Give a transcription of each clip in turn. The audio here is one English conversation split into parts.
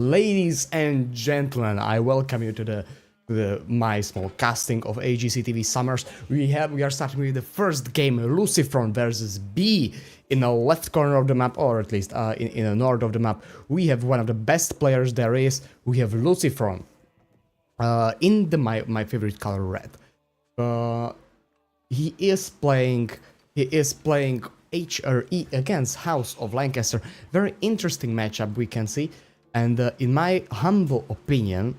Ladies and gentlemen, I welcome you to my small casting of EGC TV Summers. We are starting with the first game, Lucifron versus B. In the left corner of the map, or at least in the north of the map, we have one of the best players there is. We have Lucifron. In my favorite color, red. He is playing HRE against House of Lancaster. Very interesting matchup, we can see. And in my humble opinion,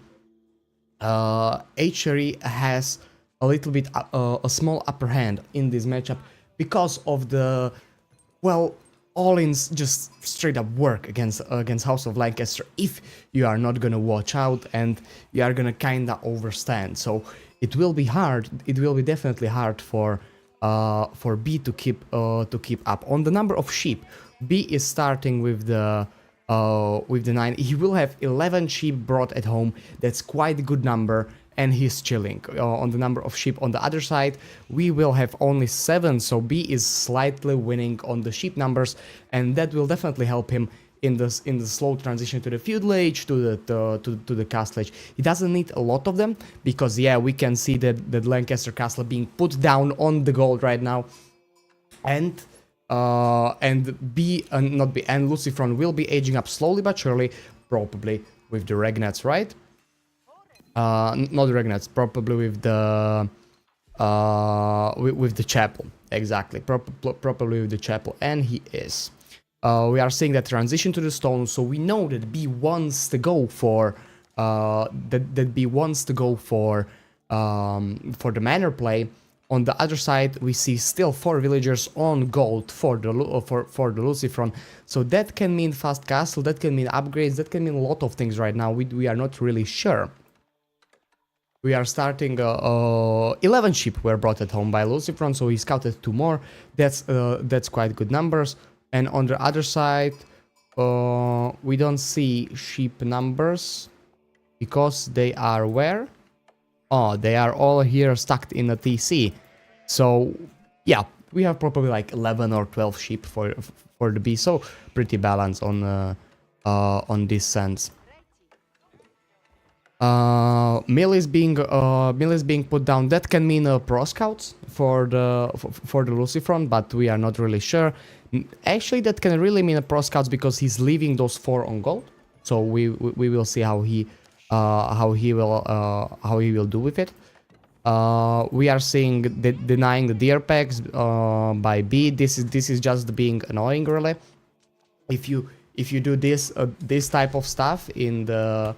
HRE has a little bit a small upper hand in this matchup because of the, well, all-ins just straight up work against House of Lancaster if you are not gonna watch out and you are gonna kinda overstand. So it will be hard. It will be definitely hard for B to keep up. On the number of sheep, B is starting with the 9. He will have 11 sheep brought at home. That's quite a good number, and he's chilling. On the number of sheep on the other side, we will have only 7, so B is slightly winning on the sheep numbers, and that will definitely help him in the slow transition to the feudal age, to the castle age. He doesn't need a lot of them because, yeah, we can see that Lancaster castle being put down on the gold right now, and B and Lucifron will be aging up slowly but surely, probably with the regnats, right? Not the regnats, probably with the chapel, exactly, probably with the chapel, and he is. We are seeing that transition to the stone, so we know that B wants to go for the manor play. On the other side, we see still 4 villagers on gold for the Lucifron. So that can mean fast castle, that can mean upgrades, that can mean a lot of things right now. We are not really sure. We are starting 11 sheep were brought at home by Lucifron, so he scouted 2 more. That's quite good numbers. And on the other side, we don't see sheep numbers because they are where? Oh, they are all here stuck in a TC. So, yeah, we have probably like 11 or 12 sheep for the B. So pretty balanced on this sense. Mill is being put down. That can mean pro scouts for the Lucifron, but we are not really sure. Actually, that can really mean a pro scouts because he's leaving those 4 on gold. So we will see how he will do with it. We are seeing denying the deer packs by B. This is just being annoying, really. If you do this type of stuff in the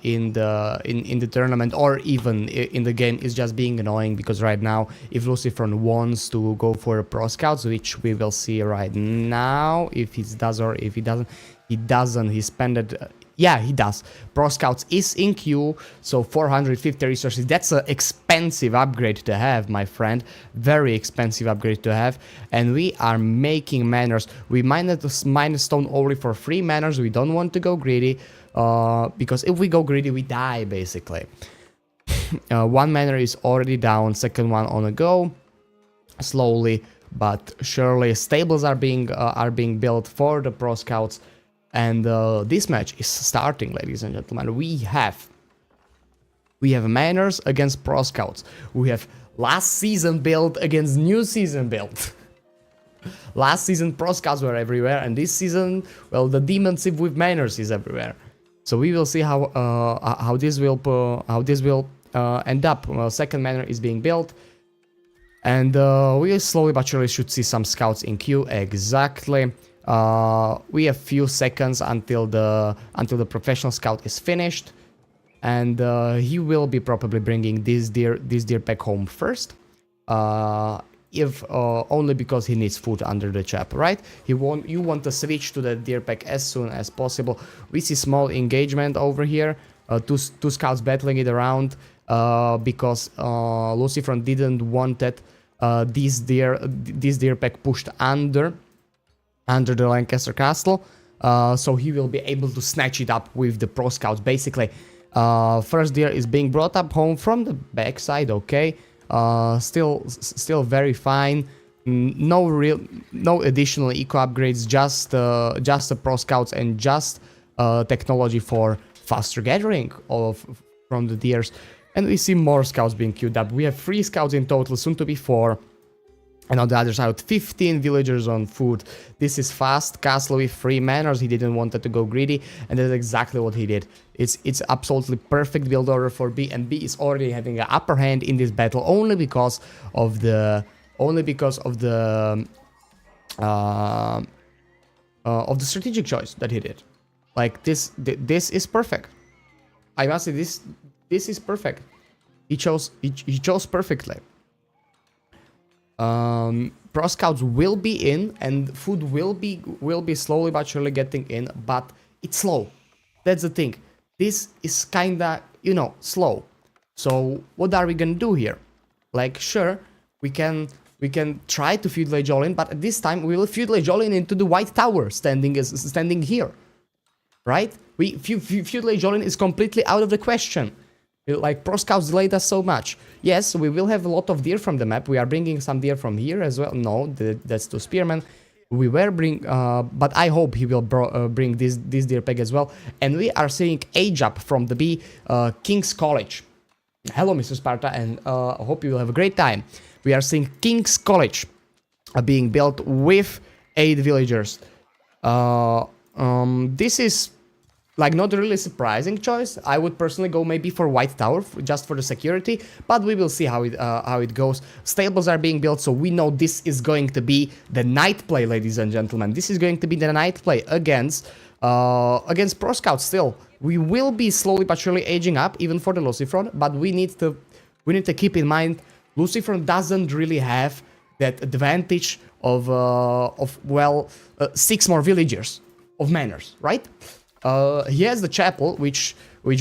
in the tournament or even in the game, is just being annoying because right now, if Lucifron wants to go for a pro scouts, which we will see right now, if he does or if he doesn't. He doesn't, he spent it, yeah, he does. Pro Scouts is in queue, so 450 resources, that's an expensive upgrade to have, my friend. Very expensive upgrade to have. And we are making manors. We mine a stone only for 3 manors, we don't want to go greedy, because if we go greedy, we die, basically. 1 manor is already down, second one on a go. Slowly, but surely, stables are being built for the Pro Scouts. And this match is starting, ladies and gentlemen. We have manors against pro scouts. We have last season build against new season build. Last season pro scouts were everywhere, and this season, well, the demon civ with manors is everywhere. So we will see how this will end up. Well, second manor is being built, and we slowly but surely should see some scouts in queue. Exactly. We have few seconds until the professional scout is finished, and he will be probably bringing this deer pack home first, if only because he needs food under the chapel, right? You want to switch to the deer pack as soon as possible. We see small engagement over here, two scouts battling it around, because Lucifron didn't want that this deer pack pushed under the Lancaster castle, so he will be able to snatch it up with the pro scouts. Basically, first deer is being brought up home from the backside. Okay, still very fine. no additional eco upgrades, just the pro scouts and just technology for faster gathering from the deers. And we see more scouts being queued up. We have 3 scouts in total, soon to be 4. And on the other side, 15 villagers on food. This is fast. Castle with 3 manors. He didn't want it to go greedy, and that's exactly what he did. It's absolutely perfect build order for B, and B is already having an upper hand in this battle only because of the strategic choice that he did. Like this is perfect. I must say this is perfect. He chose perfectly. Pro scouts will be in, and food will be slowly but surely getting in, but it's slow. That's the thing. This is kinda, slow. So what are we gonna do here? Like, sure, we can try to feudalage all in, but at this time we will feudalage all in into the white tower standing here, right? Feudalage all in is completely out of the question. Like, pro scouts delayed us so much. Yes, we will have a lot of deer from the map. We are bringing some deer from here as well. No, that's 2 spearmen. We were but I hope he will bring this deer peg as well. And we are seeing age up from the B, King's College. Hello, Mr. Sparta, and I hope you will have a great time. We are seeing King's College being built with 8 villagers. This is like not a really surprising choice. I would personally go maybe for White Tower just for the security, but we will see how it goes. Stables are being built, so we know this is going to be the night play, ladies and gentlemen. This is going to be the night play against Pro Scouts. Still, we will be slowly but surely aging up, even for the Lucifron. But we need to keep in mind Lucifron doesn't really have that advantage of 6 more villagers of manors, right? He has the chapel, which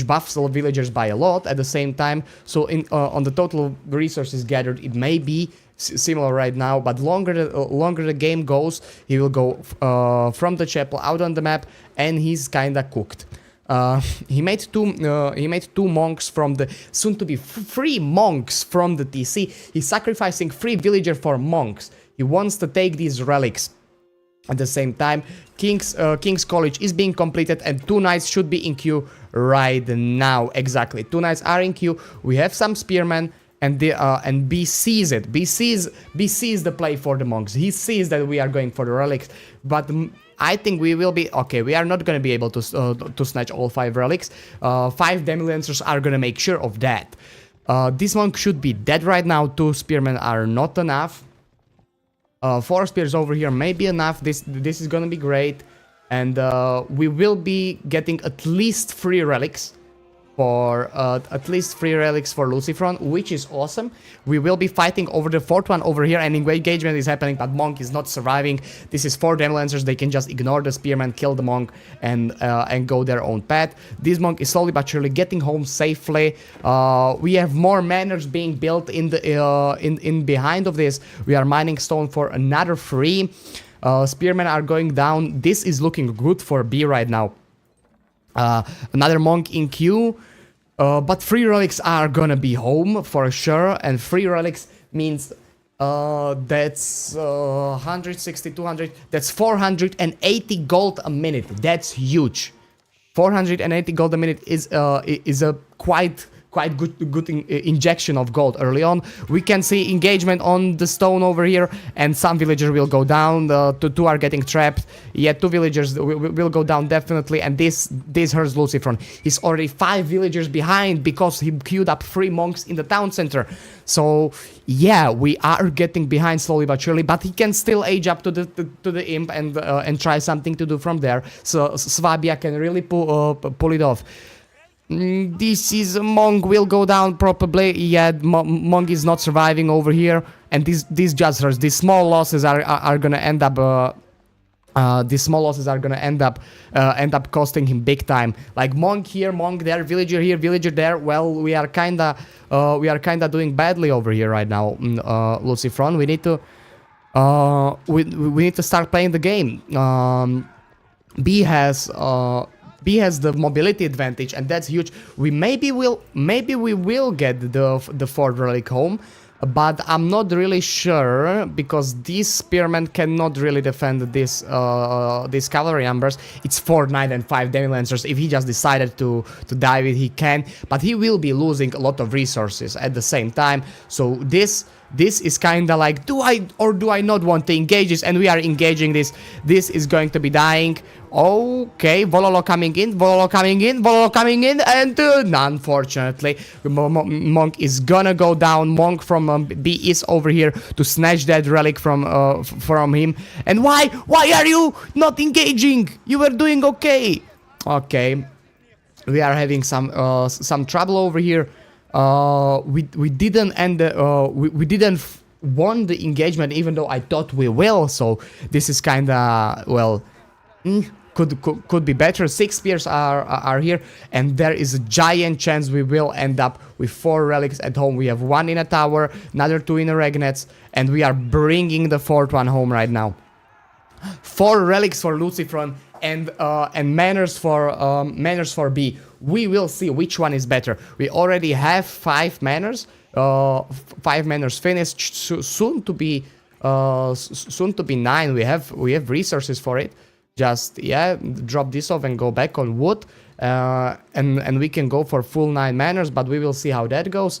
buffs the villagers by a lot at the same time. So on the total resources gathered, it may be similar right now, but longer the game goes, he will go from the chapel out on the map, and he's kinda cooked. He made two monks from the soon-to-be 3 monks from the TC. He's sacrificing 3 villagers for monks. He wants to take these relics. At the same time, King's College is being completed, and 2 knights should be in queue right now. Exactly, 2 knights are in queue. We have some spearmen, and B sees it. B sees the play for the monks. He sees that we are going for the relics, but I think we will be okay. We are not going to be able to snatch all 5 relics. 5 Demi-Lancers are going to make sure of that. This monk should be dead right now. 2 spearmen are not enough. 4 spears over here may be enough. This is gonna be great, and we will be getting at least 3 relics for Lucifron, which is awesome. We will be fighting over the 4th one over here, and engagement is happening, but monk is not surviving. This is 4 Demi-Lancers. They can just ignore the spearman, kill the monk, and go their own path. This monk is slowly but surely getting home safely. We have more manors being built in behind of this. We are mining stone for another 3. Spearmen are going down. This is looking good for B right now. Another monk in queue, but 3 relics are gonna be home for sure, and 3 relics means that's 160, 200, that's 480 gold a minute. That's huge. 480 gold a minute is a quite good injection of gold early on. We can see engagement on the stone over here, and some villagers will go down. 2 are getting trapped. Yeah, 2 villagers will go down definitely, and this hurts Lucifron. He's already 5 villagers behind because he queued up 3 monks in the town center. So yeah, we are getting behind slowly but surely, but he can still age up to the imp and try something to do from there. So Swabia can really pull it off. This is monk will go down probably. Yeah, monk is not surviving over here, and these just hurts. These small losses are gonna end up. End up costing him big time. Like monk here, monk there, villager here, villager there. Well, we are kinda doing badly over here right now. Lucifron, we need to we need to start playing the game. B has the mobility advantage, and that's huge. Maybe we will get the 4th relic home. but I'm not really sure because these spearmen cannot really defend these cavalry numbers. It's 4 knight and 5 demi lancers. If he just decided to dive it, he can, but he will be losing a lot of resources at the same time. So this is kind of like, do I or do I not want to engage this? And we are engaging this. This is going to be dying. Okay, Vololo coming in, Vololo coming in, Vololo coming in, and unfortunately, Monk is gonna go down. Monk from B is over here to snatch that relic from him. And why are you not engaging? You were doing okay. Okay, we are having some trouble over here. We didn't end. We didn't won the engagement, even though I thought we will. So this is kind of, well, could be better. 6 spears are here, and there is a giant chance we will end up with 4 relics at home. We have 1 in a tower, another 2 in a regnets, and we are bringing the 4th one home right now. 4 relics for Lucifron and manners for B. We will see which one is better. We already have 5 manners. 5 manners finished. Soon to be 9. We have resources for it. Just, yeah, drop this off and go back on wood. And we can go for full 9 manners, but we will see how that goes.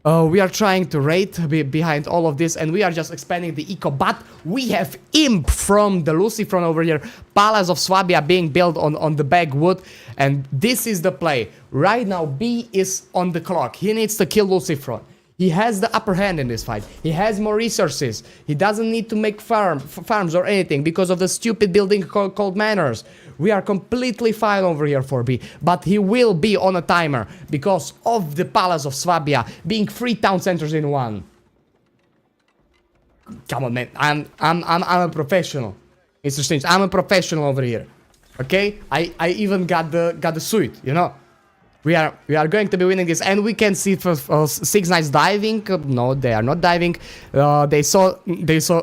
We are trying to raid behind all of this, and we are just expanding the eco, but we have Imp from the Lucifron over here. Palace of Swabia being built on the back wood, and this is the play. Right now, B is on the clock. He needs to kill Lucifron. He has the upper hand in this fight. He has more resources. He doesn't need to make farms or anything because of the stupid building called manors. We are completely fine over here for B, but he will be on a timer because of the Palace of Swabia being 3 town centers in one. Come on, man. I'm a professional, Mr. Strange. I'm a professional over here. Okay? I even got the suit, you know. We are going to be winning this, and we can see 6 knights diving. No, they are not diving. They saw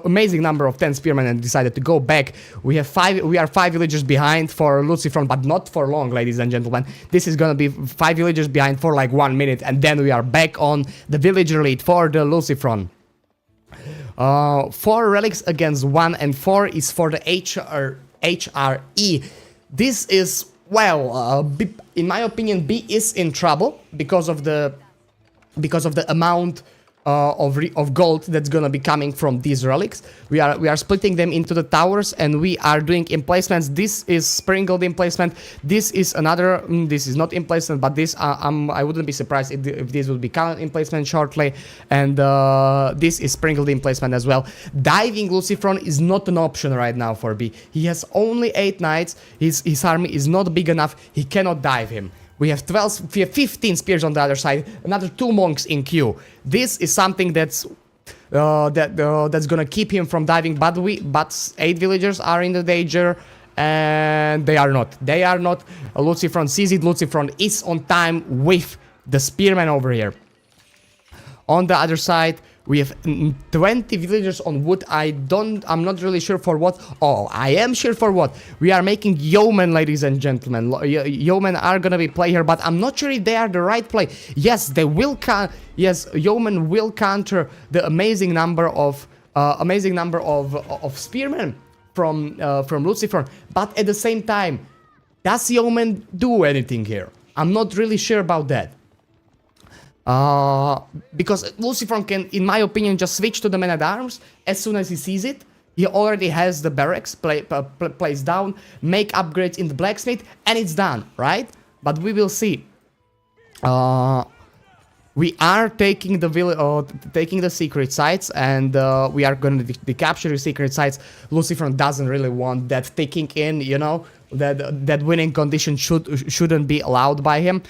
amazing number of 10 spearmen and decided to go back. We are 5 villagers behind for Lucifron, but not for long, ladies and gentlemen. This is gonna be 5 villagers behind for like 1 minute, and then we are back on the villager lead for the Lucifron. 4 relics against 1, and 4 is for the HRE. This is, well, in my opinion, B is in trouble because of the amount of gold that's gonna be coming from these relics. We are splitting them into the towers, and we are doing emplacements. This is sprinkled emplacement. This is another. This is not emplacement, but this I wouldn't be surprised if this would be counted emplacement shortly. And this is sprinkled emplacement as well. Diving Lucifron is not an option right now for B. He has only 8 knights. His army is not big enough. He cannot dive him. We have 15 spears on the other side, another 2 monks in queue. This is something that's gonna keep him from diving, but 8 villagers are in the danger, and they are not. They are not. Lucifron sees it. Lucifron is on time with the spearman over here. On the other side, we have 20 villagers on wood. I'm not really sure for what. Oh, I am sure for what. We are making yeomen, ladies and gentlemen. Yeomen are gonna be play here, but I'm not sure if they are the right play. Yes, they will. Yes, yeomen will counter the amazing number of spearmen from Lucifron. But at the same time, does yeoman do anything here? I'm not really sure about that. Because Lucifron can, in my opinion, just switch to the man-at-arms as soon as he sees it. He already has the barracks placed down, make upgrades in the blacksmith, and it's done, right? But we will see. We are taking the secret sites, and we are going to be capturing secret sites. Lucifron doesn't really want that ticking in, you know. That winning condition shouldn't be allowed by him.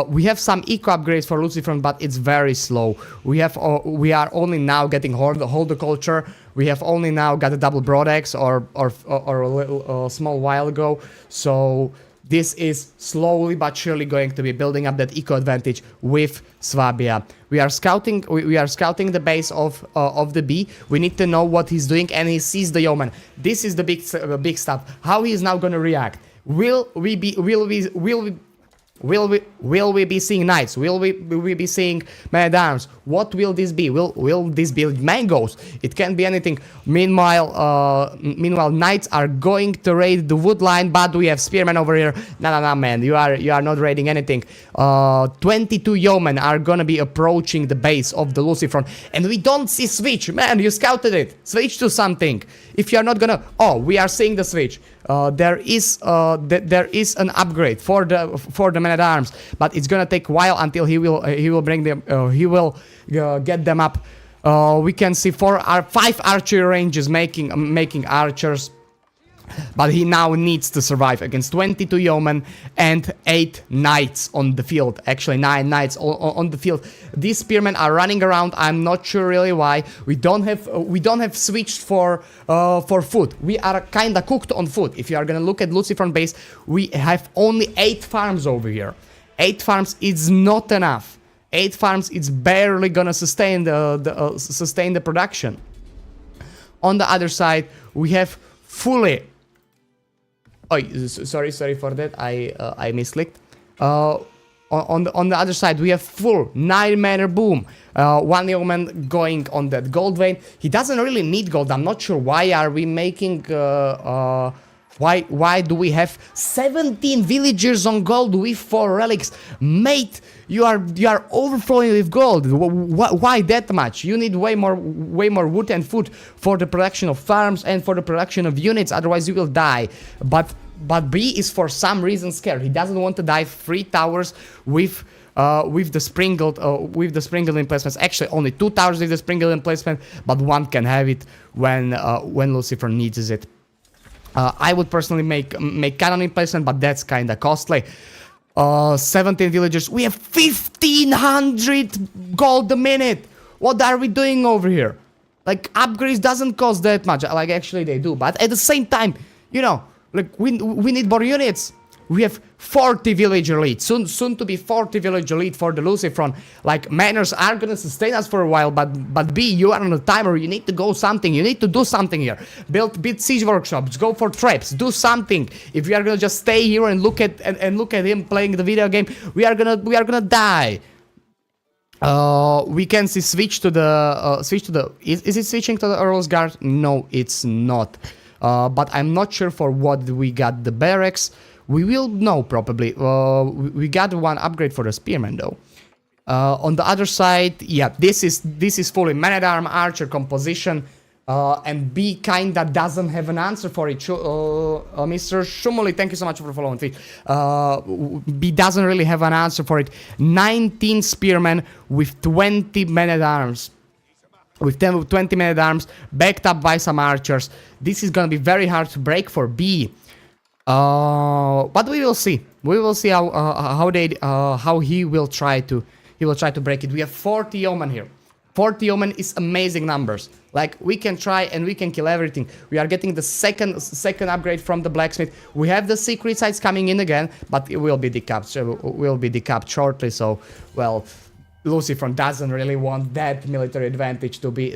We have some eco upgrades for Lucifron, but it's very slow. We are only now getting horticulture. We have only now got a double broadaxe or a little small while ago. So this is slowly but surely going to be building up that eco advantage with Swabia. We are scouting. We are scouting the base of the B. We need to know what he's doing, and he sees the yeoman. This is the big stuff. How he is now going to react? Will we Will we be seeing knights? Will we be seeing men-at-arms? What will this be? Will this be mangoes? It can be anything. Meanwhile, knights are going to raid the wood line, but we have spearmen over here. No, man, you are not raiding anything. 22 yeomen are gonna be approaching the base of the Lucifron, and we don't see switch. Man, you scouted it. Switch to something. If you are not gonna, oh, we are seeing the switch. There is an upgrade for the men-at-arms, but it's gonna take a while until he will bring them. He will get them up. We can see 5 archery ranges making archers, but he now needs to survive against 22 yeomen and 8 knights on the field. Actually, 9 knights on the field. These spearmen are running around. I'm not sure really why. We don't have switched for food. We are kinda cooked on food. If you are gonna look at Lucifron base, we have only 8 farms over here. 8 farms is not enough. 8 farms, it's barely gonna sustain the production. On the other side, we have fully. Oh, sorry for that. I misclicked. On the other side, we have full 9-manner boom. 1 yeoman going on that gold vein. He doesn't really need gold. I'm not sure why are we making. Why do we have 17 villagers on gold with 4 relics? Mate, you are overflowing with gold. Why that much? You need way more wood and food for the production of farms and for the production of units, otherwise you will die. But B is for some reason scared. He doesn't want to die 3 towers with the sprinkled emplacements. Actually, only 2 towers with the sprinkled emplacement, but 1 can have it when Lucifer needs it. I would personally make cannon emplacement, but that's kinda costly. 17 villagers. We have 1500 gold a minute. What are we doing over here? Like, upgrades doesn't cost that much. Like, actually they do, but at the same time, you know, like we need more units. We have 40 villager lead, soon to be 40 villager lead for the Lucifron. Like, manners are gonna sustain us for a while, but B, you are on a timer. You need to go something. You need to do something here. Build siege workshops. Go for traps. Do something. If we are gonna just stay here and look at him playing the video game, we are gonna die. We can see switch to the. Is it switching to the Earl's Guard? No, it's not. But I'm not sure for what we got the barracks. We will know probably. We got 1 upgrade for the spearman though. On the other side, yeah, this is fully man-at-arm archer composition, and B kinda doesn't have an answer for it. Mr. Shumuli, thank you so much for following me. B doesn't really have an answer for it. 19 spearmen with 20 men-at-arms. With 20 men-at-arms, backed up by some archers. This is gonna be very hard to break for B. But we will see. We will see how he will try to break it. We have 40 yeomen here. 40 yeomen is amazing numbers. Like, we can try and we can kill everything. We are getting the second upgrade from the blacksmith. We have the secret sites coming in again, but it will be decapped shortly. So, well, Lucifron doesn't really want that military advantage to be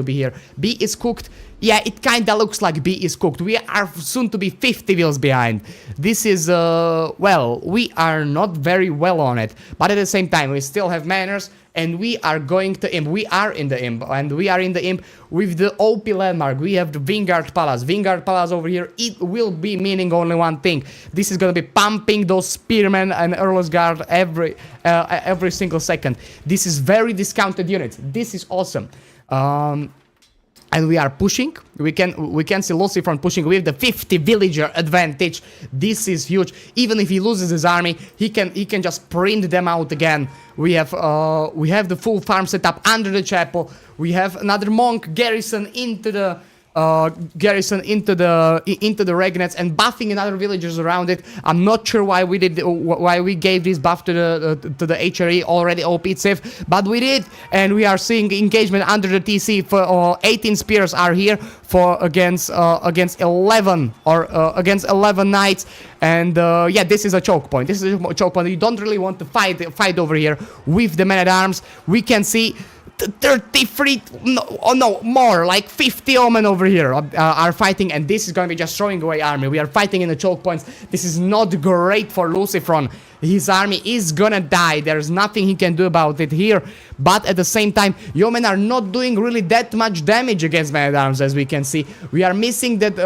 here. B is cooked. Yeah, it kinda looks like B is cooked. We are soon to be 50 wheels behind. This is, well, we are not very well on it. But at the same time, we still have manners, and we are going to imp. We are in the imp, and we are in the imp with the OP landmark. We have the Vanguard Palace. Vanguard Palace over here, it will be meaning only one thing. This is gonna be pumping those spearmen and Earl's Guard every single second. This is very discounted units. This is awesome. And we are pushing. We can see Lucifron pushing with the 50 villager advantage. This is huge. Even if he loses his army, he can just print them out again. We have the full farm setup under the chapel. We have another monk garrison into the regnets and buffing another villagers around it. I'm not sure why we gave this buff to the HRE already OP safe, but we did, and we are seeing engagement under the TC. For 18 spears are here for against 11 knights, and yeah, this is a choke point. This is a choke point. You don't really want to fight over here with the men-at-arms. We can see 33, no, oh no, more, like 50 Omen over here are fighting, and this is gonna be just throwing away army. We are fighting in the choke points. This is not great for Lucifron. His army is gonna die. There's nothing he can do about it here, but at the same time, Yeomen are not doing really that much damage against Man-at-Arms, as we can see. We are missing that,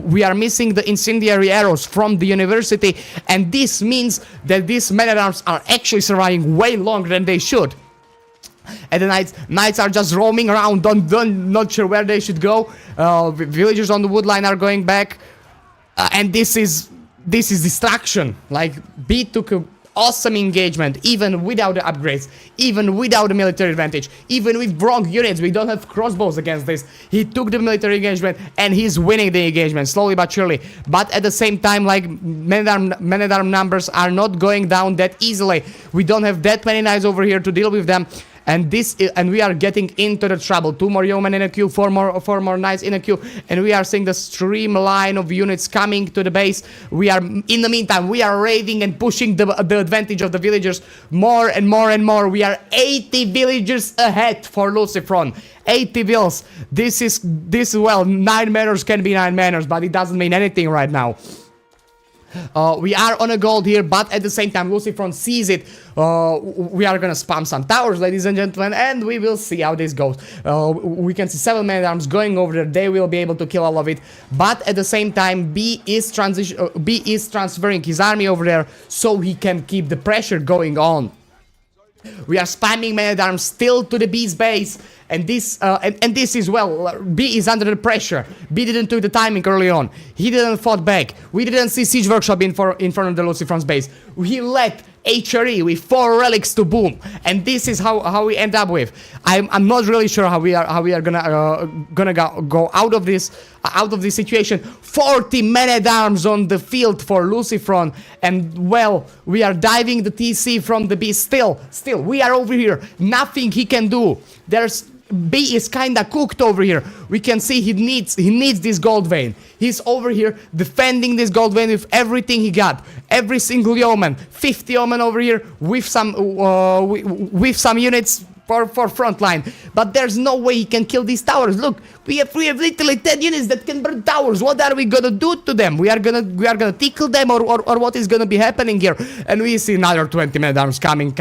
we are missing the incendiary arrows from the university, and this means that these Man-at-Arms are actually surviving way longer than they should. And the knights are just roaming around, not sure where they should go. Villagers on the wood line are going back, and this is distraction. Like, B took a awesome engagement, even without the upgrades, even without the military advantage, even with wrong units. We don't have crossbows against this. He took the military engagement, and he's winning the engagement slowly but surely. But at the same time, like, men-at-arm numbers are not going down that easily. We don't have that many knights over here to deal with them. And we are getting into the trouble. 2 more yeomen in a queue, 4 more knights in a queue, and we are seeing the streamline of units coming to the base. We are, in the meantime, we are raiding and pushing the advantage of the villagers more and more and more. We are 80 villagers ahead for Lucifron. 80 vills. Well, 9 manors can be 9 manors, but it doesn't mean anything right now. We are on a gold here, but at the same time, Lucifron sees it. We are gonna spam some towers, ladies and gentlemen, and we will see how this goes. We can see 7 man-at-arms going over there. They will be able to kill all of it, but at the same time, B is transferring his army over there so he can keep the pressure going on. We are spamming man-at-arms still to the B's base, and this is, well, B is under the pressure. B didn't do the timing early on. He didn't fight back. We didn't see Siege Workshop in front of the Lucifron's base. He let HRE with 4 relics to boom, and this is how we end up with. I'm not really sure how we are gonna go out of this situation. 40 men-at-arms on the field for Lucifron, and well, we are diving the TC from the B. Still, we are over here. Nothing he can do. B is kinda cooked over here. We can see he needs this gold vein. He's over here defending this gold vein with everything he got. Every single yeoman. 50 yeoman over here with some units for front line. But there's no way he can kill these towers. Look, we have literally 10 units that can burn towers. What are we gonna do to them? We are gonna tickle them, or what is gonna be happening here? And we see another 20 men-at-arms coming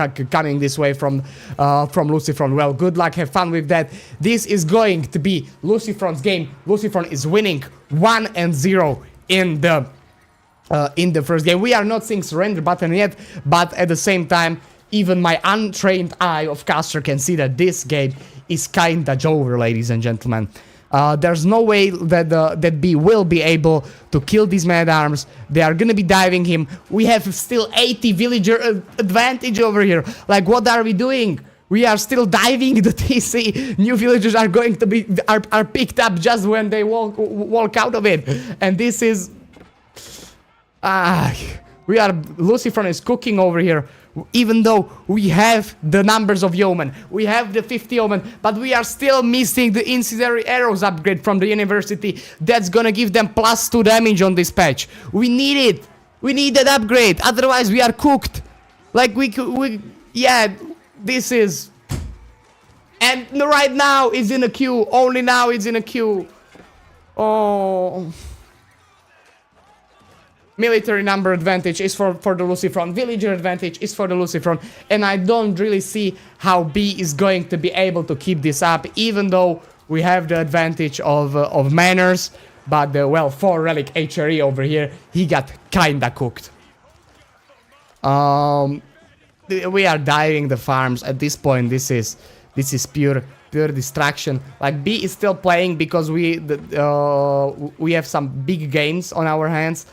this way from Lucifron. Well, good luck, have fun with that. This is going to be Lucifron's game. Lucifron is winning 1-0 in the first game. We are not seeing surrender button yet, but at the same time, even my untrained eye of caster can see that this game is kinda over, ladies and gentlemen. There's no way that B will be able to kill these man-at-arms. They are gonna be diving him. We have still 80 villager advantage over here. Like, what are we doing? We are still diving the TC. New villagers are going to be are picked up just when they walk out of it, and this is Lucifron is cooking over here. Even though we have the numbers of yeomen, we have the 50 yeomen, but we are still missing the incendiary arrows upgrade from the university. That's gonna give them +2 damage on this patch. We need it. We need that upgrade. Otherwise, we are cooked. Like, yeah, this is. And right now, it's in a queue. Only now it's in a queue. Oh. Military number advantage is for the Lucifron. Villager advantage is for the Lucifron. And I don't really see how B is going to be able to keep this up, even though we have the advantage of manners. But, well, for Relic HRE over here, he got kinda cooked. We are diving the farms. At this point, this is pure distraction. Like, B is still playing because we have some big games on our hands.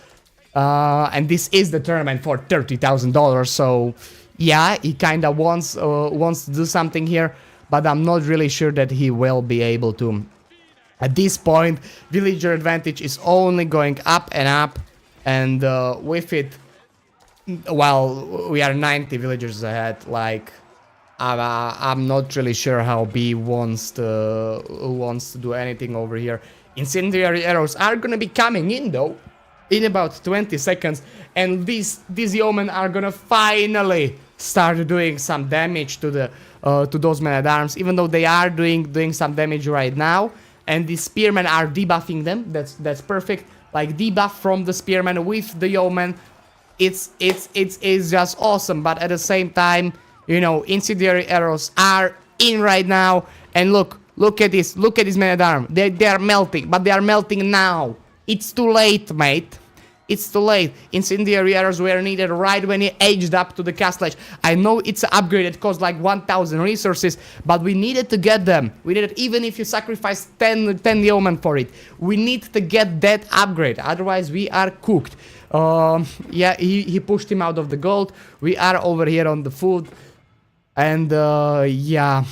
And this is the tournament for $30,000, so yeah, he kinda wants to do something here, but I'm not really sure that he will be able to. At this point, villager advantage is only going up and up, and with it, well, we are 90 villagers ahead. Like, I'm not really sure how B wants to do anything over here. Incendiary arrows are gonna be coming in in about 20 seconds, and these yeomen are gonna finally start doing some damage to the to those men-at-arms, even though they are doing some damage right now. And the spearmen are debuffing them. That's perfect. Like debuff from the spearmen with the yeoman. It's just awesome. But at the same time, you know, incendiary arrows are in right now. And look at this. Look at this men-at-arm. They are melting, but they are melting now. It's too late, mate. It's too late. Incendiary arrows were needed right when he aged up to the castle edge. I know it's an upgrade. It cost like 1,000 resources, but we needed to get them. We needed, even if you sacrifice 10 yeomen for it, we need to get that upgrade. Otherwise, we are cooked. Yeah, he pushed him out of the gold. We are over here on the food. And, yeah...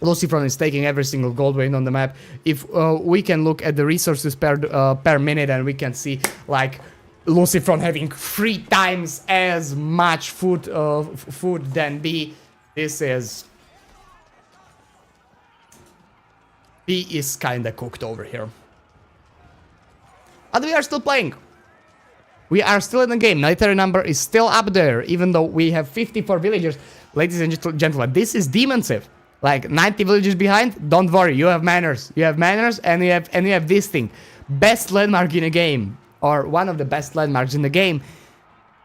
Lucifron is taking every single gold vein on the map. If we can look at the resources per minute, and we can see like Lucifron having 3 times as much food than B. This is... B is kinda cooked over here. But we are still playing. We are still in the game. Military number is still up there, even though we have 54 villagers. Ladies and gentlemen, this is Decisive. Like 90 villages behind, don't worry, you have manners. You have manners, and you have this thing. Best landmark in a game, or one of the best landmarks in the game.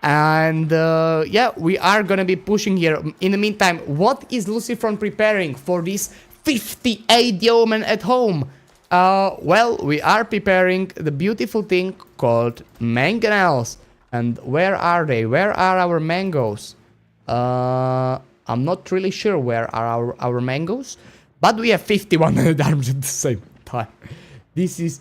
And yeah, we are gonna be pushing here. In the meantime, what is Lucifron preparing for this 58 yeomen at home? Well, we are preparing the beautiful thing called mangonels. And where are they? Where are our mangoes? I'm not really sure where are our mangoes, but we have 51 men-at-arms at the same time. This is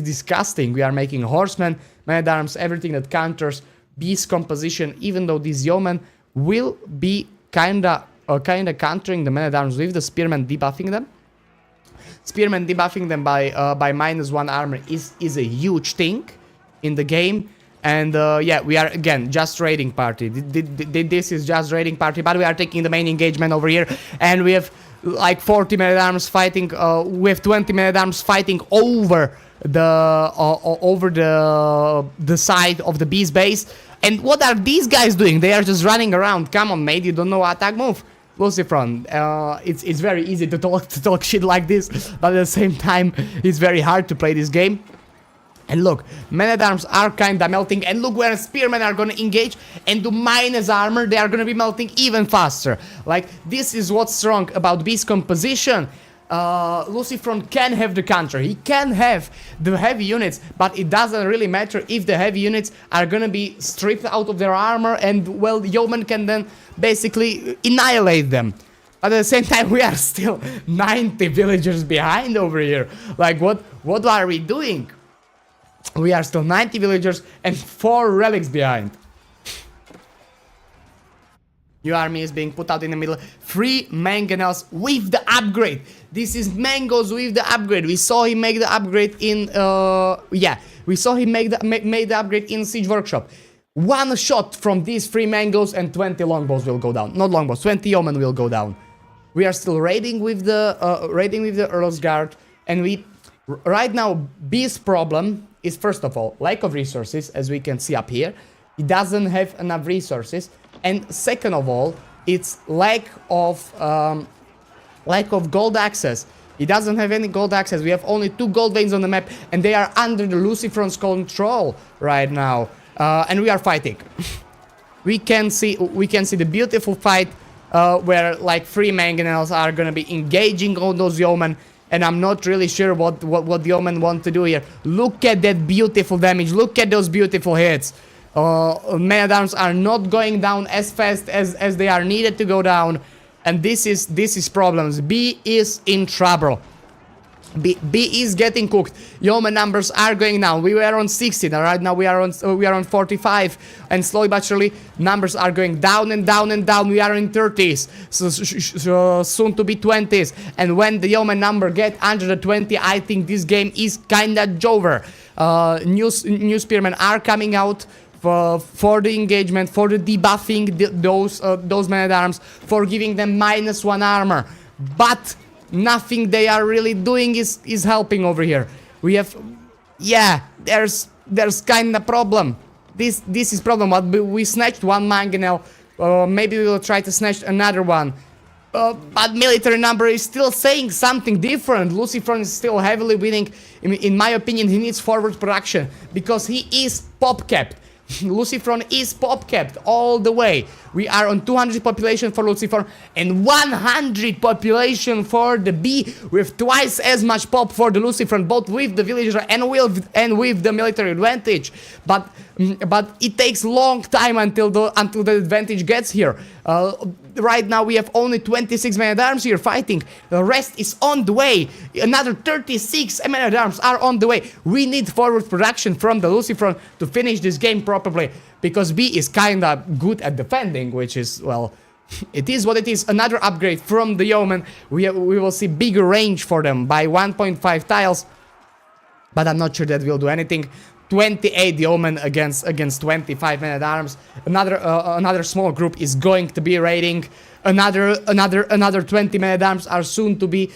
disgusting. We are making horsemen, men-at-arms, everything that counters beast composition, even though these yeomen will be kinda countering the men-at-arms with the spearmen debuffing them. Spearmen debuffing them by -1 armor is a huge thing in the game. And yeah, we are again just raiding party. This is just raiding party, but we are taking the main engagement over here, and we have like 40 men-at-arms fighting. We have 20 men-at-arms fighting over the side of the beast base. And what are these guys doing? They are just running around. Come on, mate, you don't know attack move. Lucifron, it's very easy to talk shit like this, but at the same time, it's very hard to play this game. And look, men-at-arms are kinda melting, and look where spearmen are gonna engage and do minus armor, they are gonna be melting even faster. Like, this is what's wrong about beast composition. Lucifron can have the counter, he can have the heavy units, but it doesn't really matter if the heavy units are gonna be stripped out of their armor, and, well, yeomen can then basically annihilate them. But at the same time, we are still 90 villagers behind over here. Like, what are we doing? We are still 90 villagers and 4 relics behind. New army is being put out in the middle. 3 mangonels with the upgrade. This is mangoes with the upgrade. We saw him make the upgrade in yeah, we saw him made the upgrade in Siege Workshop. 1 shot from these 3 mangoes and 20 longbows will go down. Not longbows, 20 yeomen will go down. We are still raiding with the Earl's Guard, and we right now Beast's problem is, first of all, lack of resources, as we can see up here. He doesn't have enough resources. And second of all, it's lack of gold access. He doesn't have any gold access. We have only 2 gold veins on the map, and they are under the Lucifron's control right now. And we are fighting. we can see the beautiful fight where like 3 mangonels are gonna be engaging all those yeomen. And I'm not really sure what the yeomen want to do here. Look at that beautiful damage. Look at those beautiful hits. Men-at-arms are not going down as fast as they are needed to go down. And this is problems. B is in trouble. B is getting cooked. Yeoman numbers are going down. We were on 16, right now we are on 45, and slowly but surely numbers are going down and down and down. We are in 30s, so soon to be 20s. And when the yeoman number get under the 20, I think this game is kinda over. New spearmen are coming out for the engagement, for the debuffing those men-at-arms, for giving them -1 armor, but nothing they are really doing is helping over here. We have, yeah, there's kind of problem. This is problem. But we snatched 1 mangonel Maybe we will try to snatch another one. But military number is still saying something different. Lucifron is still heavily winning. In my opinion, he needs forward production because he is pop capped. Lucifron is pop capped all the way. We are on 200 population for Lucifron and 100 population for the B, with twice as much pop for the Lucifron, both with the villager and with the military advantage. But it takes long time until the advantage gets here. Right now we have only 26 man-at-arms here fighting. The rest is on the way. Another 36 man-at-arms are on the way. We need forward production from the Lucifron to finish this game properly, because B is kinda good at defending, which is, well, it is what it is. Another upgrade from the Yeoman. We will see bigger range for them by 1.5 tiles, but I'm not sure that will do anything. 28 Yeoman against 25 man-at-arms. Another small group is going to be raiding. Another 20 man-at-arms are soon to be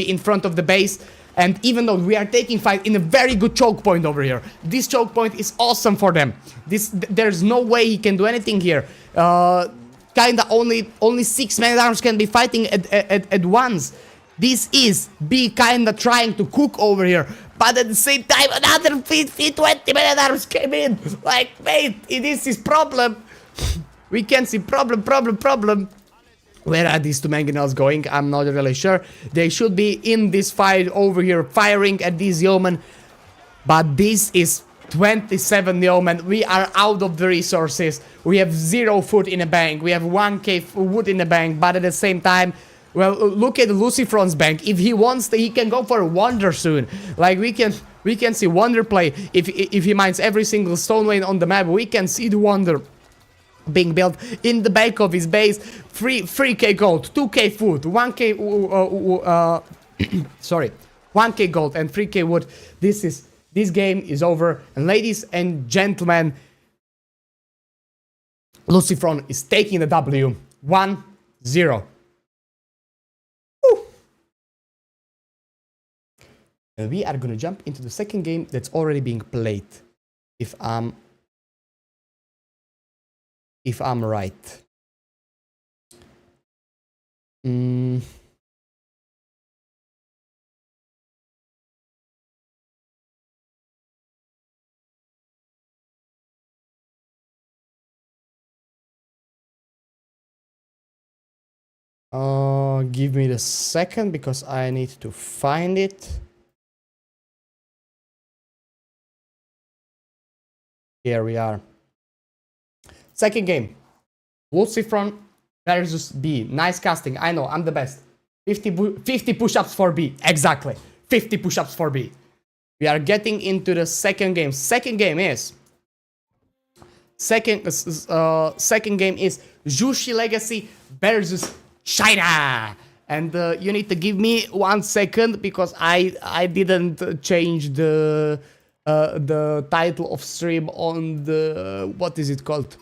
in front of the base. And even though we are taking fight in a very good choke point over here, this choke point is awesome for them. There's no way he can do anything here. Kinda only 6 man-at-arms can be fighting at once. This is B kinda trying to cook over here. But at the same time, another 20 man-at-arms came in. Like, mate, this is problem. We can see problem. Where are these two mangonels going? I'm not really sure. They should be in this fight over here, firing at these yeomen. But this is 27 yeomen. We are out of the resources. We have 0 food in the bank. We have 1k wood in the bank. But at the same time, well, look at Lucifron's bank. If he wants to, he can go for a wonder soon. Like, we can see wonder play. If he mines every single stone lane on the map, we can see the wonder being built in the back of his base. 3k gold, 2k food, 1k sorry, 1k gold and 3k wood. This game is over, and ladies and gentlemen, Lucifron is taking the W. 1-0. And we are gonna jump into the second game that's already being played, if I'm right. Give me the second because I need to find it. Here we are. Second game. Lucifron versus B. Nice casting. I know, I'm the best. 50 push-ups for B. Exactly. 50 push-ups for B. We are getting into the second game. Second game is Jushi Legacy versus China. And you need to give me 1 second because I didn't change the title of stream on the, what is it called,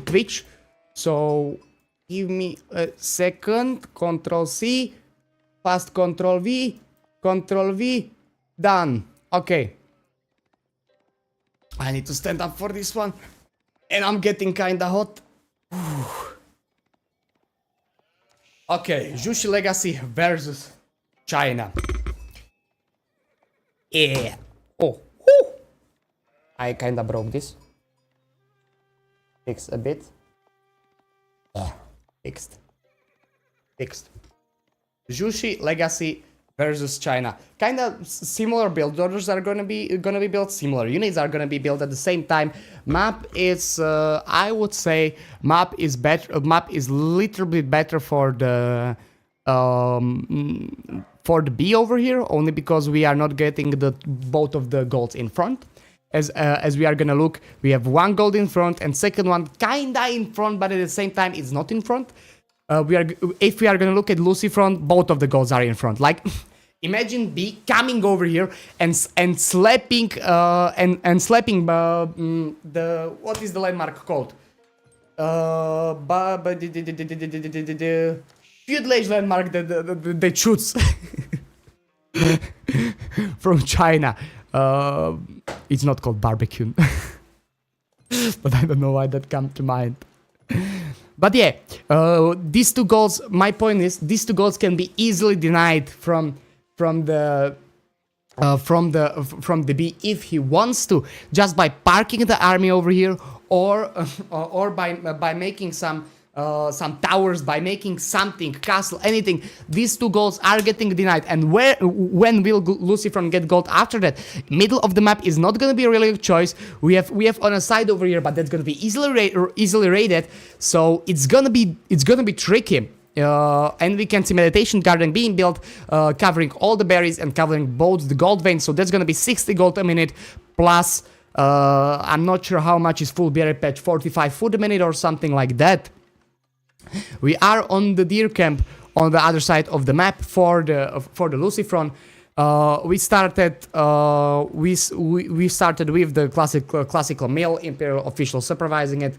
Twitch. So give me a second. Control C, fast Control V, done. Okay, I need to stand up for this one, and I'm getting kinda hot. Okay, Jushi Legacy versus China. Yeah. Oh. Whew. I kinda broke this. Fix a bit. Yeah. Fixed. Jushi Legacy versus China. Kinda similar build orders are gonna be built. Similar units are gonna be built at the same time. Map is, I would say, map is better. Map is little bit better for the B over here, only because we are not getting both of the golds in front. As we are gonna look, we have 1 gold in front and second one kinda in front, but at the same time it's not in front. If we are gonna look at Lucifron, both of the golds are in front. Like, imagine B coming over here and slapping the, what is the landmark called? Huge landmark that shoots from China. It's not called barbecue. But I don't know why that come to mind. But yeah, these two goals, my point is, these two goals can be easily denied from the B if he wants to, just by parking the army over here, or by making some towers, by making something, castle, anything. These two goals are getting denied. And when will Lucifron get gold after that? Middle of the map is not gonna be a really good choice. We have on a side over here, but that's gonna be easily raided. So it's gonna be tricky. And we can see meditation garden being built, covering all the berries and covering both the gold veins. So that's gonna be 60 gold a minute plus. I'm not sure how much is full berry patch, 45 food a minute or something like that. We are on the deer camp on the other side of the map for the Lucifron. We started with the classical male imperial official supervising it,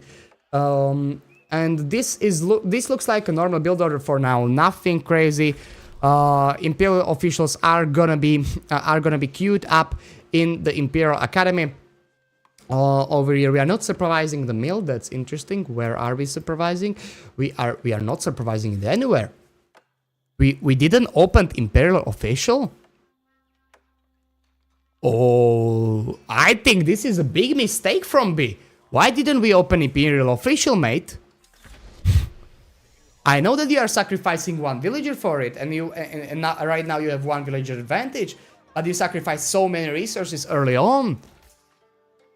and this looks like a normal build order for now. Nothing crazy. Imperial officials are gonna be queued up in the Imperial Academy. Over here we are not supervising the mill. That's interesting. Where are we supervising? We are not supervising it anywhere. We didn't open Imperial official. Oh, I think this is a big mistake from B. Why didn't we open Imperial official, mate? I know that you are sacrificing one villager for it, and right now you have one villager advantage, but you sacrificed so many resources early on.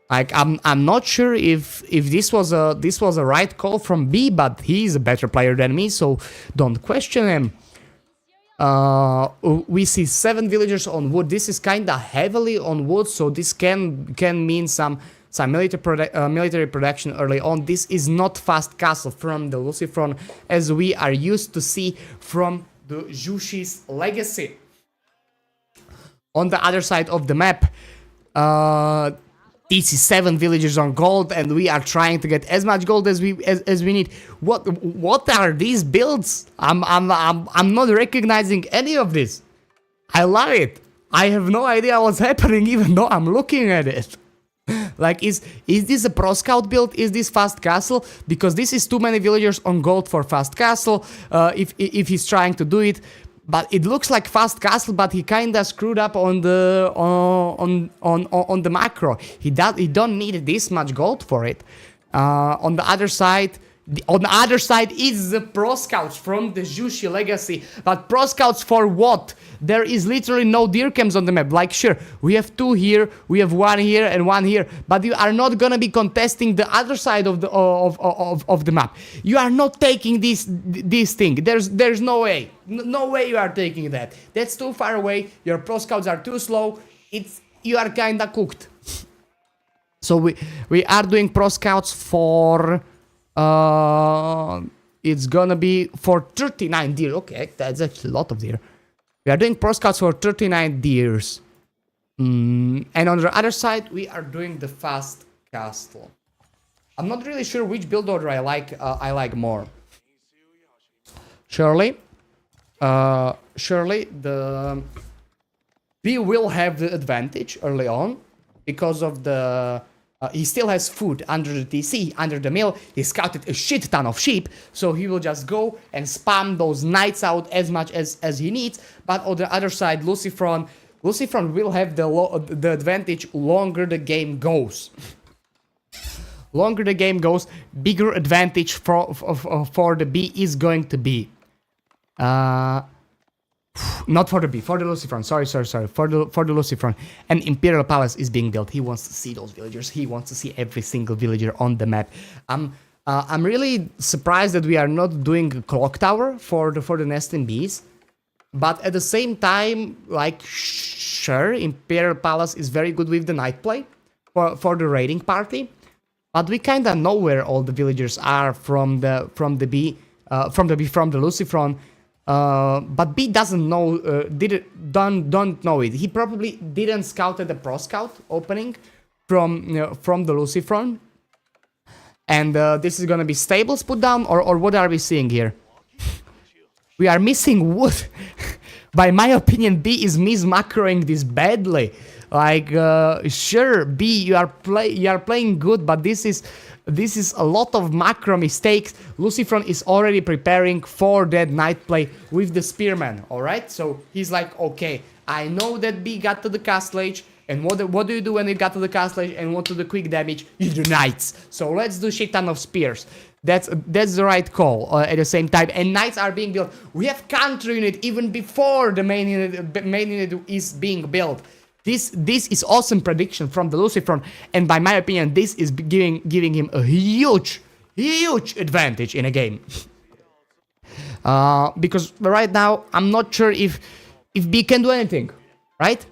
Like, I'm not sure if this was a right call from B, but he's a better player than me, so don't question him. We see 7 villagers on wood. This is kinda heavily on wood, so this can mean some military production early on. This is not fast castle from the Lucifron, as we are used to see from the Jushi's legacy. On the other side of the map, this is 7 villagers on gold, and we are trying to get as much gold as we need. What are these builds? I'm not recognizing any of this. I love it. I have no idea what's happening, even though I'm looking at it. Like, is this a pro scout build? Is this fast castle? Because this is too many villagers on gold for fast castle. If he's trying to do it. But it looks like fast castle, but he kinda screwed up on the macro. He don't need this much gold for it. On the other side is the pro scouts from the Jushi legacy. But pro scouts for what? There is literally no deer camps on the map. Like, sure, we have 2 here, we have 1 here and 1 here, but you are not gonna be contesting the other side of the map. You are not taking this thing. There's no way. No way you are taking that. That's too far away. Your pro scouts are too slow. You are kinda cooked. So we are doing pro scouts for it's gonna be for 39 deer. Okay, that's actually a lot of deer. We are doing pro scouts for 39 deers. And on the other side, we are doing the fast castle. I'm not really sure which build order I like more. Surely the B will have the advantage early on because of the he still has food under the TC, under the mill. He scouted a shit ton of sheep, so he will just go and spam those knights out as much as he needs. But on the other side, Lucifron will have the advantage longer the game goes. Longer the game goes, bigger advantage for the B is going to be. Not for the B, for the Lucifron. Sorry. For the Lucifron. An Imperial Palace is being built. He wants to see those villagers. He wants to see every single villager on the map. I'm really surprised that we are not doing a clock tower for the nesting bees. But at the same time, like, sure, Imperial Palace is very good with the night play for the raiding party. But we kinda know where all the villagers are from the Lucifron. But B doesn't know, don't know it. He probably didn't scout at the pro scout opening from the Lucifron. And this is gonna be stables put down, or what are we seeing here? We are missing wood. By my opinion, B is mismacroing this badly. Like, sure, B, you are playing good, but this is a lot of macro mistakes. Lucifron is already preparing for that knight play with the spearman, alright? So he's like, okay, I know that B got to the castle age, and what do you do when you got to the castle age and want to do quick damage? You do knights. So let's do shit ton of spears. That's the right call at the same time. And knights are being built. We have counter unit even before the main unit is being built. This is awesome prediction from the Lucifron, and by my opinion, this is giving him a huge advantage in a game. Because right now I'm not sure if B can do anything, right?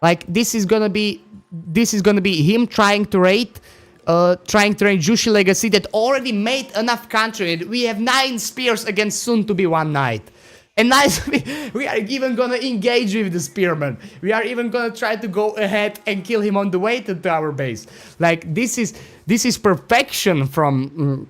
Like this is gonna be him trying to raid Jushi Legacy that already made enough country. We have 9 spears against soon to be 1 knight. And nicely, we are even gonna engage with the spearman. We are even gonna try to go ahead and kill him on the way to our base. Like this is perfection from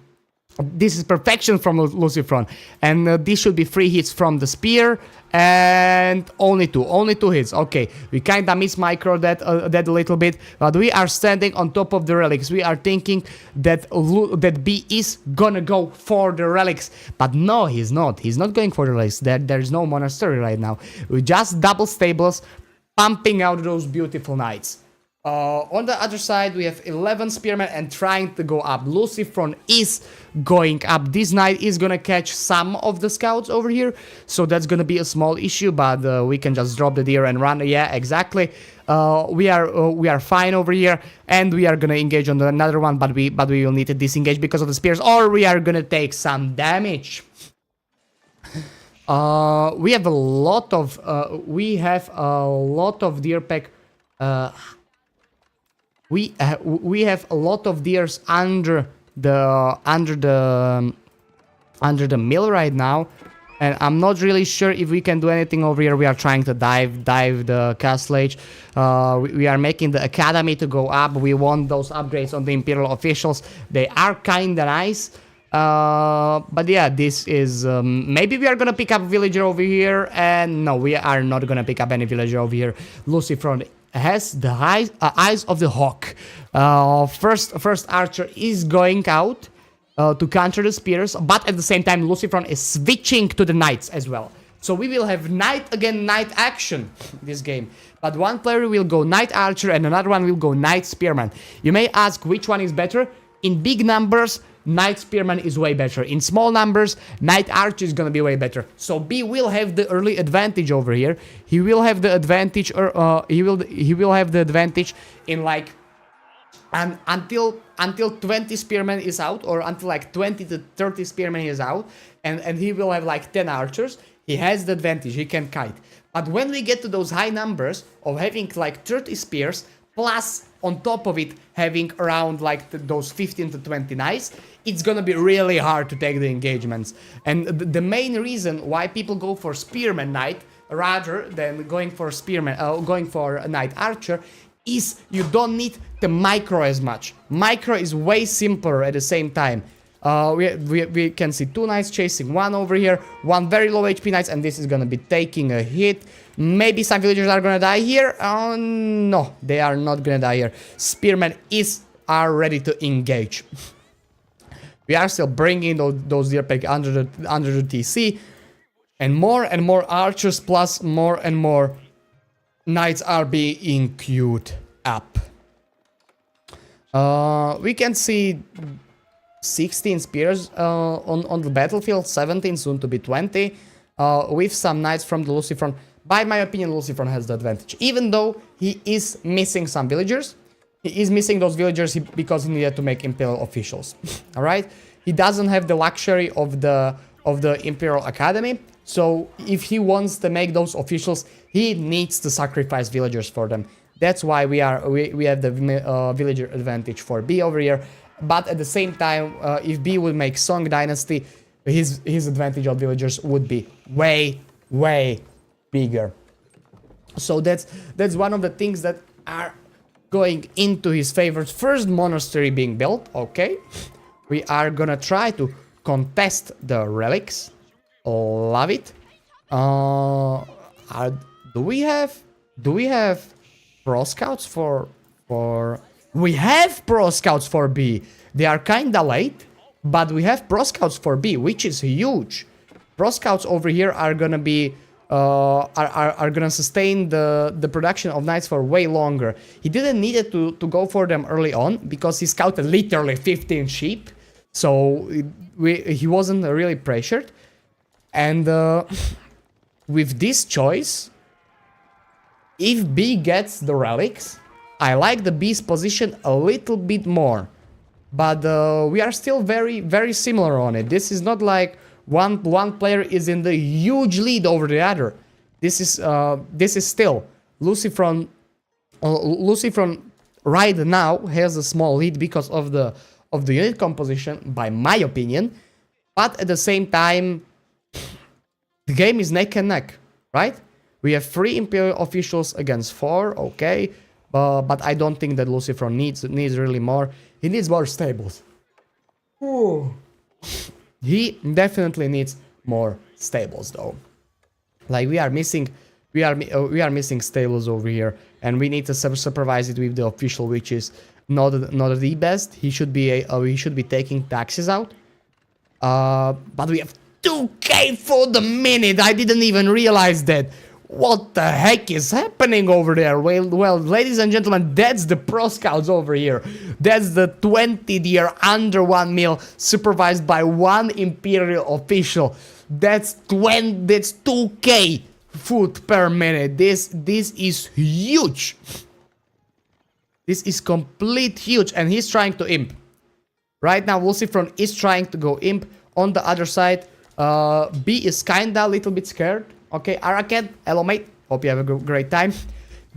Lucifron, and this should be 3 hits from the spear and only 2 hits. Okay, we kinda miss micro that a little bit, but we are standing on top of the relics. We are thinking that B is gonna go for the relics, but no, he's not. He's not going for the relics. There's no monastery right now. We just double stables, pumping out those beautiful knights. On the other side, we have 11 spearmen and trying to go up. Lucifron is going up. This knight is gonna catch some of the scouts over here, so that's gonna be a small issue, but we can just drop the deer and run. Yeah, exactly. We are fine over here, and we are gonna engage on another one, but we will need to disengage because of the spears, or we are gonna take some damage. We have a lot of deer pack. We have a lot of deers under the mill right now, and I'm not really sure if we can do anything over here. We are trying to dive the castle age. We are making the academy to go up. We want those upgrades on the imperial officials. They are kinda nice. But yeah, this is maybe we are gonna pick up a villager over here, and no, we are not gonna pick up any villager over here. Lucifron has the eyes of the hawk. First archer is going out to counter the spears, but at the same time Lucifron is switching to the knights as well. So we will have knight again knight action this game. But one player will go knight archer and another one will go knight spearman. You may ask which one is better. In big numbers, knight spearman is way better. In small numbers, knight archer is gonna be way better. So B will have the early advantage over here. He will have the advantage, or he will have the advantage in like until 20 spearmen is out, or until like 20 to 30 spearmen is out, and he will have like 10 archers. He has the advantage. He can kite. But when we get to those high numbers of having like 30 spears plus on top of it having around like those 15 to 20 knights, it's gonna be really hard to take the engagements. And the main reason why people go for spearman knight rather than going for a knight archer is you don't need the micro as much. Micro is way simpler at the same time. We can see 2 knights chasing 1 over here, 1 very low HP knights, and this is gonna be taking a hit. Maybe some villagers are gonna die here. No, they are not gonna die here. Spearmen are ready to engage. We are still bringing those deer pack under the TC, and more archers plus more and more knights are being queued up. We can see 16 spears on the battlefield, 17 soon to be 20, with some knights from the Lucifron. By my opinion, Lucifron has the advantage, even though he is missing some villagers. He is missing those villagers because he needed to make imperial officials. All right, he doesn't have the luxury of the imperial academy. So if he wants to make those officials, he needs to sacrifice villagers for them. That's why we have the villager advantage for B over here. But at the same time, if B would make Song Dynasty, his advantage of villagers would be way bigger. So that's one of the things that are going into his favor. First monastery being built. Okay, we are gonna try to contest the relics. Love it. Do we have pro scouts for... We have pro scouts for B. They are kinda late, but we have pro scouts for B, which is huge. Pro scouts over here are gonna be are gonna sustain the production of knights for way longer. He didn't need it to go for them early on because he scouted literally 15 sheep, so he wasn't really pressured. And with this choice, if B gets the relics, I like the B's position a little bit more. But we are still very similar on it. This is not like one player is in the huge lead over the other. This is still Lucifron. Lucifron right now has a small lead because of the unit composition, by my opinion. But at the same time, the game is neck and neck, right? We have 3 imperial officials against 4, okay. But I don't think that Lucifron needs really more. He needs more stables. Ooh. He definitely needs more stables, though. Like we are missing stables over here, and we need to supervise it with the official, which is not the best. He should be taking taxes out. But we have 2k for the minute. I didn't even realize that. What the heck is happening over there? Well, ladies and gentlemen, that's the pro scouts over here. That's the 20 deer under 1 mil supervised by 1 imperial official. That's 2k food per minute. This is huge. This is complete huge, and he's trying to imp. Right now, Lucifron is trying to go imp. On the other side, B is kinda a little bit scared. Okay, Araket, hello mate, hope you have a great time.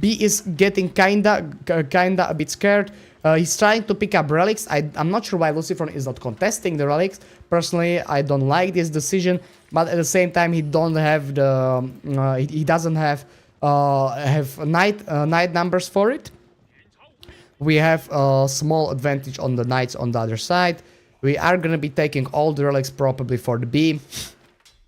B is getting kinda a bit scared. He's trying to pick up relics. I'm not sure why Lucifron is not contesting the relics. Personally, I don't like this decision, but at the same time, he don't have the he doesn't have knight numbers for it. We have a small advantage on the knights on the other side. We are gonna be taking all the relics probably for the B,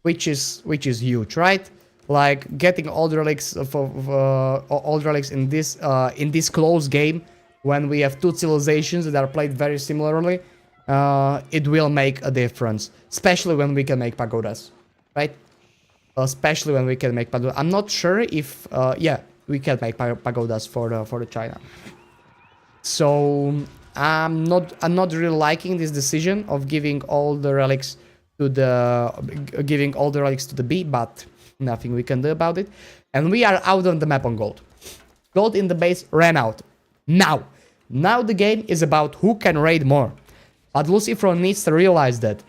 which is huge, right? Like getting all the relics in this close game, when we have 2 civilizations that are played very similarly, it will make a difference, especially when we can make pagodas, right? Especially when we can make pagodas. I'm not sure if yeah, we can make pagodas for the China. So I'm not really liking this decision of giving all the relics to the B, but nothing we can do about it. And we are out on the map on gold. Gold in the base ran out. Now the game is about who can raid more. But Lucifron needs to realize that.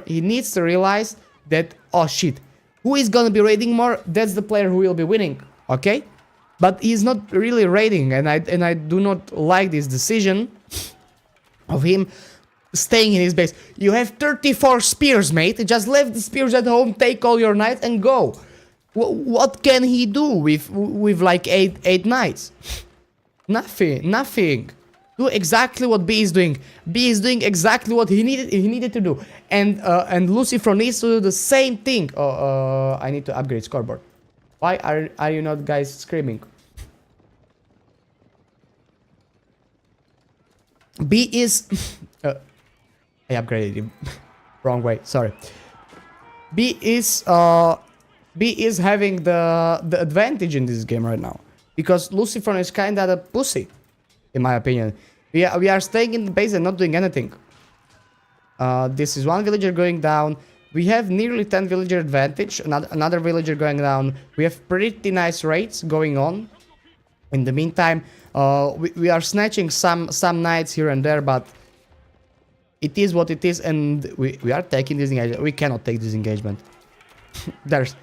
He needs to realize that, oh shit, who is gonna be raiding more? That's the player who will be winning, okay? But he's not really raiding, and I do not like this decision of him staying in his base. You have 34 spears, mate. Just leave the spears at home, take all your knights, and go. What can he do with like 8 knights? Nothing. Do exactly what B is doing. B is doing exactly what he needed to do, and Lucifron needs to do the same thing. I need to upgrade scoreboard. Why are you not guys screaming? B is I upgraded him. Wrong way, sorry. B is having the advantage in this game right now, because Lucifron is kinda a pussy, in my opinion. We are staying in the base and not doing anything. This is 1 villager going down. We have nearly 10 villager advantage. Another villager going down. We have pretty nice raids going on. In the meantime, we are snatching some knights here and there, but it is what it is, and we are taking this engagement. We cannot take this engagement. There's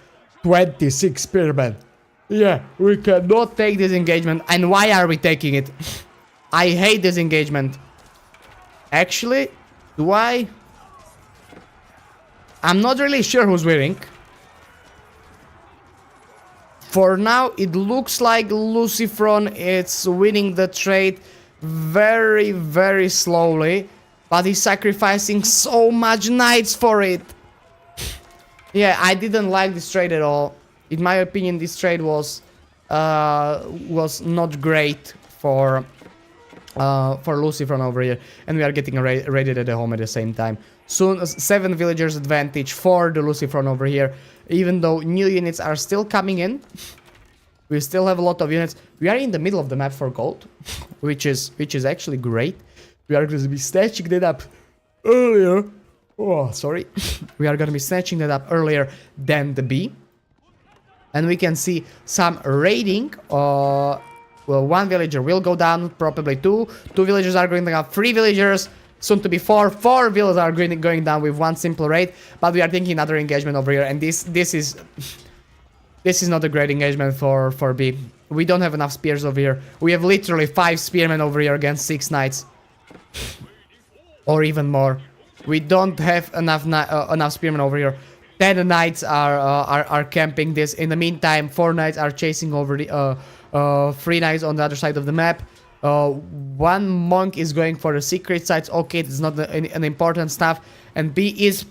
26 spearmen. Yeah, we cannot take this engagement. And why are we taking it? I hate this engagement. Actually, do I? I'm not really sure who's winning. For now, it looks like Lucifron is winning the trade very slowly. But he's sacrificing so much knights for it. Yeah, I didn't like this trade at all. In my opinion, this trade was was not great for Lucifron over here, and we are getting raided at the home at the same time. Soon 7 villagers advantage for the Lucifron over here, even though new units are still coming in. We still have a lot of units. We are in the middle of the map for gold, which is actually great. We are going to be snatching that up earlier. Oh, sorry. We are going to be snatching that up earlier than the B. And we can see some raiding. Well, 1 villager will go down, probably 2. 2 villagers are going down, 3 villagers, soon to be 4. 4 villagers are going down with 1 simple raid. But we are thinking another engagement over here, and this is not a great engagement for B. We don't have enough spears over here. We have literally 5 spearmen over here against 6 knights. Or even more. We don't have enough spearmen over here. 10 knights are camping this. In the meantime, 4 knights are chasing over the 3 knights on the other side of the map. 1 monk is going for the secret sites. Okay, it's not an important stuff. And B is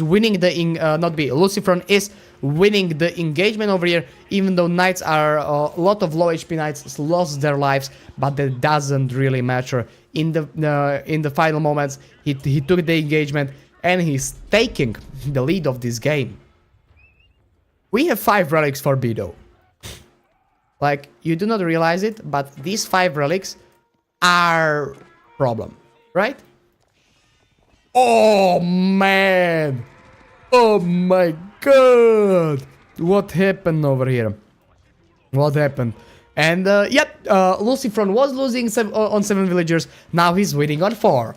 winning the not B. Lucifron is winning the engagement over here, even though knights are a lot of low HP knights lost their lives, but that doesn't really matter. In the final moments, he took the engagement and he's taking the lead of this game. We have 5 relics for B though. Like, you do not realize it, but these 5 relics are problem, right? Oh man! Oh my god! What happened over here? What happened? And yep, Lucifron was losing on 7 villagers. Now he's winning on 4.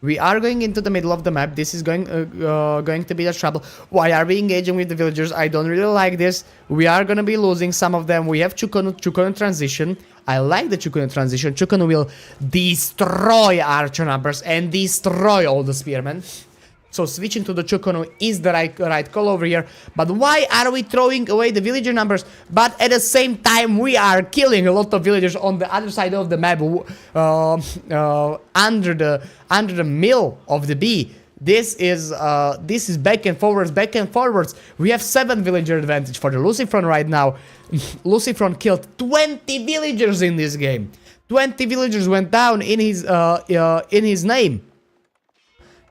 We are going into the middle of the map. This is going to be the trouble. Why are we engaging with the villagers? I don't really like this. We are going to be losing some of them. We have Chukonu transition. I like the Chukonu transition. Chukonu will destroy archer numbers and destroy all the spearmen. So switching to the Chukonu is the right call over here. But why are we throwing away the villager numbers? But at the same time, we are killing a lot of villagers on the other side of the map, under the mill of the B. This is back and forwards. We have 7 villager advantage for the Lucifron right now. Lucifron killed 20 villagers in this game. 20 villagers went down in his name.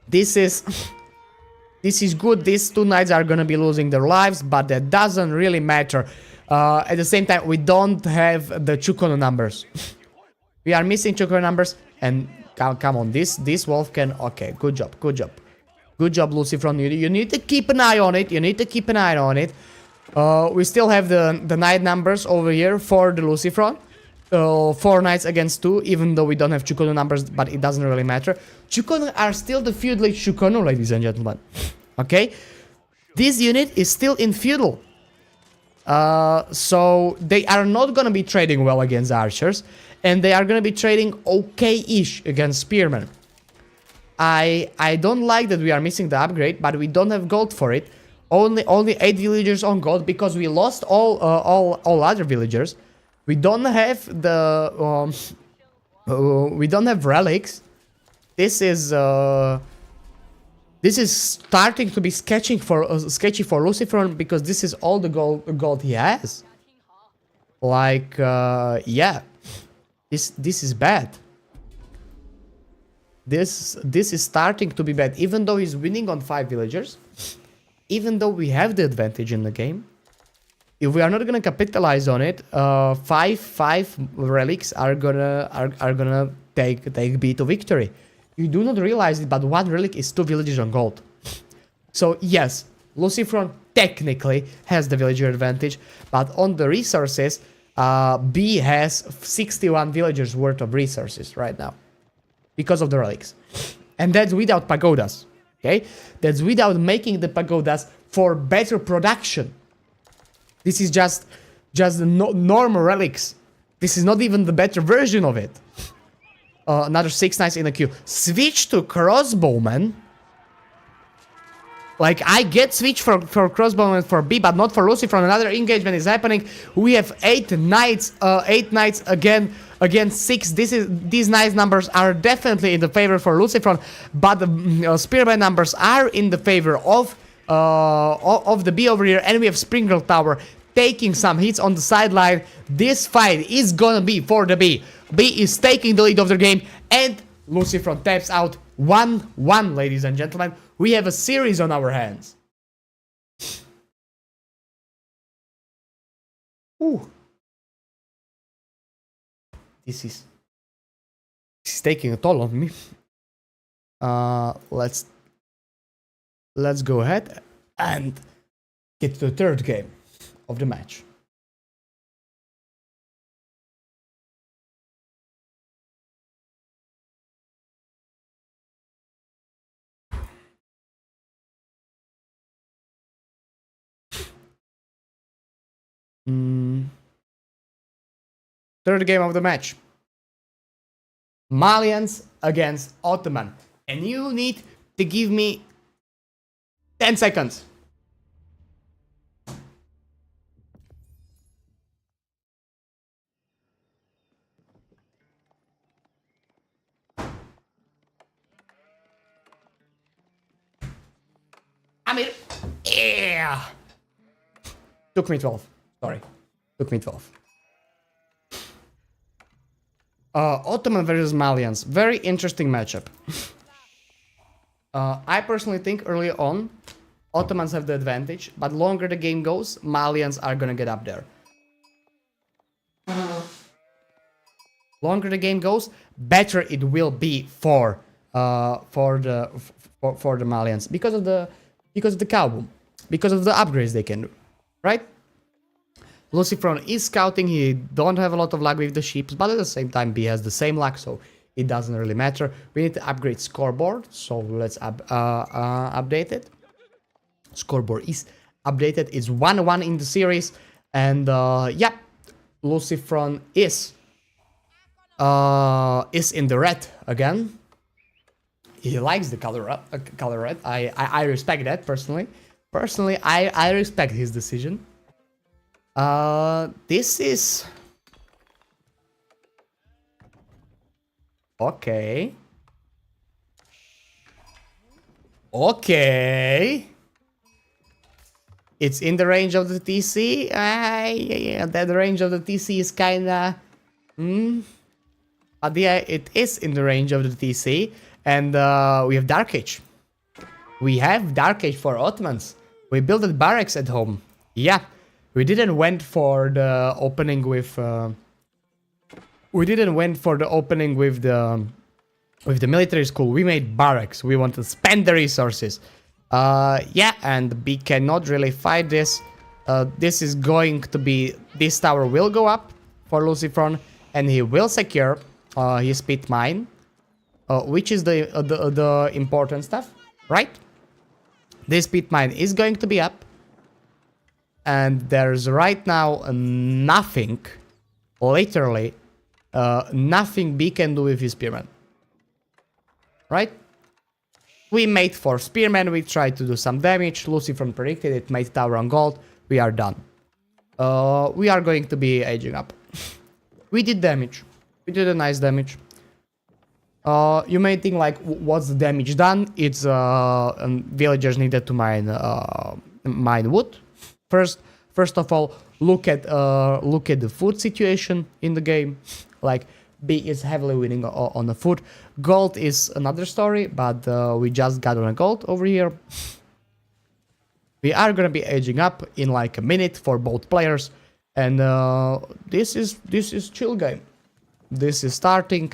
This is good. These 2 knights are gonna be losing their lives, but that doesn't really matter. At the same time, we don't have the Chukonu numbers. We are missing Chukonu numbers, and come on, this wolf can. Okay, good job, Lucifron. You need to keep an eye on it. We still have the knight numbers over here for the Lucifron. 4 knights against 2, even though we don't have Chukonu numbers, but it doesn't really matter. Chukonu are still the feudal Chukonu, ladies and gentlemen. Okay? This unit is still in feudal. So they are not gonna be trading well against archers, and they are gonna be trading okay-ish against spearmen. I don't like that we are missing the upgrade, but we don't have gold for it. Only 8 villagers on gold because we lost all other villagers. We don't have the we don't have relics. This is starting to be sketchy for Lucifron, because this is all the gold he has. Like yeah, this is bad. This is starting to be bad. Even though he's winning on 5 villagers, even though we have the advantage in the game. If we are not gonna capitalize on it, 5 relics are gonna take B to victory. You do not realize it, but 1 relic is 2 villagers on gold. So yes, Lucifron technically has the villager advantage, but on the resources, B has 61 villagers worth of resources right now because of the relics, and that's without pagodas. Okay, that's without making the pagodas for better production. This is just the normal relics. This is not even the better version of it. Another 6 knights in the queue. Switch to crossbowman. Like, I get switch for crossbowman for B, but not for Lucifron. Another engagement is happening. We have 8 knights. 8 knights again against 6. These knights numbers are definitely in the favor for Lucifron, but the spearman numbers are in the favor of the B over here, and we have Springle Tower taking some hits on the sideline. This fight is gonna be for the B. B is taking the lead of the game, and Lucifron taps out 1-1, ladies and gentlemen. We have a series on our hands. Ooh. This is taking a toll on me. Let's go ahead and get to the third game of the match. Third game of the match. Malians against Ottoman. And you need to give me 10 seconds. Amir. Yeah. Took me 12. Sorry. Took me 12. Ottoman versus Malians. Very interesting matchup. I personally think early on, Ottomans have the advantage, but longer the game goes, Malians are gonna get up there. Longer the game goes, better it will be for the Malians because of the cow boom, because of the upgrades they can do, right? Lucifron is scouting. He don't have a lot of luck with the ships, but at the same time B has the same luck, so it doesn't really matter. We need to upgrade scoreboard, so let's update it. Scoreboard is updated. It's 1-1 in the series, and yeah, Lucifron is in the red again. He likes the color red. I respect that personally. Personally, I respect his decision. This is okay. Okay. It's in the range of the TC. Yeah, that range of the TC is kinda... But yeah, it is in the range of the TC. And we have Dark Age. We have Dark Age for Ottomans. We built a barracks at home. Yeah. We didn't went for the opening with... we didn't went for the opening with the military school. We made barracks. We want to spend the resources. Yeah, and we cannot really fight this. This is going to be... This tower will go up for Lucifron, and he will secure his pit mine, which is the important stuff, right? This pit mine is going to be up, and there's right now nothing, literally, nothing B can do with his spearman, right? We made 4 spearmen, we tried to do some damage, Lucifron predicted it, made tower on gold, we are done. We are going to be aging up. We did damage, we did a nice damage. You may think like, what's the damage done? It's villagers needed to mine wood. First of all, look at the food situation in the game. Like, B is heavily winning on the food. Gold is another story, but we just got on a gold over here. We are gonna be aging up in like a minute for both players, and this is chill game. This is starting.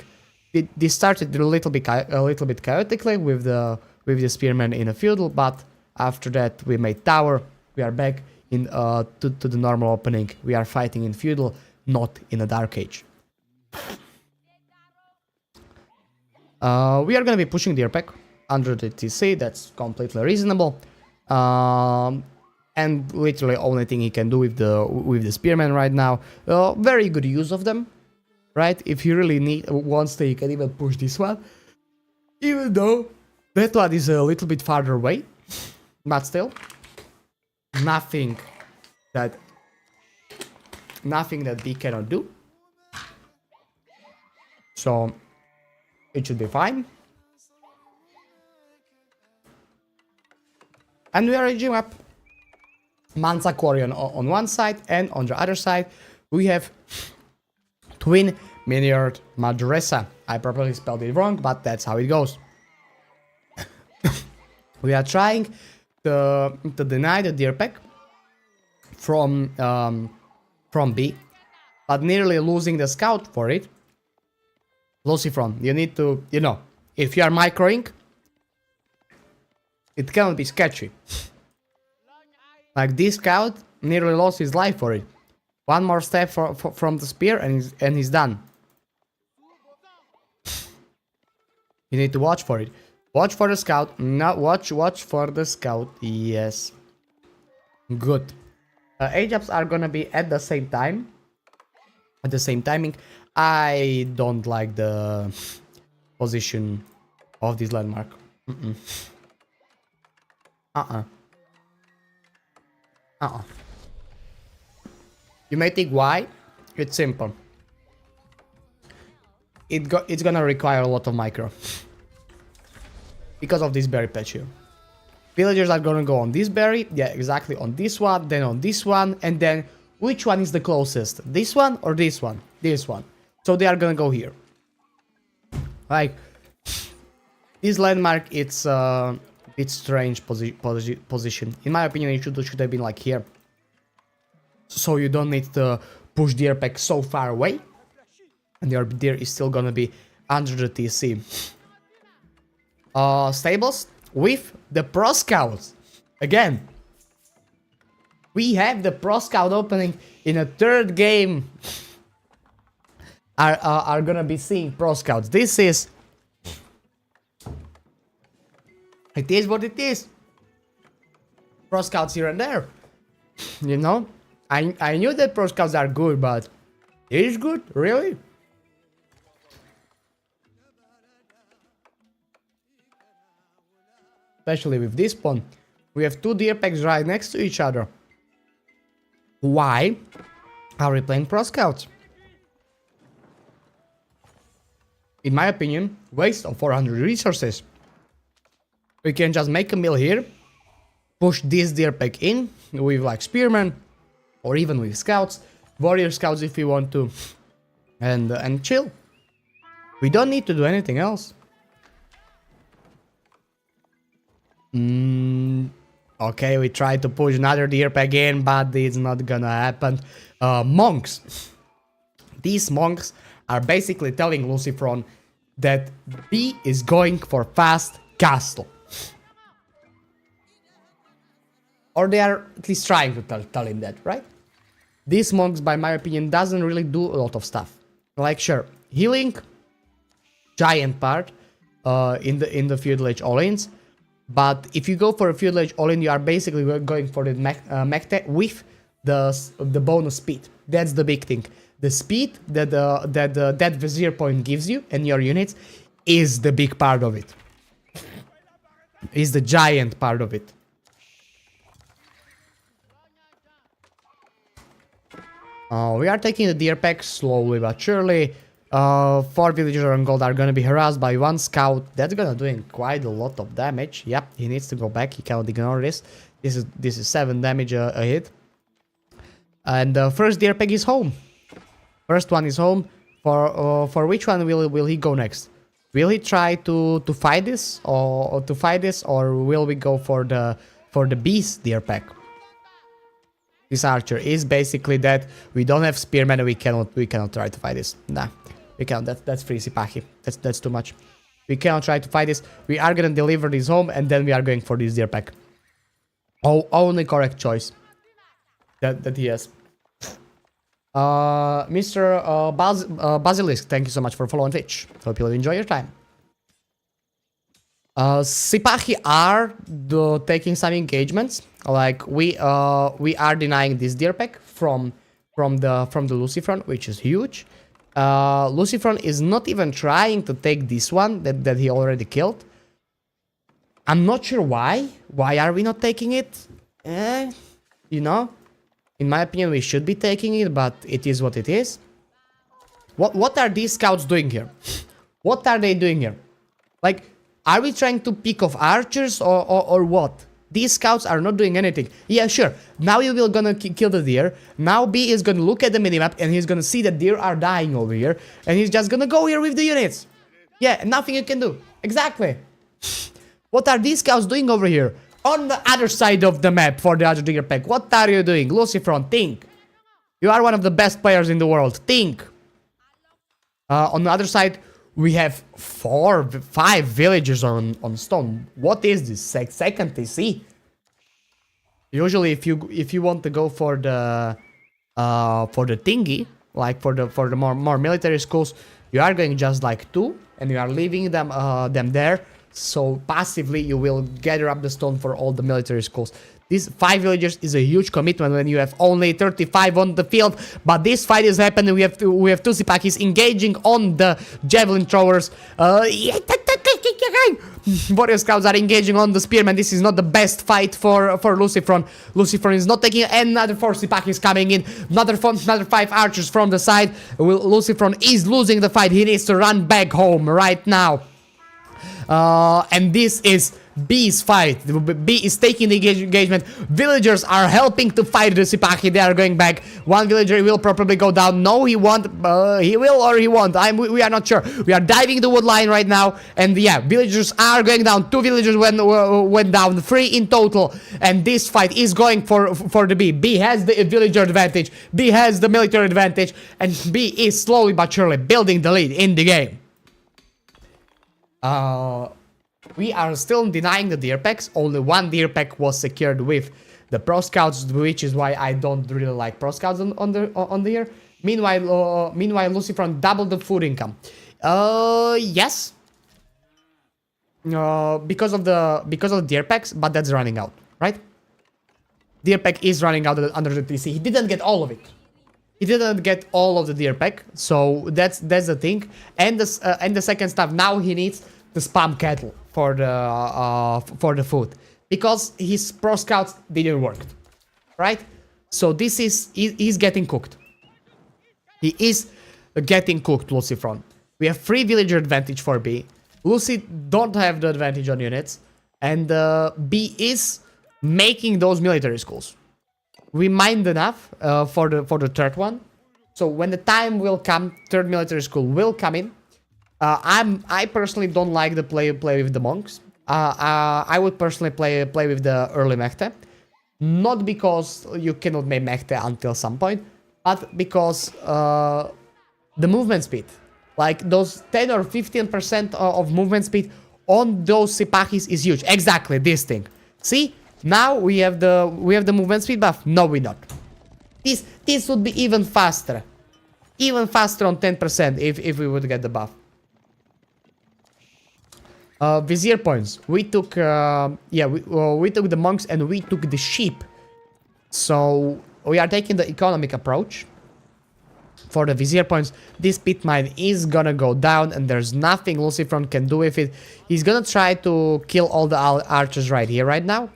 This started a little bit chaotically with the spearmen in a feudal, but after that we made tower. We are back in to the normal opening. We are fighting in feudal, not in a dark age. We are gonna be pushing the airpack under the TC. That's completely reasonable. And literally only thing he can do with the spearmen right now. Very good use of them, right? If he really wants to, he can even push this one, even though that one is a little bit farther away. But still, nothing that B cannot do. So it should be fine. And we are aging up. Mansa Quarry on one side, and on the other side we have Twin Miniard Madrasa. I probably spelled it wrong, but that's how it goes. We are trying to deny the deer pack from B, but nearly losing the scout for it. Lucifron, you need to, you know, if you are microing, it cannot be sketchy. Like this scout nearly lost his life for it. One more step from the spear and he's done. You need to watch for it. Watch for the scout. No, watch for the scout. Yes. Good. Age-ups are gonna be at the same time. At the same timing. I don't like the position of this landmark. You may think why? It's simple. It's gonna require a lot of micro. Because of this berry patch here. Villagers are gonna go on this berry, yeah, exactly, on this one, then on this one, and then which one is the closest? This one or this one? This one. So they are gonna go here. Like, this landmark, it's strange position. In my opinion, it should have been like here. So you don't need to push deer pack so far away. And your deer is still gonna be under the TC. Stables with the Pro Scouts. Again, we have the Pro Scout opening in a third game. Are gonna be seeing Pro Scouts. This is... It is what it is. Pro Scouts here and there. You know? I knew that Pro Scouts are good, but... It is good? Really? Especially with this pawn. We have two deer packs right next to each other. Why are we playing Pro Scouts? In my opinion, waste of 400 resources. We can just make a mill here, push this deer pack in with like spearmen, or even with scouts, warrior scouts if we want to, and chill. We don't need to do anything else. Okay, we tried to push another deer pack in, but it's not gonna happen. Monks. These monks are basically telling Lucifron that B is going for fast castle. Or they are at least trying to tell him that, right? These monks, by my opinion, doesn't really do a lot of stuff. Like, sure, healing, giant part in the feudal age all-ins. But if you go for a feudal age all-in, you are basically going for the mech tech with the bonus speed. That's the big thing. The speed that Vizier point gives you and your units is the big part of it. Is the giant part of it. We are taking the deer pack slowly but surely. 4 villagers on gold are gonna be harassed by 1 scout. That's gonna doing quite a lot of damage. Yep, he needs to go back. He cannot ignore this. This is 7 damage a hit. And the first deer pack is home. First one is home. For which one will he go next? Will he try to fight this or will we go for the beast deer pack? This archer is basically that we don't have spearmen and we cannot try to fight this. Nah, we can't. That's free Sipahi. That's too much. We cannot try to fight this. We are gonna deliver this home and then we are going for this deer pack. Only correct choice that he has. Mr. Basilisk, thank you so much for following Twitch. Hope you'll enjoy your time. Sipahi are taking some engagements. Like we are denying this deer pack from the Lucifron, which is huge. Lucifron is not even trying to take this one that he already killed. I'm not sure why. Why are we not taking it? You know, in my opinion, we should be taking it, but it is what it is. What are these scouts doing here? What are they doing here? Like, are we trying to pick off archers or what? These scouts are not doing anything. Yeah, sure. Now you will gonna kill the deer. Now B is gonna look at the minimap and he's gonna see that deer are dying over here. And he's just gonna go here with the units. Yeah, nothing you can do. Exactly. What are these scouts doing over here? On the other side of the map for the other deer pack. What are you doing? Lucifron, think. You are one of the best players in the world. Think. On the other side, we have 5 villagers on stone. What is this? Second TC? Usually, if you want to go for the thingy, like for the more military schools, you are going just like 2, and you are leaving them there. So passively, you will gather up the stone for all the military schools. These 5 villagers is a huge commitment when you have only 35 on the field. But this fight is happening. We have 2 Sipakis engaging on the javelin throwers. Warrior scouts are engaging on the spearmen. This is not the best fight for Lucifron. Lucifron is not taking another 4 Sipakis coming in. Another 5 archers from the side. Lucifron is losing the fight. He needs to run back home right now. And this is B's fight. B is taking the engagement. Villagers are helping to fight the Sipaki. They are going back. One villager will probably go down. No, he won't. He will or he won't. We are not sure. We are diving the wood line right now. And yeah, villagers are going down. 2 villagers went down. 3 in total. And this fight is going for the B. B has the villager advantage. B has the military advantage. And B is slowly but surely building the lead in the game. We are still denying the deer packs. Only 1 deer pack was secured with the pro scouts, which is why I don't really like pro scouts on the year. Meanwhile, Lucifron doubled the food income. Yes. Because of the deer packs, but that's running out, right? Deer pack is running out under the TC. He didn't get all of it. He didn't get all of the deer pack, so that's the thing. And the second stuff, now he needs to spam cattle for the food, because his pro scouts didn't work, right? So this is he's getting cooked. He is getting cooked, Lucifron. We have 3 villager advantage for B. Lucy don't have the advantage on units, and B is making those military schools. We mined enough for the third one. So when the time will come, 3rd military school will come in. I personally don't like the play with the monks. I would personally play with the early Mechta. Not because you cannot make Mechta until some point, but because the movement speed. Like those 10 or 15% of movement speed on those Sipakis is huge. Exactly this thing. See? Now we have the movement speed buff. No, we not. This would be even faster. Even faster on 10% if we would get the buff. Vizier points. We took we took the monks and we took the sheep. So we are taking the economic approach. For the vizier points, this pit mine is gonna go down and there's nothing Lucifron can do with it. He's gonna try to kill all the archers right here, right now.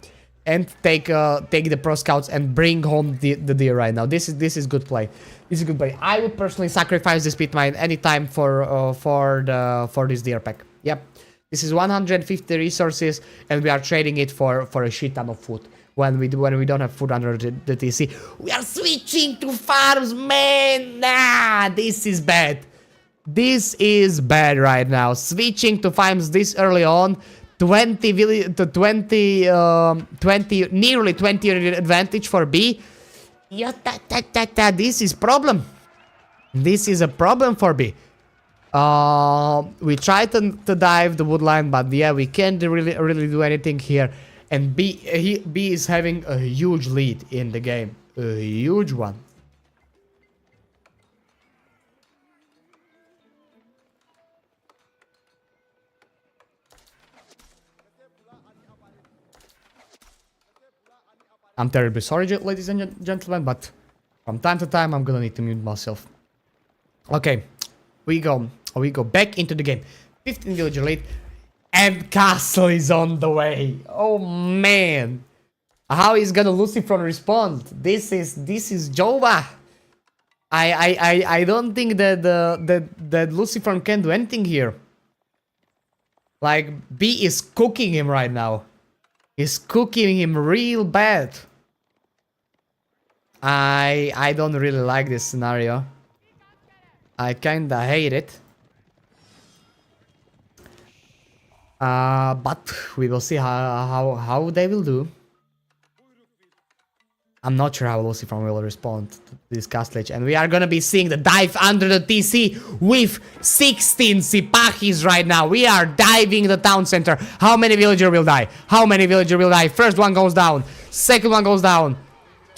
And take the pro scouts and bring home the deer right now. This is good play. This is good play. I would personally sacrifice this pit mine anytime for this deer pack. Yep. This is 150 resources and we are trading it for a shit ton of food. When we don't have food under the TC. We are switching to farms, man! Nah, this is bad. This is bad right now. Switching to farms this early on. 20, nearly 20 advantage for B. Yeah, this is problem. This is a problem for B. We try to dive the woodline, but yeah, we can't really do anything here. And B is having a huge lead in the game. A huge one. I'm terribly sorry, ladies and gentlemen, but from time to time, I'm gonna need to mute myself. Okay, we go back into the game. 15 villager lead, and castle is on the way. Oh man, how is gonna Lucifron respond? This is Jova. I don't think that that Lucifron can do anything here. Like B is cooking him right now. He's cooking him real bad. I don't really like this scenario. I kinda hate it. But we will see how they will do. I'm not sure how Lucifer will respond to this castlage. And we are gonna be seeing the dive under the TC with 16 Sipahis right now. We are diving the town center. How many villager will die? How many villager will die? First one goes down. Second one goes down.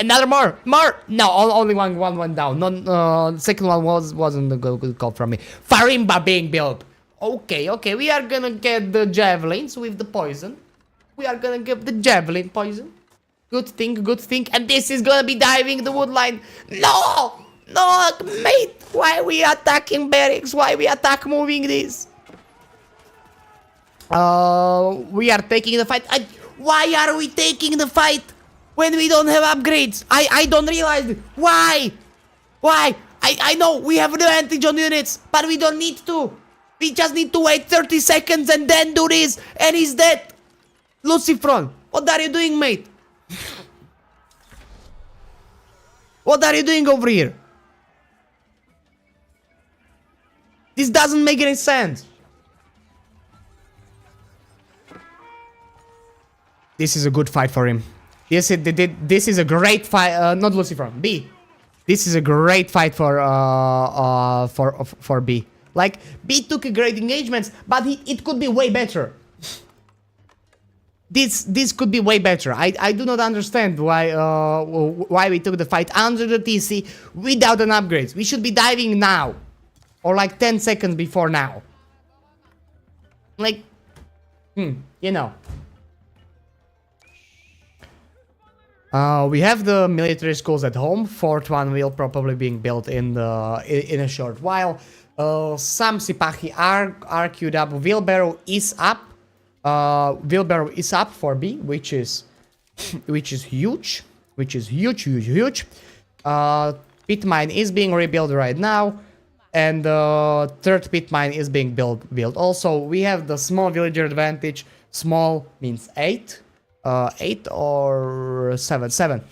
Another more. No, only one went down. Second one wasn't a good call from me. Farimba being built. Okay. We are gonna get the javelins with the poison. We are gonna get the javelin poison. Good thing. And this is gonna be diving the wood line. No, mate. Why we attacking barracks? Why we attack moving this? We are taking the fight. Why are we taking the fight when we don't have upgrades? I don't realize it. Why? I know we have an advantage on units, but we don't need to. We just need to wait 30 seconds and then do this. And he's dead. Lucifron, what are you doing, mate? What are you doing over here? This doesn't make any sense. This is a good fight for him. This is a great fight. Not Lucifer, B. This is a great fight for B. Like, B took a great engagements, but it could be way better. This could be way better. I do not understand why we took the fight under the TC without an upgrade. We should be diving now. Or like 10 seconds before now. Like, you know. We have the military schools at home. Fourth one will probably being built in a short while. Some Sipahi are queued up. Wheelbarrow is up. Wheelbarrow is up for B, which is huge. Pit mine is being rebuilt right now, and the third pit mine is being built also. We have the small villager advantage. Small means 8 or 7.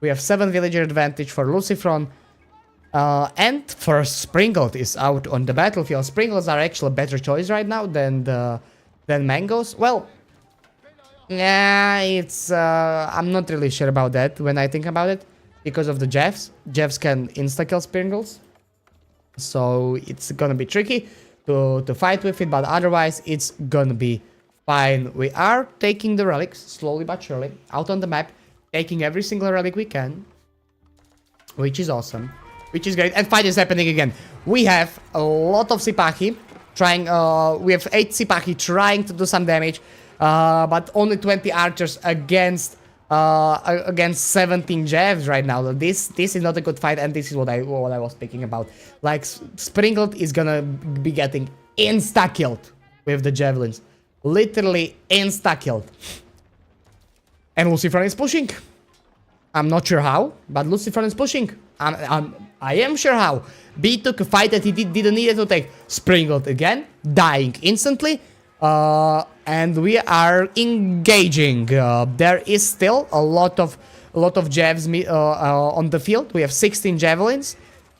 We have 7 villager advantage for Lucifron. And first Sprinkled is out on the battlefield. Sprinkles are actually a better choice right now than mangoes. Well, yeah, it's I'm not really sure about that when I think about it, because of the Jeffs. Jeffs can insta-kill Sprinkles, so it's gonna be tricky to fight with it, but otherwise it's gonna be fine. We are taking the relics slowly but surely out on the map, taking every single relic we can, which is awesome, which is great. And fight is happening again. We have a lot of Sipahi trying, we have 8 Sipahi trying to do some damage, but only 20 archers against 17 Jevs right now. This is not a good fight, and this is what I was speaking about. Like, Sprinkled is gonna be getting insta-killed with the javelins. Literally insta-killed. And Lucifron is pushing. I'm not sure how, but Lucifron is pushing. I am sure how. B took a fight that he didn't need to take. Sprinkled again, dying instantly. And we are engaging. There is still a lot of Jevs on the field. We have 16 javelins,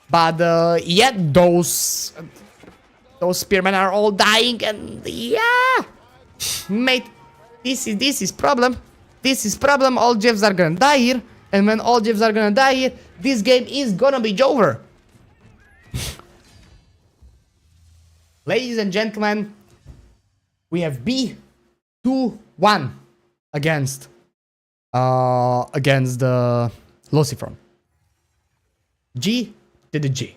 but yeah, those spearmen are all dying, and yeah, mate, this is problem. This is problem. All Jevs are gonna die here, and when all Jevs are gonna die here, this game is gonna be over. Ladies and gentlemen, we have B 2-1 against the Lucifron. G to the G.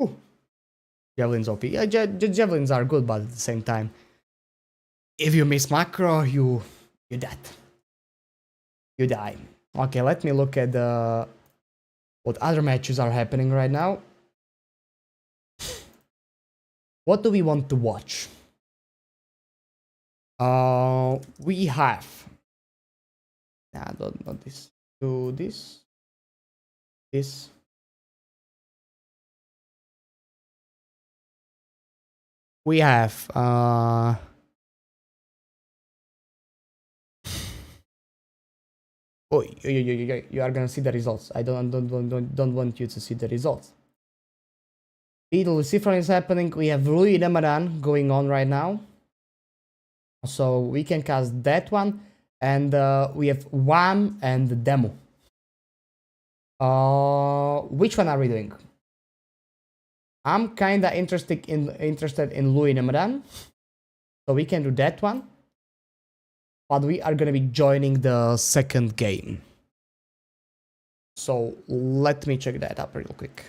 Ooh. Javelins OP. Yeah, javelins are good, but at the same time, if you miss macro, you dead. You die. Okay, let me look at what other matches are happening right now. What do we want to watch? We have. Nah, not this. Do this. This. We have Oh, you are gonna see the results. I don't want you to see the results. Beetle Lucifer is happening. We have Louis Ramadan going on right now. So we can cast that one. And we have one and the demo. Which one are we doing? I'm kinda interested in Louis Ramadan. So we can do that one. But we are gonna be joining the second game. So let me check that up real quick.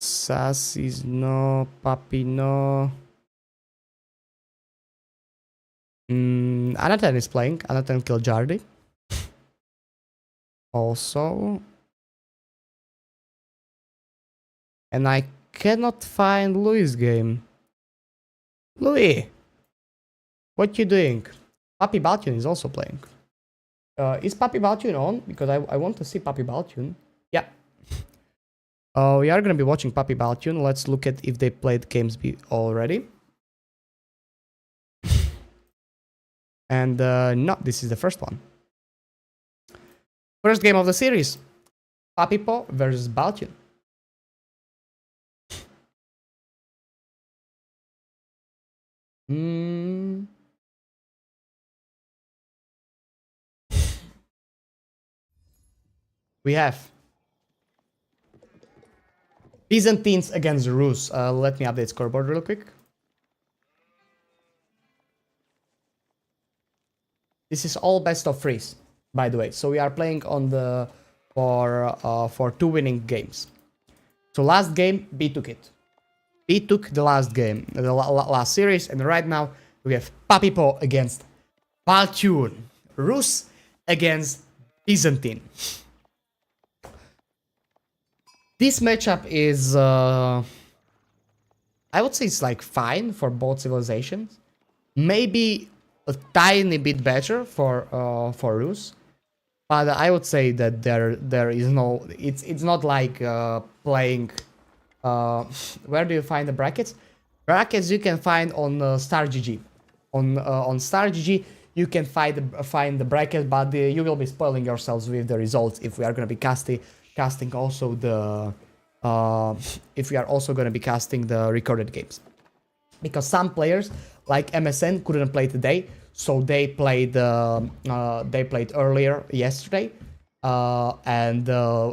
Sassy's no, Papi no. Anatan is playing. Anatan killed Jardy. Also. And I cannot find Louis' game. Louis! What you doing? Papi Baltune is also playing. Is Papi Baltune on? Because I want to see Papi Baltune. Yeah. We are gonna be watching Papi Baltune. Let's look at if they played games already. And no, this is the first one. First game of the series. Papipo versus Baltune. We have Byzantines against Rus. Let me update scoreboard real quick. This is all best of threes, by the way. So we are playing on the for 2 winning games. So last game, B took it. B took the last game, the last series, and right now we have Papipo against Baltune. Rus against Byzantine. This matchup is, I would say it's like fine for both civilizations. Maybe a tiny bit better for Rus, but I would say that there is no. It's not like playing. Where do you find the brackets? Brackets you can find on Star GG. On Star GG you can find the bracket, but you will be spoiling yourselves with the results if we are gonna be casting also the if we are also going to be casting the recorded games, because some players like MSN couldn't play today, so they played earlier yesterday, and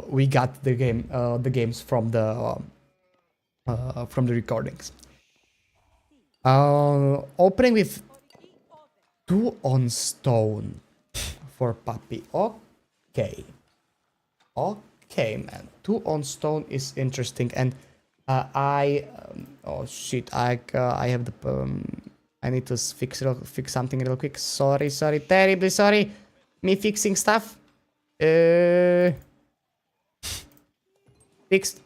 we got the games from the recordings. Opening with 2 on stone for Papi. Okay, man. 2 on stone is interesting, and oh shit! I have the I need to fix something real quick. Sorry, terribly sorry. Me fixing stuff. Fixed.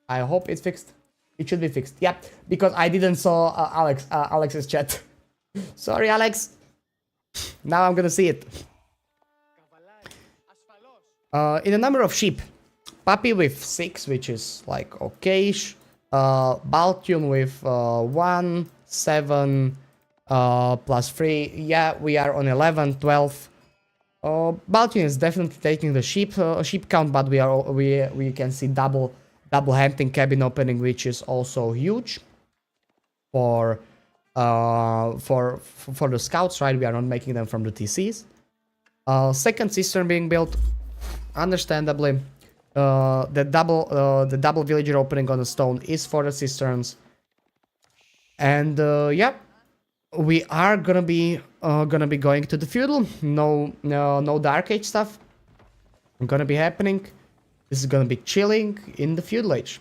I hope it's fixed. It should be fixed. Yeah, because I didn't saw Alex's chat. Sorry, Alex. Now I'm gonna see it. In a number of sheep, Papi with 6, which is like okayish. Baltune with 1, 7, plus 3. Yeah, we are on 11, 12. Baltune is definitely taking the sheep count, but we can see double hunting cabin opening, which is also huge for the scouts, right? We are not making them from the TCs. Second cistern being built, understandably. The double villager opening on the stone is for the cisterns, and yeah, we are gonna be going to the feudal. No dark age stuff gonna be happening. This is gonna be chilling in the feudal age.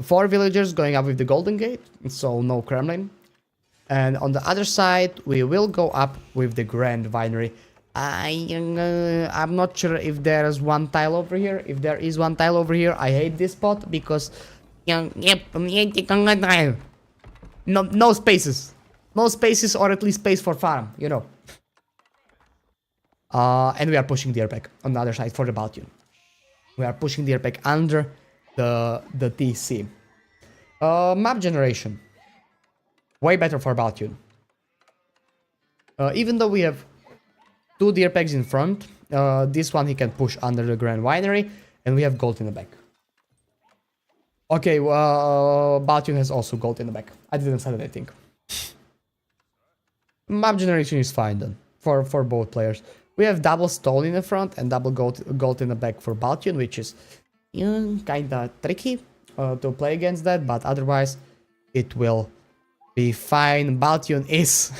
4 villagers going up with the golden gate, so no Kremlin. And on the other side, we will go up with the grand winery. I'm not sure if there is one tile over here. If there is one tile over here, I hate this spot because no spaces, or at least space for farm, you know. And we are pushing the airpack on the other side for the Baltian. We are pushing the airpack under the TC. Map generation. Way better for Baltian. Even though we have 2 deer pegs in front, this one he can push under the Grand Winery, and we have gold in the back. Okay, Baltian has also gold in the back. I didn't say that, I think. Map generation is fine then, for both players. We have double stone in the front and double gold in the back for Baltian, which is kinda tricky to play against that, but otherwise it will be fine. Baltian is...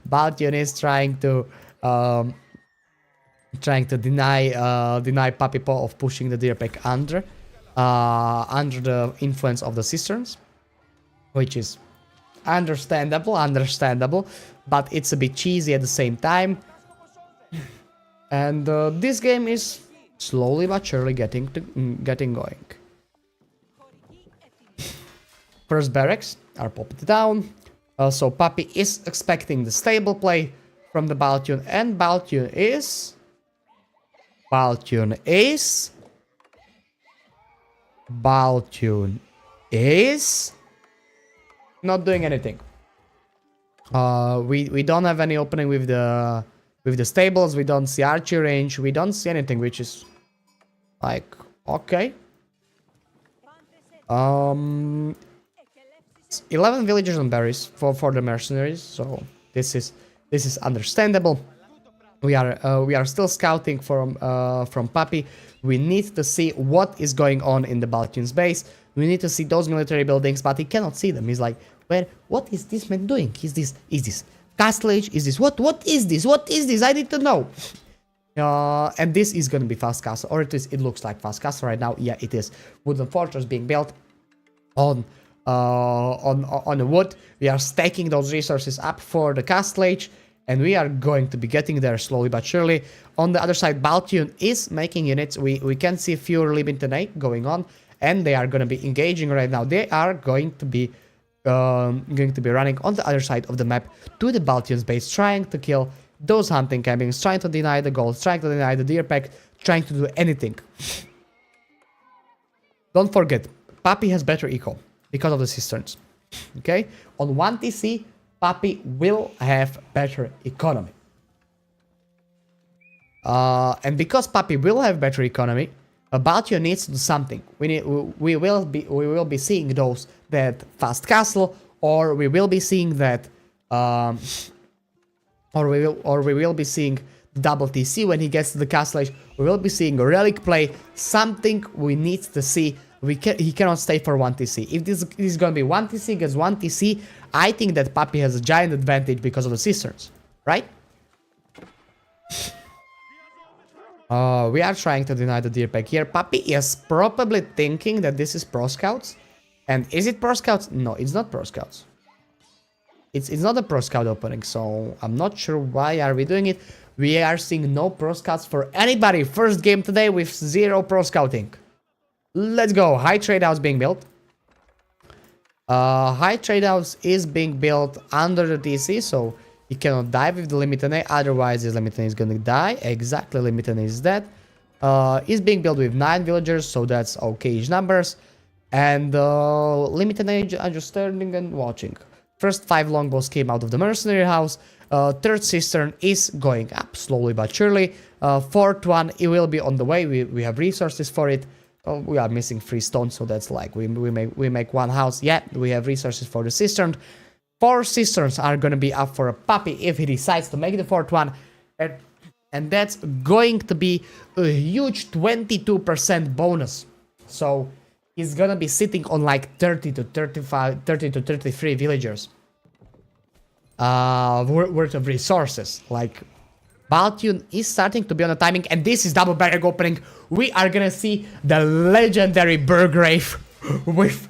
Baltian is trying to deny Papi Po of pushing the deer pack under the influence of the cisterns, which is understandable, but it's a bit cheesy at the same time. And this game is slowly but surely getting going. First barracks are popped down. So Papi is expecting the stable play from the Baltian, and Baltian is not doing anything. We don't have any opening with the stables. We don't see archery range. We don't see anything, which is like okay. 11 villagers and berries for the mercenaries, so this is understandable. We are still scouting from Papi. We need to see what is going on in the Baltian's base. We need to see those military buildings, but he cannot see them. He's like, where? What is this man doing? Is this castle age? Is this what is this? What is this? I need to know. And this is gonna be fast castle, or it looks like fast castle right now. Yeah, it is. Wooden fortress being built on the wood. We are stacking those resources up for the castle age, and we are going to be getting there slowly but surely. On the other side, Baltian is making units. We can see a few Libintenate going on, and they are going to be engaging right now. They are going to be running on the other side of the map to the Baltian's base, trying to kill those hunting cabins, trying to deny the gold, trying to deny the deer pack, trying to do anything. Don't forget, Papi has better eco because of the cisterns. Okay, on 1TC, Papi will have better economy. And because Papi will have better economy, Baltian needs to do something. We will be seeing those that fast castle, or we will be seeing that, or we will be seeing double TC when he gets to the castle age. We will be seeing a relic play. Something we need to see. He cannot stay for 1TC. If this is going to be 1TC against 1TC, I think that Papi has a giant advantage because of the cisterns, right? We are trying to deny the deer pack here. Papi is probably thinking that this is pro scouts. And is it pro scouts? No, it's not pro scouts. It's not a pro scout opening, so I'm not sure why are we doing it. We are seeing no pro scouts for anybody. First game today with 0 pro scouting. Let's go. High trade house being built. High trade house is being built under the TC, so he cannot die with the Limitane, otherwise his Limitane is gonna die. Exactly, Limitane is dead. Is being built with 9 villagers, so that's okay numbers. And Limitane are just turning and watching. First 5 longbows came out of the mercenary house. Third cistern is going up slowly but surely. Fourth one, it will be on the way. We have resources for it. We are missing 3 stones, so that's like we make 1 house. Yeah, we have resources for the cistern. 4 cisterns are gonna be up for a Papi if he decides to make the 4th one, and that's going to be a huge 22% bonus. So he's gonna be sitting on like 30 to 33 villagers worth of resources. Like, Baltian is starting to be on a timing, and this is double barrack opening. We are gonna see the legendary Burgrave with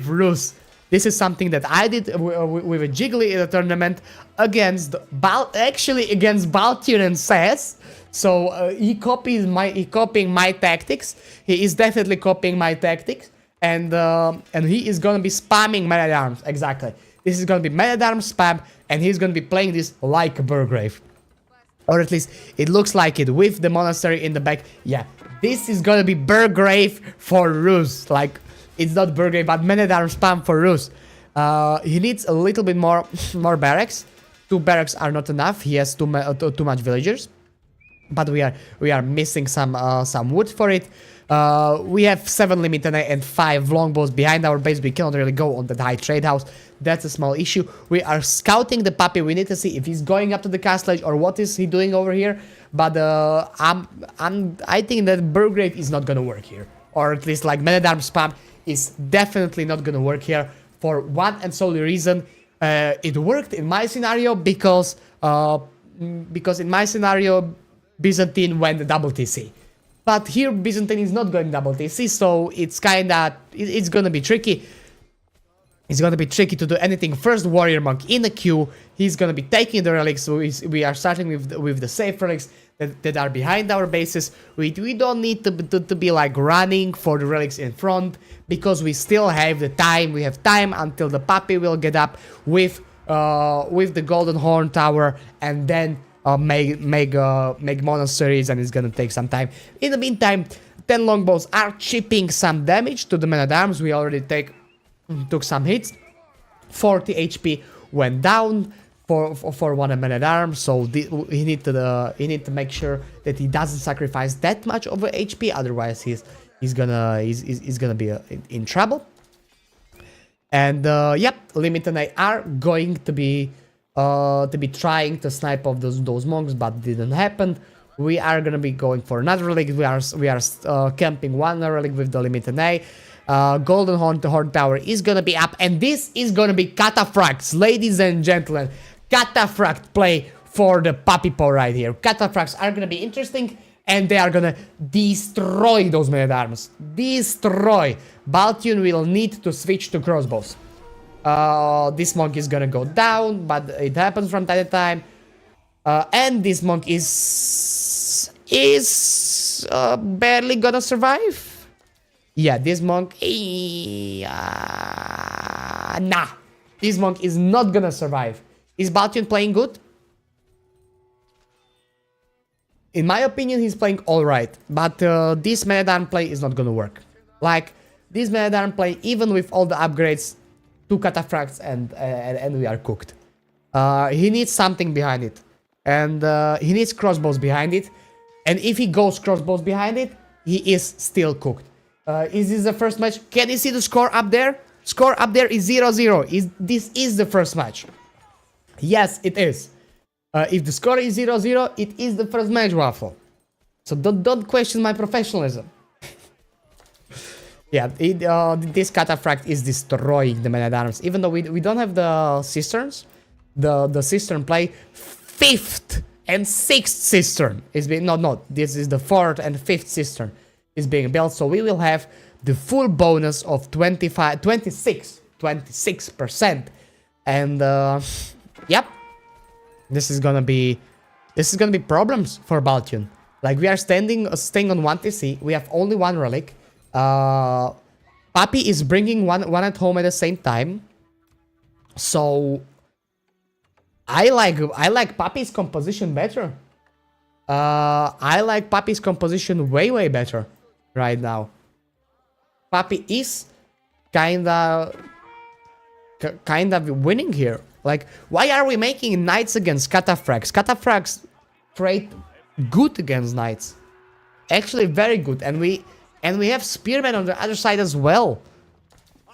Rus. This is something that I did with a Jiggly in a tournament against Baltian and Sass. So he copying my tactics. He is definitely copying my tactics, and he is gonna be spamming melee arms. Exactly. This is gonna be man-at-arm spam, and he's gonna be playing this like a Burgrave. Or at least it looks like it with the monastery in the back. Yeah, this is gonna be Burgrave for Rus. Like, it's not Burgrave, but man-at-arm spam for Rus. He needs a little bit more barracks. 2 barracks are not enough. He has too much villagers. But we are missing some wood for it. We have 7 limited and 5 longbows behind our base. We cannot really go on that high trade house. That's a small issue. We are scouting the puppy. We need to see if he's going up to the castle edge or what is he doing over here. But I think that Burgrave is not gonna work here, or at least like man-at-arm spam is definitely not gonna work here for one and solely reason. It worked in my scenario because in my scenario Byzantine went double TC. But here Byzantine is not going double TC, so it's gonna be tricky. It's gonna be tricky to do anything. First warrior monk in a queue. He's gonna be taking the relics. So we are starting with the safe relics that are behind our bases. We don't need to be like running for the relics in front, because we still have the time. We have time until the puppy will get up with the golden horn tower, and then make monasteries, and it's gonna take some time. In the meantime, 10 longbows are chipping some damage to the man-at-arms. We already took some hits. 40 HP went down for one man-at-arms, so he need to make sure that he doesn't sacrifice that much of HP, otherwise he's gonna be in trouble. And yep, Limit and I are going to be trying to snipe off those monks, but didn't happen. We are gonna be going for another relic. We are camping one relic with the Limit and A. Golden Horn Tower is gonna be up, and this is gonna be cataphracts, ladies and gentlemen. Cataphract play for the puppy paw right here. Cataphracts are gonna be interesting, and they are gonna destroy those man-at-arms. Destroy. Baltian will need to switch to crossbows. This monk is gonna go down, but it happens from time to time. And this monk is barely gonna survive. Yeah, this monk... nah. This monk is not gonna survive. Is Baltian playing good? In my opinion, he's playing alright. But this man-at-arm play is not gonna work. Like, this man-at-arm play, even with all the upgrades, 2 cataphracts and we are cooked. He needs something behind it. And he needs crossbows behind it. And if he goes crossbows behind it, he is still cooked. Is this the first match? Can you see the score up there? Score up there is 0-0. This is the first match. Yes, it is. If the score is 0-0, it is the first match, Waffle. So don't question my professionalism. Yeah, this cataphract is destroying the man-at-arms. Even though we don't have the cisterns, the cistern play 5th and 6th cistern is being this is the 4th and 5th cistern is being built, so we will have the full bonus of 26%. And yep, this is gonna be problems for Baltian. Like, we are staying on 1 TC. We have only 1 relic. Papi is bringing one at home at the same time. So I like Papi's composition better. I like Papi's composition way better right now. Papi is kinda winning here. Like, why are we making knights against cataphracts? Cataphracts trade good against knights. Actually very good. And we have spearmen on the other side as well.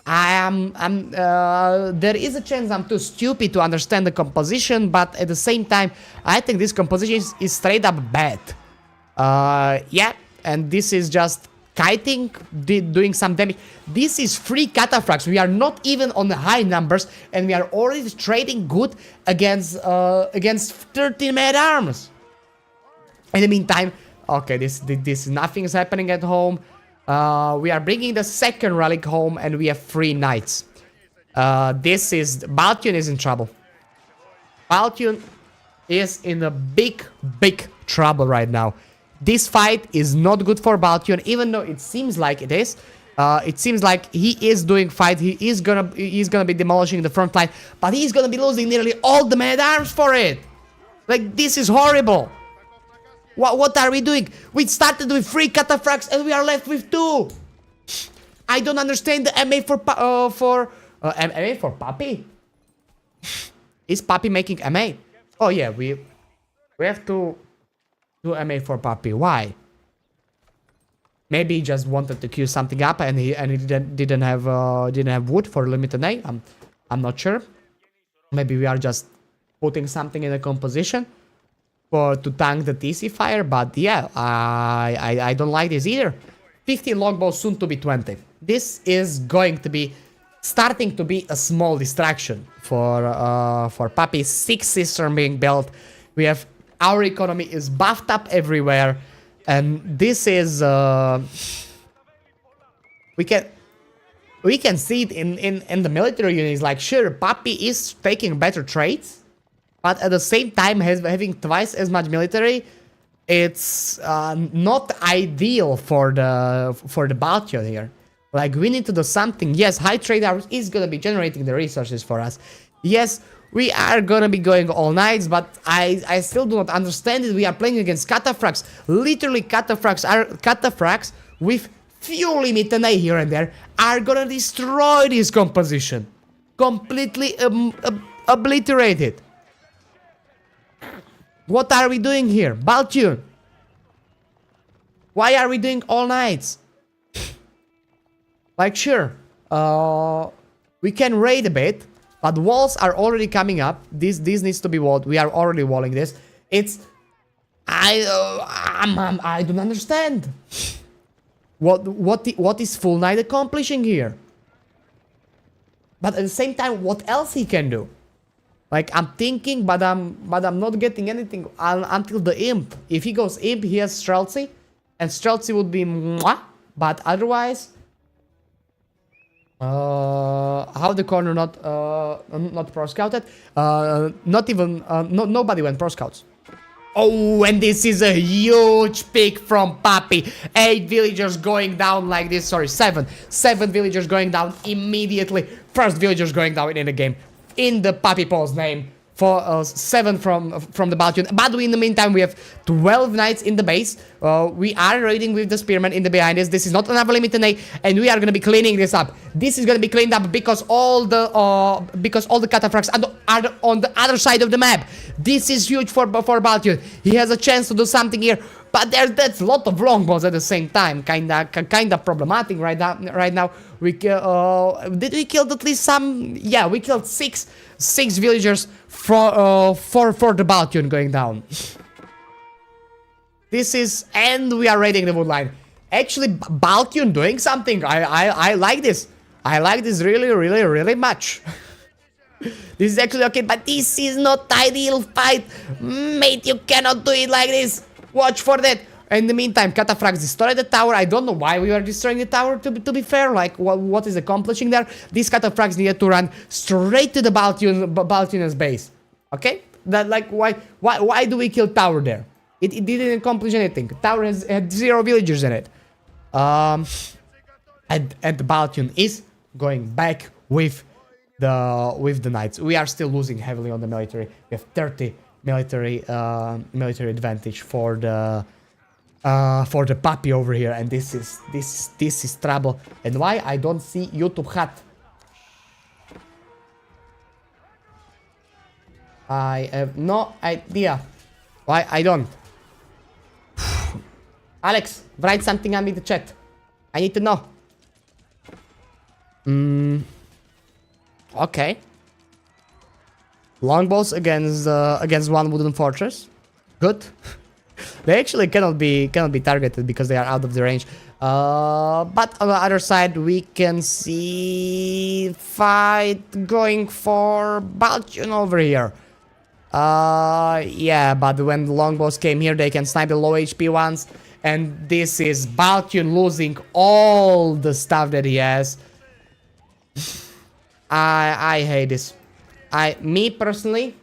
There is a chance I'm too stupid to understand the composition, but at the same time, I think this composition is straight up bad. Yeah, and this is just kiting, doing some damage. This is 3 cataphracts. We are not even on the high numbers, and we are already trading good against 13 man-at-arms. In the meantime, okay, this nothing is happening at home. We are bringing the 2nd relic home, and we have 3 knights. Baltian is in trouble. Baltian is in a big trouble right now. This fight is not good for Baltian, even though it seems like it is. It seems like he is doing fight. He's gonna be demolishing the front line, but he's gonna be losing nearly all the man at arms for it. Like, this is horrible. What are we doing? We started with 3 cataphracts and we are left with 2. I don't understand the MA for MA for Papi. Is Papi making MA? Oh yeah, we have to do MA for Papi. Why? Maybe he just wanted to queue something up and he didn't have wood for limited A. I'm not sure. Maybe we are just putting something in a composition to tank the TC fire. But yeah, I don't like this either. 15 longbows, soon to be 20. This is going to be starting to be a small distraction for Papi. 6 cisterns being built. We have our economy is buffed up everywhere. And this is we can see it in the military units. Like, sure, Papi is taking better trades, but at the same time having twice as much military, it's not ideal for the Baltian here. Like, we need to do something. Yes, high trade hours is gonna be generating the resources for us. Yes, we are gonna be going all nights, but I still do not understand it. We are playing against cataphracts. Literally, cataphracts with few limited A here and there are gonna destroy this composition. Completely obliterate it. What are we doing here? Baltian. Why are we doing all nights? Like, sure, we can raid a bit, but walls are already coming up. This needs to be walled. We are already walling this. I don't understand. What is Full Knight accomplishing here? But at the same time, what else he can do? Like, I'm thinking, but I'm not getting anything until the imp. If he goes imp, he has Streltsy, and Streltsy would be mwah, but otherwise. How the corner not pro scouted? Not even nobody went pro scouts. Oh, and this is a huge pick from Papi. 8 villagers going down like this. Sorry, 7 villagers going down immediately. First villagers going down in the game. In the Papi Paul's name. For 7 from the Baltian. But in the meantime, we have 12 knights in the base. We are raiding with the spearmen in the behind us. This is not another limited A, and we are gonna be cleaning this up. This is gonna be cleaned up because all the cataphracts are on the other side of the map. This is huge for Baltian. He has a chance to do something here, but that's a lot of longbows at the same time. Kinda problematic right now. Did we kill at least some? Yeah, we killed six villagers for the Baltian going down. This is, and we are raiding the wood line. Actually, Baltian doing something. I like this. I like this really much. This is actually okay, but this is not ideal fight. Mate, you cannot do it like this. Watch for that. In the meantime, cataphracts destroy the tower. I don't know why we are destroying the tower, to be fair. Like, what is accomplishing there? These cataphracts needed to run straight to the Baltian's base. Okay? That, like, why do we kill tower there? It didn't accomplish anything. Tower had 0 villagers in it. And the Baltian is going back with the knights. We are still losing heavily on the military. We have 30 military advantage for the Papi over here, and this is trouble. And why I don't see YouTube hat? I have no idea why I don't. Alex, write something on me the chat. I need to know. Okay. Longbows against one wooden fortress. Good. They actually cannot be targeted because they are out of the range. But on the other side, we can see fight going for Baltian over here. Yeah, but when the longbows came here, they can snipe the low HP ones. And this is Baltian losing all the stuff that he has. I hate this. Me personally,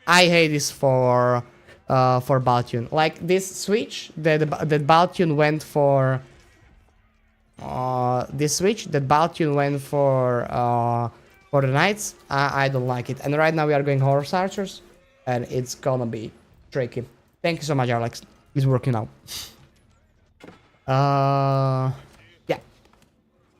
I hate this for Baltian. Like, this switch that Baltian went for this switch that Baltune went for the knights. I don't like it. And right now we are going horse archers, and it's gonna be tricky. Thank you so much, Alex. It's working now. Yeah.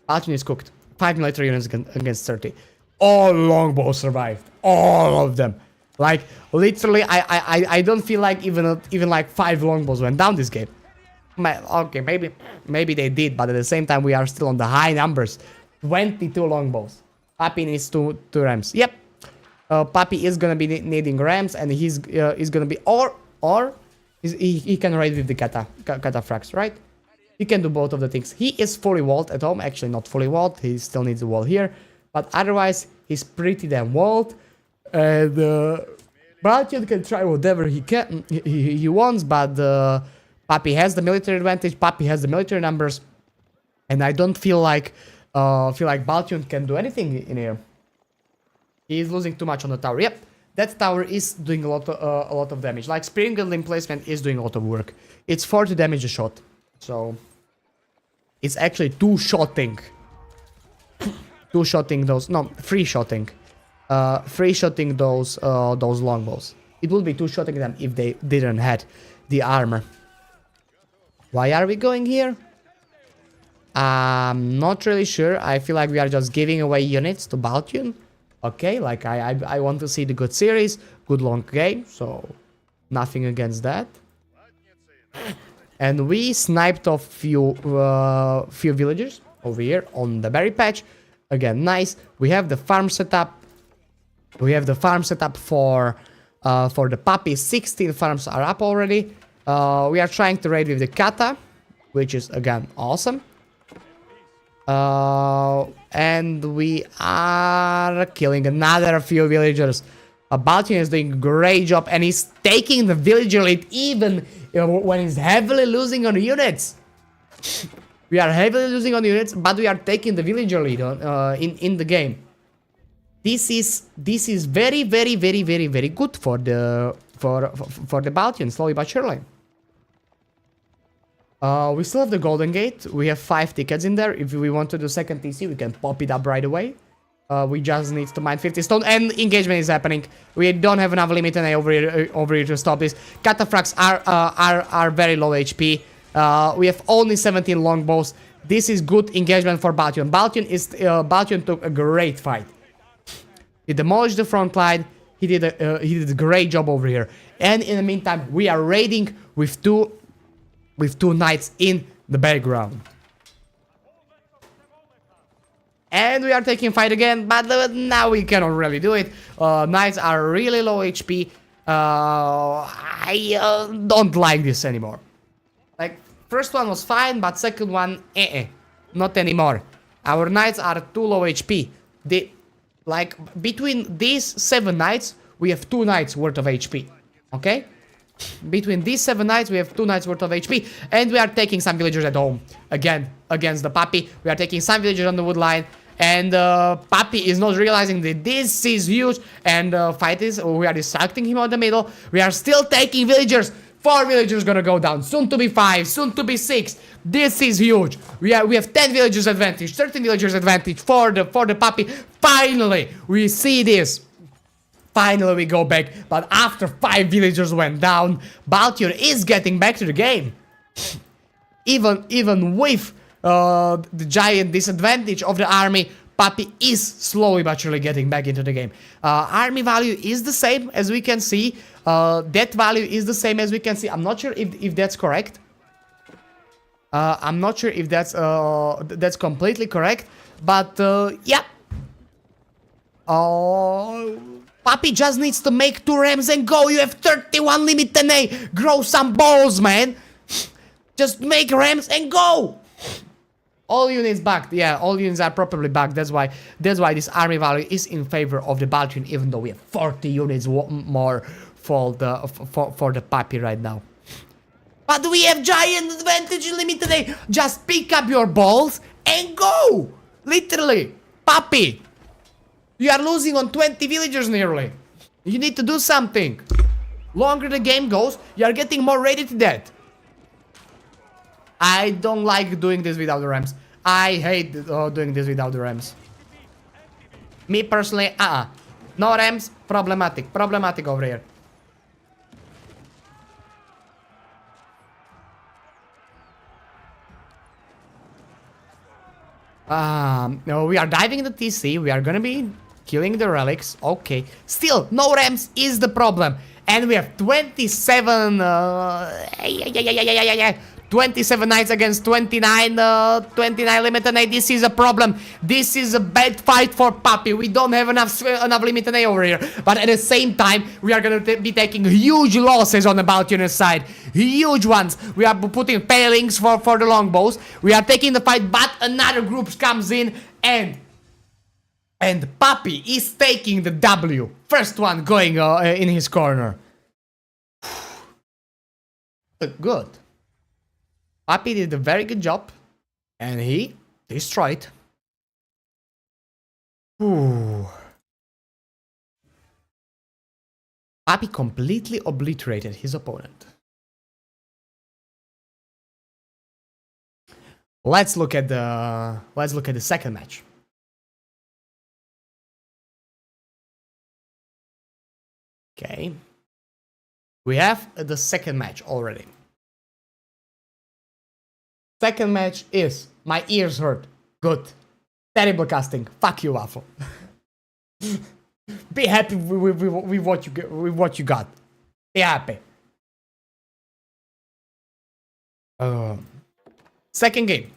Baltune is cooked. 5 military units against 30. All longbows survived. All of them. Like, literally, I don't feel like even like 5 longbows went down this game. Okay, maybe they did, but at the same time, we are still on the high numbers. 22 longbows. Papi needs two rams. Yep. Papi is gonna be needing rams, and he's gonna be he can raid with the cataphracts, right? He can do both of the things. He is fully walled at home. Actually, not fully walled. He still needs a wall here, but otherwise, he's pretty damn walled. And Baltune can try whatever he wants, but Papi has the military advantage. Papi has the military numbers, and I don't feel like Baltune can do anything in here. He is losing too much on the tower. Yep, that tower is doing a lot of damage. Like Spear Guilding placement is doing a lot of work. It's 40 damage a shot, so it's actually two-shotting those. No, free-shotting. Free-shotting those longbows. It would be two-shotting them if they didn't had the armor. Why are we going here? I'm not really sure. I feel like we are just giving away units to Baltune. Okay, like I want to see the good series, good long game, so nothing against that. And we sniped off few villagers over here on the berry patch. Again, nice. We have the farm setup. We have the farm setup for the puppy. 16 farms are up already. We are trying to raid with the kata, which is again awesome. And we are killing another few villagers. Baltune is doing a great job, and he's taking the villager lead even when he's heavily losing on units. We are heavily losing on units, but we are taking the villager lead on, in the game. This is very good for the Baltune, slowly but surely. We still have the Golden Gate. We have 5 tickets in there. If we want to do second TC, we can pop it up right away. We just need to mine 50 stone, and engagement is happening. We don't have enough limit and over here to stop this. Cataphracts are very low HP. We have only 17 longbows. This is good engagement for Baltune. Baltune took a great fight. He demolished the front line. He did a great job over here. And in the meantime, we are raiding with two knights in the background. And we are taking fight again, but now we cannot really do it. Knights are really low HP. I don't like this anymore. Like, first one was fine, but second one, not anymore. Our knights are too low HP. Like, between these 7 knights, we have 2 knights worth of HP. Okay? Between these 7 knights, we have 2 knights worth of HP. And we are taking some villagers at home. Again, against the puppy. We are taking some villagers on the wood line. And Papi is not realizing that this is huge. And we are distracting him on the middle. We are still taking villagers. 4 villagers gonna go down. Soon to be 5. Soon to be 6. This is huge. We have 10 villagers advantage. 13 villagers advantage for the Papi. Finally, we see this. Finally, we go back. But after 5 villagers went down, Baltune is getting back to the game. Even with the giant disadvantage of the army, Papi is slowly but surely getting back into the game. Army value is the same as we can see. Death value is the same as we can see. I'm not sure if that's correct. I'm not sure if that's completely correct. But yeah. Papi just needs to make 2 rams and go. You have 31 limit NA. Grow some balls, man. Just make rams and go. All units backed. Yeah, all units are properly backed. That's why this army value is in favor of the Baltune, even though we have 40 units more for the Papi right now. But we have giant advantage in limit NA. Just pick up your balls and go. Literally, Papi. You are losing on 20 villagers nearly. You need to do something. Longer the game goes, you are getting more ready to death. I don't like doing this without the rams. I hate doing this without the Rams. Me personally, no Rams, problematic. Problematic over here. No, we are diving the TC. We are gonna be killing the relics. Okay. Still, no Rams is the problem. And we have 27... 27 knights against 29 limited A. This is a problem. This is a bad fight for Papi. We don't have enough limited A over here. But at the same time, we are going to be taking huge losses on the Baltunian side. Huge ones. We are putting palings for the longbows. We are taking the fight, but another group comes in and Papi is taking the W. First one going in his corner. Good. Papi did a very good job, and he destroyed. Ooh. Papi completely obliterated his opponent. Let's look at the second match. Okay. We have the second match already. Second match is my ears hurt. Good. Terrible casting. Fuck you, Waffle. Be happy with what you got. Be happy. Second game.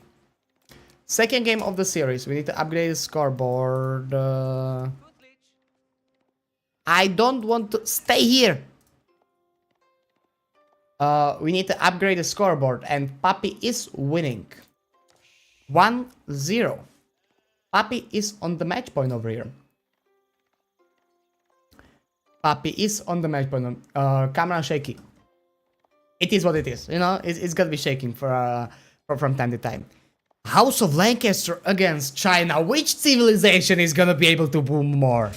Second game of the series. We need to upgrade the scoreboard. I don't want to stay here. We need to upgrade the scoreboard, and Papi is winning. 1-0. Papi is on the match point over here. Papi is on the match point. Camera shaky. It is what it is. You know, it's gonna be shaking from time to time. House of Lancaster against China. Which civilization is gonna be able to boom more?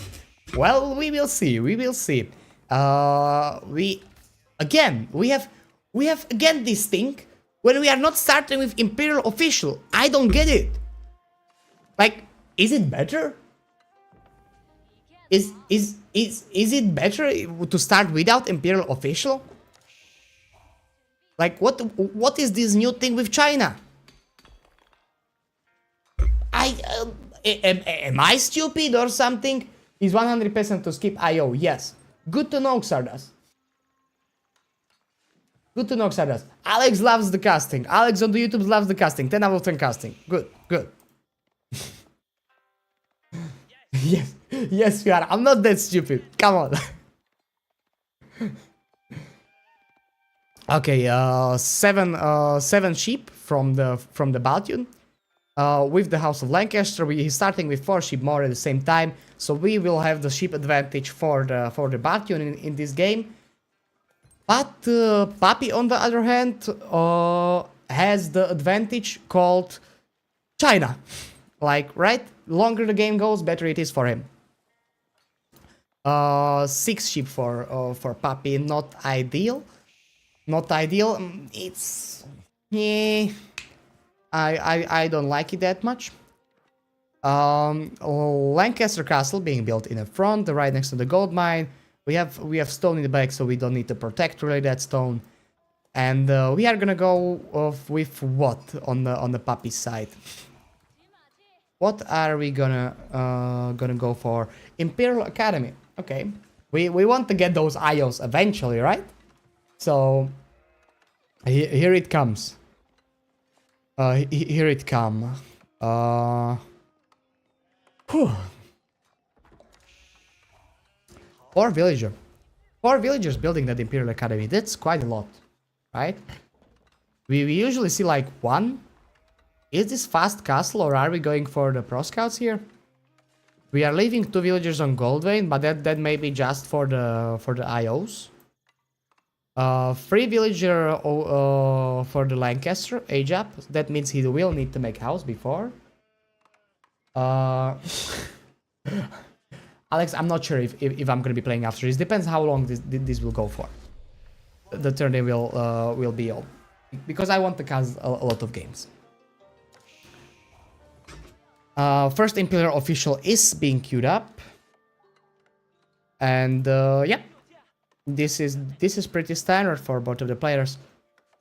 Well, we will see. We will see. We have again this thing when we are not starting with imperial official. I don't get it. Like, is it better? Is it better to start without imperial official? Like, what is this new thing with China? Am I stupid or something? Is 100% to skip IO? Yes. Good to know, Xardas. Good to know, Xardas. Alex loves the casting. Alex on the YouTube loves the casting. 10 out of 10 casting. Good, good. Yes, yes, we are. I'm not that stupid. Come on. Okay, seven sheep from the Baltian. With the House of Lancaster, we're starting with 4 sheep more at the same time, so we will have the sheep advantage for the Baltian in this game. But Papi, on the other hand, has the advantage called China. Like, right? Longer the game goes, better it is for him. 6 sheep for Papi, not ideal. Not ideal. It's... yeah... I don't like it that much. Lancaster Castle being built in the front, right next to the gold mine. We have stone in the back, so we don't need to protect really that stone. And we are gonna go with what on the Papi side? What are we gonna go for? Imperial Academy. Okay, we want to get those IOs eventually, right? So here it comes. Here it come. Whew. 4 villager. 4 villagers building that Imperial Academy. That's quite a lot, right? We usually see like 1. Is this fast castle, or are we going for the pro scouts here? We are leaving 2 villagers on Goldvein, but that may be just for the IOs. 3 villager for the Lancaster age up. That means he will need to make house before. Alex, I'm not sure if I'm gonna be playing after. It depends how long this will go for. The turn will be on, because I want to cast a lot of games. First imperial official is being queued up. And yeah, this is pretty standard for both of the players.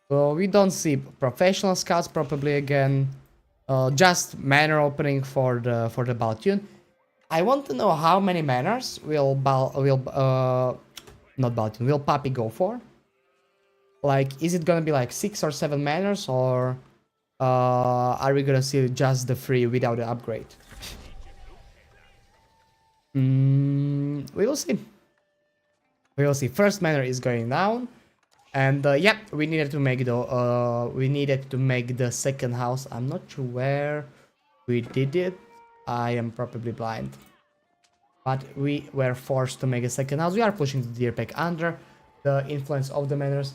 So we don't see professional scouts probably again. Just manor opening for the Baltune. I want to know how many manors will Papi go for? Like, is it gonna be like 6 or 7 manors, or are we gonna see just the 3 without the upgrade? We will see. We will see. First manor is going down, and yeah, we needed to make the second house. I'm not sure where we did it. I am probably blind. But we were forced to make a second house. We are pushing the deer pack under the influence of the manors.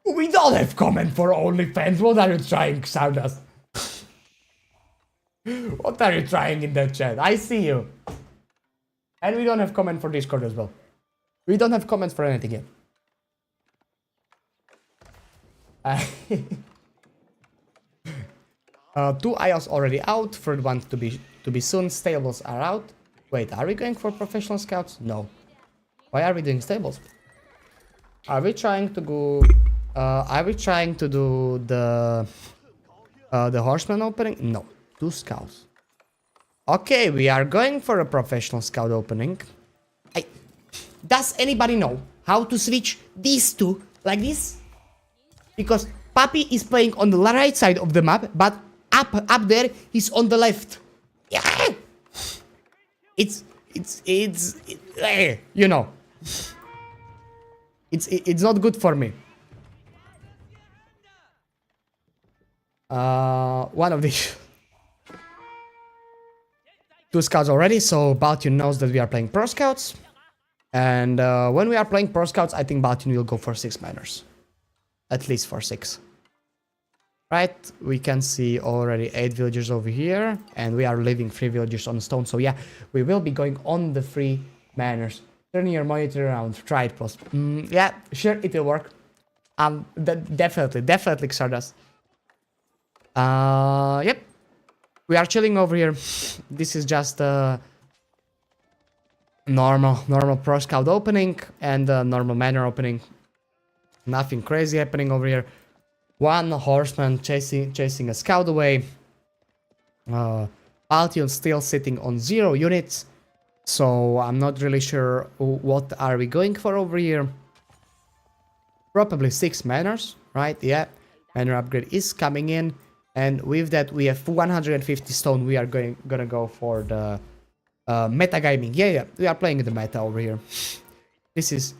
We don't have comment for OnlyFans. What are you trying, Soundus? What are you trying in the chat? I see you. And we don't have comment for Discord as well. We don't have comments for anything yet. 2 IOs already out. Third one to be soon. Stables are out. Wait, are we going for professional scouts? No. Why are we doing stables? Are we trying to go? Are we trying to do the horseman opening? No, 2 scouts. Okay, we are going for a professional scout opening. Does anybody know how to switch these 2 like this? Because Papi is playing on the right side of the map, but up there he's on the left. Yeah, it's you know, it's not good for me. One of these 2 scouts already, so Baltune knows that we are playing pro scouts. And when we are playing pro scouts, I think Baltune will go for 6 miners. At least for 6. Right, we can see already 8 villagers over here, and we are leaving 3 villagers on stone. So yeah, we will be going on the 3 manors. Turn your monitor around, try it, plus. Yeah, sure, it will work. Definitely, Xardas. Yep. We are chilling over here. This is just a normal pro scout opening and a normal manor opening. Nothing crazy happening over here. 1 horseman chasing a scout away. Baltune still sitting on 0 units. So I'm not really sure what are we going for over here. Probably 6 manors, right? Yeah, manor upgrade is coming in. And with that, we have 150 stone. We are gonna go for the meta gaming. Yeah, we are playing the meta over here. This is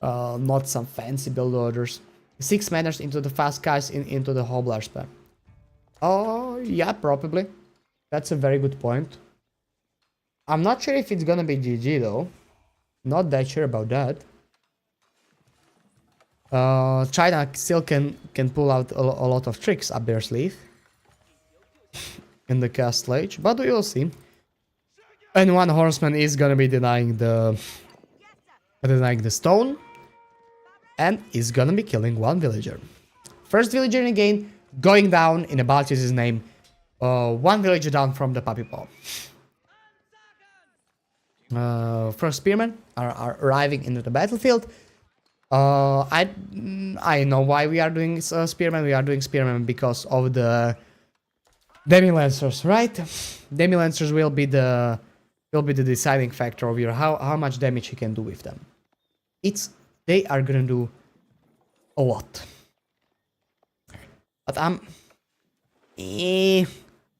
not some fancy build orders. 6 manors into the fast guys into the hobbler spam. Oh, yeah, probably. That's a very good point. I'm not sure if it's gonna be GG though. Not that sure about that. China still can pull out a lot of tricks up their sleeve in the cast stage, but we will see. And 1 horseman is gonna be denying the stone, and is gonna be killing 1 villager. First villager in the game going down in the Baltune's name. 1 villager down from the puppy paw. First spearmen are arriving into the battlefield. I know why we are doing spearmen. We are doing spearmen because of the demi-lancers, right? Demi-lancers will be the deciding factor of how much damage you can do with them. They are gonna do a lot. But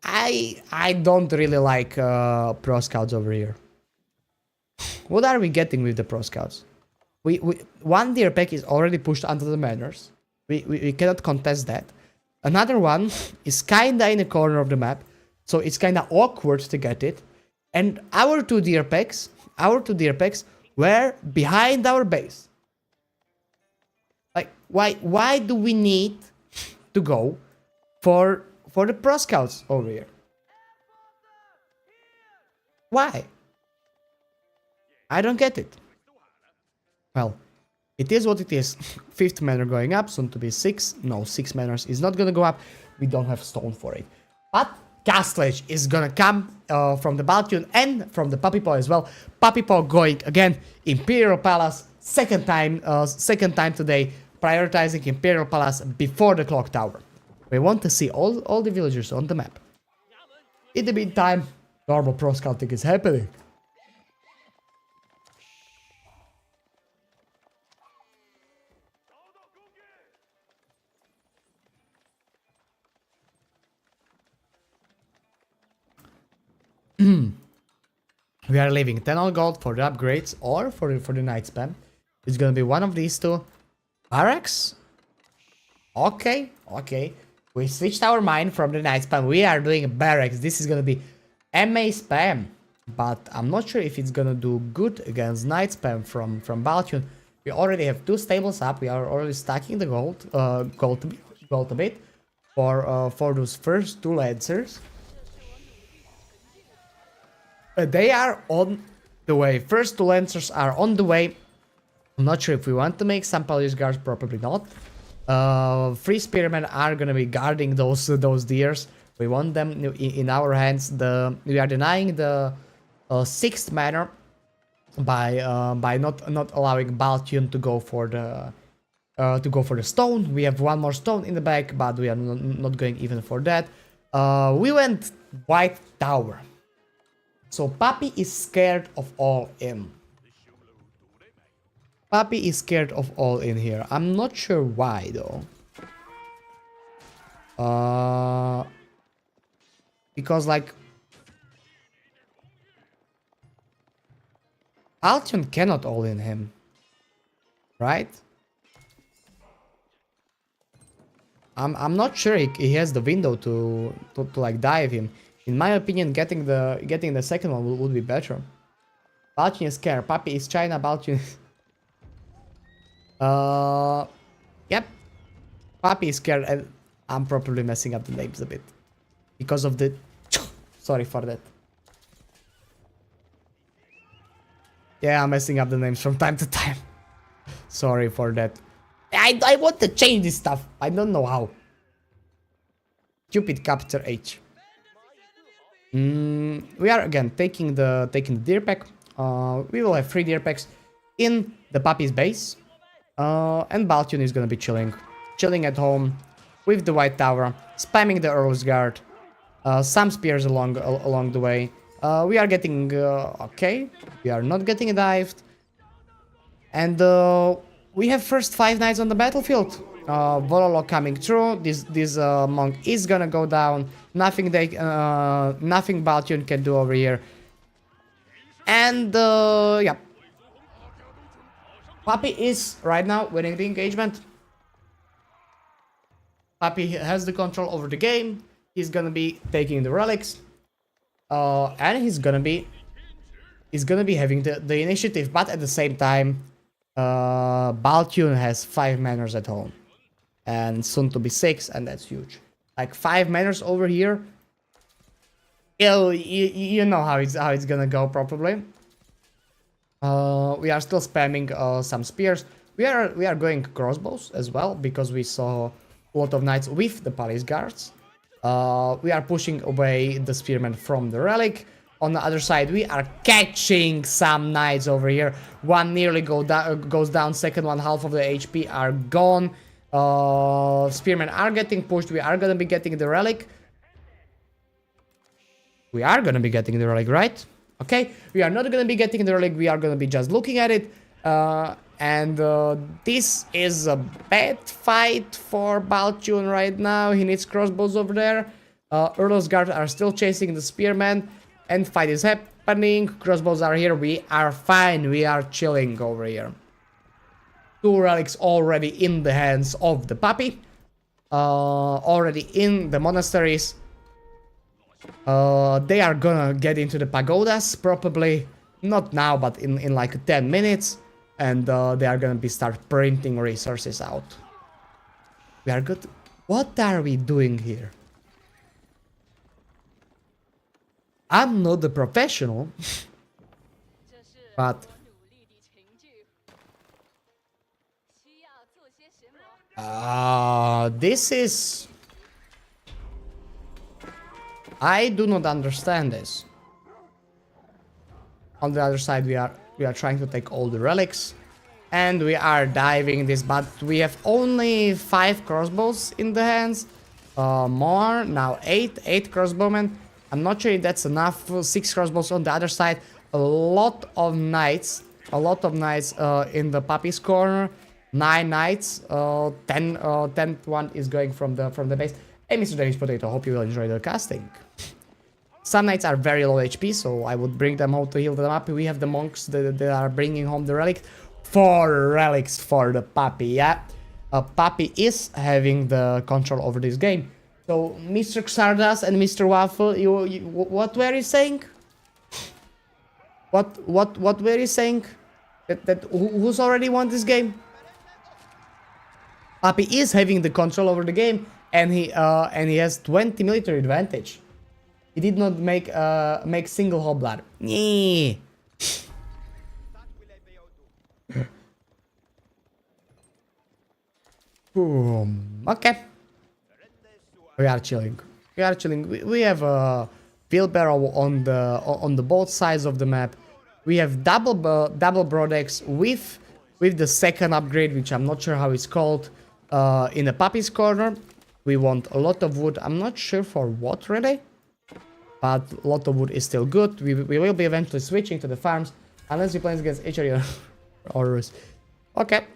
I don't really like pro scouts over here. What are we getting with the pro scouts? 1 deer pack is already pushed under the manors. We cannot contest that. Another one is kinda in the corner of the map, so it's kinda awkward to get it. And our 2 deer packs were behind our base. Like, why do we need to go for the pro scouts over here? Why? I don't get it. Well, it is what it is. 5th manor going up, soon to be 6. No, 6 manors is not gonna go up. We don't have stone for it. But castlage is gonna come from the Baltian and from the Puppy Paw as well. Puppy Paw going again, Imperial Palace, second time today, prioritizing Imperial Palace before the Clock Tower. We want to see all the villagers on the map. In the meantime, normal pro scouting is happening. We are leaving 10 all gold for the upgrades or for the night spam. It's gonna be one of these two. Barracks? Okay. We switched our mind from the night spam. We are doing barracks. This is gonna be MA spam. But I'm not sure if it's gonna do good against night spam from Baltian. We already have 2 stables up. We are already stacking the gold a bit for those first 2 lancers. They are on the way. First 2 lancers are on the way. I'm not sure if we want to make some police guards, probably not. 3 spearmen are gonna be guarding those deers. We want them in our hands. We are denying the 6th manor by not allowing Baltian to go for the stone. We have 1 more stone in the back, but we are not going even for that. We went White Tower. So Puppy is scared of all in. Puppy is scared of all in here. I'm not sure why though. Because like Altion cannot all in him, right? I'm not sure he has the window to like dive him. In my opinion, getting the second one would be better. Balchin is scared. Puppy is China. Balchin. Yep. Puppy is scared, and I'm probably messing up the names a bit because of the. Sorry for that. Yeah, I'm messing up the names from time to time. Sorry for that. I want to change this stuff. I don't know how. Cupid Capture H. We are again taking the deer pack. We will have 3 deer packs in the Puppy's base. And Baltian is gonna be chilling at home with the White Tower, spamming the Earl's Guard. Some spears along the way. We are getting okay. We are not getting dived, and we have first 5 knights on the battlefield. Vololo coming through. This monk is gonna go down. Nothing Baltian can do over here. And yeah, Puppy is right now winning the engagement. Puppy has the control over the game. He's gonna be taking the relics, and he's gonna be having the initiative. But at the same time, Baltian has 5 manors at home, and soon to be 6, and that's huge. Like 5 manors over here. You know how it's gonna go probably. We are still spamming some spears. We are going crossbows as well because we saw a lot of knights with the palace guards. We are pushing away the spearmen from the relic. On the other side, we are catching some knights over here. One nearly goes down. Second one, half of the HP are gone. Spearmen are getting pushed. We are gonna be getting the relic. We are gonna be getting the relic, right? Okay, we are not gonna be getting the relic. We are gonna be just looking at it. And this is a bad fight for Baltian right now. He needs crossbows over there. Earl's Guard are still chasing the spearmen. And fight is happening. Crossbows are here. We are fine. We are chilling over here. 2 relics already in the hands of the Puppy. Already in the monasteries. They are gonna get into the pagodas. Probably not now, but in like 10 minutes. And they are gonna start printing resources out. We are good. What are we doing here? I'm not a professional, but this is. I do not understand this. On the other side, we are trying to take all the relics, and we are diving this, but we have only 5 crossbows in the hands. More now, 8 crossbowmen. I'm not sure if that's enough. 6 crossbows on the other side. A lot of knights in the puppy's corner. 9 knights. 10th one is going from the base. Hey, Mr. Danish Potato, hope you will enjoy the casting. Some knights are very low HP, so I would bring them home to heal them up. We have the monks that are bringing home the relic. 4 relics for the puppy, yeah. Puppy is having the control over this game. So, Mr. Xardas and Mr. Waffle, you what were you saying? What were you saying? Who's already won this game? Puppy is having the control over the game, and he has 20 military advantage. He did not make single hoblar. Yeah. Okay. We are chilling. We have a wheelbarrow on the both sides of the map. We have double brodex with the second upgrade, which I'm not sure how it's called. In the puppy's corner, we want a lot of wood. I'm not sure for what really, but a lot of wood is still good. We will be eventually switching to the farms, unless we play against HRE or Rus. Okay.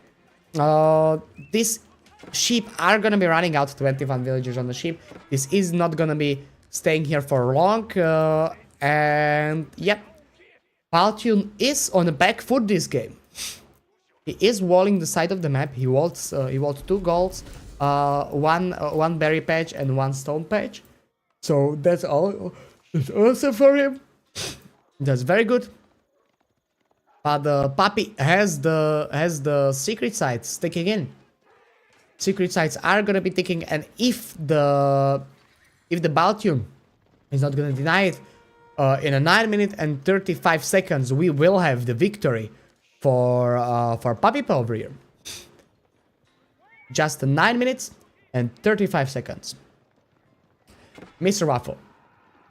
These sheep are gonna be running out. 21 villagers on the sheep. This is not gonna be staying here for long. And yep, Baltune is on the back foot this game. He is walling the side of the map. He walls 2 golds, one berry patch and 1 stone patch. So that's all. That's awesome for him. That's very good. But the puppy has the secret sites ticking in. Secret sites are gonna be ticking, and if the Baltune is not gonna deny it, in a 9 minute and 35 seconds, we will have the victory for Puppy over here. Just 9 minutes and 35 seconds. Mr. Waffle,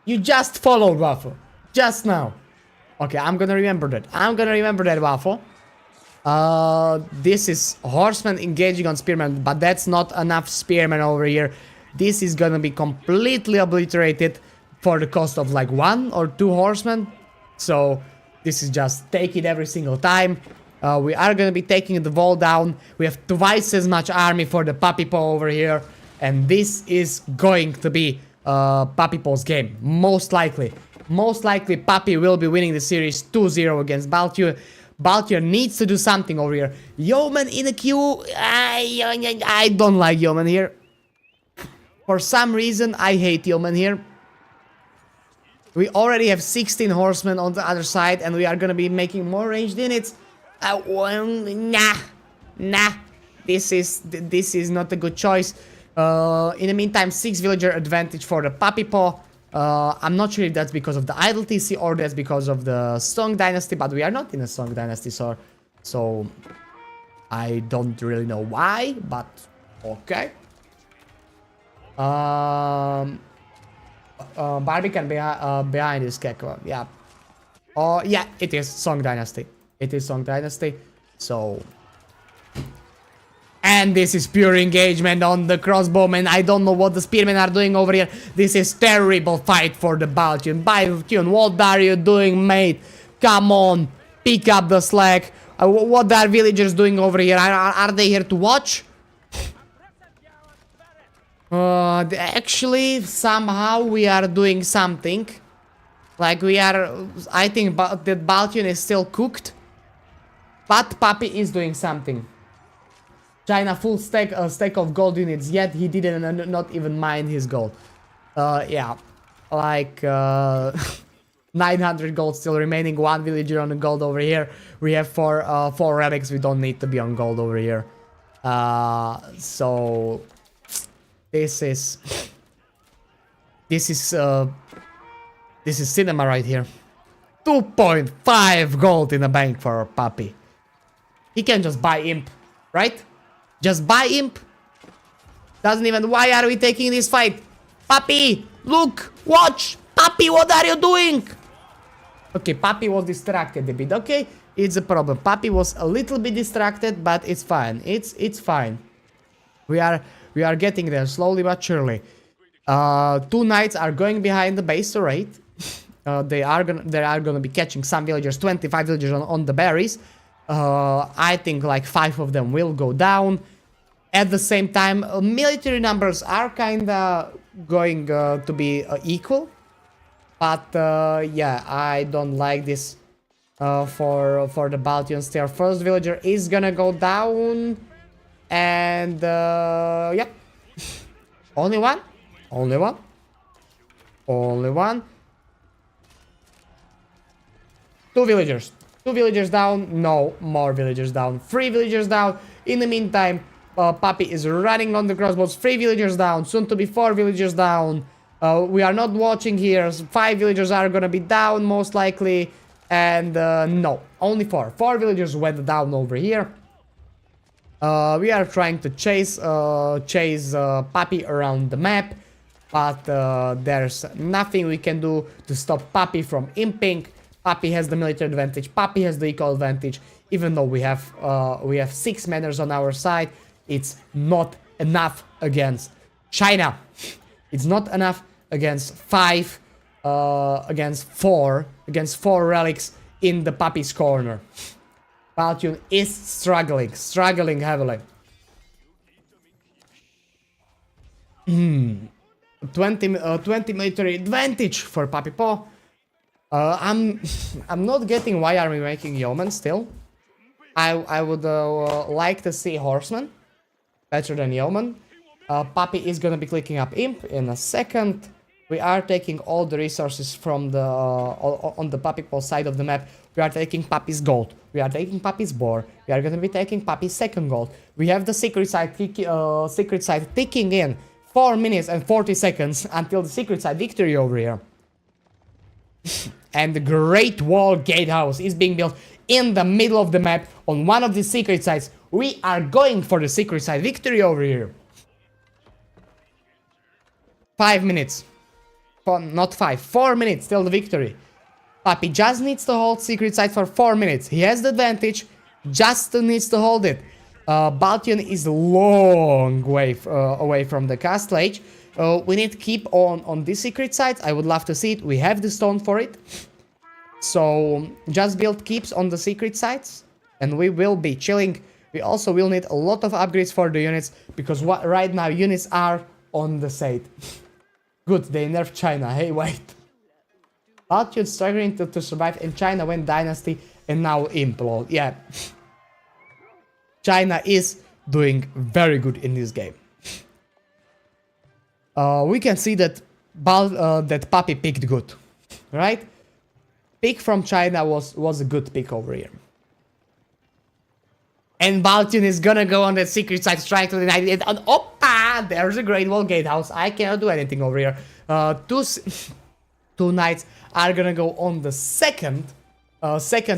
you just followed Waffle just now. Okay, I'm gonna remember that. Waffle. This is horsemen engaging on spearmen, but that's not enough spearmen over here. This is gonna be completely obliterated for the cost of like 1 or 2 horsemen. So this is just take it every single time. We are gonna be taking the wall down. We have twice as much army for the Puppy Paw over here, and this is going to be Puppy Paw's game, most likely. Most likely Puppy will be winning the series 2-0 against Baltune. Baltune needs to do something over here. Yeoman in a queue. I don't like Yeoman here. For some reason, I hate Yeoman here. We already have 16 horsemen on the other side, and we are gonna be making more ranged units. Nah. This is not a good choice. In the meantime, 6 villager advantage for the Puppy Paw. I'm not sure if that's because of the idle TC or that's because of the Song Dynasty, but we are not in a Song Dynasty, so I don't really know why, but okay. Barbican behind this Gecko, yeah. Yeah, it is Song Dynasty. So... And this is pure engagement on the crossbowmen. I don't know what the spearmen are doing over here. This is terrible fight for the Baltune. Baltune, what are you doing, mate? Come on, pick up the slack. What are villagers doing over here? Are they here to watch? Actually, somehow we are doing something. Like we are... I think that Baltune is still cooked. But Puppy is doing something. China full stack of gold units, yet he didn't not even mine his gold. Yeah, like 900 gold still remaining, 1 villager on the gold over here. We have 4 relics, we don't need to be on gold over here. So this is cinema right here. 2.5 gold in the bank for Puppy. He can just buy Imp, right? Just buy Imp. Doesn't even... Why are we taking this fight? Papi, look, watch. Papi, what are you doing? Okay, Papi was distracted a bit. Okay, it's a problem. Papi was a little bit distracted, but it's fine. It's fine. We are getting there slowly but surely. Two knights are going behind the base to raid. They are gonna be catching some villagers, 25 villagers on the berries. I think like 5 of them will go down. At the same time, military numbers are kinda going to be equal. But yeah, I don't like this for the Baltians. Their first villager is gonna go down. And yep. Only one? Only one? Only one? 2 villagers. 2 villagers down. No more villagers down. 3 villagers down. In the meantime, Papi is running on the crossbows. 3 villagers down. Soon to be 4 villagers down. We are not watching here. 5 villagers are gonna be down most likely. And no, only 4. 4 villagers went down over here. We are trying to chase Papi around the map. But there's nothing we can do to stop Papi from imping. Papi has the military advantage. Papi has the eco advantage. Even though we have 6 manners on our side, it's not enough against China. It's not enough against 5, against 4 relics in the Papi's corner. Baltian is struggling heavily. 20 military advantage for Papi Po. I'm not getting why are we making yeomen still. I would like to see horsemen better than yeomen. Papi is gonna be clicking up imp in a second. We are taking all the resources from the on the Papi Po side of the map. We are taking Papi's gold. We are taking Papi's boar. We are gonna be taking Papi's second gold. We have the secret side ticking in 4 minutes and 40 seconds until the secret side victory over here. And the Great Wall Gatehouse is being built in the middle of the map on one of the secret sites. We are going for the secret side victory over here. 5 minutes. Not 5, 4 minutes till the victory. Papi just needs to hold secret site for 4 minutes. He has the advantage, just needs to hold it. Baltian is a long way away from the castle age. We need to keep on this secret site. I would love to see it. We have the stone for it. So just build keeps on the secret sites and we will be chilling. We also will need a lot of upgrades for the units because right now units are on the site. Good, they nerfed China. Hey, wait. Baltian struggling to survive and China went dynasty and now implode. Yeah. China is doing very good in this game. We can see that that Papi picked good, right? Pick from China was a good pick over here. And Baltian is gonna go on that secret site, trying to deny it. And oppa! There's a Great Wall Gatehouse. I cannot do anything over here. Two knights are gonna go on the second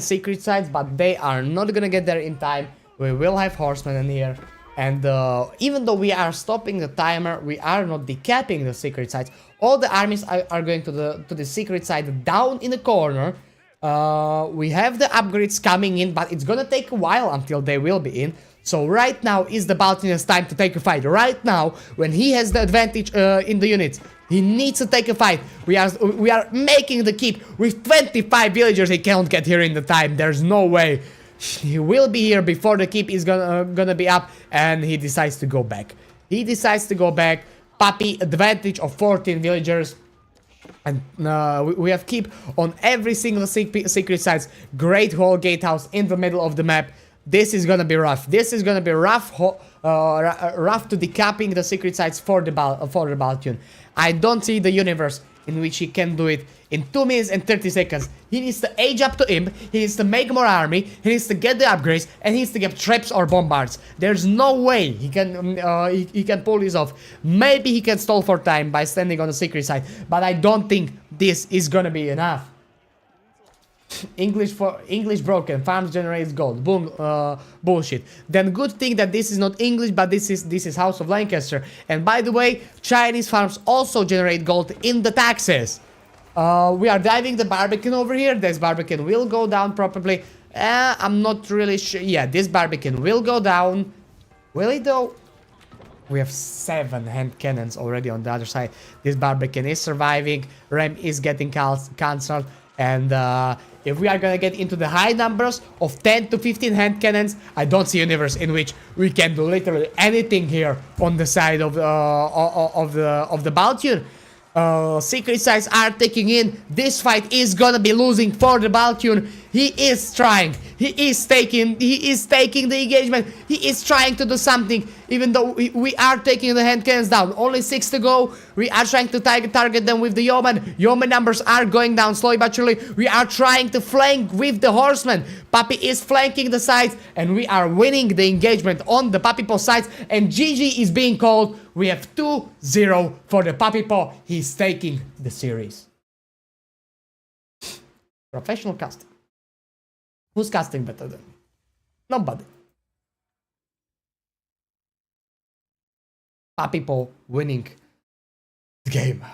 secret site, but they are not gonna get there in time. We will have horsemen in here. And even though we are stopping the timer, we are not decapping the secret sites. All the armies are going to the secret site down in the corner. We have the upgrades coming in, but it's gonna take a while until they will be in. So right now is the Baltinian's time to take a fight. Right now, when he has the advantage in the units, he needs to take a fight. We are making the keep with 25 villagers. He cannot get here in the time. There's no way. He will be here before the keep is gonna be up, and he decides to go back. He decides to go back. Papi advantage of 14 villagers. And we have keep on every single secret sites. Great Wall Gatehouse in the middle of the map. This is gonna be rough. This is gonna be rough to decapping the secret sites for the Baltian. I don't see the universe in which he can do it in 2 minutes and 30 seconds. He needs to age up to imp, he needs to make more army, he needs to get the upgrades, and he needs to get traps or bombards. There's no way he can pull this off. Maybe he can stall for time by standing on the secret side, but I don't think this is gonna be enough. English broken. Farms generates gold. Boom. Bullshit. Then good thing that this is not English, but this is House of Lancaster. And by the way, Chinese farms also generate gold in the taxes. We are diving the Barbican over here. This Barbican will go down probably. I'm not really sure. Yeah, this Barbican will go down. Will it though? We have 7 hand cannons already on the other side. This Barbican is surviving. Ram is getting cancelled. And if we are gonna get into the high numbers of 10 to 15 hand cannons, I don't see a universe in which we can do literally anything here on the side of the Baltian. Secret sites are taking in. This fight is gonna be losing for the Baltian. He is trying. He is taking the engagement. He is trying to do something. Even though we are taking the hand cannons down. Only 6 to go. We are trying to target them with the yeoman. Yeoman numbers are going down slowly but surely. We are trying to flank with the horsemen. Papi is flanking the sides. And we are winning the engagement on the Papipo sides. And GG is being called. We have 2-0 for the Papipo. He's taking the series. Professional casting. Who's casting better than? Nobody. Papipo winning the game.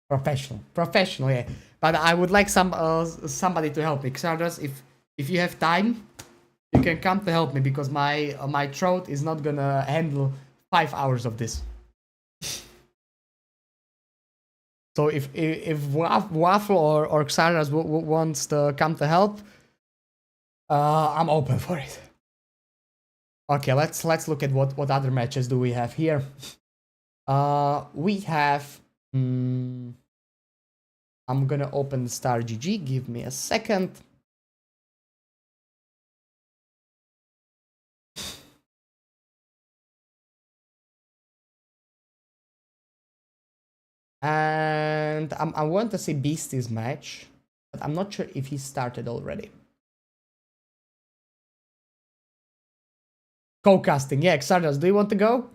Professional, yeah. But I would like somebody to help me. Xardas, if you have time, you can come to help me because my throat is not gonna handle 5 hours of this. So if Waffle or Xardas wants to come to help, I'm open for it. Okay, let's look at what other matches do we have here. We have. I'm gonna open Star GG. Give me a second. And I want to see Beasty's match, but I'm not sure if he started already. Co-casting, yeah, Xardas, do you want to go?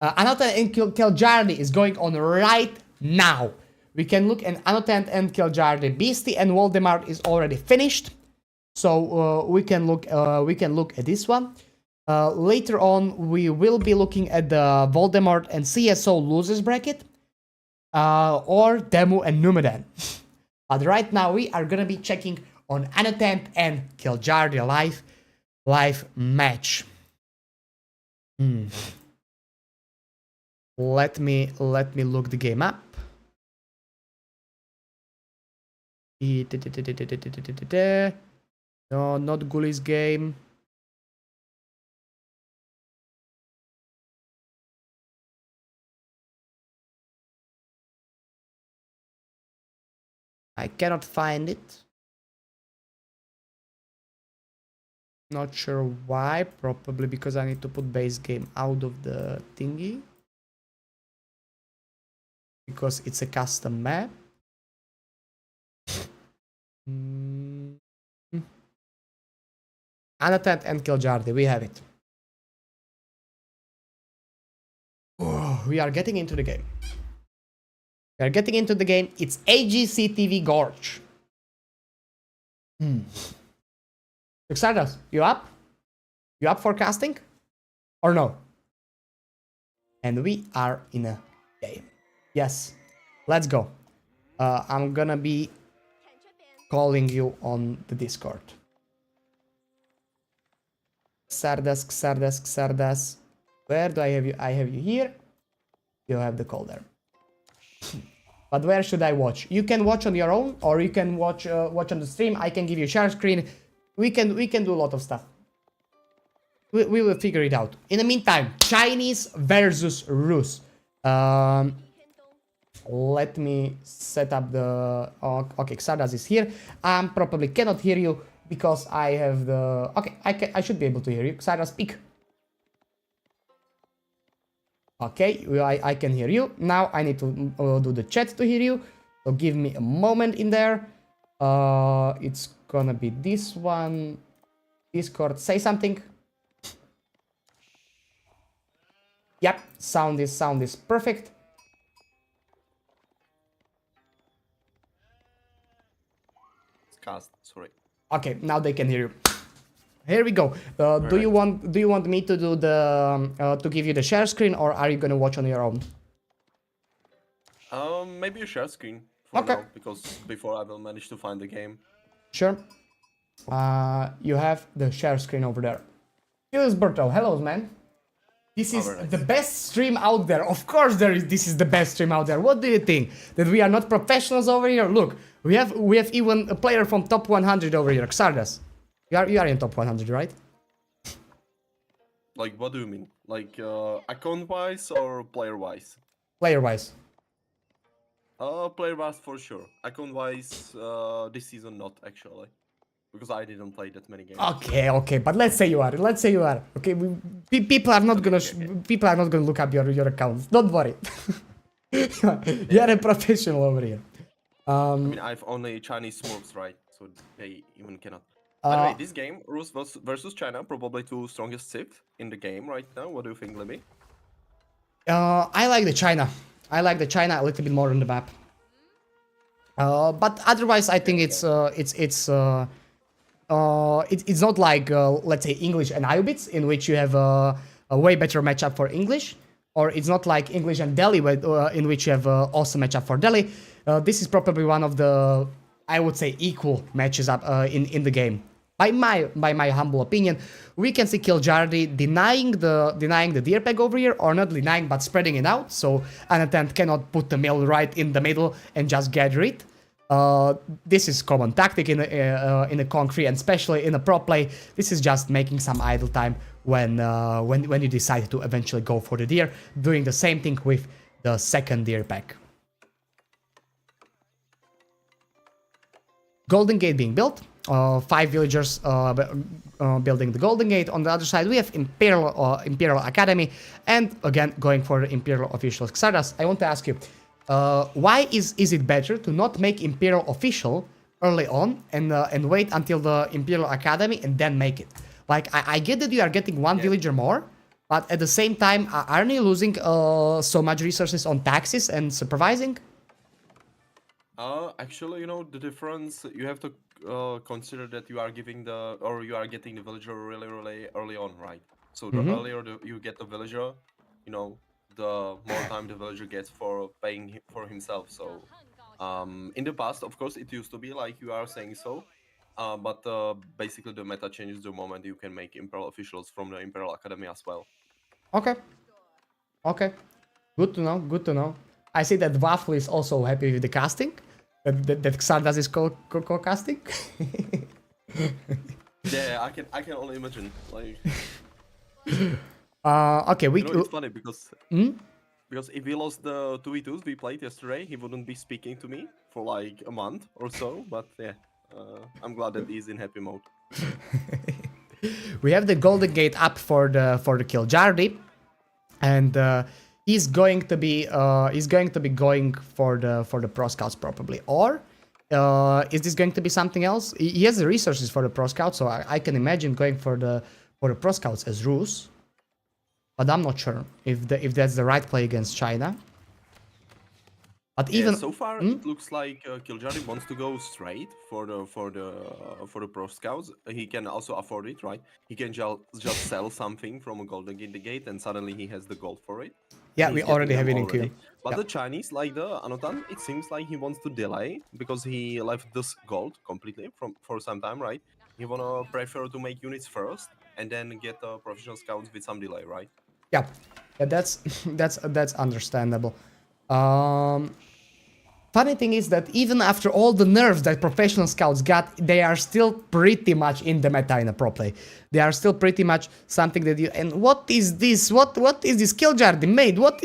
Anotan and Kiljardi is going on right now. We can look at Anotan and Kiljardi. Beasty and Valdemar is already finished, so we can look at this one. Later on, we will be looking at the Valdemar and CSO losers bracket, or Demu and Numedan. But right now, we are gonna be checking on Anotan and Kiljardi live match. Let me look the game up. No, not Guli's game. I cannot find it. Not sure why. Probably because I need to put base game out of the thingy. Because it's a custom map. Anotan and Kiljardi, we have it. Oh, we are getting into the game. We are getting into the game. It's EGC TV Gorge. Xardas, you up? You up for casting? Or no? And we are in a game. Yes. Let's go. I'm gonna be calling you on the Discord. Xardas. Where do I have you? I have you here. You have the call there. But where should I watch? You can watch on your own, or you can watch on the stream. I can give you share screen. We can do a lot of stuff. We will figure it out. In the meantime, Chinese versus Rus. Let me set up the. Okay, Xardas is here. Probably cannot hear you because I have the. Okay, I should be able to hear you. Xardas, speak. Okay, I can hear you. Now I need to do the chat to hear you. So give me a moment in there. It's gonna be this one. Discord, say something. Yep, sound is perfect. cast. Sorry. Okay, now they can hear you. Here we go. Do you want me to do the to give you the share screen, or are you gonna watch on your own? Maybe a share screen for now, because before I will manage to find the game. Sure. You have the share screen over there. Gilsberto, hello, man. This is the best stream out there. Of course, this is the best stream out there. What do you think? That we are not professionals over here? Look, we have even a player from top 100 over here, Xardas. You are in top 100, right? Like, what do you mean? Like, account-wise or player-wise? Player-wise. Player-wise for sure. Account-wise, this season not, actually. Because I didn't play that many games. Okay, but let's say you are. Okay, people are not gonna look up your accounts. Don't worry. You are a professional over here. I mean, I've only Chinese smurfs, right? So they even cannot. Anyway, this game, Rus versus China, probably two strongest civ in the game right now. What do you think, Libby? I like the China. I like the China a little bit more on the map. But otherwise, I think it's not like let's say English and Iobits, in which you have a way better matchup for English, or it's not like English and Delhi, in which you have awesome matchup for Delhi. This is probably one of the, I would say, equal matches up in the game. By my humble opinion, we can see Kiljardi denying the deer peg over here, or not denying but spreading it out, so Anatant cannot put the mill right in the middle and just gather it. This is common tactic in a concrete, and especially in a pro play. This is just making some idle time when you decide to eventually go for the deer, doing the same thing with the second deer pack. Golden Gate being built. 5 villagers building the Golden Gate. On the other side, we have Imperial Academy, and again going for the Imperial officials. Xardas, I want to ask you, why is it better to not make Imperial official early on and wait until the Imperial Academy and then make it? Like, I get that you are getting one villager more, but at the same time, aren't you losing so much resources on taxes and supervising? Actually, you know, the difference, you have to consider that you are getting the villager really early on, right? So the earlier you get the villager, you know, the more time the villager gets for paying for himself. So in the past, of course, it used to be like you are saying so, but basically the meta changes the moment you can make Imperial officials from the Imperial Academy as well. Okay, good to know. I see that Waffle is also happy with the casting, that Xardas is co-casting. Yeah, I can only imagine, like. Okay, we. You know, it's funny because if we lost the 2v2s we played yesterday, he wouldn't be speaking to me for like a month or so. But yeah, I'm glad that he's in happy mode. We have the Golden Gate up for the Kiljardi, and he's going to be going for the Pro Scouts probably, or is this going to be something else? He has the resources for the Pro Scouts, so I can imagine going for the Pro Scouts as Rus. But I'm not sure if that's the right play against China. But even so far, it looks like Kiljardi wants to go straight for the Pro Scouts. He can also afford it, right? He can just sell something from a Golden Gate, and suddenly he has the gold for it. Yeah, we already have it in queue. But the Chinese, like the Anotan, it seems like he wants to delay because he left this gold completely for some time, right? He wanna prefer to make units first and then get professional scouts with some delay, right? Yeah, that's understandable. Funny thing is that even after all the nerfs that professional scouts got, they are still pretty much in the meta in a pro play. They are still pretty much something that you. And what is this? What is this Kiljardi made? What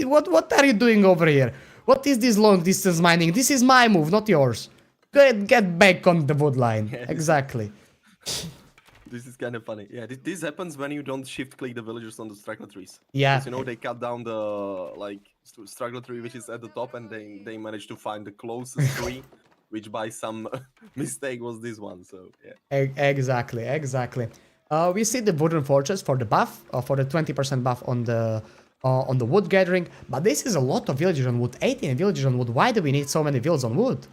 are you doing over here? What is this long distance mining? This is my move, not yours. Get back on the wood line. Exactly. This is kind of funny. Yeah, this happens when you don't shift click the villagers on the straggler trees. Yeah. Because, you know, they cut down the straggler tree which is at the top, and they managed to find the closest tree, which by some mistake was this one. So yeah. Exactly. We see the wooden fortress for the buff, for the 20% buff on the wood gathering, but this is a lot of villagers on wood. 18 villagers on wood. Why do we need so many villas on wood?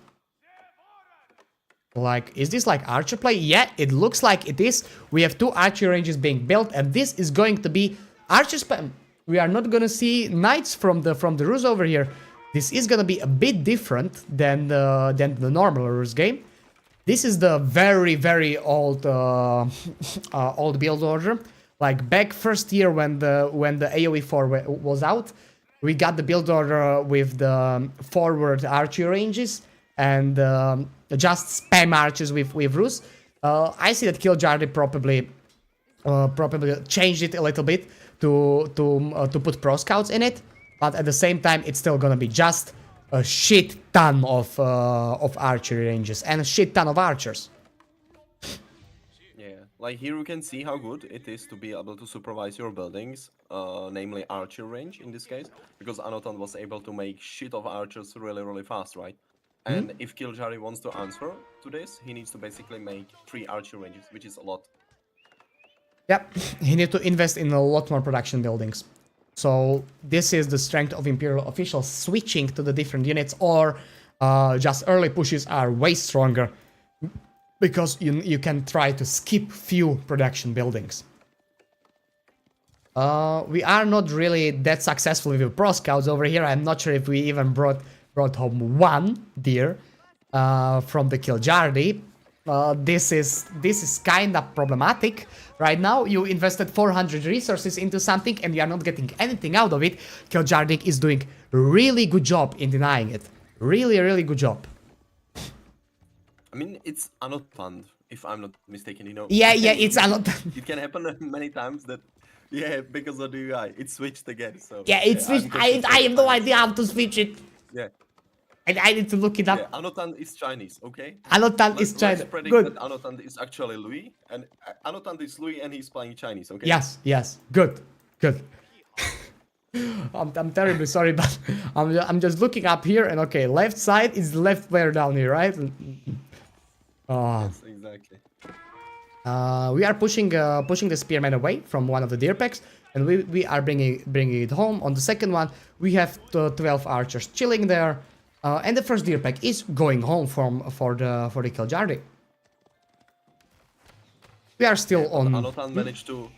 Like, is this like archer play? Yeah, it looks like it is. We have 2 archer ranges being built, and this is going to be archer spam. We are not gonna see knights from the Rus over here. This is gonna be a bit different than the normal Rus game. This is the very old old build order. Like back first year when the AoE 4 was out, we got the build order with the forward archer ranges and just spam archers with Rus. I see that Killjardy probably changed it a little bit to put pro scouts in it, but at the same time it's still gonna be just a shit ton of archery ranges and a shit ton of archers. Yeah, like here you can see how good it is to be able to supervise your buildings, namely archer range in this case, because Anothan was able to make shit of archers really fast, right? And if Killjardy wants to answer to this, he needs to basically make 3 archer ranges, which is a lot. Yep, he needs to invest in a lot more production buildings. So this is the strength of Imperial officials switching to the different units, or just early pushes are way stronger because you can try to skip few production buildings. We are not really that successful with pro scouts over here. I'm not sure if we even brought home 1 deer from the Killjardy. This is kind of problematic. Right now, you invested 400 resources into something and you are not getting anything out of it. Killjardy is doing really good job in denying it. Really good job. I mean, it's Anothan, if I'm not mistaken, you know. Yeah, it's Anothan. It can happen many times that, yeah, because of the UI, it switched again. So yeah, it switched. I have no idea how to switch it. Yeah. And I need to look it up. Yeah, Anothan is Chinese, okay? Anothan is Chinese. Let's predict Good. that Anothan is actually Louis, and Anothan is Louis, and he's playing Chinese, okay? Yes. Good. I'm terribly sorry, but I'm just looking up here, and okay, left side is the left player down here, right? Yes, exactly. We are pushing the spearman away from one of the deer packs, and we are bringing it home. On the second one, we have 12 archers chilling there. And the first deer pack is going home for the Killjardy. We are still on. Anothan managed to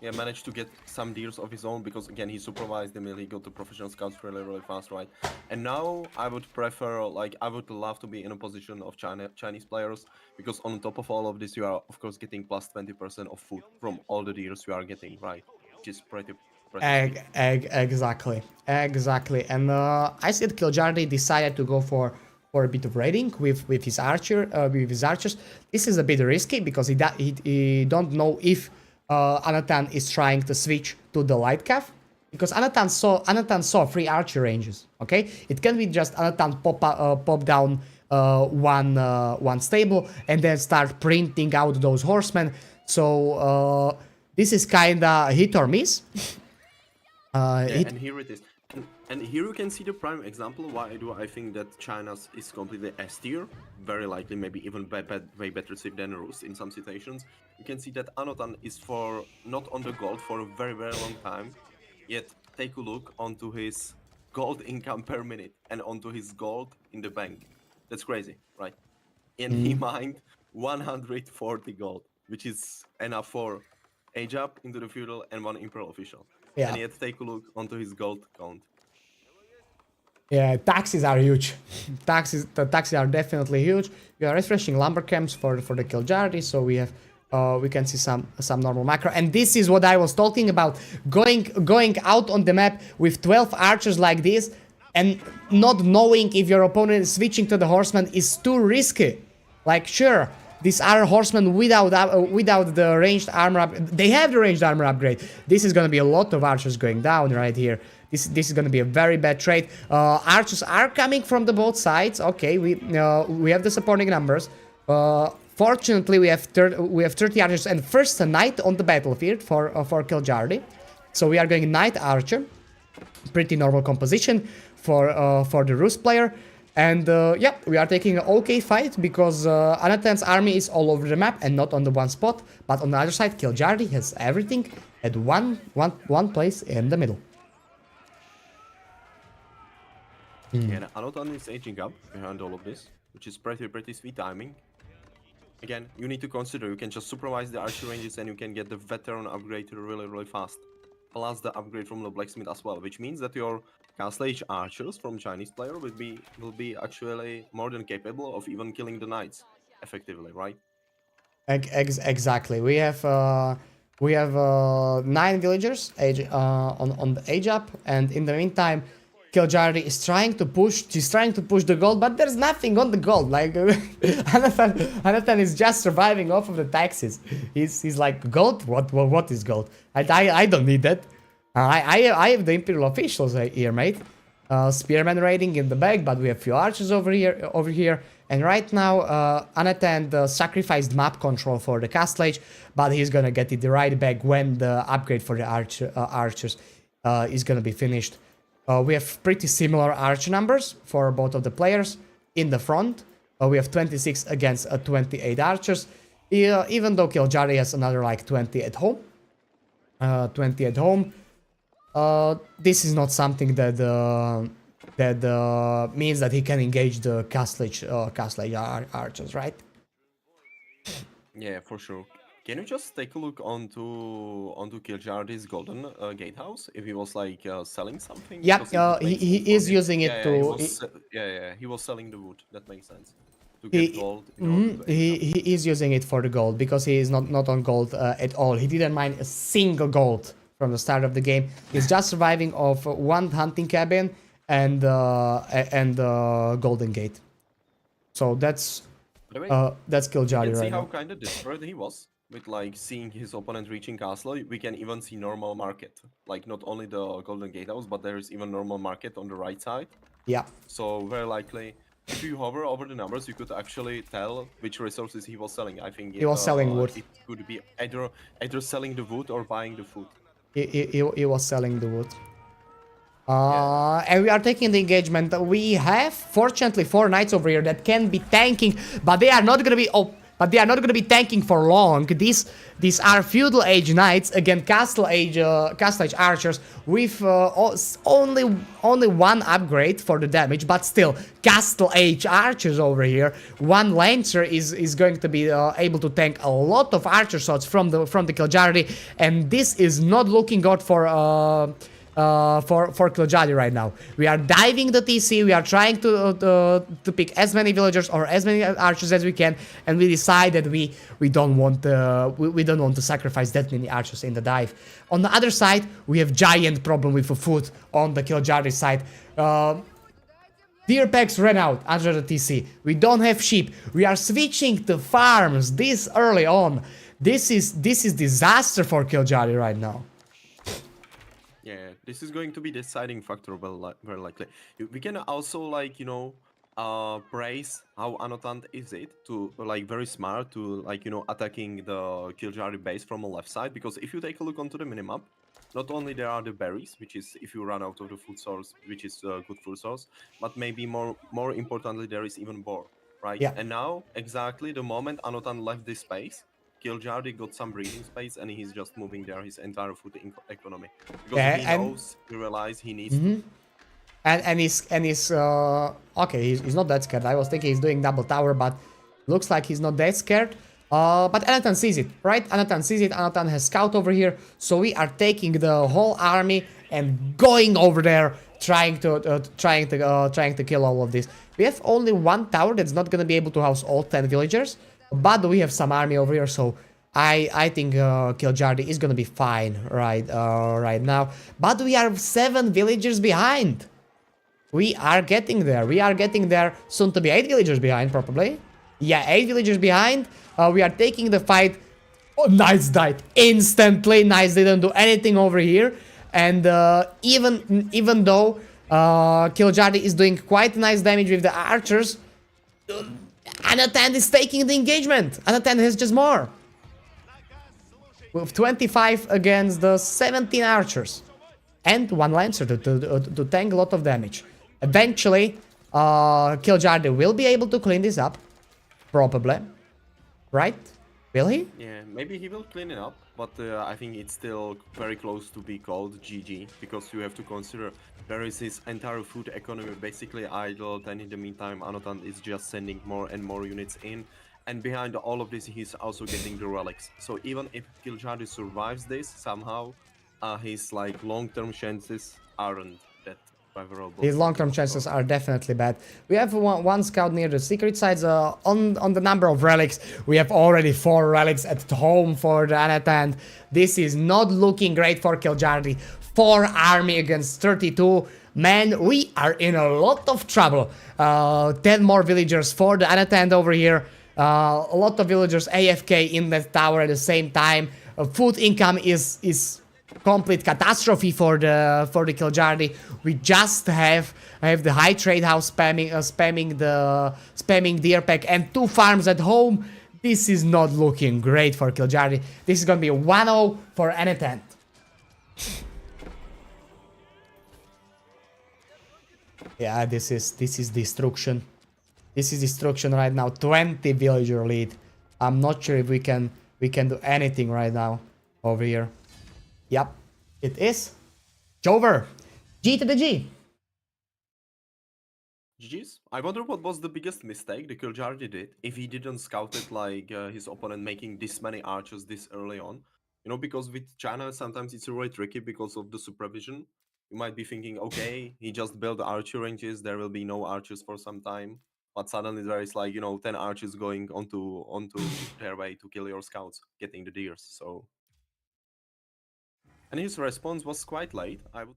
managed to get some deers of his own because again he supervised them. He got the professional scouts really fast, right? And now I would prefer, like, I would love to be in a position of Chinese players, because on top of all of this you are of course getting plus 20% of food from all the deers you are getting, right? Which is pretty Exactly. And I see that Killjardy decided to go for a bit of raiding with his archers. This is a bit risky because he don't know if Anothan is trying to switch to the light cav, because Anothan saw 3 archer ranges. Okay, it can be just Anothan pop down one stable and then start printing out those horsemen. So this is kinda hit or miss. And here it is. And here you can see the prime example why do I think that China's is completely S tier, very likely maybe even way better safe than Rus in some situations. You can see that Anothan is for not on the gold for a very long time, yet take a look onto his gold income per minute and onto his gold in the bank. That's crazy, right? And he mined 140 gold, which is enough for age up into the feudal and 1 imperial official. Yeah. And yet take a look onto his gold count. Yeah, taxes are huge. The taxes are definitely huge. We are refreshing lumber camps for the Killjardy, so we can see some normal macro. And this is what I was talking about. Going out on the map with 12 archers like this and not knowing if your opponent is switching to the horseman is too risky. Like, sure, these are horsemen without the ranged armor up. They have the ranged armor upgrade. This is gonna be a lot of archers going down right here. This is gonna be a very bad trade. Archers are coming from the both sides. Okay, we have the supporting numbers. Fortunately, we have 30 archers and first a knight on the battlefield for Killjardy. So we are going knight archer, pretty normal composition for the Rus player. And yeah, we are taking an okay fight because Anathan's army is all over the map and not on the one spot. But on the other side, Killjardy has everything at one place in the middle. Yeah, and Anothan is aging up behind all of this, which is pretty sweet timing. again, you need to consider you can just supervise the archer ranges and you can get the veteran upgrade really fast. Plus the upgrade from the blacksmith as well, which means that your castle age archers from Chinese player will be actually more than capable of even killing the knights effectively, right? Exactly. We have 9 villagers on the age up, and in the meantime, Kiljardi is trying to push. She's trying to push the gold, but there's nothing on the gold. Like Anathan is just surviving off of the taxes. He's like, gold. What is gold? I don't need that. I have the imperial officials here, mate. Spearman raiding in the back, but we have few archers over here. And right now, Anatan sacrificed map control for the castle age, but he's gonna get it right back when the upgrade for the archers is gonna be finished. We have pretty similar archer numbers for both of the players in the front. We have 26 against 28 archers, even though Kiljari has another like 20 at home. 20 at home. This is not something that means that he can engage the castle age archers, right? Yeah, for sure. Can you just take a look onto Kiljardi's golden gatehouse if he was like selling something? Yeah, Because it makes he sense for is me. using it Yeah, to. he was, he was selling the wood. That makes sense. To get gold in order to He is using it for the gold because he is not on gold at all. He didn't mine a single gold from the start of the game. He's just surviving off one hunting cabin and golden gate. So that's By the way, Kiljardi you can see right how now. kind of desperate he was with like seeing his opponent reaching castle. We can even see normal market, like not only the golden gatehouse, but there is even normal market on the right side. Yeah. So very likely, if you hover over the numbers, you could actually tell which resources he was selling. I think He was selling wood. it could be either selling the wood or buying the food. He was selling the wood. And we are taking the engagement. We have, fortunately, 4 knights over here that can be tanking, but they are not gonna be. But they are not gonna be tanking for long. These are feudal age knights against castle age archers with only 1 upgrade for the damage, but still castle age archers over here. 1 lancer is going to be able to tank a lot of archer shots from the Kiljardi, and this is not looking good for Kiljari right now. We are diving the TC, we are trying to pick as many villagers or as many archers as we can, and we decide that we don't want to sacrifice that many archers in the dive. On the other side, we have giant problem with the food on the Kiljari side. Deer packs ran out under the TC. We don't have sheep. We are switching to farms this early on. This is disaster for Kiljari right now. Yeah, this is going to be deciding factor very likely. We can also like praise how Anotant is it to like very smart to like attacking the Kiljari base from the left side, because if you take a look onto the minimap, not only there are the berries, which is if you run out of the food source, which is a good food source, but maybe more importantly there is even boar, right? Yeah. And now exactly the moment Anotan left this space, Kiljardi got some breathing space and he's just moving there his entire food economy because he realized he needs to. And he's okay. He's not that scared. I was thinking he's doing double tower, but looks like he's not that scared. But Anatan sees it, right? Anatan sees it. Anatan has scout over here, so we are taking the whole army and going over there, trying to kill all of this. We have only 1 tower that's not gonna be able to house all 10 villagers. But we have some army over here, so I think Kiljardi is gonna be fine right now. But we are 7 villagers behind. We are getting there. We are getting there. Soon to be 8 villagers behind, probably. Yeah, 8 villagers behind. We are taking the fight. Oh, Knights died instantly. Knights didn't do anything over here, and even though Kiljardi is doing quite nice damage with the archers, Anatan is taking the engagement. Anatan has just more. With 25 against the 17 archers. And 1 lancer to tank a lot of damage. Eventually, Kiljardi will be able to clean this up. Probably. Right? Will he? Yeah, maybe he will clean it up, but I think it's still very close to be called GG, because you have to consider there is this entire food economy basically idle, and in the meantime Anotan is just sending more and more units in, And behind all of this, he's also getting the relics. So even if Kiljardi survives this somehow, his like long-term chances aren't that favorable. These For long-term him, chances so. are definitely bad. We have one scout near the secret sites. On the number of relics, we have already 4 relics at home for the unattended. This is not looking great for Kiljardi. 4 army against 32. Man, we are in a lot of trouble. 10 more villagers for the unattended over here. A lot of villagers AFK in the tower at the same time. Food income is complete catastrophe for the Kiljardi. We just have the high trade house spamming deer pack and 2 farms at home. This is not looking great for Kiljardi. This is gonna be a 1-0 for Anatant. Yeah, this is destruction. This is destruction right now. 20 villager lead. I'm not sure if we can do anything right now over here. Yep, it is. It's over. G to the G. GG's. I wonder what was the biggest mistake the Kiljardi did if he didn't scout it like his opponent making this many archers this early on. You know, because with China sometimes it's really tricky because of the supervision. You might be thinking, okay, he just built the archer ranges, there will be no archers for some time. But suddenly there is like, 10 archers going onto their way to kill your scouts, getting the deers. So, and his response was quite late. I would.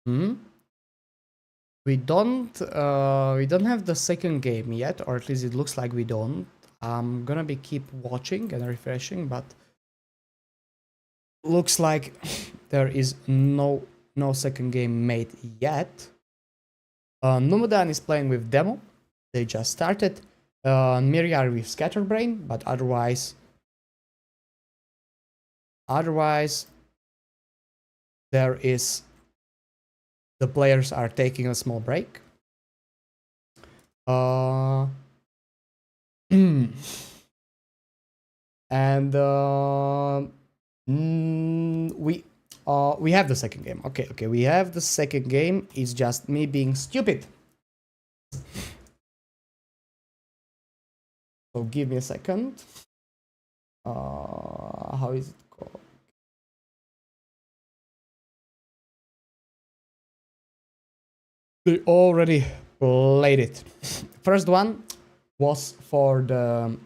Hmm. We don't have the second game yet, or at least it looks like we don't. I'm gonna be keep watching and refreshing, but looks like there is no second game made yet. Numadan is playing with demo. They just started. Myriad with Scatterbrain, but otherwise there is the players are taking a small break. And we have the second game. Okay, we have the second game. It's just me being stupid. So give me a second. How is it called? They already played it. First one was for the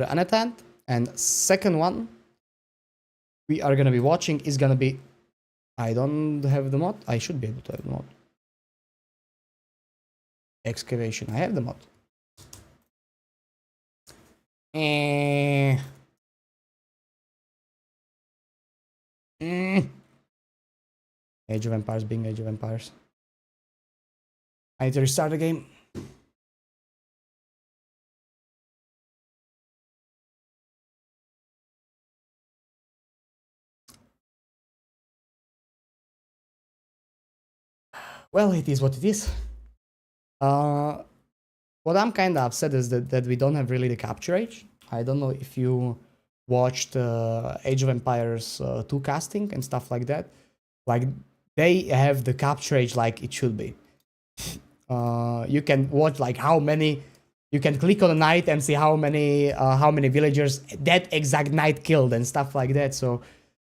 unattended, and second one we are gonna be watching is gonna be. I don't have the mod. I should be able to have the mod. Excavation. I have the mod. Age of Empires being Age of Empires. I need to restart the game. Well, it is what it is. What I'm kind of upset is that we don't have really the capture age. I don't know if you watched Age of Empires 2 casting and stuff like that. Like, they have the capture age like it should be. You can watch like how many. You can click on a knight and see how many villagers that exact knight killed and stuff like that. So,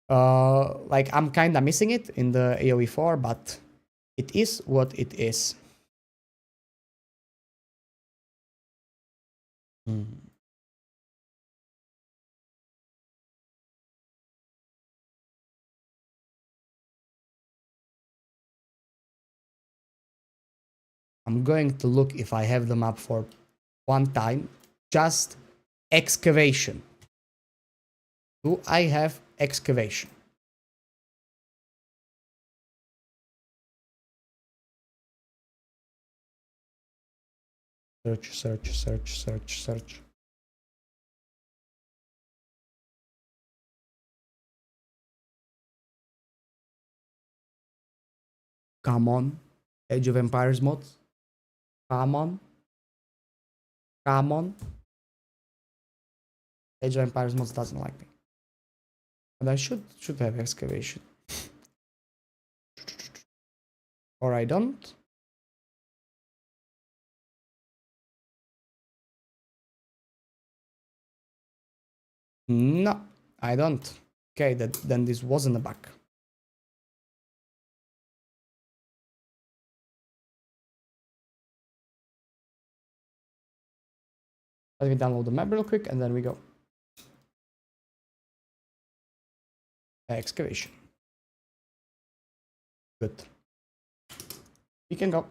like, I'm kind of missing it in the AoE 4, but it is what it is. I'm going to look if I have the map for one time. Just excavation. Do I have excavation? Search. Come on. Age of Empires mods. Come on. Come on. Age of Empires mods doesn't like me. And I should have excavation. Or I don't. No, I don't. Okay, then this wasn't a bug. Let me download the map real quick and then we go. Excavation. Good. We can go.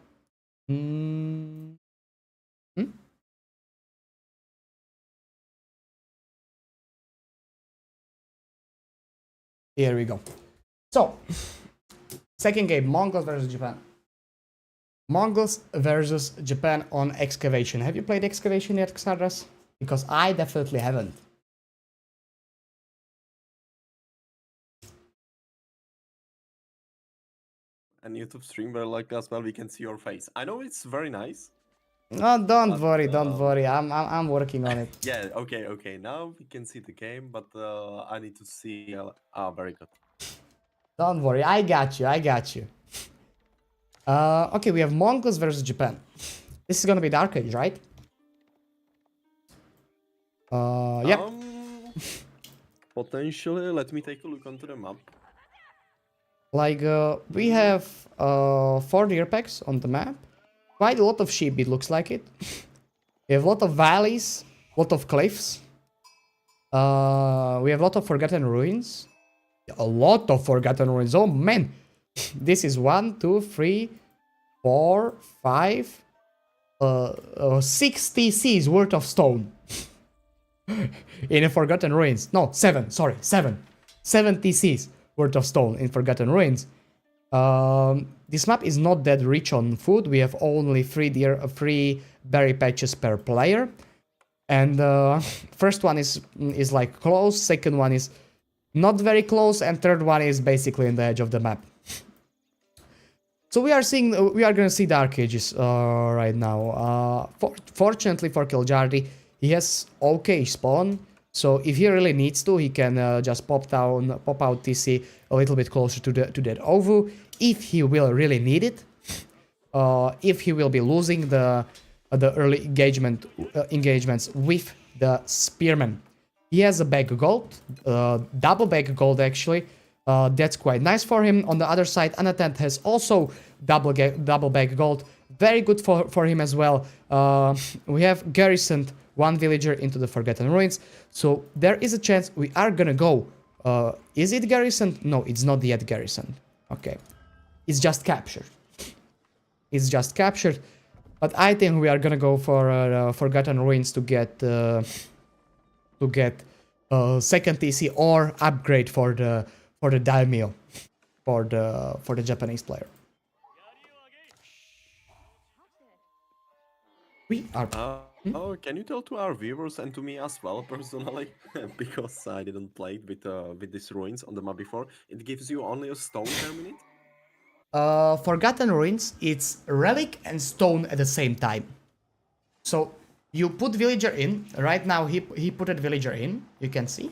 Here we go. So, second game, Mongols versus Japan. Mongols versus Japan on excavation. Have you played excavation yet, Xardras? Because I definitely haven't. And YouTube streamer like as well, we can see your face. I know it's very nice. No, don't worry, don't worry. I'm working on it. Yeah, okay. Now we can see the game, but I need to see. Very good. Don't worry, I got you. Okay, we have Mongols versus Japan. This is gonna be Dark Age, right? Yep. Potentially, let me take a look onto the map. Like, we have 4 deer packs on the map. Quite a lot of sheep, it looks like it. We have a lot of valleys, a lot of cliffs. We have a lot of forgotten ruins. A lot of forgotten ruins. Oh man, this is 1, 2, 3, 4, 5, 6 TCs worth of stone in a forgotten ruins. No, 7. Sorry, 7. 7 TCs worth of stone in forgotten ruins. This map is not that rich on food. We have only 3 berry patches per player, and first one is like close. Second one is not very close, and third one is basically in the edge of the map. So we are gonna see Dark Ages right now. Fortunately for Kiljardi, he has okay spawn. So if he really needs to, he can just pop out TC a little bit closer to that Ovu. If he will really need it, if he will be losing the early engagements with the Spearman. He has a bag of gold, double bag of gold actually. That's quite nice for him. On the other side, Anatent has also double bag of gold. Very good for him as well. We have garrisoned 1 villager into the Forgotten Ruins. So there is a chance we are gonna go. Is it garrisoned? No, it's not yet garrisoned. Okay. It's just captured. It's just captured. But I think we are gonna go for Forgotten Ruins to get second TC or upgrade for the daimyo for the Japanese player. We are. Oh, can you tell to our viewers and to me as well personally, because I didn't play it with these ruins on the map before. It gives you only a stone per minute. Forgotten Ruins, it's relic and stone at the same time. So you put villager in. Right now he put a villager in. You can see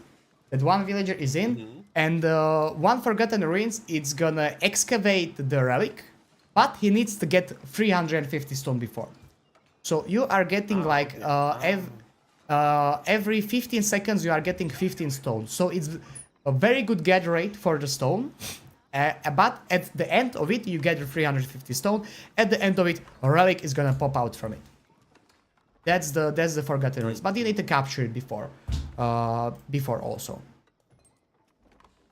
that 1 villager is in, and 1 Forgotten Ruins, it's gonna excavate the relic, but he needs to get 350 stone before. So you are getting like every 15 seconds you are getting 15 stone. So it's a very good get rate for the stone. But at the end of it, you get 350 stone. At the end of it, a relic is gonna pop out from it. That's the Forgotten Ruins. But you need to capture it before also.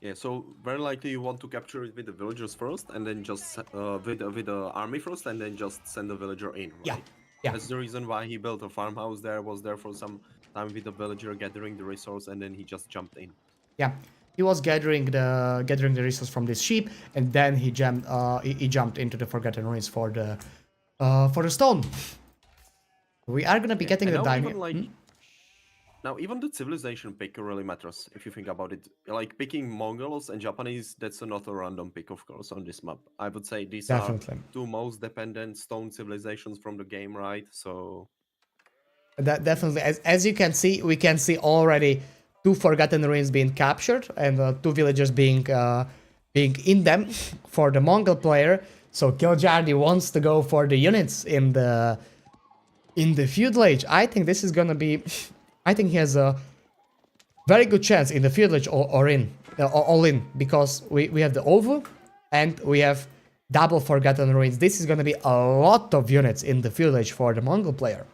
Yeah, so very likely you want to capture it with the villagers first, and then just with the army first, and then just send the villager in, right? Yeah. That's the reason why he built a farmhouse there, was there for some time with the villager gathering the resource, and then he just jumped in. Yeah, he was gathering the resource from this sheep, and then he jumped into the Forgotten Ruins for the stone. We are gonna be getting the diamond. Now, even the civilization pick really matters if you think about it. Like picking Mongols and Japanese, that's not a random pick, of course, on this map. I would say these are Definitely. two most dependent stone civilizations from the game, right? So, That definitely, as you can see, we can see already two Forgotten Ruins being captured and two villagers being in them for the Mongol player. So Kiljardi wants to go for the units in the feudal age. I think this is gonna be. I think he has a very good chance in the feudal age or in all in, because we have the Ovu and we have double Forgotten Ruins. This is gonna be a lot of units in the feudal age for the Mongol player.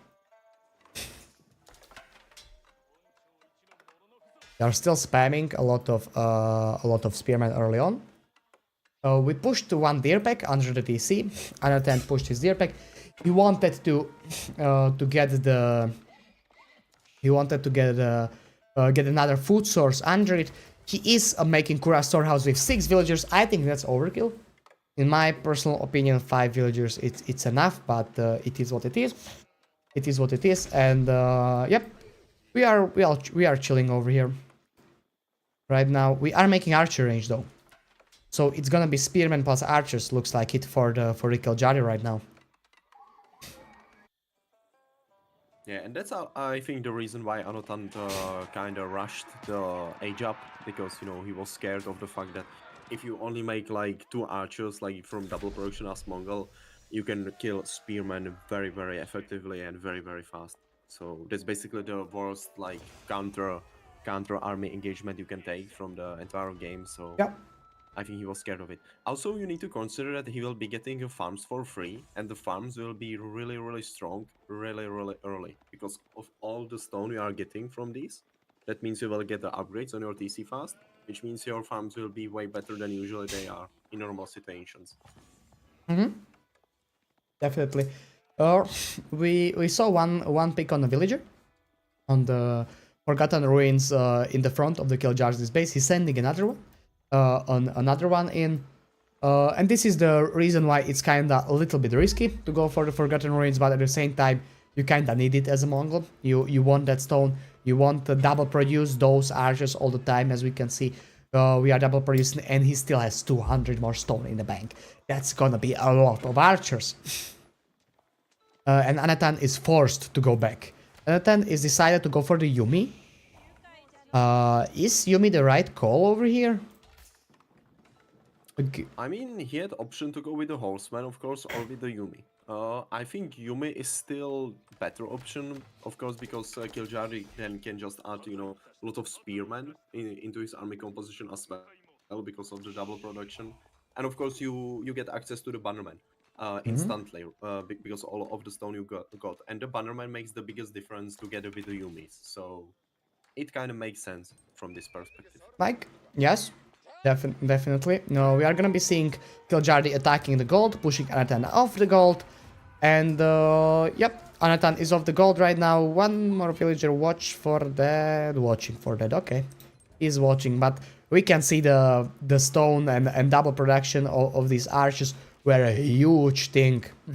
They are still spamming a lot of spearmen early on. We pushed to one deer pack under the DC. Anatan pushed his deer pack. He wanted to get the. He wanted to get another food source under it. He is making Kura storehouse with 6 villagers. I think that's overkill. In my personal opinion, 5 villagers it's enough, but it is what it is. It is what it is, and yep, we are chilling over here. Right now, we are making archer range though, so it's gonna be spearmen plus archers. Looks like it for the Kiljardi right now. yeah, and that's I think the reason why Anotant kind of rushed the age up, because he was scared of the fact that if you only make like 2 archers, like from double production as Mongol, you can kill spearmen very very effectively and very very fast. So that's basically the worst like counter army engagement you can take from the entire game. So Yep. I think he was scared of it. Also, you need to consider that he will be getting farms for free, and the farms will be really, really strong, really, really early, because of all the stone you are getting from these. That means you will get the upgrades on your TC fast, which means your farms will be way better than usually they are in normal situations. Definitely. We saw one pick on the villager, on the Forgotten Ruins in the front of the Kiljardi's base. He's sending another one, on another one in, and this is the reason why it's kinda a little bit risky to go for the Forgotten Ruins, but at the same time you kinda need it as a Mongol. You want that stone. You want to double produce those archers all the time, as we can see. We are double producing, and he still has 200 more stone in the bank. That's gonna be a lot of archers. And Anatan is forced to go back. Anatan is decided to go for the Yumi. Is Yumi the right call over here? Okay. I mean, he had option to go with the Horseman, of course, or with the Yumi. I think Yumi is still better option, of course, because Kiljardi then can just add, a lot of spearmen into his army composition as well, because of the double production. And of course, you get access to the Bannerman instantly, because all of the stone you got. And the Bannerman makes the biggest difference together with the Yumis. So it kind of makes sense from this perspective. Like, yes, definitely. No, we are gonna be seeing Kiljardi attacking the gold, pushing Anatan off the gold, and yep, Anatan is off the gold right now. One more villager watching for that. Okay, he's watching, but we can see the stone and double production of these archers were a huge thing. I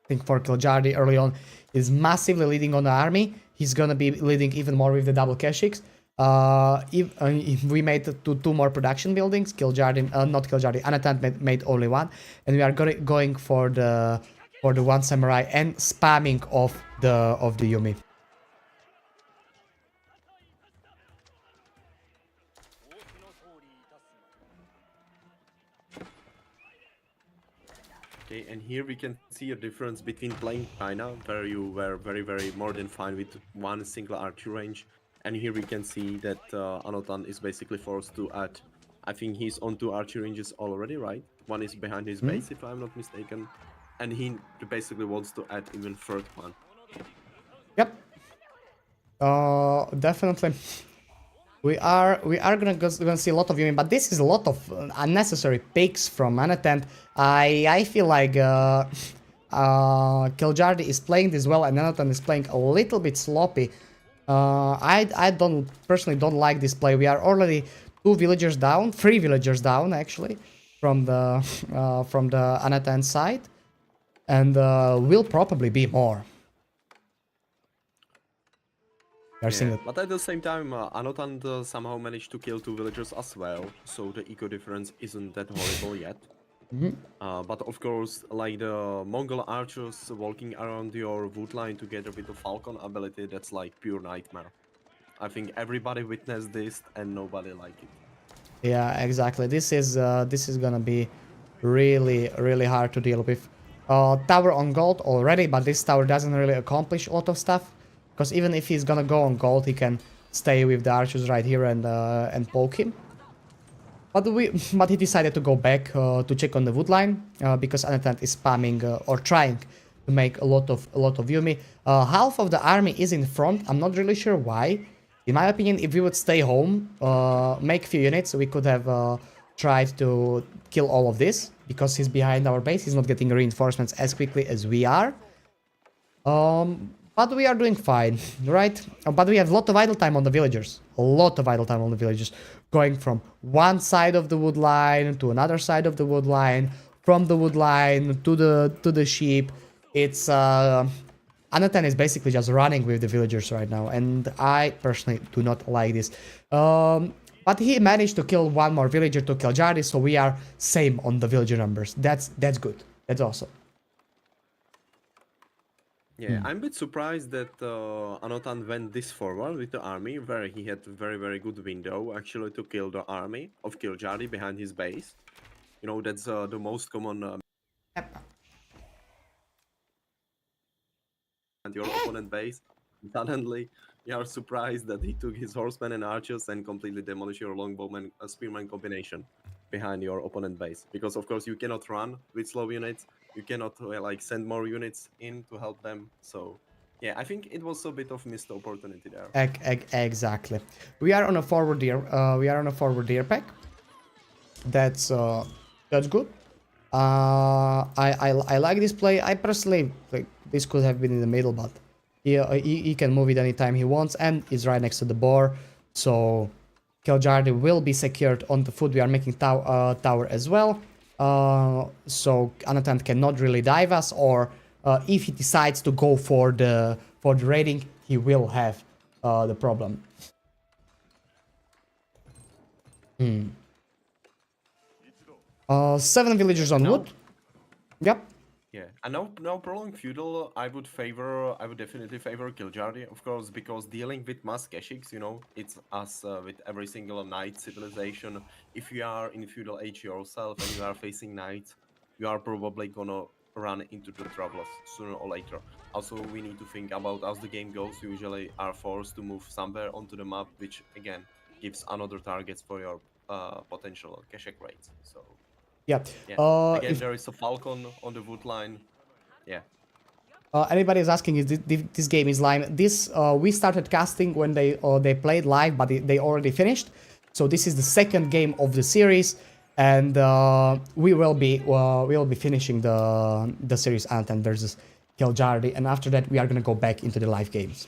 think for Kiljardi early on is massively leading on the army. He's gonna be leading even more with the double Keshiks. If we made two more production buildings, not Kiljardi, Anatan made only one, and we are going for the one samurai and spamming of the Yumi. Okay, and here we can see a difference between playing China, where you were very, very more than fine with one single archer range, and here we can see that Anotan is basically forced to add. I think he's on 2 archer ranges already, right? One is behind his base, if I'm not mistaken, and he basically wants to add even 3rd one. Yep. Definitely. We are gonna see a lot of Yumi, but this is a lot of unnecessary picks from Anatan. I feel like Kiljardi is playing this well, and Anatan is playing a little bit sloppy. I personally don't like this play. We are already 3 villagers down actually from the Anatan side, and will probably be more. We are seeing it. But at the same time, Anotan somehow managed to kill 2 villagers as well, so the eco difference isn't that horrible yet. But of course, like the Mongol archers walking around your wood line together with the Falcon ability, that's like pure nightmare. I think everybody witnessed this and nobody liked it. Yeah, exactly. This is gonna be really hard to deal with. Tower on gold already, but this tower doesn't really accomplish a lot of stuff. Because even if he's gonna go on gold, he can stay with the archers right here and poke him. But he decided to go back to check on the wood line because Anatant is spamming or trying to make a lot of Yumi. Half of the army is in front. I'm not really sure why. In my opinion, if we would stay home, make few units, we could have tried to kill all of this because he's behind our base. He's not getting reinforcements as quickly as we are. But we are doing fine, right? But we have a lot of idle time on the villagers. A lot of idle time on the villagers. Going from one side of the wood line to another side of the wood line. From the wood line to the sheep. It's... Anatan is basically just running with the villagers right now. And I personally do not like this. But he managed to kill one more villager to kill Jardi. So we are same on the villager numbers. That's good. That's awesome. Yeah, I'm a bit surprised that Anotan went this forward with the army, where he had very good window actually to kill the army of Kiljardi behind his base. You know, that's the most common and your opponent base. Suddenly, you are surprised that he took his horsemen and archers and completely demolished your longbowman spearman combination behind your opponent base. Because of course you cannot run with slow units. You cannot like send more units in to help them. So yeah, I think it was a bit of missed opportunity there. Exactly. We are on a forward deer. We are on a forward deer pack. That's good. I like this play. I personally like this could have been in the middle, but he can move it anytime he wants, and is right next to the boar. So Kiljardi will be secured on the foot. We are making tower as well. So Anatant cannot really dive us, or if he decides to go for the raiding, he will have the problem. 7 villagers on wood. Yep. Yeah, and now prolonged feudal, I would definitely favor Kiljardi, of course, because dealing with mass Keshiks, you know, it's as with every single knight civilization. If you are in feudal age yourself and you are facing knights, you are probably gonna run into the troubles sooner or later. Also, we need to think about as the game goes, you usually are forced to move somewhere onto the map, which again gives another targets for your potential Keshik raids. So. Yeah. Again, there is a falcon on the wood line. Yeah. Anybody is asking if this game is live. This we started casting when they played live, but they already finished. So this is the second game of the series, and we will be finishing the series Antan versus Kiljardi, and after that we are gonna go back into the live games.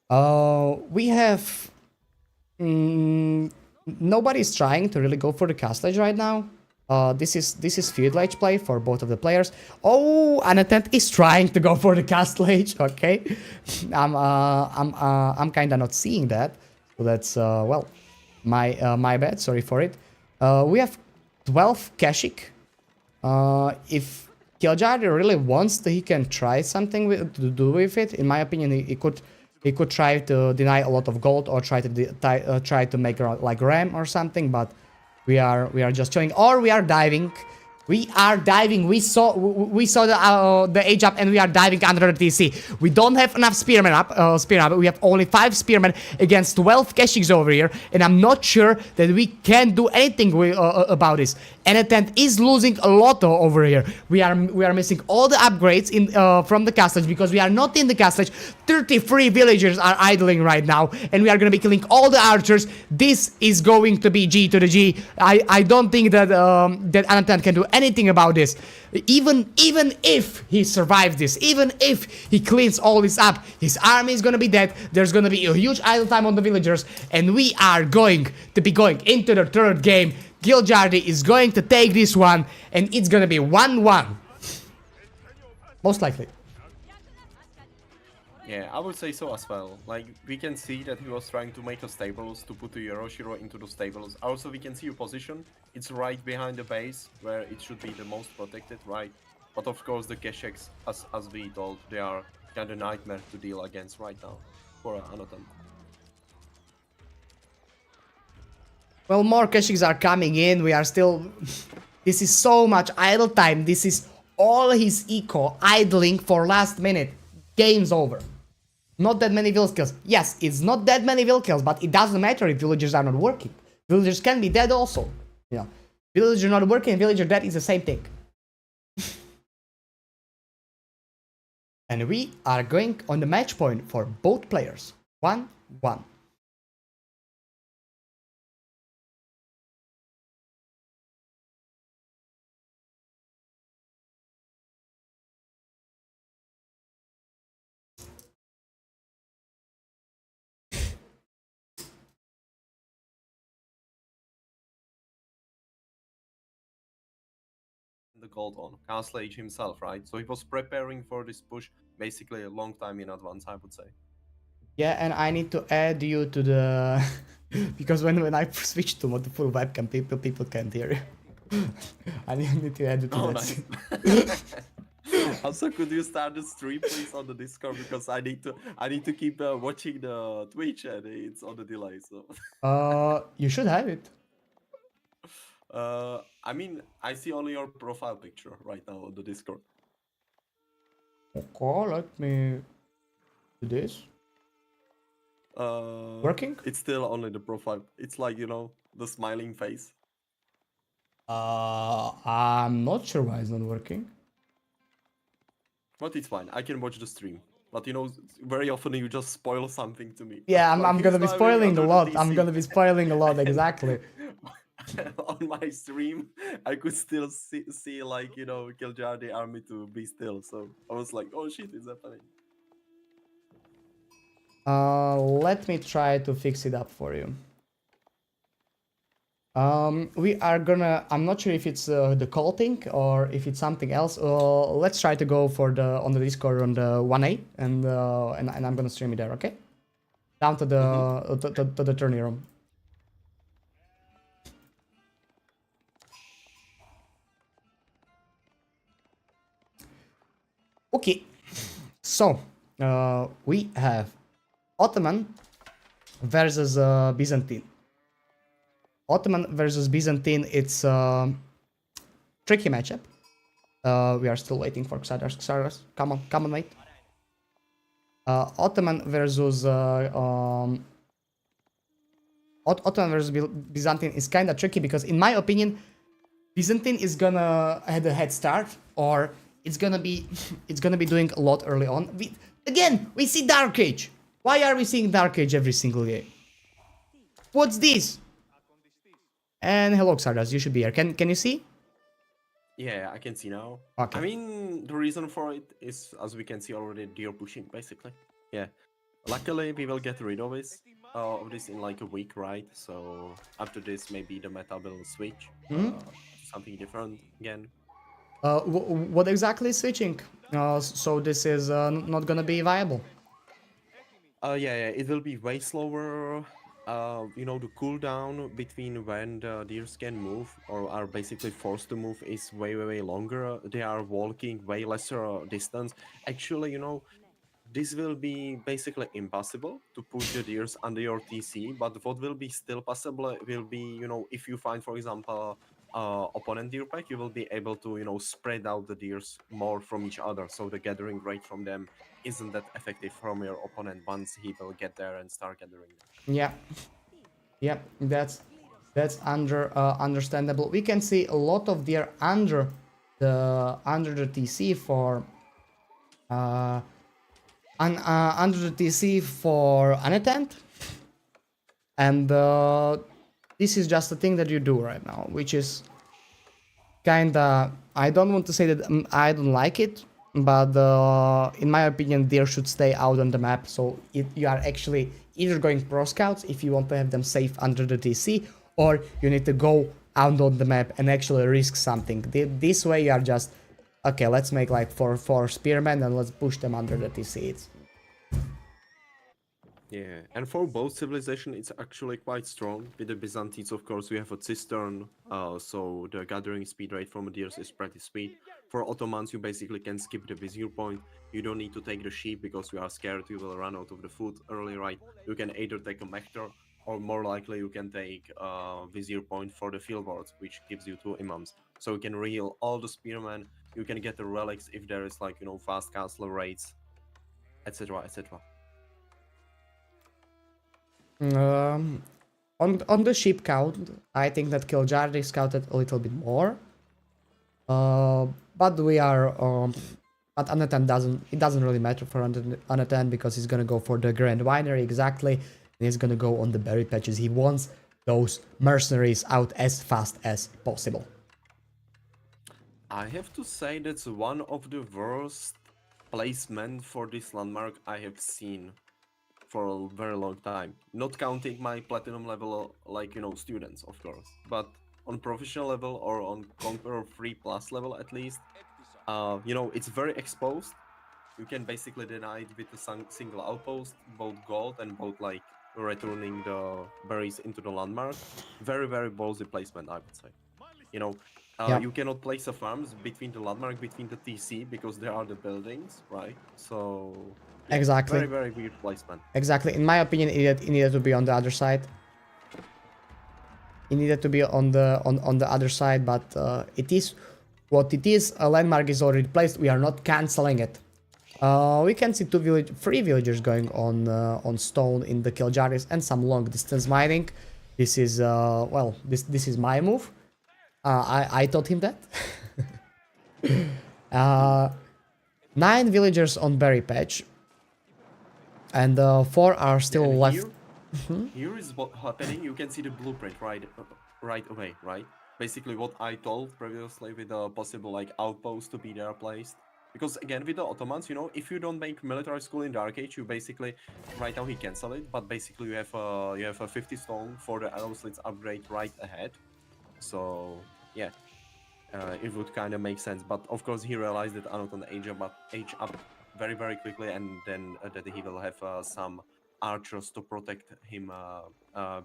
We have. Nobody's trying to really go for the castle edge right now. This is feudal age play for both of the players. Oh, Anatant is trying to go for the castle age. Okay, I'm kind of not seeing that. So that's well, my bad. Sorry for it. We have 12 Keshik. If Kiljardi really wants to, he can try something to do with it. In my opinion, he could try to deny a lot of gold or try to make like ram or something, but we are just showing, or we are diving. We are diving. We saw the age up, and we are diving under the TC. We don't have enough spearmen up. We have only 5 spearmen against 12 Keshiks over here, and I'm not sure that we can do anything about this. Anatant is losing a lot over here. We are missing all the upgrades from the castle because we are not in the castle. 33 villagers are idling right now, and we are gonna be killing all the archers. This is going to be G to the G. I don't think that that Anatant can do anything about this. Even if he survives this, even if he cleans all this up, his army is gonna be dead. There's gonna be a huge idle time on the villagers, and we are going to be going into the third game. Kiljardi is going to take this one, and it's gonna be 1-1. Most likely. Yeah, I would say so as well. Like, we can see that he was trying to make a stables to put the Yoroshiro into the stables. Also, we can see your position. It's right behind the base, where it should be the most protected, right? But of course, the Kesheks, as we told, they are kind of nightmare to deal against right now for Anatan. Well, more Keshiks are coming in. We are still... This is so much idle time. This is all his eco idling for last minute. Game's over. Not that many village kills. Yes, it's not that many village kills, but it doesn't matter if villagers are not working. Villagers can be dead also. Yeah. Villager not working and villager dead is the same thing. And we are going on the match point for both players. 1-1. The gold on Castle Age himself, right? So he was preparing for this push basically a long time in advance, I would say. Yeah, and I need to add you to the... because when I switch to full webcam, people can't hear you. I need to add you to Oh, that. nice. Also, could you start the stream, please, on the Discord, because I need to keep watching the Twitch and it's on the delay. So. You should have it. I mean, I see only your profile picture right now on the Discord. Okay, let me do this. Working? It's still only the profile. It's like, you know, the smiling face. I'm not sure why it's not working. But it's fine. I can watch the stream. But you know, very often you just spoil something to me. Yeah, Like, I'm he's gonna be driving spoiling a under the lot. I'm TC. gonna be spoiling a lot, exactly. On my stream, I could still see like, you know, Kiljar the army to be still. So I was like, oh shit, it's happening. Let me try to fix it up for you. We are gonna... I'm not sure if it's the call thing or if it's something else. Let's try to go for the on the Discord on the 1A and I'm gonna stream it there, okay? Down to the to the tourney room. Okay, so we have Ottoman versus Byzantine. Ottoman versus Byzantine, it's a tricky matchup. We are still waiting for Xardas. Come on, mate. Ottoman versus Ottoman versus Byzantine is kind of tricky because, in my opinion, Byzantine is gonna have a head start, or it's gonna be doing a lot early on. We see Dark Age. Why are we seeing Dark Age every single game? What's this? And hello, Xardas, you should be here. Can you see? Yeah, I can see now. Okay. I mean, the reason for it is, as we can see already, they are pushing, basically. Yeah. Luckily, we will get rid of this in like a week, right? So after this, maybe the meta will switch. Something different again. What exactly is switching? So this is not gonna be viable. Yeah, it will be way slower. You know, the cooldown between when the deers can move or are basically forced to move is way longer. They are walking way lesser distance. Actually, you know, this will be basically impossible to push the deers under your TC, but what will be still possible will be, you know, if you find, for example, opponent deer pack, you will be able to, you know, spread out the deers more from each other, so the gathering rate from them isn't that effective from your opponent once he will get there and start gathering them. Yeah, that's understandable. We can see a lot of deer under the TC for under the TC for unattend, and this is just a thing that you do right now, which is kinda... I don't want to say that I don't like it, but in my opinion, deer should stay out on the map. So you are actually either going pro scouts if you want to have them safe under the TC, or you need to go out on the map and actually risk something. This way you are just, okay, let's make like four spearmen and let's push them under the TC. Yeah, and for both civilization, it's actually quite strong. With the Byzantines, of course, we have a cistern, so the gathering speed rate from Adirs is pretty speed. For Ottomans, you basically can skip the vizier point. You don't need to take the sheep because you are scared you will run out of the food early, right? You can either take a mector, or more likely you can take a vizier point for the field boards, which gives you two imams. So you can reheal all the spearmen. You can get the relics if there is like fast castle raids, etc., etc. Um, on the ship count, I think that Kiljardi scouted a little bit more. Uh, but we are but Anatan doesn't really matter for Anatan because he's gonna go for the Grand Winery exactly, and he's gonna go on the berry patches. He wants those mercenaries out as fast as possible. I have to say that's one of the worst placement for this landmark I have seen for a very long time. Not counting my platinum level, like students, of course, but on professional level or on Conqueror 3 plus level at least, it's very exposed. You can basically deny it with a single outpost, both gold and both like returning the berries into the landmark. Very, very ballsy placement, I would say. You know, Yeah, you cannot place a farms between the landmark, between the TC, because there are the buildings, right? So, yeah, exactly, very, very weird placement. exactly. In my opinion, it needed to be on the other side. It needed to be on the other side, but it is what it is. A landmark is already placed. We are not canceling it. We can see three villagers going on stone in the Kiljaris and some long distance mining. This is well, this is my move. I taught him that. 9 villagers on berry patch, and 4 are still And left. here is what happening. You can see the blueprint right away, right? Basically, what I told previously with a possible like outpost to be there placed. Because again, with the Ottomans, if you don't make military school in Dark Age, you basically right now he cancel it, but basically you have a 50 stone for the arrow slits upgrade right ahead. So yeah, it would kind of make sense. But of course, he realized that Anton age up very very quickly, and then that he will have some archers to protect him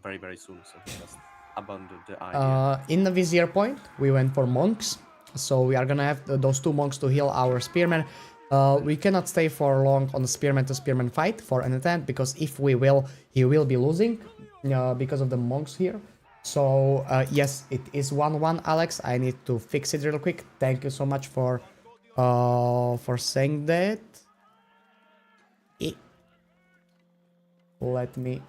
very very soon. So he just abandoned the idea. In the vizier point, we went for monks, so we are gonna have those 2 monks to heal our spearmen. We cannot stay for long on the spearman to spearman fight for an attempt, because if we will, he will be losing because of the monks here. So yes, it is 1-1, Alex. I need to fix it real quick. Thank you so much for saying that. Let me.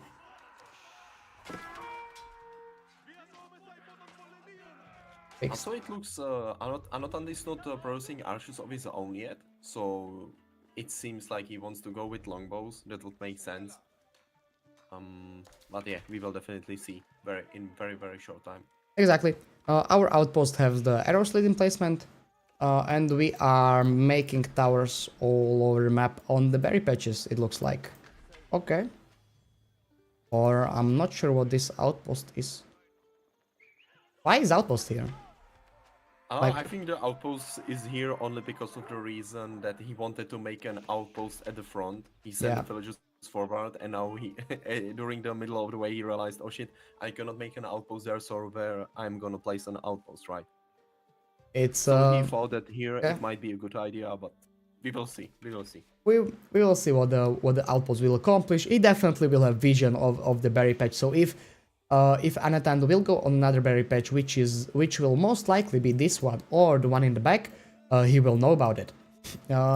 Also, it looks Anatan is not producing archers of his own yet, so it seems like he wants to go with longbows. That would make sense. But yeah, we will definitely see in very very short time. Exactly. Our outpost has the arrow slit in placement, and we are making towers all over the map on the berry patches, it looks like. Okay. Or I'm not sure what this outpost is. Why is outpost here? I think the outpost is here only because of the reason that he wanted to make an outpost at the front. He sent the villagers forward, and now he, during the middle of the way, he realized, oh shit, I cannot make an outpost there, so where I'm gonna place an outpost, right? It's so he thought that here it might be a good idea, but we will see. We will see. We will see what the outpost will accomplish. It definitely will have vision of the berry patch. So if Anatan will go on another berry patch, which will most likely be this one or the one in the back, he will know about it.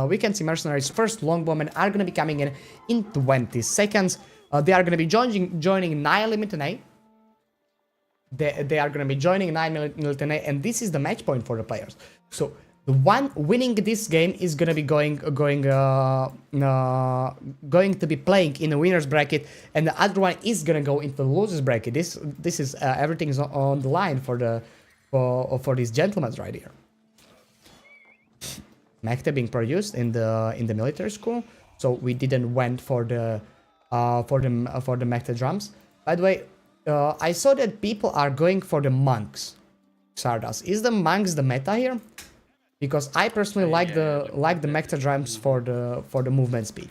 We can see mercenaries first longbowmen are gonna be coming in 20 seconds. They are gonna be joining 9 Militanae. They are gonna be joining 9 Militanae, and this is the match point for the players. So the one winning this game is gonna be going to be playing in the winners bracket, and the other one is gonna go into the losers bracket. This is everything is on the line for these gentlemen right here. Mechta being produced in the military school, so we didn't went for the Mechta drums. By the way, I saw that people are going for the monks. Sardas, is the monks the meta here? Because I personally like the Mechta drums for the movement speed.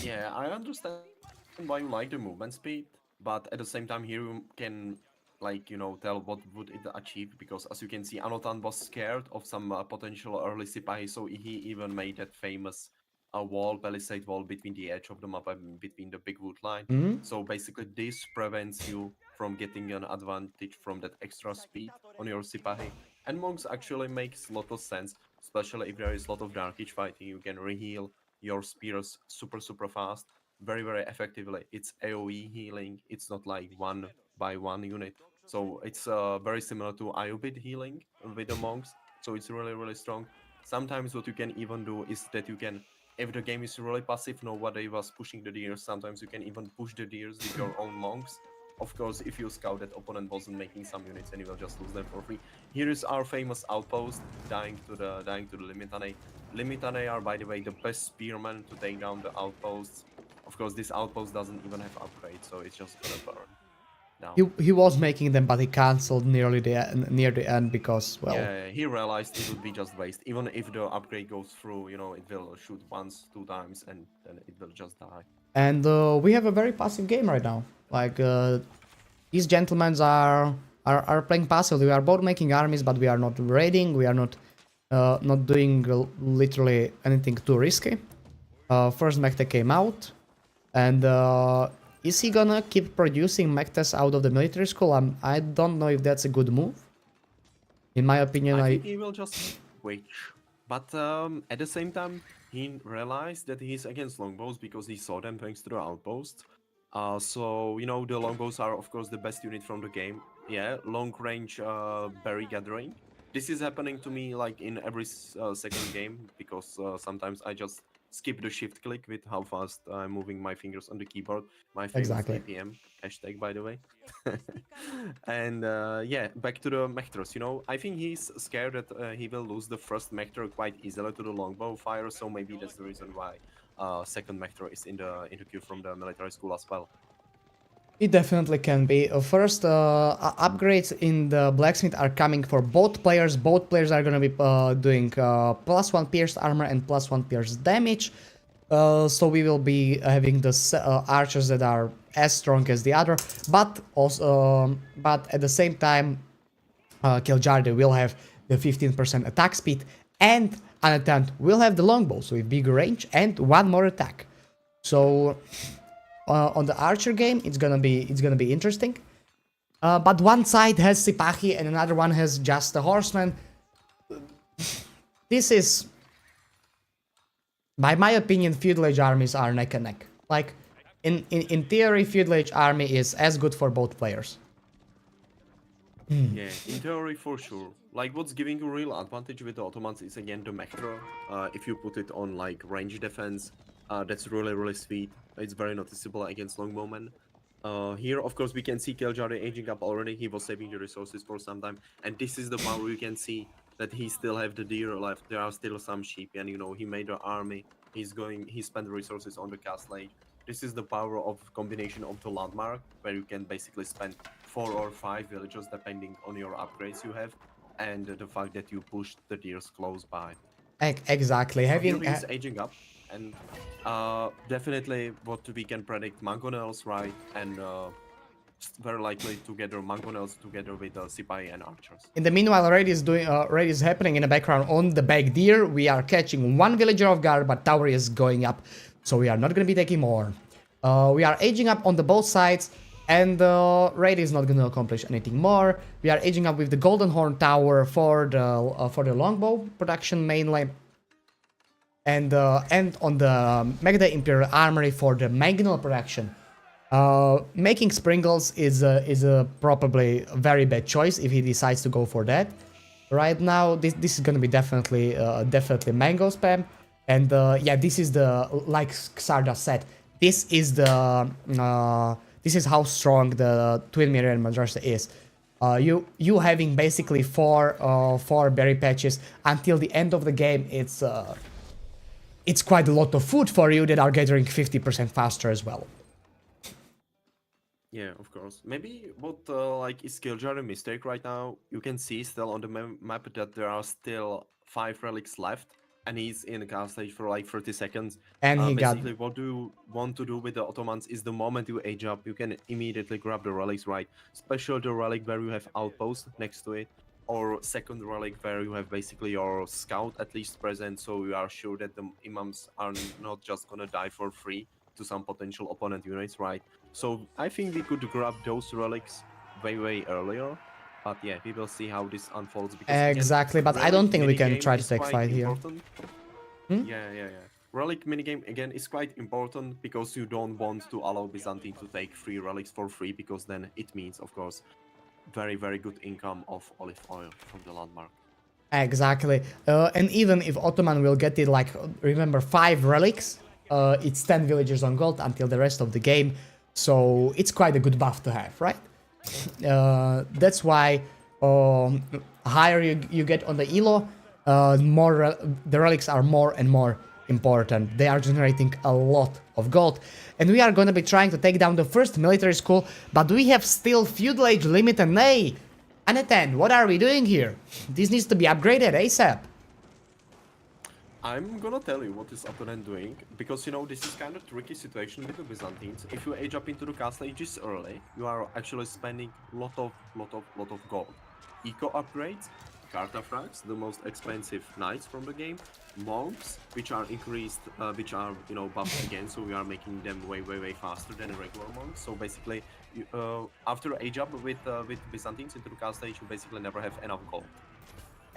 Yeah, I understand why you like the movement speed, but at the same time here you can like tell what would it achieve, because as you can see Anotan was scared of some potential early Sipahi, so he even made that famous wall, palisade wall between the edge of the map and between the big wood line. Hmm? So basically this prevents you from getting an advantage from that extra speed on your Sipahi. And monks actually makes a lot of sense, especially if there is a lot of dark age fighting. You can reheal your spears super fast, very effectively. It's AoE healing. It's not like one by one unit. So it's very similar to Ayubid healing with the monks. So it's really strong. Sometimes what you can even do is that you can, if the game is really passive, nobody was pushing the deers, sometimes you can even push the deers with your own monks. Of course, if you scout that opponent wasn't making some units and you will just lose them for free. Here is our famous outpost, dying to the Limitane. Limitane are, by the way, the best spearmen to take down the outposts. Of course, this outpost doesn't even have upgrades, so it's just gonna burn down. He was making them, but he cancelled near the end because, well... Yeah, he realized it would be just waste. Even if the upgrade goes through, it will shoot once, 2 times, and then it will just die. And we have a very passive game right now. Like, these gentlemen are playing passively. We are both making armies, but we are not raiding. We are not doing literally anything too risky. First Mekte came out, and is he gonna keep producing Mektes out of the military school? I don't know if that's a good move. In my opinion, I think he will just wait. But at the same time, he realized that he's against longbows because he saw them thanks to the outpost. So, the longbows are, of course, the best unit from the game. Yeah, long range berry gathering. This is happening to me like in every second game, because sometimes I just skip the shift click with how fast I'm moving my fingers on the keyboard. My famous exactly. APM hashtag, by the way. And yeah, back to the Mectros. I think he's scared that he will lose the first Mector quite easily to the longbow fire, so maybe that's the reason why second Mector is in the queue from the military school as well. It definitely can be. First, upgrades in the blacksmith are coming for both players. Both players are gonna be doing +1 pierced armor and +1 pierced damage. So we will be having the archers that are as strong as the other, but also, but at the same time, Kiljardi will have the 15% attack speed, and Unattempted will have the longbow, so with bigger range and one more attack. So on the archer game, it's gonna be interesting. But one side has Sipahi and another one has just a horseman. This is, by my opinion, feudal age armies are neck and neck. Like, in theory, feudal age army is as good for both players. Yeah, in theory for sure. Like, what's giving you real advantage with the Ottomans is again the Mectra. If you put it on like range defense, that's really sweet. It's very noticeable against longbowmen. Here, of course, we can see Keljari aging up already. He was saving the resources for some time, and this is the power. You can see that he still have the deer left. There are still some sheep, and he made an army. He spent resources on the castle age. This is the power of combination of the landmark, where you can basically spend 4 or 5 villages depending on your upgrades you have, and the fact that you push the deers close by. Exactly. So Having here he's aging up, and definitely what we can predict mangonels, right? And very likely together mangonels together with Sipahi and archers. in the meanwhile, raid is happening in the background on the back deer. We are catching one villager off guard, but tower is going up, so we are not gonna be taking more. We are aging up on the both sides, and raid is not gonna accomplish anything more. We are aging up with the golden horn tower for the longbow production mainly, and on the Megade Imperial Armory for the mangonel production. Making Sprinkles is probably a very bad choice if he decides to go for that. Right now, this is gonna be definitely mango spam, and yeah, this is the, like Xarda said, this is how strong the Twin Miriam Madrasa is. You having basically four berry patches until the end of the game. It's quite a lot of food for you that are gathering 50% faster as well. Yeah, of course. Maybe what like is Kiljar a mistake right now? You can see still on the map that there are still 5 relics left. and he's in the car stage for like 30 seconds. And he got Basically, what do you want to do with the Ottomans is the moment you age up, you can immediately grab the relics, right? Especially the relic where you have outpost next to it, or second relic where you have basically your scout at least present, so you are sure that the imams are not just gonna die for free to some potential opponent units, right? So I think we could grab those relics way earlier. But yeah, we will see how this unfolds. Because again, exactly, but I relic don't think we can minigame try to is take quite fight here. important. Yeah. Relic minigame again is quite important because you don't want to allow Byzantine to take free relics for free, because then it means, of course, very good income of olive oil from the landmark. Exactly, and even if Ottoman will get it, like, remember, 5 relics, it's 10 villagers on gold until the rest of the game, so it's quite a good buff to have, right? That's why higher you get on the elo, the relics are more and more important. They are generating a lot of gold, and we are gonna be trying to take down the first military school, but we have still feudal age limit, and hey, Anatan, what are we doing here? This needs to be upgraded ASAP. I'm gonna tell you what is Ottoman doing, because you know this is kind of tricky situation with the Byzantines. If you age up into the castle ages early, you are actually spending lot of gold. Eco upgrades, Cartafrax, the most expensive knights from the game, monks, which are increased, which are buffed again, so we are making them way faster than a regular monk. So basically, after age up with Byzantines into the castle age, you basically never have enough gold.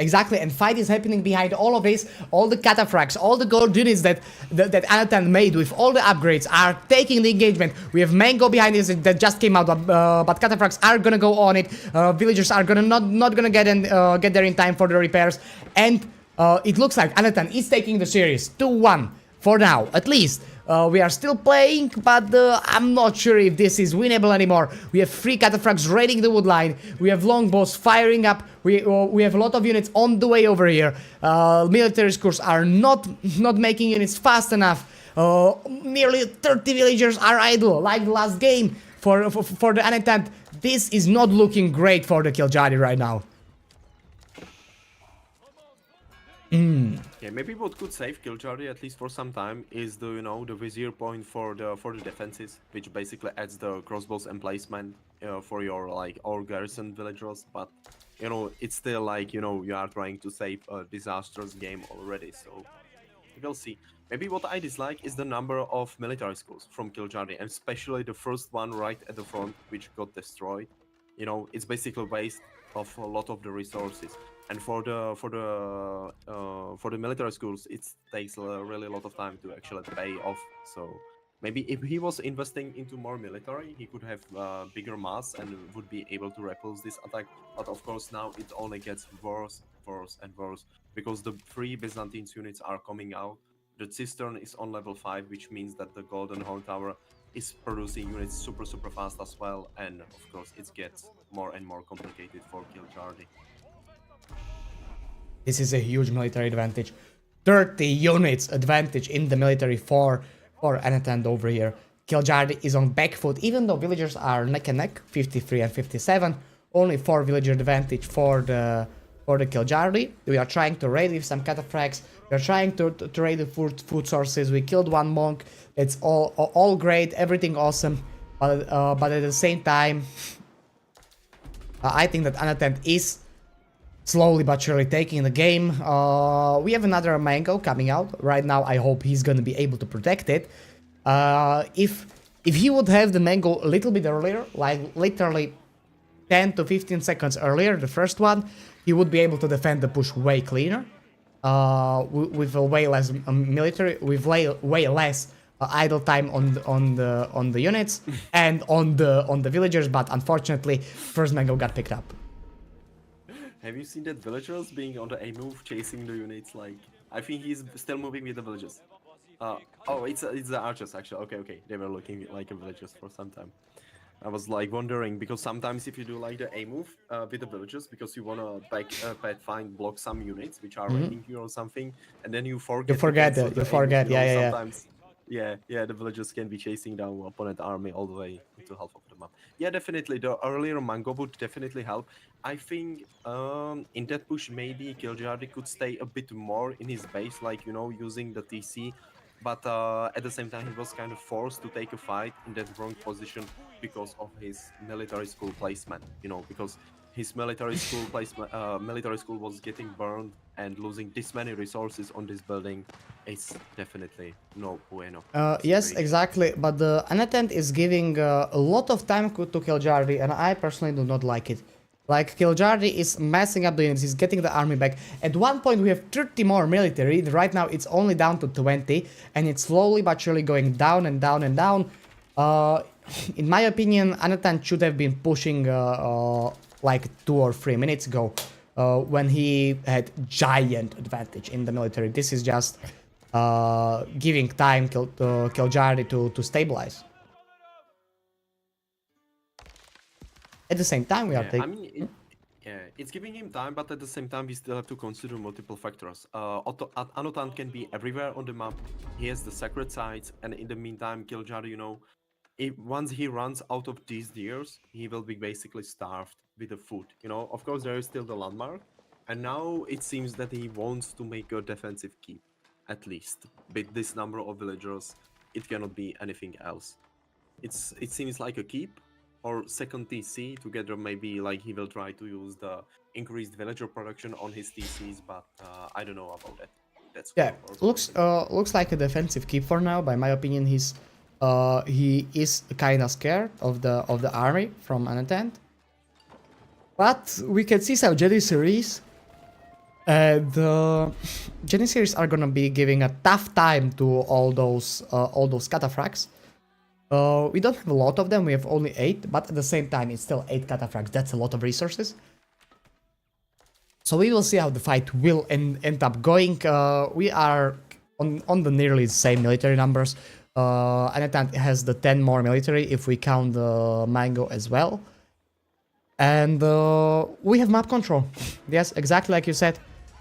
Exactly, and fight is happening behind all of this. All the cataphracts, all the gold units that Anatan made with all the upgrades are taking the engagement. We have Mango behind this that just came out, but cataphracts are gonna go on it. Villagers are gonna not gonna get there in time for the repairs, and it looks like Anatan is taking the series 2-1 for now, at least. We are still playing, but I'm not sure if this is winnable anymore. We have 3 cataphracts raiding the wood line. We have longbows firing up. We have a lot of units on the way over here. Military scores are not making units fast enough. Nearly 30 villagers are idle, like the last game for the Anatan. This is not looking great for the Kiljari right now. Yeah, maybe what could save Kiljari at least for some time is the the vizier point for the defenses, which basically adds the crossbows emplacement for your all garrison villagers. But it's still you are trying to save a disastrous game already. So we'll see. Maybe what I dislike is the number of military schools from Kiljari, and especially the first one right at the front, which got destroyed. It's basically waste of a lot of the resources. And for the military schools, it takes really a lot of time to actually pay off. So maybe if he was investing into more military, he could have bigger mass and would be able to repulse this attack. But of course now it only gets worse and worse, because the 3 Byzantine units are coming out. The cistern is on level 5, which means that the Golden Horn Tower is producing units super fast as well. And of course it gets more and more complicated for Kiljari. This is a huge military advantage. 30 units advantage in the military for Anatan over here. Kiljari is on back foot, even though villagers are neck and neck, 53 and 57. Only 4 villager advantage for the Kiljari. We are trying to raid with some cataphracts. We are trying to raid the food sources. We killed 1 monk. It's all great, everything awesome. But at the same time, I think that Anatan is slowly but surely taking the game. We have another Mango coming out. Right now, I hope he's gonna be able to protect it. If he would have the Mango a little bit earlier, like literally 10 to 15 seconds earlier, the first one, he would be able to defend the push way cleaner. With a way less military, with way less idle time on the units and on the villagers. But unfortunately, first Mango got picked up. Have you seen that villagers being on the A move, chasing the units? I think he's still moving with the villagers. Oh, it's the archers actually. Okay. They were looking like villagers for some time. I was wondering, because sometimes if you do the A move with the villagers, because you wanna block some units which are raiding you or something, and then you forget. You forget, yeah. Sometimes yeah, the villagers can be chasing down opponent army all the way into half of the map. Yeah, definitely. The earlier mango would definitely help. I think in that push maybe Kiljardi could stay a bit more in his base, like using the TC, but at the same time he was kind of forced to take a fight in that wrong position because of his military school placement. Because his military school was getting burned, and losing this many resources on this building is definitely no bueno. Yes, situation. exactly. But the unattend is giving a lot of time to Kiljardi, and I personally do not like it. Like, Kiljardi is messing up the units, he's getting the army back. At one point we have 30 more military, right now it's only down to 20, and it's slowly but surely going down and down and down. In my opinion, Anatan should have been pushing like 2 or 3 minutes ago, when he had giant advantage in the military. This is just giving time to Kiljardi to stabilize. At the same time, we are Yeah, I taking... mean, yeah, it's giving him time, but at the same time, we still have to consider multiple factors. Anotan can be everywhere on the map. He has the sacred sites, and in the meantime, Kiljar, once he runs out of these deers, he will be basically starved with the food. Of course, there is still the landmark, and now it seems that he wants to make a defensive keep, at least. With this number of villagers, it cannot be anything else. It seems like a keep or second TC together. Maybe like he will try to use the increased villager production on his TCs, but I don't know about that. That's Yeah, personal looks like a defensive keep for now. By my opinion, he is kind of scared of the army from unattend. But we can see some Janissaries. The Janissaries are gonna be giving a tough time to all those cataphracts. We don't have a lot of them, we have only 8, but at the same time it's still 8 cataphracts, that's a lot of resources. So we will see how the fight will end up going. We are on the nearly same military numbers. Anatan has the 10 more military if we count the Mango as well. And we have map control. Yes, exactly like you said.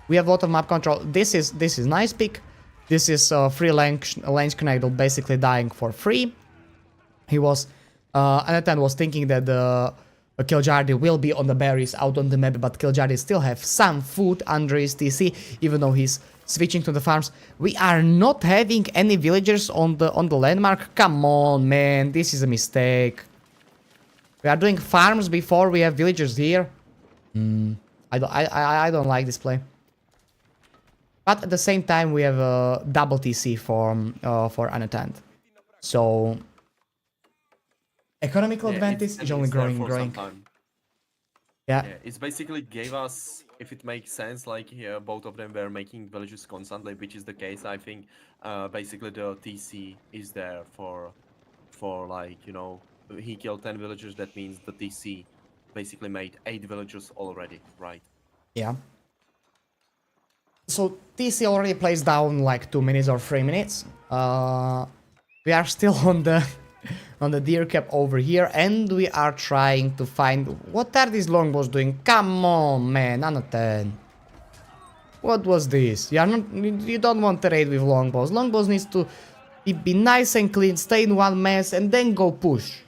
We have a lot of map control. This is nice pick. This is free Lance Knagel basically dying for free. He was, Anatan was thinking that the Kiljardi will be on the berries out on the map, but Kiljardi still have some food under his TC, even though he's switching to the farms. We are not having any villagers on the landmark. Come on, man, this is a mistake. We are doing farms before we have villagers here. I don't like this play. But at the same time, we have a double TC for Anatan. So economical advantage is only growing. Yeah. It's basically gave us, if it makes sense, like here both of them were making villages constantly, which is the case. I think basically the TC is there for like, he killed 10 villagers. That means the TC basically made 8 villagers already, right? Yeah. So TC already plays down like 2 minutes or 3 minutes. We are still on the deer cap over here, and we are trying to find what are these longbows doing. Come on, man, Anatan. What was this? You don't want to raid with longbows. Longbows needs to be nice and clean, stay in one mess, and then go push.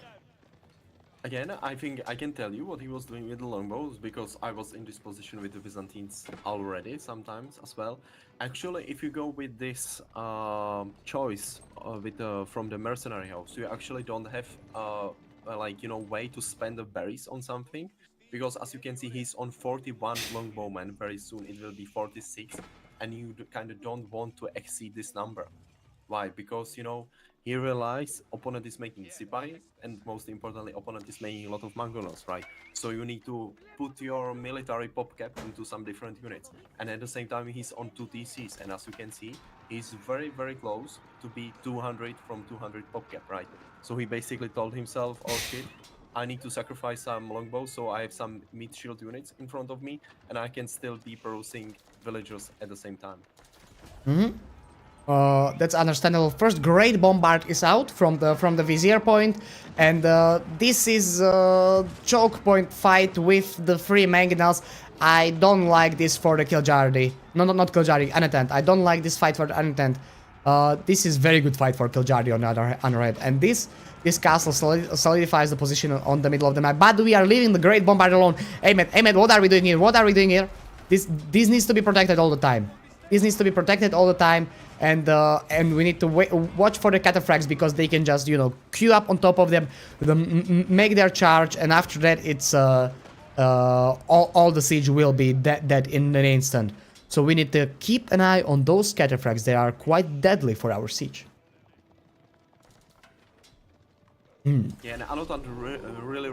Again, I think I can tell you what he was doing with the longbows, because I was in this position with the Byzantines already sometimes as well. Actually, if you go with this choice from the mercenary house, you actually don't have way to spend the berries on something, because as you can see, he's on 41 longbowmen. Very soon it will be 46, and you kind of don't want to exceed this number. Why? Because he realized opponent is making Sipai, and most importantly, opponent is making a lot of Mangolos, right? So you need to put your military pop cap into some different units. And at the same time, he's on 2 TCs, and as you can see, he's very, very close to be 200 from 200 pop cap, right? So he basically told himself, oh shit, I need to sacrifice some longbows, so I have some mid shield units in front of me, and I can still be perusing villagers at the same time. That's understandable. First great bombard is out from the vizier point, and this is a choke point fight with the 3 mangonels. I don't like this for the Kiljardi. No, not Kiljardi, Anatan. I don't like this fight for the Anatan. This is very good fight for Kiljardi on the other hand, and this castle solidifies the position on the middle of the map. But we are leaving the Great Bombard alone. Ahmed, what are we doing here? What are we doing here? This needs to be protected all the time. This needs to be protected all the time, and we need to watch for the cataphracts because they can just, you know, queue up on top of them, make their charge, and after that it's all the siege will be dead in an instant. So we need to keep an eye on those cataphracts. They are quite deadly for our siege. Yeah, and Anotan really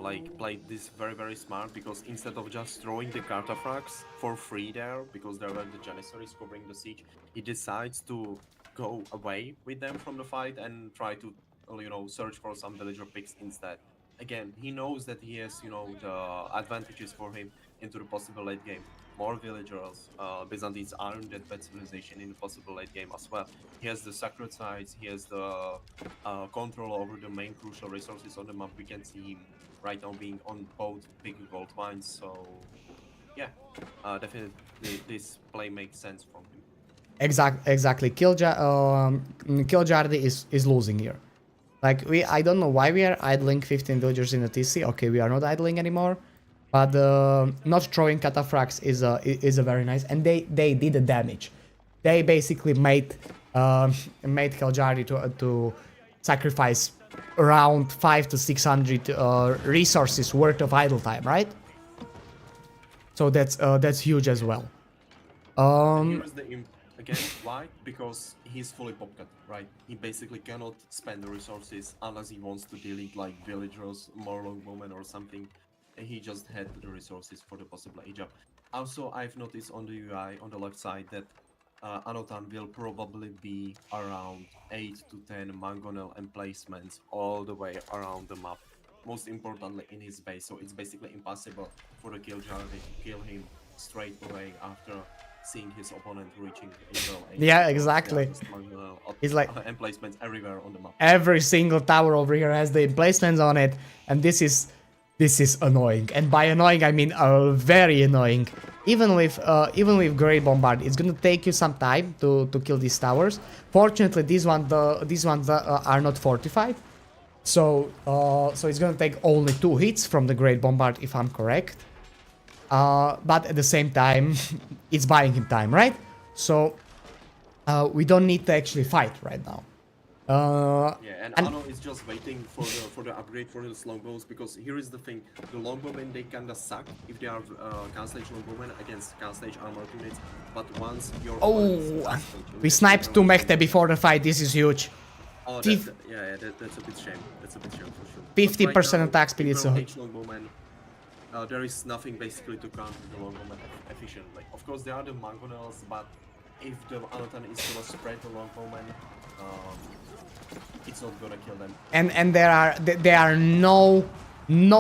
like played this very smart, because instead of just throwing the cataphracts for free there, because there were the Janissaries covering the siege, he decides to go away with them from the fight and try to, you know, search for some villager picks instead. Again, he knows that he has, you know, the advantages for him into the possible late game. More villagers, Byzantines are in that bad civilization in the possible late game as well. He has the sacred sites, he has the control over the main crucial resources on the map. We can see him right now being on both big gold mines, so yeah, definitely this play makes sense from him. Exactly. Kiljardi is losing here. Like, I don't know why we are idling 15 villagers in the TC. Okay, we are not idling anymore. But not throwing cataphracts is a very nice, and they did the damage. They basically made Kiljardi to sacrifice around 500 to 600 resources worth of idle time, right? So that's huge as well. Here's the again, why? Because he's fully popcut, right? He basically cannot spend the resources unless he wants to delete like villagers, more longbowmen or something. And he just had the resources for the possible age up. Also, I've noticed on the UI on the left side that Anotan will probably be around 8 to 10 mangonel emplacements all the way around the map. Most importantly in his base, so it's basically impossible for the Kiljardi to kill him straight away after seeing his opponent reaching Imperial age. Yeah, exactly. It's like emplacements everywhere on the map. Every single tower over here has the emplacements on it, and this is annoying. And by annoying, I mean very annoying. Even with Great Bombard, it's gonna take you some time to kill these towers. Fortunately, these ones are not fortified, so it's gonna take only 2 hits from the Great Bombard, if I'm correct. But at the same time, it's buying him time, right? So we don't need to actually fight right now. Yeah, and Ano is just waiting for the upgrade for his longbows, because here is the thing: the longbowmen, they kinda suck if they are Castle Age longbowmen against Castle Age armored units. But once your we sniped 2 Mechte before the fight. This is huge. Oh, that's a bit shame. That's a bit shame for sure. 50% attack speed is so. Longbowmen, there is nothing basically to counter the longbowmen efficiently. Of course, there are the mangonels, but if the Anotan is gonna spread the longbowmen, it's not gonna kill them. And there are no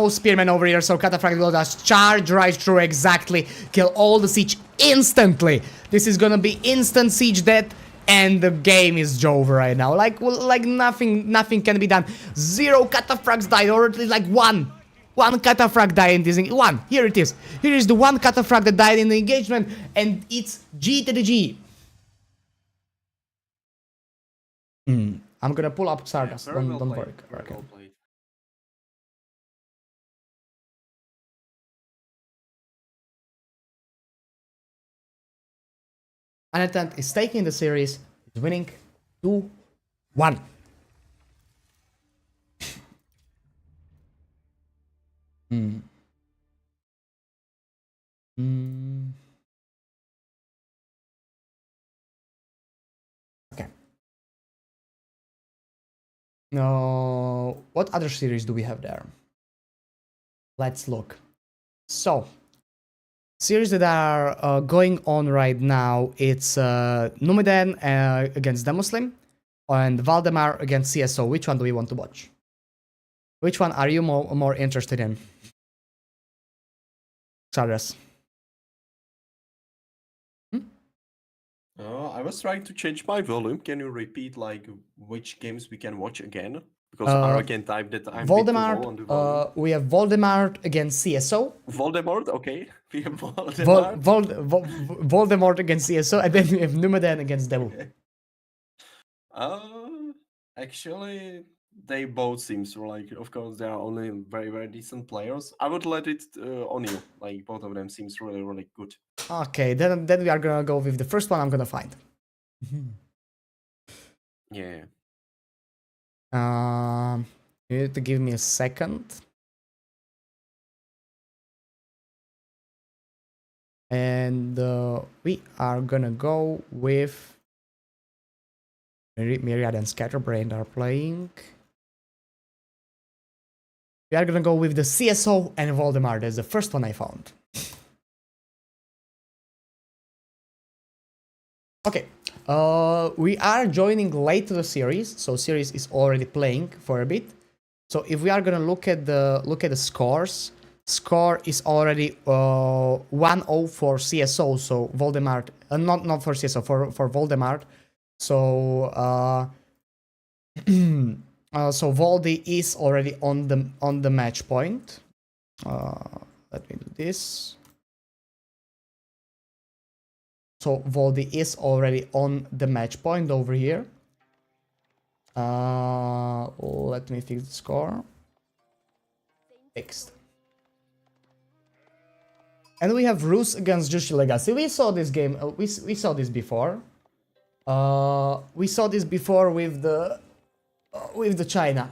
spearmen over here, so Cataphract will just charge right through, exactly, kill all the siege instantly. This is gonna be instant siege death, and the game is over right now. Like nothing can be done. 0 Cataphracts died, or at least like one Cataphract died in this. One. Here it is. Here is the one Cataphract that died in the engagement, and it's G to the G. I'm gonna pull up Xardas. Yeah, don't worry. Okay. Anatant is taking the series. He's winning 2-1. Okay. Now, what other series do we have there? Let's look. So, series that are going on right now, it's Numidan against Demuslim and Valdemar against CSO. Which one do we want to watch? Which one are you more interested in? Xardas. I was trying to change my volume. Can you repeat like which games we can watch again? Because I can type that I'm Voldemar. on the volume. We have Voldemar against CSO. Voldemort, okay. We have Voldemar. Voldemort against CSO, and then we have Numidan against Devil. Uh, Actually, they both seems like, of course, they are only very, very decent players. I would let it on you. Like, both of them seems really, really good. Okay, then we are gonna go with the first one I'm gonna find. Yeah. You need to give me a second. And we are gonna go with Myriad and Scatterbrain are playing. We are gonna go with the CSO and Valdemar. That's the first one I found. Okay, we are joining late to the series, so series is already playing for a bit. So if we are gonna look at the scores, score is already 1-0 for CSO. So Voldemort, not for CSO, for Voldemort. So so Voldy is already on the match point. Let me do this. So Voldy is already on the match point over here. Let me fix the score. Fixed. And we have Rus against Jushi Legacy. We saw this game. We saw this before. We saw this before with the China.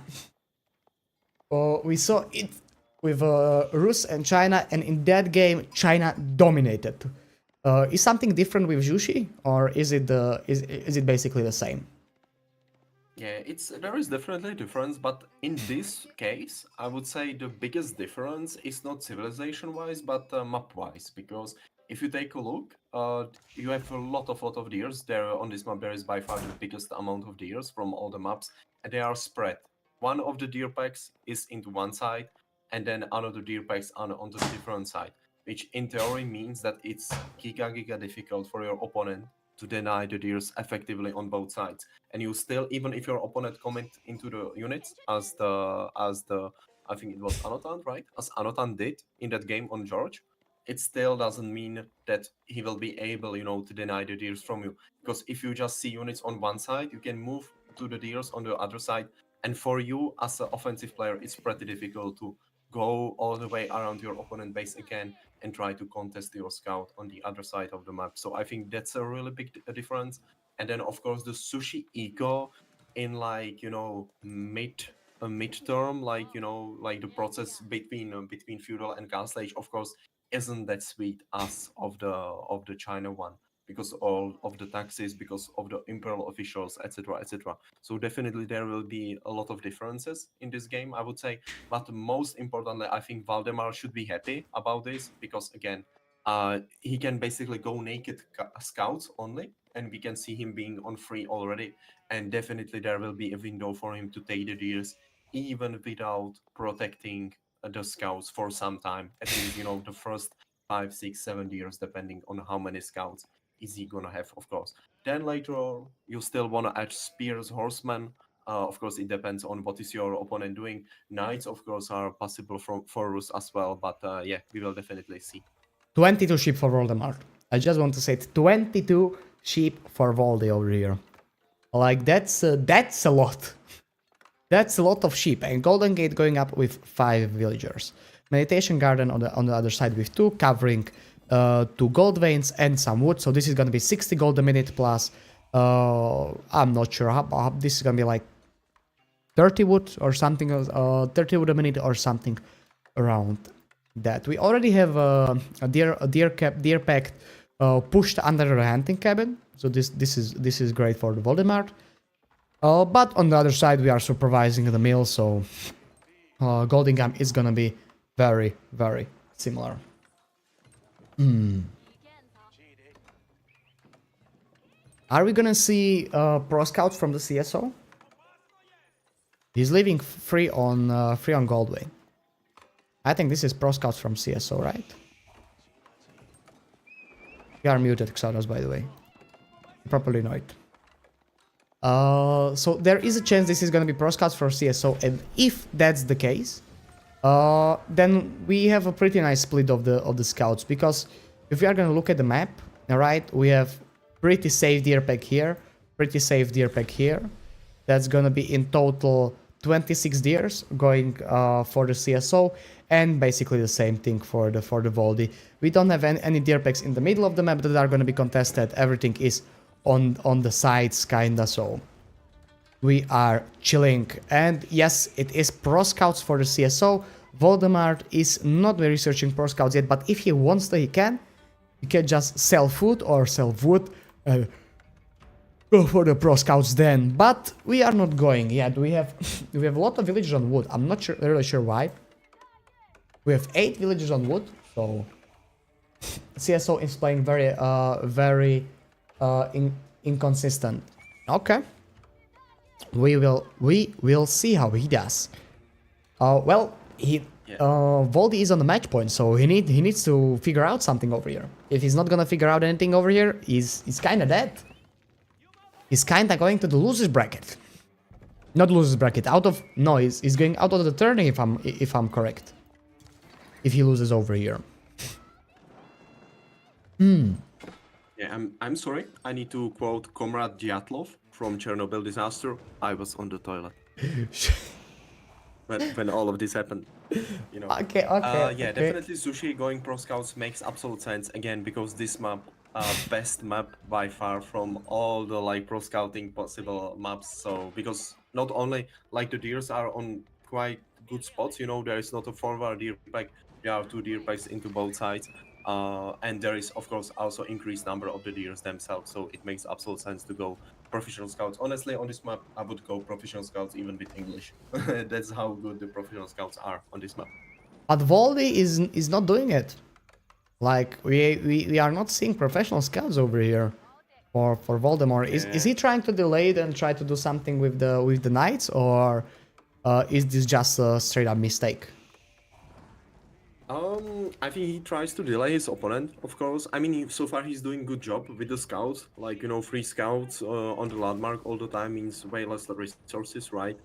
We saw it with Rus and China, and in that game, China dominated. Is something different with Jushi, or is it basically the same? Yeah, there is definitely a difference, but in this case, I would say the biggest difference is not civilization-wise, but map-wise. Because if you take a look, you have a lot of deers. There on this map, there is by far the biggest amount of deers from all the maps, and they are spread. One of the deer packs is into one side, and then another deer packs on the different side, which in theory means that it's giga difficult for your opponent to deny the deers effectively on both sides. And you still, even if your opponent commit into the units as the I think it was Anotan, right? As Anotan did in that game on George, it still doesn't mean that he will be able, to deny the deers from you. Because if you just see units on one side, you can move to the deers on the other side. And for you as an offensive player, it's pretty difficult to go all the way around your opponent base again and try to contest your scout on the other side of the map. So I think that's a really big difference. And then of course the sushi eco in midterm, like the process between feudal and castle age, of course, isn't that sweet as of the China one, because all of the taxes, because of the imperial officials, etc., etc. So definitely there will be a lot of differences in this game, I would say. But most importantly, I think Valdemar should be happy about this, because again, he can basically go naked scouts only, and we can see him being on free already. And definitely there will be a window for him to take the deers, even without protecting the scouts for some time. At least, the first 5, 6, 7 years, depending on how many scouts is he gonna have, of course. Then later, you still wanna add spears, horsemen. Of course, it depends on what is your opponent doing. Knights, of course, are possible for Rus as well, but yeah, we will definitely see. 22 sheep for Voldemort. I just want to say it. 22 sheep for Voldy over here. Like, that's a lot. That's a lot of sheep. And Golden Gate going up with 5 villagers. Meditation Garden on the other side with 2, covering 2 gold veins and some wood. So this is gonna be 60 gold a minute plus. I'm not sure how this is gonna be, like 30 wood or something. 30 wood a minute or something around that. We already have a deer pack pushed under a hunting cabin. So this is great for the Voldemort. But on the other side, we are supervising the mill, so Goldingham is gonna be very, very similar. Are we gonna see pro scouts from the CSO? He's leaving free on Goldway. I think this is pro scouts from CSO, right? You are muted, Xanos, by the way. You properly know it. So there is a chance this is gonna be pro scouts for CSO, and if that's the case, then we have a pretty nice split of the scouts, because if we are gonna look at the map, alright, we have pretty safe deer pack here, pretty safe deer pack here. That's gonna be in total 26 deers going for the CSO, and basically the same thing for the Voldy. We don't have any deer packs in the middle of the map that are gonna be contested. Everything is on the sides, kinda, so we are chilling. And yes, it is pro scouts for the CSO. Valdemar is not very researching pro scouts yet, but if he wants to, he can. He can just sell food or sell wood. Go for the pro scouts then, but we are not going yet. We have we have a lot of villagers on wood. I'm not really sure why. We have 8 villagers on wood, so CSO is playing very inconsistent. Okay, we will see how he does. Well, Voldy is on the match point, so he needs to figure out something over here. If he's not gonna figure out anything over here, he's kind of dead. He's kinda going to the losers bracket. Not losers bracket, he's going out of the tourney if I'm correct. If he loses over here. Yeah, I'm sorry. I need to quote Comrade Dyatlov from Chernobyl disaster. I was on the toilet. when all of this happened. You know. Okay. Yeah, definitely Sushi going pro scouts makes absolute sense again because this map best map by far from all the like pro scouting possible maps. So because not only like the deers are on quite good spots, you know, there is not a forward deer pack, there are 2 deer packs into both sides, and there is of course also increased number of the deers themselves. So it makes absolute sense to go professional scouts. Honestly, on this map, I would go professional scouts even with English. That's how good the professional scouts are on this map. But Voldy is not doing it. Like we are not seeing professional scouts over here for Valdemar. Is he trying to delay it and try to do something with the knights, or is this just a straight up mistake? I think he tries to delay his opponent, of course. I mean, so far he's doing good job with the scouts. Like, you know, 3 scouts on the landmark all the time means way less resources, right?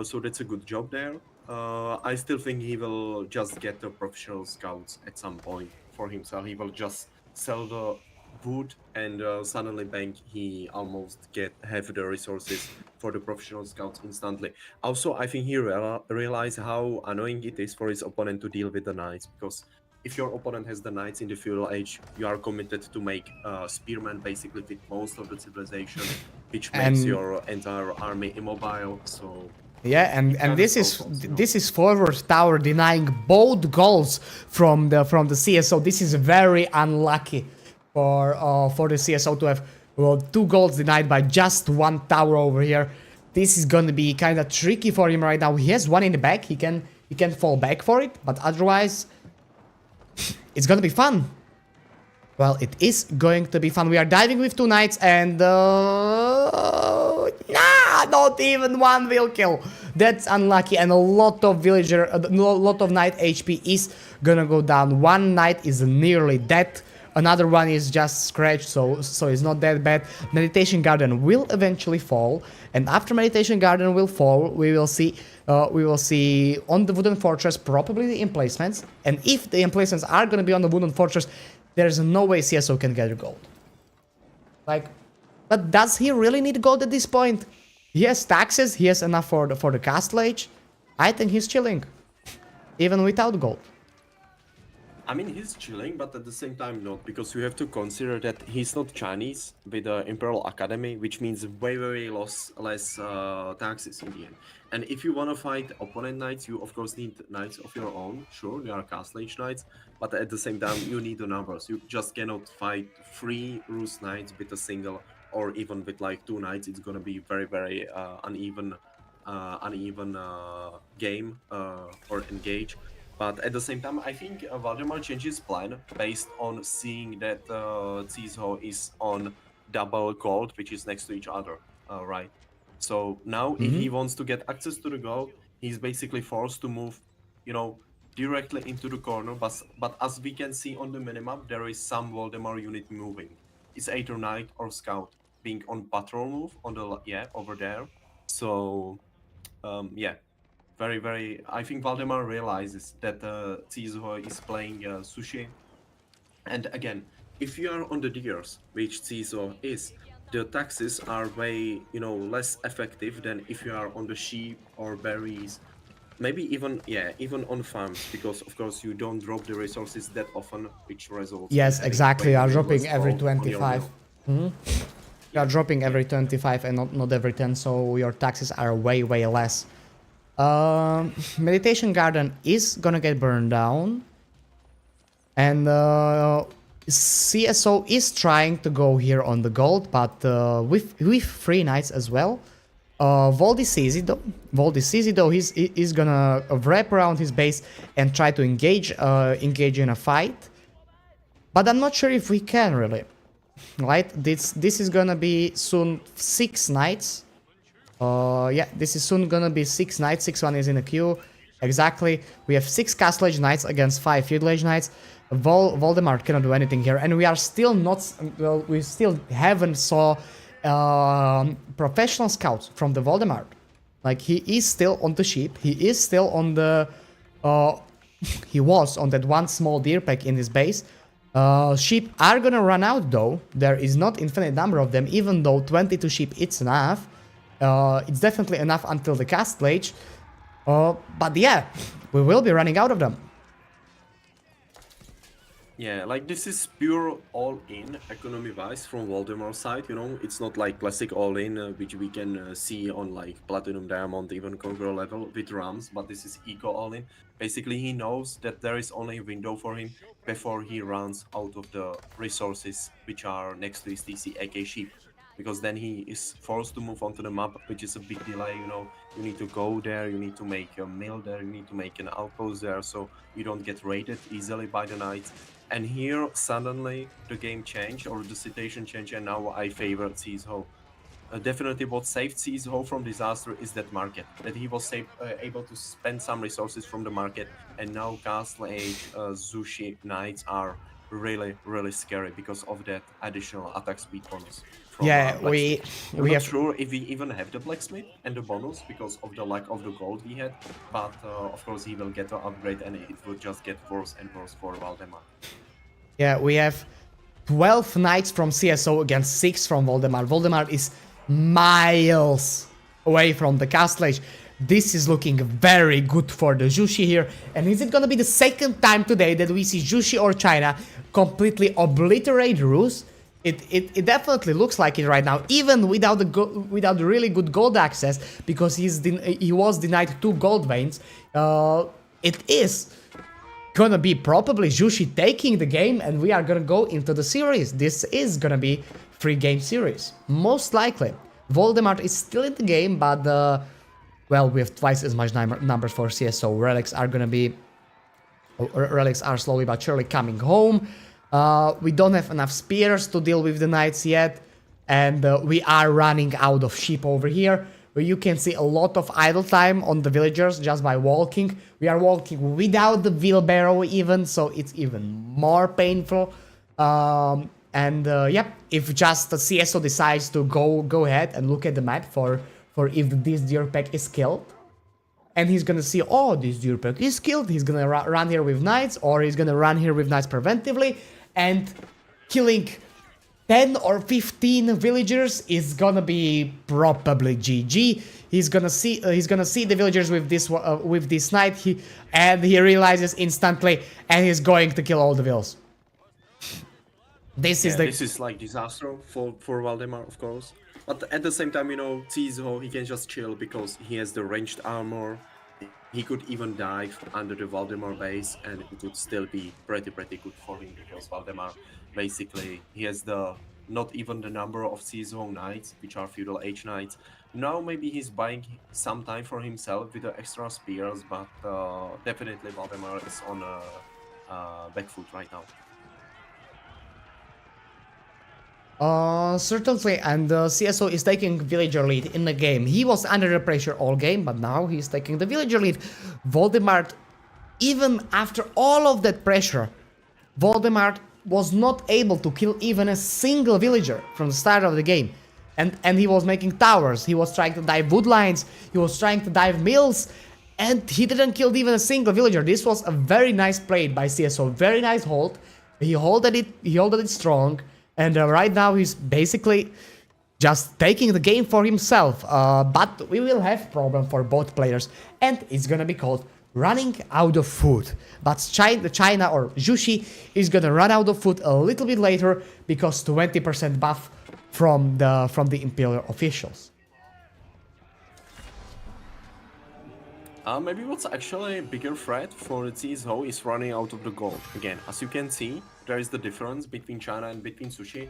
So that's a good job there. I still think he will just get the professional scouts at some point for himself. He will just sell the wood and suddenly bang, he almost have the resources for the professional scouts instantly. Also, I think he realized how annoying it is for his opponent to deal with the knights, because if your opponent has the knights in the feudal age, you are committed to make spearmen basically with most of the civilization, which makes your entire army immobile. So yeah, and this is forward tower denying both goals from the CSO. This is very unlucky for the CSO to have 2 goals denied by just 1 tower over here. This is gonna be kind of tricky for him right now. He has 1 in the back. He can fall back for it, but otherwise it's gonna be fun. Well, it is going to be fun. We are diving with 2 knights and not even 1 will kill. That's unlucky, and a lot of knight HP is gonna go down. 1 knight is nearly dead. Another one is just scratched, so it's not that bad. Meditation Garden will eventually fall, and after Meditation Garden will fall, we will see on the Wooden Fortress probably the emplacements. And if the emplacements are gonna be on the Wooden Fortress, there's no way CSO can gather gold. Like, but does he really need gold at this point? He has taxes. He has enough for the castle age. I think he's chilling, even without gold. I mean, he's chilling, but at the same time not, because you have to consider that he's not Chinese with the Imperial Academy, which means way less taxes in the end. And if you want to fight opponent knights, you of course need knights of your own. Sure, they are castle age knights, but at the same time you need the numbers. You just cannot fight 3 Rus knights with a single, or even with like 2 knights. It's gonna be very uneven game or engage. But at the same time, I think Valdemar changed his plan based on seeing that Cizo is on double gold, which is next to each other, right? So now if he wants to get access to the gold, he's basically forced to move, you know, directly into the corner. But as we can see on the minimap, there is some Valdemar unit moving. It's either knight or scout being on patrol move on the over there. So yeah. Very, I think Valdemar realizes that Cizo is playing Sushi. And again, if you are on the deers, which Cizo is, the taxes are way, you know, less effective than if you are on the sheep or berries, maybe even, yeah, even on farms, because of course you don't drop the resources that often, which results in Yes, having exactly. You are way less dropping every gold on your 25. mill. You are Yeah, dropping yeah, every 25 and not every 10, so your taxes are way less. Meditation Garden is gonna get burned down. And CSO is trying to go here on the gold, but with 3 knights as well. Valdemar, though, he's gonna wrap around his base and try to engage in a fight. But I'm not sure if we can really. Right? This is gonna be soon 6 knights. Yeah, this is soon gonna be 6 knights. 6-1 is in the queue. Exactly. We have 6 Castle Age Knights against 5 Feudal Age Knights. Valdemar cannot do anything here, and we are still not. Well, we still haven't saw professional scouts from the Valdemar. Like, he is still on the sheep. He is still on the. He was on that one small deer pack in his base. Sheep are gonna run out though. There is not infinite number of them, even though 22 sheep it's enough. It's definitely enough until the Castle Age. But yeah, we will be running out of them. yeah. Like this is pure all-in economy-wise from Valdemar's side. You know, it's not like classic all-in, which we can see on like Platinum, Diamond, even Conqueror level with Rams. But this is eco all-in. Basically, he knows that there is only a window for him before he runs out of the resources which are next to his TC, aka sheep. Because then he is forced to move onto the map, which is a big delay. You know, you need to go there, you need to make a mill there, you need to make an outpost there, so you don't get raided easily by the knights. And here suddenly the game changed, or the situation changed, and now I favor CSGO. Definitely what saved CSGO from disaster is that market, that he was able to spend some resources from the market, and now Castle Age Zushi Knights are really scary because of that additional attack speed bonus from Yeah, Blacksmith. I'm we not have. sure if we even have the Blacksmith and the bonus because of the lack of the gold he had, but of course he will get the upgrade and it will just get worse and worse for Valdemar. Yeah, we have 12 knights from CSO against 6 from Valdemar. Valdemar is miles away from the Castle Age. This is looking very good for the Jushi here. And is it gonna be the second time today that we see Jushi or China completely obliterate Rus? It definitely looks like it right now, even without the really good gold access, because he was denied 2 gold veins. It is gonna be probably Jushi taking the game, and we are gonna go into the series. This is gonna be 3-game series, most likely. Voldemort is still in the game, but well, we have twice as much numbers for CSO. Relics are slowly but surely coming home. We don't have enough spears to deal with the knights yet, and we are running out of sheep over here. Where you can see a lot of idle time on the villagers just by walking. We are walking without the wheelbarrow even, so it's even more painful. Yep, if just the CSO decides to go ahead and look at the map for if this deer pack is killed, and he's gonna see, oh, this deer pack is killed, he's gonna run here with knights, or he's gonna run here with knights preventively, and killing 10 or 15 villagers is gonna be probably GG. He's gonna see the villagers with this knight, and he realizes instantly, and he's going to kill all the vills. This is like disaster for Valdemar, of course. But at the same time, you know, CSGO, he can just chill because he has the ranged armor. He could even dive under the Valdemar base and it would still be pretty good for him because Valdemar, basically, he has not even the number of CSGO knights, which are feudal age knights. Now maybe he's buying some time for himself with the extra spears, but definitely Valdemar is on a back foot right now. Certainly, and CSO is taking villager lead in the game. He was under the pressure all game, but now he's taking the villager lead. Voldemort, even after all of that pressure, Voldemort was not able to kill even a single villager from the start of the game. And he was making towers, he was trying to dive wood lines, he was trying to dive mills, and he didn't kill even a single villager. This was a very nice play by CSO, very nice hold. He holded it strong. And right now he's basically just taking the game for himself. But we will have problem for both players, and it's gonna be called running out of food. But China or Jushi is gonna run out of food a little bit later because 20% buff from the imperial officials. Maybe what's actually a bigger threat for CSO is running out of the gold. Again, as you can see, there is the difference between China and between Sushi,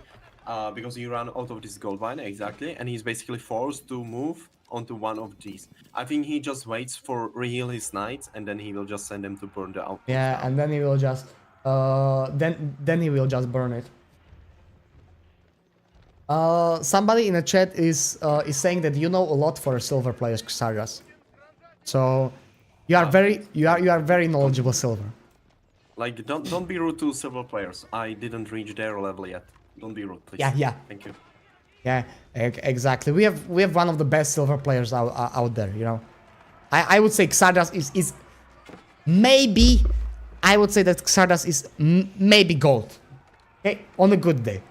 because he ran out of this gold mine, exactly, and he's basically forced to move onto one of these. I think he just waits for reheal his knights, and then he will just send them to burn the outpost. Yeah, and then he will just then he will just burn it. Somebody in the chat is saying that you know a lot for silver players, Xardas. So you are very knowledgeable silver. Like, don't be rude to silver players. I didn't reach their level yet. Don't be rude, please. Yeah. Thank you. Yeah, exactly. We have one of the best silver players out there. You know, I would say Xardas is maybe, I would say that Xardas is maybe gold. Okay, on a good day.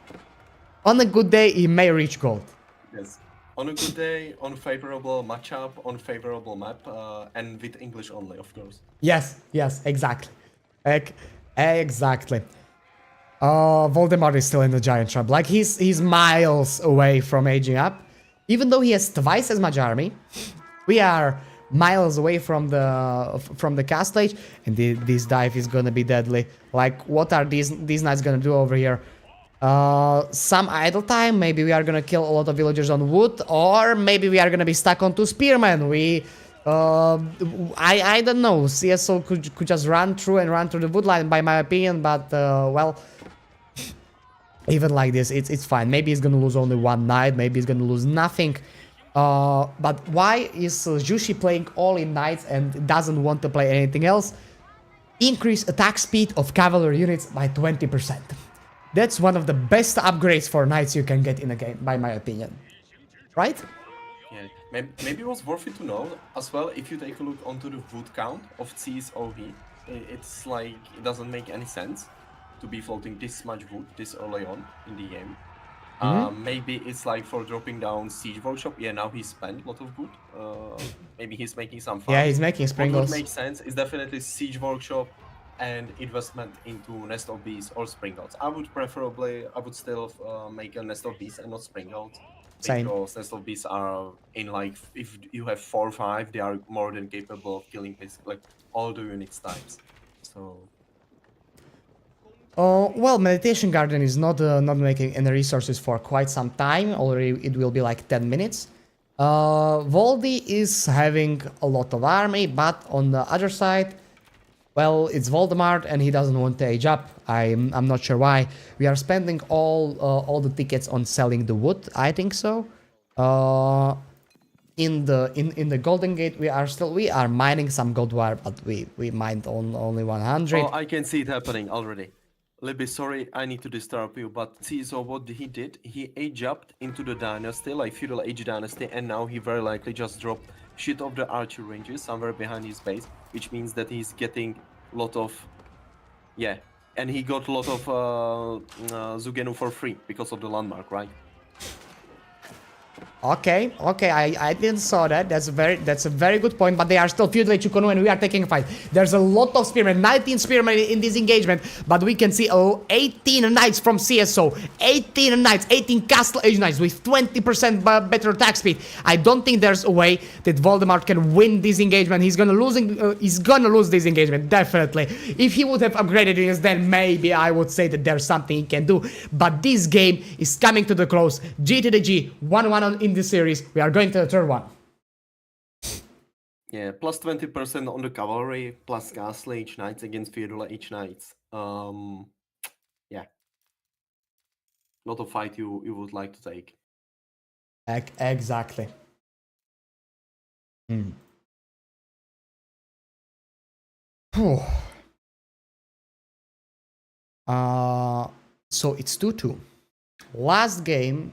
On a good day, he may reach gold. Yes. On a good day, on favorable matchup, on favorable map, and with English only, of course. Yes, exactly. Exactly. Valdemar is still in the giant trap. Like, he's miles away from aging up. Even though he has twice as much army, we are miles away from the cast stage, and this dive is gonna be deadly. Like, what are these knights gonna do over here? Some idle time, maybe we are gonna kill a lot of villagers on wood, or maybe we are gonna be stuck on 2 spearmen. I don't know. CSO could just run through the wood line, by my opinion, but well, even like this, it's fine. Maybe he's gonna lose only 1 knight, maybe he's gonna lose nothing. But why is Jushi playing all in knights and doesn't want to play anything else? Increase attack speed of cavalry units by 20%. That's one of the best upgrades for knights you can get in a game, by my opinion. Right? Yeah, maybe it was worth it to know as well. If you take a look onto the wood count of CSOV, it's like, it doesn't make any sense to be floating this much wood this early on in the game. Maybe it's like for dropping down Siege Workshop. Yeah, now he spent a lot of wood. Maybe he's making some fun. Yeah, he's making sprinkles. What would make sense is definitely Siege Workshop and investment into Nest of Bees or Springouts. I would still make a Nest of Bees and not Springouts. Same. Because Nest of Bees are in, like, if you have 4 or 5, they are more than capable of killing basically like all the units types. So. Well, Meditation Garden is not making any resources for quite some time. Already, it will be like 10 minutes. Voldy is having a lot of army, but on the other side, well, it's Valdemar and he doesn't want to age up. I'm not sure why. We are spending all the tickets on selling the wood. I think so. In the Golden Gate, we are mining some gold wire, but we mined on only 100. Oh, I can see it happening already. Libby, sorry, I need to disturb you, but so what he did, he age upped into the dynasty, like feudal age dynasty, and now he very likely just dropped shit of the archer ranges somewhere behind his base, which means that he's getting a lot of, yeah, and he got a lot of Zugenu for free because of the landmark, right? Okay, I didn't saw that. That's a very good point, but they are still feudal Chukonu and we are taking a fight. There's a lot of spearmen, 19 spearmen in this engagement, but we can see 18 knights from CSO, 18 knights, 18 castle age knights with 20% better attack speed. I don't think there's a way that Valdemar can win this engagement. He's gonna lose this engagement, definitely. If he would have upgraded units, then maybe I would say that there's something he can do. But this game is coming to the close. G to the G, 1-1 in this series. We are going to the third one. Yeah, plus 20% on the cavalry, plus castle age knights against feudal age knights. Yeah. Not a fight you would like to take. Exactly. So it's 2-2. Last game,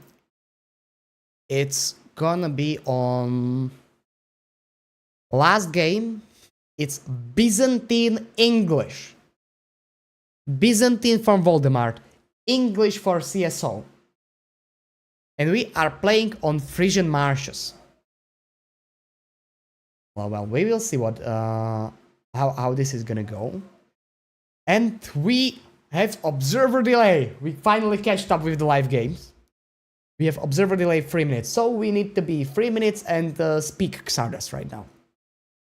it's gonna be on... Last game, it's Byzantine English. Byzantine from Valdemar, English for CSO. And we are playing on Frisian marshes. Well, we will see what how this is gonna go. And we have observer delay. We finally catched up with the live games. We have observer delay 3 minutes, so we need to be 3 minutes and speak Xardas right now.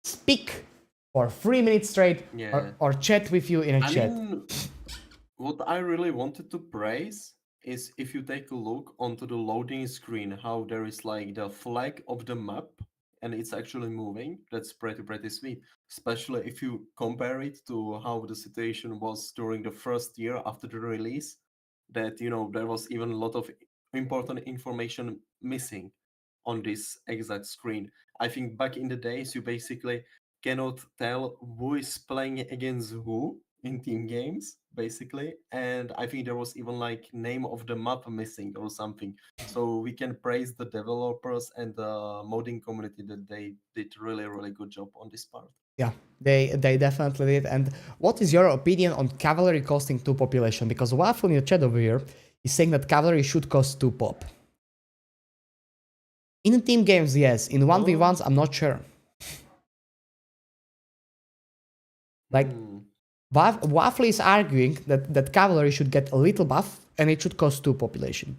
Speak for 3 minutes straight, or chat with you in a chat. mean, what I really wanted to praise is if you take a look onto the loading screen, how there is like the flag of the map and it's actually moving. That's pretty sweet, especially if you compare it to how the situation was during the first year after the release, that there was even a lot of important information missing on this exact screen. I think back in the days you basically cannot tell who is playing against who in team games, basically. And I think there was even like name of the map missing or something. So we can praise the developers and the modding community that they did really good job on this part. Yeah, they definitely did. And what is your opinion on cavalry costing 2 population? Because Waffle in the chat over here is saying that cavalry should cost 2 pop. In team games, yes. In 1v1s, I'm not sure. Like, Waffle is arguing that cavalry should get a little buff and it should cost 2 population.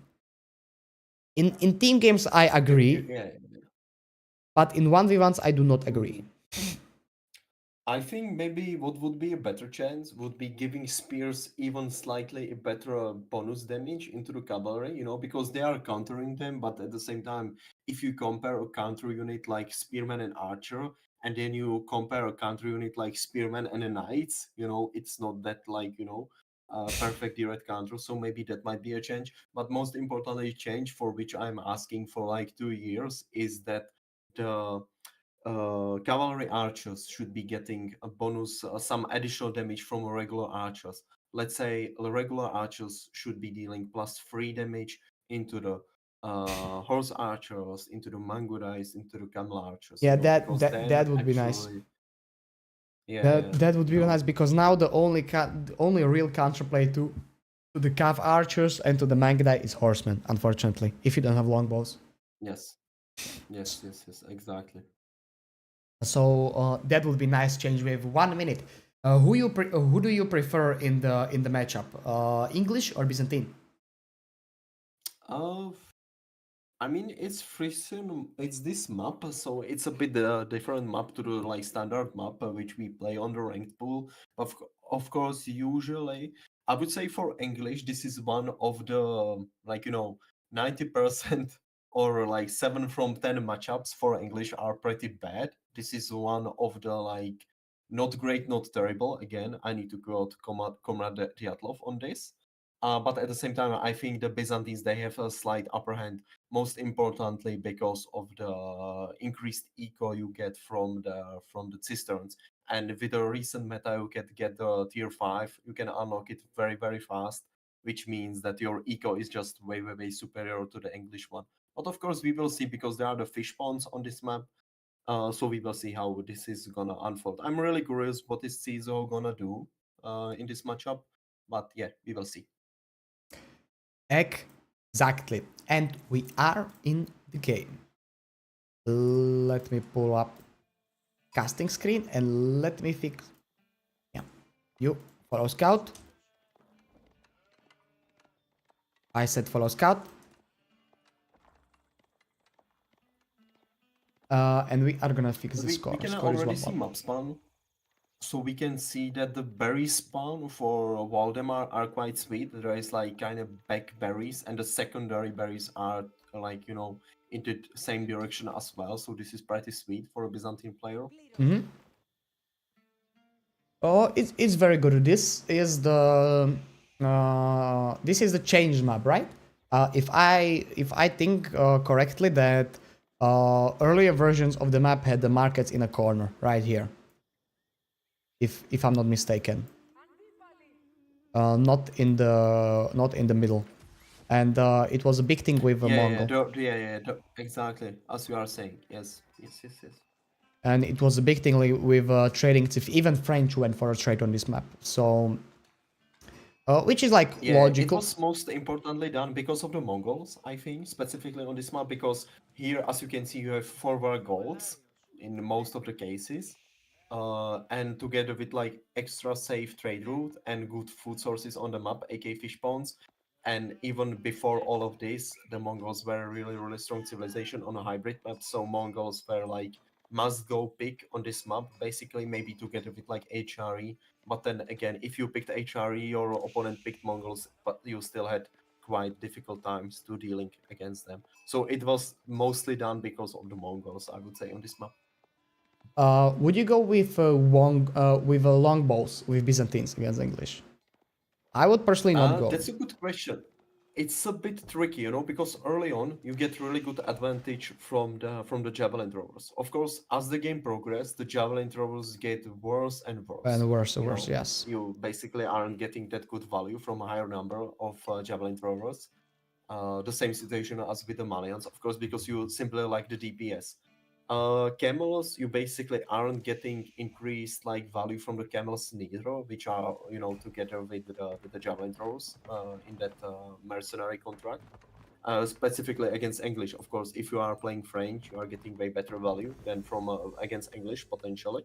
In team games, I agree. Yeah. But in 1v1s, I do not agree. I think maybe what would be a better chance would be giving spears even slightly a better bonus damage into the cavalry, because they are countering them, but at the same time, if you compare a counter unit like spearman and archer, and then you compare a counter unit like spearman and a knights, it's not that like, perfect direct counter, so maybe that might be a change. But most importantly, change for which I'm asking for like 2 years is that the cavalry archers should be getting a bonus, some additional damage from regular archers. Let's say the regular archers should be dealing +3 damage into the horse archers, into the mangurais, into the camel archers. Yeah, that would be nice. Yeah, that would be nice, because now the only real counterplay to the cav archers and to the mangurai is horsemen, unfortunately, if you don't have longbows. Yes, exactly. So that would be nice change. We have 1 minute. Who do you prefer in the matchup? English or Byzantine? I mean, it's Frisian. It's this map, so it's a bit different map to the like standard map which we play on the ranked pool. Of course, usually I would say for English, this is one of the 90% or like 7 from 10 matchups for English are pretty bad. This is one of the like not great, not terrible. Again, I need to go to Comrade Dyatlov on this. But at the same time, I think the Byzantines, they have a slight upper hand, most importantly because of the increased eco you get from the cisterns. And with the recent meta, you can get the tier 5, you can unlock it very fast, which means that your eco is just way superior to the English one. But of course, we will see, because there are the fish ponds on this map. So we will see how this is gonna unfold. I'm really curious what is Caesar gonna do in this matchup. But yeah, we will see. Exactly. And we are in the game. Let me pull up casting screen and let me fix. Yeah. You follow scout. I said follow scout. And we are gonna fix the score. We can Score is already 1-1. see map spawn. So we can see that the berry spawn for Valdemar are quite sweet. There is like kind of back berries, and the secondary berries are like, in the same direction as well. So this is pretty sweet for a Byzantine player. Mm-hmm. Oh, it's very good. This is the change map, right? If I think correctly, that earlier versions of the map had the markets in a corner right here. If I'm not mistaken, not in the middle, and it was a big thing with Mongol. Exactly as you are saying. Yes. And it was a big thing with trading. If even French went for a trade on this map, so which is like Yeah, it logical. was most importantly done because of the Mongols, I think, specifically on this map, because here, as you can see, you have forward golds in most of the cases, and together with like extra safe trade route and good food sources on the map, aka fish ponds, and even before all of this, the Mongols were a really, really strong civilization on a hybrid map, so Mongols were like must go pick on this map, basically maybe together with like HRE. But then again, if you picked HRE, your opponent picked Mongols, but you still had quite difficult times to dealing against them. So it was mostly done because of the Mongols, I would say, on this map. Would you go with longbows with Byzantines against English? I would personally not go. That's a good question. It's a bit tricky, you know, because early on you get really good advantage from the javelin throwers. Of course, as the game progresses, the javelin throwers get worse and worse. And worse, You worse, know, yes. you basically aren't getting that good value from a higher number of javelin throwers. The same situation as with the Malians, of course, because you simply like the DPS. Camels, you basically aren't getting increased like value from the camels neither, which are, you know, together with the javelin throwers in that mercenary contract. Specifically against English, of course, if you are playing French, you are getting way better value than from against English potentially.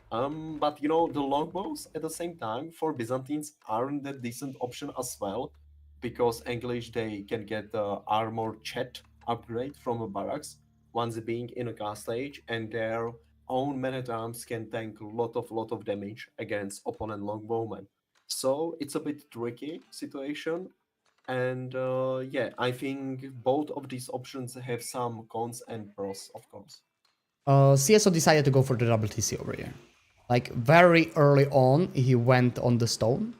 But you know, the longbows at the same time for Byzantines aren't that decent option as well, because English they can get the armor chet upgrade from a barracks once being in a cast stage, and their own man at arms can tank a lot of damage against opponent longbowmen. So it's a bit tricky situation, and yeah, I think both of these options have some cons and pros, of course. CSO decided to go for the double TC over here. Like very early on, he went on the stone,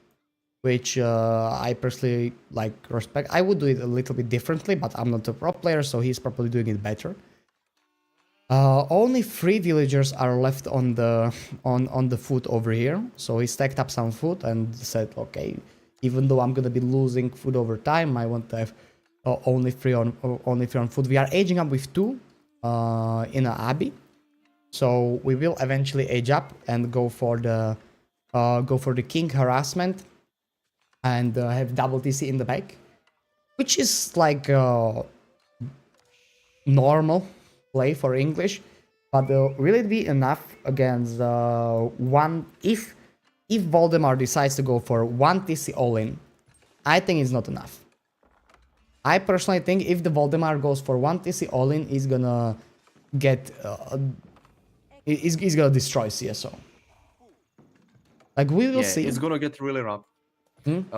which I personally like respect. I would do it a little bit differently, but I'm not a pro player, so he's probably doing it better. Only 3 villagers are left on the on the food over here, so he stacked up some food and said, okay, even though I'm gonna be losing food over time, I want to have only 3 on food. We are aging up with 2 in an abbey, so we will eventually age up and go for the king harassment and have double TC in the back, which is like normal play for English, but will it be enough against one? If Valdemar decides to go for 1 TC all-in, I think it's not enough. I personally think if the Valdemar goes for 1 TC all-in, he's gonna get he's gonna destroy CSO. Like we will see. It's gonna get really rough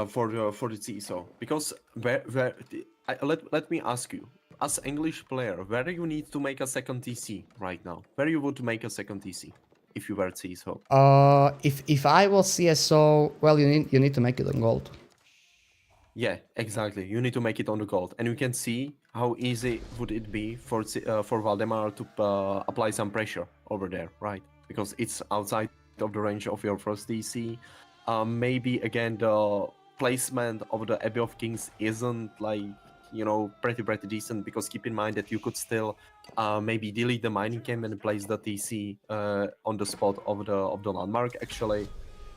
for the CSO, because let me ask you, as English player, where you need to make a second TC right now? Where you would make a second TC if you were CSO? If I was CSO, well, you need to make it on gold. Yeah, exactly. You need to make it on the gold, and you can see how easy would it be for Valdemar to apply some pressure over there, right? Because it's outside of the range of your first TC. Maybe again the placement of the Abbey of Kings isn't like, you know, pretty decent, because keep in mind that you could still maybe delete the mining camp and place the TC on the spot of the landmark actually.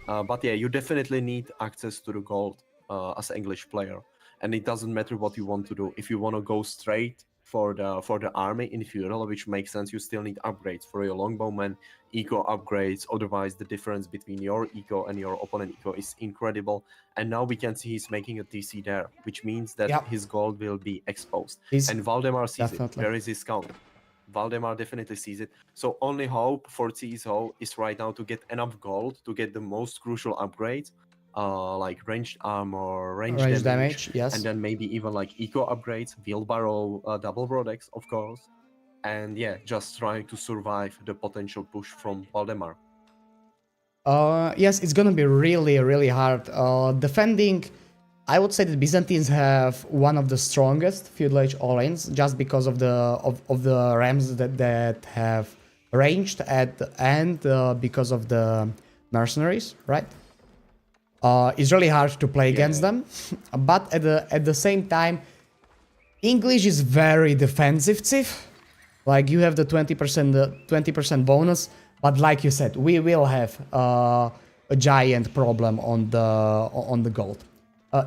But yeah, you definitely need access to the gold as an English player, and it doesn't matter what you want to do. If you want to go straight for the army in Imperial, which makes sense, you still need upgrades for your longbowmen, eco upgrades. Otherwise, the difference between your eco and your opponent eco is incredible. And now we can see he's making a TC there, which means that his gold will be exposed. And Valdemar sees it. Where is his count? Valdemar definitely sees it. So only hope for CSO is right now to get enough gold to get the most crucial upgrades, like ranged armor, range damage, yes, and then maybe even like eco upgrades, wheelbarrow, double brodex, of course, and yeah, just trying to survive the potential push from Valdemar. Yes, it's gonna be really hard defending. I would say that Byzantines have one of the strongest feudal age all-ins, just because of the rams that have ranged at the end, because of the mercenaries, right? It's really hard to play against them, but at the same time, English is very defensive. Like you have the 20% bonus, but like you said, we will have a giant problem on the gold.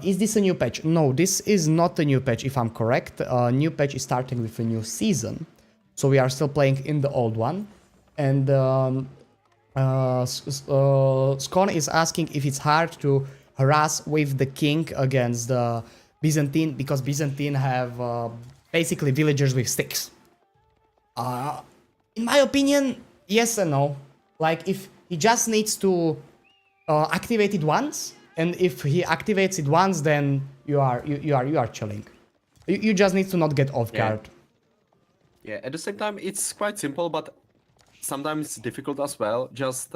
Is this a new patch? No, this is not a new patch, if I'm correct. New patch is starting with a new season. So we are still playing in the old one. And Scone is asking if it's hard to harass with the king against the Byzantine, because Byzantine have basically villagers with sticks. In my opinion, yes and no. Like, if he just needs to activate it once, and if he activates it once, then you are chilling. You just need to not get off guard. Yeah, at the same time, it's quite simple, but sometimes difficult as well. Just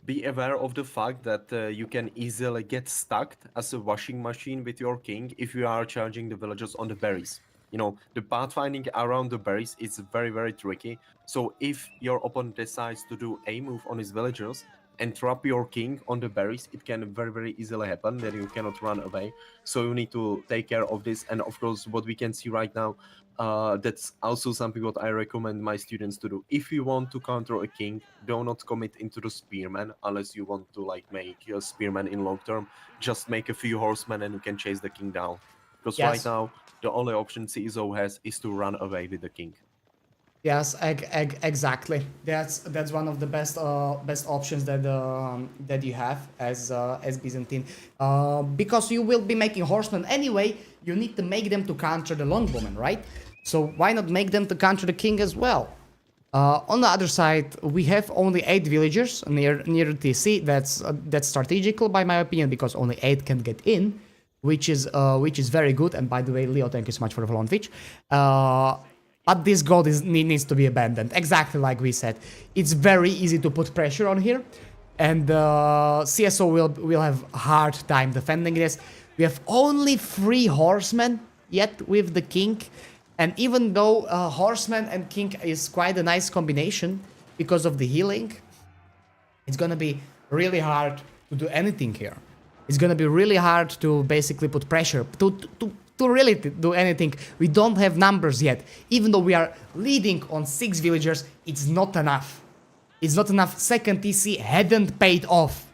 be aware of the fact that you can easily get stuck as a washing machine with your king if you are charging the villagers on the berries. You know, the pathfinding around the berries is very, very tricky. So if your opponent decides to do a move on his villagers and trap your king on the berries, it can very, very easily happen that you cannot run away. So you need to take care of this. And of course, what we can see right now, that's also something what I recommend my students to do. If you want to counter a king, do not commit into the spearman unless you want to like make your spearman in long term. Just make a few horsemen and you can chase the king down. Because right now, the only option CSO has is to run away with the king. Yes, exactly. That's one of the best options that that you have as Byzantine, because you will be making horsemen anyway. You need to make them to counter the longbowmen, right? So why not make them to counter the king as well? On the other side, we have only 8 villagers near the TC. That's strategical by my opinion, because only 8 can get in, which is very good. And by the way, Leo, thank you so much for the follow on Twitch. But this gold needs to be abandoned, exactly like we said. It's very easy to put pressure on here, and CSO will have a hard time defending this. We have only 3 horsemen yet with the king, and even though horseman and king is quite a nice combination because of the healing, it's gonna be really hard to do anything here. It's gonna be really hard to basically put pressure, to really do anything. We don't have numbers yet. Even though we are leading on 6 villagers, it's not enough. It's not enough. Second TC hadn't paid off.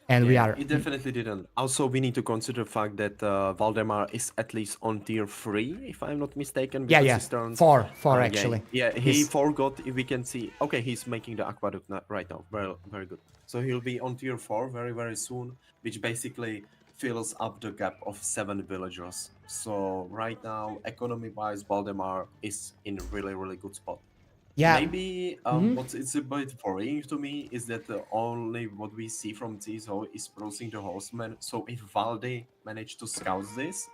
And we are... It definitely didn't. Also, we need to consider the fact that Valdemar is at least on tier 3, if I'm not mistaken. Yeah. His turns, 4 actually. Yeah, he forgot, if we can see... Okay, he's making the aqueduct right now. Very, very good. So he'll be on tier 4 very, very soon, which basically fills up the gap of 7 villagers. So right now, economy-wise, Valdemar is in a really, really good spot. Yeah. Maybe it's a bit worrying to me is that only what we see from Tizo is producing the horsemen. So if Valde managed to scout this,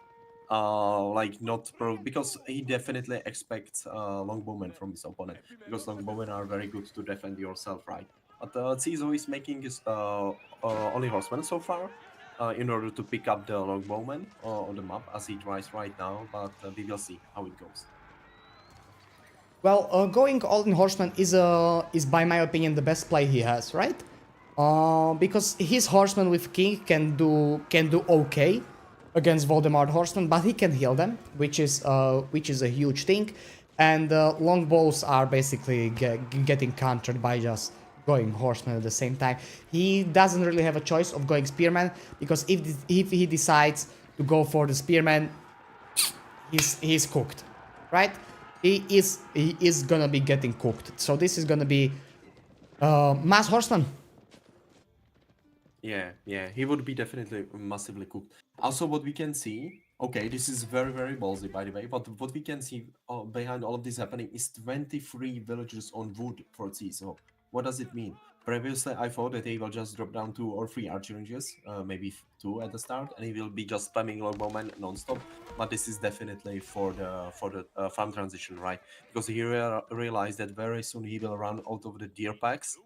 because he definitely expects longbowmen from his opponent, because longbowmen are very good to defend yourself, right? But Tizo is making his only horsemen so far, in order to pick up the longbowmen on the map as he tries right now, but we will see how it goes. Well, going all in horseman is by my opinion the best play he has, right? Because his horseman with king can do okay against Voldemort horseman, but he can heal them, which is a huge thing. And longbows are basically getting countered by just going horseman at the same time. He doesn't really have a choice of going spearman, because if he decides to go for the spearman, he's cooked, right? He is gonna be getting cooked. So this is gonna be mass horseman. Yeah, he would be definitely massively cooked. Also, what we can see, okay, this is very, very ballsy, by the way, but what we can see behind all of this happening is 23 villagers on wood for C. So what does it mean? Previously, I thought that he will just drop down 2 or 3 archer ranges, maybe 2 at the start, and he will be just spamming longbowmen non-stop. But this is definitely for the farm transition, right? Because he realized that very soon he will run out of the deer packs,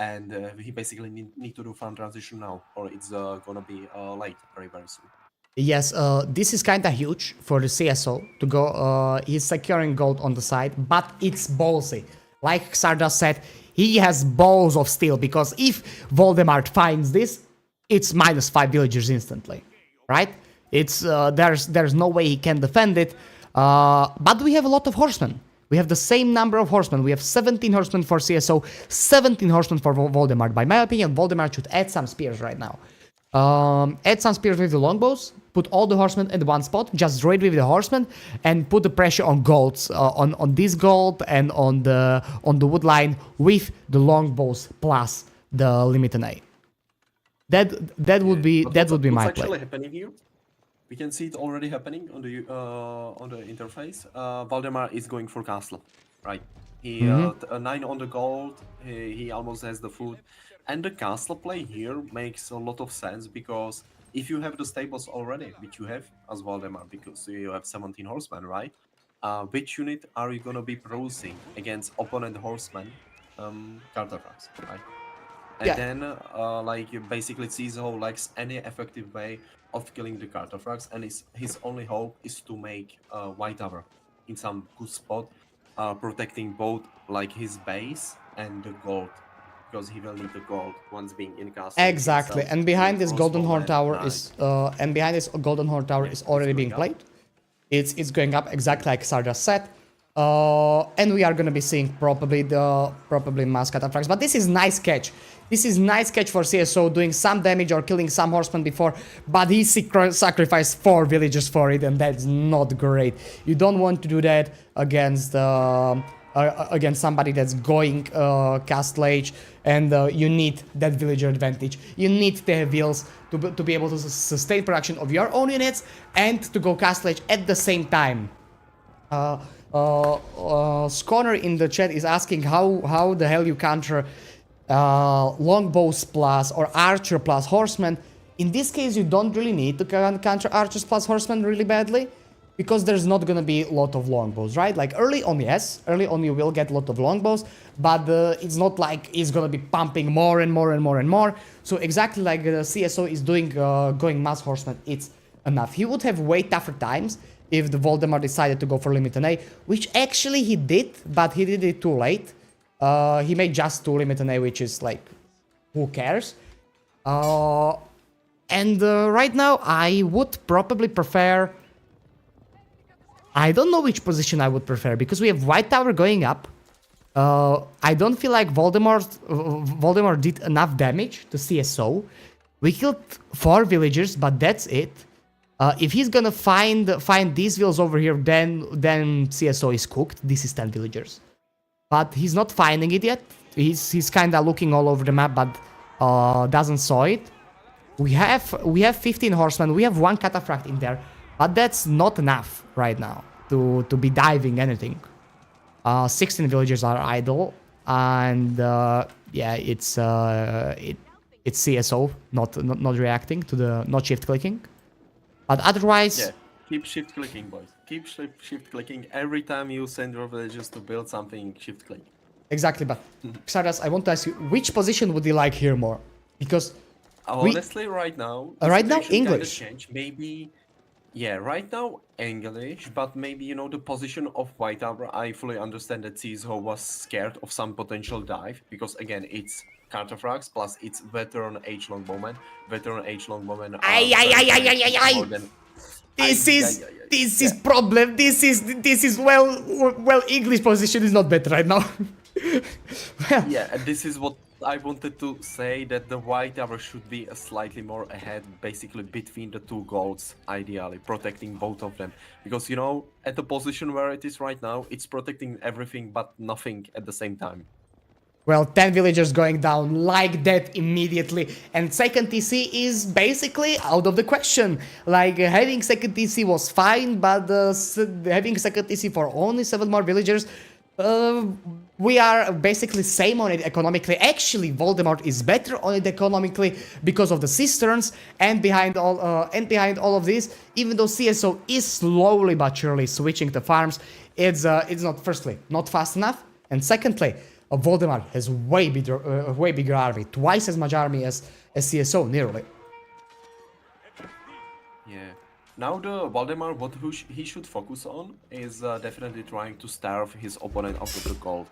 and he basically need to do farm transition now, or it's gonna be late very, very soon. Yes, this is kind of huge for the CSO to go. He's securing gold on the side, but it's ballsy. Like Xardas said, he has balls of steel, because if Voldemort finds this, it's -5 villagers instantly, right? It's there's no way he can defend it. But we have a lot of horsemen. We have the same number of horsemen. We have 17 horsemen for CSO, 17 horsemen for Voldemort. By my opinion, Voldemort should add some spears right now. Add some spears with the longbows, put all the horsemen at one spot, just raid with the horsemen, and put the pressure on golds, on this gold and on the wood line with the longbows plus the limited A. That would be my actually play. happening here? We can see it already happening on the interface. Valdemar is going for castle, right? He 9 on the gold. He almost has the food, and the castle play here makes a lot of sense because if you have the stables already, which you have as Valdemar, because you have 17 horsemen, right? Which unit are you gonna be producing against opponent horsemen, counterparts, right? And Yeah. then, like, you basically Cizo lacks any effective way of killing the Cartofrax, and his only hope is to make White Tower in some good spot, protecting both like his base and the gold, because he will need the gold once being in castle. Exactly, himself, and behind this reinforce golden horn moment, tower nice. is already being going up. played. It's going up exactly like Sarja said. And we are gonna be seeing probably mass cataphracts. But this is nice catch. This is nice catch for CSO, doing some damage or killing some horsemen before, but he sacrificed 4 villagers for it, and that's not great. You don't want to do that against somebody that's going Castle Age, and you need that villager advantage. You need to have wheels to be able to sustain production of your own units and to go Castle Age at the same time. Sconner in the chat is asking how the hell you counter longbows plus or archer plus horsemen. In this case, you don't really need to counter archers plus horsemen really badly, because there's not gonna be a lot of longbows, right? Like early on, yes, early on you will get a lot of longbows, but it's not like it's gonna be pumping more and more and more and more. So exactly like the CSO is doing, going mass horsemen, it's enough. He would have way tougher times if the Valdemar decided to go for limited A, which actually he did, but he did it too late. He made just 2 limited A, which is like, who cares? And right now I would probably prefer... I don't know which position I would prefer, because we have White Tower going up. I don't feel like Valdemar did enough damage to CSO. We killed 4 villagers, but that's it. If he's gonna find these villas over here, then CSO is cooked. This is 10 villagers, but he's not finding it yet. He's kind of looking all over the map, but doesn't saw it. We have 15 horsemen. We have 1 cataphract in there, but that's not enough right now to be diving anything. 16 villagers are idle, and yeah, it's CSO not reacting to the not shift clicking. But otherwise... Yeah, keep shift clicking, boys. Keep shift clicking. Every time you send your villagers to build something, shift click. Exactly, but Xardas, I want to ask you, which position would you like here more? Because honestly, right now, right now, situation kinda English. changed. Maybe, yeah, right now English, but maybe, you know, the position of White Tower. I fully understand that Cizo was scared of some potential dive, because again, it's Cartofrax plus it's veteran age long bowman. Veteran age long bowman. This is problem. This is well English position is not better right now. Well, yeah, and this is what I wanted to say, that the White Tower should be a slightly more ahead, basically between the 2 golds, ideally protecting both of them, because, you know, at the position where it is right now, it's protecting everything but nothing at the same time. well, 10 villagers going down like that immediately, and second TC is basically out of the question. Like, having second TC was fine, but having second TC for only 7 more villagers, we are basically same on it economically. Actually, Voldemort is better on it economically because of the cisterns, and behind all of this, even though CSO is slowly but surely switching to farms, it's not, firstly, not fast enough, and secondly, Voldemar has way bigger army, twice as much army as CSO, nearly. Yeah. Now the Valdemar, he should focus on is definitely trying to starve his opponent out of the gold.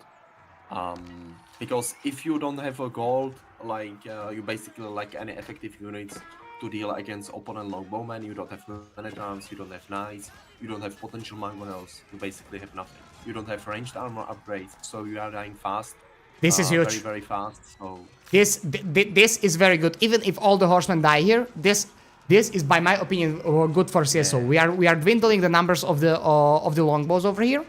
Because if you don't have a gold, like you basically lack any effective units to deal against opponent longbowmen, you don't have man-at-arms, you don't have knights, you don't have potential mangonels, you basically have nothing. You don't have ranged armor upgrades, so you are dying fast. This is huge. very fast. So This is very good. Even if all the horsemen die here, this is, by my opinion, good for CSO. Yeah. We are dwindling the numbers of the longbows over here,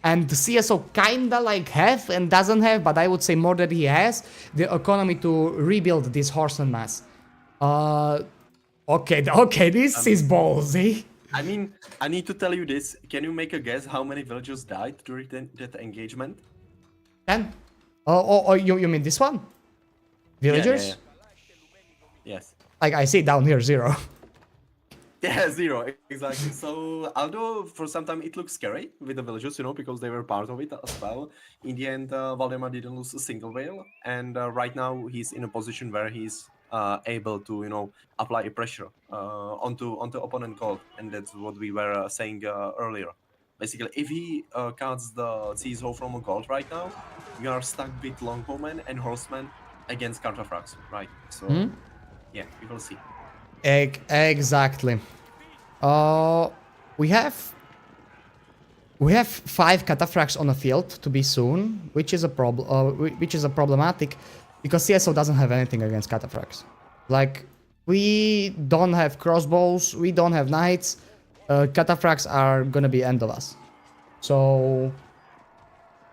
and the CSO kinda like have and doesn't have, but I would say more that he has the economy to rebuild this horseman mass. Okay, this is ballsy. I mean, I need to tell you this. Can you make a guess how many villagers died during that engagement? 10? Oh, you mean this one? Villagers? Yeah. Yes. Like I see down here, 0. Yeah, 0, exactly. So, although for some time it looks scary with the villagers, you know, because they were part of it as well, in the end, Valdemar didn't lose a single whale, and right now he's in a position where he's able to, you know, apply pressure onto opponent gold, and that's what we were saying earlier. Basically, if he cuts the CSO from a gold right now, we are stuck with longbowmen and horsemen against cataphracts, right? So, yeah, we will see. Exactly. We have 5 cataphracts on the field to be soon, which is a problematic, because CSO doesn't have anything against cataphracts. Like, we don't have crossbows, we don't have knights. Cataphracts are gonna be end of us. So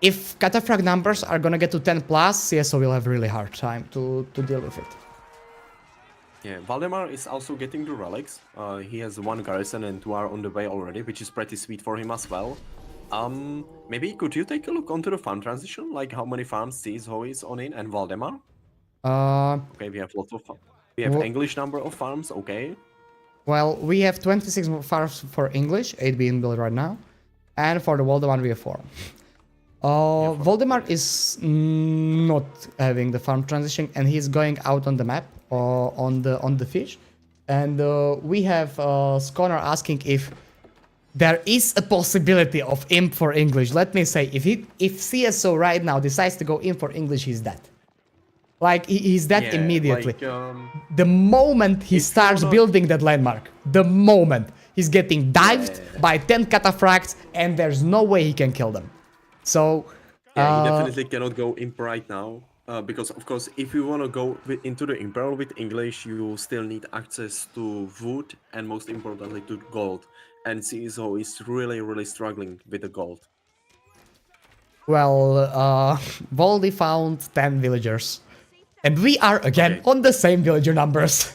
if cataphract numbers are gonna get to 10 plus, CSO will have a really hard time to deal with it. Yeah, Valdemar is also getting the relics. He has 1 garrison and 2 are on the way already, which is pretty sweet for him as well. Maybe could you take a look onto the farm transition, like how many farms CSO is on in and Valdemar? Okay, we have lots of we have English number of farms. Okay. Well, we have 26 farms for English, 8 being built right now, and for the Valdemar we have 4. Valdemar is not having the farm transition, and he's going out on the map on the fish, and we have Scholar asking if there is a possibility of imp for English. Let me say, if CSO right now decides to go in for English, he's dead. Like, he's dead immediately. Like, the moment he starts building that landmark, the moment he's getting dived by 10 cataphracts, and there's no way he can kill them. So he definitely cannot go imp right now, because of course, if you want to go into the imperial with English, you still need access to wood and most importantly to gold. And CSO is really struggling with the gold. Well, Voldy found 10 villagers. And we are again on the same villager numbers.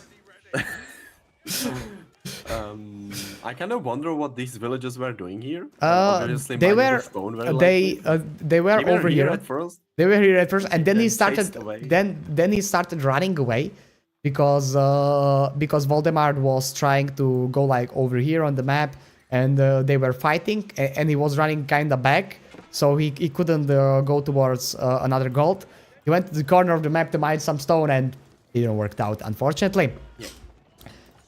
I kind of wonder what these villagers were doing here. They were over here at first. They were here at first, and then he started. Then he started running away, because Valdemar was trying to go like over here on the map, and they were fighting, and he was running kind of back, so he couldn't go towards another gold. He went to the corner of the map to mine some stone, and it didn't work out, unfortunately. Yeah.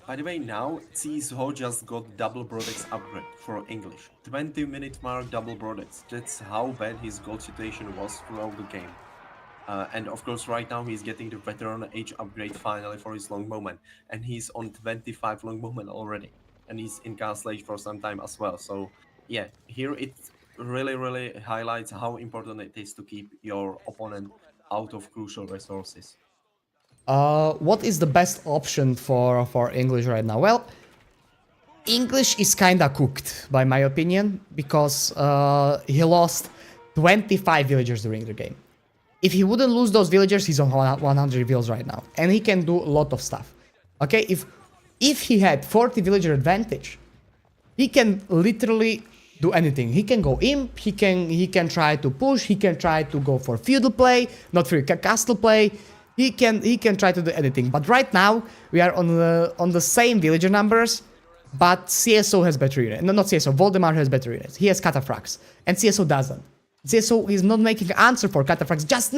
By the way, now CSO just got double Brodex upgrade for English. 20-minute mark double Brodex. That's how bad his gold situation was throughout the game. And of course, right now he's getting the veteran age upgrade finally for his longbowman, and he's on 25 longbowman already, and he's in castle age for some time as well. So yeah, here it really highlights how important it is to keep your opponent out of crucial resources. What is the best option for English right now? Well, English is kinda cooked, by my opinion, because he lost 25 villagers during the game. If he wouldn't lose those villagers, he's on 100 vills right now, and he can do a lot of stuff. Okay, if he had 40 villager advantage, he can literally do anything. He can go imp, he can try to push, he can try to go for feudal play, not for castle play. He can try to do anything. But right now we are on the same villager numbers, but CSO has better units. No, not CSO. Valdemar has better units. He has cataphracts, and CSO doesn't. CSO is not making an answer for cataphracts. Just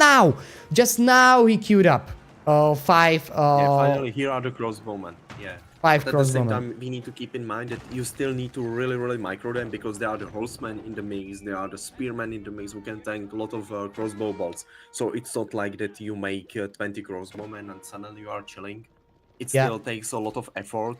now he queued up 5. Yeah, finally here are the crossbowmen. Yeah. 5 But at the same crossbowmen. time, we need to keep in mind that you still need to really micro them, because there are the horsemen in the mix, there are the spearmen in the mix who can tank a lot of crossbow bolts. So it's not like that you make 20 crossbowmen and suddenly you are chilling. it Yeah. still takes a lot of effort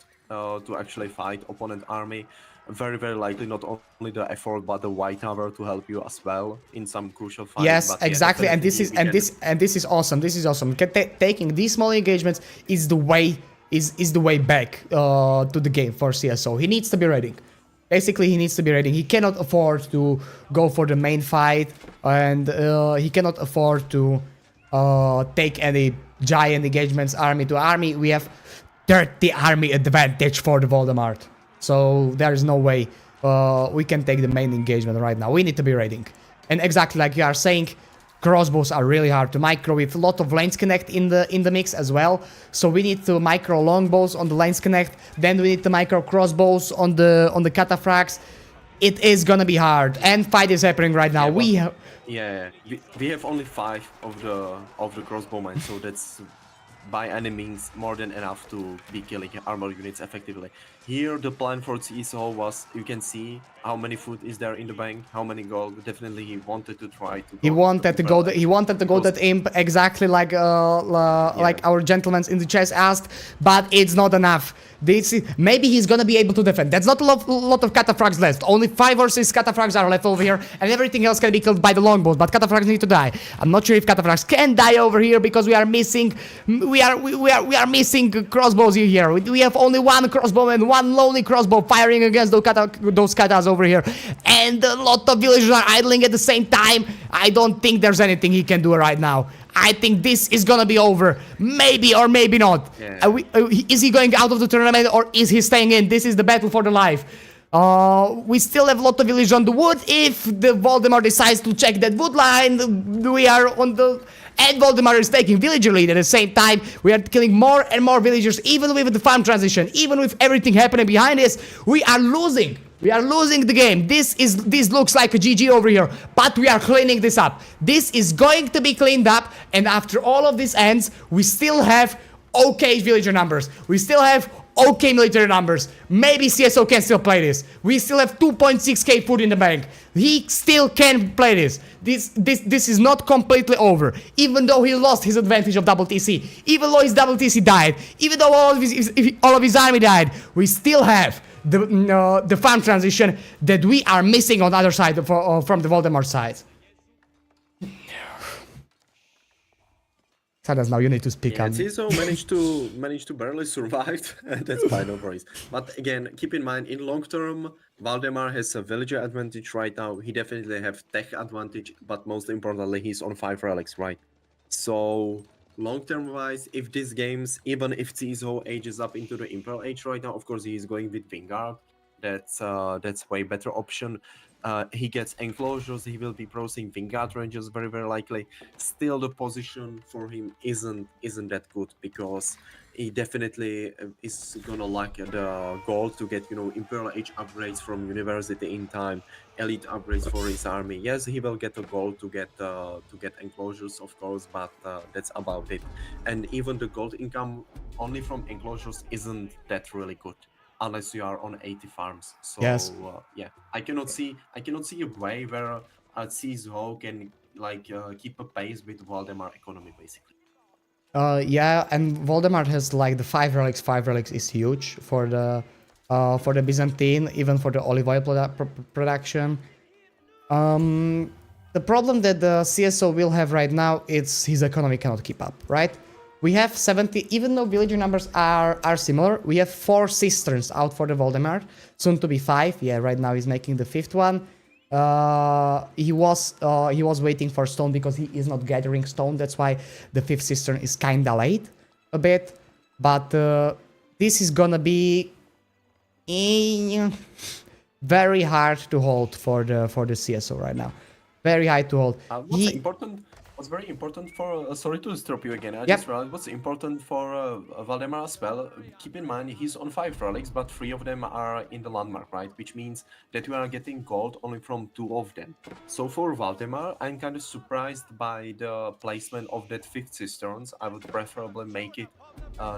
to actually fight opponent army. Very, very likely not only the effort but the white tower to help you as well in some crucial fights. Yes, But yeah, exactly, and definitely this is we can. this is awesome. This is awesome. Taking these small engagements is the way is the way back to the game for CSO. He needs to be ready. Basically, he needs to be ready. He cannot afford to go for the main fight, and he cannot afford to take any giant engagements army to army. We have 30 army advantage for the Valdemar, so there is no way we can take the main engagement right now. We need to be ready. And exactly like you are saying, crossbows are really hard to micro with a lot of lanes connect in the mix as well. So we need to micro longbows on the lanes connect. Then we need to micro crossbows on the cataphracts. It is gonna be hard, and fight is happening right now. We have only 5 of the crossbowmen, so that's by any means more than enough to be killing armor units effectively. Here the plan for CSO was, you can see how many food is there in the bank, how many gold. Definitely he wanted to try to go. He wanted to go that imp exactly like like our gentlemen in the chess asked, but it's not enough. Maybe he's gonna be able to defend. That's not a lot of cataphracts left. Only 5 or 6 cataphracts are left over here, and everything else can be killed by the longbows. But cataphracts need to die. I'm not sure if cataphracts can die over here because we are missing missing crossbows here. We have only 1 crossbow and 1 lonely crossbow firing against those katas over here, and a lot of villagers are idling at the same time. I don't think there's anything he can do right now. I think this is gonna be over. Maybe or maybe not. Yeah. Is he going out of the tournament or is he staying in? This is the battle for the life. We still have a lot of village on the wood. If the Valdemar decides to check that wood line, we are on the... And Valdemar is taking villager lead at the same time. We are killing more and more villagers, even with the farm transition, even with everything happening behind us. We are losing. We are losing the game. This looks like a GG over here, but we are cleaning this up. This is going to be cleaned up, and after all of this ends, we still have okay villager numbers. We still have okay military numbers. Maybe CSO can still play this. We still have 2.6k food in the bank. He still can play this. This is not completely over. Even though he lost his advantage of double TC, even though his double TC died, even though all of his army died, we still have the farm transition that we are missing on the other side from the Valdemar side. Sadas, now you need to speak up. CSO managed to barely survive. That's fine, no worries. But again, keep in mind, in long term, Valdemar has a villager advantage right now. He definitely have tech advantage, but most importantly, he's on 5 relics, right? So long term wise, if these games, even if CSO ages up into the Imperial Age right now, of course he is going with Vanguard. That's way better option. He gets enclosures, he will be processing Vanguard ranges very, very likely. Still, the position for him isn't that good, because he definitely is gonna lack the goal to get, Imperial Age upgrades from University in time, elite upgrades for his army. Yes, he will get a goal to get enclosures, of course, but that's about it. And even the gold income only from enclosures isn't that really good, unless you are on 80 farms. So Yes. yeah, I cannot see a way where CSO can keep a pace with Valdemar economy, basically. Yeah, and Valdemar has like the 5 relics. 5 relics is huge for the Byzantine, even for the olive oil production. The problem that the CSO will have right now is his economy cannot keep up, right? We have 70, even though villager numbers are similar, we have 4 cisterns out for the Valdemar, soon to be 5. Yeah, right now he's making the 5th one. He was waiting for stone because he is not gathering stone. That's why the 5th cistern is kinda late a bit. But this is gonna be very hard to hold for the CSO right now. Very hard to hold. What's very important for, sorry to stop you again, I Yep. just realized what's important for Valdemar as well. Keep in mind, he's on 5 relics, but 3 of them are in the landmark, right? Which means that you are getting gold only from 2 of them. So for Valdemar, I'm kind of surprised by the placement of that 5th cisterns. I would preferably make it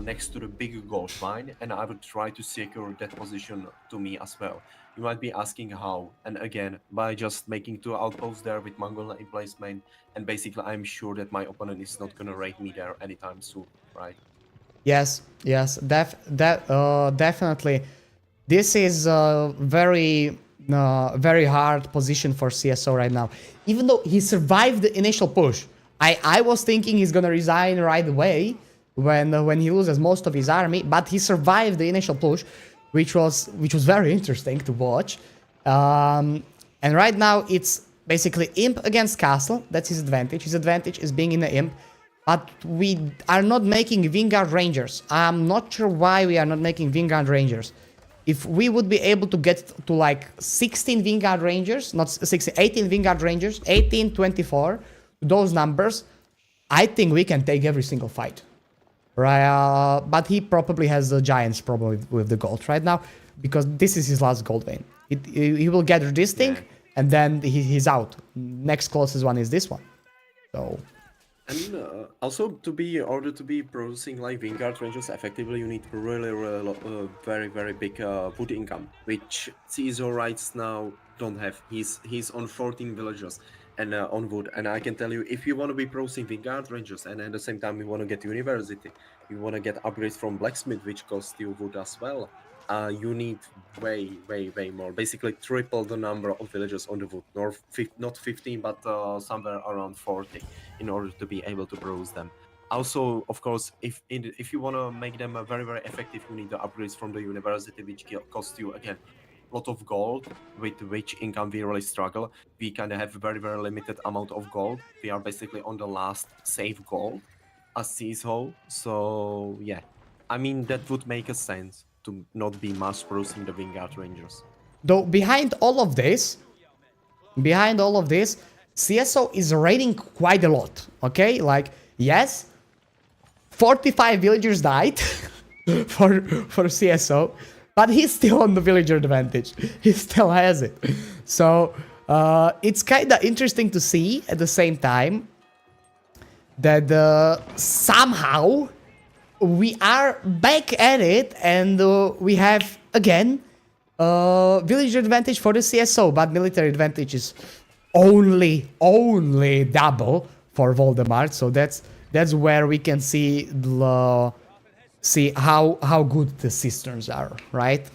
next to the big gold mine, and I would try to secure that position to me as well. You might be asking how, and again, by just making 2 outposts there with Mongol emplacement, and basically I'm sure that my opponent is not gonna raid me there anytime soon, right? Yes, yes, definitely. This is a very hard position for CSO right now. Even though he survived the initial push, I was thinking he's gonna resign right away when he loses most of his army, but he survived the initial push, which was very interesting to watch. And right now it's basically imp against castle. That's his advantage. His advantage is being in the imp. But we are not making Vanguard Rangers. I'm not sure why we are not making Vanguard Rangers. If we would be able to get to like 16 Vanguard Rangers, not 16, 18 Vanguard Rangers, 18, 24, those numbers, I think we can take every single fight. Right? But he probably has the Giants probably with the gold right now, because this is his last gold vein. He will gather this thing, and then he's out. Next closest one is this one. So... And also, in order to be producing like Vanguard Rangers effectively, you need really very big wood income, which CSO right now don't have. He's on 14 villagers and on wood. And I can tell you, if you want to be producing Vanguard Rangers and at the same time you want to get university, you want to get upgrades from blacksmith, which costs you wood as well. You need way more. Basically, triple the number of villagers on the wood. Not 15, but somewhere around 40, in order to be able to produce them. Also, of course, if you want to make them very effective, you need the upgrades from the university, which cost you again a lot of gold, with which income we really struggle. We kind of have a very limited amount of gold. We are basically on the last save gold as CSO. So yeah, I mean that would make a sense to not be mass producing the Vanguard Rangers. Though behind all of this, CSO is raiding quite a lot. Okay, like yes, 45 villagers died for CSO, but he's still on the villager advantage. He still has it. So it's kind of interesting to see at the same time that somehow we are back at it, and we have again villager advantage for the CSO, but military advantage is only double for Valdemar. So that's where we can see how good the cisterns are, right?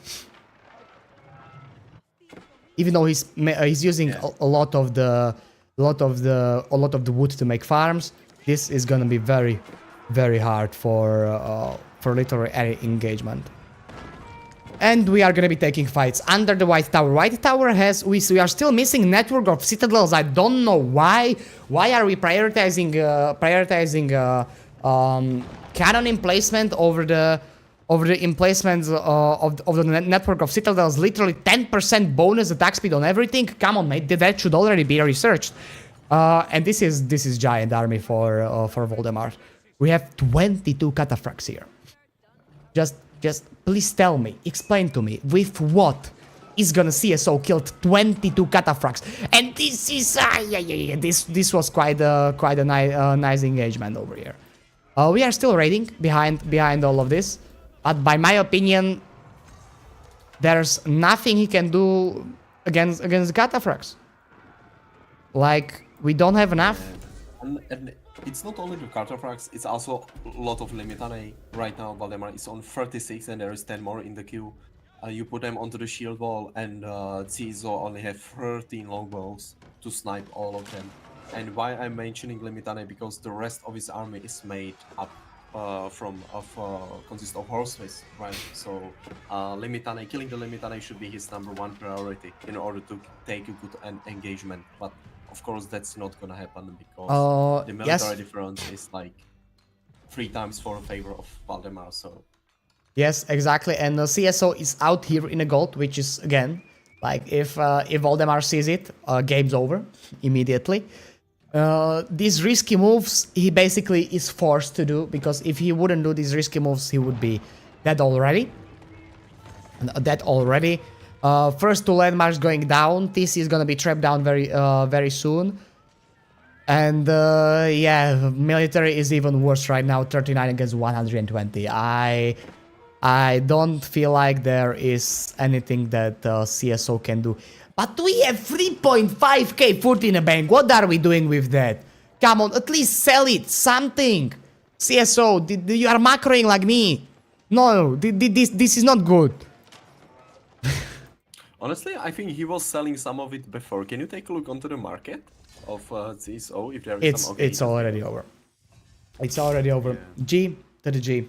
Even though he's using a lot of the wood to make farms, this is gonna be very hard for literally any engagement. And we are gonna be taking fights under the White Tower. White Tower has... We are still missing network of citadels. I don't know why. Why are we prioritizing cannon emplacement over the emplacements of the network of citadels? Literally 10% bonus attack speed on everything. Come on, mate. That should already be researched. And this is giant army for Valdemar. We have 22 cataphracts here. Just please tell me, explain to me, with what is gonna CSO killed 22 cataphracts? And this is this was quite a nice engagement over here. We are still raiding behind all of this, but by my opinion, there's nothing he can do against cataphracts. Like, we don't have enough. And it's not only the cataphracts, it's also a lot of Limitane. Right now, Valdemar is on 36 and there is 10 more in the queue. You put them onto the shield wall, and CSO only have 13 longbows to snipe all of them. And why I'm mentioning Limitane, because the rest of his army is made up consists of horses, right? So Limitane, killing the Limitane should be his #1 priority in order to take a good engagement. But of course, that's not gonna happen because the military difference is like 3 times for favor of Valdemar. So yes, exactly. And CSO is out here in a gold, which is again like if Valdemar sees it, game's over immediately. These risky moves he basically is forced to do, because if he wouldn't do these risky moves, he would be dead already. First 2 landmarks going down. TC is gonna be trapped down very soon. And yeah, military is even worse right now. 39 against 120. I don't feel like there is anything that CSO can do. But we have 3.5k foot in the bank. What are we doing with that? Come on, at least sell it. Something. CSO, you are macroing like me. No, this is not good. Honestly, I think he was selling some of it before. Can you take a look onto the market of CSO if there is some? Okay, It's already over. It's already over. Yeah. G to the G.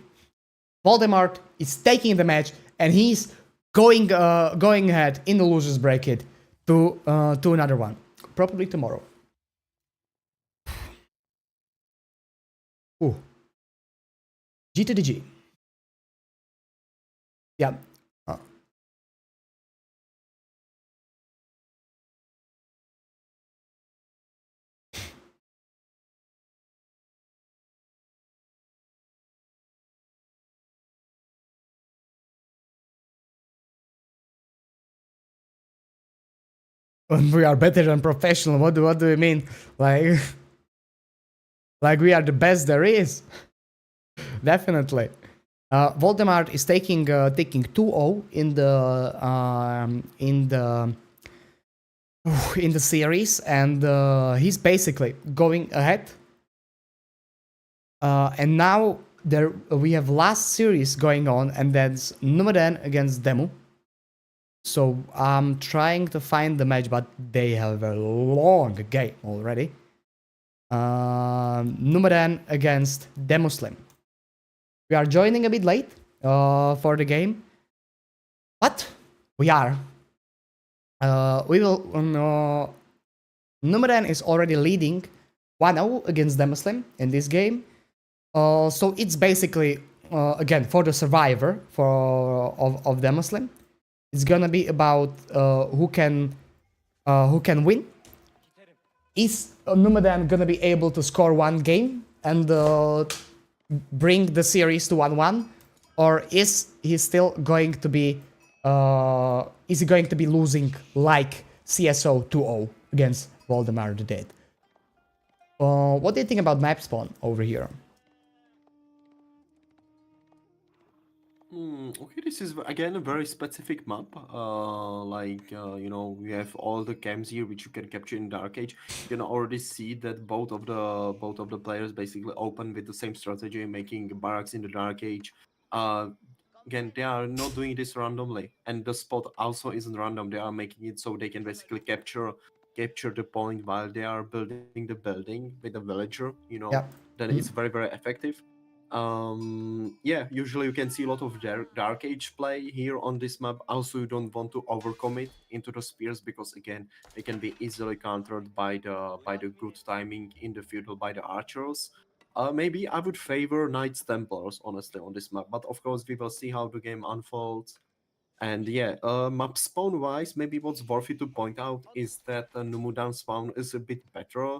Valdemar is taking the match, and he's going ahead in the losers bracket to another one, probably tomorrow. Ooh. G to the G. Yeah. We are better than professional. What do you mean? Like, like we are the best there is. Definitely. Voldemar is taking 2-0 in the series, and he's basically going ahead. And now we have last series going on, and that's Numadan against Demu. So I'm trying to find the match, but they have a long game already. Numadan against Demuslim. We are joining a bit late for the game, but we are. We will. Numadan is already leading 1-0 against Demuslim in this game. So it's basically again for the survivor of Demuslim. It's gonna be about who can win. Is Numadan gonna be able to score one game and bring the series to 1-1, or is he still going to be is he going to be losing like CSO 2-0 against Valdemar the Dead? What do you think about map spawn over here? Okay, this is again a very specific map. You know, we have all the camps here which you can capture in Dark Age. You can already see that both of the players basically open with the same strategy, making barracks in the Dark Age. Again, they are not doing this randomly, and the spot also isn't random. They are making it so they can basically capture the point while they are building the building with a villager. You know, Yeah. then it's very effective. Yeah, usually you can see a lot of dark age play here on this map. Also, you don't want to overcommit into the spears because again they can be easily countered by the good timing in the field by the archers. Maybe I would favor Knights Templars honestly on this map, but of course we will see how the game unfolds. And yeah, map spawn wise, maybe what's worthy to point out is that Numudan spawn is a bit better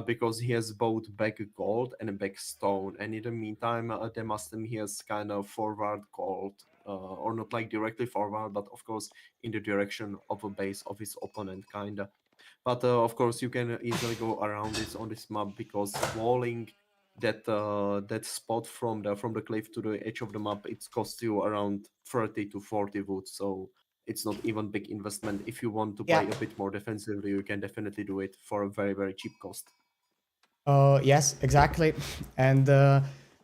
because he has both back gold and a back stone. And in the meantime, Demastem he has kind of forward gold, or not like directly forward, but of course in the direction of a base of his opponent, kinda. But of course, you can easily go around this on this map because walling that spot from the cliff to the edge of the map, it costs you around 30 to 40 wood. So it's not even big investment. If you want to play Yeah. a bit more defensively, you can definitely do it for a very cheap cost. Yes, exactly. And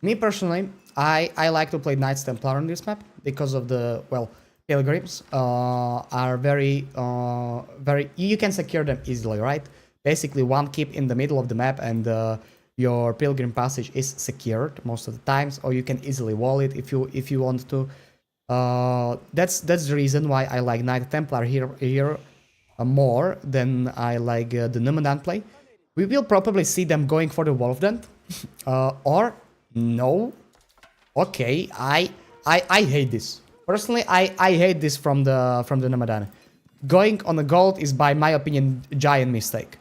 me personally, I like to play Knights Templar on this map because of the, well, pilgrims are very you can secure them easily, right? Basically one keep in the middle of the map, and your pilgrim passage is secured most of the times, or you can easily wall it if you want to. That's the reason why I like Knight Templar here more than I like the Numadan play. We will probably see them going for the Wolfdent, or no. Okay, I hate this. Personally, I hate this from the Numadan. Going on the gold is, by my opinion, a giant mistake.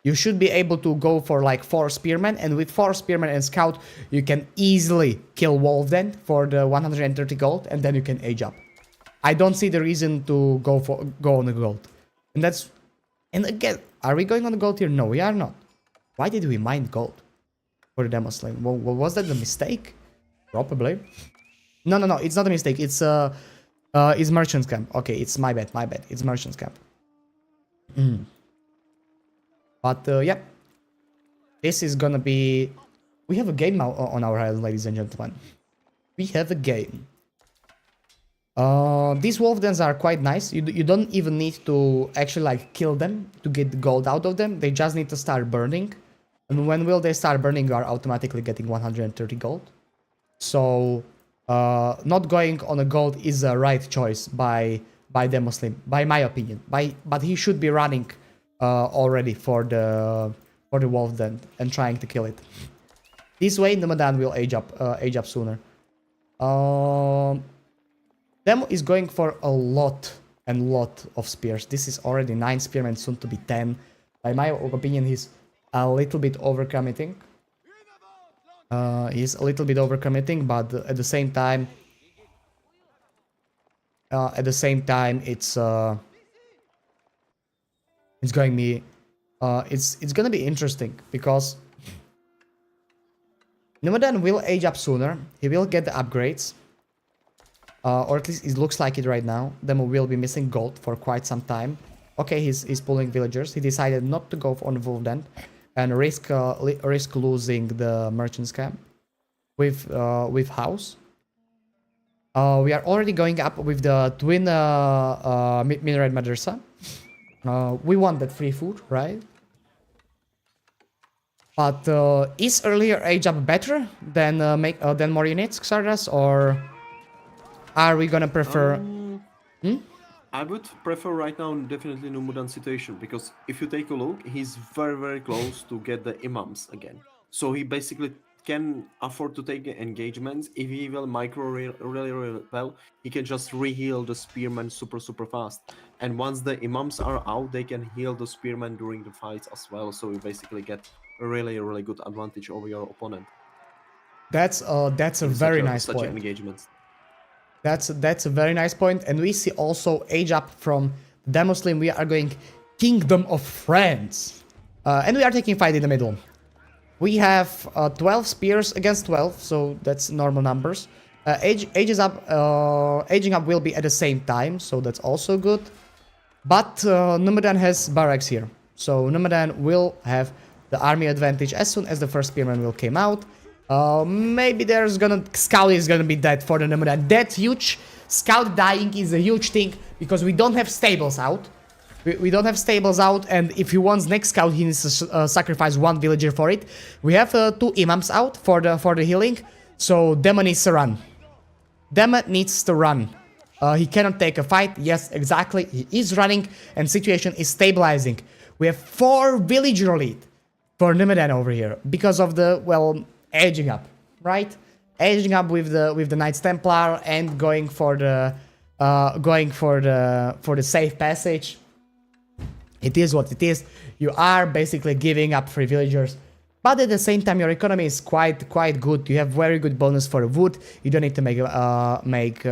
You should be able to go for like 4 spearmen, and with 4 spearmen and scout, you can easily kill Wolfdent for the 130 gold, and then you can age up. I don't see the reason to go on the gold, and again, are we going on the gold here? No, we are not. Why did we mine gold for the demo slave? Well, was that a mistake? Probably. No, it's not a mistake. It's merchant's camp. Okay, it's my bad. It's merchant's camp. But yeah, this is gonna be We have a game now on our hands, ladies and gentlemen. We have a game. These wolf dens are quite nice. You don't even need to actually like kill them to get the gold out of them. They just need to start burning. And when will they start burning, you are automatically getting 130 gold. So not going on a gold is a right choice by Demoslim, by my opinion. But he should be running already for the wolf den and trying to kill it. This way, Nomadan will age up sooner. Demo is going for a lot of spears. This is already 9 spearmen, soon to be 10. By my opinion, he's a little bit overcommitting. He's a little bit overcommitting, but at the same time, it's gonna be interesting because Nomadan will age up sooner. He will get the upgrades. Or at least it looks like it right now. Demo will be missing gold for quite some time. Okay, he's pulling villagers. He decided not to go on Wolf Den and risk losing the merchant's camp with house. We are already going up with the twin minaret madrasa. We want that free food, right? But is earlier age up better than more units, Xardas, or are we gonna prefer? I would prefer right now definitely Numudan situation, because if you take a look, he's very close to get the imams again. So he basically can afford to take engagements. If he will micro really well, he can just re-heal the spearmen super fast. And once the imams are out, they can heal the spearmen during the fights as well. So you basically get a really good advantage over your opponent. That's a very nice point. Engagements. That's a very nice point, and we see also age up from Demoslim. We are going Kingdom of France, and we are taking fight in the middle. We have 12 spears against 12, so that's normal numbers. Aging up will be at the same time, so that's also good. But Nomadan has barracks here, so Nomadan will have the army advantage as soon as the first spearman will come out. Maybe Scout is gonna be dead for the Nomadan. That's huge. Scout dying is a huge thing because we don't have stables out. We don't have stables out, and if he wants next Scout, he needs to sacrifice 1 villager for it. We have 2 imams out for the healing, so Demon needs to run. Demon needs to run. He cannot take a fight. Yes, exactly. He is running, and situation is stabilizing. We have 4 villager lead for Nomadan over here because of the aging up, right? Aging up with the Knights Templar and going for the safe passage. It is what it is. You are basically giving up 3 villagers, but at the same time your economy is quite good. You have very good bonus for wood. You don't need to make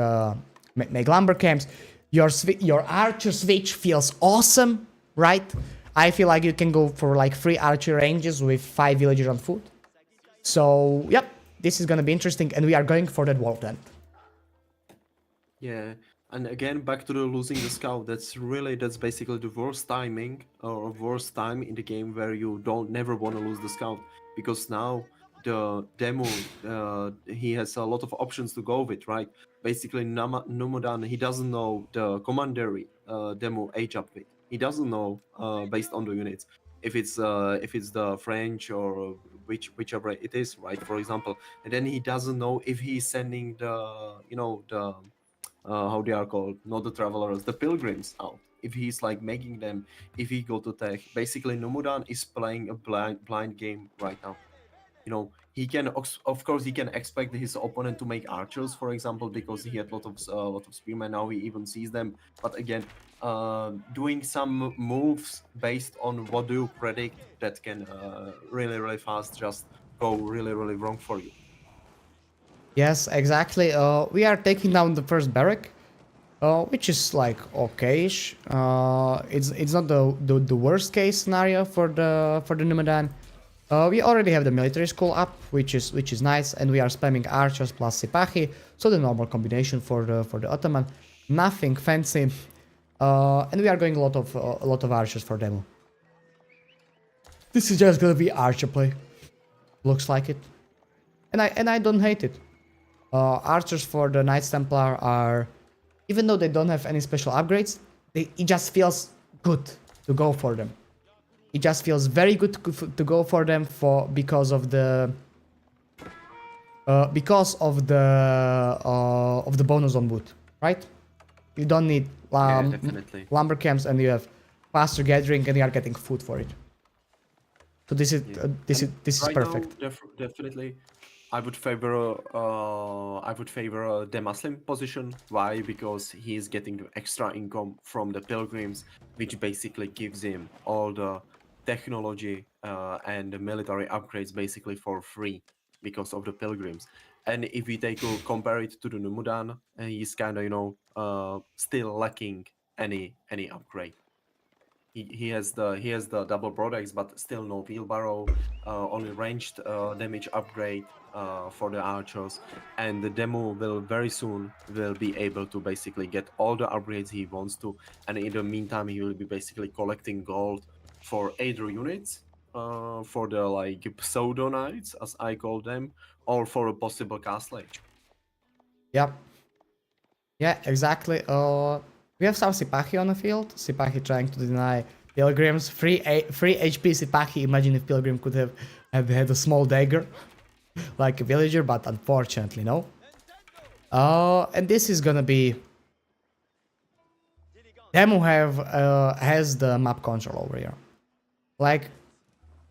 lumber camps. Your archer switch feels awesome, right? I feel like you can go for like 3 archer ranges with 5 villagers on foot. So, yep, this is gonna be interesting, and we are going for that wolf den. Yeah, and again, back to the losing the scout. That's basically the worst timing or worst time in the game where you never want to lose the scout, because now the demo he has a lot of options to go with, right? Basically, Nomadan, he doesn't know the commandery demo age up with. He doesn't know based on the units if it's the French or whichever it is, right? For example, and then he doesn't know if he's sending the how they are called, not the travelers, the pilgrims out. If he's like making them, if he go to tech, basically Nomudan is playing a blind game right now. He can, of course, he can expect his opponent to make archers, for example, because he had lot of spearmen. Now he even sees them. But again, doing some moves based on what do you predict that can really fast just go really wrong for you. Yes, exactly. We are taking down the first barrack, which is like okayish. It's not the worst case scenario for the Nomadan. We already have the military school up, which is nice, and we are spamming archers plus sipahi, so the normal combination for the Ottoman. Nothing fancy, and we are going a lot of archers for demo. This is just gonna be archer play. Looks like it. I don't hate it. Archers for the Knights Templar are, even though they don't have any special upgrades, it just feels good to go for them. It just feels very good to go for them because of the bonus on wood, right? You don't need Definitely. lumber camps, and you have faster gathering, and you are getting food for it. So this is Right perfect. now, definitely, I would favor the Muslim position. Why? Because he is getting extra income from the pilgrims, which basically gives him all the technology and the military upgrades basically for free because of the pilgrims. And if we compare it to the Numudan, he's kind of still lacking any upgrade. He has the double broadaxe, but still no wheelbarrow, only ranged damage upgrade for the archers, and the demo will very soon will be able to basically get all the upgrades he wants to, and in the meantime he will be basically collecting gold for either units, for the like pseudo knights as I call them, or for a possible castle age. Yep. Yeah, exactly. We have some Sipahi on the field. Sipahi trying to deny pilgrims. Free HP Sipahi. Imagine if pilgrim could have had a small dagger, like a villager, but unfortunately no. And this is gonna be. Demo has the map control over here. Like,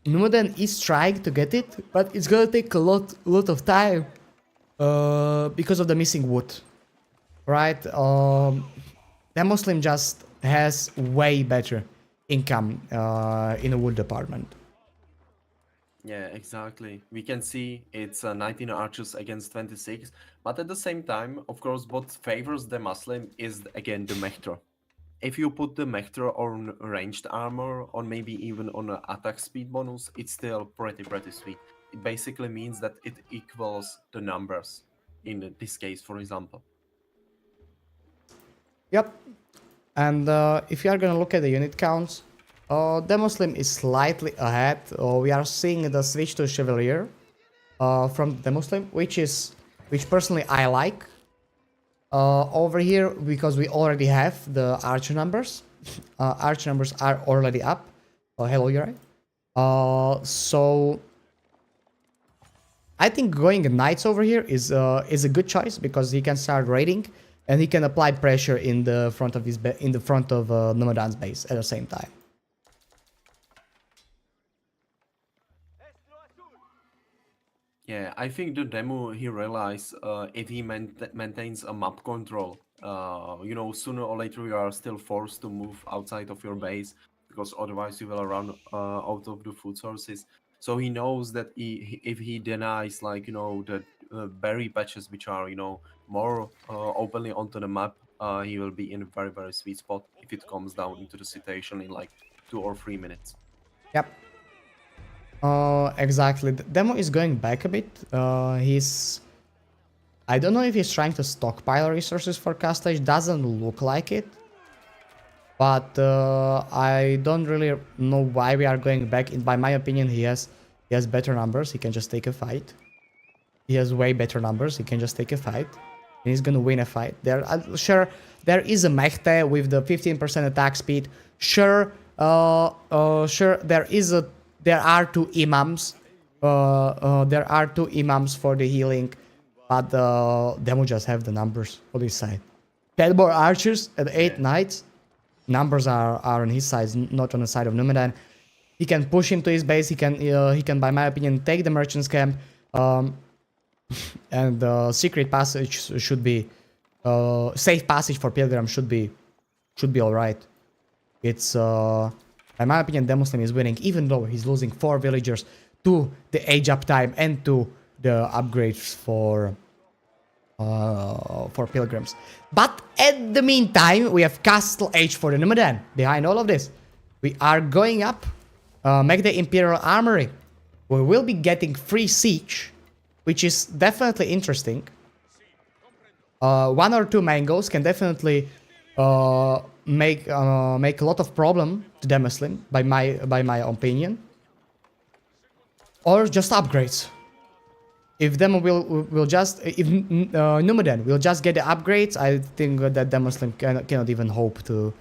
Numoden is trying to get it, but it's gonna take a lot of time. Because of the missing wood. Right? The Muslim just has way better income in the wood department. Yeah, exactly. We can see it's 19 archers against 26, but at the same time, of course, what favors the Muslim is again the Mechtra. If you put the Mechtra on ranged armor, or maybe even on an attack speed bonus, it's still pretty sweet. It basically means that it equals the numbers in this case, for example. Yep. And if you are gonna look at the unit counts, the Muslim is slightly ahead. We are seeing the switch to Chevalier from the Muslim, which personally I like. Over here, because we already have the archer numbers. Archer numbers are already up. Hello, Yuri. So I think going knights over here is a good choice because he can start raiding and he can apply pressure in the front of Nomadan's base at the same time. Yeah, I think the demo he realized if he maintains a map control, sooner or later you are still forced to move outside of your base because otherwise you will run out of the food sources. So he knows that if he denies the berry patches which are more openly onto the map, he will be in a very sweet spot if it comes down into the situation in like 2 or 3 minutes. Yep. Exactly. The demo is going back a bit. I don't know if he's trying to stockpile resources for Castage. Doesn't look like it. But I don't really know why we are going back. By my opinion, he has better numbers. He can just take a fight. He has way better numbers. He can just take a fight. And he's gonna win a fight. Sure, there is a Mechta with the 15% attack speed. Sure, there are two imams. There are two imams for the healing, but Demo just have the numbers on his side. 10 more archers and 8 knights. Numbers are on his side, not on the side of Numedan. He can push him to his base. He can, by my opinion, take the merchant's camp. And secret passage should be safe passage for pilgrim should be all right. It's by my opinion, the Muslim is winning, even though he's losing 4 villagers to the age up time and to the upgrades for pilgrims. But at the meantime, we have Castle Age for the Numedan. Behind all of this, we are going up, make the Imperial Armory. We will be getting free siege, which is definitely interesting. 1 or 2 mangoes can definitely make a lot of problem to the Muslim, by my opinion, or just upgrades. If Demo will just if Numadan will just get the upgrades, I think that Demo Slim cannot even hope to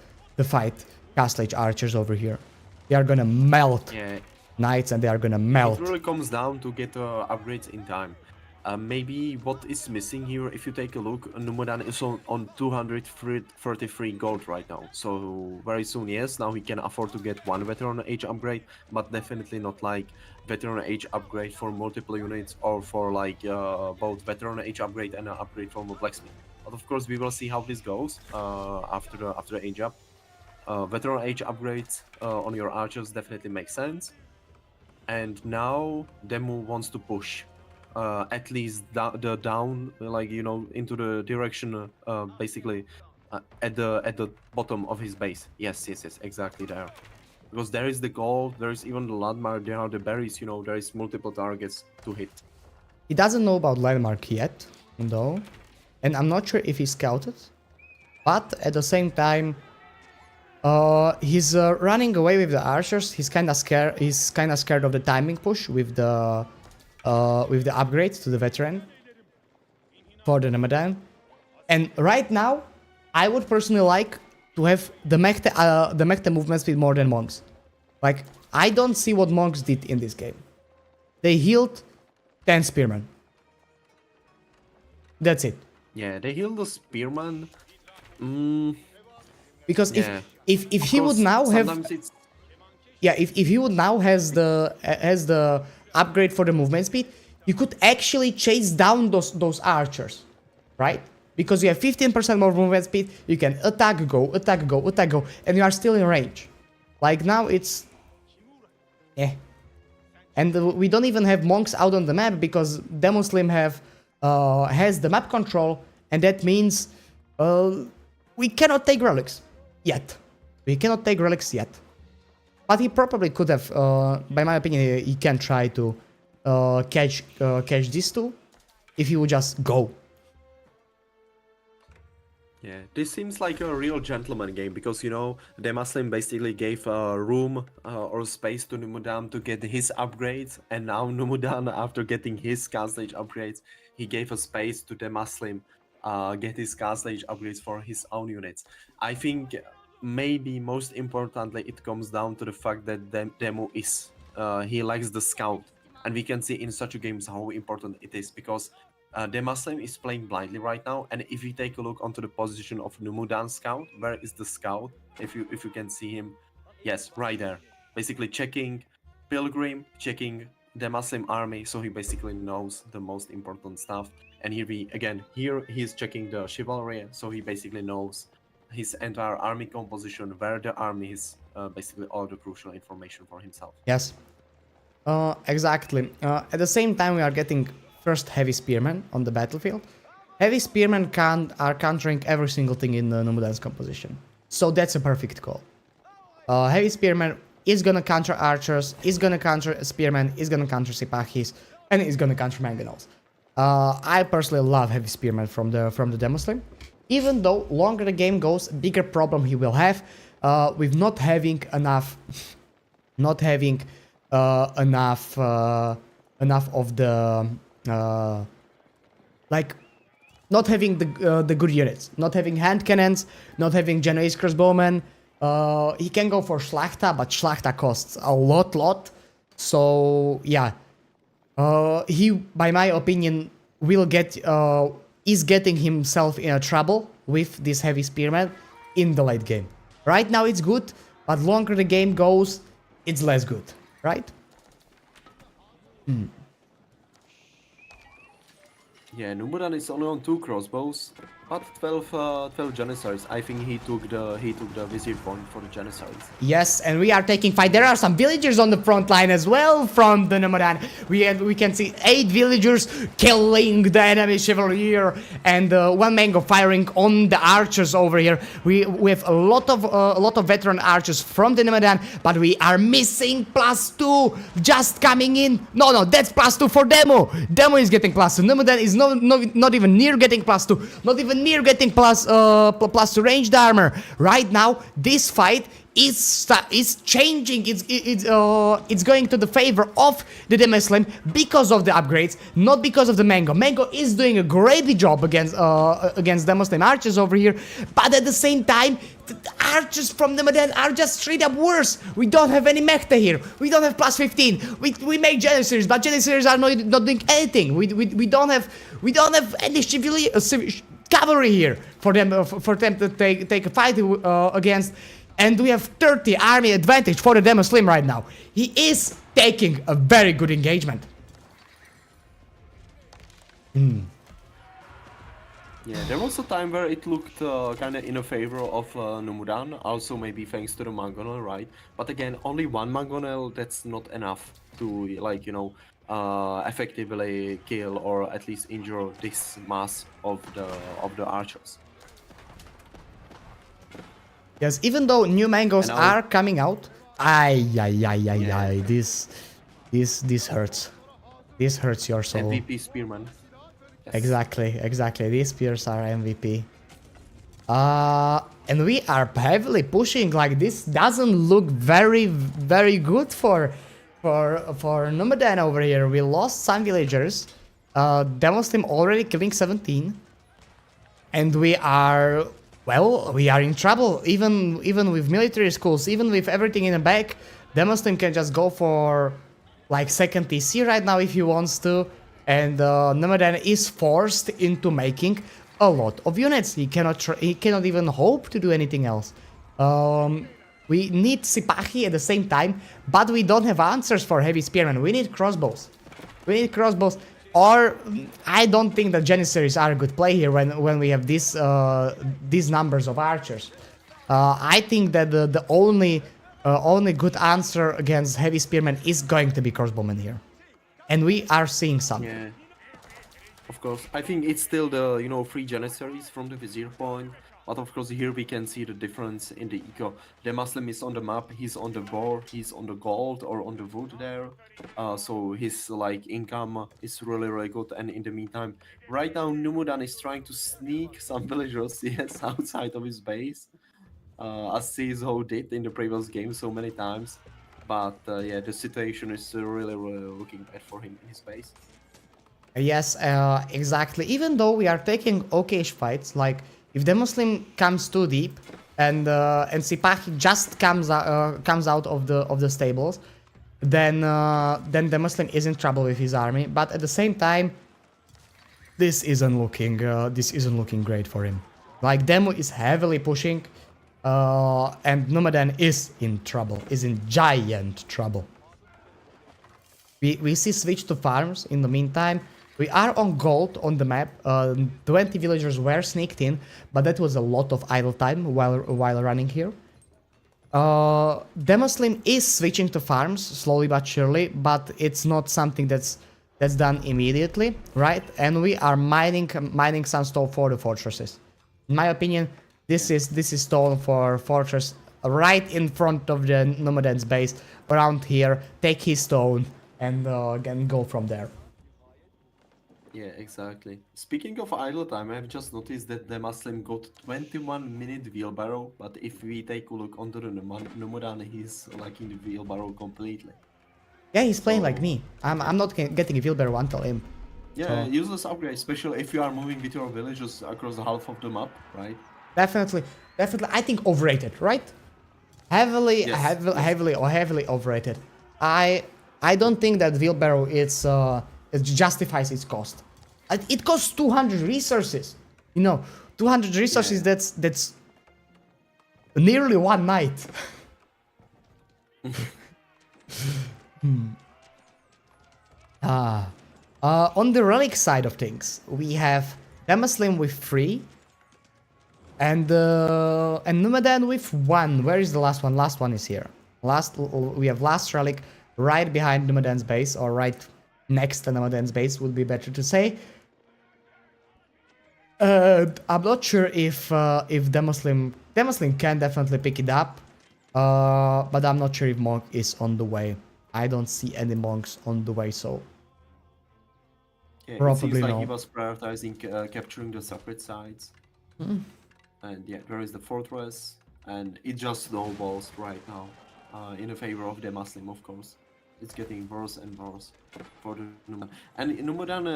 fight Castle Age archers over here. They are gonna melt knights, and they are gonna melt. It really comes down to get upgrades in time. Maybe what is missing here, if you take a look, Numadan is on 233 gold right now. So very soon, yes, now he can afford to get one veteran age upgrade, but definitely not like veteran age upgrade for multiple units, or for like both veteran age upgrade and an upgrade from a blacksmith. But of course, we will see how this goes after the age up. Veteran age upgrades on your archers definitely make sense. And now Demo wants to push. At least down, like, you know, into the direction, basically at the bottom of his base. Yes, exactly there. Because there is the gold, there is even the landmark, there are the berries, you know, there is multiple targets to hit. He doesn't know about landmark yet, though, and I'm not sure if he scouted. But at the same time, he's running away with the archers. He's kind of scared. He's kind of scared of the timing push with the upgrades to the veteran for the Numadan. And right now, I would personally like to have the mech movement speed more than monks. Like, I don't see what monks did in this game. They healed 10 spearmen. That's it. Yeah, they healed the spearman. Because if he would now have, if he would now has the upgrade for the movement speed, you could actually chase down those archers, right? Because you have 15% more movement speed, you can attack, go, and you are still in range. Like now it's and we don't even have monks out on the map because Demo Slim has the map control, and that means we cannot take relics yet. But he probably could have, by my opinion, he can try to catch these two if he would just go. Yeah, this seems like a real gentleman game because, you know, the Muslim basically gave room or space to Numudan to get his upgrades, and now Numudan, after getting his castle age upgrades, he gave a space to the Muslim get his castle age upgrades for his own units. I think maybe most importantly, it comes down to the fact that Demo is he likes the scout, and we can see in such games how important it is because the Muslim is playing blindly right now, and if you take a look onto the position of Numudan scout, where is the scout? If you can see him, yes, right there, basically checking pilgrim, checking the Muslim army, so he basically knows the most important stuff. And here he's checking the chivalry, so he basically knows his entire army composition, where the army is, basically all the crucial information for himself. Yes, exactly. At the same time, we are getting first heavy spearmen on the battlefield. Heavy spearmen are countering every single thing in Numudan's composition, so that's a perfect call. Heavy spearmen is gonna counter archers, is gonna counter spearmen, is gonna counter sipahis, and is gonna counter mangonels. I personally love heavy spearmen from the Demo Slim. Even though longer the game goes, bigger problem he will have with not having enough of the like not having the good units, not having hand cannons, not having Genoese crossbowmen. He can go for Schlachta, but Schlachta costs a lot. So yeah, he, by my opinion, will is getting himself in a trouble with this heavy spearman in the late game. Right now it's good, but longer the game goes, it's less good, right? Yeah, Numudan is only on 2 crossbows, but 12 Janissaries. I think he took the vizier point for the Janissaries. Yes, and we are taking fight. There are some villagers on the front line as well from the Numudan. We can see 8 villagers killing the enemy chivalry here, and 1 mango firing on the archers over here. We have a lot of veteran archers from the Numudan, but we are missing +2 just coming in. No, that's +2 for Demo. Demo is getting +2. Numudan is not even near getting +2. Not even near getting +2 ranged armor. Right now, this fight is changing. It's going to the favor of the Demoslim because of the upgrades, not because of the Mango. Mango is doing a great job against Demoslim archers over here, but at the same time, the archers from the Malian are just straight up worse. We don't have any mechta here. We don't have plus 15. We make Janissaries, but Janissaries are not doing anything. We don't have any cavalry here for them to take a fight against. And we have 30 army advantage for the Demoslim right now. He is taking a very good engagement. Yeah, there was a time where it looked kind of in a favor of Numudan, also maybe thanks to the Mangonel, right? But again, only one Mangonel, that's not enough to, like, you know, effectively kill or at least injure this mass of the archers. Yes, even though new mangoes are coming out, this hurts. This hurts your soul. MVP Spearman. Yes. Exactly. These spears are MVP. And we are heavily pushing. Like, this doesn't look very good for Numadan over here. We lost some villagers. Demoslim already killing 17, and we are. Well, we are in trouble, even with military schools, even with everything in the back. Demoslim can just go for, like, second TC right now if he wants to, and Numadan is forced into making a lot of units. He cannot even hope to do anything else. We need Sipahi at the same time, but we don't have answers for heavy spearmen. We need crossbows. Or I don't think that Janissaries are a good play here when we have these numbers of archers. I think that the only good answer against heavy spearmen is going to be crossbowmen here, and we are seeing some. Yeah, of course. I think it's still the, you know, 3 Janissaries from the Vizier point. But of course here we can see the difference in the eco. The Muslim is on the map, he's on the board, he's on the gold or on the wood there. So his, like, income is really good. And in the meantime, right now Numudan is trying to sneak some villagers, yes, outside of his base. As Cizo did in the previous game so many times. But yeah, the situation is really looking bad for him in his base. Yes, exactly. Even though we are taking okayish fights, like, if the Muslim comes too deep and Sipahi just comes out of the stables, then the Muslim is in trouble with his army. But at the same time, this isn't looking great for him. Like, Demo is heavily pushing, and Numadan is in trouble, is in giant trouble. We see switch to farms in the meantime. We are on gold on the map. 20 villagers were sneaked in, but that was a lot of idle time while running here. Demoslim is switching to farms slowly but surely, but it's not something that's done immediately, right? And we are mining some stone for the fortresses. In my opinion, this is stone for fortress right in front of the Numadan's base, around here. Take his stone and again go from there. Yeah, exactly. Speaking of idle time, I've just noticed that the Muslim got 21-minute wheelbarrow, but if we take a look onto the Numudan, he's, like, in the wheelbarrow completely. Yeah, he's playing like me. I'm not getting a wheelbarrow until him. Yeah, useless upgrade, especially if you are moving with your villagers across the half of the map, right? Definitely. I think overrated, right? Heavily overrated. I don't think that wheelbarrow it justifies its cost. It costs 200 resources. You know, 200 resources. Yeah. That's nearly one night. On the Relic side of things, we have Demoslim with 3, and Numadan with 1. Where is the last one? Last one is here. We have last Relic right behind Numadan's base, or right next to Numadan's base would be better to say. I'm not sure if Demoslim can definitely pick it up, but I'm not sure if Monk is on the way. I don't see any monks on the way, so yeah, probably it seems like no. he was prioritizing capturing the separate sides. And yeah, there is the fortress. and it just snowballs right now in favor of the Muslim, of course. It's getting worse and worse for the Numan. And in Numadan,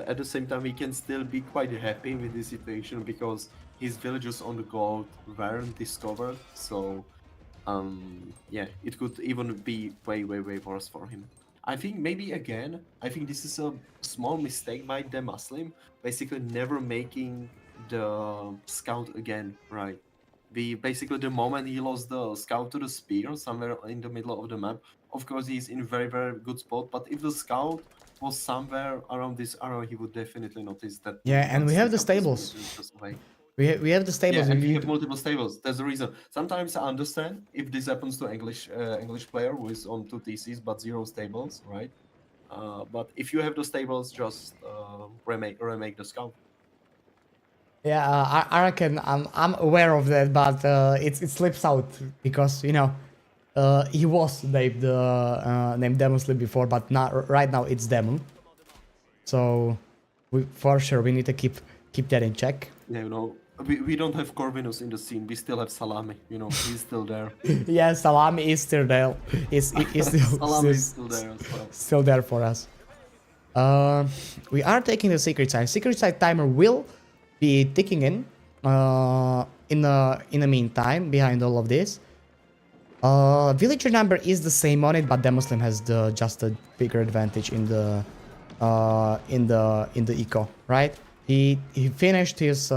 at the same time, we can still be quite happy with this situation because his villages on the gold weren't discovered. So, yeah, it could even be way, way, way worse for him. I think maybe again, I think this is a small mistake by the Muslim, basically never making the scout again, right? Basically the moment he lost the scout to the spear somewhere in the middle of the map, of course he's in very, very good spot. But if the scout was somewhere around this area, he would definitely notice that. Yeah, and we have the stables. We have the stables. Yeah, and we have multiple stables. That's the reason. Sometimes I understand if this happens to English player who is on 2 TCs but 0 stables, right? But if you have the stables, just remake the scout. Yeah, I reckon I'm aware of that, but it slips out because he was named Demon Sleep before, but not right now. It's Demon, so for sure we need to keep that in check. Yeah, we don't have Corvinus in the scene. We still have Salami. He's still there. Yeah, Salami is still there. Salami is still there as well. Still there for us. We are taking the secret side. Secret side timer will be ticking in the meantime behind all of this. Villager number is the same on it, but the Muslim has just a bigger advantage in the eco, right? He finished his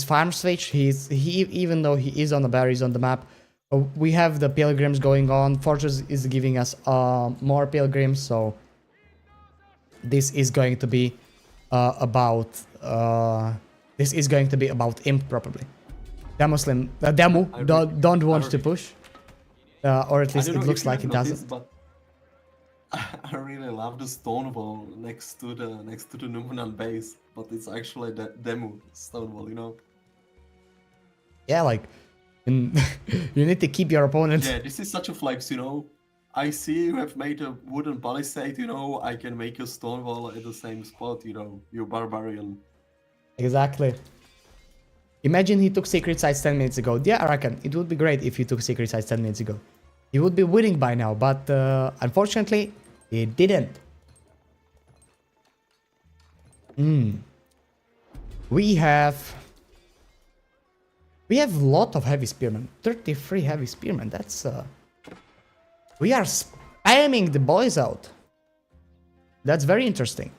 farm switch. Even though he is on the berries on the map, we have the pilgrims going on. Fortress is giving us more pilgrims, so this is going to be about imp probably. The Muslim Demu don't want to push, or at least it looks like it doesn't. But I really love the stone wall next to the Numenan base, but it's actually the Demu stone wall, Yeah, like you need to keep your opponent. Yeah, this is such a flex, I see you have made a wooden palisade, I can make a stone wall at the same spot, you barbarian. Exactly. Imagine he took secret sites 10 minutes ago. Yeah, I reckon it would be great if he took secret sites 10 minutes ago. He would be winning by now, but unfortunately, he didn't. We have a lot of heavy spearmen. 33 heavy spearmen. That's we are spamming the boys out. That's very interesting.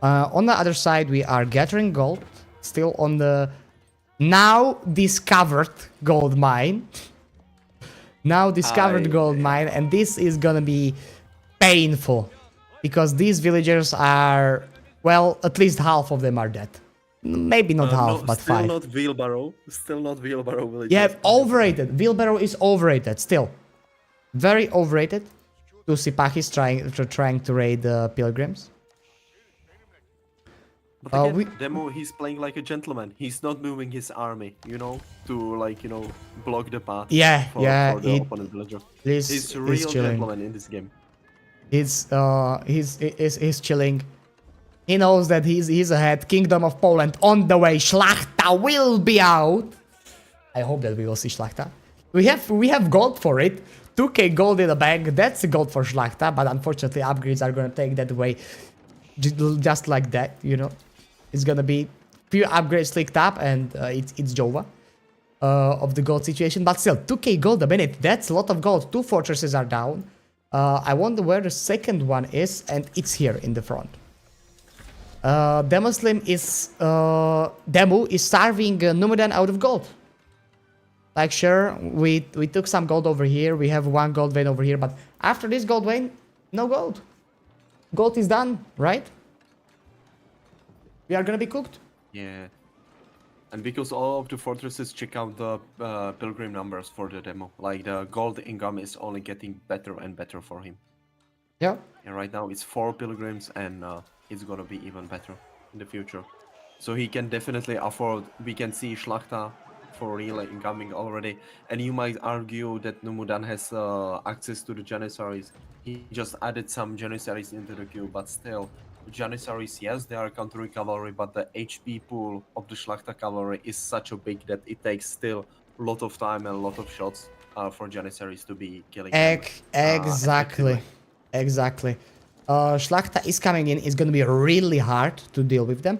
On the other side, we are gathering gold. Still on the now discovered gold mine. Gold mine, and this is gonna be painful because these villagers are, well, at least half of them are dead. Maybe not half, but still 5. Still not wheelbarrow villagers. Yeah, overrated. Wheelbarrow is overrated still. Very overrated. Two Sipahis trying to raid the pilgrims. But again, Demo, he's playing like a gentleman. He's not moving his army, to block the path. For the opponent villager. He's a real gentleman in this game. He's chilling. He knows that he's ahead. Kingdom of Poland on the way. Szlachta will be out. I hope that we will see Szlachta. We have gold for it. 2k gold in the bank. That's the gold for Szlachta, but unfortunately upgrades are gonna take that away. Just like that, It's gonna be few upgrades clicked up, and it's Jova of the gold situation. But still, 2k gold a minute. That's a lot of gold. 2 fortresses are down. I wonder where the second one is, and it's here in the front. Demu is starving Numedan out of gold. Like, sure, we took some gold over here. We have 1 gold vein over here, but after this gold vein, no gold. Gold is done, right? We are gonna be cooked. Yeah. And because all of the fortresses check out the pilgrim numbers for the demo. Like, the gold income is only getting better and better for him. Yeah. And right now it's 4 pilgrims, and it's gonna be even better in the future. So he can definitely afford, we can see Szlachta for real incoming already. And you might argue that Numudan has access to the Janissaries. He just added some Janissaries into the queue, but still, Janissaries, yes, they are countering cavalry, but the HP pool of the Szlachta cavalry is such a big that it takes still lot of time and a lot of shots for Janissaries to be killing them, Exactly. effectively. Exactly. Schlachta is coming in. It's gonna be really hard to deal with them.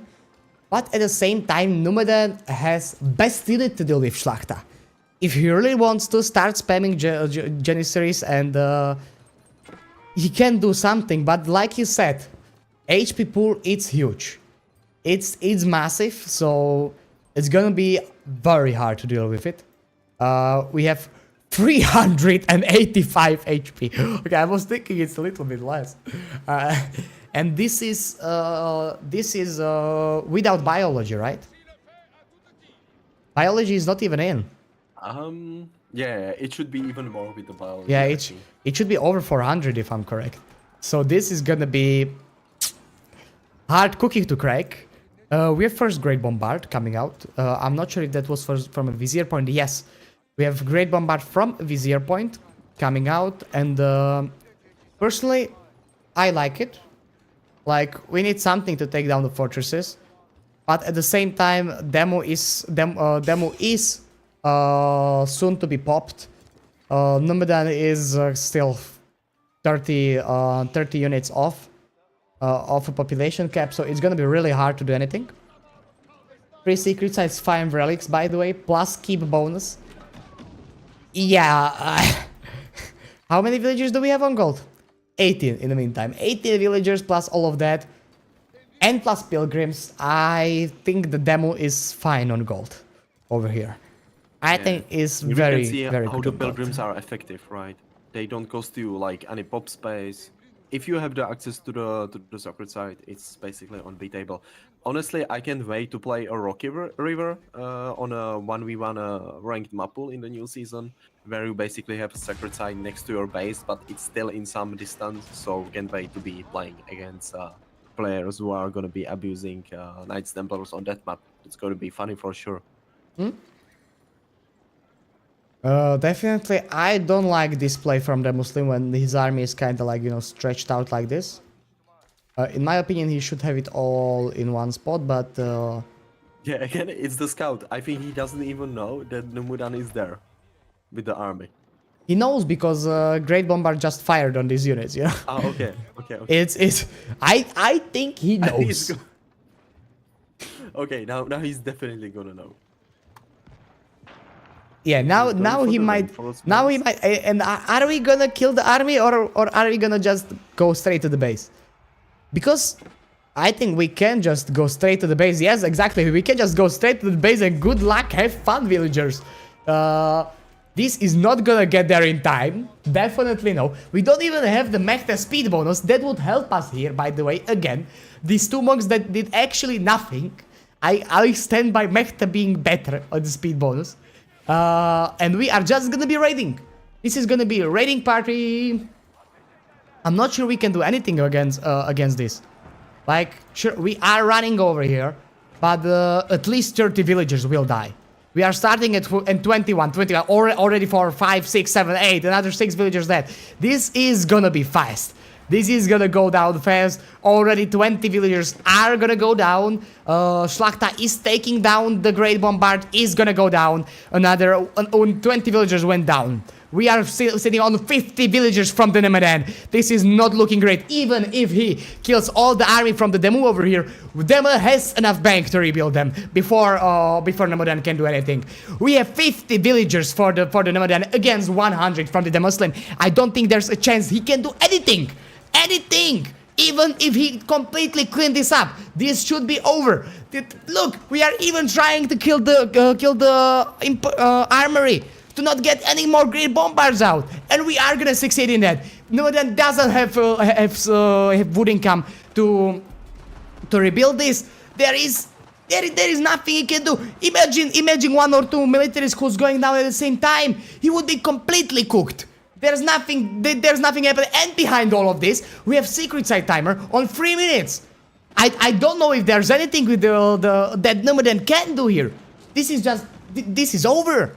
But at the same time, Numadan has Bastille to deal with Schlachta. If he really wants to start spamming Janissaries and he can do something, but like you said, HP pool, it's huge. It's massive, so it's gonna be very hard to deal with it. We have 385 HP. Okay, I was thinking it's a little bit less. And this is without biology, right? Biology is not even in. Yeah, it should be even more with the biology. Yeah, I think. it should be over 400 if I'm correct. So this is gonna be hard cookie to crack. We have first Great Bombard coming out. I'm not sure if that was first from a Vizier point. Yes, we have Great Bombard from Vizier point coming out. And personally, I like it. Like, we need something to take down the fortresses. But at the same time, demo is soon to be popped. Numadan is still 30 units off a population cap, so it's gonna be really hard to do anything. 3 secret sites, 5 relics, by the way, plus keep bonus. Yeah, how many villagers do we have on gold? 18 in the meantime. 18 villagers plus all of that. And plus pilgrims. I think the demo is fine on gold over here. I think it's We very, can see very how good the on gold. pilgrims are effective, right? They don't cost you like any pop space. If you have the access to the sacred site, it's basically unbeatable. Honestly, I can't wait to play a Rocky River on a 1v1 ranked map pool in the new season, where you basically have a sacred site next to your base, but it's still in some distance. So can't wait to be playing against players who are gonna be abusing Knights Templars on that map. It's gonna be funny for sure. Definitely, I don't like this play from the Muslim when his army is kind of like, you know, stretched out like this. In my opinion, he should have it all in one spot, but... Yeah, again, it's the scout. I think he doesn't even know that Numudan is there with the army. he knows because Great Bombard just fired on these units, you know? Ah, okay. I think he He's knows. Okay, now he's definitely gonna know. Yeah, now he might, and are we gonna kill the army or are we gonna just go straight to the base? Because I think we can just go straight to the base. Yes, exactly, we can just go straight to the base and good luck, have fun, villagers. This is not gonna get there in time, definitely no. We don't even have the Mechta speed bonus, that would help us here, by the way. Again, these 2 monks that did actually nothing. I stand by Mechta being better on the speed bonus. And we are just gonna be raiding. This is gonna be a raiding party. I'm not sure we can do anything against this. Like, sure, we are running over here, but at least 30 villagers will die. We are starting at 21, already 4, 5, 6, 7, 8, another 6 villagers dead. This is gonna be fast. This is gonna go down fast. Already 20 villagers are gonna go down. Schlachta is taking down the Great Bombard, is gonna go down. Another 20 villagers went down. We are sitting on 50 villagers from the Nemadan. This is not looking great. Even if he kills all the army from the Demu over here, Demu has enough bank to rebuild them before Nemadan can do anything. We have 50 villagers for the Nemadan against 100 from the Muslim. I don't think there's a chance he can do anything. Anything! Even if he completely cleaned this up, this should be over. Look, we are even trying to kill the armory to not get any more Great Bombards out, and we are gonna succeed in that. Nemadan doesn't have wood income to rebuild this. There is nothing he can do. Imagine 1 or 2 militaries who's going down at the same time. He would be completely cooked. There's nothing happening. And behind all of this, we have secret site timer on 3 minutes. I don't know if there's anything with that Nemadan can do here. This is over.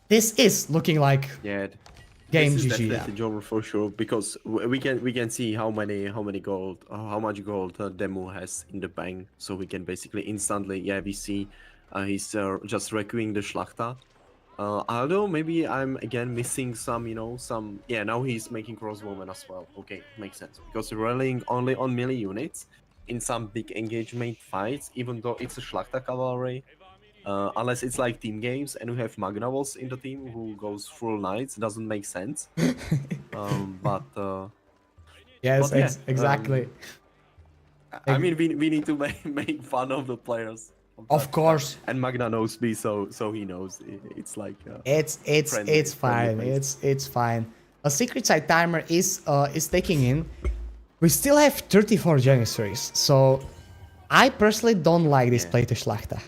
This is looking like... Yeah, Game This is GG, yeah. definitely Joel for sure because we can see how many gold how much gold Demo has in the bank, so we can basically instantly we see he's just requiring the Schlachter. Although maybe I'm again missing some now he's making crossbowmen as well. Okay, makes sense because relying only on melee units in some big engagement fights, even though it's a Schlachter cavalry. Unless it's like team games and we have Magnavos in the team who goes full knights, doesn't make sense. But Yes, but yeah, exactly. I mean we need to make fun of the players. From time Of to time. course, And Magna knows me, so he knows it's like it's friendly fine. face. It's fine. A secret side timer is taking in. We still have 34 Janissaries, so I personally don't like this play to Schlachter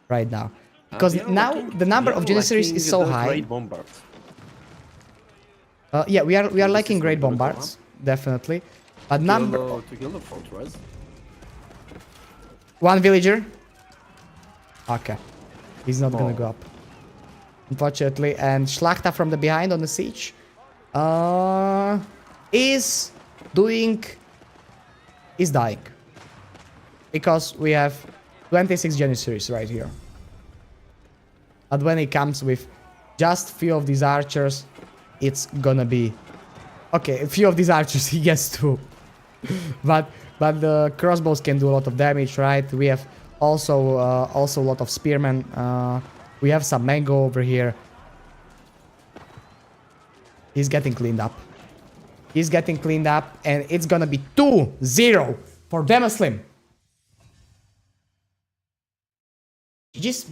right now. Because We are now lacking- the number we of are Janissaries lacking is so the high. Great bombards. Yeah, we are This lacking is great not gonna come bombards, definitely. But To kill the fortress. one villager. Okay, he's not gonna Oh. go up, unfortunately. And Schlachter from the behind on the siege is dying because we have 26 Janissaries right here. But when it comes with just few of these archers, it's gonna be okay. A few of these archers he gets two, but the crossbows can do a lot of damage, right? We have also a lot of spearmen. We have some mango over here. He's getting cleaned up. He's getting cleaned up, and it's gonna be 2-0 for Demuslim. Just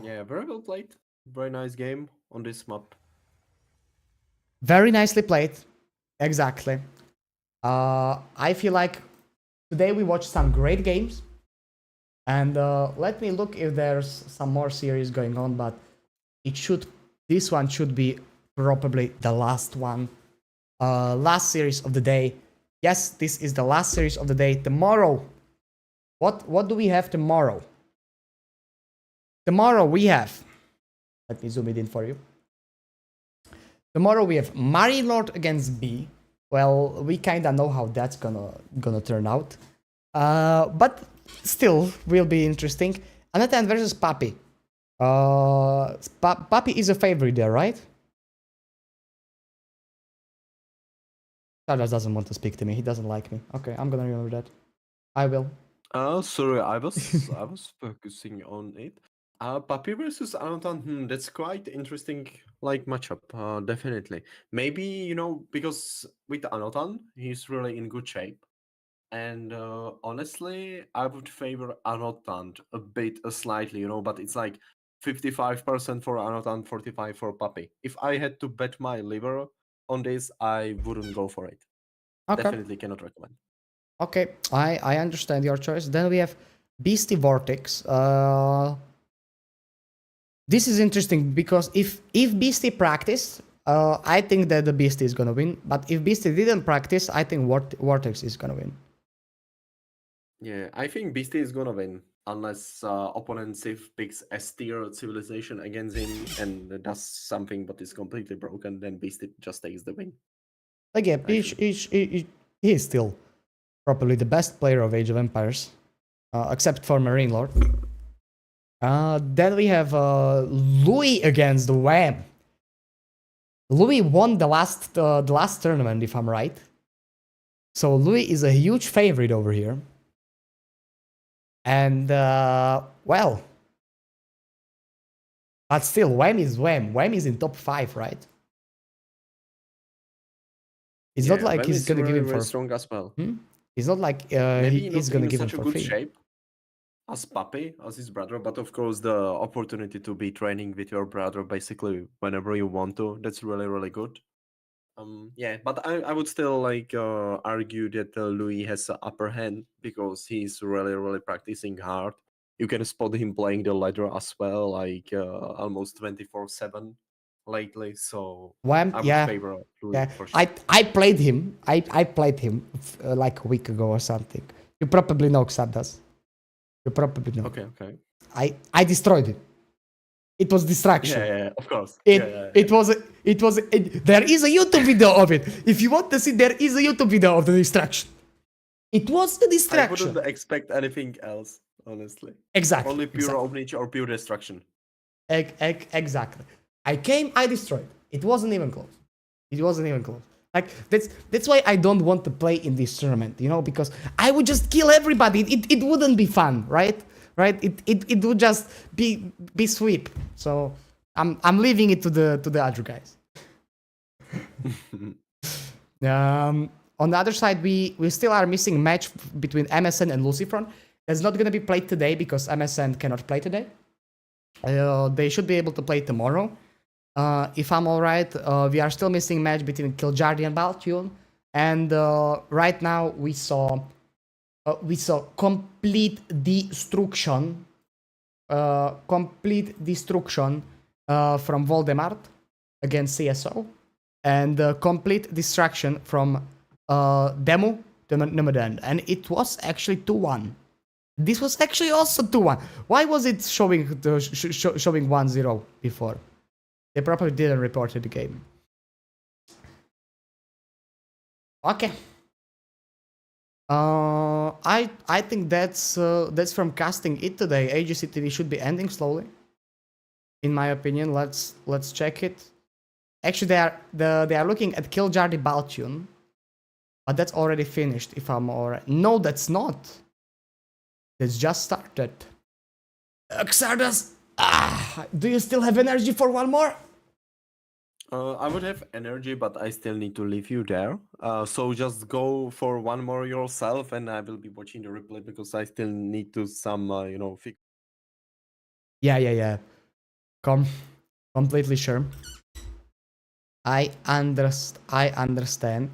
Yeah, very well played. Very nice game on this map. very nicely played. Exactly. I feel like today we watched some great games. And let me look if there's some more series going on, but this one should be probably the last one. Last series of the day. Yes, this is the last series of the day. Tomorrow, what do we have tomorrow? Tomorrow we have, let me zoom it in for you. Tomorrow we have Marine Lord against B. Well, we kinda know how that's gonna turn out. But still will be interesting. Anatan versus Papi. Papi is a favorite there, right? Charles doesn't want to speak to me. He doesn't like me. Okay, I'm gonna remember that. I will. Sorry, I was focusing on it. Papi versus Anatan, that's quite interesting matchup, definitely. Maybe, because with Anatan, he's really in good shape. And honestly, I would favor Anatan a bit, slightly, but it's like 55% for Anatan, 45 for Papi. If I had to bet my liver on this, I wouldn't go for it. Okay. Definitely cannot recommend. Okay, I understand your choice. Then we have Beasty Vortex. This is interesting because if Beasty practiced, I think that the Beasty is gonna win. But if Beasty didn't practice, I think Vortex is gonna win. Yeah, I think Beastie is gonna win unless opponent Civ picks S tier civilization against him and does something but is completely broken. Then Beastie just takes the win. Again, he is still probably the best player of Age of Empires, except for Marine Lord. Then we have Louis against Wham. Louis won the last tournament, if I'm right. So Louis is a huge favorite over here. And well, but still, Wham is Wham. Wham is in top 5, right? It's not like he's gonna give him for strong as well. It's not like Maybe he's not gonna in give him such a for good free. shape as Papi, as his brother, but of course the opportunity to be training with your brother basically whenever you want to, that's really good. Yeah, but I would still argue that Louis has an upper hand because he's really practicing hard. You can spot him playing the ladder as well, almost 24/7 lately. So Wham, I would yeah, favor Louis yeah. for sure. I played him. I played him like a week ago or something. You probably know Xandas. You probably know. Okay. I destroyed him. It was distraction. Yeah, of course. It Yeah. it was there is a YouTube video of it. If you want to see, there is a YouTube video of the distraction. It was the I distraction. wouldn't expect anything else, honestly. Exactly. Only pure exactly. openage or pure destruction. Exactly. I came, I destroyed. It wasn't even close. It wasn't even close. Like that's why I don't want to play in this tournament, you know, because I would just kill everybody. It wouldn't be fun, right? Right? It would just be sweep. So I'm leaving it to the other guys. On the other side, we still are missing a match between MSN and Lucifron. It's not gonna be played today because MSN cannot play today. They should be able to play tomorrow. If I'm alright, we are still missing a match between Kiljardi and Baltune. And right now we saw complete destruction. Complete destruction from Valdemar against CSO. And complete distraction from Demo to Numedan. And it was actually 2-1. This was actually also 2-1. Why was it showing 1-0 before? They probably didn't report the game. Okay. I think that's from casting it today. EGC TV should be ending slowly. In my opinion, let's check it. Actually, they are looking at Kiljardi Baltune, but that's already finished. If I'm alright, no, that's not. That's just started. Xardas, do you still have energy for one more? I would have energy, but I still need to leave you there. So just go for one more yourself, and I will be watching the replay because I still need to fix. Yeah. Completely sure. I understand.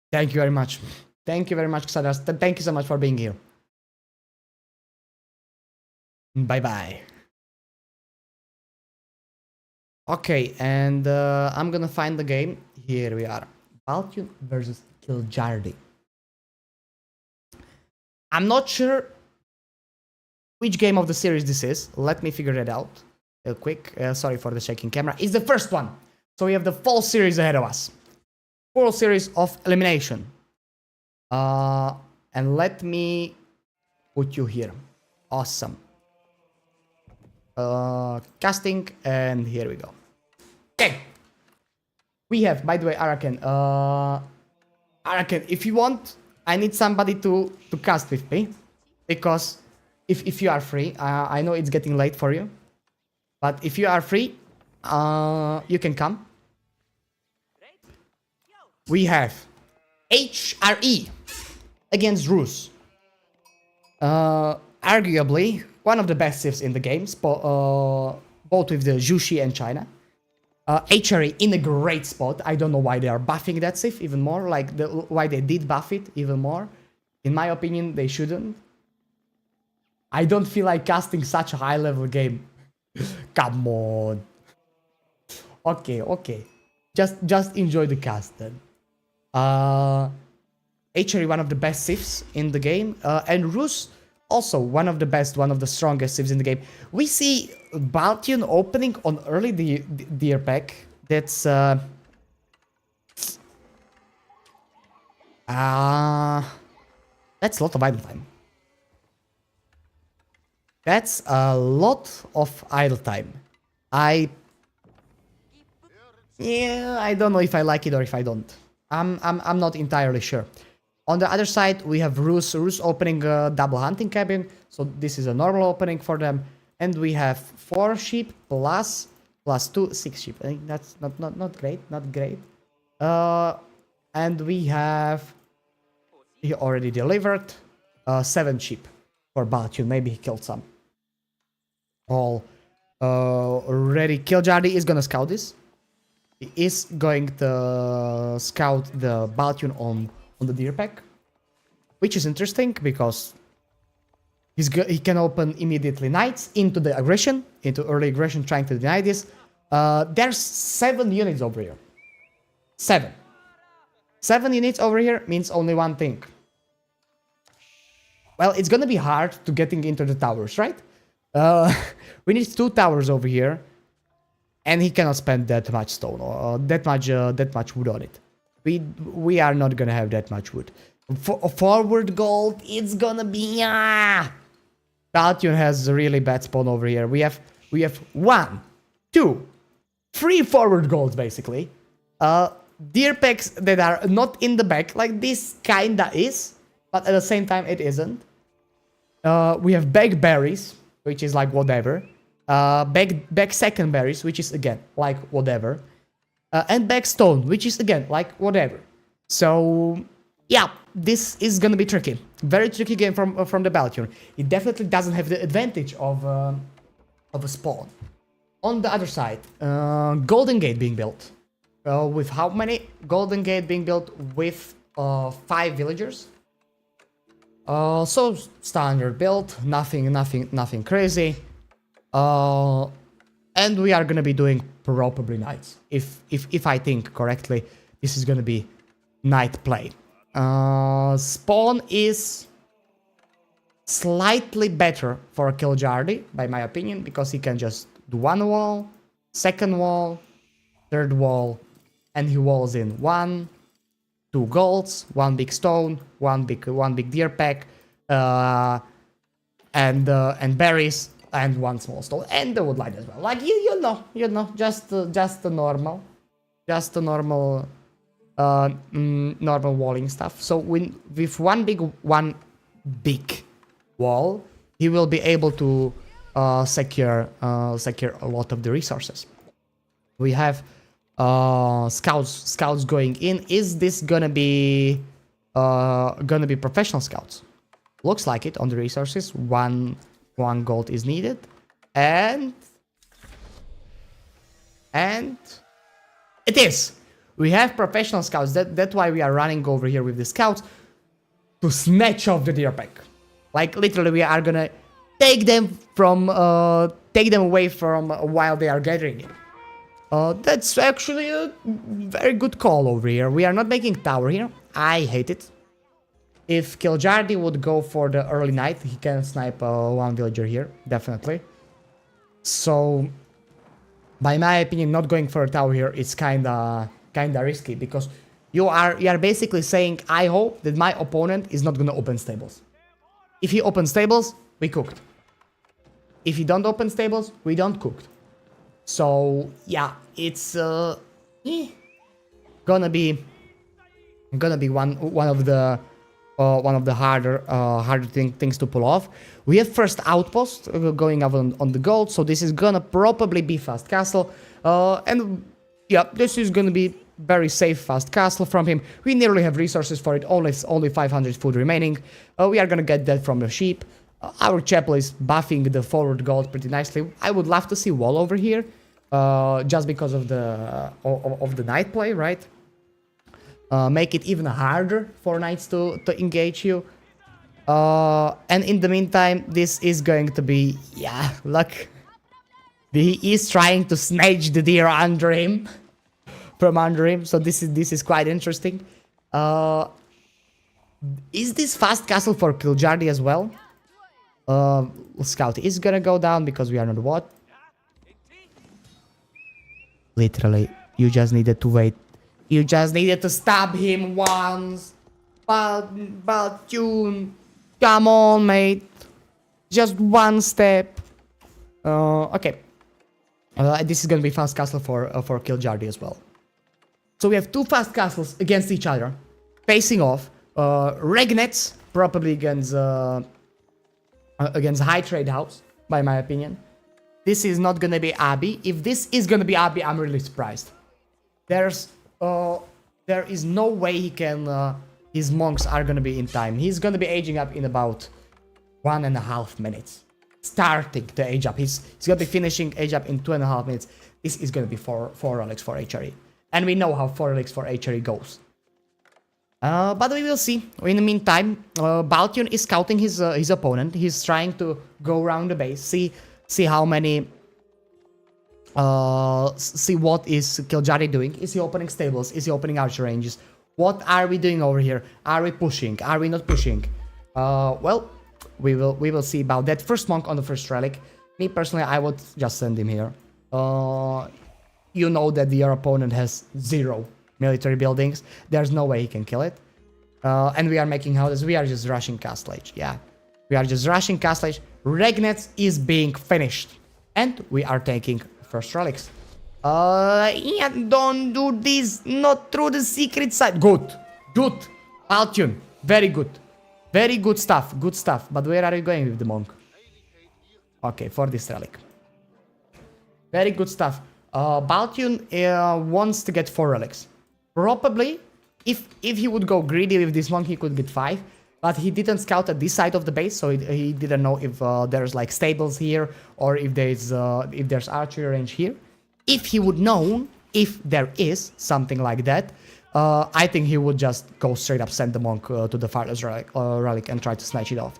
Thank you very much. Thank you very much, Xardas. Thank you so much for being here. Bye-bye. Okay, and I'm gonna find the game. Here we are. Baltune versus Kiljardi. I'm not sure which game of the series this is. Let me figure it out real quick. Sorry for the shaking camera. It's the first one. So we have the full series ahead of us. Full series of elimination. And let me put you here. Awesome. Casting, and here we go. Okay. We have, by the way, Araken. Araken, if you want, I need somebody to cast with me. Because if you are free, I know it's getting late for you. But if you are free, you can come. We have HRE against Rus. Arguably one of the best civs in the games, both with the Jushi and China. HRE in a great spot. I don't know why they are buffing that civ even more, like why they did buff it even more. In my opinion, they shouldn't. I don't feel like casting such a high level game. Come on. Okay. Just enjoy the cast then. HRE one of the best civs in the game, and Rus also one of the strongest civs in the game. We see Baltune opening on early deer pack. That's a lot of idle time. That's a lot of idle time. I don't know if I like it or if I don't. I'm not entirely sure. On the other side, we have Rus opening a double hunting cabin. So this is a normal opening for them. And we have 4 sheep plus 2, 6 sheep. I think that's not great. Not great. And we have... He already delivered 7 sheep for Baltune. Maybe he killed some. All ready. Kiljardi is gonna scout this. He is going to scout the Baltune on the deer pack, which is interesting because He can open immediately knights into the aggression, into early aggression, trying to deny this. There's 7 units over here. 7. 7 units over here means only one thing. Well, it's gonna be hard to getting into the towers, right? We need 2 towers over here, and he cannot spend that much stone or that much wood on it. We are not gonna have that much wood. For forward gold, it's gonna be Baltian has a really bad spawn over here. We have 1, 2, 3 forward golds basically. Deer packs that are not in the back, like this kinda is, but at the same time it isn't. We have back berries, which is like whatever. Back second berries, which is again like whatever. And back stone, which is again like whatever. So yeah, this is gonna be tricky. Very tricky game from the Baltian. It definitely doesn't have the advantage of a spawn. On the other side, Golden Gate being built. With how many? Golden Gate being built with 5 villagers. So standard build, nothing crazy. And we are gonna be doing probably knights. If I think correctly, this is gonna be knight play. Spawn is slightly better for Kiljardi, by my opinion, because he can just do 1 wall, 2nd wall, 3rd wall, and he walls in 1, 2 golds, 1 big stone, 1 big deer pack, and berries, and 1 small stone, and the wood line as well. Like you know, just the normal, normal walling stuff. So with one big wall, he will be able to secure a lot of the resources. We have scouts going in. Is this gonna be professional scouts? Looks like it on the resources. One gold is needed, and it is. We have professional scouts. That's why we are running over here with the scouts to snatch off the deer pack. Like literally, we are gonna take them away from while they are gathering it. That's actually a very good call over here. We are not making tower here. I hate it. If Kiljardi would go for the early night, he can snipe 1 villager here, definitely. So, by my opinion, not going for a tower here is kinda risky, because you are basically saying, I hope that my opponent is not gonna open stables. If he opens stables, we cooked. If he don't open stables, we don't cooked. So yeah, it's gonna be one of the harder things to pull off. We have first outpost going up on the gold, so this is gonna probably be fast castle, and yeah, this is gonna be very safe fast castle from him. We nearly have resources for it. Only 500 food remaining. We are gonna get that from the sheep. Our chapel is buffing the forward gold pretty nicely. I would love to see wall over here, just because of the night play, right? Make it even harder for knights to engage you. And in the meantime, this is going to be, yeah, look. He is trying to snatch the deer from under him. So this is quite interesting. Is this fast castle for Kiljardi as well? Scout is gonna go down because we are not what? Literally, you just needed to wait. You just needed to stab him once. But June, come on, mate. Just 1 step. Okay. This is gonna be fast castle for Kiljardi as well. So we have 2 fast castles against each other, facing off. Regnets probably against High Trade House, by my opinion. This is not gonna be Abbey. If this is gonna be Abbey, I'm really surprised. There is no way he can. His monks are gonna be in time. He's gonna be aging up in about 1.5 minutes. Starting the age up. He's gonna be finishing age up in 2.5 minutes. This is gonna be 4 relics for HRE. And we know how 4 relics for HRE goes. But we will see. In the meantime, Baltian is scouting his opponent. He's trying to go around the base, see how many, see what is Kiljari doing. Is he opening stables? Is he opening archer ranges? What are we doing over here? Are we pushing? Are we not pushing? Well, we will see about that. First monk on the first relic. Me personally, I would just send him here. You know that your opponent has 0 military buildings. There's no way he can kill it. And we are making houses. We are just rushing Castle Age. Yeah. We are just rushing Castle Age. Regnets is being finished. And we are taking first relics. Yeah, don't do this. Not through the secret side. Good. Good. Altune. Very good. Very good stuff. Good stuff. But where are you going with the monk? Okay, for this relic. Very good stuff. Baltian wants to get 4 relics. Probably, if he would go greedy with this monk, he could get 5. But he didn't scout at this side of the base, so he didn't know if there's like stables here or if there's archery range here. If he would know if there is something like that, I think he would just go straight up, send the monk to the farthest relic and try to snatch it off.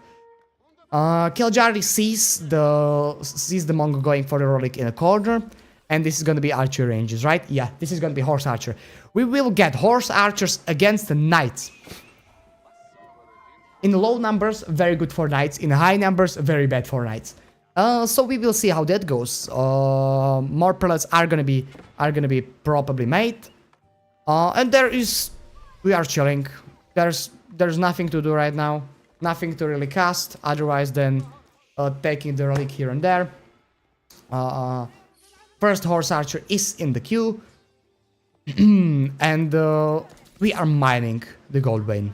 Kiljari sees the monk going for the relic in a corner. And this is going to be archer ranges, right? Yeah, this is going to be horse archer. We will get horse archers against the knights. In low numbers, very good for knights. In high numbers, very bad for knights. So we will see how that goes. More prelates are gonna be probably made. And we are chilling. There's nothing to do right now. Nothing to really cast otherwise than taking the relic here and there. First horse archer is in the queue. And we are mining the gold vein.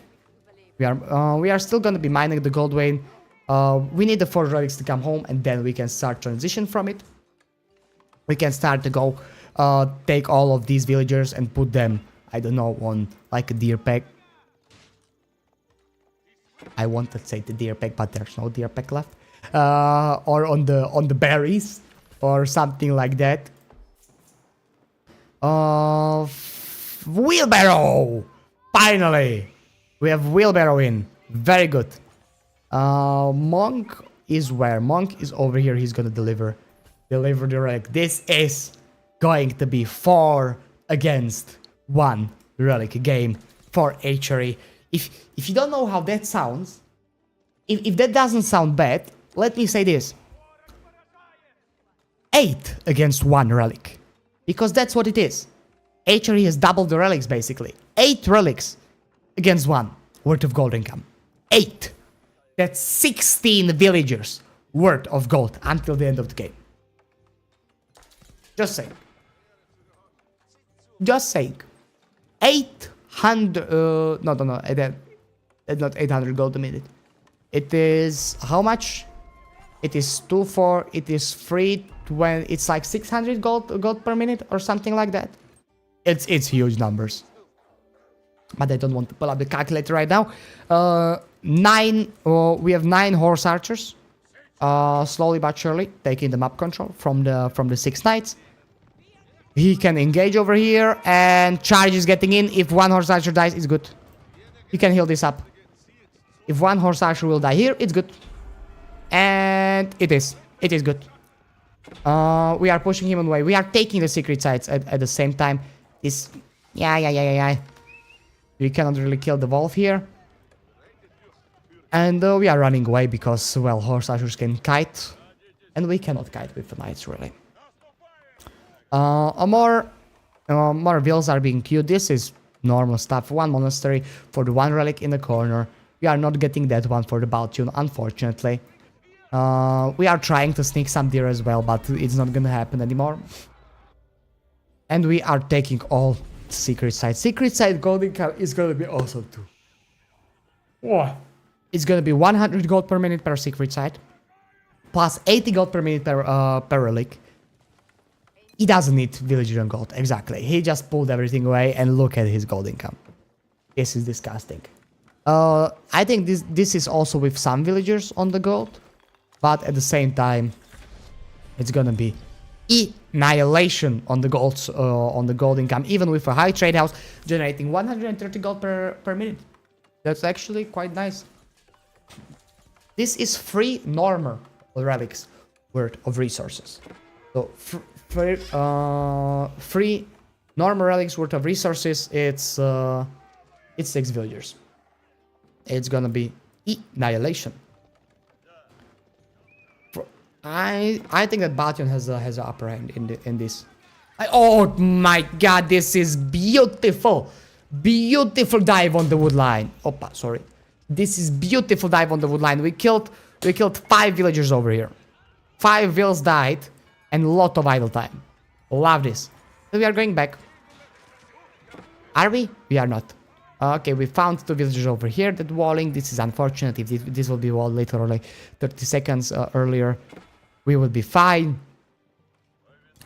We are still gonna be mining the gold vein. We need the 4 relics to come home and then we can start transition from it. We can start to go take all of these villagers and put them, I don't know, on like a deer pack. I want to say the deer pack, but there's no deer pack left. Or on the berries. Or something like that. Wheelbarrow! Finally! We have wheelbarrow in. Very good. Monk is where? Monk is over here. He's gonna deliver the relic. This is going to be 4 against 1 relic game for archery. If you don't know how that sounds, if that doesn't sound bad, let me say this. 8 against 1 relic. Because that's what it is. Archery has doubled the relics basically. 8 relics against 1 worth of gold income. 8. That's 16 villagers worth of gold until the end of the game. Just saying. Just saying. 800... no, that's not 800 gold a minute. It is... how much? It is 2, 4, it is 3, when it's like 600 gold per minute or something like that. It's huge numbers. But I don't want to pull up the calculator right now. We have 9 horse archers. Slowly but surely taking the map control from the 6 knights. He can engage over here and charge is getting in. If 1 horse archer dies, it's good. You can heal this up. If 1 horse archer will die here, it's good. And it is good. We are pushing him away. We are taking the secret sites at the same time. Yeah. We cannot really kill the wolf here. And we are running away because, well, horse archers can kite. And we cannot kite with the knights, really. More vills are being queued. This is normal stuff. 1 monastery for the 1 relic in the corner. We are not getting that one for the Baltian, unfortunately. We are trying to sneak some deer as well, but it's not gonna happen anymore. And we are taking all secret sites. Secret site gold income is gonna be awesome too. What? It's gonna be 100 gold per minute per secret site, plus 80 gold per minute per relic. He doesn't need villager and gold, exactly. He just pulled everything away and look at his gold income. This is disgusting. I think this is also with some villagers on the gold. But at the same time, it's gonna be annihilation on the gold income, even with a high trade house generating 130 gold per minute. That's actually quite nice. This is free normal relics worth of resources. So free normal relics worth of resources. It's 6 villagers. It's gonna be annihilation. I think that Bation has an upper hand in this. Oh my god, this is beautiful. Beautiful dive on the wood line. Opa, sorry. This is beautiful dive on the wood line. We killed 5 villagers over here. 5 vills died and a lot of idle time. Love this. So we are going back. Are we? We are not. Okay, we found 2 villagers over here that walling. This is unfortunate. If this will be walled later or like 30 seconds earlier, we will be fine.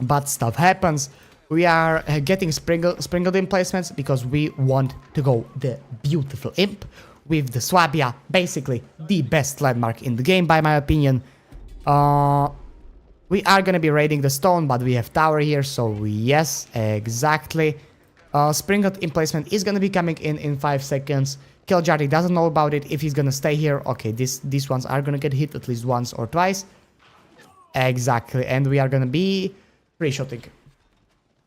But stuff happens. We are getting sprinkled emplacements because we want to go the beautiful imp with the Swabia, basically the best landmark in the game by my opinion. We are gonna be raiding the stone, but we have tower here, so yes, exactly. Sprinkled emplacement is gonna be coming in 5 seconds. Killjardy doesn't know about it if he's gonna stay here. Okay, these ones are gonna get hit at least once or twice. Exactly, and we are gonna be free shooting.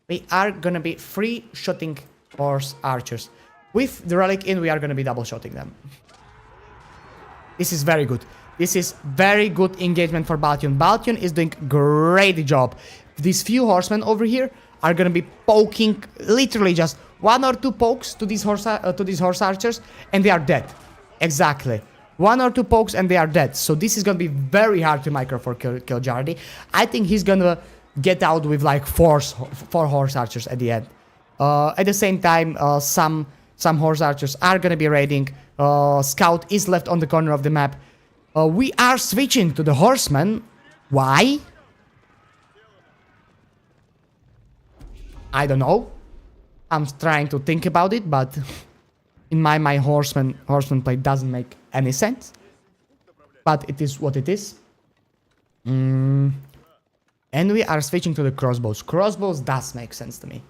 We are gonna be free shooting horse archers. With the relic in, we are gonna be double shotting them. This is very good. This is very good engagement for Bation. Bation is doing great job. These few horsemen over here are gonna be poking, literally just 1 or 2 pokes to these horse archers, and they are dead. Exactly. 1 or 2 pokes and they are dead. So this is gonna be very hard to micro for Killjardy. I think he's gonna get out with like 4 horse archers at the end. At the same time, some horse archers are gonna be raiding. Scout is left on the corner of the map. We are switching to the horsemen. Why? I don't know. I'm trying to think about it, but in my mind, horseman play doesn't make any sense. But it is what it is. And we are switching to the crossbows. Crossbows does make sense to me.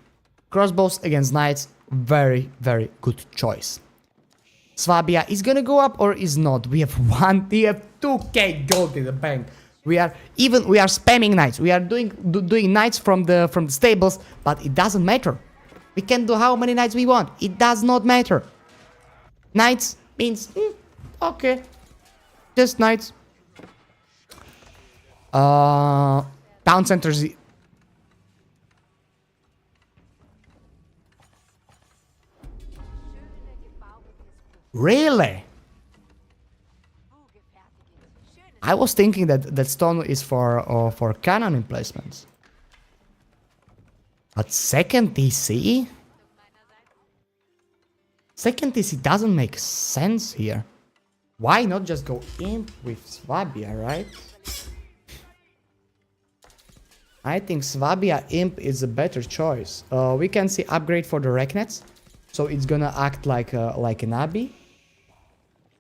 Crossbows against knights, very, very good choice. Swabia is gonna go up or is not? We have 2k gold in the bank. We are spamming knights. We are doing knights from the stables, but it doesn't matter. We can do how many knights we want. It does not matter. Knights means okay, just knights. Town centers. Really? I was thinking that stone is for cannon emplacements. But second TC? Second TC doesn't make sense here. Why not just go imp with Swabia, right? I think Swabia imp is a better choice. We can see upgrade for the Reknets. So it's gonna act like an Abbey.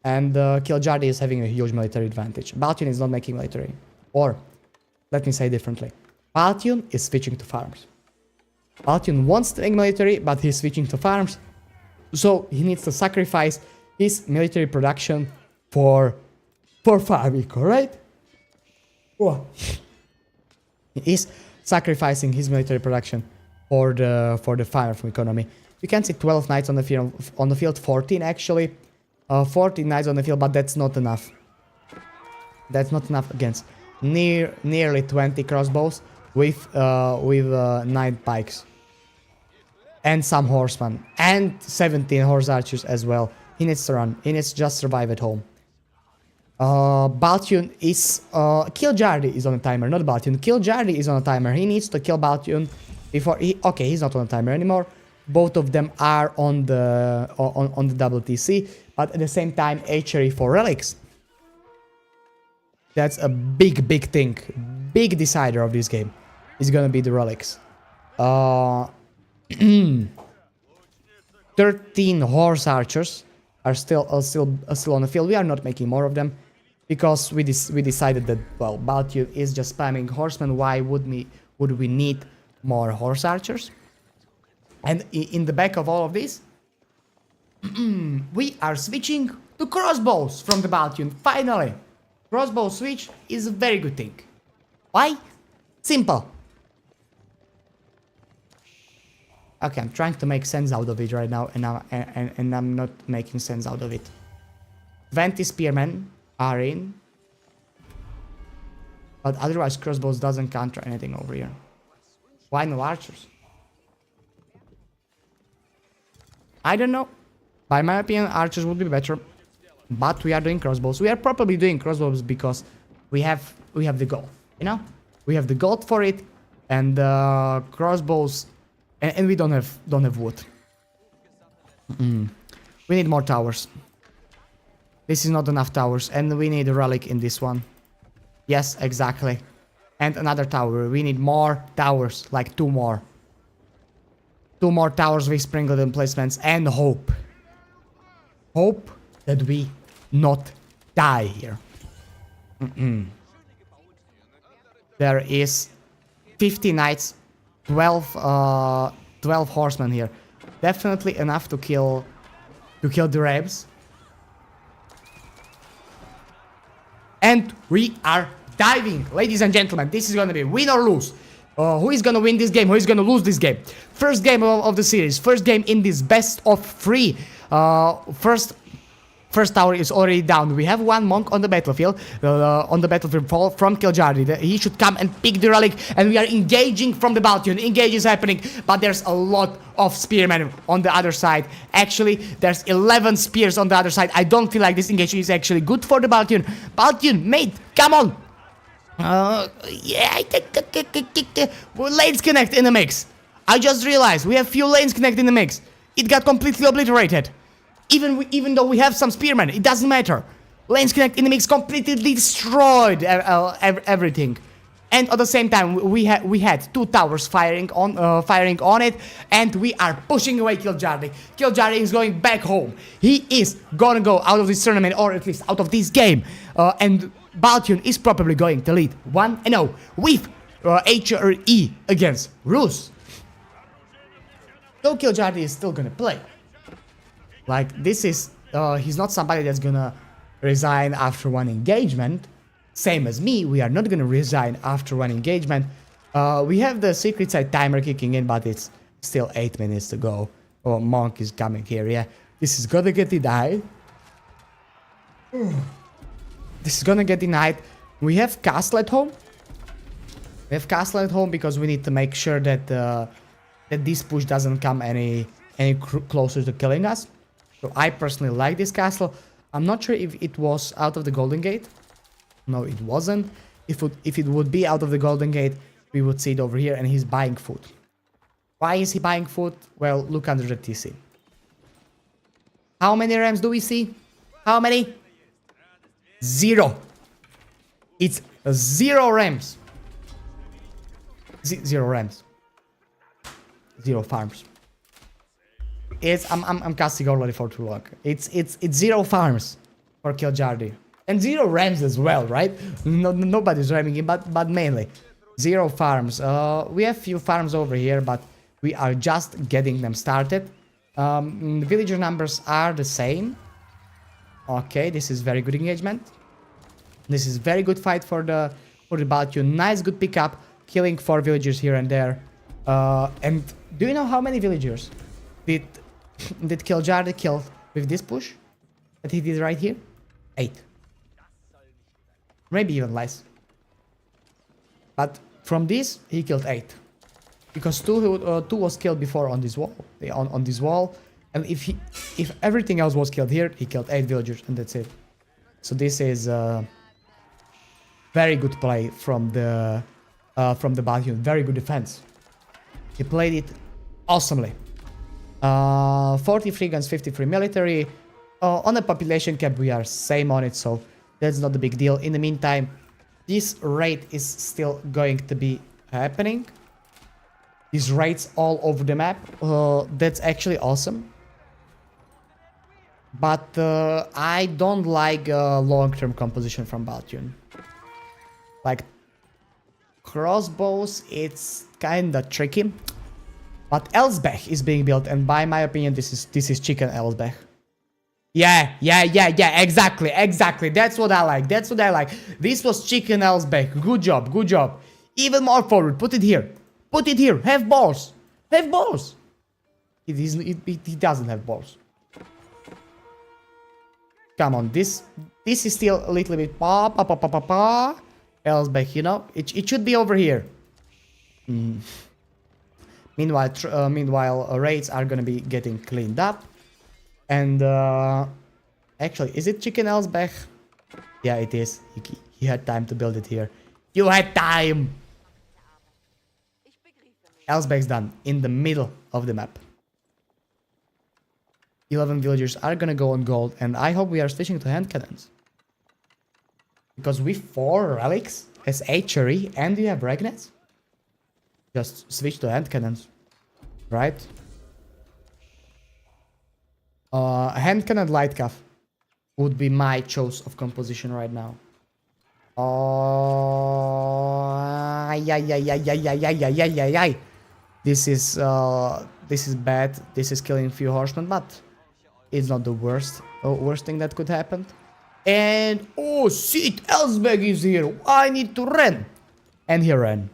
And Killjardy is having a huge military advantage. Bation is not making military. Or, let me say differently. Bation is switching to farms. Bation wants to make military, but he's switching to farms. So he needs to sacrifice his military production for farming, alright? Oh. He is sacrificing his military production for the farm economy. You can see 12 knights on the field, 14 actually. 14 knights on the field, but that's not enough. That's not enough against nearly 20 crossbows with 9 pikes. And some horsemen. And 17 horse archers as well. He needs to run. He needs to just survive at home. Bation is... Killjardy is on a timer, not Bation. Killjardy is on a timer. He needs to kill Bation before he... Okay, he's not on a timer anymore. Both of them are on the double TC. But at the same time, HRE for relics. That's a big thing. Big decider of this game is gonna be the relics. 13 horse archers are still on the field. We are not making more of them because we decided that, well, Bation is just spamming horsemen. Why would would we need more horse archers. And in the back of all of this, we are switching to crossbows from the Baltian. Finally, crossbow switch is a very good thing. Why? Simple. Okay, I'm trying to make sense out of it right now, and I'm not making sense out of it. 20 spearmen are in, but otherwise crossbows doesn't counter anything over here. Why no archers? I don't know. By my opinion, archers would be better, but we are doing crossbows. We are probably doing crossbows because we have the goal, you know? We have the gold for it, and crossbows, and we don't have wood. We need more towers. This is not enough towers, and we need a relic in this one. Yes, exactly. And another tower. We need more towers, like 2 more. 2 more towers with sprinkled emplacements, and hope. Hope that we not die here. There is 50 knights, 12 horsemen here. Definitely enough to kill the Rebs. And we are diving, ladies and gentlemen. This is gonna be win or lose. Who is gonna win this game? Who is gonna lose this game? First game of the series. First game in this best of 3. First tower is already down. We have 1 monk on the battlefield. From Kiljardi. He should come and pick the relic. And we are engaging from the Baltian. Engage is happening. But there's a lot of spearmen on the other side. Actually, there's 11 spears on the other side. I don't feel like this engagement is actually good for the Baltian. Baltian, mate, come on. Yeah. Lanes connect in the mix. I just realized we have few lanes connect in the mix. It got completely obliterated. Even though we have some spearmen, it doesn't matter. Lanes connect in the mix completely destroyed everything. And at the same time, we had 2 towers firing on it, and we are pushing away Kiljardi. Kiljardi is going back home. He is gonna go out of this tournament, or at least out of this game. And Baltian is probably going to lead 1-0 with HRE against Rus. Though Kiljardi is still gonna play. Like, this is, he's not somebody that's gonna resign after 1 engagement. Same as me, we are not gonna resign after 1 engagement. We have the secret side timer kicking in, but it's still 8 minutes to go. Oh, monk is coming here, yeah. This is gonna get denied. This is gonna get denied. We have castle at home. We have castle at home because we need to make sure that that this push doesn't come any closer to killing us. So I personally like this castle. I'm not sure if it was out of the Golden Gate. No, it wasn't. If it would be out of the Golden Gate, we would see it over here, and he's buying food. Why is he buying food? Well, look under the TC. How many rams do we see? How many? 0. It's 0 rams. 0 rams. 0 farms. I'm casting already for too long. It's 0 farms for Kiljardi. And 0 rams as well, right? Nobody's ramming him, but mainly 0 farms. We have few farms over here, but we are just getting them started. The villager numbers are the same. Okay, this is very good engagement. This is very good fight for the Baltian. Nice, good pickup, killing 4 villagers here and there. And do you know how many villagers did Kiljardi kill with this push that he did right here? 8. Maybe even less. But from this, he killed 8. Because 2 was killed before on this wall. On this wall. And if everything else was killed here, he killed 8 villagers, and that's it. So this is very good play from the Baltian. Very good defense. He played it awesomely. 43 guns, 53 military. On the population cap, we are same on it, so that's not a big deal. In the meantime, this raid is still going to be happening. These raids all over the map. That's actually awesome. But I don't like long-term composition from Baltian. Like, crossbows, it's kinda tricky. But Elsbech is being built, and by my opinion, this is chicken Elsbech. Yeah, exactly. That's what I like. This was chicken Elsbech. Good job. Even more forward. Put it here. Have balls. He doesn't have balls. Come on, this is still a little bit Elsbech, you know, it should be over here. Meanwhile, raids are gonna be getting cleaned up, and actually, is it chicken Elsbech? Yeah, it is. He had time to build it here. You had time. Elsbech's done in the middle of the map. 11 villagers are gonna go on gold, and I hope we are switching to hand cannons. Because with 4 relics as archery and you have regnets, just switch to hand cannons, right? Hand cannon light cuff would be my choice of composition right now. This is bad. This is killing few horsemen, but it's not the worst thing that could happen. And oh shit, Elsbech is here. I need to run. And he ran.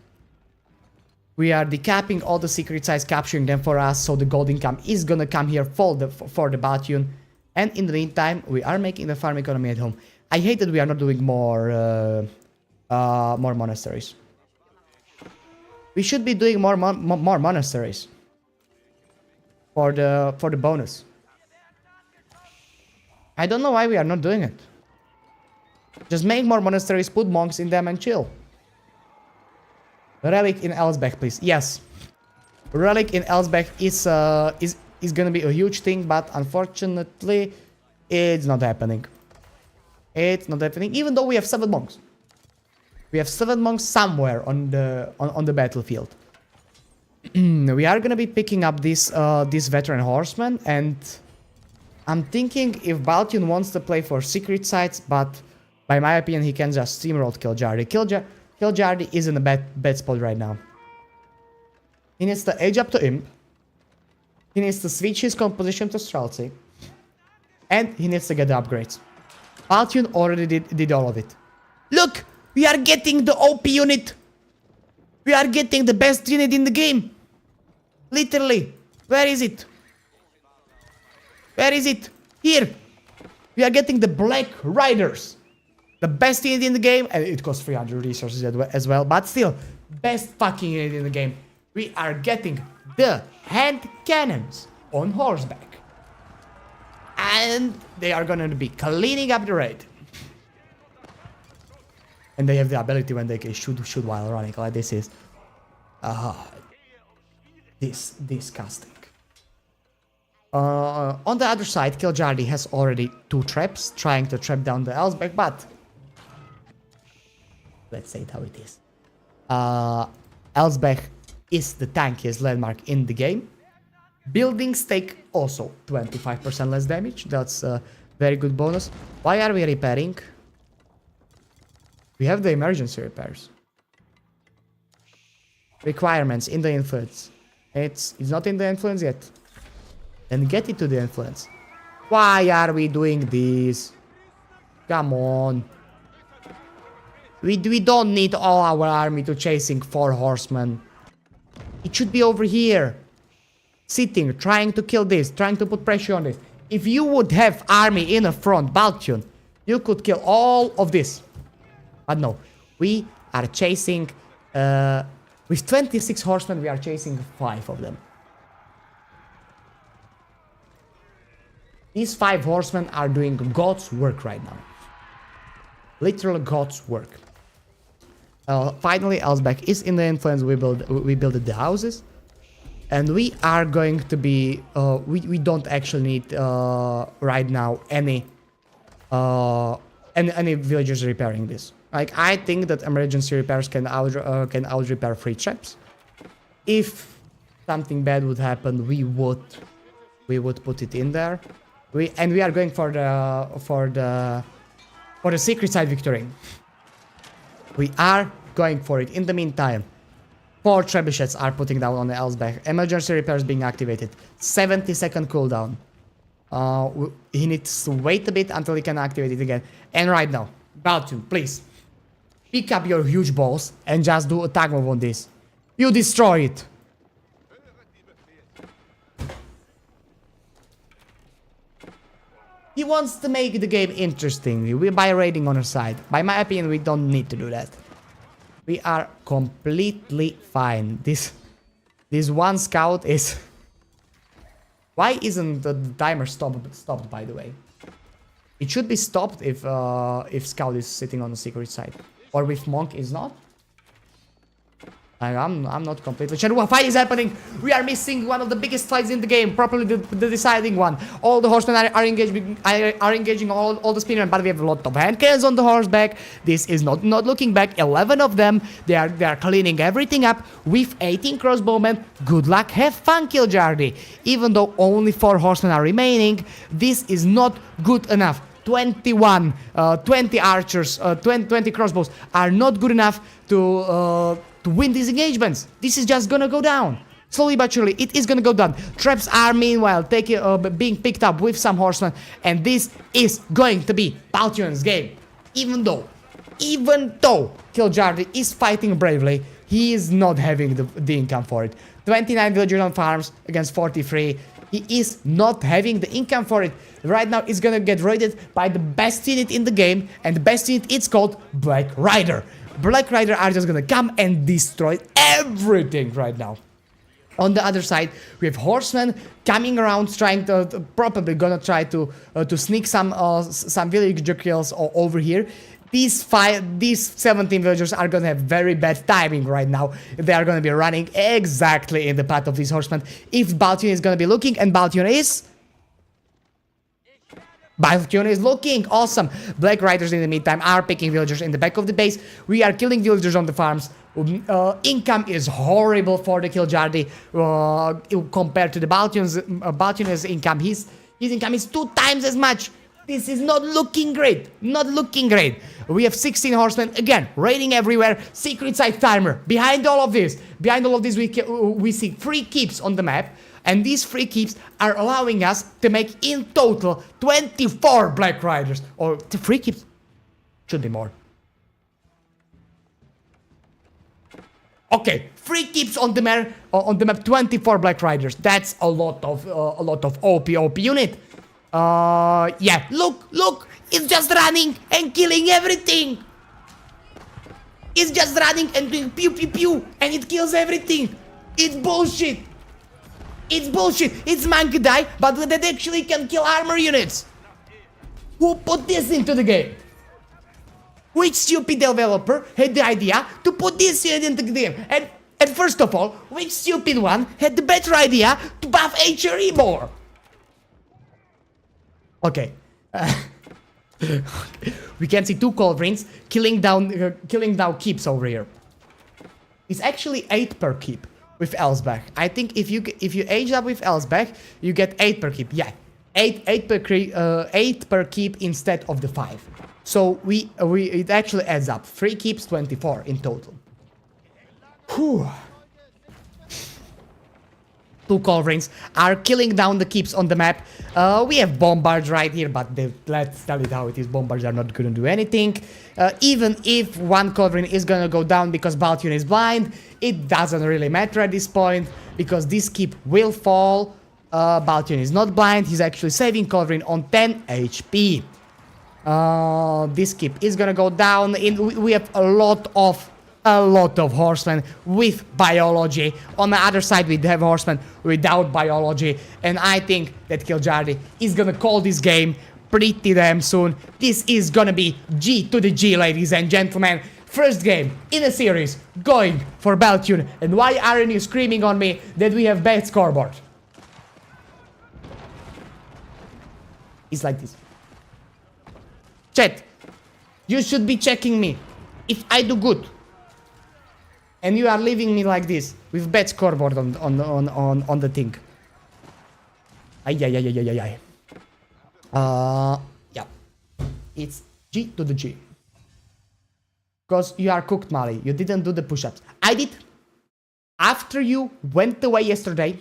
We are decapping all the secret sites, capturing them for us, so the gold income is gonna come here for the Batiun. And in the meantime, we are making the farm economy at home. I hate that we are not doing more monasteries. We should be doing more monasteries for the bonus. I don't know why we are not doing it. Just make more monasteries, put monks in them, and chill. Relic in Elsbech, please. Yes, Relic in Elsbech is gonna be a huge thing, but unfortunately, it's not happening. It's not happening, even though we have 7 monks. We have 7 monks somewhere on the battlefield. We are gonna be picking up this veteran horseman, and I'm thinking if Batiun wants to play for secret sites, but by my opinion, he can just steamroll Kiljardi. Kiljardi is in a bad spot right now. He needs to age up to Imp. He needs to switch his composition to Streltsy. And he needs to get the upgrades. Batiun already did all of it. Look! We are getting the OP unit! We are getting the best unit in the game! Literally! Where is it? Where is it? Here! We are getting the Black Riders! The best unit in the game, and it costs 300 resources as well, but still, best fucking unit in the game. We are getting the hand cannons on horseback. And they are gonna be cleaning up the raid. And they have the ability when they can shoot while running. Like this is disgusting. On the other side, Kiljardi has already 2 traps trying to trap down the Elsbech, but let's say it how it is. Elsbech is the tankiest landmark in the game. Buildings take also 25% less damage. That's a very good bonus. Why are we repairing? We have the emergency repairs. Requirements in the influence. It's not in the influence yet. Then get it to the influence. Why are we doing this? Come on. We don't need all our army to chasing 4 horsemen. It should be over here. Sitting, trying to kill this, trying to put pressure on this. If you would have army in the front, Batiun, you could kill all of this. But no, we are chasing... with 26 horsemen, we are chasing 5 of them. These 5 horsemen are doing God's work right now. Literal God's work. Finally, Elsbech is in the influence. We built the houses, and we are going to be. We don't actually need right now any villagers repairing this. Like, I think that emergency repairs can out repair 3 traps. If something bad would happen, we would put it in there. We are going for the secret side victory. We are going for it. In the meantime, 4 trebuchets are putting down on the Elsbech. Emergency repairs being activated. 70-second cooldown. He needs to wait a bit until he can activate it again. And right now, Baltune, please. Pick up your huge balls and just do a tag move on this. You destroy it. He wants to make the game interesting by raiding on our side. By my opinion, we don't need to do that. We are completely fine. This one scout is... Why isn't the timer stopped, by the way? It should be stopped if scout is sitting on the secret side. Or if monk is not. I'm not completely sure what fight is happening. We are missing one of the biggest fights in the game, probably the deciding one. All the horsemen are engaging all the spearmen, but we have a lot of hand cannons on the horseback. This is not looking back. 11 of them. They are cleaning everything up with 18 crossbowmen. Good luck. Have fun, Kiljardi. Even though only 4 horsemen are remaining, this is not good enough. 21, 20 archers, 20 crossbows are not good enough to win these engagements. This is just gonna go down. Slowly but surely, it is gonna go down. Traps are meanwhile being picked up with some horsemen, and this is going to be Baltune's game. Even though Kiljardi is fighting bravely, he is not having the income for it. 29 villagers on farms against 43. He is not having the income for it. Right now, it's gonna get raided by the best unit in the game, and the best unit, it's called Black Rider. Black Rider are just gonna come and destroy everything right now. On the other side, we have horsemen coming around, trying to probably gonna try to sneak some villager kills over here. These 17 villagers are gonna have very bad timing right now. They are gonna be running exactly in the path of these horsemen. If Baltune is gonna be looking, and Baltune is looking awesome. Black Riders in the meantime are picking villagers in the back of the base. We are killing villagers on the farms. Income is horrible for the Kiljardi compared to the Baltune's income. His income is 2 times as much. This is not looking great. Not looking great. We have 16 horsemen again raiding everywhere. Secret side timer. Behind all of this, we see 3 keeps on the map. And these 3 keeps are allowing us to make in total 24 Black Riders. Or 3 keeps. Should be more. Okay, 3 keeps on the map, 24 Black Riders. That's a lot of OP unit. Yeah, look, it's just running and killing everything. It's just running and doing pew pew pew, and it kills everything. It's bullshit. It's bullshit. It's monkey die, but that actually can kill armor units. Who put this into the game? Which stupid developer had the idea to put this unit into the game? And first of all, which stupid one had the better idea to buff HRE more? Okay. We can see 2 culverins killing down keeps over here. It's actually 8 per keep with Elsbech. I think if you age up with Elsbech, you get 8 per keep. Yeah, 8 per keep instead of the 5. So it actually adds up. 3 keeps, 24 in total. Whew. 2 culverins are killing down the keeps on the map. We have bombards right here, but let's tell it how it is. Bombards are not gonna do anything. Even if 1 culverin is gonna go down because Baltune is blind, it doesn't really matter at this point, because this keep will fall. Baltune is not blind. He's actually saving culverin on 10 HP. This keep is gonna go down. We have a lot of horsemen with biology. On the other side, we have horsemen without biology. And I think that Kiljardi is gonna call this game pretty damn soon. This is gonna be G to the G, ladies and gentlemen. First game in a series going for Baltune. And why aren't you screaming on me that we have bad scoreboard? It's like this. Chat, you should be checking me if I do good. And you are leaving me like this with bad scoreboard on the thing. Ay. Yeah. It's G to the G. Because you are cooked, Mali. You didn't do the push-ups. I did. After you went away yesterday,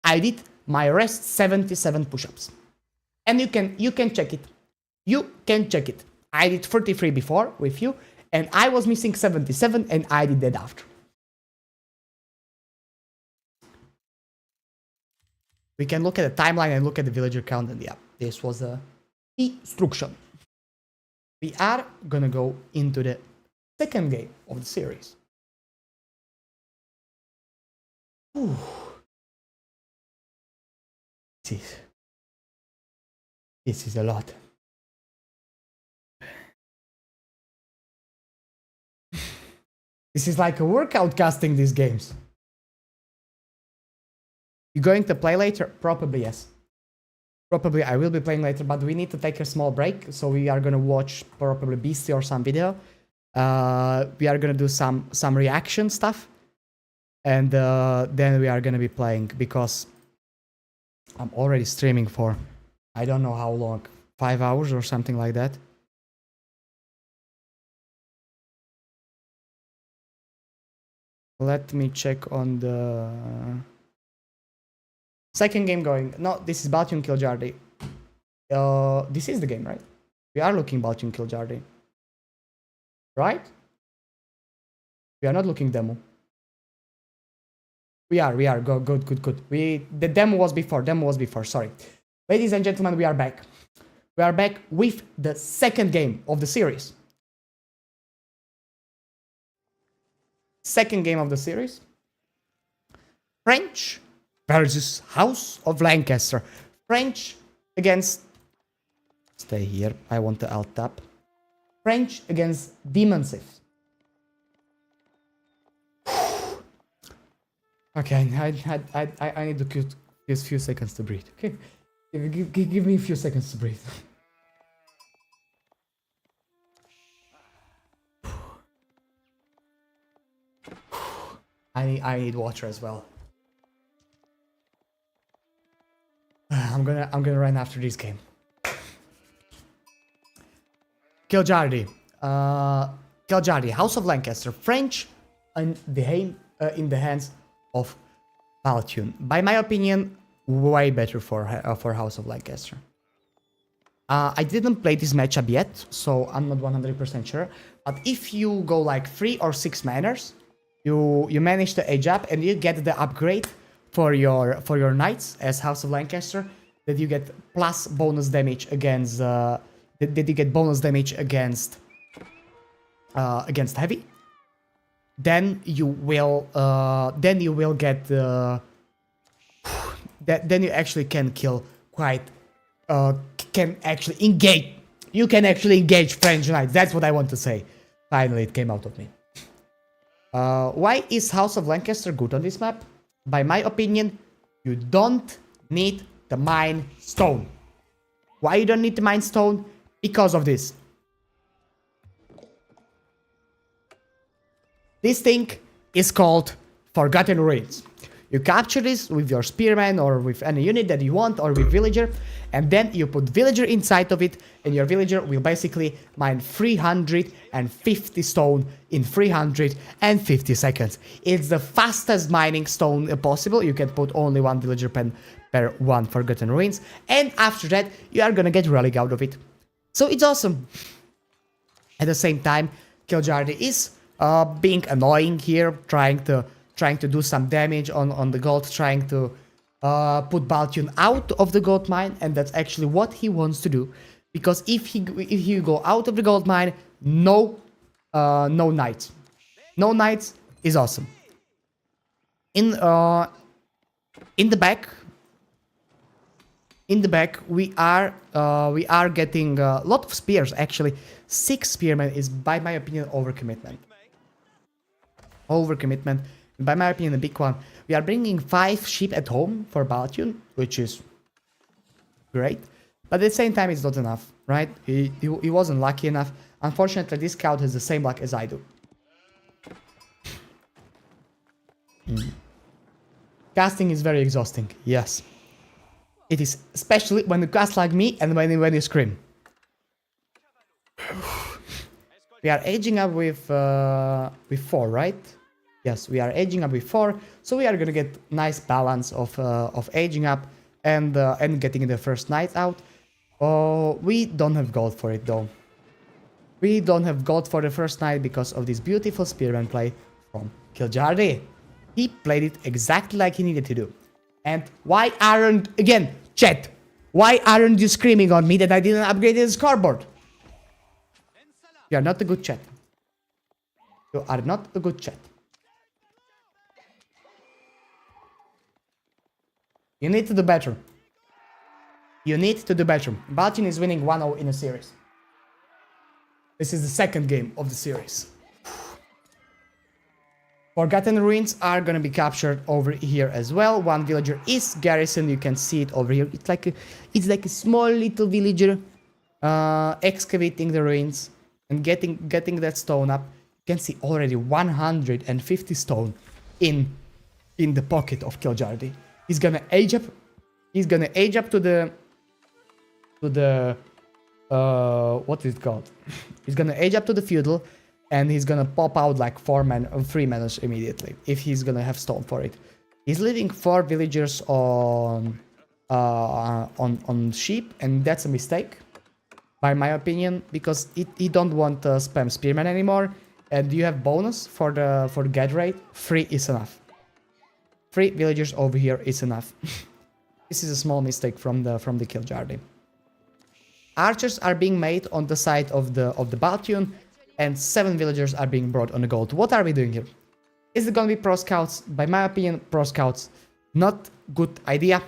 I did my rest 77 push-ups. And you can check it. You can check it. I did 33 before with you, and I was missing 77, and I did that after. We can look at the timeline and look at the villager count, and yeah, this was a instruction. We are gonna go into the second game of the series. Ooh. This is a lot. This is like a workout casting these games. You going to play later? Probably yes. Probably I will be playing later, but we need to take a small break. So we are gonna watch probably Beasty or some video. We are gonna do some reaction stuff. And then we are gonna be playing because I'm already streaming for I don't know how long, 5 hours or something like that. Let me check on the second game going. No, this is Baltian Kiljardi. This is the game, right? We are looking Baltian Kiljardi. Right? We are not looking demo. We are. Good. The demo was before, sorry. Ladies and gentlemen, we are back. We are back with the second game of the series. Second game of the series. French versus House of Lancaster. French against... Stay here, I want to alt tab. French against Decisive. Okay, I need to use a few seconds to breathe, okay? Give me a few seconds to breathe. I need water as well. I'm gonna run after this game. Kiljardi. Kiljardi, House of Lancaster. French in the hands of Baltian. By my opinion, way better for House of Lancaster. I didn't play this matchup yet, so I'm not 100% sure. But if you go like 3 or 6 manners, you manage to age up and you get the upgrade for your knights as House of Lancaster, that you get plus bonus damage against that you get bonus damage against heavy. Then you will get then you actually can kill quite can actually engage. You can actually engage French knights. That's what I want to say. Finally, it came out of me. Why is House of Lancaster good on this map? By my opinion, you don't need the Mine Stone. Why you don't need the Mine Stone? Because of this. This thing is called Forgotten Ruins. You capture this with your spearman or with any unit that you want, or with villager, and then you put villager inside of it, and your villager will basically mine 350 stone in 350 seconds. It's the fastest mining stone possible. You can put only one villager pen per one Forgotten Ruins, and after that you are gonna get Relic out of it. So it's awesome. At the same time, Kiljardi is being annoying here, trying to do some damage on the gold, trying to put Baltian out of the gold mine, and that's actually what he wants to do. Because if you go out of the gold mine, no knights. No knights is awesome. In the back, we are getting a lot of spears. Actually, 6 spearmen is, by my opinion, overcommitment. By my opinion, a big one. We are bringing 5 sheep at home for Baltian, which is great. But at the same time, it's not enough, right? He wasn't lucky enough. Unfortunately, this scout has the same luck as I do. Casting is very exhausting, yes. It is, especially when you cast like me and when you scream. We are aging up with 4, right? Yes, we are aging up with 4, so we are gonna get nice balance of aging up and getting the first knight out. Oh, we don't have gold for it though. We don't have gold for the first knight because of this beautiful spearman play from Kiljardi. He played it exactly like he needed to do. And why aren't, again, chat, why aren't you screaming on me that I didn't upgrade the scoreboard? You are not a good chat. You are not a good chat. You need to do better. You need to do better. Baltin is winning 1-0 in a series. This is the second game of the series. Forgotten ruins are gonna be captured over here as well. One villager is garrisoned. You can see it over here. It's like a small little villager excavating the ruins and getting that stone up. You can see already 150 stone in the pocket of Kiljardi. He's gonna age up. He's gonna age up to the what is it called? He's gonna age up to the feudal, and he's gonna pop out like 3 manors immediately if he's gonna have stone for it. He's leaving 4 villagers on sheep, and that's a mistake, by my opinion, because he don't want spam spearman anymore, and you have bonus for the get rate. 3 is enough. 3 villagers over here is enough. This is a small mistake from the Kiljardi. Archers are being made on the side of the Baltian, and 7 villagers are being brought on the gold. What are we doing here? Is it gonna be pro scouts? By my opinion, pro scouts, not good idea.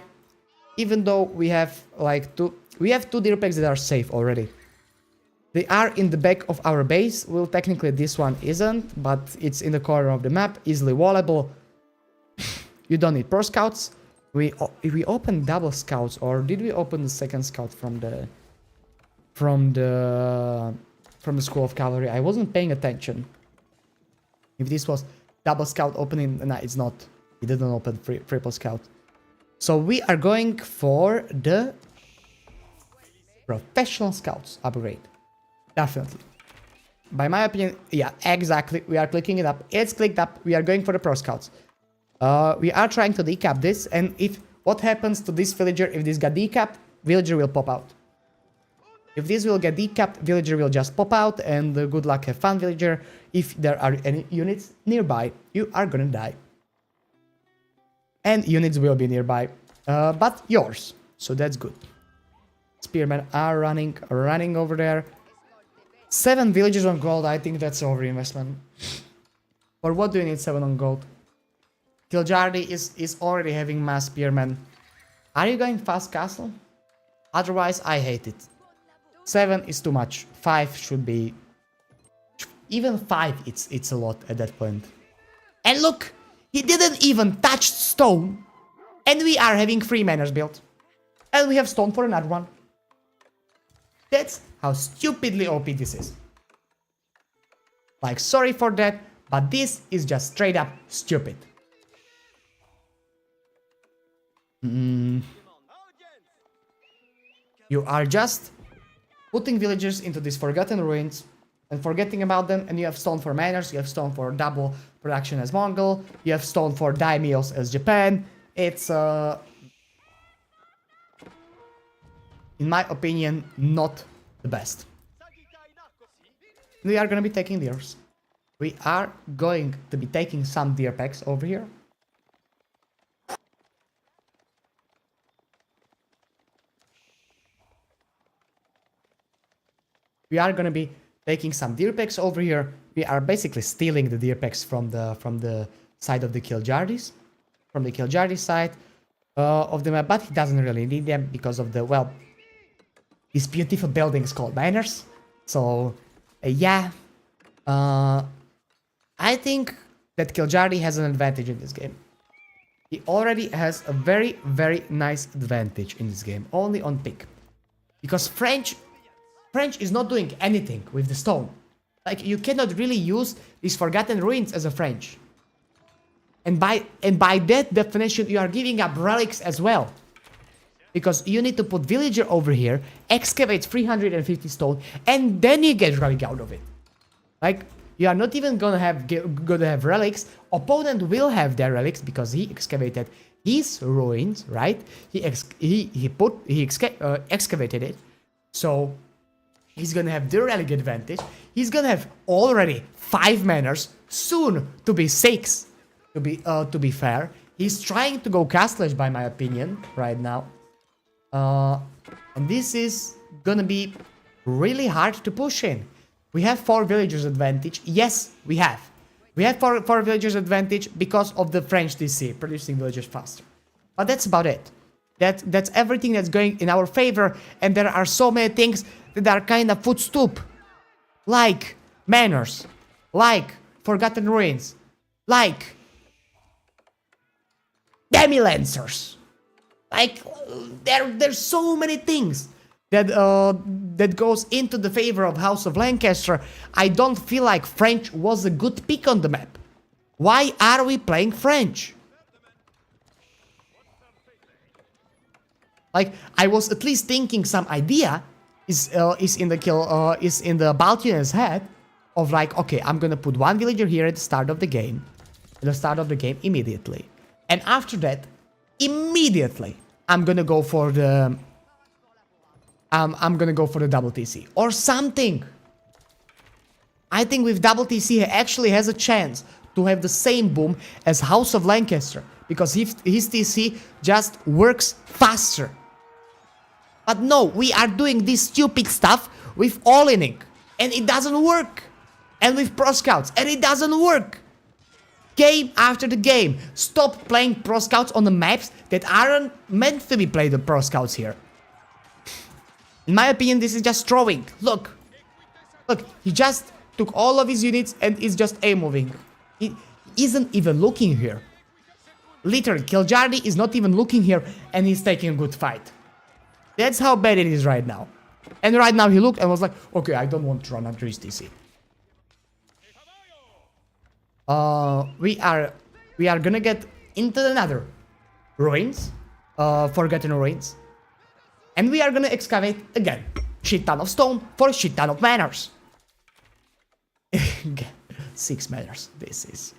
Even though we have like 2 deer packs that are safe already. They are in the back of our base. Well, technically this one isn't, but it's in the corner of the map, easily wallable. You don't need pro scouts. We opened double scouts, or did we open the second scout from the School of Cavalry? I wasn't paying attention. If this was double scout opening, no, it's not. It didn't open triple scout. So we are going for the professional scouts upgrade. Definitely. By my opinion, yeah, exactly. We are clicking it up. It's clicked up. We are going for the pro scouts. We are trying to decap this, and if what happens to this villager if this got decapped, villager will pop out. If this will get decapped, villager will just pop out, and good luck, have fun, villager. If there are any units nearby, you are gonna die. And units will be nearby, but yours, so that's good. Spearmen are running over there. 7 villagers on gold, I think that's overinvestment. For what do you need 7 on gold? Kiljardi is already having mass spearmen. Are you going fast castle? Otherwise, I hate it. 7 is too much. 5 should be... Even 5, it's a lot at that point. And look! He didn't even touch stone! And we are having 3 manors built. And we have stone for another one. That's how stupidly OP this is. Like, sorry for that, but this is just straight up stupid. You are just putting villagers into these forgotten ruins and forgetting about them, and you have stone for manors, you have stone for double production as Mongol, you have stone for daimios as Japan. It's in my opinion, not the best. We are gonna be taking deers. We are going to be taking some deer packs over here. We are gonna be taking some deer packs over here. We are basically stealing the deer packs from the side of the Kiljardis, from the Kiljardi side of the map, but he doesn't really need them because of the, well, these beautiful buildings called manors. So yeah, I think that Kiljardi has an advantage in this game. He already has a very, very nice advantage in this game, only on pick, because French is not doing anything with the stone. Like, you cannot really use these forgotten ruins as a French. And by that definition, you are giving up relics as well. Because you need to put villager over here, excavate 350 stone, and then you get relic out of it. Like, you are not even gonna have relics. Opponent will have their relics because he excavated his ruins, right? He excavated it, so he's gonna have the relic advantage. He's gonna have already 5 manors, soon to be 6. To be fair, he's trying to go castless, by my opinion, right now. And this is gonna be really hard to push in. We have 4 villagers advantage. Yes, we have. We have 4 villagers advantage because of the French DC producing villagers faster. But that's about it. That's everything that's going in our favor, and there are so many things that are kind of footstool. Like manors, like Forgotten Ruins, like Demi-Lancers. Like, there's so many things that goes into the favor of House of Lancaster. I don't feel like French was a good pick on the map. Why are we playing French? Like, I was at least thinking some idea is in the Balthian's head of like, okay, I'm gonna put 1 villager here at the start of the game. At the start of the game immediately. And after that, immediately, I'm gonna go for the double TC or something. I think with double TC he actually has a chance to have the same boom as House of Lancaster, because his TC just works faster. But no, we are doing this stupid stuff with all-inning, and it doesn't work. And with Pro Scouts, and it doesn't work. Game after the game. Stop playing Pro Scouts on the maps that aren't meant to be played on Pro Scouts here. In my opinion, this is just throwing. Look. Look, he just took all of his units and is just A-moving. He isn't even looking here. Literally, Kiljardi is not even looking here, and he's taking a good fight. That's how bad it is right now. And right now he looked and was like, okay, I don't want to run under his TC. We are gonna get into another ruins, Forgotten Ruins, and we are gonna excavate again. Shit ton of stone for a shit ton of manors. 6 manors. This is.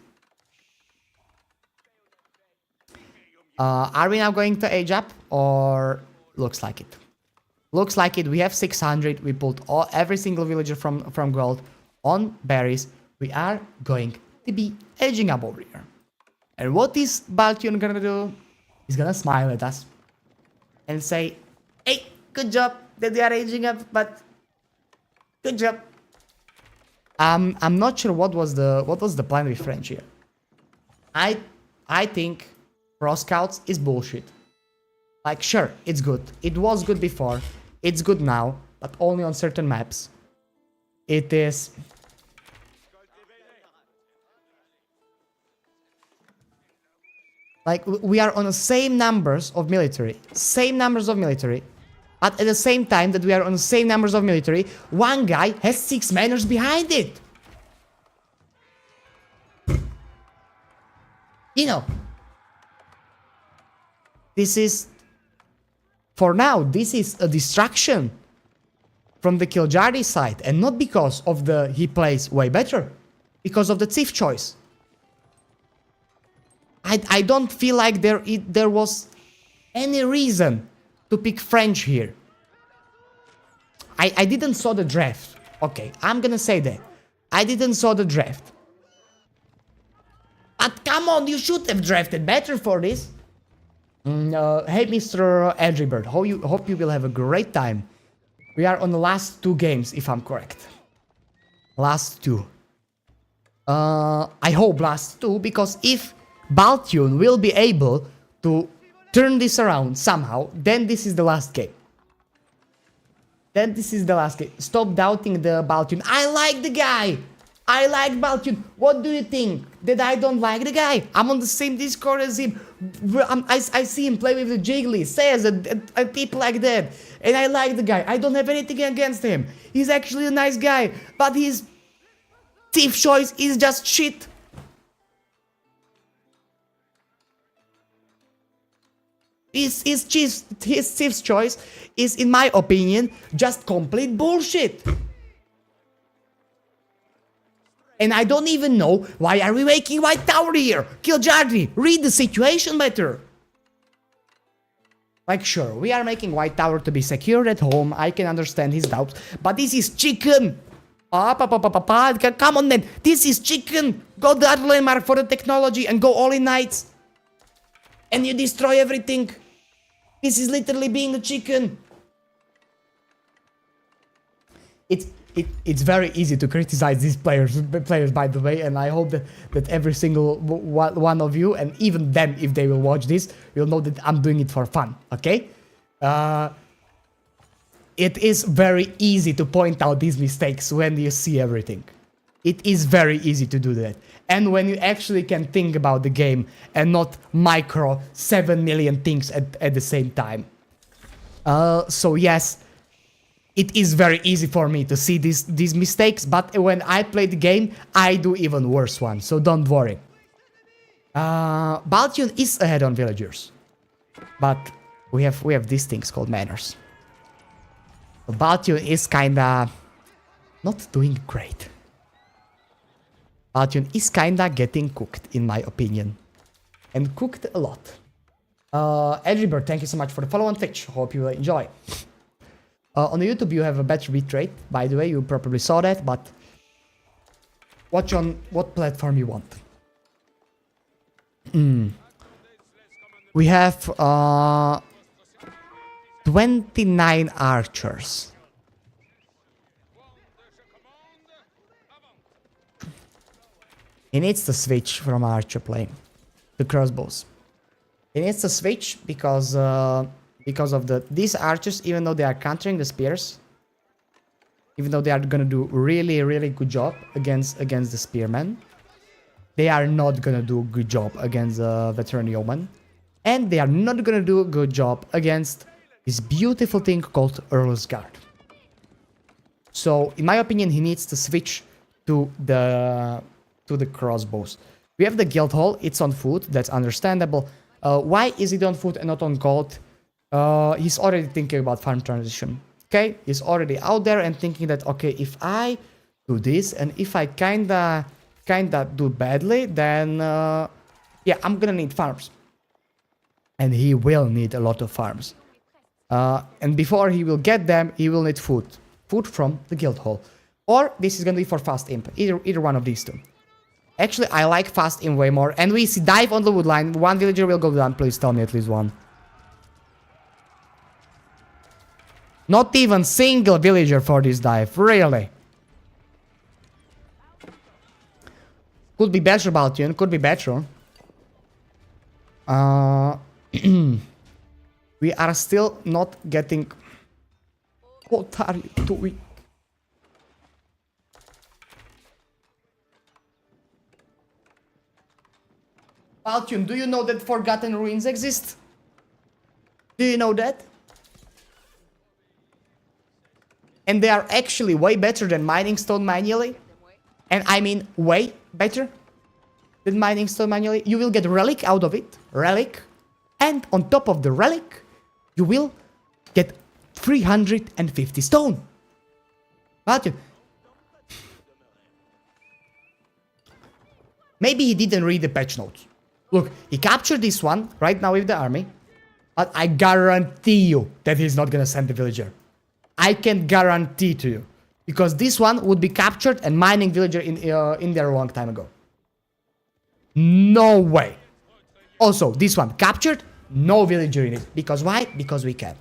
Are we now going to age up, or looks like it? Looks like it. We have 600. We pulled every single villager from gold on berries. We are going to be edging up over here. And what is Baltion gonna do? He's gonna smile at us and say, hey, good job that they are edging up, but good job. I'm not sure what was the plan with French here. I think Pro Scouts is bullshit. Like, sure, it's good. It was good before. It's good now, but only on certain maps. It is. Like, we are on the same numbers of military. But at the same time that we are on the same numbers of military, one guy has 6 manors behind it. You know. This is... For now, this is a distraction from the Kiljardi side. And not because of he plays way better. Because of the thief choice. I don't feel like there was any reason to pick French here. I didn't saw the draft. Okay, I'm gonna say that. I didn't saw the draft. But come on, you should have drafted better for this. Hey, Mr. Angry Bird, hope you will have a great time. We are on the last 2 games, if I'm correct. Last 2. I hope last 2, because if Balthian will be able to turn this around somehow, then this is the last game. Stop doubting the Balthian. I like the guy! I like Balthian. What do you think? That I don't like the guy? I'm on the same Discord as him. I see him play with the Jiggly, Says, and people like that. And I like the guy. I don't have anything against him. He's actually a nice guy. But his thief choice is just shit. His thief's choice is, in my opinion, just complete bullshit. And I don't even know why are we making White Tower here? Kiljardi, read the situation better. Like, sure, we are making White Tower to be secured at home. I can understand his doubts. But this is chicken. Come on, man. This is chicken. Go the other landmark for the technology and go all in knights. And you destroy everything. This is literally being a chicken. It's very easy to criticize these players, by the way, and I hope that every single one of you, and even them, if they will watch this, will know that I'm doing it for fun, okay? It is very easy to point out these mistakes when you see everything. It is very easy to do that. And when you actually can think about the game and not micro 7 million things at the same time. So yes, it is very easy for me to see these mistakes, but when I play the game, I do even worse ones, so don't worry. Baltian is ahead on villagers, but we have these things called manners. So Baltian is kinda not doing great. Baltian is kinda getting cooked, in my opinion, and cooked a lot. Edribert, thank you so much for the follow on Twitch. Hope you will enjoy. On YouTube, you have a better bitrate, by the way, you probably saw that, but watch on what platform you want. We have 29 archers. He needs to switch from archer playing to crossbows. He needs to switch because of these archers, even though they are countering the spears, even though they are gonna do really good job against the spearmen, they are not gonna do a good job against the veteran yeoman, and they are not gonna do a good job against this beautiful thing called Earl's Guard. So, in my opinion, he needs to switch to the crossbows. We have the guild hall; it's on foot. That's understandable. Why is it on foot and not on gold? He's already thinking about farm transition. Okay, he's already out there and thinking that, okay, if I do this and if I kinda do badly, then yeah, I'm gonna need farms, and he will need a lot of farms. And before he will get them, he will need food from the guild hall, or this is gonna be for fast imp. Either one of these two. Actually, I like fast imp way more. And we see dive on the wood line. One villager will go down. Please tell me at least one. Not even single villager for this dive, really. Could be better, Baltian, could be better. We are still not getting... What are you doing? Baltian, do you know that Forgotten Ruins exist? Do you know that? And they are actually way better than mining stone manually. And I mean way better than mining stone manually. You will get relic out of it. Relic. And on top of the relic, you will get 350 stone. But maybe he didn't read the patch notes. Look, he captured this one right now with the army. But I guarantee you that he's not gonna send the villager. I can guarantee to you, because this one would be captured and mining villager in there a long time ago. No way. Also, this one captured, no villager in it. Because why? Because we can.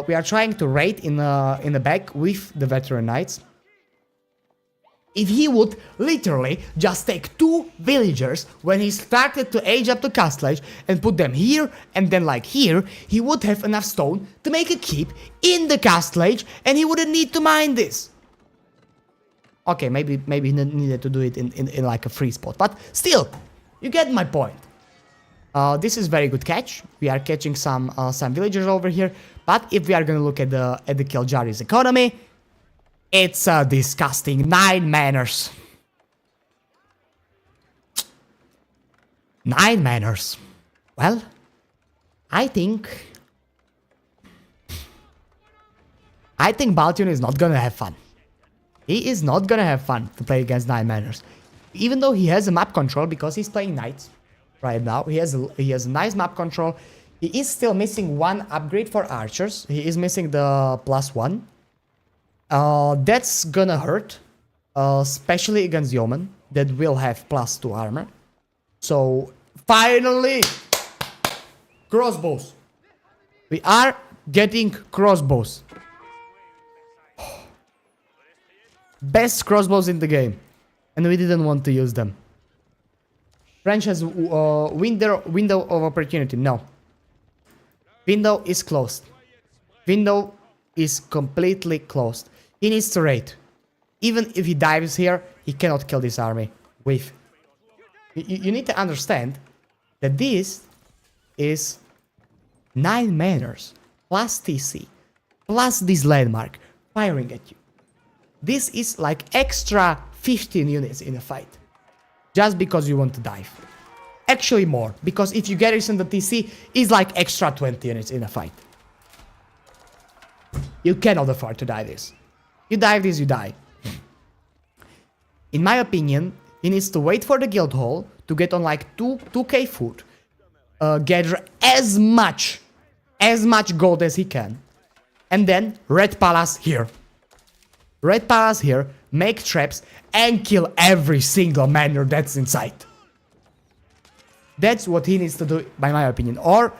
We are trying to raid in the back with the veteran knights. If he would literally just take 2 villagers when he started to age up the castle age and put them here and then like here, he would have enough stone to make a keep in the castle age and he wouldn't need to mine this. Okay, maybe he needed to do it in like a free spot, but still, you get my point. This is very good catch. We are catching some villagers over here, but if we are gonna look at the Kiljari's economy, it's a disgusting 9 manors. 9 manors. Well, I think Baltian is not gonna have fun. He is not gonna have fun to play against 9 manners. Even though he has a map control because he's playing knights right now. He has a nice map control. He is still missing one upgrade for archers. He is missing the +1. That's gonna hurt. Especially against yeomen that will have +2 armor. So finally, crossbows. We are getting crossbows. Best crossbows in the game. And we didn't want to use them. French has window of opportunity. No. Window is closed. Window is completely closed. He needs to raid. Even if he dives here, he cannot kill this army. With. You need to understand that this is 9 manners plus TC plus this landmark firing at you. This is like extra 15 units in a fight. Just because you want to dive. Actually more, because if you garrison the TC, it's like extra 20 units in a fight. You cannot afford to die this. You dive this, you die. In my opinion, he needs to wait for the guild hall to get on like 2k food. Gather as much gold as he can. And then Red Palace here. Red Palace here, make traps and kill every single manor that's inside. That's what he needs to do, by my opinion. Or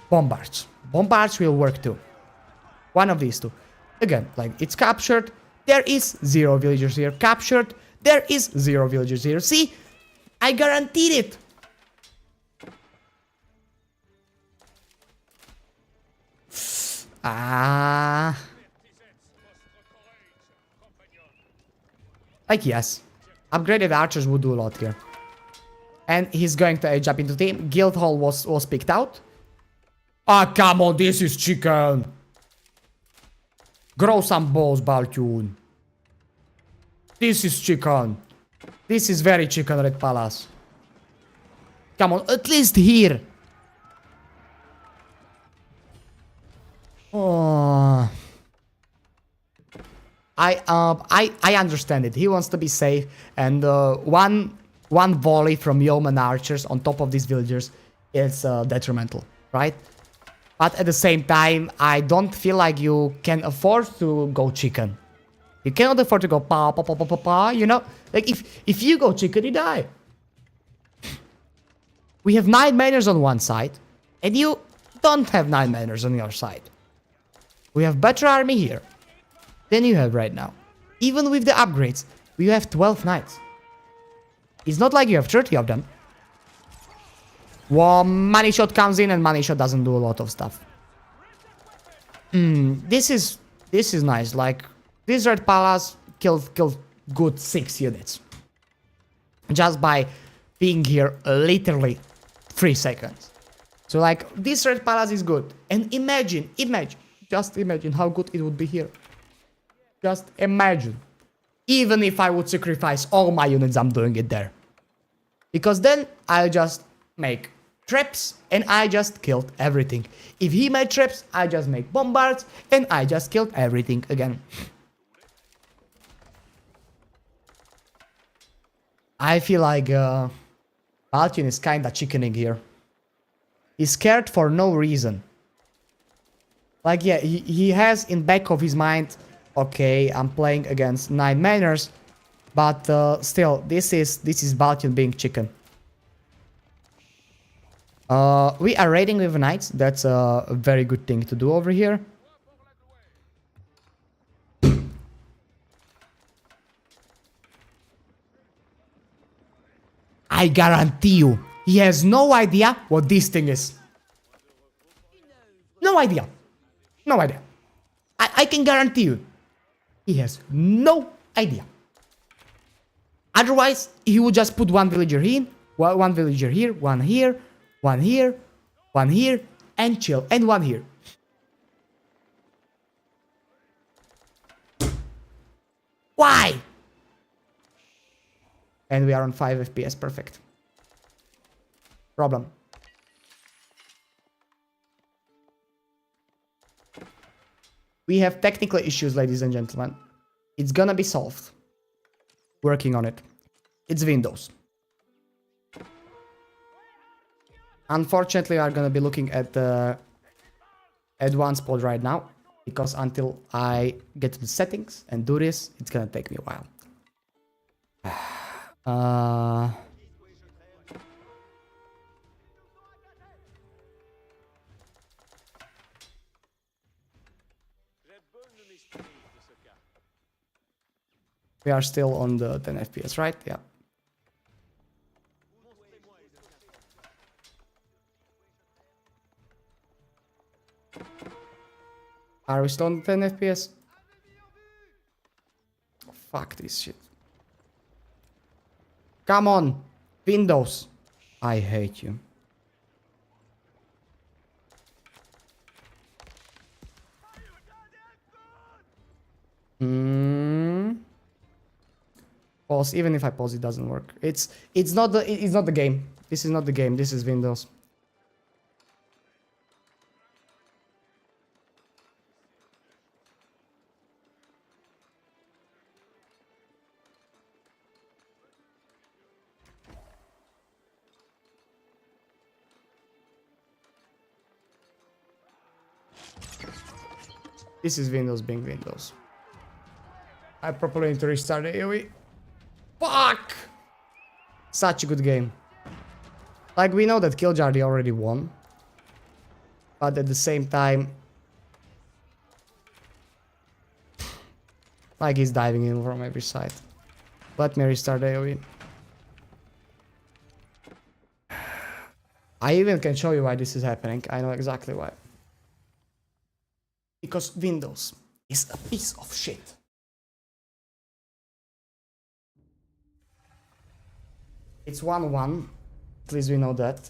bombards. Bombards will work too. One of these two. Again, like it's captured. There is 0 villagers here. Captured. There is 0 villagers here. See? I guaranteed it. Like yes. Upgraded archers would do a lot here. And he's going to jump into team. Guild hall was picked out. Ah, come on, this is chicken. Grow some balls, Baltune. This is chicken. This is very chicken, Red Palace. Come on, at least here. Oh. I understand it. He wants to be safe, and one volley from yeoman archers on top of these villagers is detrimental, right? But at the same time, I don't feel like you can afford to go chicken. You cannot afford to go pa pa pa pa pa pa. You know, like if you go chicken, you die. We have 9 manors on one side, and you don't have 9 manors on your side. We have better army here than you have right now. Even with the upgrades, we have 12 knights. It's not like you have 30 of them. Well, money shot comes in and money shot doesn't do a lot of stuff. This is nice. Like this Red Palace killed good 6 units. Just by being here literally 3 seconds. So like this Red Palace is good. And just imagine how good it would be here. Just imagine. Even if I would sacrifice all my units, I'm doing it there. Because then I'll just make traps and I just killed everything. If he made traps, I just make bombards and I just killed everything again. I feel like Baltune is kinda chickening here. He's scared for no reason. Like yeah, he has in back of his mind, okay, I'm playing against 9 manors, but still, this is Baltune being chicken. We are raiding with knights. That's a very good thing to do over here. I guarantee you, he has no idea what this thing is. No idea. No idea. I can guarantee you. He has no idea. Otherwise, he would just put one villager in, one villager here, one here, one here, one here, and chill, and one here. Why? And we are on 5 FPS, perfect. Problem. We have technical issues, ladies and gentlemen. It's gonna be solved. Working on it. It's Windows. Unfortunately, we are gonna be looking at the advanced mode right now, because until I get to the settings and do this, it's gonna take me a while. We are still on the 10 FPS, right? Yeah. Are we still on 10 FPS? Fuck this shit. Come on! Windows! I hate you. Pause. Even if I pause, it doesn't work. It's not the game. This is not the game. This is Windows. This is Windows being Windows. I probably need to restart the AoE. Fuck! Such a good game. Like, we know that Killjardy already won. But at the same time... like, he's diving in from every side. Let me restart the AoE. I even can show you why this is happening. I know exactly why. Because Windows is a piece of shit. It's 1-1. At least we know that.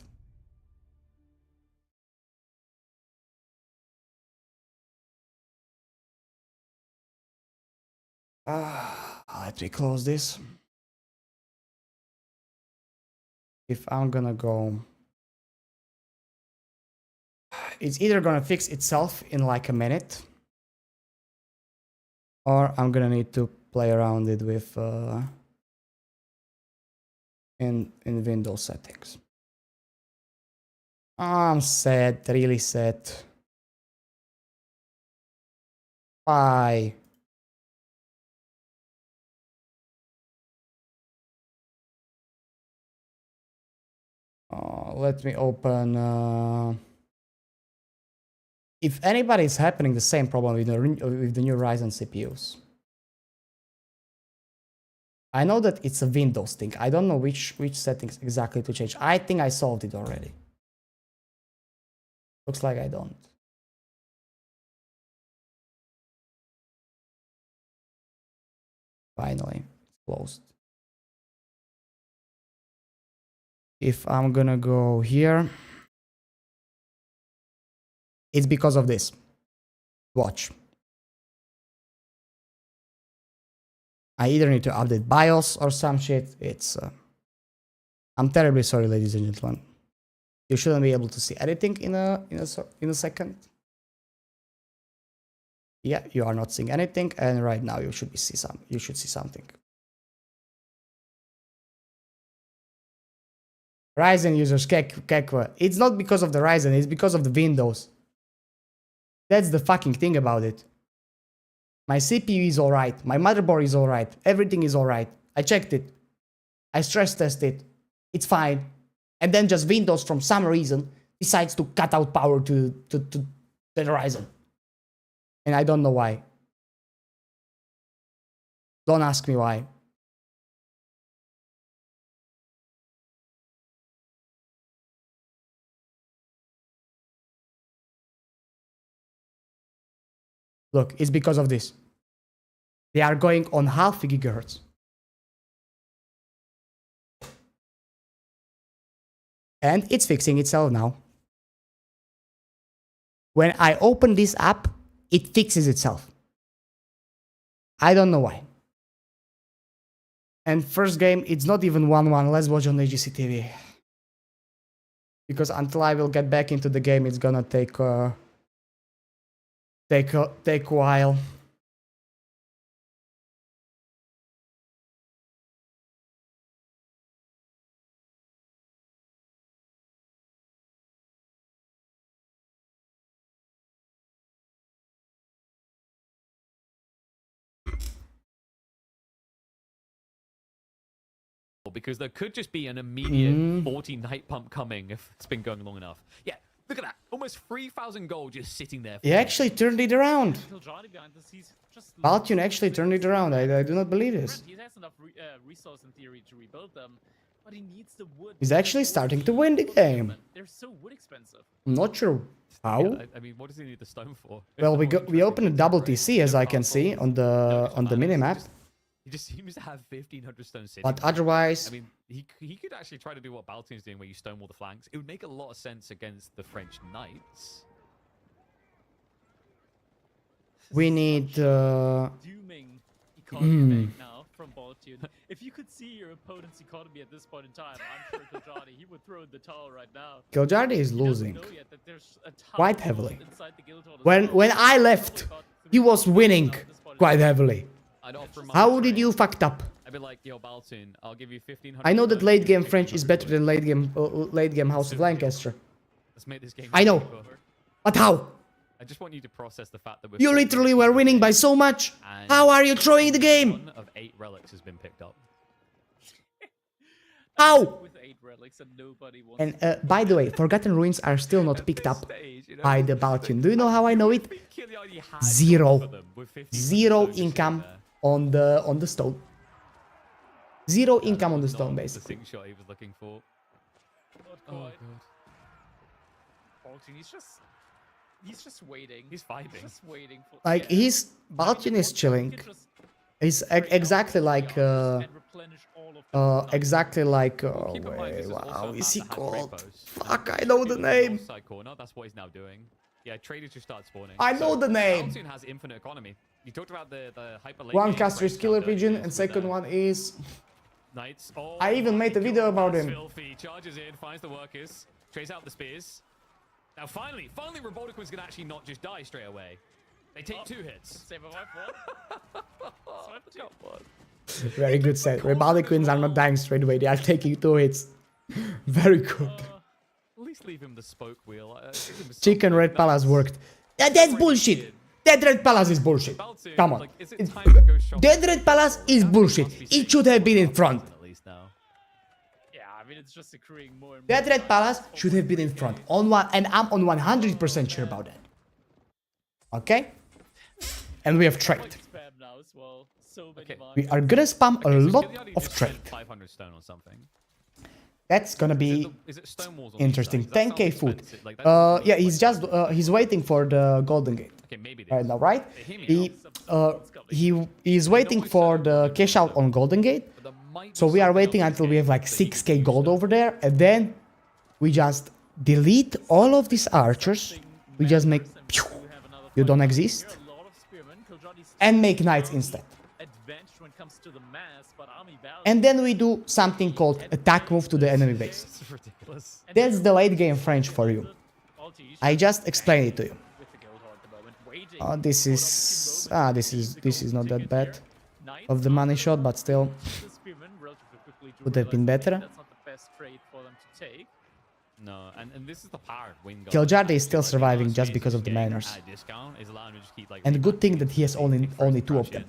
Let me close this. If I'm gonna go... it's either gonna fix itself in like a minute, or I'm gonna need to play around it with in Windows settings. I'm sad, really sad. Why? Let me open. If anybody is happening the same problem with the new Ryzen CPUs. I know that it's a Windows thing. I don't know which settings exactly to change. I think I solved it already. Looks like I don't. Finally, it's closed. If I'm gonna go here, it's because of this. Watch. I either need to update BIOS or some shit. It's... I'm terribly sorry, ladies and gentlemen. You shouldn't be able to see anything in a second. Yeah, you are not seeing anything, and right now you should see something. Ryzen users, Kekwa. It's not because of the Ryzen, it's because of the Windows. That's the fucking thing about it. My CPU is alright, my motherboard is alright, everything is alright. I checked it. I stress tested. It's fine. And then just Windows, from some reason, decides to cut out power to the Ryzen. And I don't know why. Don't ask me why. Look, it's because of this. They are going on half a gigahertz. And it's fixing itself now. When I open this app, it fixes itself. I don't know why. And first game, it's not even 1-1. Let's watch on EGC TV. Because until I will get back into the game, it's gonna take take a while. Because there could just be an immediate 40 night pump coming if it's been going long enough. Yeah, look at that. Almost 3,000 gold just sitting there. He actually turned it around. Baltian actually turned it around. I do not believe this. He has enough resource in theory to rebuild them, but he needs the wood. He's actually starting to win the game. They're so wood expensive. I'm not sure how. Yeah, I mean, what does he need the stone for? Well, we opened a double TC as I can see on the minimap. He just seems to have 1,500 stone sitting. But otherwise, I mean, he could actually try to do what Baltian's doing, where you stonewall the flanks. It would make a lot of sense against the French knights. we need. Dooming economy now from Baltian. If you could see your opponent's economy at this point in time, I'm sure Kojani, he would throw in the towel right now. Giljardi is He doesn't losing know yet that there's a ton quite of heavily. gold inside the guild hall as When well. I left, he was winning quite heavily. I'd offer him How did you fucked up? I'd be like, yo, Baltian, I'll give you 1,500. I know that stone, late game take French is 100 better than gold. late game House of Lancaster. Let's make this game. I know. cheaper. But how? I just want you to process the fact that we're You literally were winning by so much. And How are you throwing the game? One of 8 relics has been picked up. How? With 8 relics and nobody wants And by the way, Forgotten Ruins are still not picked up Stage, you know, by the Baltian. Do you know how I know it? Kili already had Zero. for them with 15 Zero stone just income sitting there. on the stone. Zero income on the Not stone, the basically. sink shot he was looking for. Not Oh quite. god. Baltian, he's just waiting. He's vibing. He's just waiting for Like yeah. Baltian is chilling. He could just He's exactly like and replenish all of the exactly like Keep in mind, this is also wow, a is he map that has called? breakposts. Fuck, And I know in the north name. side corner, that's what he's now doing. Yeah, traders just start spawning. I know the name. Baltian has infinite economy. You talked about the hyper late One game caster is French killer counter pigeon, units and with second their one is. Knights. Oh, I even made a my video God, about that's him. Filthy. Charges in, finds the workers, trays out the spears. Now finally, Robotiquin's gonna actually not just die straight away. They take 2 hits. save a wife one. Very good set. Rebellic Queens are not dying straight away. They are taking 2 hits. Very good. At least leave him the spoke wheel. Give him Chicken something. Red Palace That's worked. That's pretty bullshit. good. That Red Palace is bullshit. Baltian, Come on. like, is it It's- time to go shopping? That Red Palace is bullshit. It should have been in front. At least now. Yeah, I mean it's just accruing more and more. That Red Palace should have been in front. On one, and I'm on 100% sure about that. Okay? And we have trade. Like spam now as well. So many Okay. mines. We are gonna spam a Okay, so lot Gilead of just trade. spent 500 stone on something. That's gonna be Is it stone walls on interesting. these sides? That 10k sounds food. expensive. Like, that Yeah, seems he's just he's waiting for the Golden Gate Okay, maybe they right now, right? hear me He out. he's waiting for the cash out on Golden Gate. But there might So be we are something waiting else until in we have game like that he can 6k use gold that. over there, and then we just delete all of these archers. We just make pew, you don't exist, and make knights instead. Advanced when it comes to the mass, but army balance. And then we do something called attack move to the enemy base. It's ridiculous. That's the late game French for you. I just explained it to you. With the guild hall at the moment, waiting This is not that bad of the money shot, but still the spearmen relatively quickly do would have been realize better. That's not the best trade for them to take. No, and this is the power of win. Kiljardi is still surviving just because of the manners. And good thing that he has only 2 of them.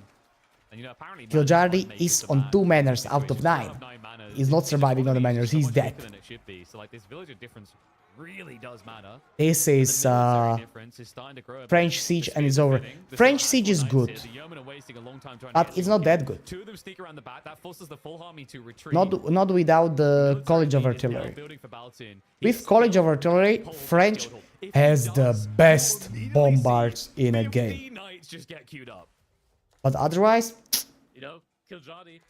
Kiljardi is on 2 manners out of 9. He's not surviving on the manners, he's dead. So like this villager difference really does matter. This is French siege and it's over. French siege is good, but it's not that good. 2 of them sneak around the back. That forces the full army to retreat. Not without the College of Artillery. With College of Artillery, French has the best bombards in a game. Knights just get queued up. But otherwise, You know, Kiljardi,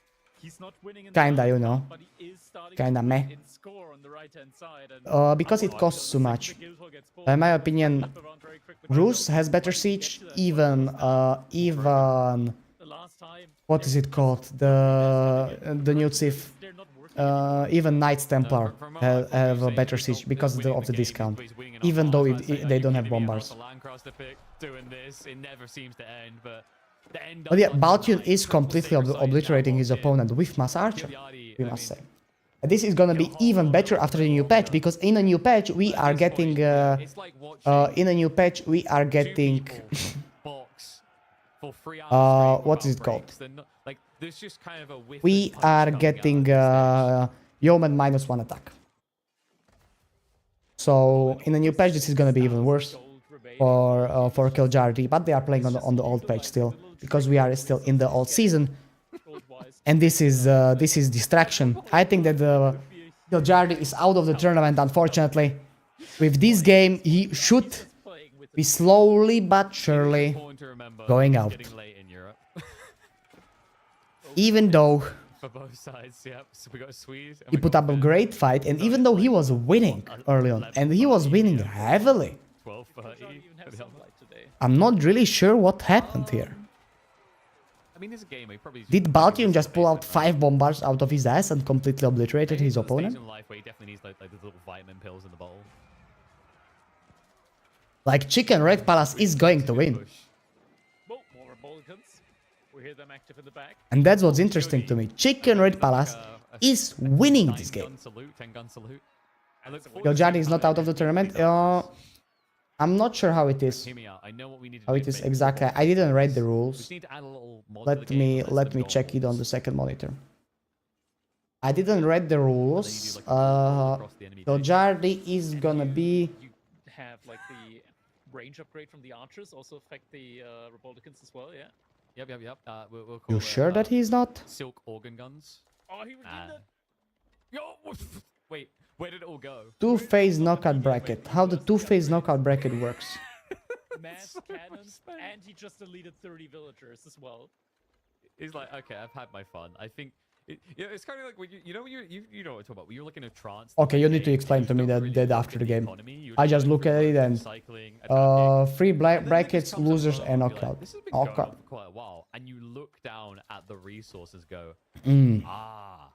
he's not winning in Kinda, the you know. but he is starting Kinda to meh. in score on the right-hand side. And because it costs too much. the guild hall gets pulled, In my opinion, up around very quickly. Rus has better siege. Even The last time, what is it called? The new Civ. they're not working even Knights Templar From my have, point of have view, a saying better he's siege not because winning of the game, discount, but he's winning enough even though artifacts, saying, they like, don't you're have giving me a bombers. muscle land cross to pick, doing this, it never seems to end, but the end But yeah, does Baltian tonight. is Triple completely Sacred Science obliterating now his locked in. opponent with Mass Archer, Kiliadi, we I must mean, say. And this is gonna be even better after the new patch, because in a new patch we at are this getting point, yeah, it's like watching in a new patch we are two getting people box for 3 hours straight what is it without called? breaks. They're not, like, there's just kind of a whiff We of punch are coming out getting at this stage. Yeoman -1 attack. So in a new patch this is gonna be even worse for Kiljardi, but they are playing on the old patch still, because we are still in the old season, and this is distraction. I think that Kiljardi is out of the tournament, unfortunately. With this game he should be slowly but surely Important to remember, going it's out. getting late in Europe. Even though For both sides, yep. So we got a Swede. And he we put got up a Finn. great fight, and even though he was winning early on, and he was winning heavily, 12-30. I'm not really sure what happened here. I mean, there's a game. He probably Did Baltian just pull out basement, right? 5 bombers out of his ass and completely obliterated Maybe his there's a stage opponent? in life where he definitely needs like the little vitamin pills in the bowl. Like Chicken Red Palace is going to win. Well, more Republicans. We hear them active in the back. And that's what's interesting to me. Chicken Red Palace is winning this game. 10-gun salute. I look forward to Kiljardi seeing is how not that out of the goes. tournament. I'm not sure how it is. Hear me out. I know what we need to How do it is basically. exactly. I didn't read the We rules. just need to add a little mod to the Let game me list let of me check it on goals. the second monitor. I didn't read the And then you rules. do, like, a roll across the enemy base. Kiljardi is gonna be. You have like the range upgrade from the archers also affect the Republicans as well, yeah? Yep. We'll call You it, sure that he's not? silk organ guns? Oh, he redeemed it! Yo, wait, where did it all go? Two-phase knockout bracket. How the two-phase knockout bracket works. Mass So much cannons, space. and he just deleted 30 villagers as well. He's like, okay, I've had my fun. I think it's kind of like when you know when you know what I'm talking about. When you're like in a trance. Okay, you need to explain to me that after the game. I just look at it and free brackets, losers, and knockout. This has been going Knockout. on for quite a while, and you look down at the resources, go, Mm. ah,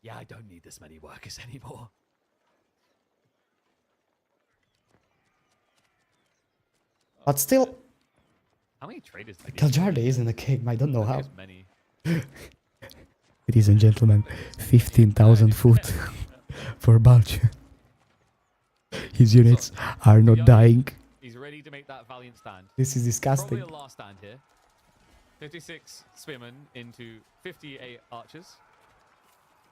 yeah, I don't need this many workers anymore. But still, How many traders? do you need? Kiljardi is in the game. I don't know how. As many. Ladies and gentlemen, 15,000 foot for Balch. His units are not dying. He's ready to make that valiant stand. This is disgusting. Probably a last stand here. 56 spearmen into 58 archers.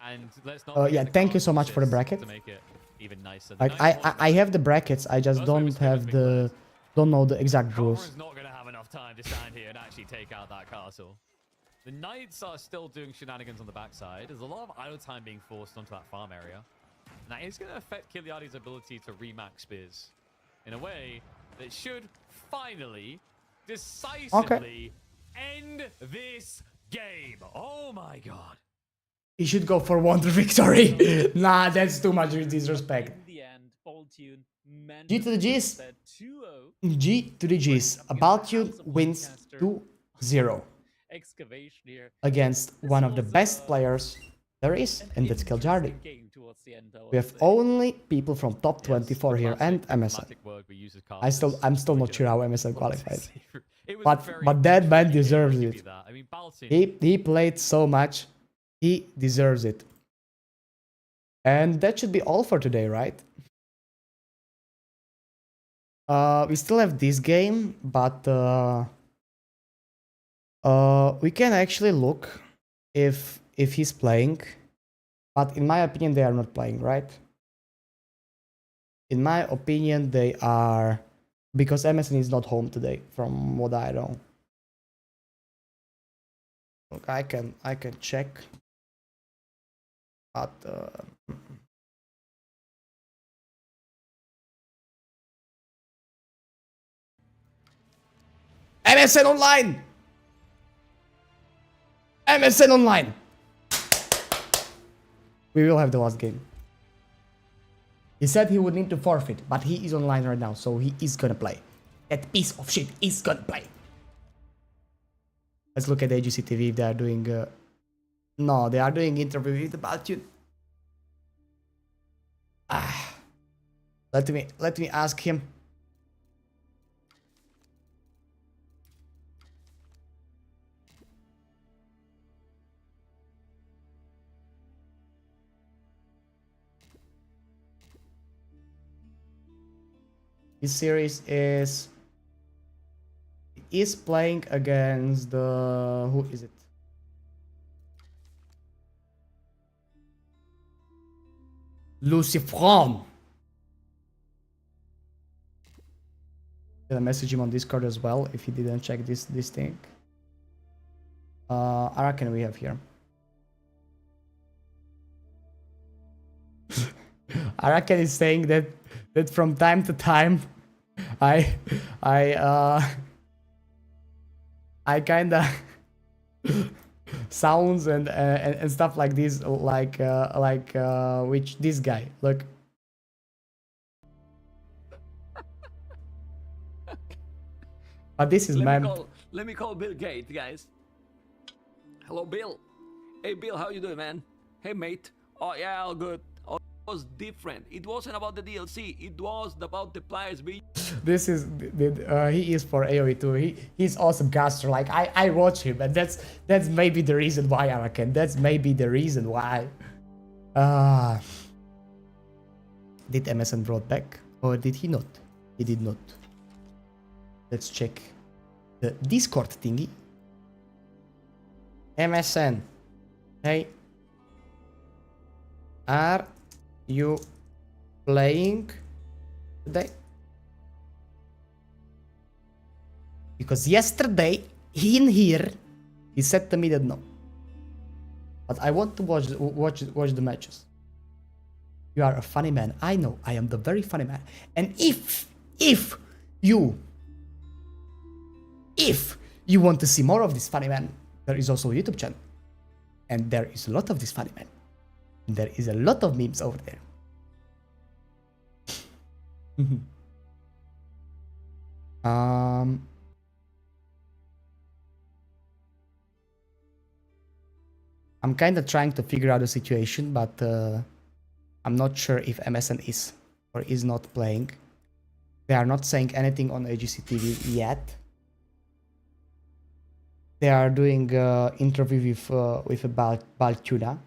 And let's not. forget Yeah, the thank you so castle much for the assist bracket. To make it even nicer. Like I have the brackets. I just don't have the don't know the exact rules. Cobram's not going to have enough time to stand here and actually take out that castle. The knights are still doing shenanigans on the backside. There's a lot of idle time being forced onto that farm area. And that is going to affect Kiliadi's ability to remax spears in a way that should finally, decisively end this game. Oh my god. He should go for Wonder Victory. Nah, that's too much disrespect. In the end, Baltune managed G to the G's. that 2-0 G to the G's. Baltian wins 2-0 excavation here. against one of the best players there is, and that's Kiljardi. Interesting game towards the end, I We would have say. only people from top 24 here and MSN. I'm still not sure how MSN qualified. But that man deserves it. I mean, Baltin, He played so much. He deserves it. And that should be all for today, right? We still have this game, but we can actually look if he's playing. But in my opinion, they are not playing, right? In my opinion, they are, because MSN is not home today, from what I know. Look, I can check. But MSN Online! MSN Online! We will have the last game. He said he would need to forfeit, but he is online right now, so he is gonna play. That piece of shit is gonna play. Let's look at AGC TV if they are doing No, they are doing interview with about you. Let me ask him. This series is playing against the, who is it? Lucifron. Gonna message him on Discord as well if he didn't check this thing. Arakan we have here. Arakan is saying that from time to time I kinda sounds and stuff like this, like which this guy, look. But this is man. Let me call Bill Gates, guys. Hello, Bill. Hey, Bill, how you doing, man? Hey, mate. Oh, yeah, all good. Oh, it was different. It wasn't about the DLC. It was about the players being... This is he is for AoE too. He's awesome caster. Like I watch him, and that's maybe the reason why Arakan. That's maybe the reason why. Did MSN brought back, or did he not? He did not. Let's check the Discord thingy. MSN. Hey, are you playing today? Because yesterday, in here, he said to me that no. But I want to watch the matches. You are a funny man. I know, I am the very funny man. And if you want to see more of this funny man, there is also a YouTube channel. And there is a lot of this funny man. And there is a lot of memes over there. I'm kind of trying to figure out the situation, but I'm not sure if MSN is or is not playing. They are not saying anything on EGC TV yet. They are doing interview with about Baltuna.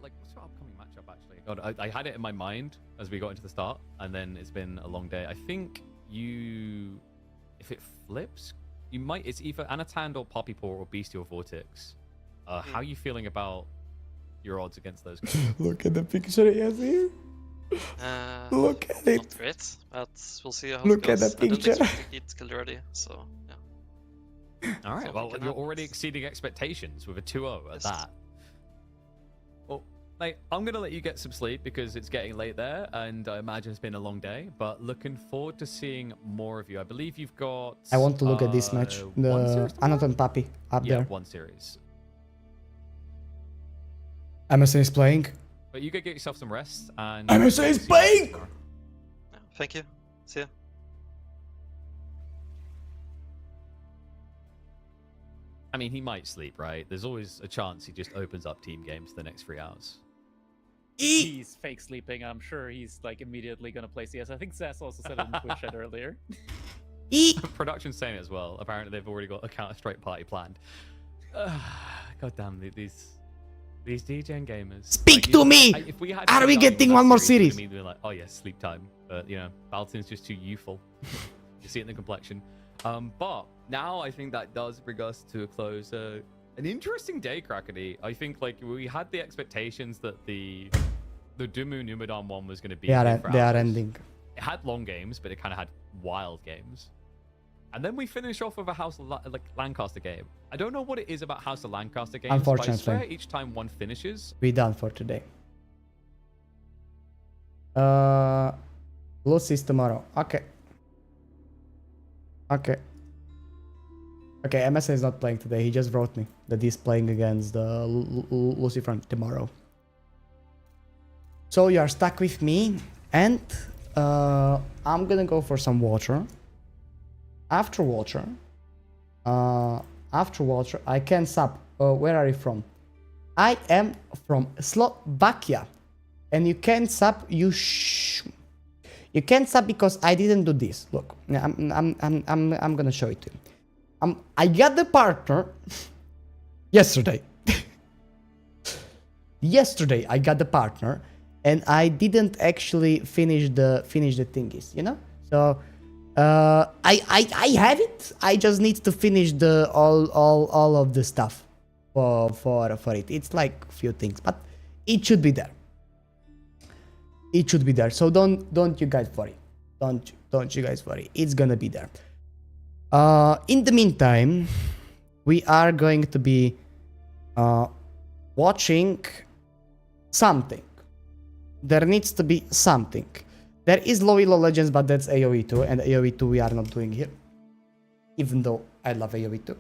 Like, what's your upcoming matchup actually? God, I had it in my mind as we got into the start, and then it's been a long day. I think if it flips, you might. It's either Anatand or Poppypaw or Beasty or Vortex. How are you feeling about your odds against those guys? Look at the picture he has here. Look at it. Not great, but we'll see how Look it goes. at the picture. I don't expect to get killed already, so yeah. All right, Something well, can you're happen. already exceeding expectations with a 2-0 at Yes. that. Well, mate, I'm going to let you get some sleep because it's getting late there, and I imagine it's been a long day, but looking forward to seeing more of you. I believe you've got... I want to look at this match. one The series tomorrow? Anton Papi up Yeah, there. one series. MSN is playing. But you go get yourself some rest, and... MSN is see you guys playing! tomorrow. Yeah, thank you. See ya. I mean, he might sleep, right? There's always a chance he just opens up team games for the next 3 hours. He's fake sleeping. I'm sure he's like immediately gonna play CS. I think Zess also said it in Twitch chat earlier. Production's saying it as well. Apparently, they've already got a Counter-Strike party planned. God damn, these DJing gamers. Speak Like, to me! If we had Are we Showdown getting with one that more we'd series? be like, oh yeah, sleep time. But you know, Baltin's just too youthful. You see it in the complexion. But now I think that does bring us to a close. An interesting day, Crackety. I think like we had the expectations that the Dumu Numadon one was going to be. They big for are hours. ending. It had long games, but it kind of had wild games. And then we finish off with a House of Lancaster game. I don't know what it is about House of Lancaster games, but I Unfortunately. swear each time one finishes, We done for today. Lucy's tomorrow. Okay. Okay, MSN is not playing today. He just wrote me that he's playing against the Lucy from tomorrow. So you are stuck with me, and I'm gonna go for some water. After water, I can sub. Where are you from? I am from Slovakia. And you can't sub, you can't sub because I didn't do this. Look, I'm gonna show it to you. I got the partner yesterday. Yesterday I got the partner, and I didn't actually finish the thingies, you know. So I have it. I just need to finish the all of the stuff for it. It's like a few things, but it should be there. It should be there. So don't you guys worry. Don't you guys worry. It's gonna be there. In the meantime, we are going to be watching something. There needs to be something. There is low elo legends, but that's AoE 2, and AoE 2 we are not doing here. Even though I love AoE 2.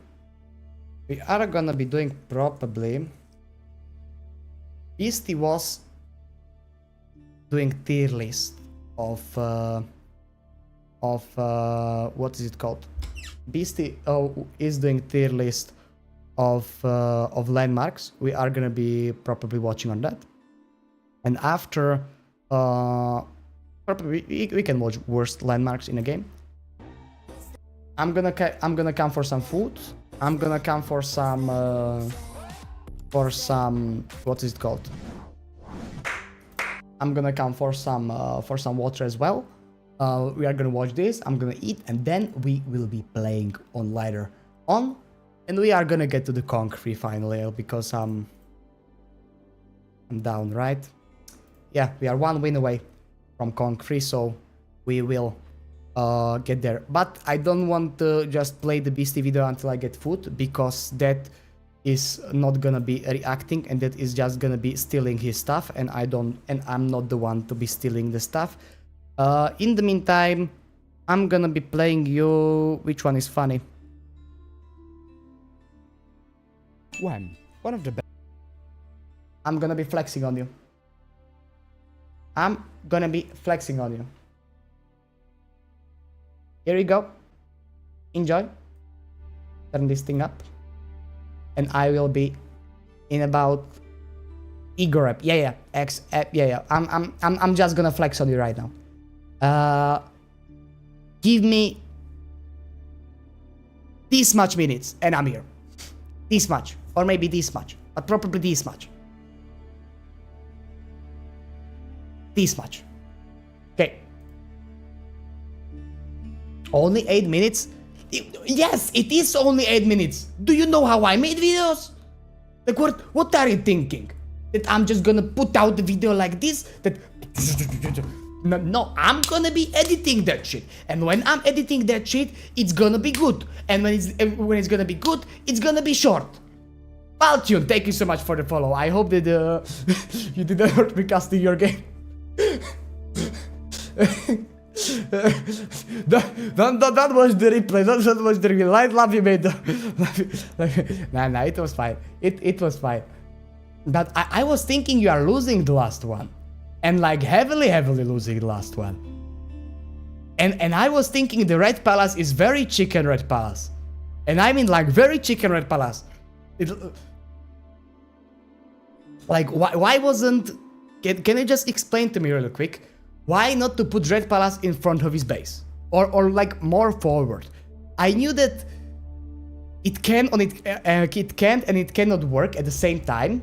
We are gonna be doing probably. Beasty was doing tier list of what is it called? Beasty is doing tier list of landmarks. We are gonna be probably watching on that, and after probably we can watch worst landmarks in a game. I'm gonna come for some food. I'm gonna come for some what is it called? I'm gonna come for some water as well. We are gonna watch this. I'm gonna eat, and then we will be playing on later on, and we are gonna get to the Conk 3 finally because I'm down, right? Yeah, we are 1 win away from Conk 3, so we will get there. But I don't want to just play the Beasty video until I get food, because that is not gonna be reacting, and that is just gonna be stealing his stuff, and I'm not the one to be stealing the stuff. In the meantime, I'm gonna be playing you. Which one is funny? One of the best. I'm gonna be flexing on you. I'm gonna be flexing on you. Here we go. Enjoy. Turn this thing up. And I will be in about Igor app. Yeah. Yeah. I'm just gonna flex on you right now. Give me this much minutes and I'm here. This much, or maybe this much, but probably this much. This much. Okay. Only 8 minutes? Yes, it is only 8 minutes. Do you know how I made videos? Like, what are you thinking? That I'm just gonna put out the video like this? That no, I'm gonna be editing that shit. And when I'm editing that shit, it's gonna be good. And when it's gonna be good, it's gonna be short. Valtune, thank you so much for the follow. I hope that you didn't hurt me casting your game. That was the replay. That was the replay. I love you, mate. Nah, it was fine. It was fine. But I was thinking you are losing the last one. And like heavily losing the last one. And I was thinking the Red Palace is very chicken Red Palace. And I mean like very chicken Red Palace. Like why wasn't... Can you just explain to me really quick? Why not to put Red Palace in front of his base? Or like more forward? I knew that it can it can't and it cannot work at the same time.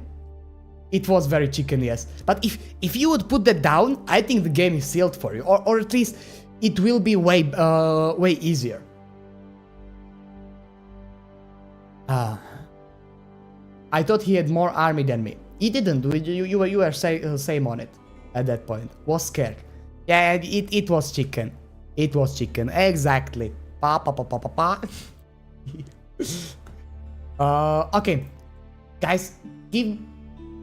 It was very chicken, yes. But if you would put that down, I think the game is sealed for you. Or at least it will be way easier. I thought he had more army than me. He didn't. You were same on it at that point. Was scared. Yeah, it was chicken. It was chicken. Exactly. Okay. Guys, give...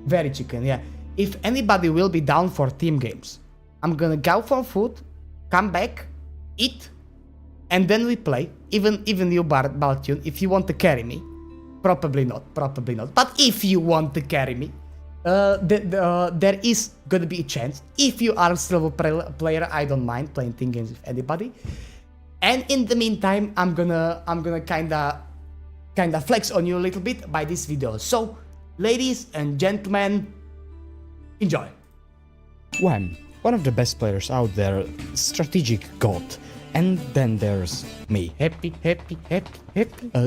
Very chicken, yeah. If anybody will be down for team games, I'm gonna go for food, come back, eat, and then we play. Even you, Baltune, if you want to carry me. Probably not. But if you want to carry me, there is gonna be a chance. If you are a silver player, I don't mind playing team games with anybody. And in the meantime, I'm gonna kinda flex on you a little bit by this video. So Ladies and gentlemen, enjoy. Wham, one of the best players out there, strategic god. And then there's me. Happy.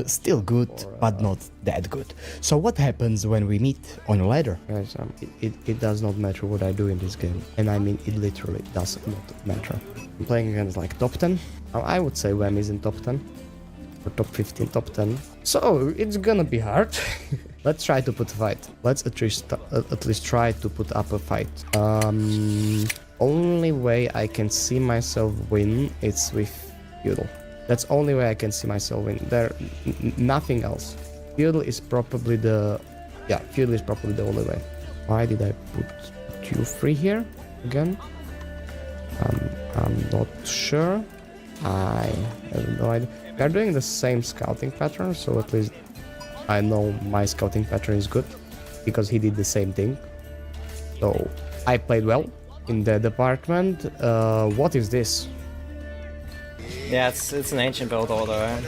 Still good, but not that good. So what happens when we meet on a ladder? Guys, it does not matter what I do in this game. And I mean, it literally does not matter. I'm playing against like top 10. I would say Wham is in top 10. Or top 15, top 10. So it's gonna be hard. Let's try to put a fight. Let's at least try to put up a fight. Only way I can see myself win is with feudal. That's only way I can see myself win. There, nothing else. Feudal is probably the only way. Why did I put you free here again? I'm not sure. I have no idea. We are doing the same scouting pattern, so at least I know my scouting pattern is good because he did the same thing. So I played well in the department. What is this? Yeah, it's an ancient build order.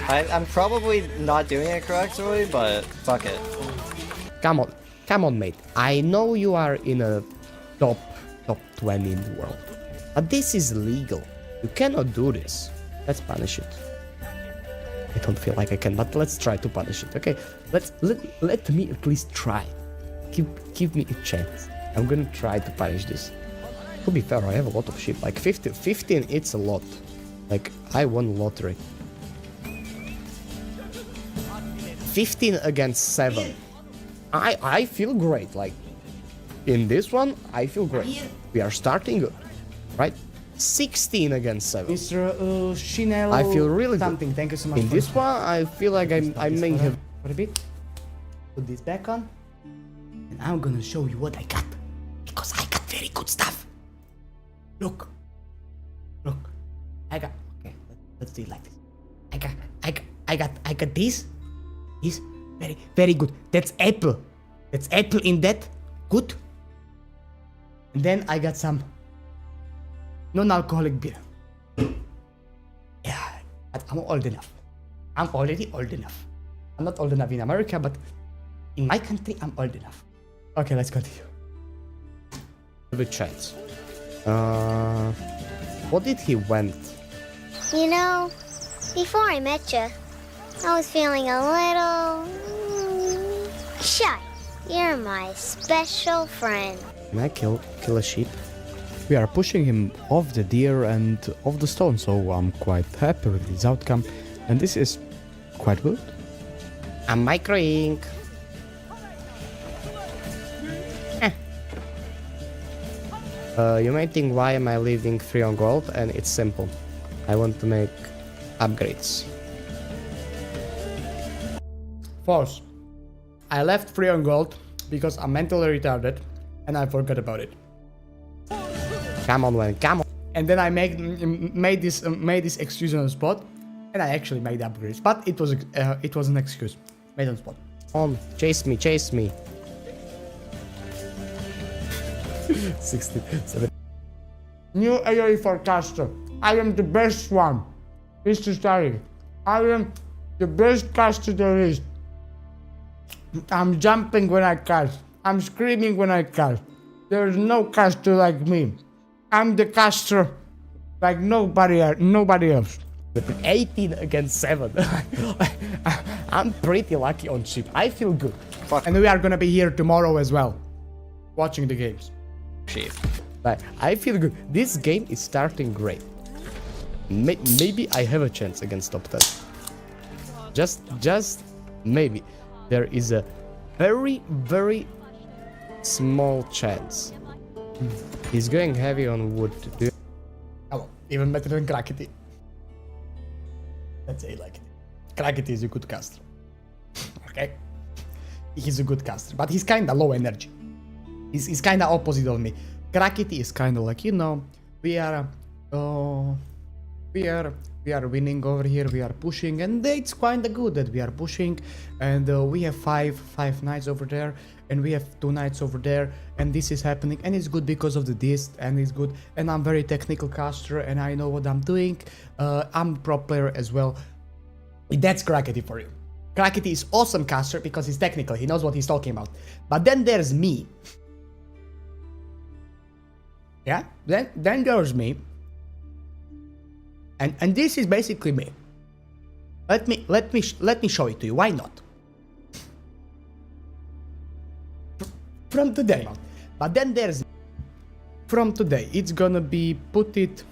I'm probably not doing it correctly, but fuck it. Come on, mate. I know you are in a top 20 in the world, but this is illegal. You cannot do this. Let's punish it. I don't feel like I can, but let's try to punish it. Okay, let me at least try. Give me a chance. I'm gonna try to punish this. To be fair, I have a lot of sheep. Like 15, it's a lot. Like, I won lottery. 15 against 7. I feel great. Like, in this one, I feel great. We are starting good, right? 16 against 7. Mr. Chanel. I feel really something. good. Thank you so much. In this one, I feel like I may have... For a bit. Put this back on. And I'm gonna show you what I got. Because I got very good stuff. Look. I got... Okay, let's do it like this. I got this. This. Very good. That's apple. That's apple in that. Good. And then I got some non-alcoholic beer. Yeah, but I'm old enough. I'm already old enough. I'm not old enough in America, but in my country, I'm old enough. Okay, let's continue. The chance. What did he went? You know, before I met you, I was feeling a little shy. You're my special friend. Can I kill a sheep? We are pushing him off the deer and off the stone, so I'm quite happy with this outcome. And this is quite good. I'm microing. You may think, why am I leaving 3 on gold? And it's simple. I want to make upgrades. False. I left 3 on gold because I'm mentally retarded and I forgot about it. Come on, man, come on. And then I made this excuse on the spot, and I actually made the upgrades. But it was an excuse made on the spot. On, chase me. 67. New AI forecaster. I am the best one. Mr. Starry. I am the best caster there is. I'm jumping when I cast. I'm screaming when I cast. There is no caster like me. I'm the caster like nobody else. 18 against 7. I'm pretty lucky on sheep. I feel good. And we are gonna be here tomorrow as well, watching the games. Sheep. Like, I feel good. This game is starting great. Maybe I have a chance against top 10. Just maybe. There is a very, very small chance. He's going heavy on wood. Oh, even better than Krakity. Let's say like it. Krakity is a good caster. Okay? He's a good caster, but he's kinda low energy. He's kinda opposite of me. Krakity is kinda like, you know, we are winning over here, we are pushing, and it's kinda good that we are pushing, and we have five knights over there, and we have 2 knights over there, and this is happening, and it's good because of the disc, and it's good, and I'm very technical caster, and I know what I'm doing. I'm pro player as well. That's Krakity for you. Krakity is awesome caster because he's technical, he knows what he's talking about. But then there's me. Yeah, then there's me. And this is basically me. Let me show it to you. Why not? From today. But then there's from today. It's gonna be put it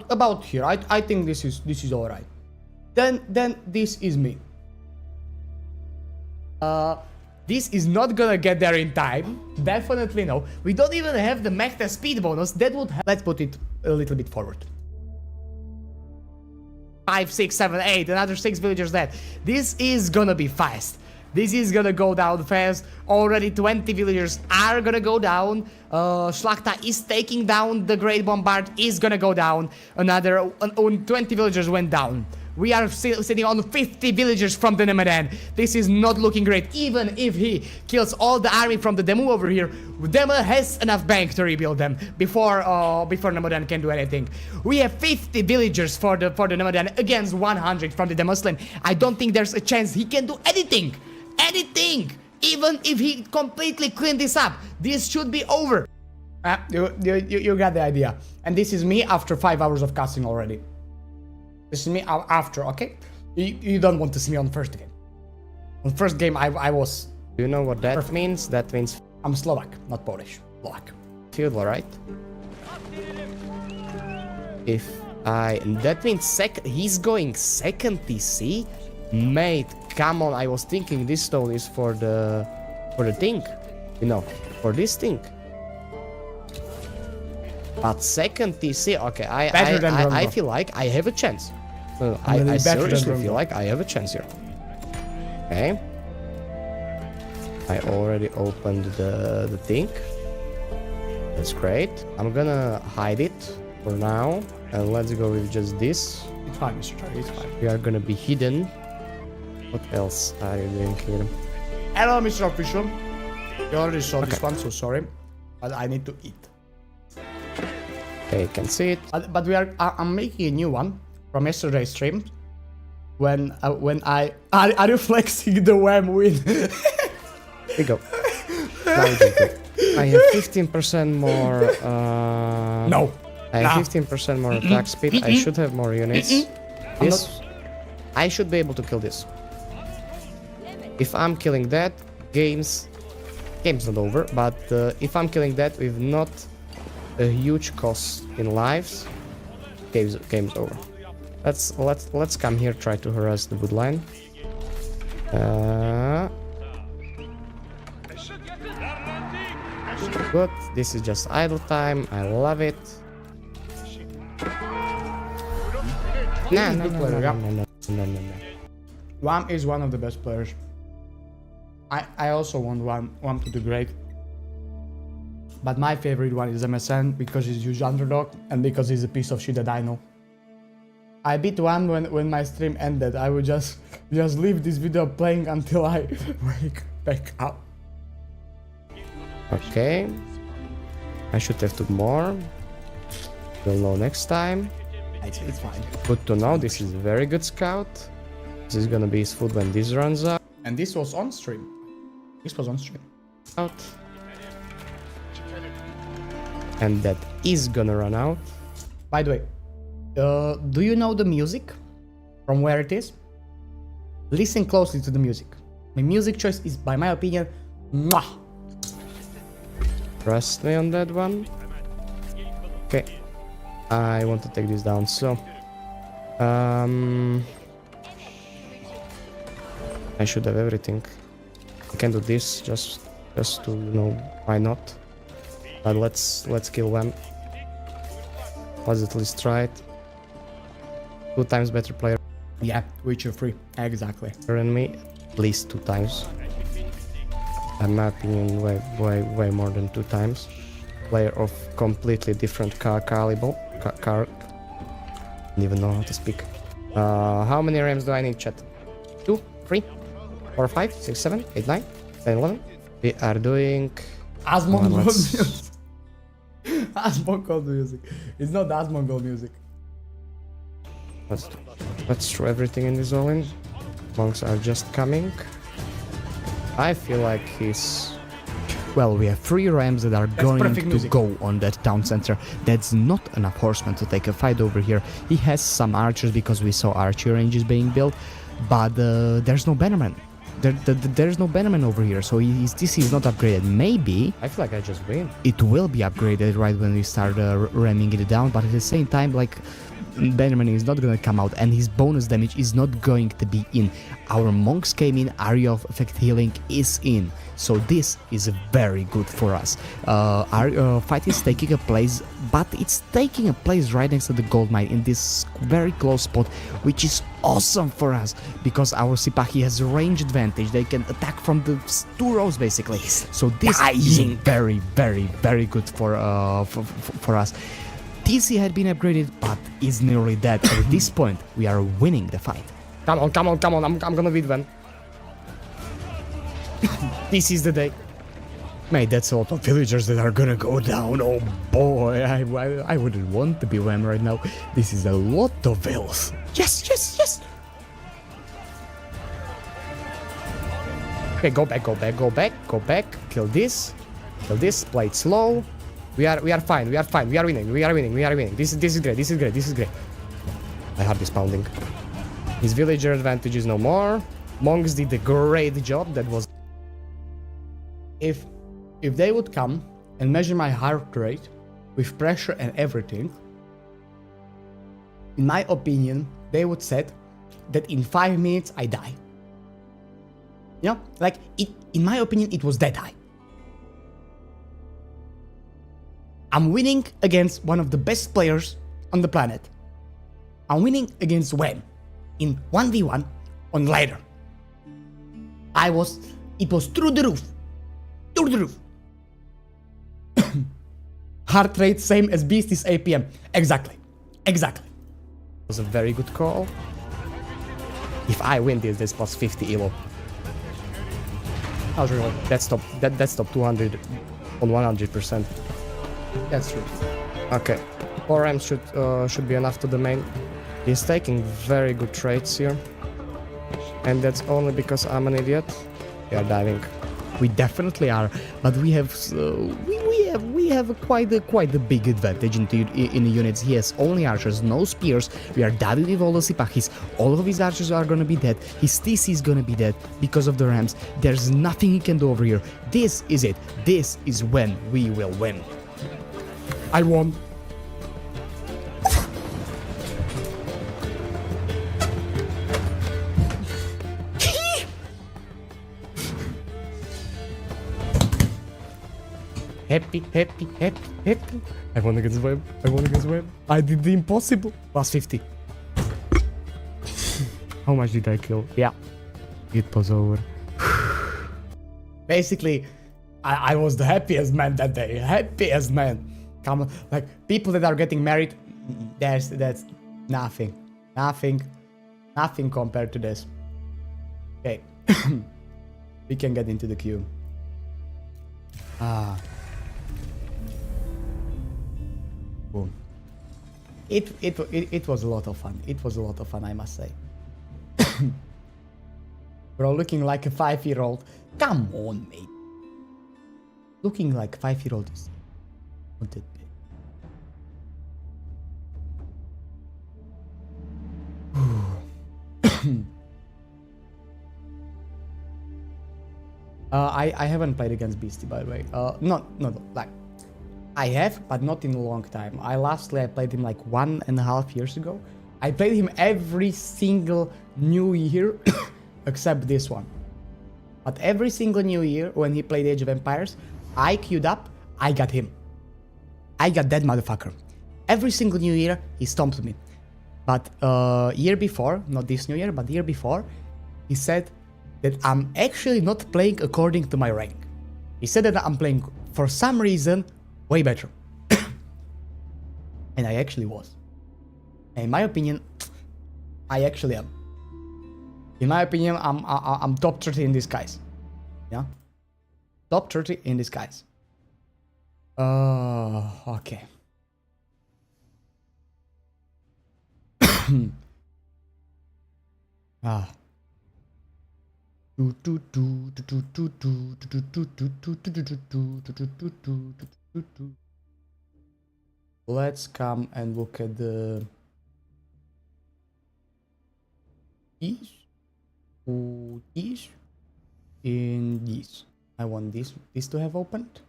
about here. I think this is all right. Then this is me. This is not gonna get there in time. Definitely no. We don't even have the Mechta speed bonus. That would have... Let's put it a little bit forward. 5, 6, 7, 8. Another 6 villagers dead. This is gonna be fast. This is gonna go down fast. Already 20 villagers are gonna go down. Schlachta is taking down the Great Bombard. Is gonna go down. Another 20 villagers went down. We are sitting on 50 villagers from the Nemadan. This is not looking great. Even if he kills all the army from the Demu over here, Demu has enough bank to rebuild them before Nemadan can do anything. We have 50 villagers for the Nemadan against 100 from the Demuslim. I don't think there's a chance he can do anything. Anything! Even if he completely cleaned this up, this should be over. You got the idea. And this is me after 5 hours of casting already. This is me after, okay? You don't want to see me on first game. On first game, I was... Do you know what that means? That means... I'm Slovak, not Polish. Slovak. Feudal, right? If I... That means he's going second TC? Mate, come on, I was thinking this stone is for the thing. You know, for this thing. But second TC, okay, I feel like I have a chance. I seriously feel like I have a chance here. Okay. I already opened the thing. That's great. I'm gonna hide it for now. And let's go with just this. It's fine, Mr. Charlie, it's fine. We are gonna be hidden. What else are you doing here? Hello, Mr. Official. You already saw this one, so sorry. But I need to eat. Okay, you can see it. But I'm making a new one from yesterday's stream. When I are you flexing the wham win? Here we go. Now we can go. I have 15% more. No. I have 15% more attack speed. I should have more units. This, I should be able to kill this. If I'm killing that, game's not over. But if I'm killing that with not a huge cost in lives, game's over. Let's come here, try to harass the wood line. Good. This is just idle time. I love it. No. Wham is one of the best players. I also want Wham to do great. But my favorite one is MSN because he's huge underdog and because he's a piece of shit that I know. I beat Wham when my stream ended. I would just leave this video playing until I wake back up. Okay. I should have two more. We'll know next time. It's fine. Good to know. This is a very good scout. This is gonna be his food when this runs out. And this was on stream. This was on stream. Out. And that is gonna run out. By the way, do you know the music from where it is? Listen closely to the music. My music choice is, by my opinion, mwah. Trust me on that one. Okay. I want to take this down, so... I should have everything. I can do this, just to, you know, why not? But let's kill them. Let's at least try it. 2 times better player Yeah, Witcher 3, exactly. than me. At least 2 times. In my opinion, way more than 2 times. Player of completely different caliber. Don't even know how to speak. How many rams do I need, chat? 2, 3, 4, 5, 6, 7, 8, 9, 10, 11. We are doing... Asmongold music. Asmongold music. It's not Asmongold music. Let's throw everything in this all-in. Monks are just coming. I feel like he's... Well, we have 3 rams that are going perfect to music. go on that town center. That's not enough horsemen to take a fight over here. He has some archers because we saw archer ranges being built, but there's no bannerman. There's no bannerman over here, so his TC is not upgraded. Maybe I feel like I just win. it will be upgraded right when we start ramming it down, but at the same time, like, bannerman is not gonna come out and his bonus damage is not going to be in. Our monks came in, area of effect healing is in, so this is very good for us. Our fight is taking a place, but it's taking a place right next to the gold mine in this very close spot, which is awesome for us because our Sipahi has range advantage. They can attack from the 2 rows basically, so this is very, very, very good for us. TC had been upgraded, but is nearly dead. At this point, we are winning the fight. Come on, come on, come on. I'm gonna beat them. This is the day. Mate, that's a lot of villagers that are gonna go down. Oh boy, I wouldn't want to be Wham right now. This is a lot of vills. Yes, yes, yes. Okay, go back, go back, go back, go back. Kill this. Kill this. Play it slow. We are fine. We are fine. We are winning. We are winning. We are winning. This is great. This is great. This is great. My heart is pounding. His villager advantage is no more. Monks did a great job. That was... If they would come and measure my heart rate with pressure and everything, in my opinion, they would said that in 5 minutes I die. You know, like in my opinion, it was that high. I'm winning against one of the best players on the planet. I'm winning against Wham in 1v1 on ladder. It was through the roof. Through the roof. Heart rate same as Beasty's APM. Exactly. Exactly. It was a very good call. If I win this plus 50 elo. How's really? That's top 200 on 100%. That's true. Okay, 4 rams should be enough to the main. He's taking very good trades here, and that's only because I'm an idiot. We are diving. We definitely are, but we have we have quite a big advantage in the units. He has only archers, no spears. We are diving with all the Sipahis. All of his archers are gonna be dead. His TC is gonna be dead because of the rams. There's nothing he can do over here. This is it. This is when we will win. I won. Happy, happy, happy, happy. I won against Web. I won against Web. I did the impossible. Plus 50. How much did I kill? Yeah. It was over. Basically, I was the happiest man that day. Happiest man. Come on, like people that are getting married, that's nothing. Nothing compared to this. Okay. We can get into the queue. Boom. It was a lot of fun. It was a lot of fun, I must say. Bro, looking like a 5-year-old. Come on, mate. Looking like a 5-year-old is not that big. I haven't played against Beasty, by the way. No, like I have, but not in a long time. I played him like 1.5 years ago. I played him every single new year except this one. But every single new year when he played Age of Empires, I queued up, I got him. I got that motherfucker. Every single new year, he stomped me. But year before, not this new year, but the year before, he said that I'm actually not playing according to my rank. He said that I'm playing, for some reason, way better. And I actually was. And in my opinion, I actually am. In my opinion, I'm top 30 in disguise. Yeah? Top 30 in disguise. Okay. Ah. Let's come and look at the these. These in these. I want this to have opened.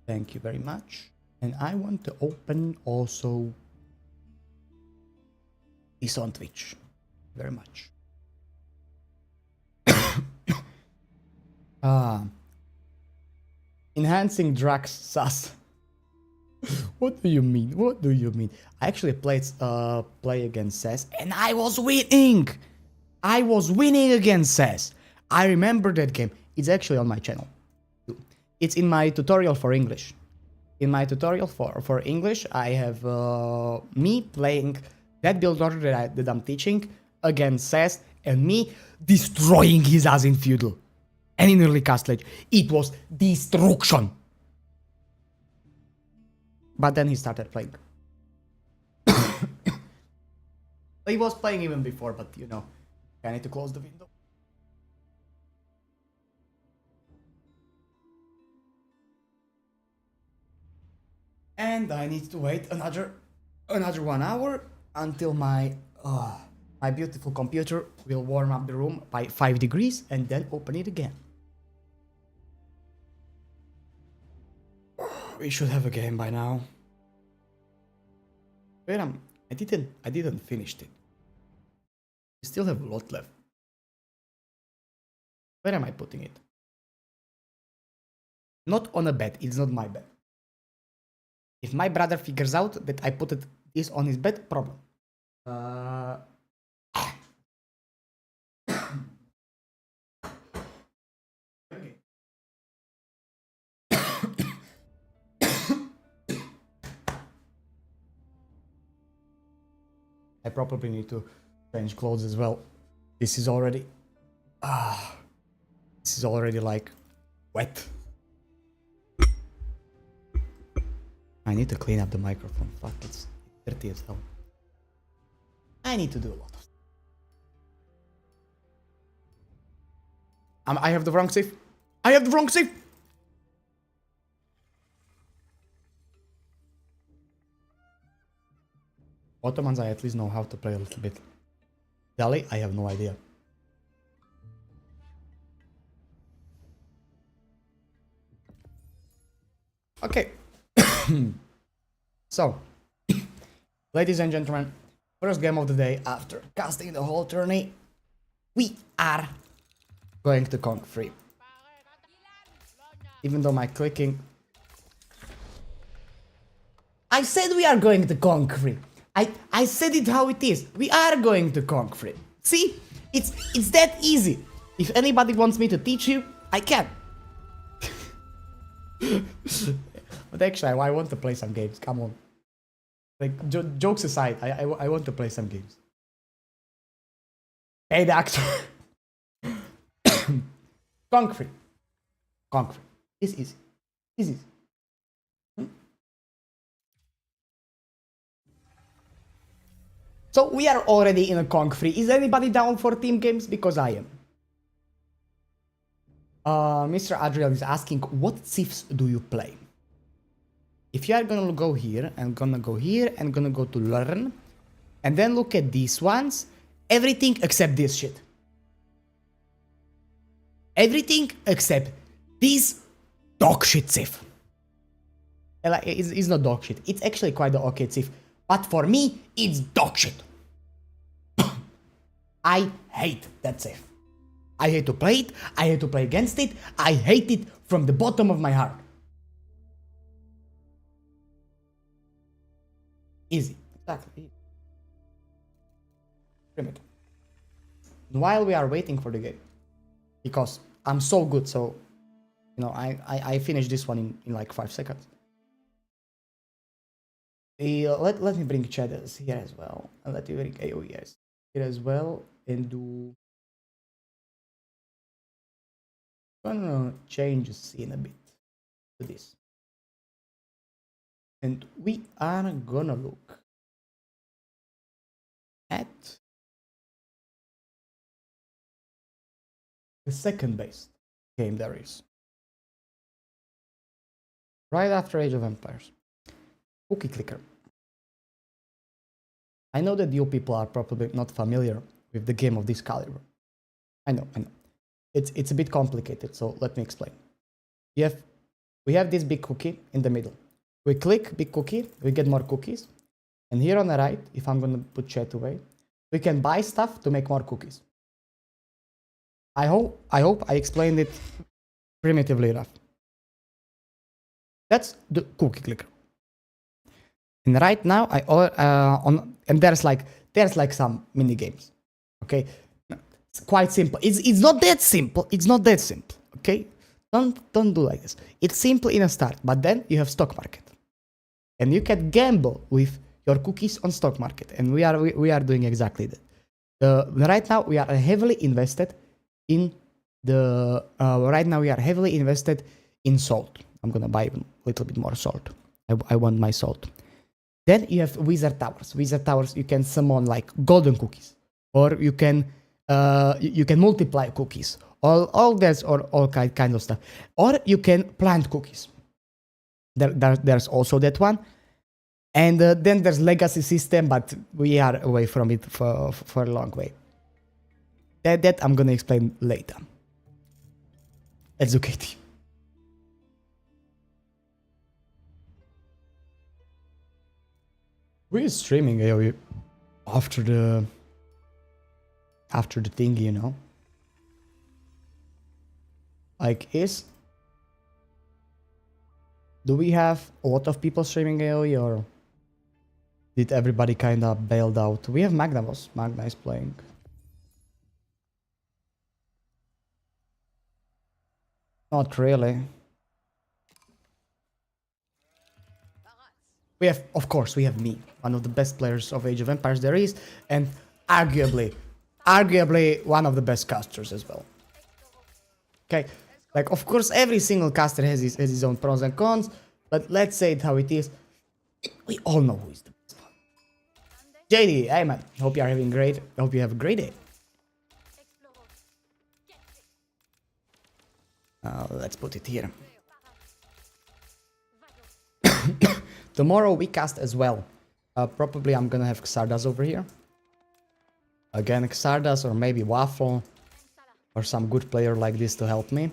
Thank you very much. And I want to open also this on Twitch. Very much. Enhancing Drax sus. What do you mean? What do you mean? I actually played play against Sass and I was winning. I was winning against Sass. I remember that game. It's actually on my channel. It's in my tutorial for English. In my tutorial for English, I have me playing that build order that I'm teaching against Sass and me destroying his ass in feudal and in early castlage. It was destruction. But then he started playing. He was playing even before, but you know, I need to close the window. And I need to wait another 1 hour until my beautiful computer will warm up the room by 5 degrees and then open it again. We should have a game by now. Wait, I didn't finish it. We still have a lot left. Where am I putting it? Not on a bed. It's not my bed. If my brother figures out that I put this on his bed, problem. I probably need to change clothes as well. This is already like wet. I need to clean up the microphone. Fuck, it's dirty as hell. I need to do a lot of stuff. I have the wrong save. I have the wrong save. Ottomans, I at least know how to play a little bit. Delhi, I have no idea. Okay. So, ladies and gentlemen, first game of the day after casting the whole tourney, we are going to conk free. Even though my clicking... I said we are going to conk free. I said it how it is. We are going to conk free. See? It's that easy. If anybody wants me to teach you, I can. But actually, I want to play some games. Come on. Like, jokes aside, I want to play some games. Hey, the actor. Conk free. Conk free. It's easy. It's easy. So we are already in a conk free. Is anybody down for team games? Because I am. Mr. Adriel is asking, what cifs do you play? If you are gonna go here, and gonna go here, and gonna go to learn, and then look at these ones, everything except this shit. Everything except this dog shit cif. It's not dog shit. It's actually quite the okay cif. But for me, it's dog shit. I hate that cif. I hate to play it. I hate to play against it. I hate it from the bottom of my heart. Easy. Exactly. Primitive. While we are waiting for the game, because I'm so good, so you know, I finished this one in like 5 seconds. Let me bring Cheddars here as well, and let me bring AOES here as well, and do. I'm gonna change the scene a bit to this, and we are gonna look at the second best game there is. Right after Age of Empires. Cookie clicker. I know that you people are probably not familiar with the game of this caliber. I know. It's a bit complicated, so let me explain. We have this big cookie in the middle. We click big cookie, we get more cookies. And here on the right, if I'm gonna put chat away, we can buy stuff to make more cookies. I hope I explained it primitively enough. That's the cookie clicker. And right now and there's like some mini games. Okay? It's quite simple. It's not that simple. It's not that simple. Okay? Don't do like this. It's simple in a start, but then you have stock market. And you can gamble with your cookies on stock market. And we are doing exactly that. Right now we are heavily invested in salt. I'm gonna buy even a little bit more salt. I want my salt. Then you have wizard towers. Wizard towers, you can summon like golden cookies, or you can multiply cookies. All this or all kind of stuff. Or you can plant cookies. There's also that one. And then there's legacy system, but we are away from it for a long way. That I'm gonna explain later. Let's do KT. We're streaming AoE after the thing, you know. Like, do we have a lot of people streaming AoE, or did everybody kind of bailed out? We have Magnavos. Magna is playing. Not really. Of course, we have me, one of the best players of Age of Empires there is, and arguably one of the best casters as well. Okay, like of course every single caster has his own pros and cons, but let's say it how it is. We all know who is the best one. JD, hey man, hope you are having great. Hope you have a great day. Let's put it here. Tomorrow we cast as well. Probably I'm gonna have Xardas over here. Again, Xardas or maybe Waffle. Or some good player like this to help me.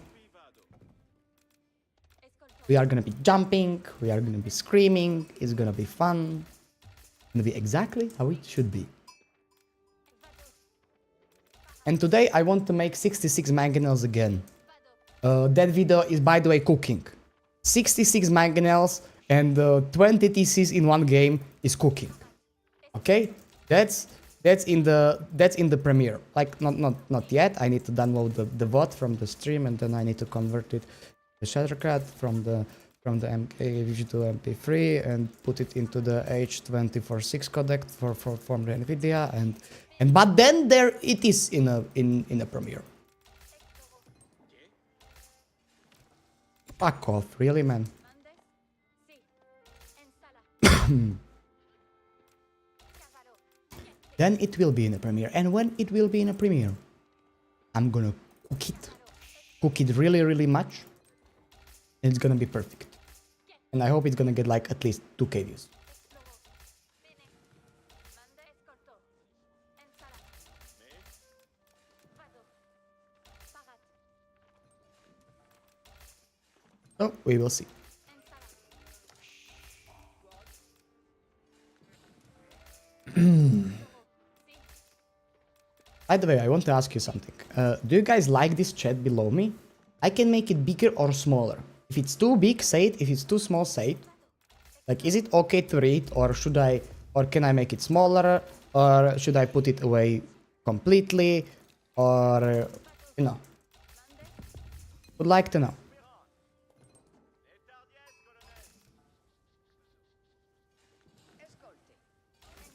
We are gonna be jumping. We are gonna be screaming. It's gonna be fun. It's gonna be exactly how it should be. And today I want to make 66 mangonels again. That video is, by the way, cooking. 66 mangonels and 20 TCs in one game is cooking. Okay, that's in the premiere. Like not yet. I need to download the VOD from the stream, and then I need to convert it to Shattercard from the MK to MP3 and put it into the H.246 codec from the Nvidia, and but then there it is in a premiere. Fuck off, really, man. Then it will be in a premiere, and when it will be in a premiere, I'm gonna cook it really much, and it's gonna be perfect. And I hope it's gonna get like at least 2k views. So we will see. By the way, I want to ask you something. Do you guys like this chat below me? I can make it bigger or smaller. If it's too big, say it. If it's too small, say it. Like, is it okay to read, or can I make it smaller, or should I put it away completely, or you know? Would like to know.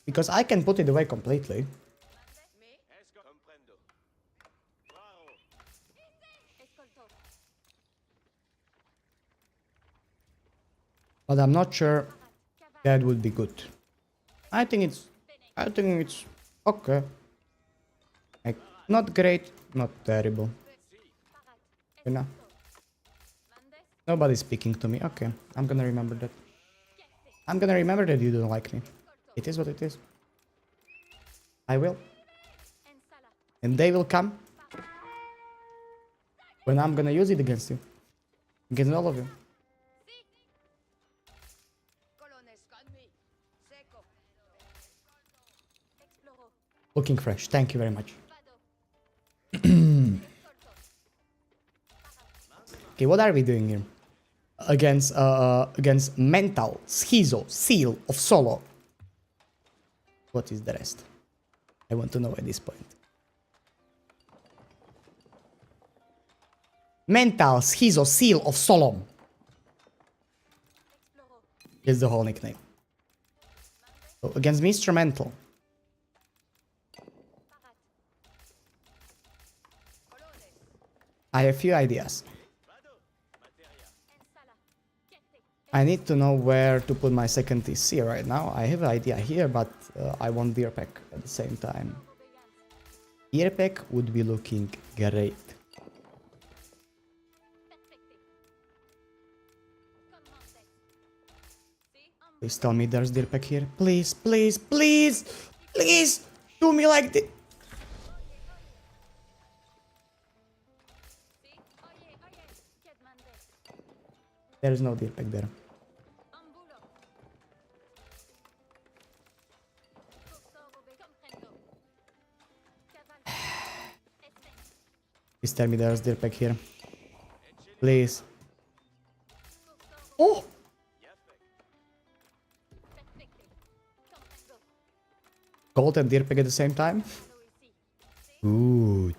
Because I can put it away completely. But I'm not sure that would be good. I think it's okay. Like, not great, not terrible. You know? Nobody's speaking to me. Okay, I'm gonna remember that. I'm gonna remember that you don't like me. It is what it is. I will. And they will come when I'm gonna use it against you. Against all of you. Looking fresh. Thank you very much. Okay, what are we doing here? Against mental schizo seal of solo. What is the rest? I want to know at this point. Mental schizo seal of Solom. Is the whole nickname. So against Mr. Mental. I have a few ideas. I need to know where to put my second TC right now. I have an idea here, but I want Deer Pack at the same time. Deer Pack would be looking great. Please tell me there's Deer Pack here. Please, please, please, please do me like this. There is no Deer Pack there. Please tell me there's Deer Pack here. Please. Oh! Gold and Deer Pack at the same time? Good.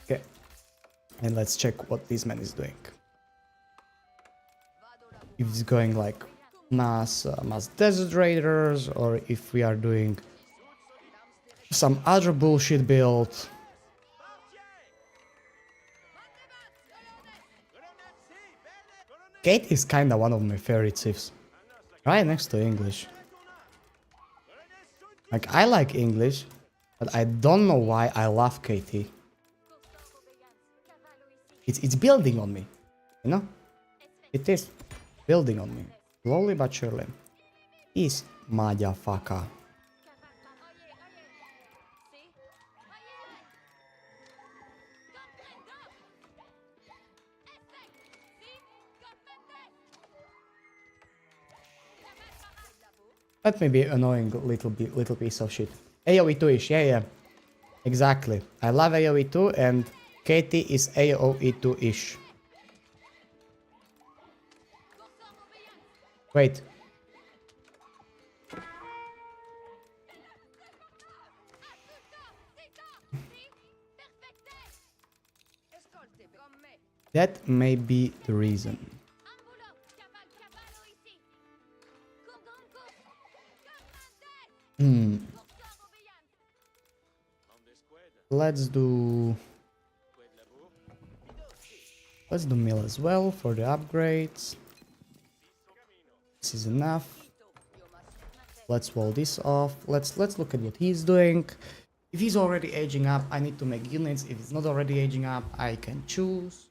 Okay. And let's check what this man is doing. If he's going like mass desert raiders, or if we are doing some other bullshit build. Kate is kinda one of my favorite civs. Right next to English. Like, I like English, but I don't know why I love KT. It's building on me, you know? It is building on me. Slowly but surely. This motherfucker. That may be annoying little piece of shit. AoE 2-ish, yeah. Exactly. I love AoE 2 and KT is AoE 2-ish. Wait. That may be the reason. Let's do mill as well for the upgrades. This is enough. Let's wall this off. Let's look at what he's doing. If he's already aging up, I need to make units. If it's not already aging up, I can choose.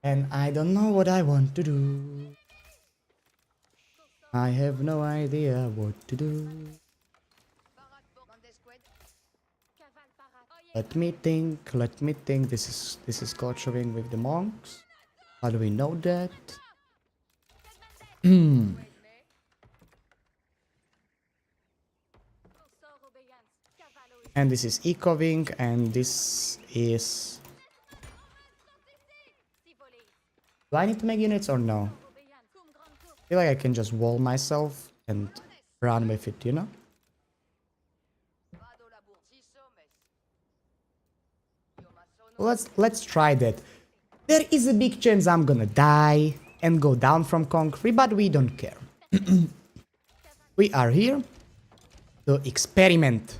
And I don't know what I want to do. I have no idea what to do. Let me think. This is culturing with the monks. How do we know that? And this is eco-wing, and this is... Do I need to make units or no? I feel like I can just wall myself and run with it, you know? Let's try that. There is a big chance I'm gonna die and go down from Conqueror, but we don't care. We are here to experiment.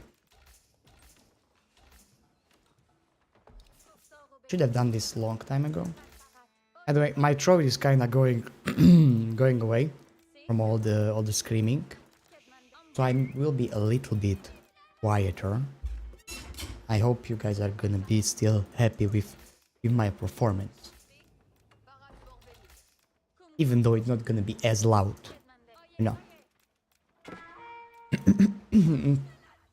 Should have done this long time ago. Anyway, my throat is kinda going going away from all the screaming. So I will be a little bit quieter. I hope you guys are gonna be still happy with my performance. Even though it's not gonna be as loud, you know.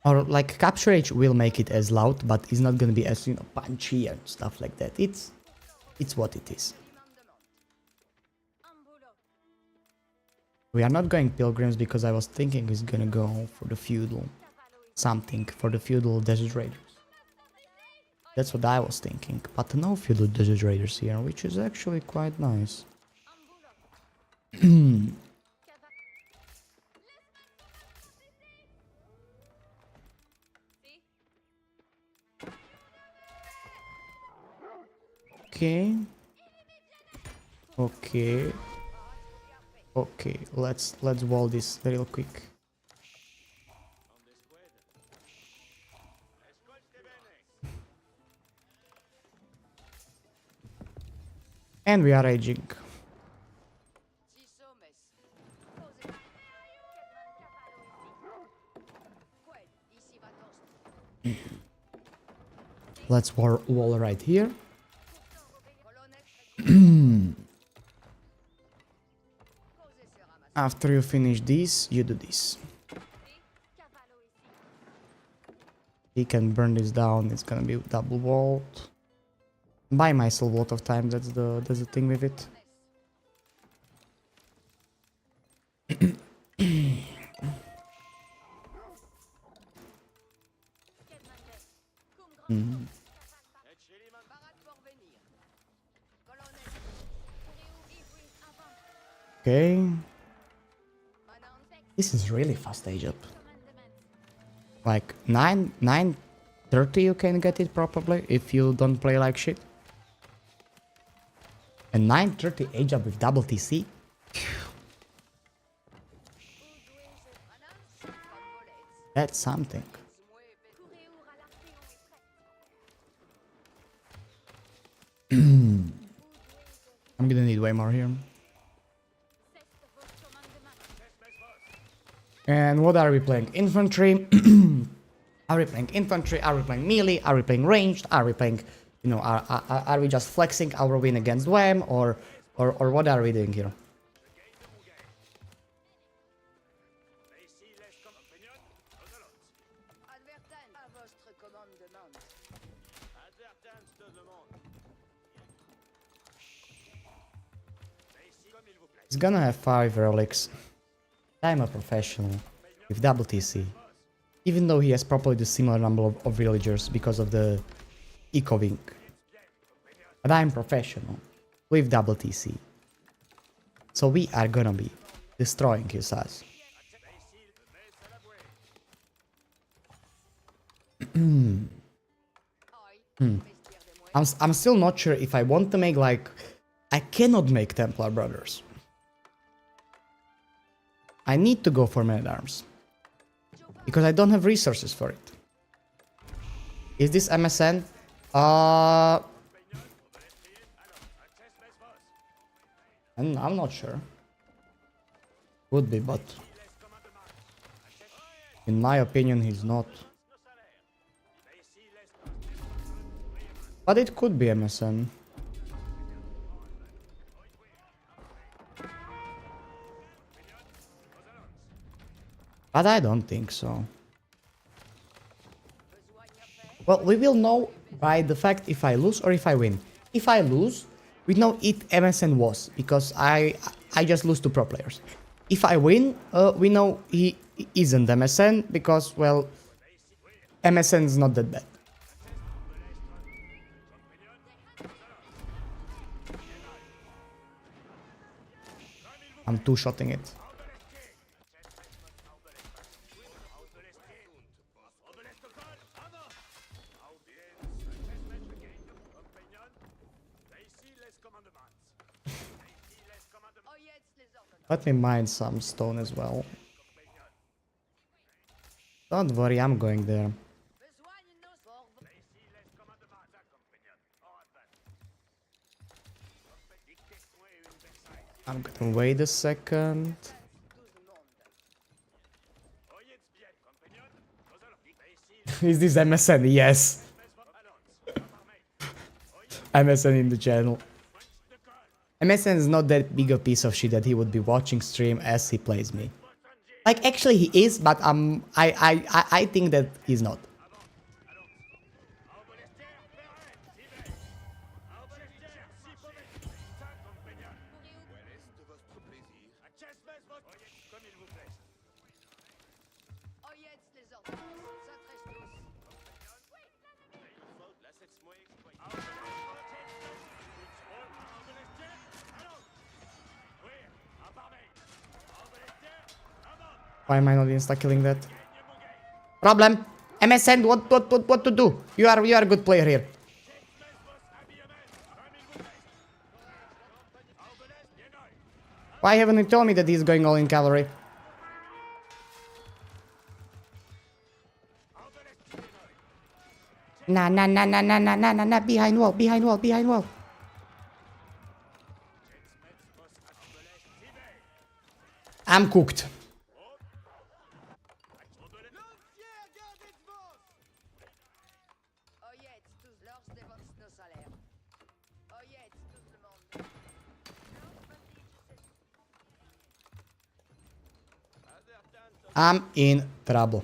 Or like Capture Age will make it as loud, but it's not gonna be as, you know, punchy and stuff like that. It's what it is. We are not going Pilgrims because I was thinking he's gonna go for the feudal. Something for the feudal Desert Raiders. That's what I was thinking. But no feudal Desert Raiders here, which is actually quite nice. Okay. Okay. Okay, let's wall this real quick. And we are raging. Let's wall right here. After you finish this, you do this. He can burn this down. It's gonna be double walled. Buy myself a lot of time. That's the thing with it. Okay. This is really fast age up. Like 9:30 you can get it probably if you don't play like shit. And 9:30 age up with double TC. That's something. I'm gonna need way more here. And what are we playing? Infantry? Are we playing infantry? Are we playing melee? Are we playing ranged? Are we playing, you know, are we just flexing our win against Wham? Or what are we doing here? He's gonna have 5 relics. I'm a professional with double TC. Even though he has probably the similar number of villagers because of the eco wing. But I'm professional with double TC. So we are gonna be destroying his ass. I'm still not sure if I want to make like... I cannot make Templar Brothers. I need to go for man-at-arms. Because I don't have resources for it. Is this MSN? I'm not sure. Would be, but... in my opinion, he's not. But it could be MSN. But I don't think so. Well, we will know by the fact if I lose or if I win. If I lose, we know it MSN was, because I just lose to pro players. If I win, we know he isn't MSN, because, well, MSN is not that bad. I'm two-shotting it. Let me mine some stone as well. Don't worry, I'm going there. I'm gonna wait a second. Is this MSN? Yes. MSN in the channel. MSN is not that big a piece of shit that he would be watching stream as he plays me. Like, actually he is, but I think that he's not. Why am I not insta-killing that? Problem! MSN, what to do? You are a good player here. Why haven't you told me that he's going all in cavalry? Nah, behind wall. I'm cooked. I'm in trouble.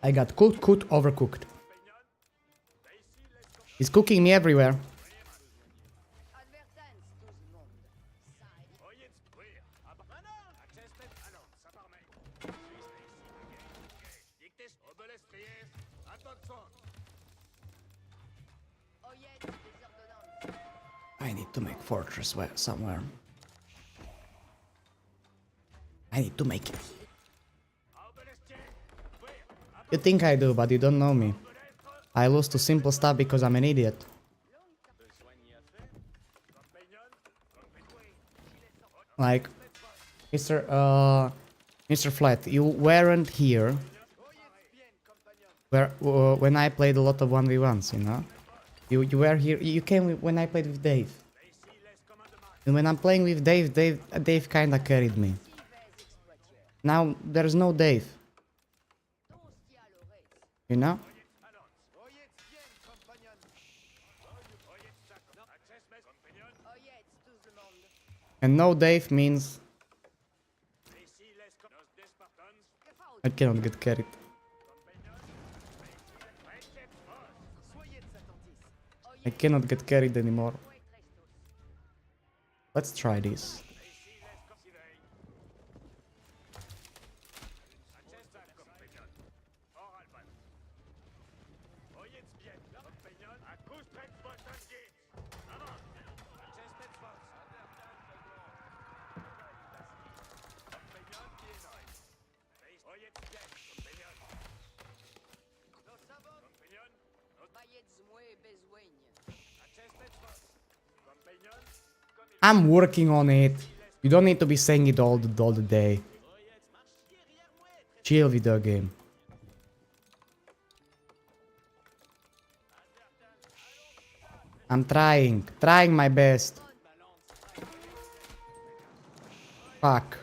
I got cooked, overcooked. He's cooking me everywhere. I need to make fortress somewhere. I need to make it. You think I do, but you don't know me. I lose to simple stuff because I'm an idiot. Like, Mr. Flat, you weren't here when I played a lot of 1v1s, you know? You were here, you came when I played with Dave. And when I'm playing with Dave kinda carried me. Now, there's no Dave. You know? And no Dave means I cannot get carried. I cannot get carried anymore. Let's try this. I'm working on it. You don't need to be saying it all the day. Chill, video game. I'm trying my best. Fuck.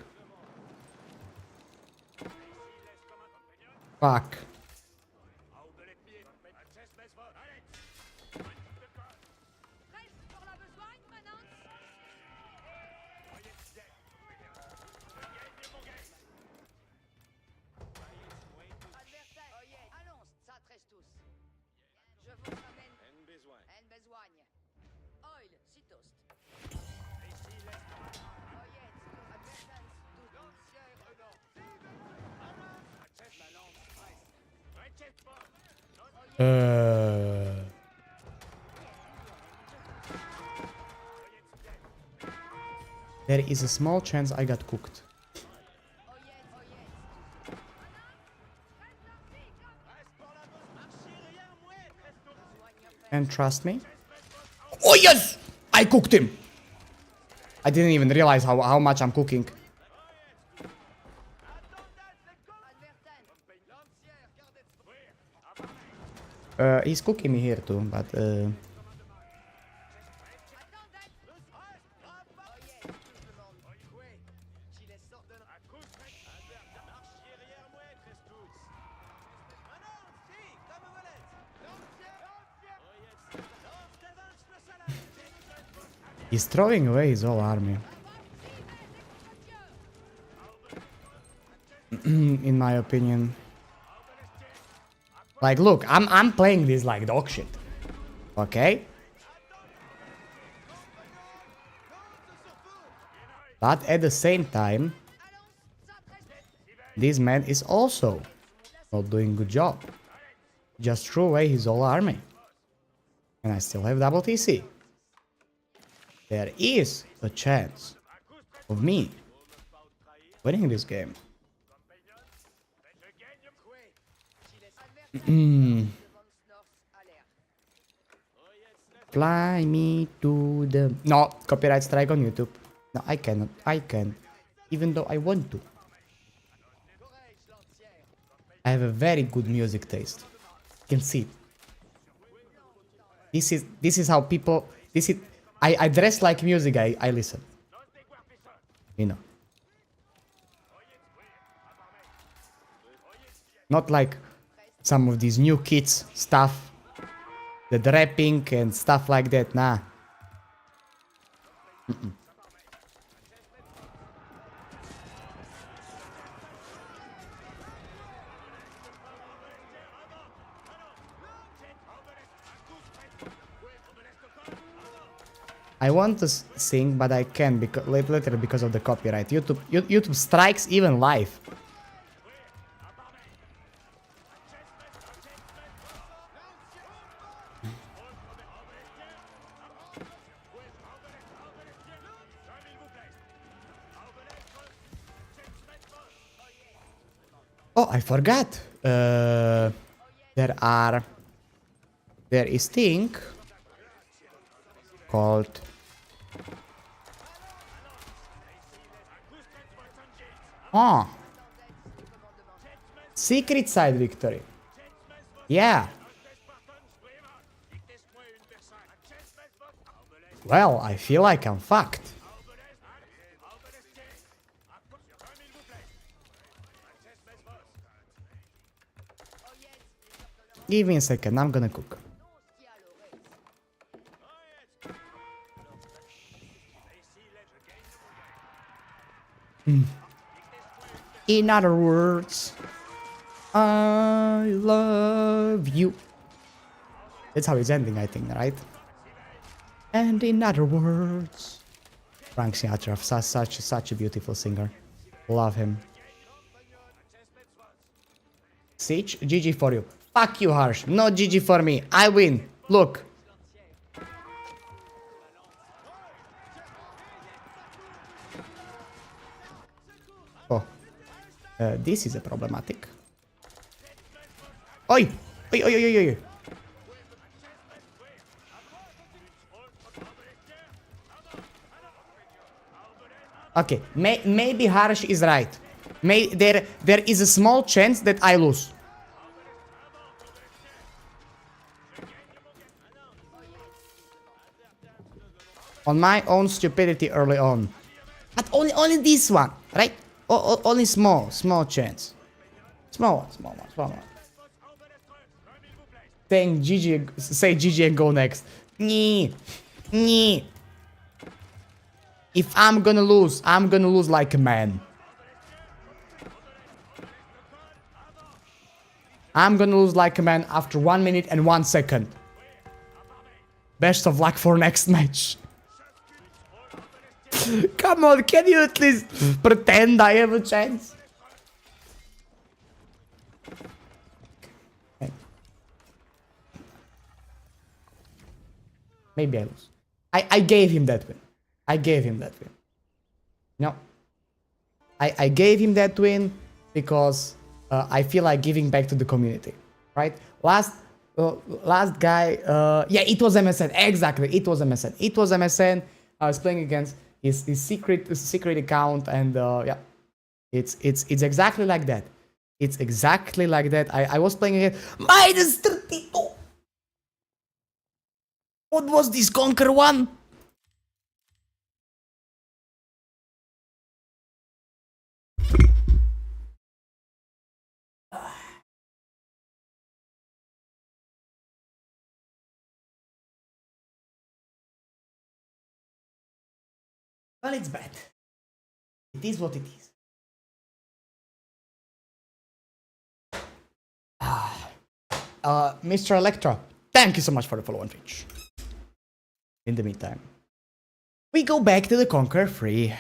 There is a small chance I got cooked. And trust me. Oh yes! I cooked him! I didn't even realize how much I'm cooking. He's cooking me here too, but he's throwing away his whole army. In my opinion. Like, look, I'm playing this like dog shit. Okay? But at the same time, this man is also not doing good job. Just threw away his whole army. And I still have double TC. There is a chance of me winning this game. Fly me to the... No, copyright strike on YouTube. No, I cannot. I can. Even though I want to. I have a very good music taste. You can see. This is how people... I dress like music, I listen. You know. Not like some of these new kids stuff. The rapping and stuff like that, nah. I want to sing, but I can't because literally because of the copyright. YouTube strikes even live. Oh, I forgot. There is thing called secret side victory. Yeah. Well, I feel like I'm fucked. Give me a second, I'm gonna cook. In other words, I love you. That's how it's ending, I think, right? And in other words, Frank Sinatra, such a beautiful singer. Love him. Siege, GG for you. Fuck you, Harsh. No GG for me. I win. Look. Oh. This is a problematic. Oi! Oi, oi, oi, oi, oi. Okay, maybe Harsh is right. There is a small chance that I lose. On my own stupidity early on. But only this one, right? Only small chance. Small one. Saying GG, say GG and go next. Nee. If I'm gonna lose like a man. I'm gonna lose like a man after 1 minute and 1 second. Best of luck for next match. Come on, can you at least pretend I have a chance? Okay. Maybe I lose. I gave him that win. No. I gave him that win because I feel like giving back to the community, right? Last guy, yeah, it was MSN. Exactly, it was MSN. I was playing against his secret account, and yeah, it's exactly like that. It's exactly like that. I was playing again. -32. What was this Conquer one? Well, it's bad. It is what it is. Mr. Electra, thank you so much for the follow on Twitch. In the meantime, we go back to the Conquer 3.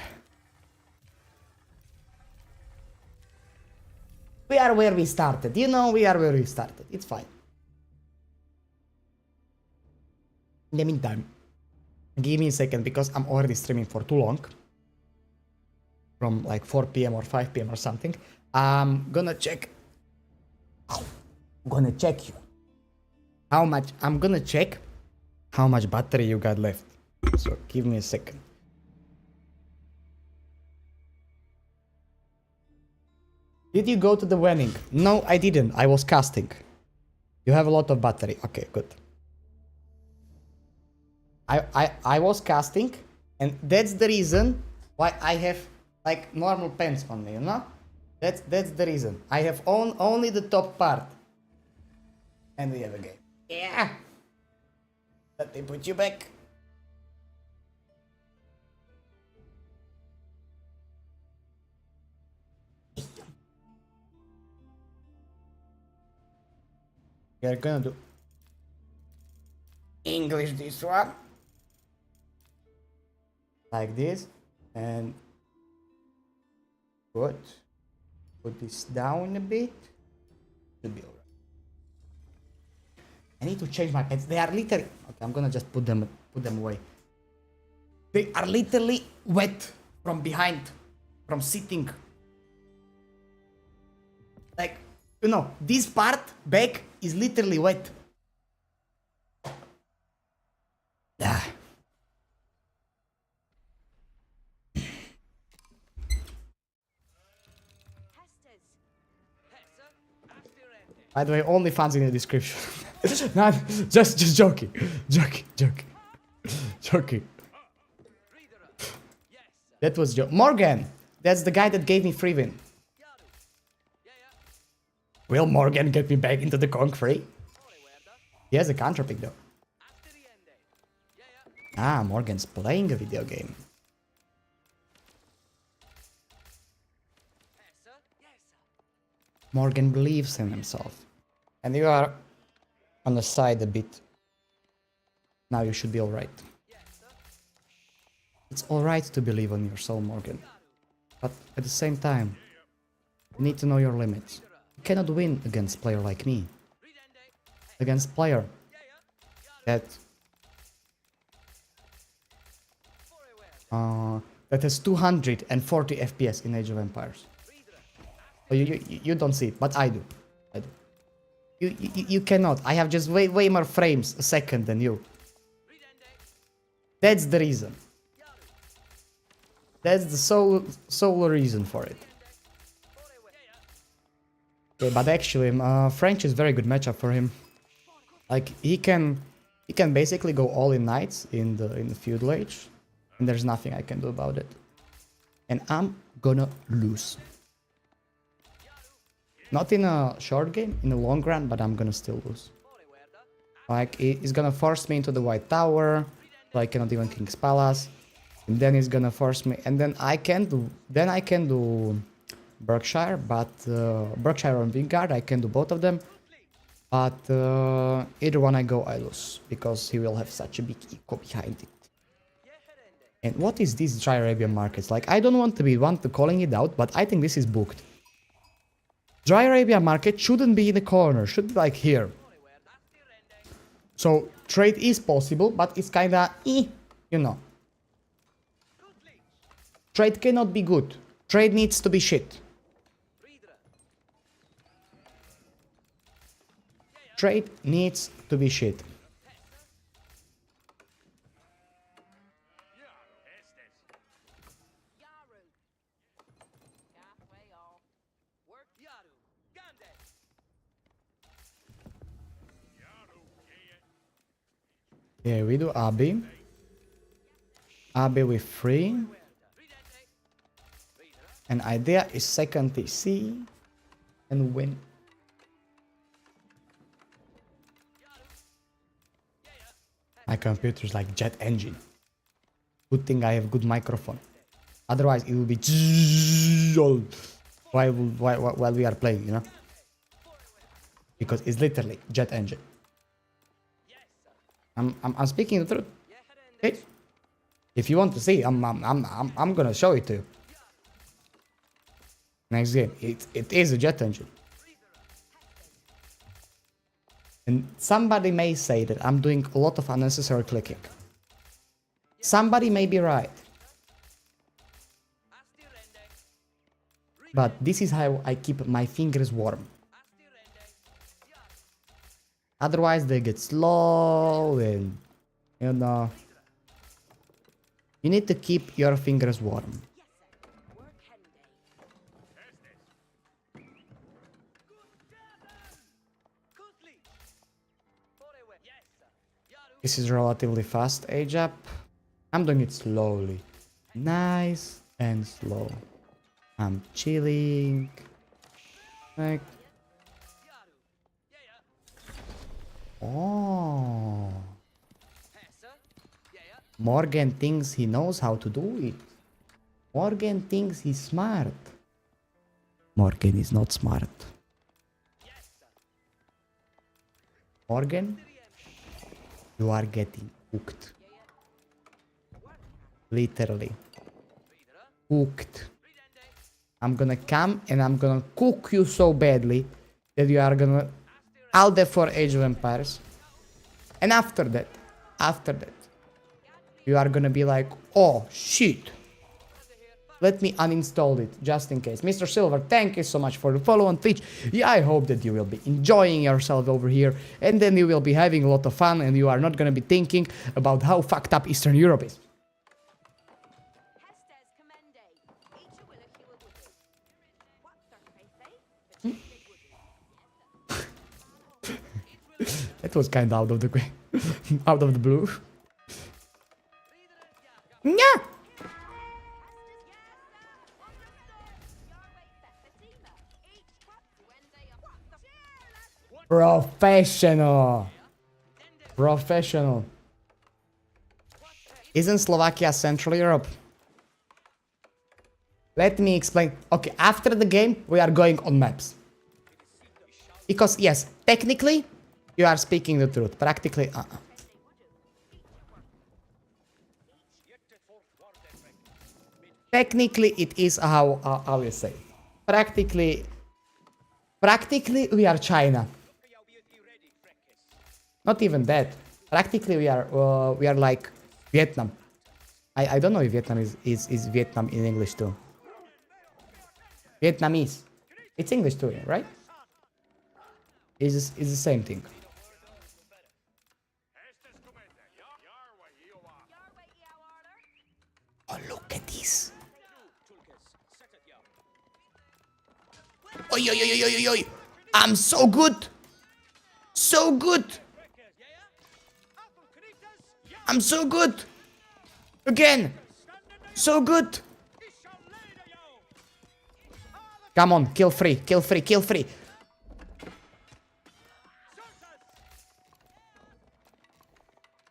We are where we started. You know, we are where we started. It's fine. In the meantime, give me a second because I'm already streaming for too long. From like 4 p.m. or 5 p.m. or something. I'm gonna check. I'm gonna check you. How much? I'm gonna check how much battery you got left. So give me a second. Did you go to the wedding? No, I didn't. I was casting. You have a lot of battery. Okay, good. I was casting, and that's the reason why I have like normal pants on me, you know? That's the reason. I have only the top part. And we have a game. Yeah! Let me put you back. We're gonna do English this one. Like this. And good. Put this down a bit. Should be alright. I need to change my pants. They are literally okay. I'm gonna just put them away. They are literally wet from behind, from sitting. Like, you know, this part back is literally wet. Ah. By the way, only fans in the description. Not just joking. Joking. That was Morgan. That's the guy that gave me free win. Will Morgan get me back into the Conk free? He has a counter pick though. Ah, Morgan's playing a video game. Morgan believes in himself. And you are on the side a bit. Now you should be alright. It's alright to believe on yourself, Morgan. But at the same time, you need to know your limits. You cannot win against a player like me. Against a player that has 240 FPS in Age of Empires. Oh, you don't see it, but I do. You cannot. I have just way more frames a second than you. That's the reason. That's the sole reason for it. Okay, but actually, French is very good matchup for him. Like he can basically go all in knights in the feudal age, and there's nothing I can do about it. And I'm gonna lose. Not in a short game, in a long run, but I'm gonna still lose. Like he's gonna force me into the White Tower, so I cannot even King's Palace. And then he's gonna force me, and then I can do Berkshire, but Berkshire or Wingard, I can do both of them. But either one I go, I lose, because he will have such a big eco behind it. And what is this Dry Arabian markets? Like, I don't want to be one to calling it out, but I think this is booked. Dry Arabia market shouldn't be in the corner, should be like here. So trade is possible, but it's kinda you know. Trade cannot be good. Trade needs to be shit. Trade needs to be shit. Yeah, we do Abi. Abi with 3. And idea is second TC and win. My computer's like jet engine. Good thing I have good microphone. Otherwise it will be while we are playing, you know? Because it's literally jet engine. I'm speaking the truth. Okay? If you want to see, I'm gonna show it to you. Next game, it is a jet engine. And somebody may say that I'm doing a lot of unnecessary clicking. Somebody may be right. But this is how I keep my fingers warm. Otherwise they get slow and, you know, you need to keep your fingers warm. This is relatively fast age up. I'm doing it slowly. Nice and slow. I'm chilling. Like. Oh. Morgan thinks he knows how to do it. Morgan thinks he's smart. Morgan is not smart. Morgan, you are getting cooked. Literally. Cooked. I'm gonna come and I'm gonna cook you so badly that you are gonna out there for Age of Empires. And after that, you are gonna be like, oh shit. Let me uninstall it just in case. Mr. Silver, thank you so much for the follow on Twitch. Yeah, I hope that you will be enjoying yourself over here and then you will be having a lot of fun and you are not gonna be thinking about how fucked up Eastern Europe is. That was kind of out of the out of the blue. Yeah. Professional. Professional. Isn't Slovakia Central Europe? Let me explain. Okay, after the game, we are going on maps. Because, yes, technically, you are speaking the truth. Practically, Technically, it is how you say. Practically, we are China. Not even that. Practically, we are like Vietnam. I don't know if Vietnam is Vietnam in English too. Vietnamese. It's English too, right? It's the same thing. Oh, look at this. Oi, oi, oi, oi, oi, oi. I'm so good. So good. I'm so good. Again. So good. Come on, kill free, kill free, kill free.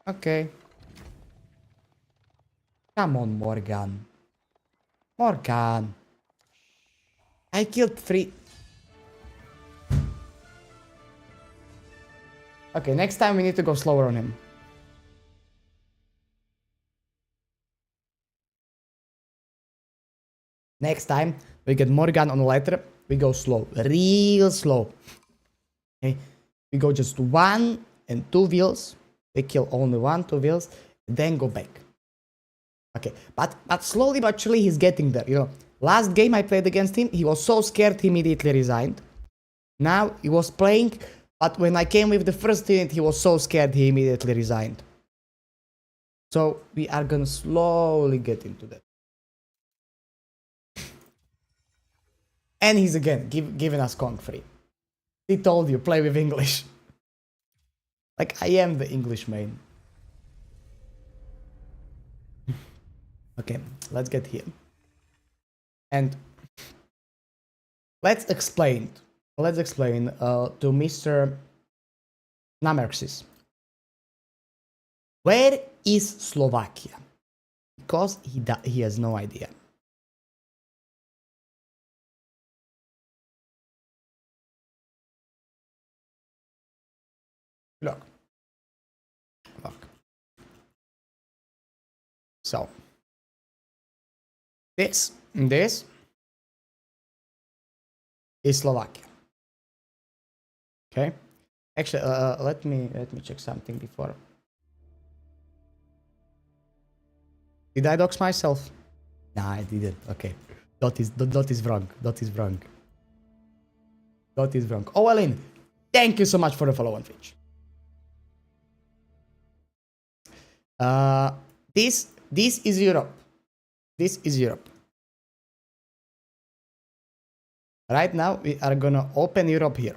Okay. Come on, Morgan. Morgan. I killed 3. Okay, next time we need to go slower on him. Next time we get Morgan on the letter, we go slow. Real slow. Okay? We go just 1 and 2 wheels. We kill only 1, 2 wheels. Then go back. Okay, but slowly but surely he's getting there, you know. Last game I played against him, he was so scared he immediately resigned. Now he was playing, but when I came with the first unit, he was so scared he immediately resigned. So we are gonna slowly get into that. And he's again giving us Kong free. He told you, play with English. Like, I am the English main. Okay, let's get here. And let's explain to Mr. Namerxis. Where is Slovakia? Because he has no idea. Look. So this is Slovakia. Okay. Actually, let me check something before. Did I dox myself? Nah, I didn't. Okay. That is wrong. That is wrong. That is wrong. Oh, Ellen, thank you so much for the follow on Twitch. This is Europe. This is Europe. Right now, we are gonna open Europe here.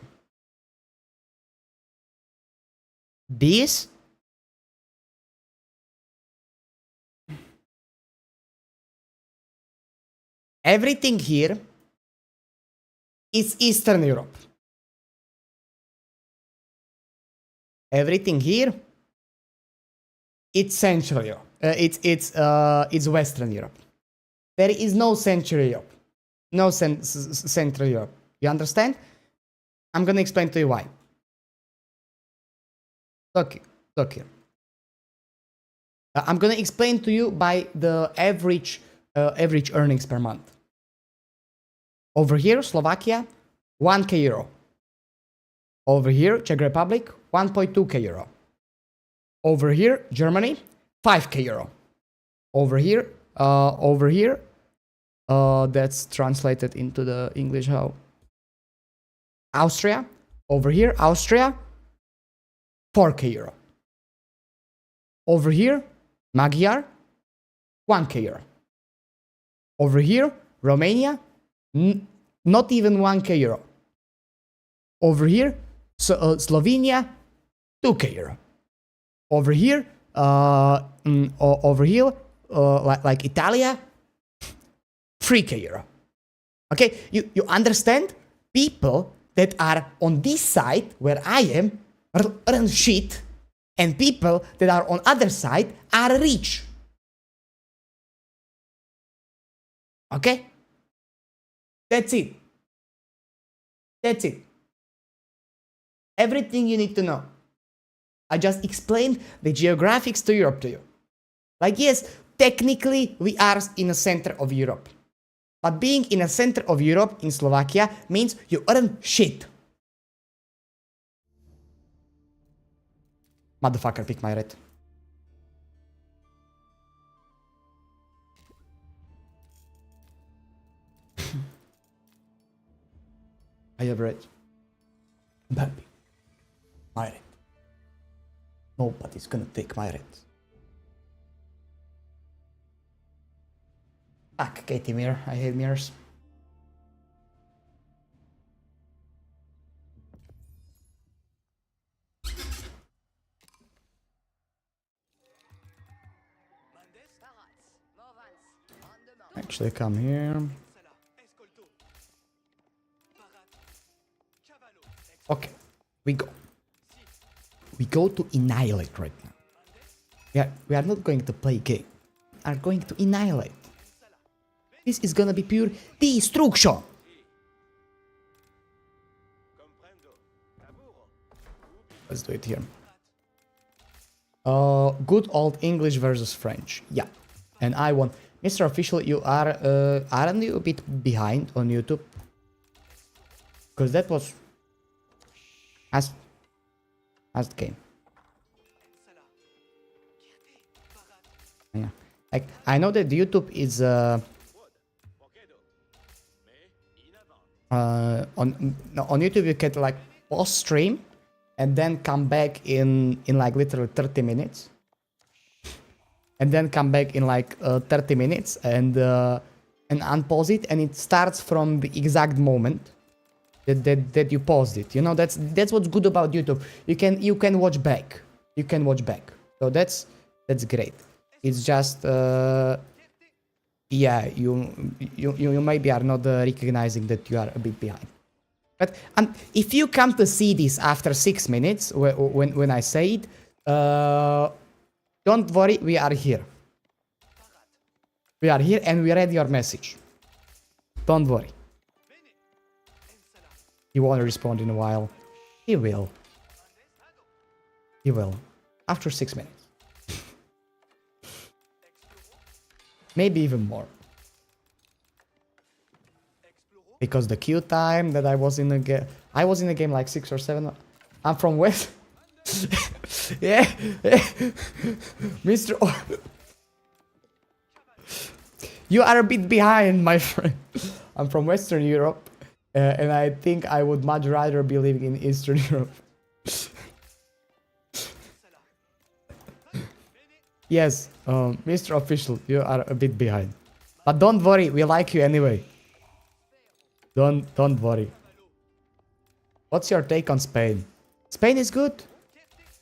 This everything here is Eastern Europe. Everything here, it's Central Europe. It's Western Europe. There is no Central Europe, no Central Europe. You understand? I'm gonna explain to you why. Look here. I'm gonna explain to you by the average earnings per month. Over here, Slovakia, 1k euro. Over here, Czech Republic, 1.2k euro. Over here, Germany, 5k euro. Over here, that's translated into the English how? Austria. Over here, Austria, 4k euro. Over here, Magyar, 1k euro. Over here, Romania, not even 1k euro. Over here, Slovenia, 2k euro. Over here, like Italia, 3k euro. Okay, you understand? People that are on this side where I am earn shit, and people that are on other side are rich. Okay? That's it. That's it. Everything you need to know. I just explained the geographics to Europe to you. Like, yes, technically we are in the center of Europe. But being in the center of Europe in Slovakia means you earn shit. Motherfucker, pick my red. I have red. I'm happy. My red. Nobody's gonna take my red. Fuck, Katie mirror. I hate mirrors. Actually, come here. Okay, we go. We go to annihilate right now. We are not going to play game. We are going to annihilate. This is gonna be pure destruction. Let's do it here. Good old English versus French. Yeah, and I won. Mr. Official, you are aren't you a bit behind on YouTube? Because that was as the game. Yeah, like I know that YouTube is on YouTube you can like pause stream and then come back in like literally 30 minutes. And then come back in like 30 minutes and unpause it, and it starts from the exact moment that you paused it. You know, that's what's good about YouTube. You can watch back. You can watch back. So that's great. It's just yeah, you maybe are not recognizing that you are a bit behind. But if you come to see this after 6 minutes, when I say it, don't worry, we are here. We are here and we read your message. Don't worry. He won't respond in a while. He will. He will. After 6 minutes. Maybe even more. Because the queue time that I was in the game... I was in the game like 6 or 7... I'm from West... yeah. Mr. You are a bit behind, my friend. I'm from Western Europe. And I think I would much rather be living in Eastern Europe. Yes, Mr. Official, you are a bit behind. But don't worry, we like you anyway. Don't worry. What's your take on Spain? Spain is good.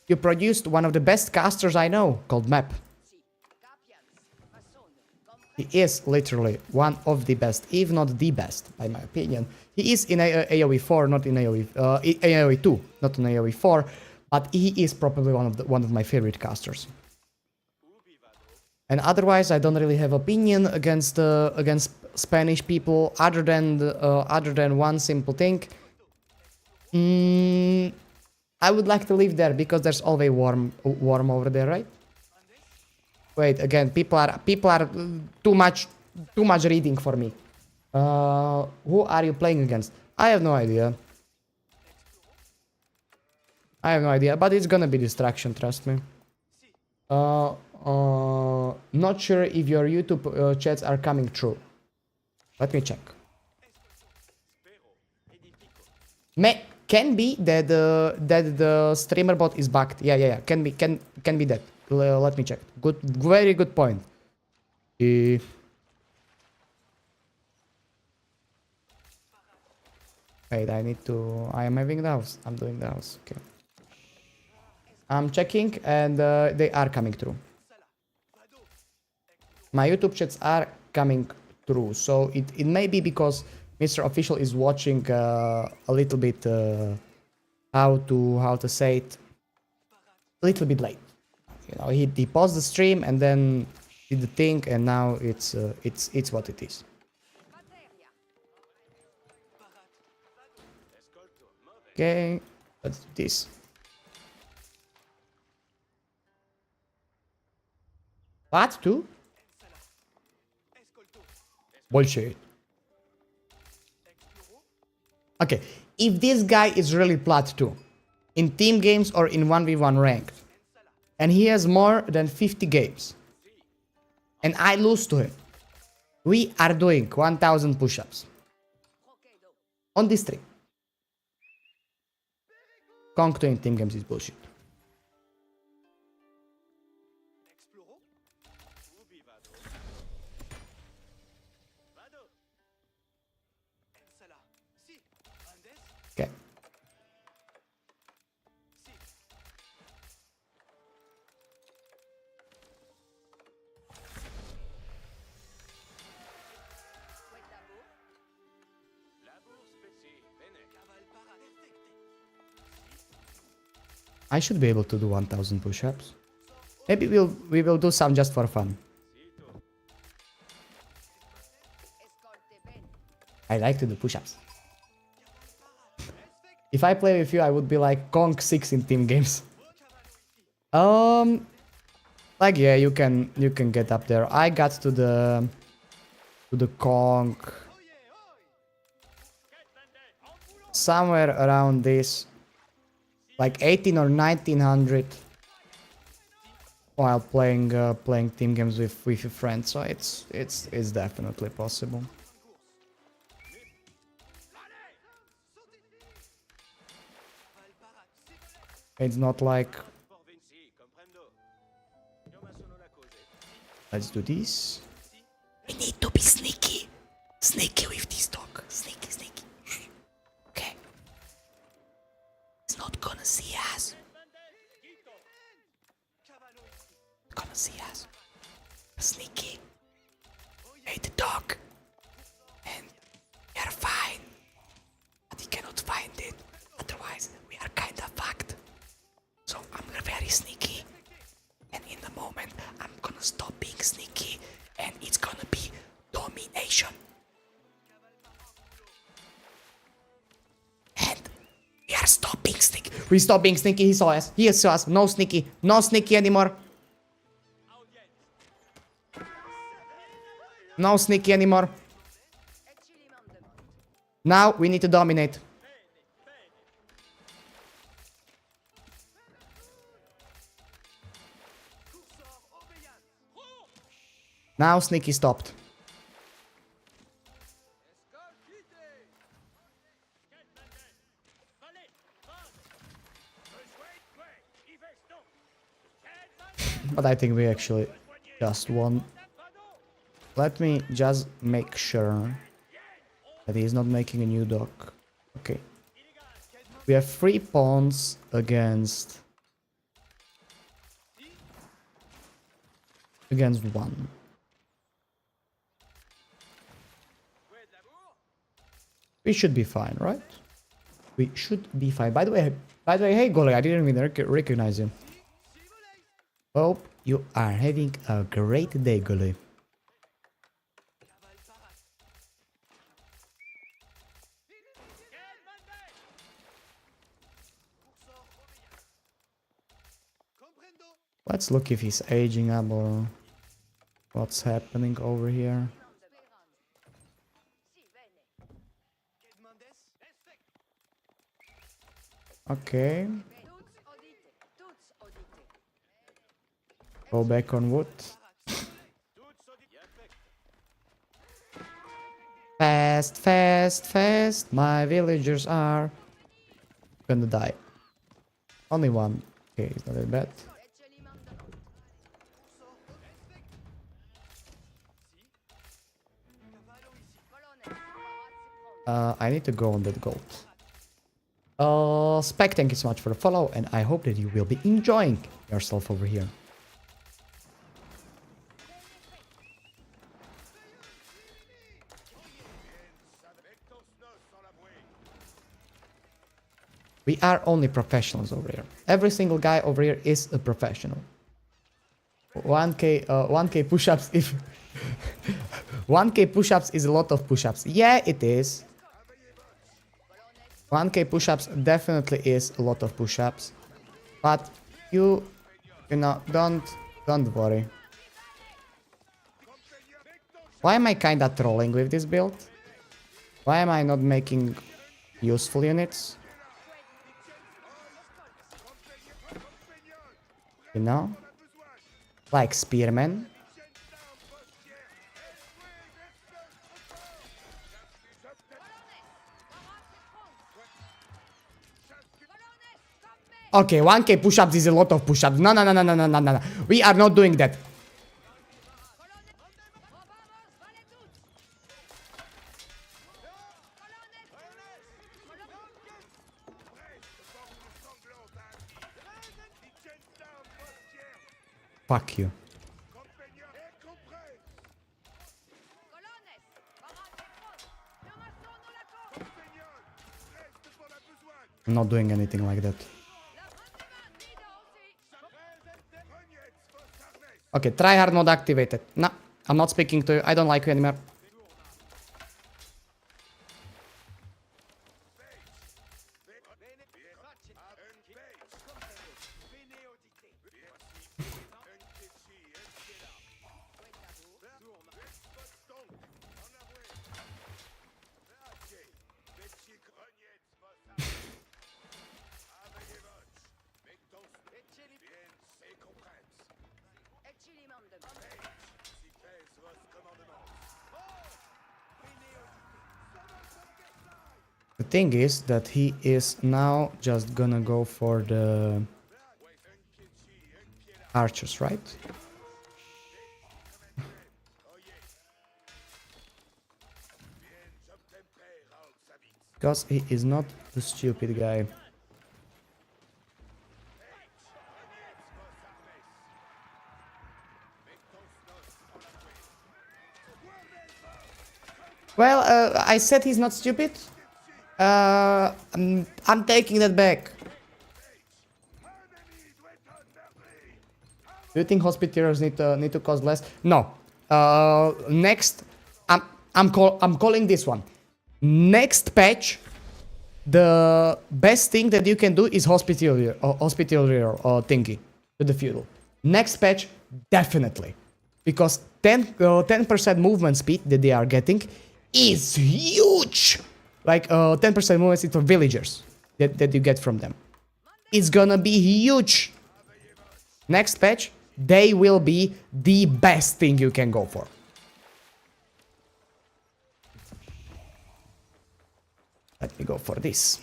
You produced one of the best casters I know, called Map. He is literally one of the best, if not the best, by my opinion. He is in AoE 4, not in AoE 2, not in AoE 4, but he is probably one of my favorite casters. And otherwise, I don't really have opinion against Spanish people, other than one simple thing. I would like to live there because there's always warm over there, right? Wait, again, people are too much reading for me. Who are you playing against? I have no idea. I have no idea, but it's gonna be distraction, trust me. Not sure if your YouTube chats are coming through. Let me check. Can be that the streamer bot is bugged. Yeah. Can be that. Let me check. Good, very good point. Wait, I need to. I am having the house. I'm doing the house. Okay. I'm checking, and they are coming through. My YouTube chats are coming through, so it may be because Mr. Official is watching a little bit how to say it, a little bit late. You know, he paused the stream and then did the thing, and now it's what it is. Okay, let's do this. What? 2? Bullshit. Okay, if this guy is really plat 2, in team games or in 1v1 ranked, and he has more than 50 games, and I lose to him, we are doing 1000 push-ups on this stream. Conk 2 in team games is bullshit. Okay. I should be able to do 1000 push-ups. Maybe we will do some just for fun. I like to do push-ups. If I play with you, I would be like Conk 6 in team games. Like yeah, you can get up there. I got to the Conk somewhere around this, like 18 or 1900, while playing team games with your friends. So it's definitely possible. It's not like... Let's do this. We need to be sneaky. Sneaky with this dog. Sneaky. Okay. He's not gonna see us. Gonna see us. Sneaky. Wait. are stopping sneaky. We stop being sneaky. He saw us. He saw us. No sneaky. No sneaky anymore. No sneaky anymore. Now we need to dominate. Now sneaky stopped. But I think we actually just won. Let me just make sure that he's not making a new dock. Okay. We have 3 pawns against 1. We should be fine, right? We should be fine. By the way, hey Golly, I didn't even recognize you. Hope you are having a great day, Golly. Let's look if he's aging up or what's happening over here. Okay. Go back on wood. Fast, fast, fast. My villagers are gonna die. Only one. Okay, it's not that bad. I need to go on that gold. Spec, thank you so much for the follow, and I hope that you will be enjoying yourself over here. We are only professionals over here. Every single guy over here is a professional. 1k push-ups if 1k push-ups is a lot of push-ups. Yeah, it is. 1k push-ups definitely is a lot of push-ups. But you know, don't worry. Why am I kinda trolling with this build? Why am I not making useful units? You know? Like spearmen. Okay, 1k push-ups is a lot of push-ups. No. We are not doing that. Fuck you. I'm not doing anything like that. Okay, tryhard mode activated. No, I'm not speaking to you. I don't like you anymore. The thing is that he is now just gonna go for the archers, right? Because he is not the stupid guy. Well, I said he's not stupid. I'm taking that back. Do you think hospitallers need to cost less? No. Next, I'm calling this one. Next patch, the best thing that you can do is hospitalier thingy to the feudal. Next patch, definitely. Because 10% movement speed that they are getting is huge. Like 10% movement speed for villagers that you get from them. It's gonna be huge. Next patch, they will be the best thing you can go for. Let me go for this.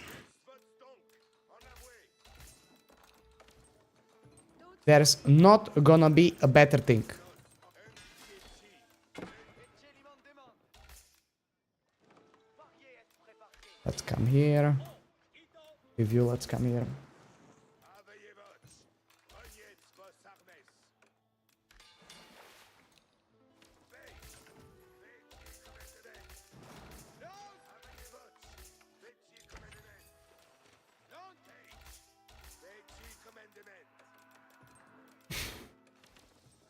There's not gonna be a better thing. Let's come here. With you, let's come here.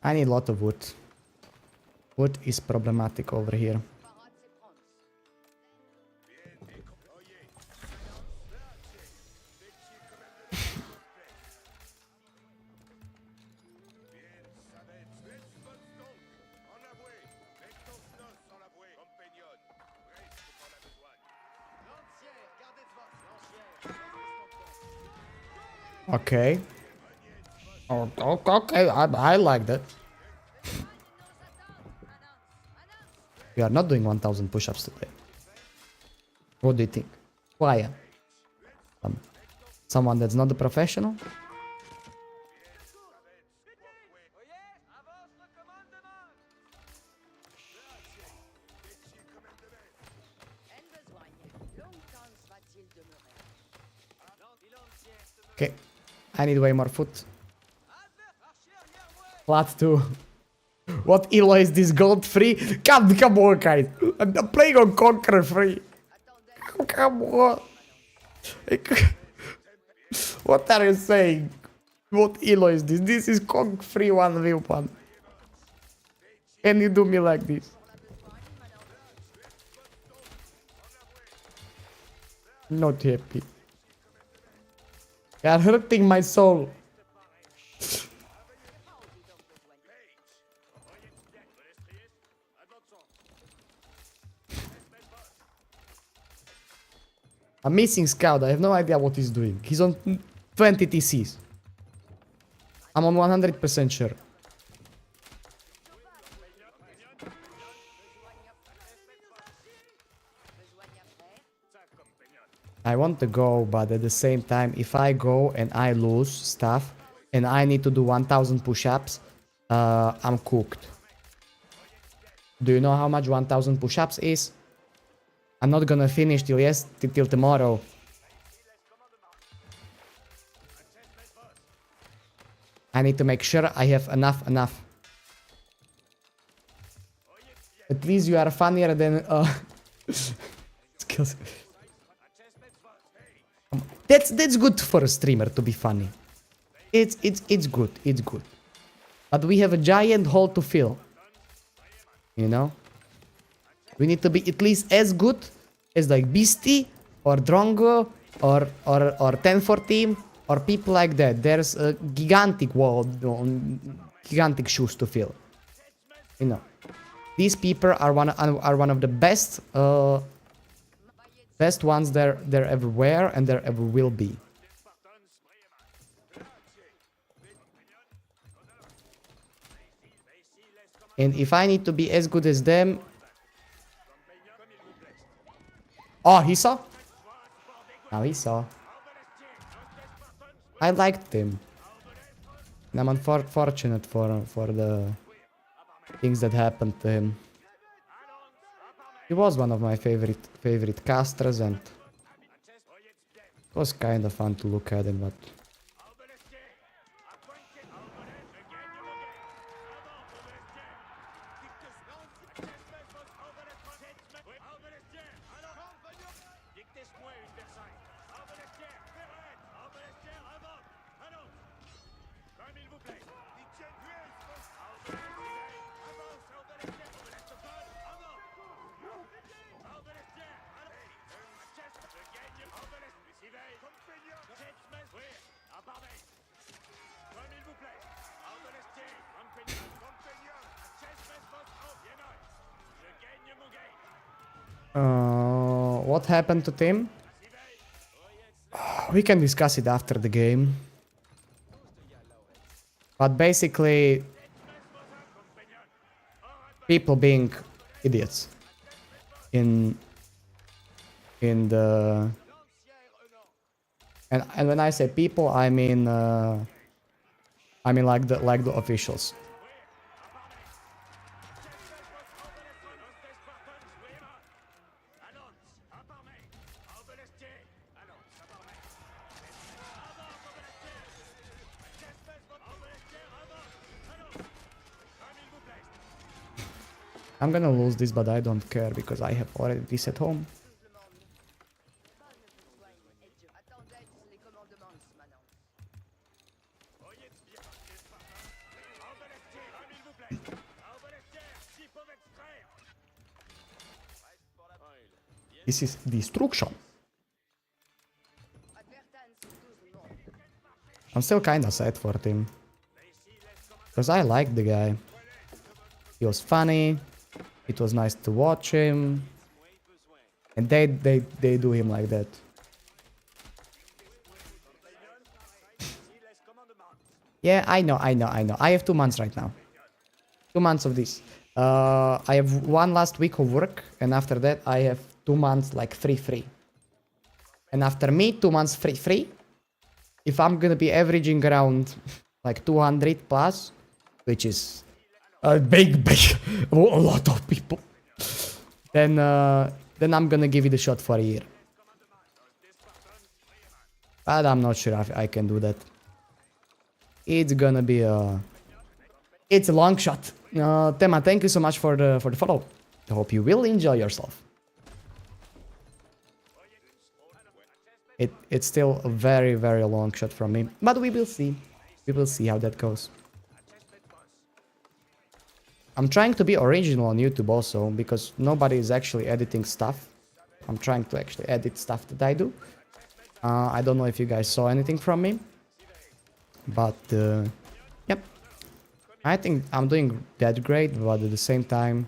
I need a lot of wood. Wood is problematic over here. Okay. Oh, okay, I like that. We are not doing 1000 push-ups today. What do you think? Why? Someone that's not a professional? Okay, I need way more food. Plat 2. What elo is this gold free? Come on, guys. I'm playing on Conqueror free. Come on. What are you saying? What elo is this? This is Conk free 1v1. Can you do me like this? Not happy. You are hurting my soul. I'm missing scout. I have no idea what he's doing. He's on 20 TCs. I'm on 100% sure. I want to go, but at the same time, if I go and I lose stuff and I need to do 1000 push-ups, I'm cooked. Do you know how much 1000 push-ups is? I'm not gonna finish till tomorrow. I need to make sure I have enough. At least you are funnier than skills. That's good for a streamer to be funny. It's good. But we have a giant hole to fill. You know? We need to be at least as good as like Beasty or Drongo or 1014 or people like that. There's a gigantic wall, gigantic shoes to fill. You know, these people are one of the best ones there ever were and there ever will be. And if I need to be as good as them. Oh, he saw? Now he saw. I liked him. And I'm unfortunate for the things that happened to him. He was one of my favorite casters and it was kind of fun to look at him, but What happened to Tim? We can discuss it after the game. But basically, people being idiots in the and when I say people, I mean like the officials. I'm gonna lose this, but I don't care because I have already this at home. This is destruction. I'm still kinda sad for him. Because I liked the guy. He was funny. It was nice to watch him. And they do him like that. Yeah, I know. I have 2 months right now. 2 months of this. I have 1 last week of work, and after that I have 2 months like free. And after me, 2 months free. If I'm gonna be averaging around like 200 plus, which is a big, a lot of people, then I'm gonna give it a shot for a year. But I'm not sure if I can do that. It's gonna be it's a long shot. Tema, thank you so much for the follow. I hope you will enjoy yourself. It's still a very, very long shot from me, but we will see. We will see how that goes. I'm trying to be original on YouTube also, because nobody is actually editing stuff. I'm trying to actually edit stuff that I do. I don't know if you guys saw anything from me, but yep. I think I'm doing that great, but at the same time,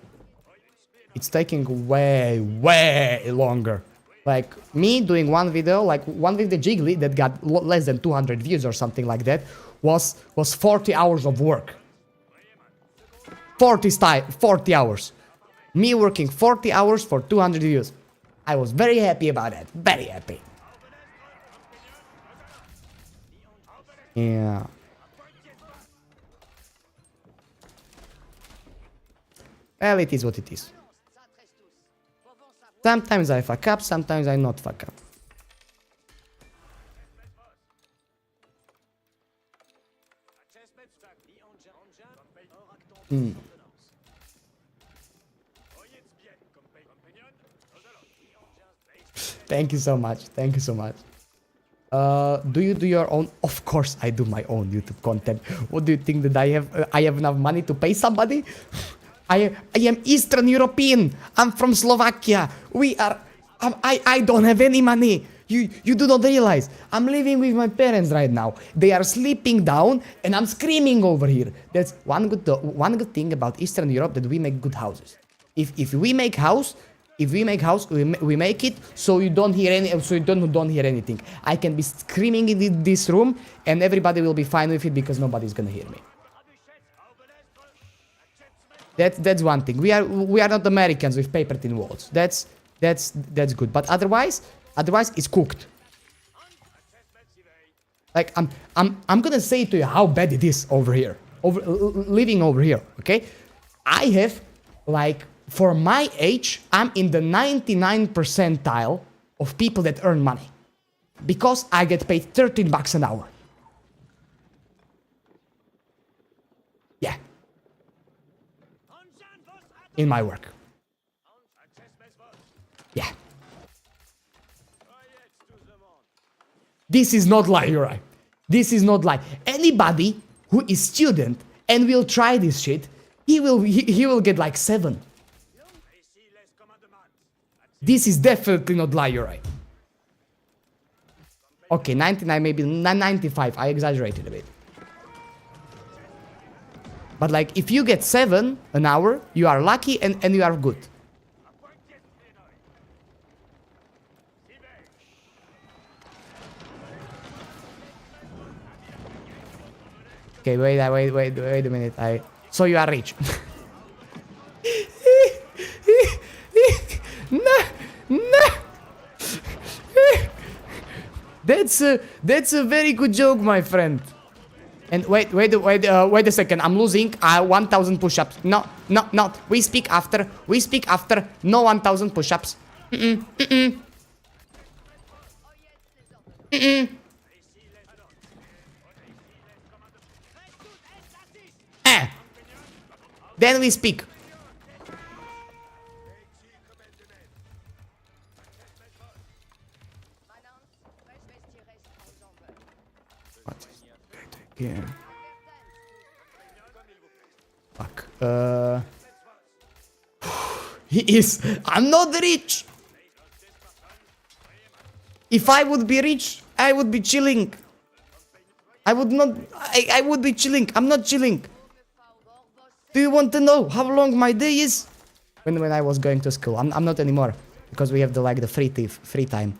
it's taking way, way longer. Like, me doing one video Jiggly that got less than 200 views or something like that, was 40 hours of work. 40 hours. Me working 40 hours for 200 views. I was very happy about that. Very happy. Yeah. Well, it is what it is. Sometimes I fuck up, sometimes I not fuck up. Thank you so much. Thank you so much. Do you do your own? Of course I do my own YouTube content. What do you think, that I have enough money to pay somebody? I am Eastern European. I'm from Slovakia. I don't have any money. You do not realize. I'm living with my parents right now. They are sleeping down and I'm screaming over here. That's one good thing about Eastern Europe, that we make good houses. If we make house, we make it so you don't hear anything. I can be screaming in this room and everybody will be fine with it because nobody's gonna hear me. That's one thing. We are not Americans with paper thin walls. That's good. But otherwise it's cooked. Like I'm gonna say to you how bad it is over here, living over here. Okay, I have, like, for my age, I'm in the 99th percentile of people that earn money, because I get paid $13 an hour. Yeah. In my work. Yeah. This is not lie, Uri. This is not lie. Anybody who is student and will try this shit, he will get like 7. This is definitely not lie, Uri. Okay, 99, maybe 95. I exaggerated a bit. But like, if you get 7 an hour, you are lucky and you are good. Okay, wait a minute. So you are rich. No, no. That's a very good joke, my friend. And wait a second. I'm losing 1,000 push-ups. No. We speak after. No 1,000 push-ups. Then we speak. What is that again? Fuck. He is. I'm not rich. If I would be rich, I would be chilling. I would not. I would be chilling. I'm not chilling. Do you want to know how long my day is? When I was going to school. I'm not anymore. Because we have the free time.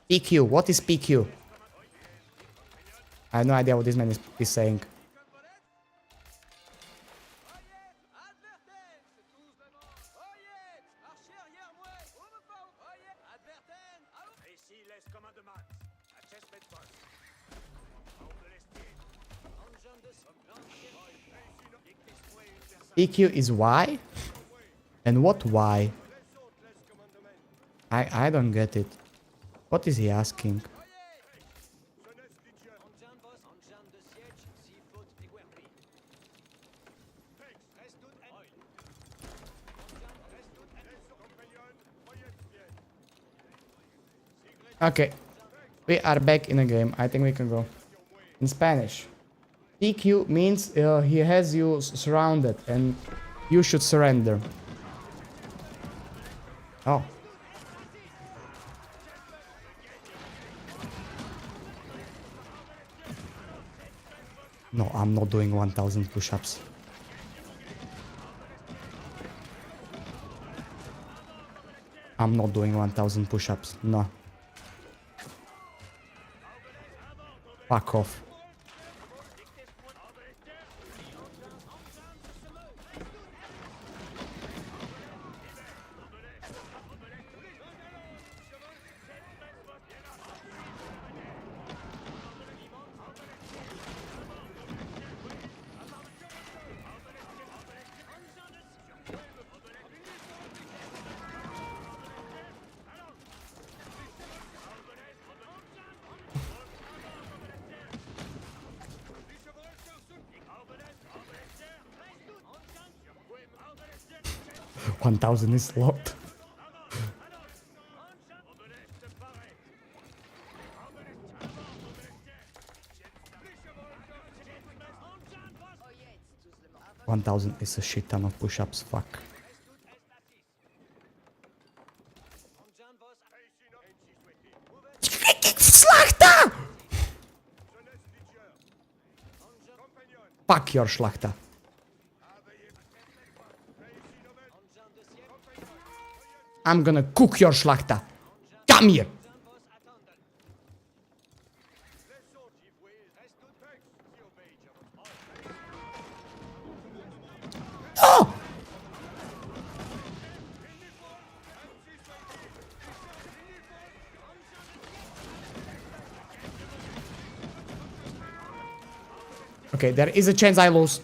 PQ. What is PQ? I have no idea what this man is saying. PQ is why? And what why? I don't get it. What is he asking? Okay, we are back in the game. I think we can go. In Spanish, PQ means he has you surrounded and you should surrender. Oh. No, I'm not doing 1,000 push-ups. I'm not doing 1,000 push-ups. No. Fuck off. $1,000 is a lot. $1,000 is a shit ton of push-ups, fuck. Szlachta! Fuck your szlachta. I'm gonna cook your szlachta. Come here. Oh! Okay, there is a chance I lose.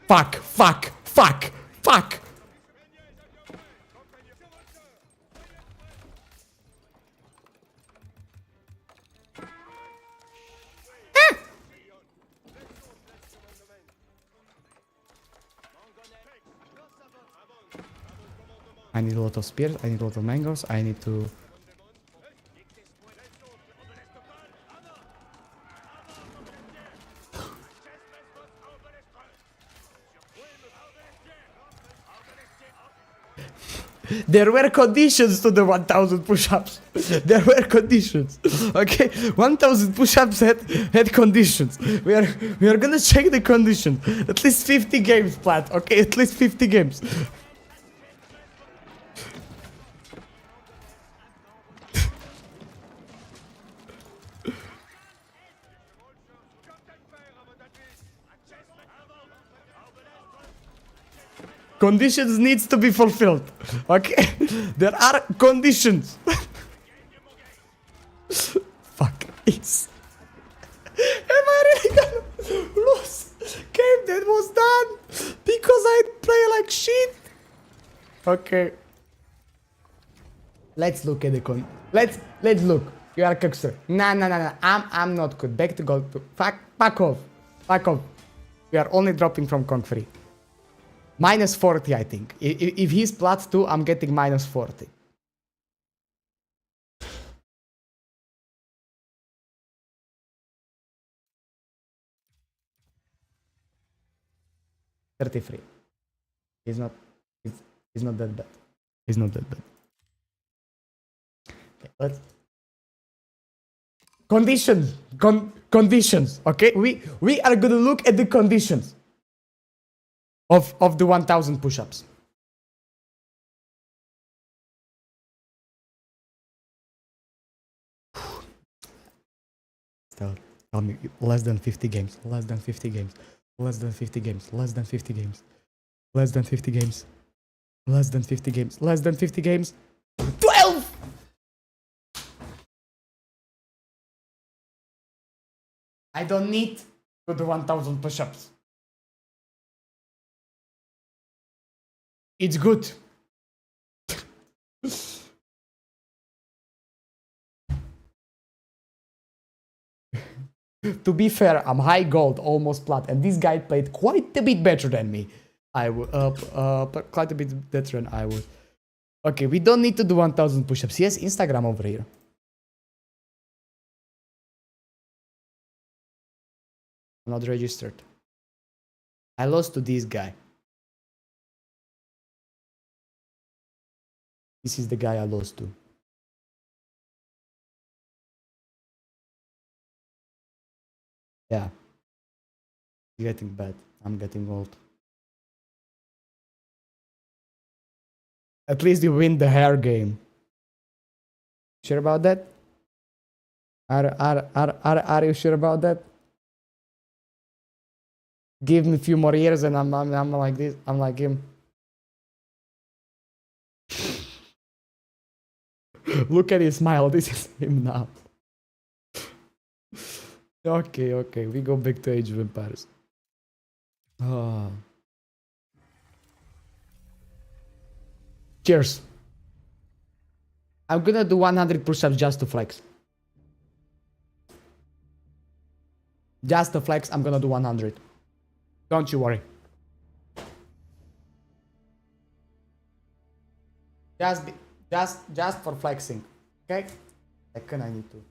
Fuck. I need a lot of spears, I need a lot of mangoes, I need to... There were conditions to the 1000 push-ups. There were conditions. Okay, 1000 push-ups had conditions. We are gonna check the conditions. At least 50 games, Plat. Okay, at least 50 games. Conditions needs to be fulfilled. Okay? There are conditions. Fuck. Is. Am I really gonna lose game that was done because I play like shit? Okay. Let's look at the let's look. You are a cookster. Nah. I'm not good. Back to gold. Fuck off. Fuck off. We are only dropping from Kong free. Minus 40, I think. If he's plat 2, I'm getting minus 40. $33. He's not that bad. He's not that bad. Okay, let's conditions. Conditions. Okay, we are gonna look at the conditions of the 1000 push-ups. Tell me, less than 50 games, less than 50 games, less than 50 games, less than 50 games, less than 50 games, less than 50 games, less than 50 games. 12! I don't need to do 1000 push-ups. It's good. To be fair, I'm high gold, almost plat, and this guy played quite a bit better than me. I would, quite a bit better than I would. Okay, we don't need to do 1000 push-ups. Yes, Instagram over here. I'm not registered. I lost to this guy. This is the guy I lost to. Yeah. It's getting bad. I'm getting old. At least you win the hair game. Sure about that? Are you sure about that? Give me a few more years and I'm like this. I'm like him. Look at his smile. This is him now. Okay. We go back to Age of Empires. Oh. Cheers. I'm gonna do 100 push-ups just to flex. Just to flex, I'm gonna do 100. Don't you worry. Just for flexing, okay? Second, I need to,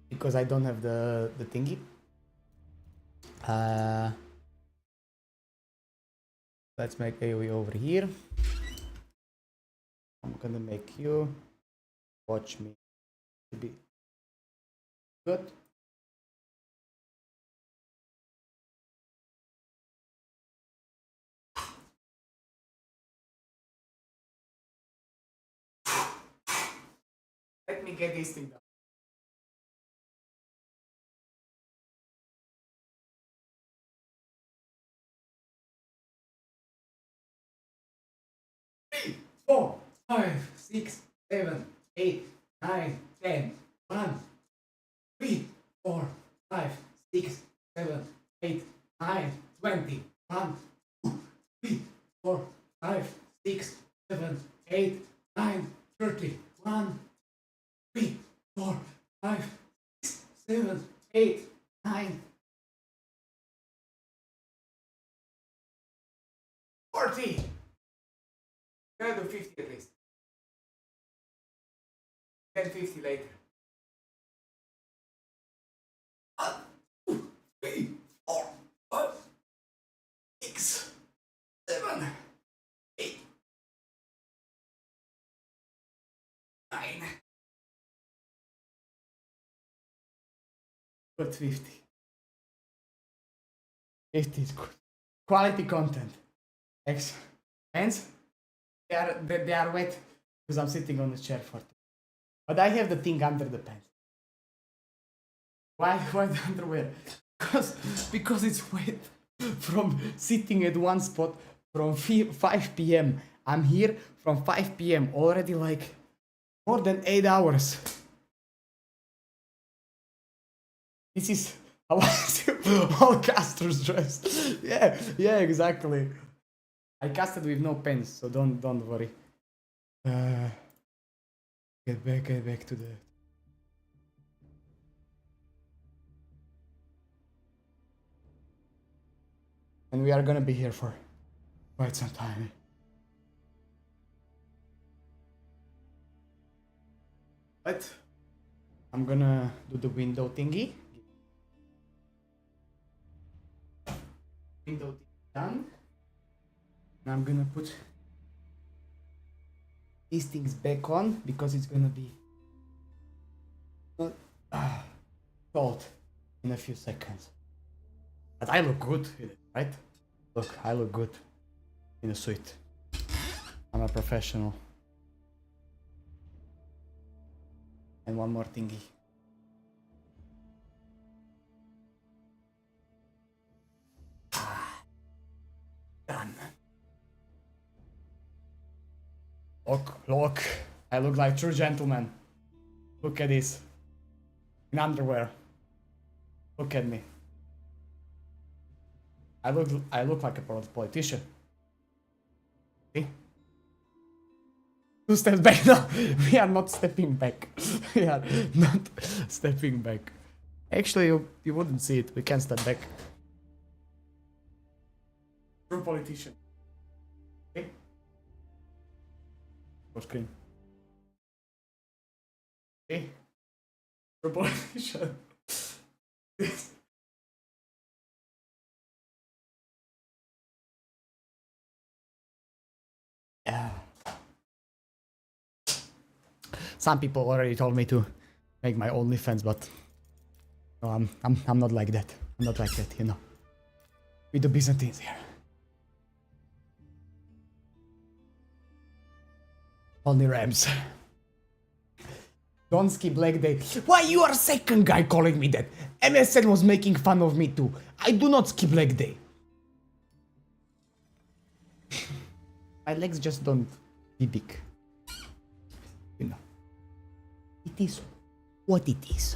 because I don't have the thingy. Let's make AoE over here. I'm gonna make you watch me. To be good. Let me get this thing done. Three, 4, 5, 6, 7, 8, 9, 10. 1, 3, 4, 5, 6, 7, 8, 9, 20. 1, 2, 3, 4, 5, 6, 7, 8, 9, 30. 1, 3, 4, 5, 6, 7, 8, 9, 40. Gotta do 50 at least. Then 50 later. 1, 2, 3, 4, 5, 6, 7, fine. But 50. 50 is good. Quality content. Excellent. Hands? They are wet because I'm sitting on the chair for it. But I have the thing under the pants. Why the underwear? Because it's wet from sitting at one spot from 5 p.m. I'm here from 5 p.m. already like more than 8 hours. This is how I see all casters dressed. Yeah, exactly. I casted with no pens, so don't worry. Get back to the... And we are gonna be here for quite some time. But I'm gonna do the window thingy. Window done. And I'm gonna put these things back on because it's gonna be cold in a few seconds. But I look good in it, right? Look, I look good in a suit. I'm a professional. And one more thingy. Done. Look. I look like true gentleman. Look at this. In underwear. Look at me. I look like a politician. See? 2 steps back. No, we are not stepping back. We are not stepping back. Actually, you wouldn't see it. We can step back. True politician. Okay? Full screen. Okay? True politician. Yeah. Some people already told me to make my OnlyFans, but no, I'm not like that. I'm not like that, you know. We do Byzantines here. Only Rams. Don't skip leg day. Why you are second guy calling me that? MSN was making fun of me too. I do not skip leg day. My legs just don't be big. You know. It is what it is.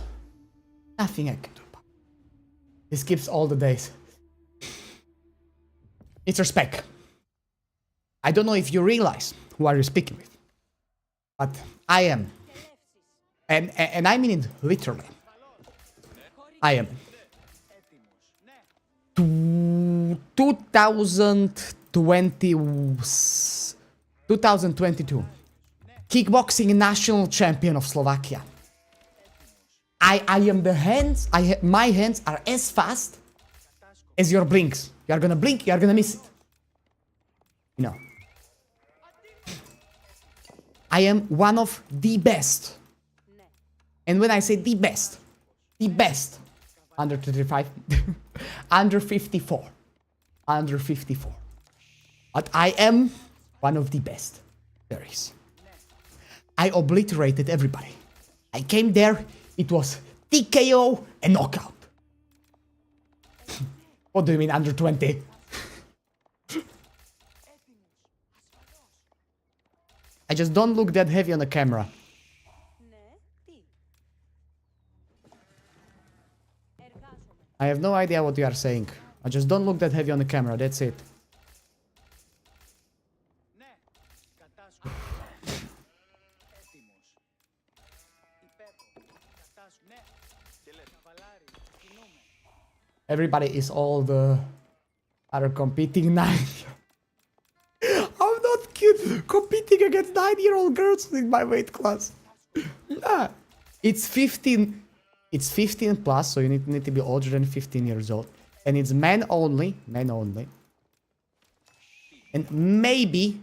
Nothing I can do about it. He skips all the days. It's respect. I don't know if you realize who are you speaking with. But I am. And I mean it literally. I am. 2022 kickboxing national champion of Slovakia. I am the hands. My hands are as fast as your blinks. You are gonna blink. You are gonna miss it. You know. I am one of the best. And when I say the best, under 35, under 54, under 54. But I am one of the best there is. I obliterated everybody. I came there, it was TKO and knockout. What do you mean under 20? I just don't look that heavy on the camera. I have no idea what you are saying. I just don't look that heavy on the camera, that's it. Everybody is all the other competing 9. I'm not competing against 9-year-old girls in my weight class. Nah, it's 15. It's 15 plus, so you need to be older than 15 years old. And it's men only. And maybe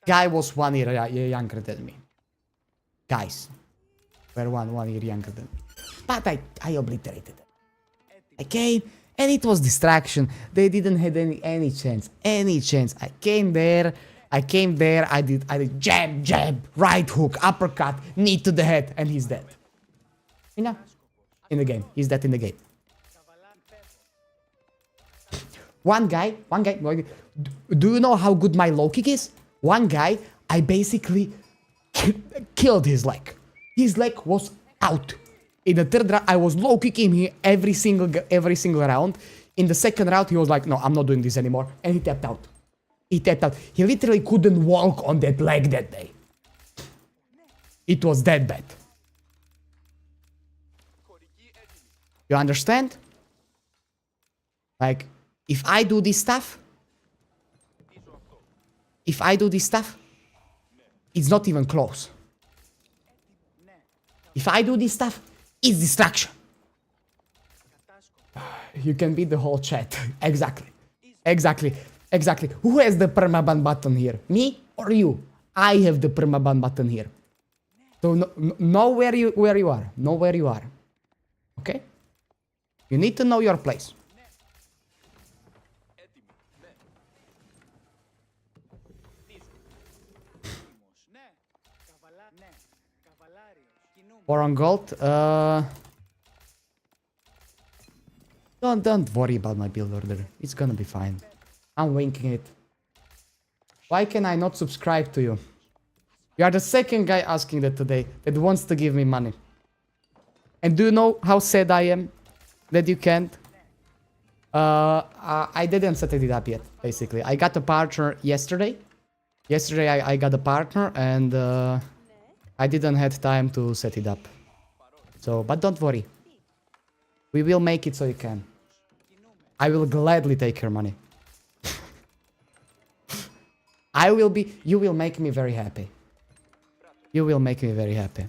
guy was 1 year younger than me. guys were one year younger than me. But I obliterated them. I came, and it was distraction. They didn't have any chance. I came there, I did jab, right hook, uppercut, knee to the head, and he's dead. You know? In the game. He's dead in the game. One guy, do you know how good my low kick is? One guy, I basically killed his leg. His leg was out. In the third round, I was low kicking him every single round. In the second round, he was like, no, I'm not doing this anymore. And he tapped out. He literally couldn't walk on that leg that day. It was that bad. You understand? Like, if I do this stuff, it's not even close. If I do this stuff, it's distraction. You can beat the whole chat. Exactly. Who has the permaban button here? Me or you? I have the permaban button here. So know where you are. Know where you are. Okay? You need to know your place. Or on gold, don't worry about my build order. It's gonna be fine. I'm winking it. Why can I not subscribe to you? You are the second guy asking that today that wants to give me money. And do you know how sad I am that you can't? I didn't set it up yet, basically. I got a partner yesterday. Yesterday I got a partner and I didn't have time to set it up. So, but don't worry. We will make it so you can. I will gladly take your money. You will make me very happy. You will make me very happy.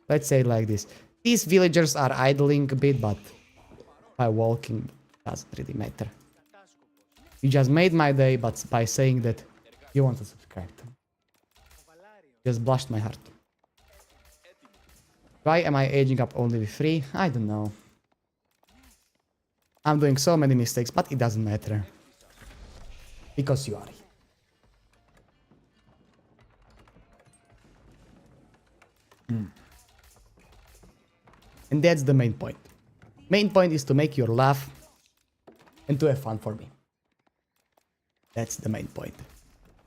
Let's say it like this. These villagers are idling a bit, but by walking doesn't really matter. You just made my day, but by saying that you want to subscribe to me. Just blushed my heart. Why am I aging up only with 3? I don't know. I'm doing so many mistakes, but it doesn't matter. Because you are. And that's the main point. Main point is to make you laugh and to have fun for me. That's the main point.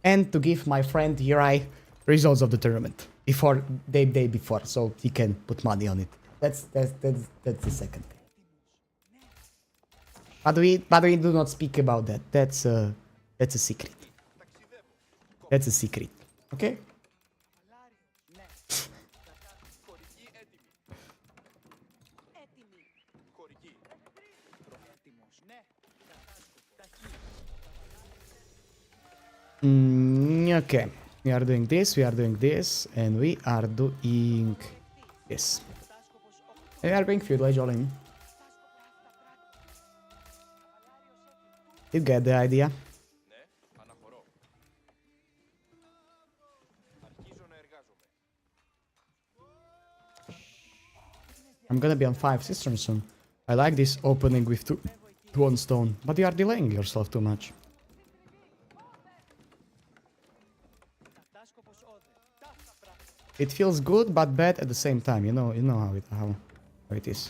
And to give my friend Hirai results of the tournament before day before, so he can put money on it. That's the second thing. But we do not speak about that. That's a secret. That's a secret. Okay? Okay. We are doing this, and we are doing this. And we are going feudal age all in. You get the idea. I'm gonna be on 5 cisterns soon. I like this opening with 2 on stone, but you are delaying yourself too much. It feels good but bad at the same time. You know how it is.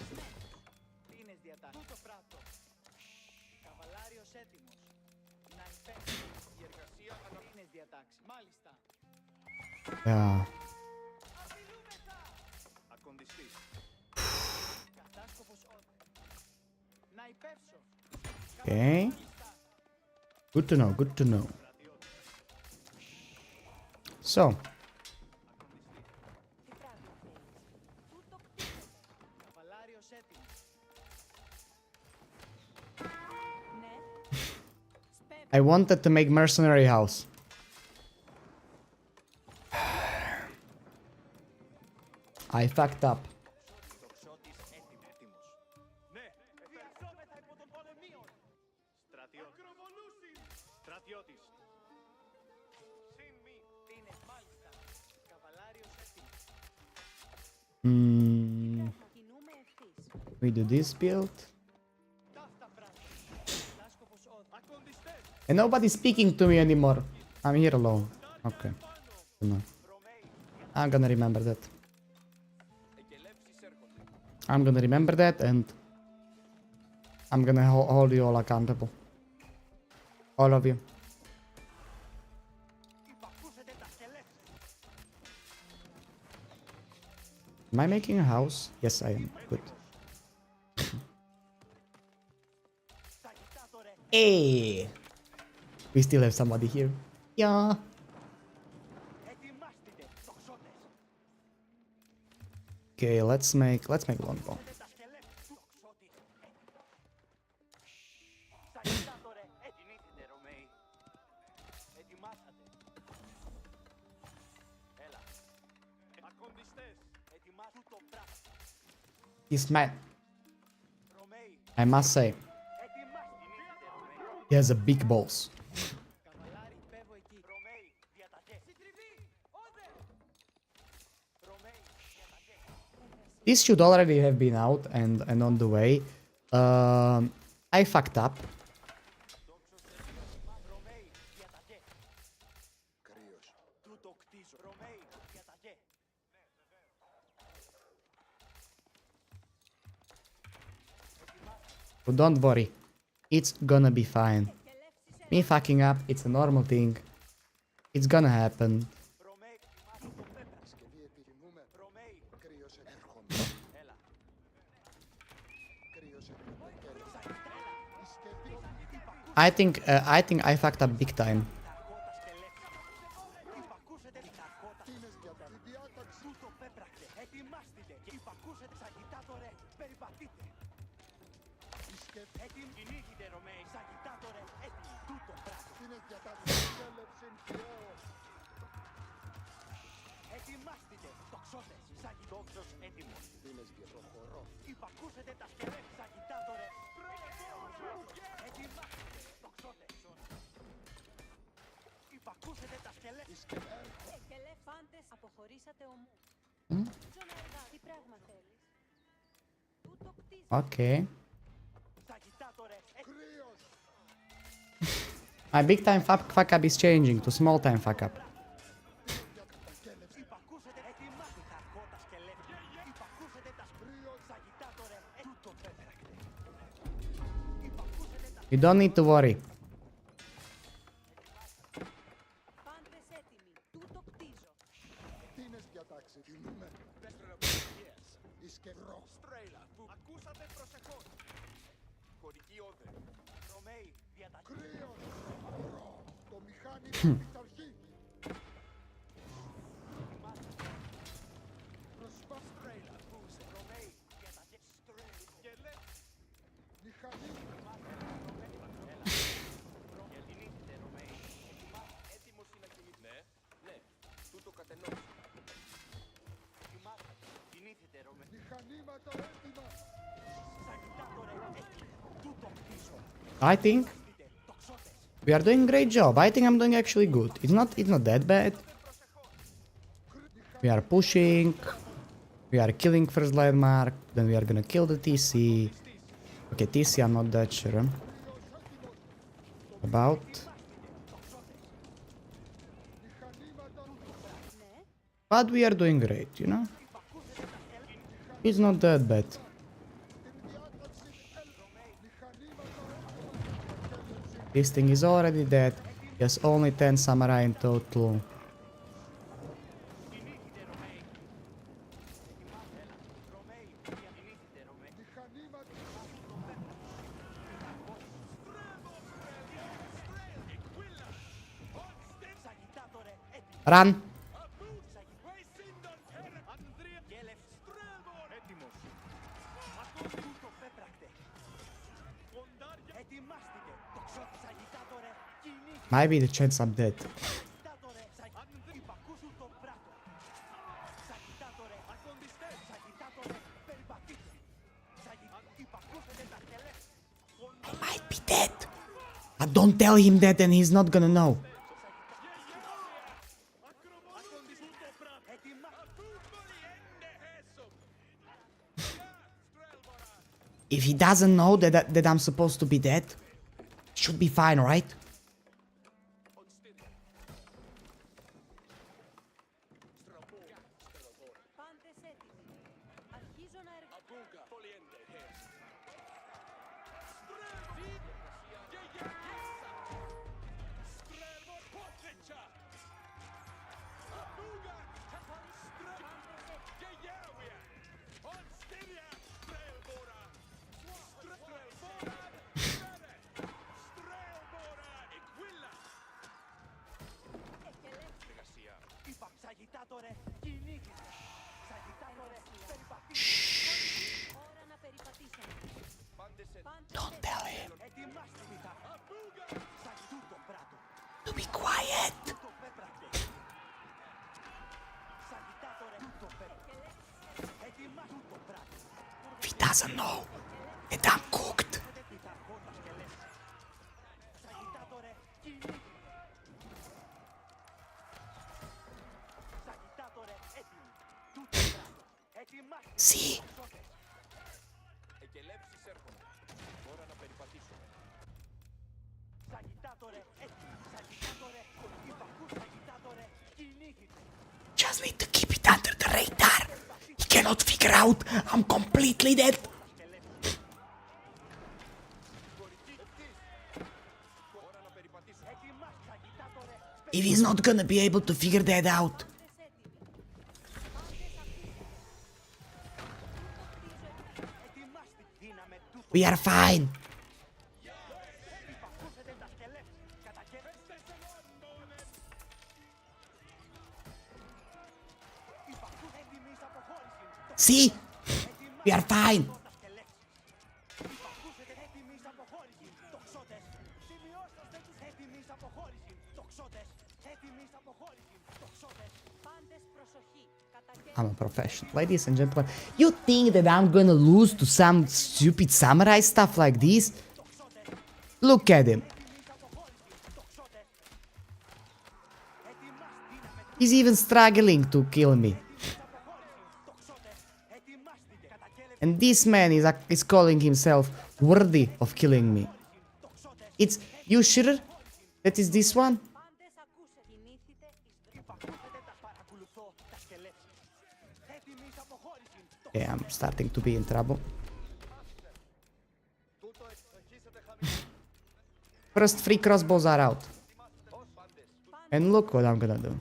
Yeah. Okay. Good to know, good to know. So. I wanted to make mercenary house. I fucked up. We do this build. And nobody's speaking to me anymore. I'm here alone. Okay. No. I'm gonna remember that. I'm gonna remember that and I'm gonna hold you all accountable. All of you. Am I making a house? Yes, I am. Good. Hey! We still have somebody here. Yeah. Okay, let's make longbow. This man, I must say, he has a big balls. This should already have been out and on the way. I fucked up. But don't worry, it's gonna be fine. Me fucking up, it's a normal thing. It's gonna happen. I think I fucked up big time. Okay. My big time fuck up is changing to small time fuck up. You don't need to worry. I think we are doing a great job. I think I'm doing actually good. It's not that bad. We are pushing. We are killing first landmark. Then we are gonna kill the TC. Okay, TC I'm not that sure about. But we are doing great, you know? It's not that bad. This thing is already dead. There's only 10 samurai in total. Run! Might be the chance I'm dead. I might be dead. But don't tell him that and he's not gonna know. If he doesn't know that I'm supposed to be dead, should be fine, right? Don't tell him. To be quiet. He doesn't know that I'm cooked. See? Just need to keep it under the radar. He cannot figure out I'm completely dead. If he's not gonna be able to figure that out. We are fine. See? We are fine. I'm a professional. Ladies and gentlemen, you think that I'm gonna lose to some stupid samurai stuff like this? Look at him. He's even struggling to kill me. And this man is calling himself worthy of killing me. It's... You sure that is this one? Yeah, I'm starting to be in trouble. First 3 crossbows are out. And look what I'm gonna do.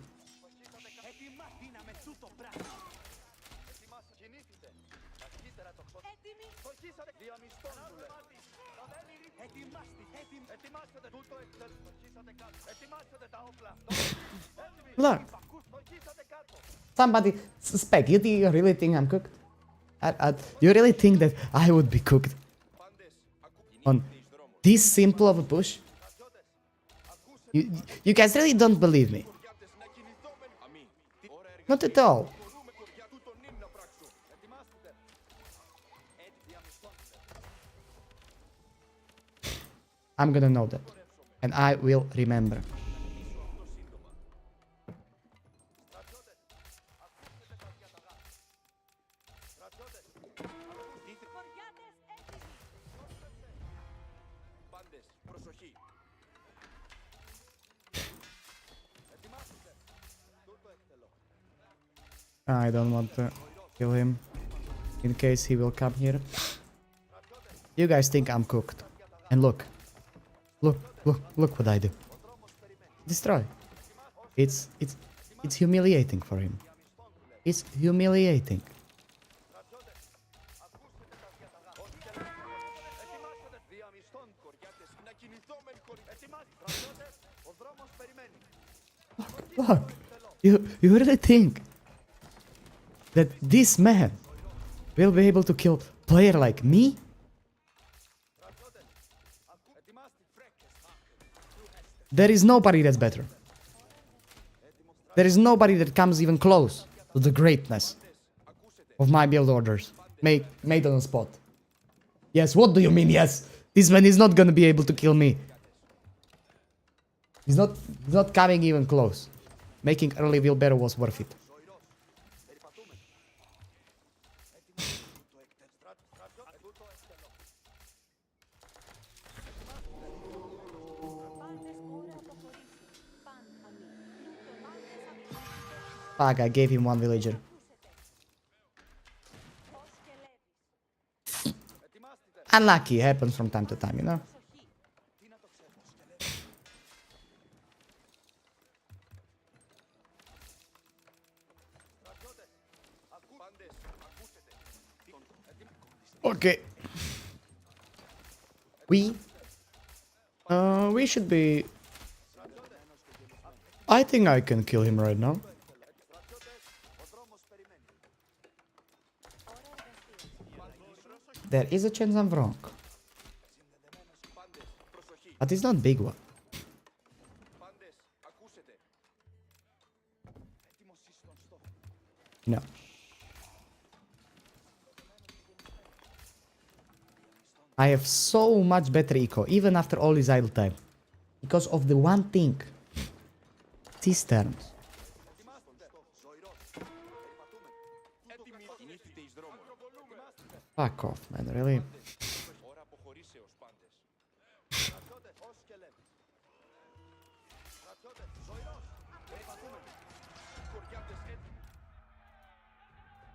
Look. Somebody suspect. You really think I'm cooked? You really think that I would be cooked on this simple of a push? You guys really don't believe me. Not at all. I'm gonna know that. And I will remember. I don't want to kill him in case he will come here. You guys think I'm cooked. And look. Look what I do. Destroy. It's humiliating for him. It's humiliating. Look. You really think that this man will be able to kill a player like me? There is nobody that's better. There is nobody that comes even close to the greatness of my build orders made on the spot. Yes, what do you mean yes? This man is not gonna be able to kill me. He's not coming even close. Making early wheelbarrow was worth it. Fuck, I gave him one villager. Unlucky, happens from time to time, you know? Okay. We should be... I think I can kill him right now. There is a chance I'm wrong. But it's not big one. No. I have so much better eco, even after all this idle time. Because of the one thing. Cisterns. Fuck off, man, really?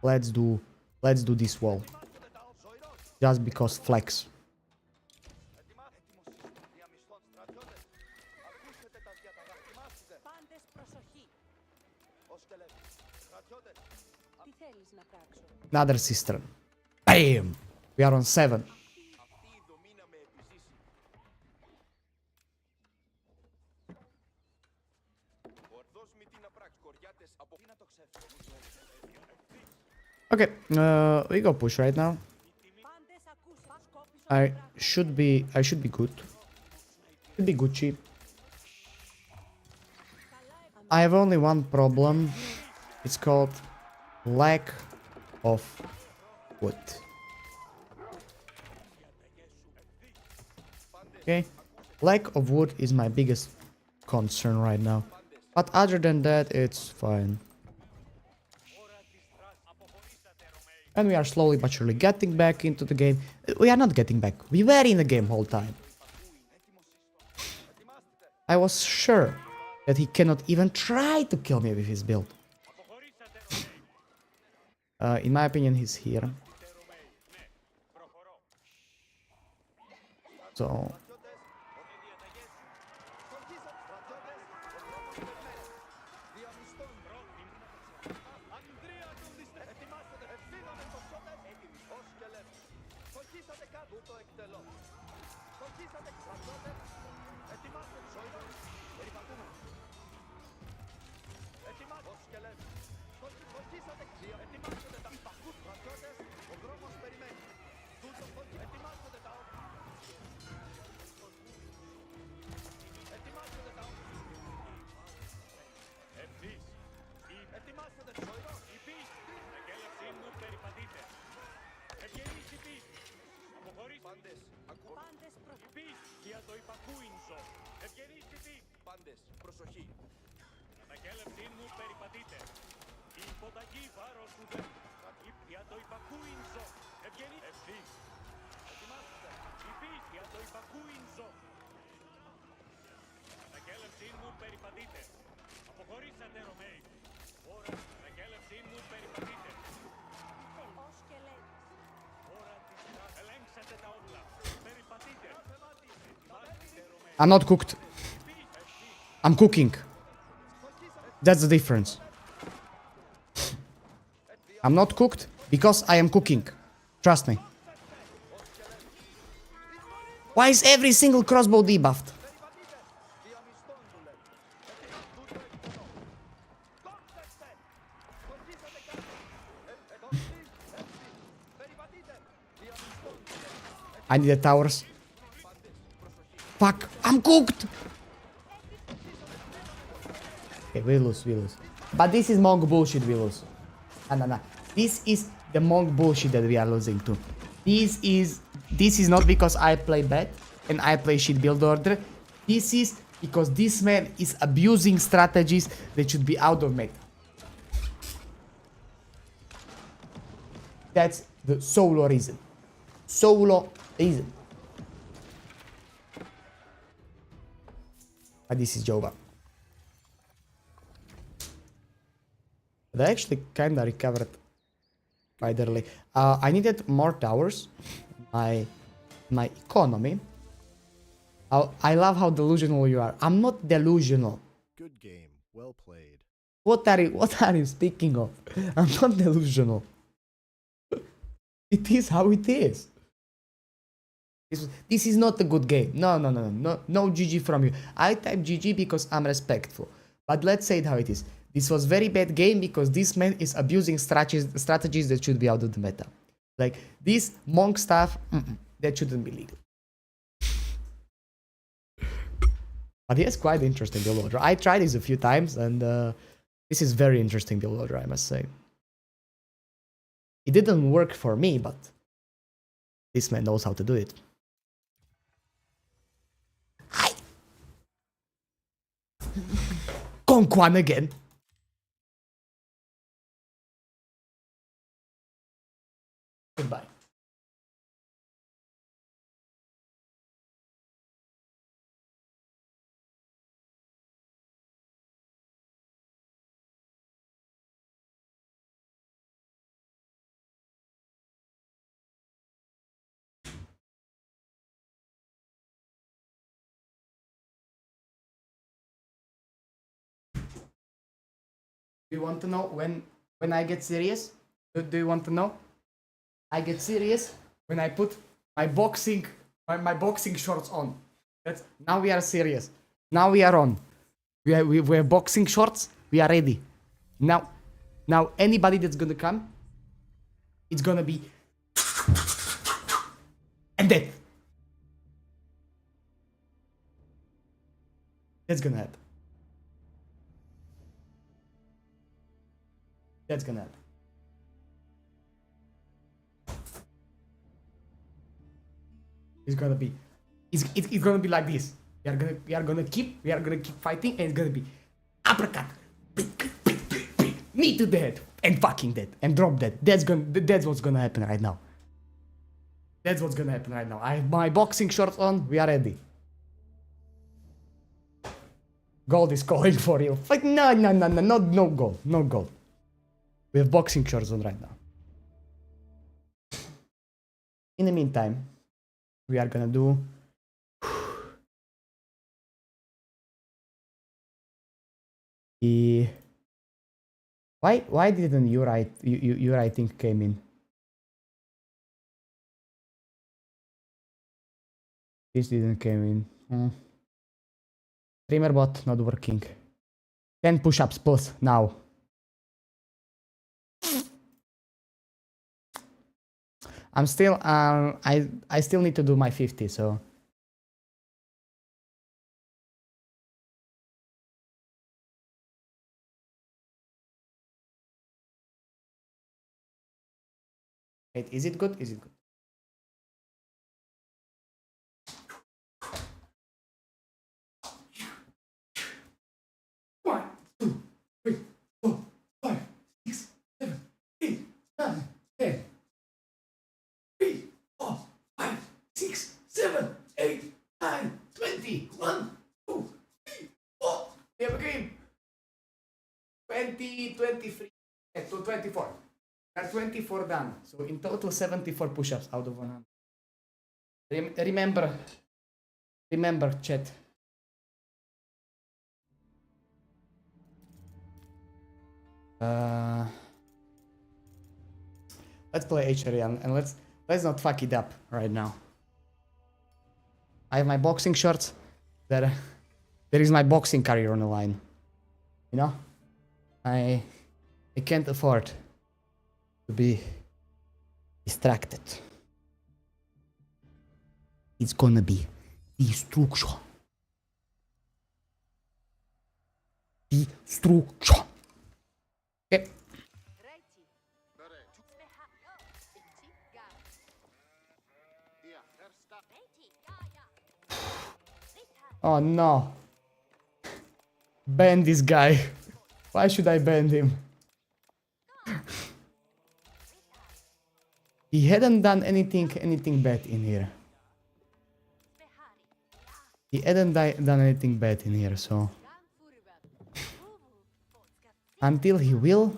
Let's do this wall. Just because flex. Another cistern. Bam! We are on 7. Okay, we go push right now. I should be good. Should be Gucci. I have only one problem. It's called lack of wood. Okay, lack of wood is my biggest concern right now. But other than that, it's fine. And we are slowly but surely getting back into the game. We are not getting back. We were in the game whole time. I was sure that he cannot even try to kill me with his build. In my opinion, he's here. So... I'm not cooked. I'm cooking. That's the difference. I'm not cooked because I am cooking. Trust me. Why is every single crossbow debuffed? I need the towers. Fuck, I'm cooked! Okay, we lose. But this is monk bullshit, we lose. No. This is the monk bullshit that we are losing to. This is not because I play bad and I play shit build order. This is because this man is abusing strategies that should be out of meta. That's the solo reason. Solo reason. But this is Jova. But I actually kinda recovered quite early. I needed more towers. My economy. I love how delusional you are. I'm not delusional. Good game. Well played. What are you speaking of? I'm not delusional. It is how it is. This is not a good game. No GG from you. I type GG because I'm respectful. But let's say it how it is. This was very bad game because this man is abusing strategies that should be out of the meta. Like this monk stuff, that shouldn't be legal. But he has quite interesting build order. I tried this a few times and this is very interesting build order, I must say. It didn't work for me, but this man knows how to do it. Hi! Conk one again. Goodbye. Do you want to know when I get serious? Do you want to know? I get serious when I put my boxing shorts on. That's now we are serious. Now we are on. We have boxing shorts. We are ready. Now anybody that's gonna come, it's gonna be and death. That's gonna happen. That's gonna happen. It's gonna be, it's gonna be like this. We are gonna keep fighting, and it's gonna be uppercut, knee to the head, and fucking dead, and drop dead. That's what's gonna happen right now. That's what's gonna happen right now. I have my boxing shorts on. We are ready. Gold is calling for you. Like no gold. We have boxing shorts on right now. In the meantime, we are gonna do the why didn't you write your writing came in? This didn't came in. Streamer bot not working. 10 push-ups plus now. I'm still I still need to do my 50, so wait, is it good? Is it good? One, two, three, 4, 5, 6, 7, 8, 9, 10. 3, 4, 5, 6, 7, 8, 9, 20, 1, 2, 3, 4. We have a game. 20, 23, to 24. We are 24 done. So in total 74 push-ups out of 100. Remember, chat. Let's play HRE and let's not fuck it up right now. I have my boxing shorts. There is my boxing career on the line. You know? I can't afford to be distracted. It's gonna be destruction. Destruction. Okay. Oh no. Ban this guy. Why should I ban him? He hadn't done anything bad in here. He hadn't done anything bad in here, so until he will,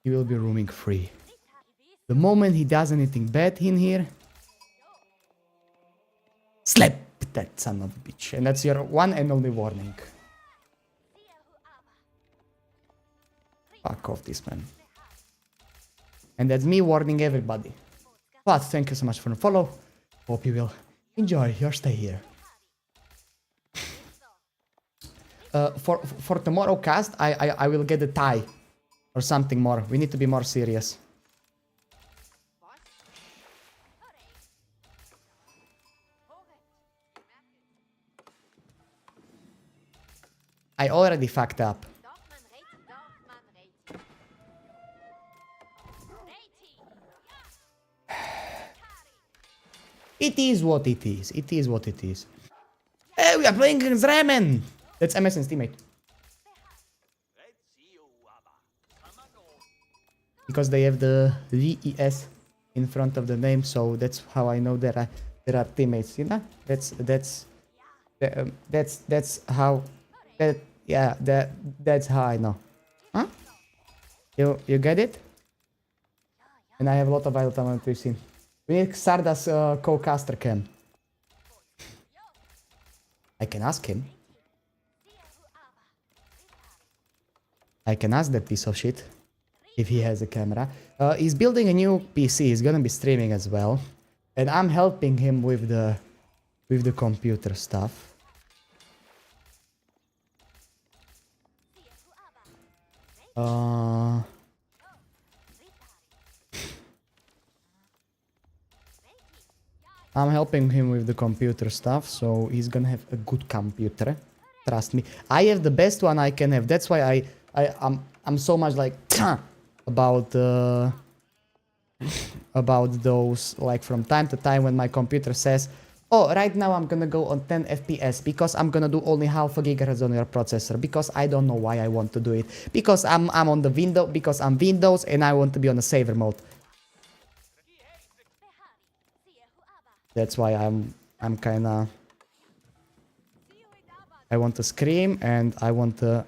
he will be roaming free. The moment he does anything bad in here, slap that son of a bitch. And that's your one and only warning. Fuck off this man. And that's me warning everybody. But thank you so much for the follow. Hope you will enjoy your stay here. For tomorrow cast, I will get a tie. Or something more. We need to be more serious. I already fucked up. It is what it is. It is what it is. Hey, we are playing against Ramen! That's MSN's teammate. Because they have the VES in front of the name, so that's how I know there are teammates, you know? That's how that's how I know. Huh? You get it? And I have a lot of Ottoman to see. We need Sardas co-caster cam. I can ask him. I can ask that piece of shit if he has a camera. He's building a new PC. He's gonna be streaming as well, and I'm helping him with the computer stuff. I'm helping him with the computer stuff, so he's gonna have a good computer. Trust me. I have the best one I can have. That's why I'm so much like about those, like from time to time when my computer says, oh, right now I'm gonna go on 10 FPS because I'm gonna do only half a gigahertz on your processor, because I don't know why I want to do it, because I'm on the window, because I'm Windows and I want to be on a saver mode. That's why I'm kinda, I want to scream and I want to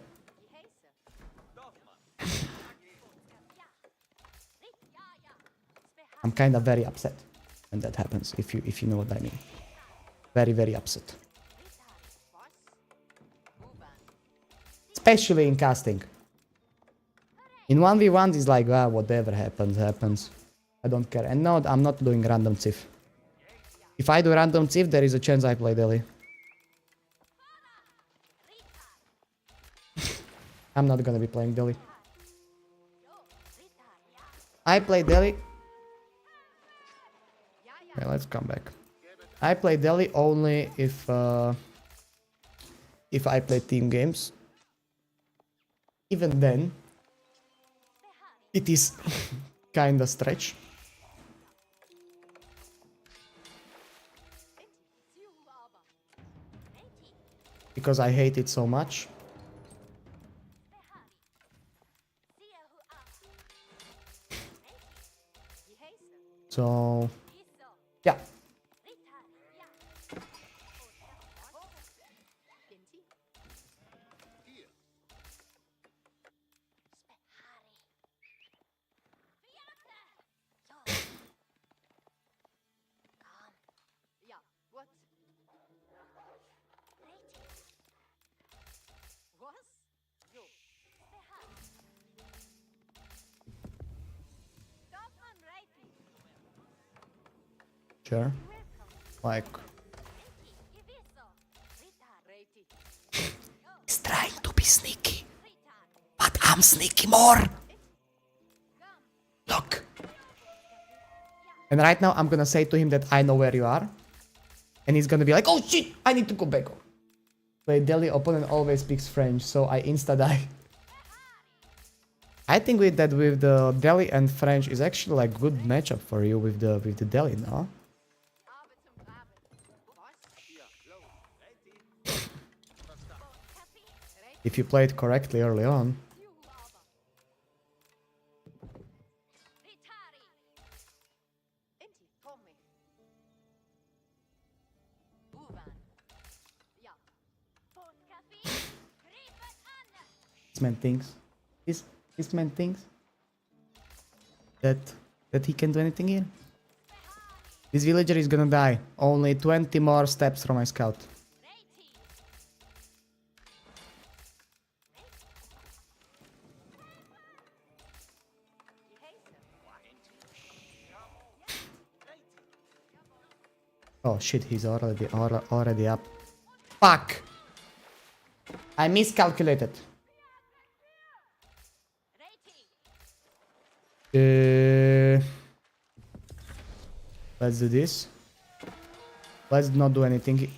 I'm kinda very upset when that happens, if you know what I mean. Very, very upset. Especially in casting. In 1v1 it's like, ah, whatever happens, happens. I don't care. And no, I'm not doing random thief. If I do random thief, there is a chance I play Delhi. I'm not gonna be playing Delhi. I play Delhi. Okay, let's come back. I play Delhi only if I play team games. Even then, it is kinda stretch. Because I hate it so much. So, yeah. Sure. Like, he's trying to be sneaky, but I'm sneaky more. Look. And right now I'm gonna say to him that I know where you are, and he's gonna be like, oh shit, I need to go back. Wait, Delhi opponent always speaks French, so I insta die. I think with the Delhi and French is actually like good matchup for you with the Delhi, no? If you play it correctly early on. This man thinks. This man thinks. that he can do anything here. This villager is gonna die. Only 20 more steps from my scout. Oh shit, he's already up. Fuck! I miscalculated. Let's do this. Let's not do anything.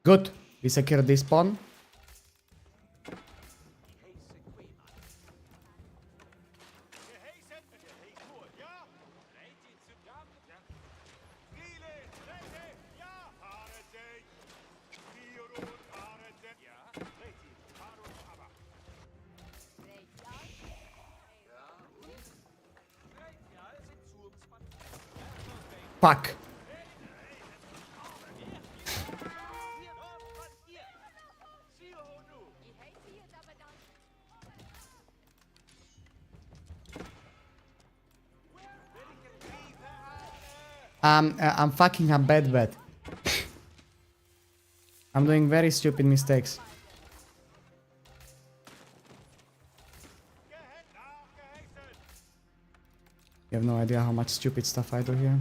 Good. We secured this pawn. Fuck. I'm fucking a bad bet. I'm doing very stupid mistakes. You have no idea how much stupid stuff I do here.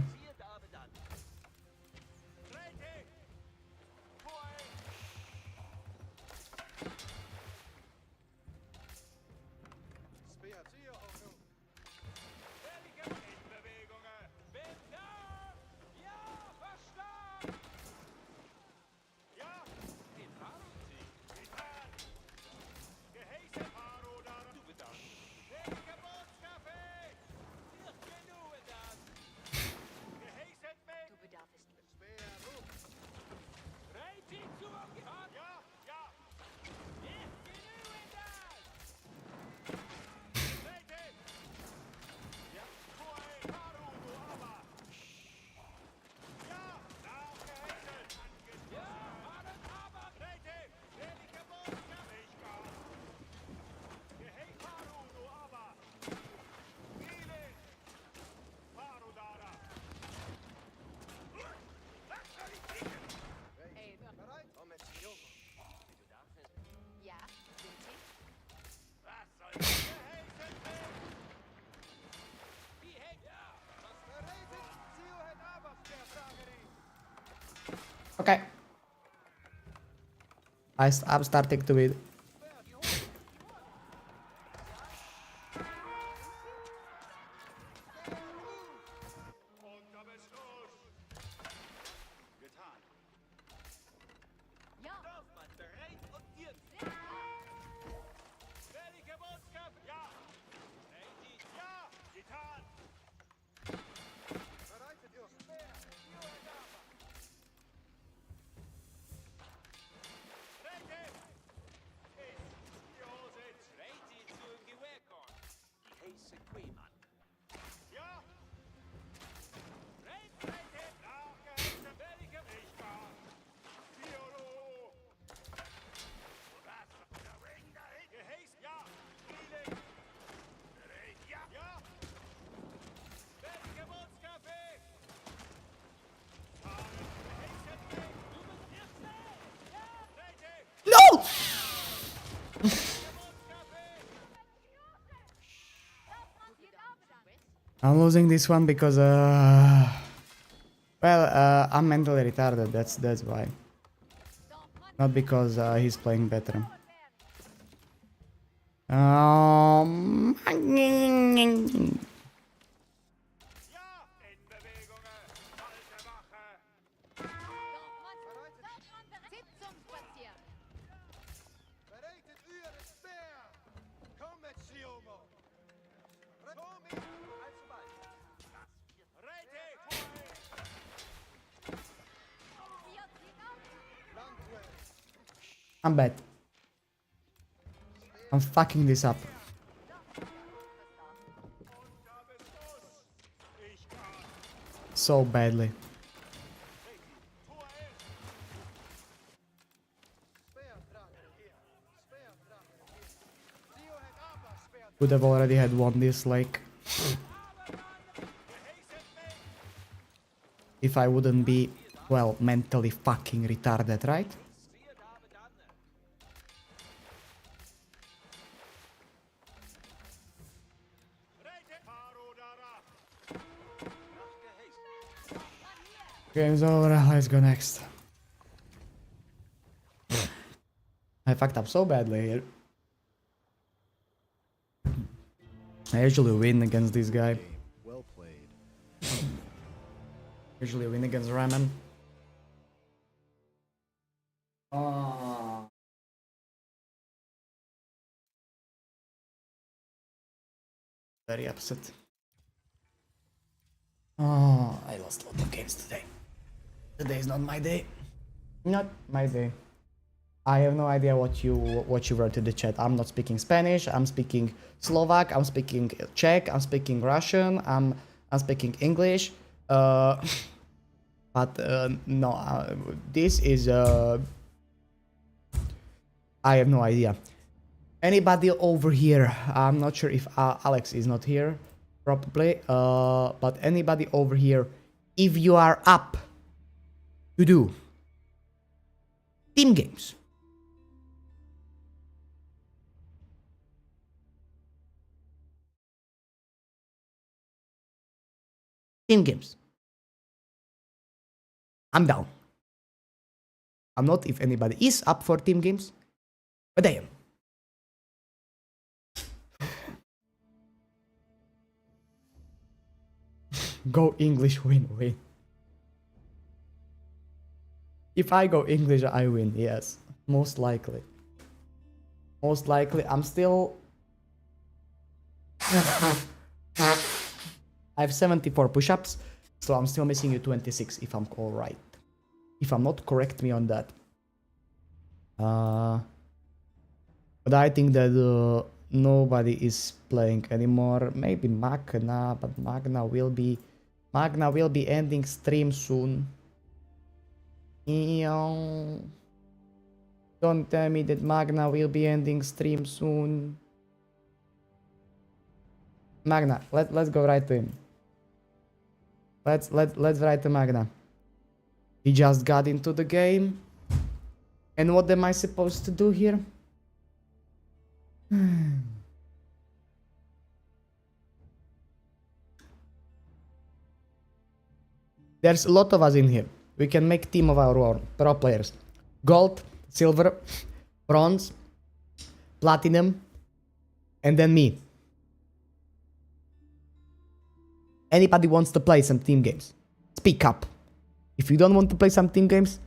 Okay. I'm starting to win. I'm losing this one because well, I'm mentally retarded. That's why. Not because he's playing better. Um. I'm bad. I'm fucking this up. So badly. Would have already had won this, like, if I wouldn't be, well, mentally fucking retarded, right? Game's over, let's go next. I fucked up so badly here. I usually win against this guy. Game well played. Usually win against Ramen. Oh. Very upset. Oh, I lost a lot of games today. Today is not my day. Not my day. I have no idea what you wrote in the chat. I'm not speaking Spanish. I'm speaking Slovak. I'm speaking Czech. I'm speaking Russian. I'm speaking English. But no, this is I have no idea. Anybody over here? I'm not sure if Alex is not here, probably. But anybody over here, if you are up to do team games. Team games. I'm down. I'm not if anybody is up for team games, but I am. Go English, win. If I go English, I win, yes. Most likely. Most likely, I'm still... I have 74 push-ups, so I'm still missing you 26 if I'm all right. If I'm not, correct me on that. But I think that nobody is playing anymore. Maybe Magna, but Magna will be ending stream soon. Don't tell me that Magna will be ending stream soon. Magna, let's go right to him. Let's write to Magna. He just got into the game. And what am I supposed to do here? There's a lot of us in here. We can make team of our own. Pro players. Gold, silver, bronze, platinum, and then me. Anybody wants to play some team games? Speak up. If you don't want to play some team games,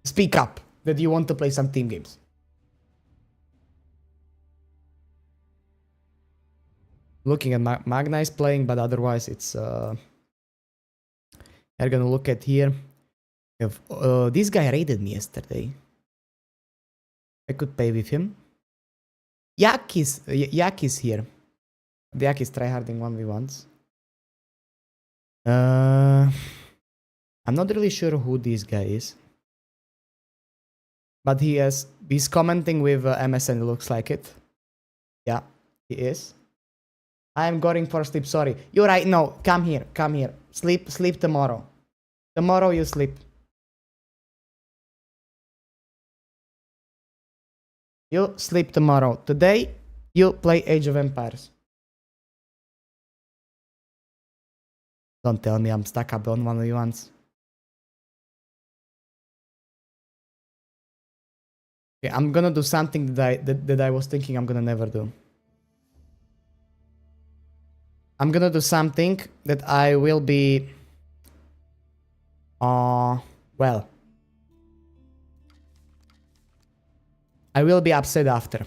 speak up that you want to play some team games. Looking at Magna is playing, but otherwise it's we're gonna look at here. If this guy raided me yesterday, I could pay with him. Yak is here. Yak is tryharding 1v1s. I'm not really sure who this guy is, but he's commenting with MSN. It looks like it. Yeah, he is. I'm going for sleep. Sorry, you're right. No, come here. Sleep tomorrow. Tomorrow you sleep. You sleep tomorrow. Today You play Age of Empires. Don't tell me I'm stuck up on 1v1s. Okay, I'm gonna do something that I was thinking I'm gonna never do. I'm gonna do something that I will be... well... I will be upset after.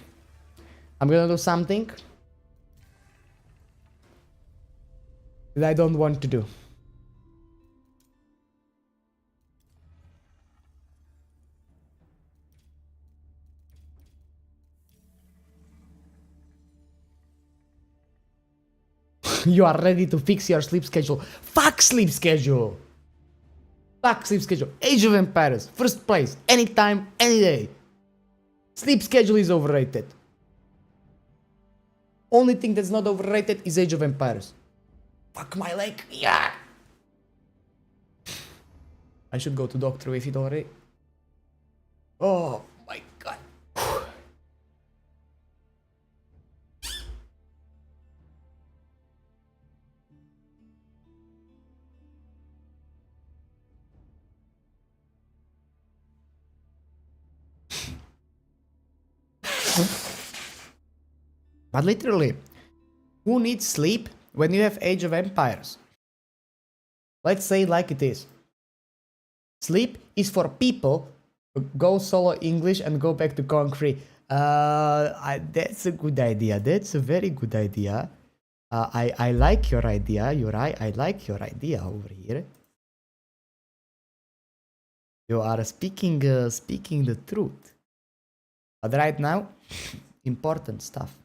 I'm gonna do something that I don't want to do. You are ready to fix your sleep schedule. Fuck sleep schedule! Fuck sleep schedule. Age of Empires, first place, anytime, any day. Sleep schedule is overrated. Only thing that's not overrated is Age of Empires. Fuck my leg, yeah! I should go to doctor with it already. Oh my god. But literally, who needs sleep when you have Age of Empires? Let's say it like it is. Sleep is for people who go solo English and go back to concrete. That's a good idea. That's a very good idea. I like your idea, Yurai. I like your idea over here. You are speaking the truth. But right now, important stuff.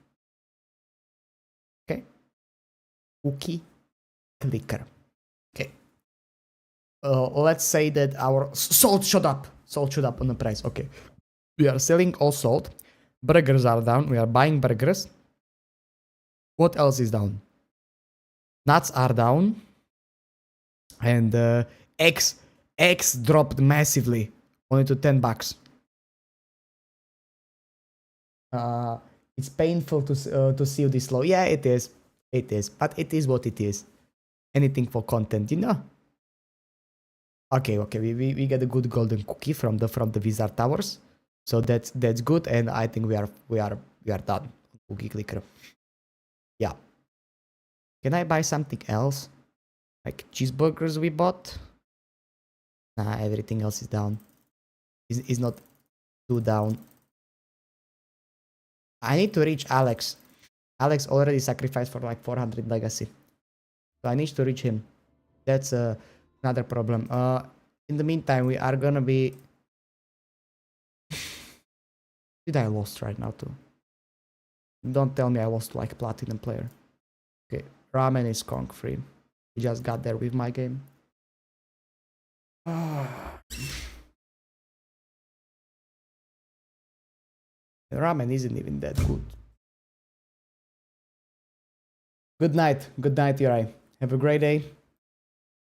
Okay. Cookie clicker. Okay. Let's say that our salt shot up. Salt shot up on the price. Okay. We are selling all salt. Burgers are down. We are buying burgers. What else is down? Nuts are down. And eggs dropped massively. Only to $10. It's painful to see this low. Yeah, it is. It is. But it is what it is. Anything for content, you know? Okay. We get a good golden cookie from the Wizard Towers. So that's good, and I think we are done. Cookie clicker. Yeah. Can I buy something else? Like cheeseburgers we bought? Nah, everything else is down. Is not too down. I need to reach Alex. Alex already sacrificed for like 400 legacy. So I need to reach him. That's another problem. In the meantime, we are gonna be... Did I lost right now too? Don't tell me I lost like platinum player. Okay, ramen is conk free. He just got there with my game. The ramen isn't even that good. Good night, Yurai. Have a great day.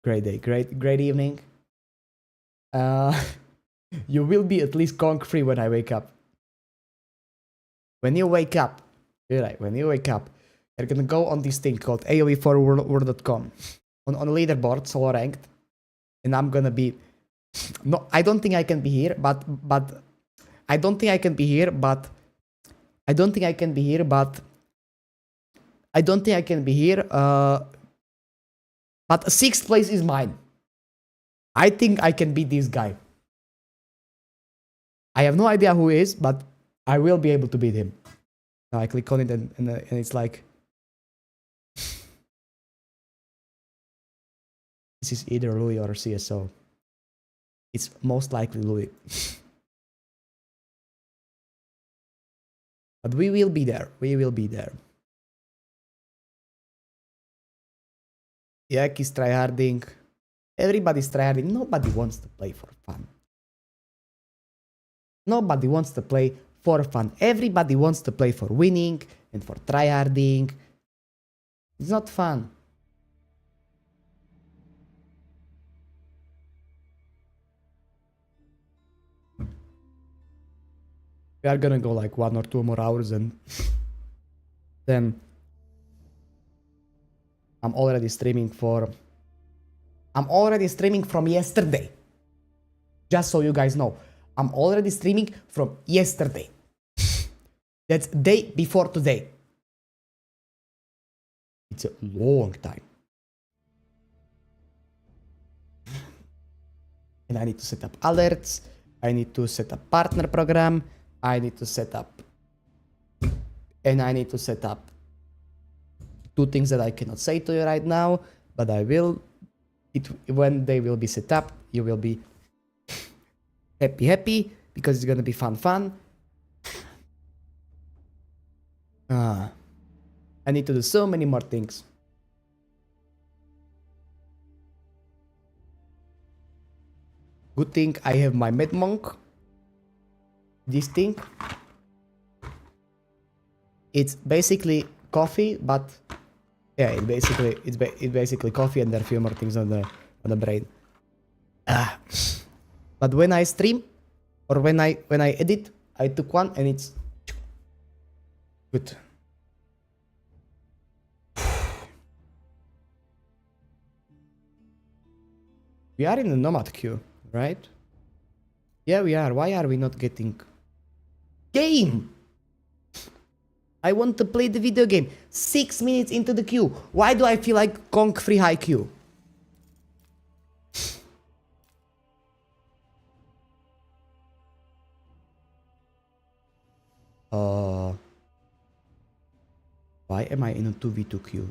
Great evening. You will be at least conk free when I wake up. When you wake up, Yurai, when you wake up, you're gonna go on this thing called AoE4World.com on leaderboard, solo ranked, and I'm gonna be... No, I don't think I can be here, but I don't think I can be here, but I don't think I can be here, but I don't think I can be here, but 6th place is mine. I think I can beat this guy. I have no idea who he is, but I will be able to beat him. Now I click on it and it's like... This is either Louis or CSO. It's most likely Louis. But we will be there. We will be there. Yak is tryharding. Everybody's tryharding. Nobody wants to play for fun. Nobody wants to play for fun. Everybody wants to play for winning and for tryharding. It's not fun. We are gonna go like 1 or 2 more hours and then I'm already streaming from yesterday. Just so you guys know. I'm already streaming from yesterday. That's day before today. It's a long time. And I need to set up alerts. I need to set up partner program. I need to set up. And I need to set up 2 things that I cannot say to you right now, but I will. When they will be set up, you will be happy because it's gonna be fun. I need to do so many more things. Good thing I have my med monk. This thing. It's basically coffee, but yeah, it's basically coffee, and there are a few more things on the brain. But when I stream or when I edit, I took one and it's good. We are in the nomad queue, right? Yeah, we are. Why are we not getting game? I want to play the video game. 6 minutes into the queue. Why do I feel like Kong free high queue? Why am I in a 2v2 queue?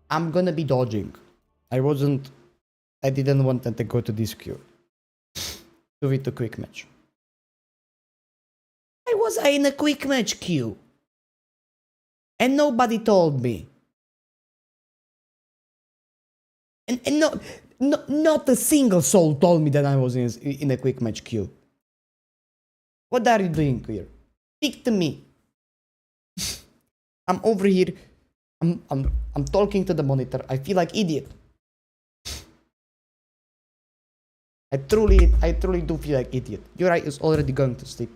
I'm gonna be dodging. I didn't want them to go to this queue. 2v2 quick match. Why was I in a quick match queue? And nobody told me. And not a single soul told me that I was in a quick match queue. What are you doing here? Speak to me. I'm over here. I'm talking to the monitor. I feel like idiot. I truly do feel like idiot. Yuri is already going to sleep.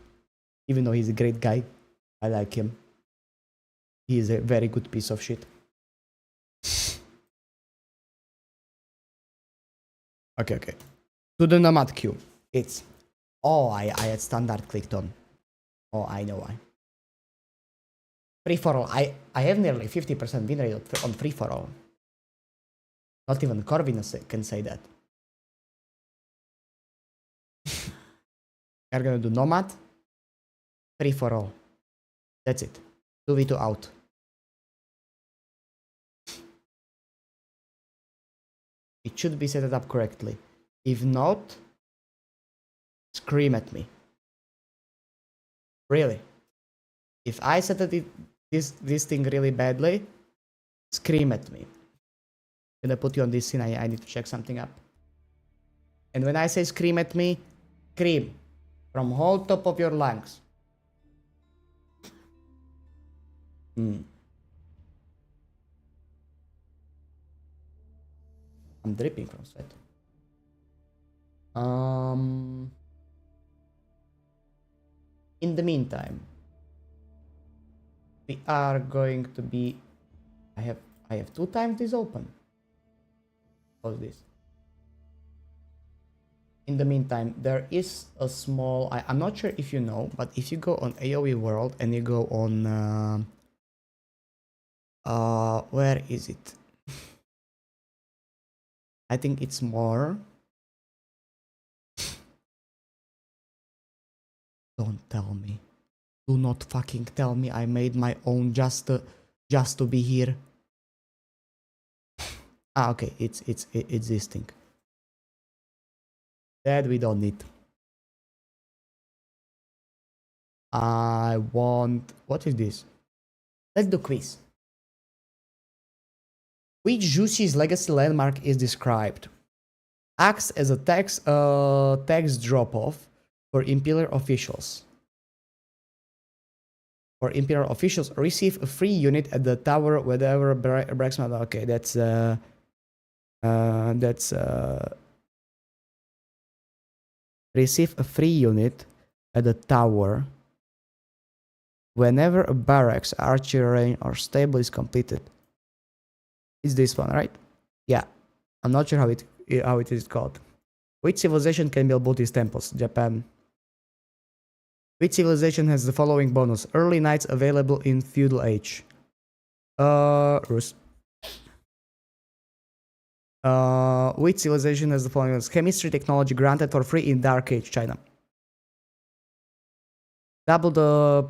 Even though he's a great guy. I like him. He is a very good piece of shit. Okay. To the nomad queue. It's... Oh, I had standard clicked on. Oh, I know why. Free for all. I have nearly 50% win rate on free for all. Not even Corvin can say that. We're gonna do nomad. Free for all. That's it. 2v2 out. It should be set up correctly. If not, scream at me. Really. If I set it this thing really badly, scream at me. I'm gonna put you on this scene. I need to check something up. And when I say scream at me, scream from whole top of your lungs. I'm dripping from sweat. In the meantime, we are going to be... I have 2 times this open. How's this? In the meantime, there is a small... I'm not sure if you know, but if you go on AoE World and you go on... where is it? I think it's more... Don't tell me. Do not fucking tell me I made my own just to be here. Okay, it's this thing. That we don't need. I want... What is this? Let's do quiz. Which Juicy's legacy landmark is described? Acts as a tax drop-off for Imperial officials. For Imperial officials, receive a free unit at the tower whenever Braxman. Okay, that's receive a free unit at the tower whenever a barracks, archery range, or stable is completed. It's this one, right? Yeah. I'm not sure how it is called. Which civilization can build Buddhist temples? Japan. Which civilization has the following bonus? Early knights available in feudal age. Rus. Which civilization has the following bonus? Chemistry technology granted for free in Dark Age, China. Double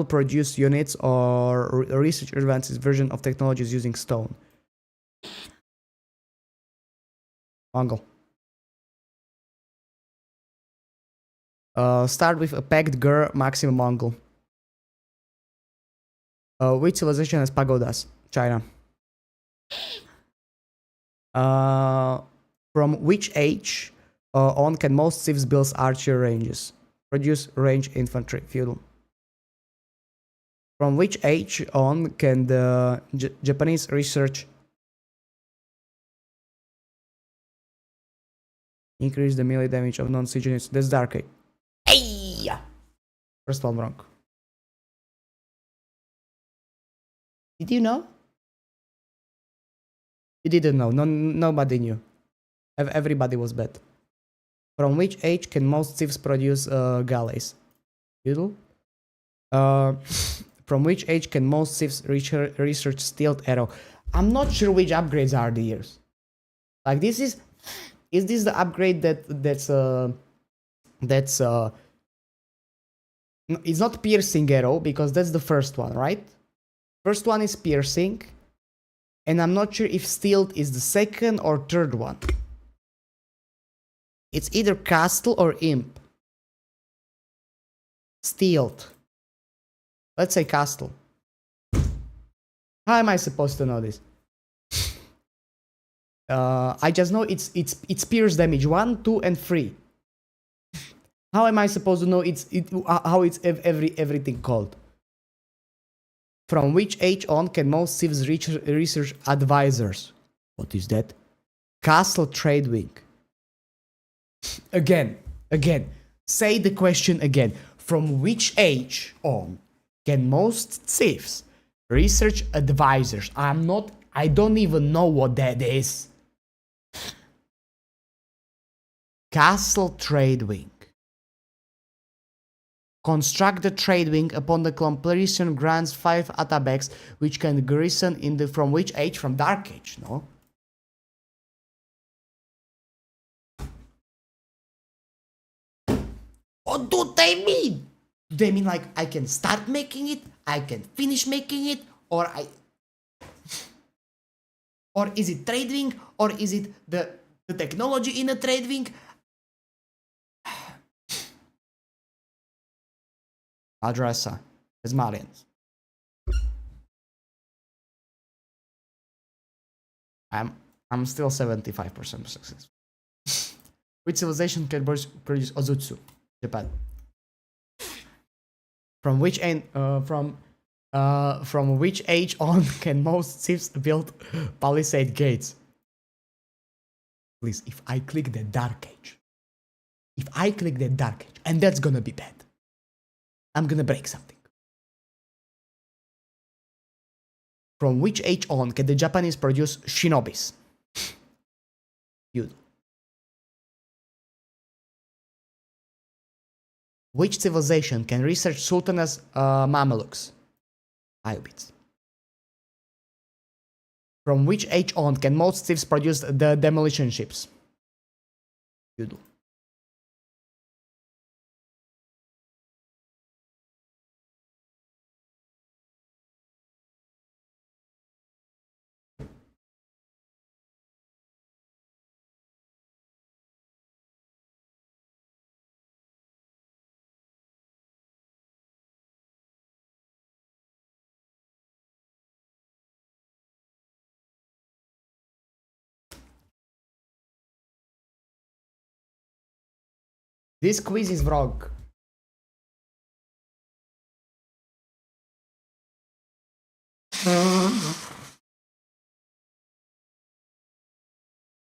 produce units or research advances version of technologies using stone. Mongol. Start with a packed Gur maximum Mongol. Which civilization has pagodas? China. From which age on can most civs build archer ranges? Produce range infantry, feudal. From which age on can the Japanese research increase the melee damage of non-siege units? That's Dark Age. Hey! First one wrong. Did you know? You didn't know. Nobody knew. Everybody was bad. From which age can most civs produce galleys? Feudal. From which age can most civs research stealth arrow? I'm not sure which upgrades are the years. Like this is this the upgrade that's it's not piercing arrow because that's the first one, right? First one is piercing, and I'm not sure if stealth is the second or third one. It's either castle or imp. Stealth. Let's say castle. How am I supposed to know this? I just know it's pierce damage 1, 2, and 3. How am I supposed to know how it's everything called? From which age on can most civs research advisors? What is that? Castle trade wing. Again. Say the question again. From which age on can most civs research advisors? I don't even know what that is. Castle trade wing. Construct the trade wing upon the completion grants 5 atabeks which can garrison in the from which age? From Dark Age, no? What do they mean? Do they mean like I can start making it, I can finish making it, or or is it trade wing, or is it the technology in a trade wing? Madrasa as Malians. I'm still 75% success. Which civilization can produce Ozutsu? Japan. From which from which age on can most civs build palisade gates? Please, if I click the Dark Age, and that's gonna be bad, I'm gonna break something. From which age on can the Japanese produce shinobis? You. Which civilization can research Sultan's Mamelukes? Ayyubids. From which age on can most civs produce the demolition ships? You do. This quiz is wrong.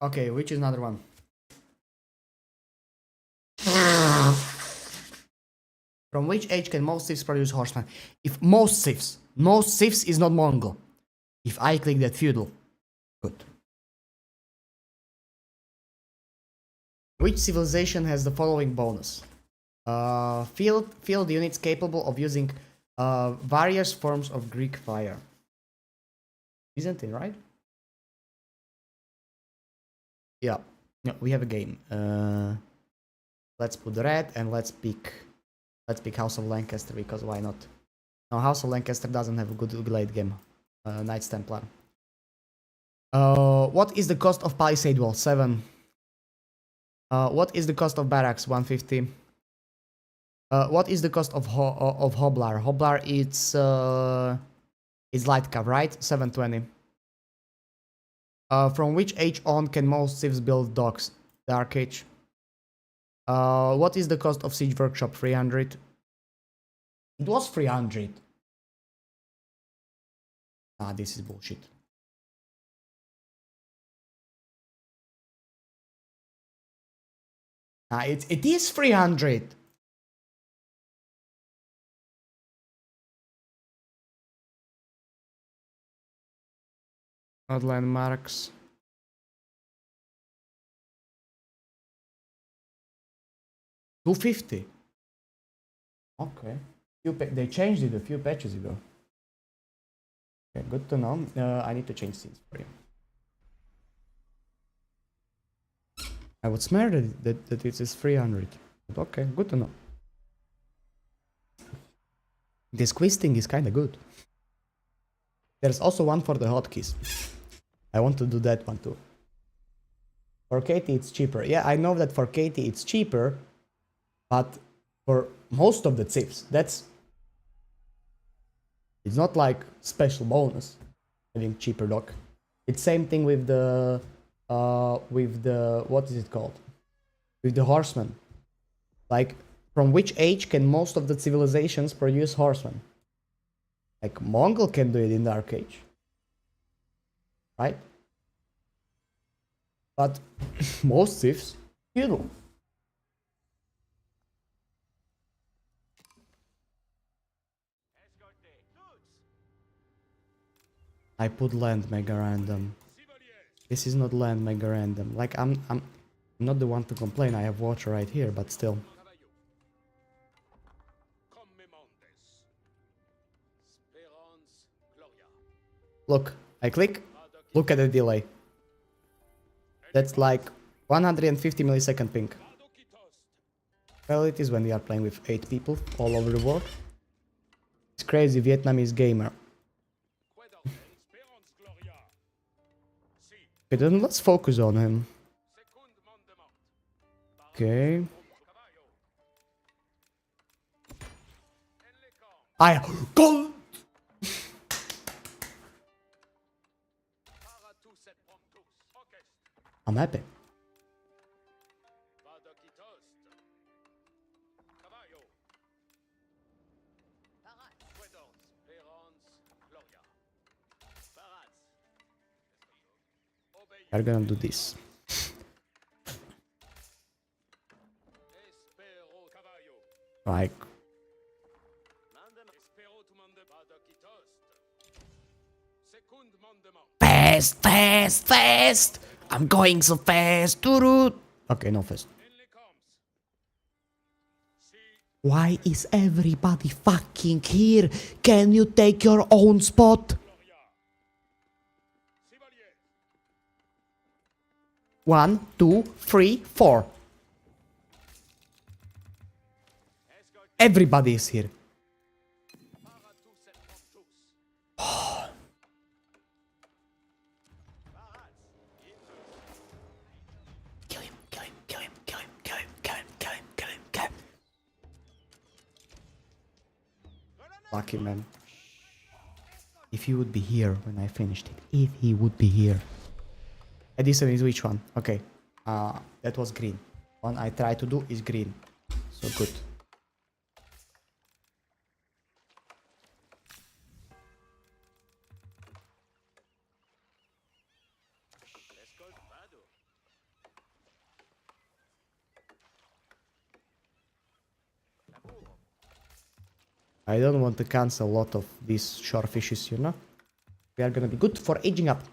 Okay, which is another one? From which age can most civs produce horsemen? If most civs is not Mongol. If I click that feudal. Good. Which civilization has the following bonus? Field units capable of using various forms of Greek fire. Byzantine, right? Yeah. No, we have a game. Let's put red and let's pick House of Lancaster, because why not? No, House of Lancaster doesn't have a good late game. Knights Templar. What is the cost of Palisade Wall? 7. What is the cost of Barracks? 150. What is the cost of Hoblar? Hoblar is light cav, right? 720. From which age on can most civs build docks? Dark Age. What is the cost of Siege Workshop? 300. It was 300. Ah, this is bullshit. Ah, it is 300. Not landmarks. $250. Okay. They changed it a few patches ago. Okay, good to know. I need to change scenes for you. I would swear that it is 300. But okay, good to know. This quiz thing is kinda good. There's also one for the hotkeys. I want to do that one too. For Katie it's cheaper. Yeah, I know that for Katie it's cheaper, but for most of the civs, it's not like special bonus having cheaper dock. It's same thing with the what is it called? With the horsemen. Like, from which age can most of the civilizations produce horsemen? Like, Mongol can do it in Dark Age. Right? But most civs, feudal. I put land mega random. This is not land mega random. Like, I'm not the one to complain. I have water right here, but still. Look, I click. Look at the delay. That's like 150 millisecond ping. Well, it is when we are playing with 8 people all over the world. It's crazy Vietnamese gamer. Okay, then let's focus on him. Okay. Gold! I'm happy. We're gonna do this. Like, fast, fast, fast! I'm going so fast. Okay, no fast. Why is everybody fucking here? Can you take your own spot? 1, 2, 3, 4. Everybody is here. Kill him, kill him, kill him, kill him, kill him, kill him, kill him, kill him, kill him. Lucky man. If he would be here when I finished it. If he would be here. Edison is which one? Okay. That was green. One I try to do is green. So good. I don't want to cancel a lot of these shore fishes, you know? We are gonna be good for aging up.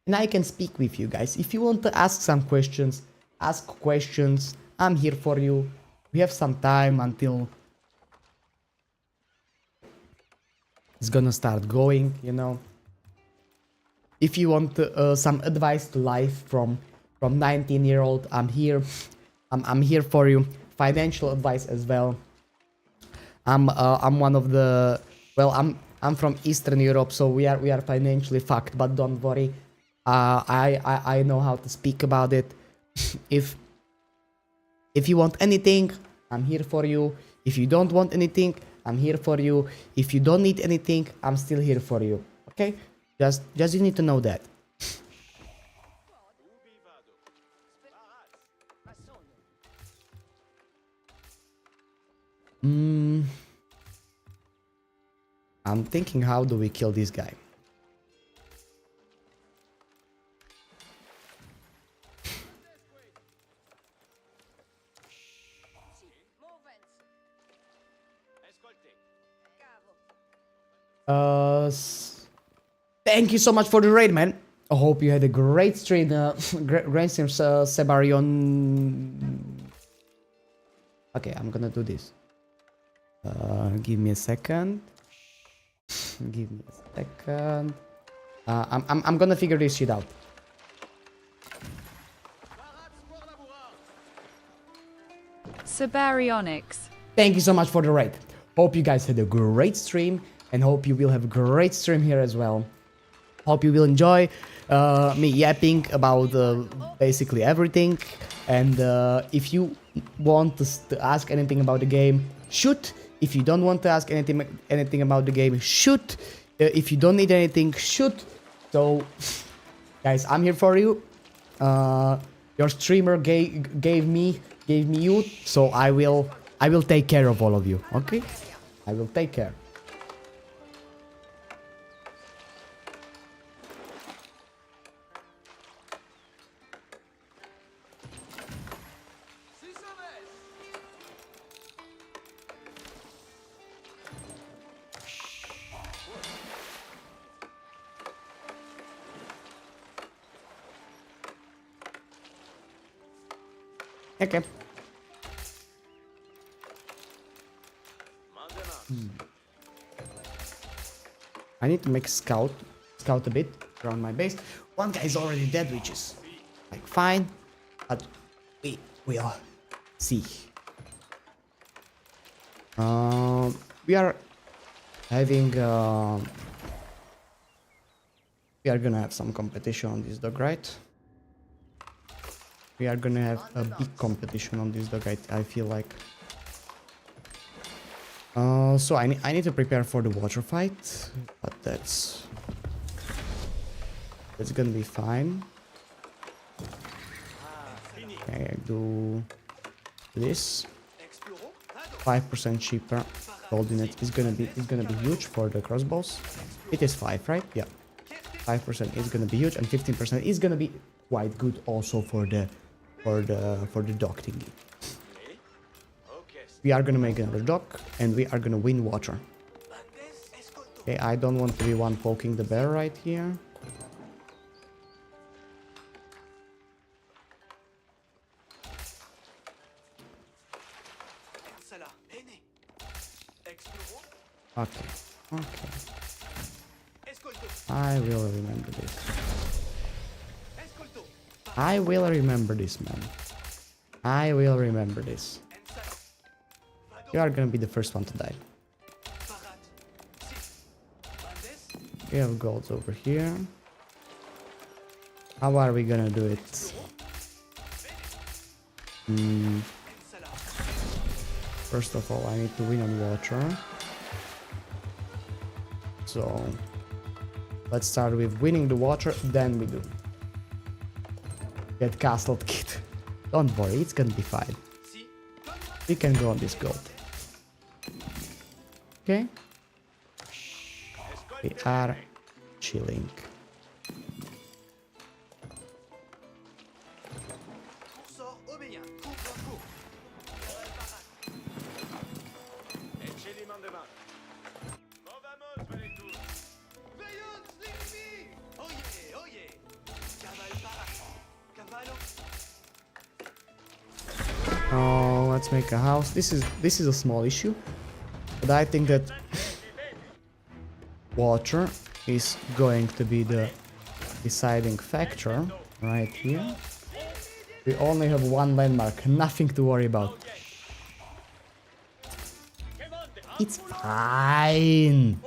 And I can speak with you guys. If you want to ask some questions, ask questions. I'm here for you. We have some time until it's gonna start going, you know. If you want some advice to life from 19-year-old, I'm here. I'm here for you. Financial advice as well. I'm one of the, well, I'm from Eastern Europe, so we are financially fucked. But don't worry, I know how to speak about it. If you want anything, I'm here for you. If you don't want anything, I'm here for you. If you don't need anything, I'm still here for you. Okay? Just you need to know that. I'm thinking, how do we kill this guy? Thank you so much for the raid, man. I hope you had a great stream, great stream, Sebarion. Okay, I'm gonna do this. Give me a second. Give me a second. I'm gonna figure this shit out. Sabarionics. Thank you so much for the raid. Hope you guys had a great stream, and hope you will have a great stream here as well. Hope you will enjoy me yapping about basically everything. And if you want to ask anything about the game, shoot. If you don't want to ask anything about the game, shoot. If you don't need anything, shoot. So, guys, I'm here for you. Your streamer gave me you, so I will take care of all of you. Okay, I will take care. Okay. I need to make scout a bit around my base. One guy is already dead, which is like fine, but we will see. We are having we are gonna have some competition on this dog, right? We are gonna have a big competition on this dog, I feel like. So I need to prepare for the water fight, but that's gonna be fine. Okay, I do this. 5% cheaper. Gold in it is gonna be huge for the crossbows. It is 5, right? Yeah. 5% is gonna be huge, and 15% is gonna be quite good also for the dock thingy. We are gonna make another dock, and we are gonna win water. Okay, I don't want to be one poking the bear right here. Okay, okay. I will remember this. I will remember this, man. I will remember this. You are gonna be the first one to die. We have golds over here. How are we gonna do it? First of all, I need to win on water. So let's start with winning the water, then we do get castled, kid. Don't worry, it's gonna be fine. We can go on this gold. Okay. We are chilling. Oh, let's make a house. This is a small issue, but I think that water is going to be the deciding factor right here. We only have one landmark, nothing to worry about. It's fine.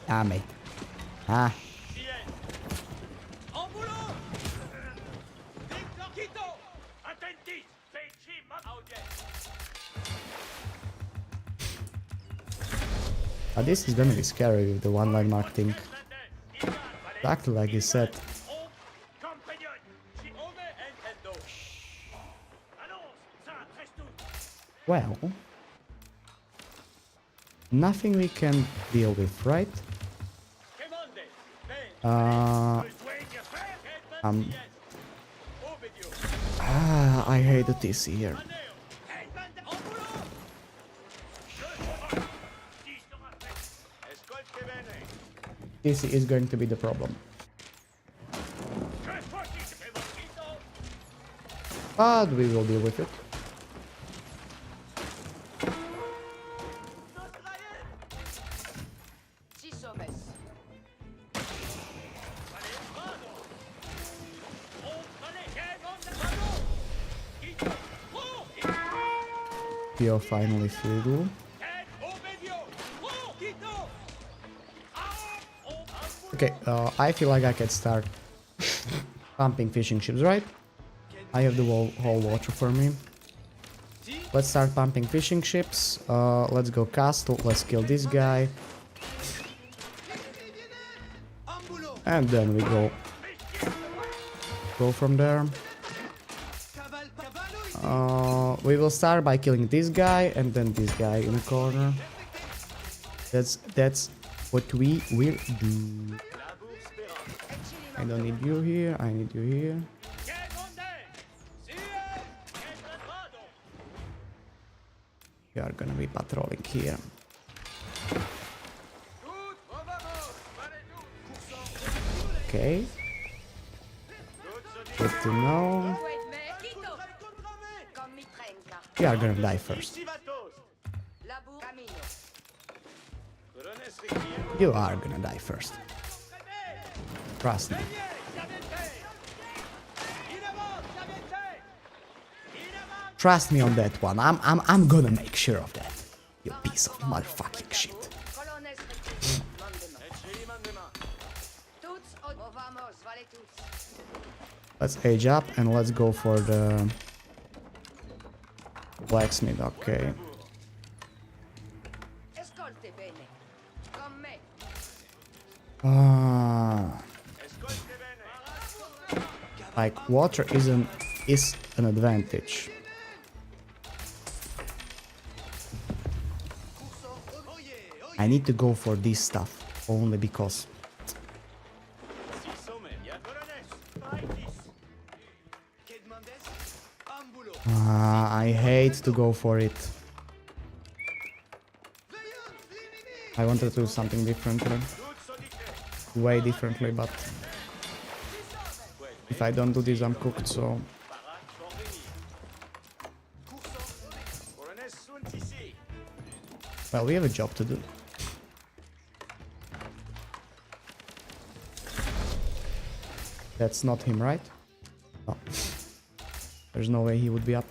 Ah, mate. Ah. This is gonna be scary with the one landmark thing. Exactly like you said. Well, nothing we can deal with, right? I hate the TC here. TC is going to be the problem. But we will deal with it. Pio finally through. Okay, I feel like I can start pumping fishing ships, right? I have the whole water for me. Let's start pumping fishing ships. Let's go castle. Let's kill this guy. And then we go from there. We will start by killing this guy and then this guy in the corner. That's what we will do. I don't need you here, I need you here. We are gonna be patrolling here. Okay. Good to know. We are gonna die first. You are gonna die first. Trust me. Trust me on that one. I'm gonna make sure of that. You piece of motherfucking shit. Let's age up and let's go for the blacksmith. Okay. Like water is an advantage. I need to go for this stuff only because I hate to go for it. I wanted to do something differently. Way differently, but if I don't do this, I'm cooked, so... Well, we have a job to do. That's not him, right? No. There's no way he would be up.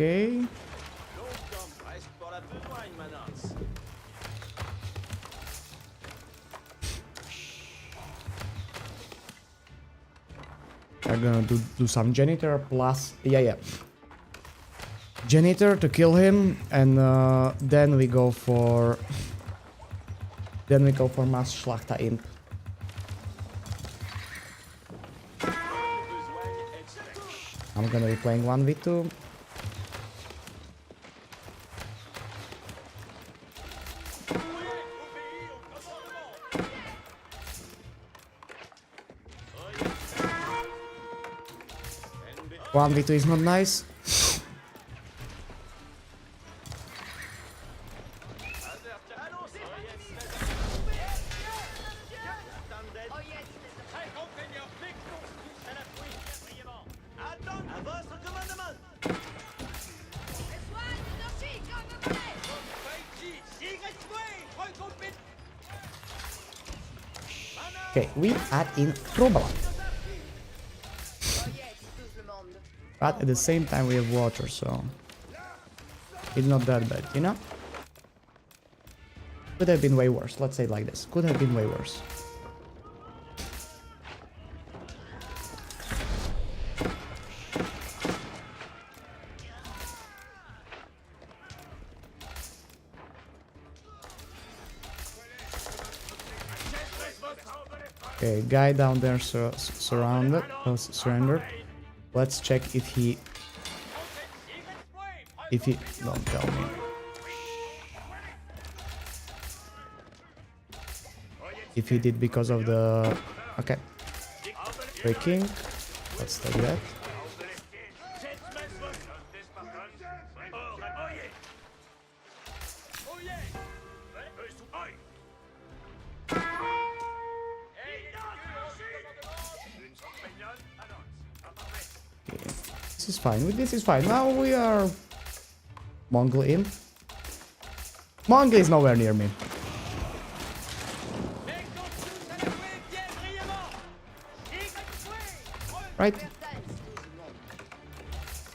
Okay. We're gonna do some janitor plus janitor to kill him, and then we go for mass Schlachta imp. I'm gonna be playing 1v2. 1v2 is not nice. Okay, we are in trouble. But at the same time we have water, so it's not that bad, you know? Could have been way worse, let's say it like this. Could have been way worse. Okay, guy down there surrounded, surrendered. Let's check if he... Don't tell me. If he did because of the... Okay. Breaking. Let's take that. This is fine. This is fine. Now we are Mongol in. Mongol is nowhere near me. Right?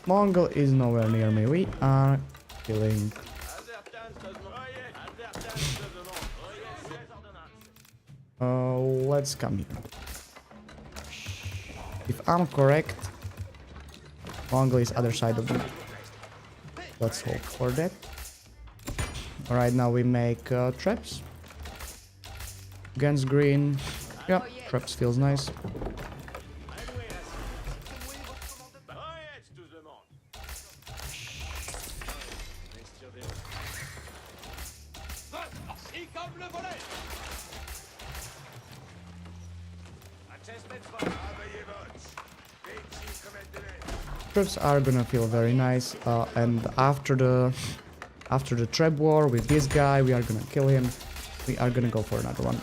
Mongol is nowhere near me. We are killing. Let's come here. If I'm correct, Mongol is other side of me. Let's hope for that. Alright, now we make traps. Against green. Yeah, traps feels nice. Traps are gonna feel very nice, and after the trap war with this guy, we are gonna kill him. We are gonna go for another one.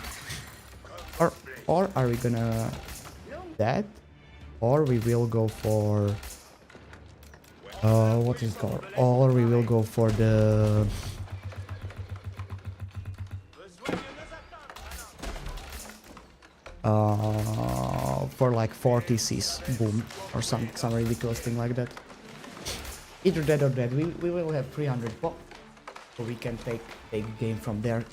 Or are we gonna that? Or we will go for what is it called? Or we will go for the for like 40 Cs, boom, or some ridiculous thing like that. Either that or that. We will have 300 pop, so we can take game from there.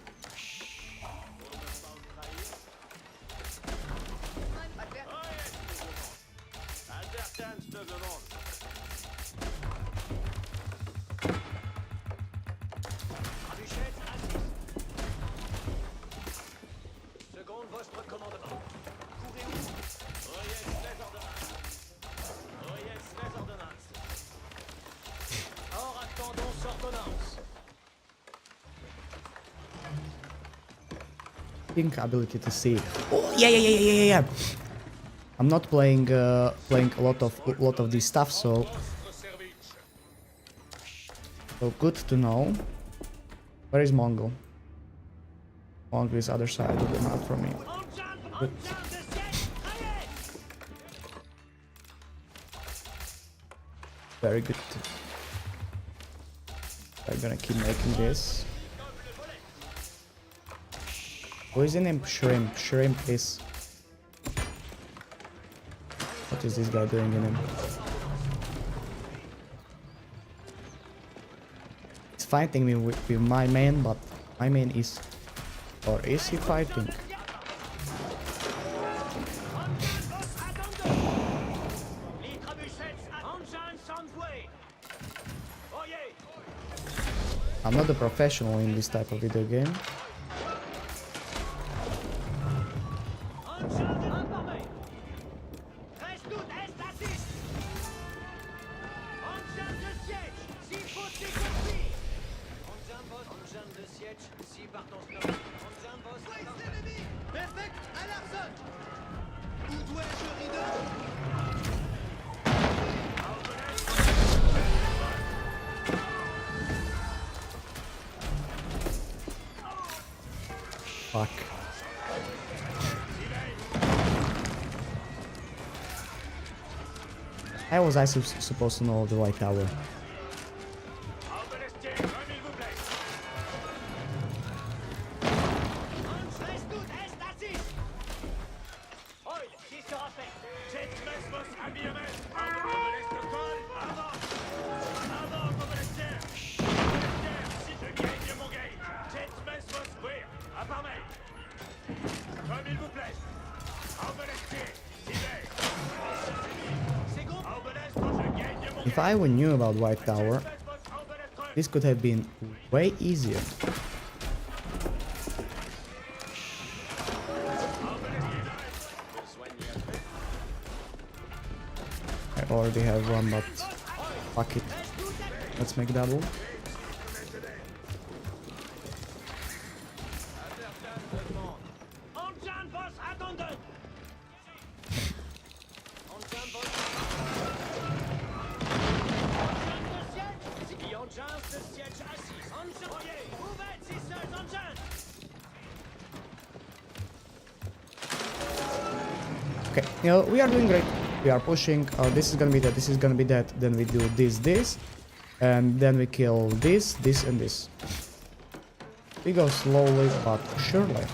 Ability to see. Oh, yeah. I'm not playing a lot of this stuff, so good to know. Where is Mongol? Mongol is other side of the map from me. Good. Very good. I'm gonna keep making this. Who is in him? Shrimp. Shrimp is... What is this guy doing in him? He's fighting me with my main, but my main is... Or is he fighting? I'm not a professional in this type of video game. How was I supposed to know the White Tower? If I knew about White Tower, this could have been way easier. I already have one, but fuck it. Let's make double. Okay, you know, we are doing great. We are pushing. This is gonna be that. This is gonna be that. Then we do this, and then we kill this, and this. We go slowly but surely.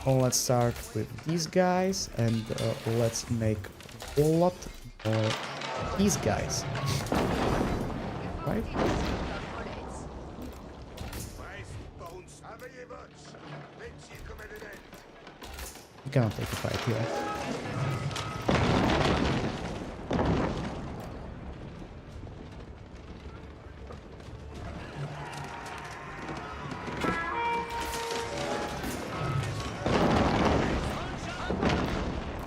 Let's start with these guys and let's make a lot more these guys. Right? You cannot take a fight here.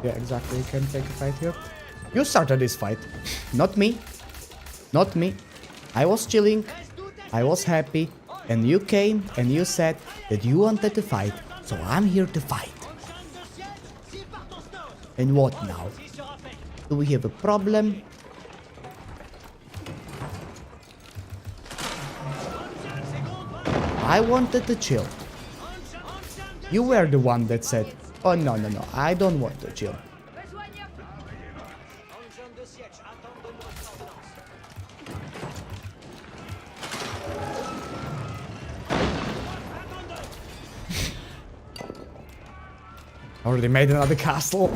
Yeah, exactly. You can take a fight here. You started this fight. Not me. Not me. I was chilling. I was happy. And you came and you said that you wanted to fight. So I'm here to fight. And what now? Do we have a problem? I wanted to chill. You were the one that said, oh no, I don't want to chill. Already made another castle.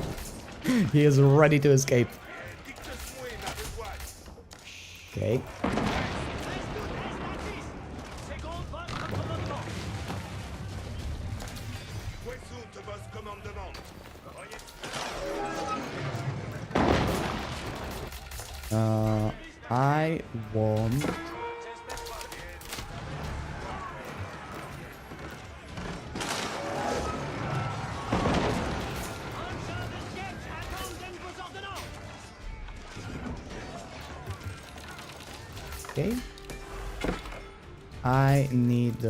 He is ready to escape. Okay. I want... Okay. I need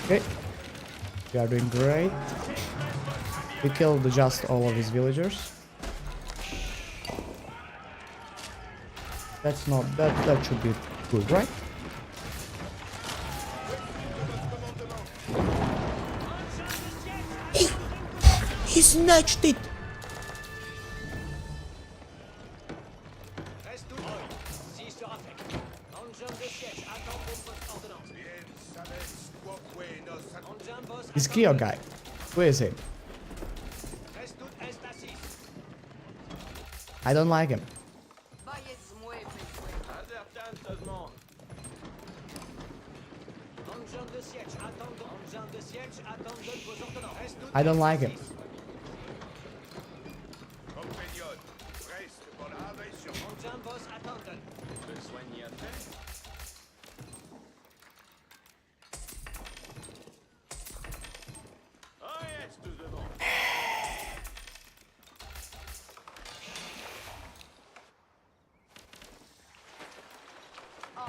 Okay. We are doing great. We killed just all of his villagers. That's not that should be good, right? He snatched it. This Kyo guy. Who is he? I don't like him. I don't like him.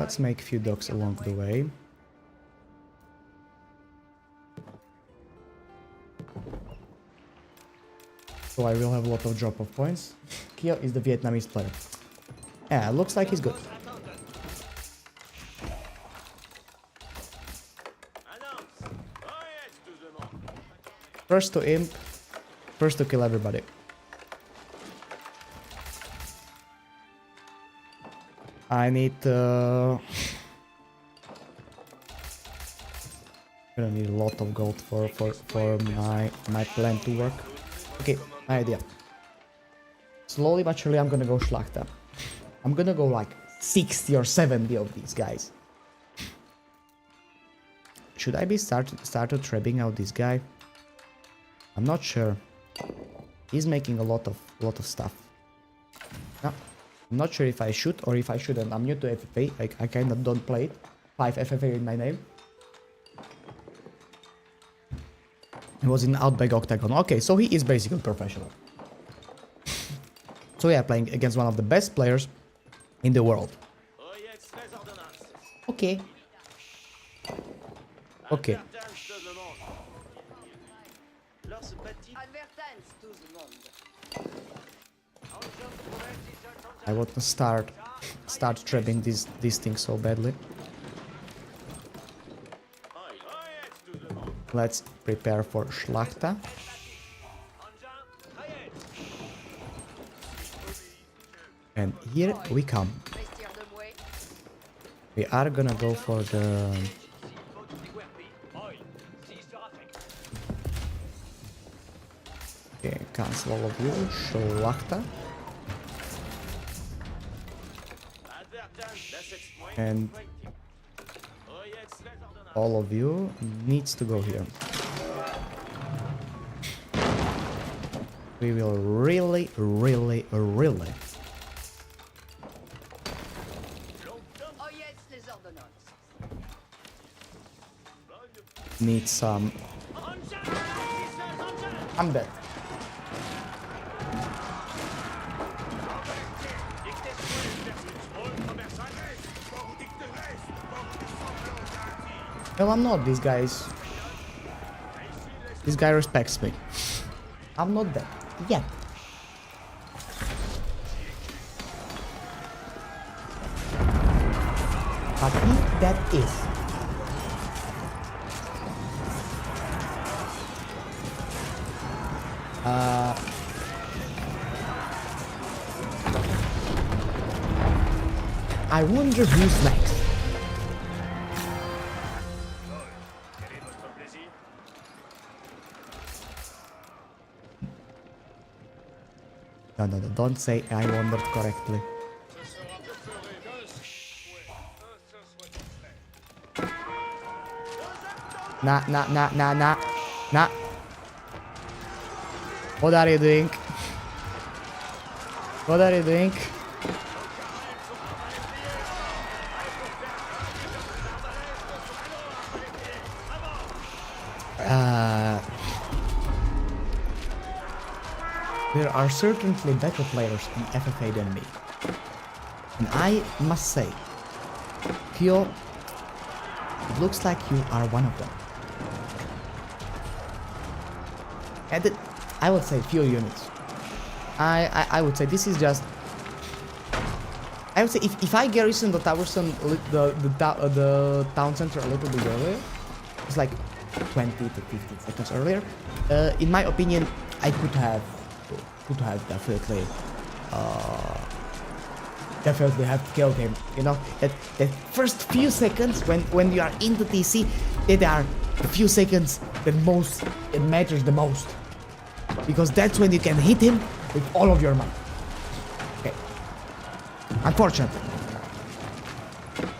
Let's make a few docks along the way. So I will have a lot of drop of points. Kyo is the Vietnamese player. Yeah, looks like he's good. First to imp, first to kill everybody. I need gonna need a lot of gold for my plan to work. Okay, my idea. Slowly but surely I'm gonna go Schlachta. I'm gonna go like 60 or 70 of these guys. Should I be started trapping out this guy? I'm not sure. He's making a lot of stuff. No, I'm not sure if I should or if I shouldn't. I'm new to FFA. I kinda don't play it. 5 FFA in my name. He was in Outback Octagon. Okay, so he is basically professional. So yeah, playing against one of the best players in the world. Okay. Okay. I want to start trapping these things so badly. Let's prepare for Schlachta. And here we come. We are gonna go for the... Okay, cancel all of you. Schlachta. And all of you needs to go here. We will really need some... I'm dead. Well, I'm not. This guy respects me. I'm not dead yet. But if that is... I wonder who's next. No, don't say I wondered correctly. Nah. What are you doing? What are you doing? There are certainly better players in FFA than me. And I must say, Kyo, it looks like you are one of them. And I would say few units. I would say this is just... I would say if I garrison the the town center a little bit earlier, it's like 20 to 15 seconds earlier, in my opinion, I could have definitely have killed him. You know, that first few seconds when you are in the TC, they are the few seconds that matters the most, because that's when you can hit him with all of your might. Okay. Unfortunately,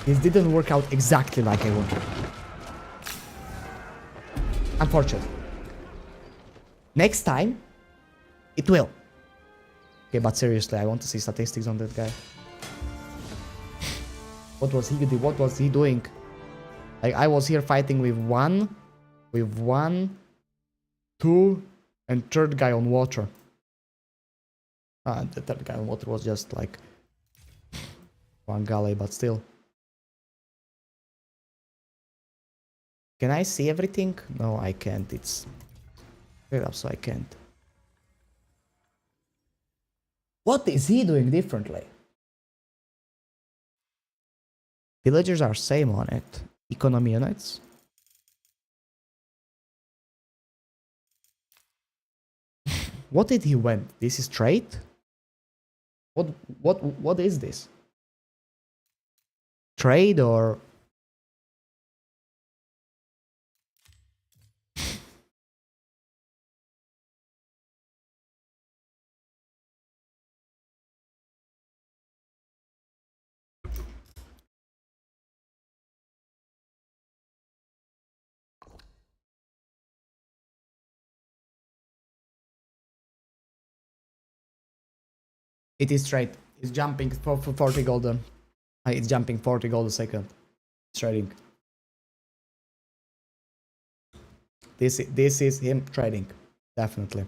this didn't work out exactly like I wanted. Unfortunately. Next time, it will. Okay, but seriously, I want to see statistics on that guy. What was he doing? Like, I was here fighting with one, 2, and third guy on water. The third guy on water was just like one galley, but still. Can I see everything? No, I can't. It's clear up, so I can't. What is he doing differently? Villagers are same on it. Economy units. What did he went? This is trade? What is this? Trade or it is trade. It's jumping for 40 gold. It's jumping 40 gold a second. It's trading. This is him trading, definitely.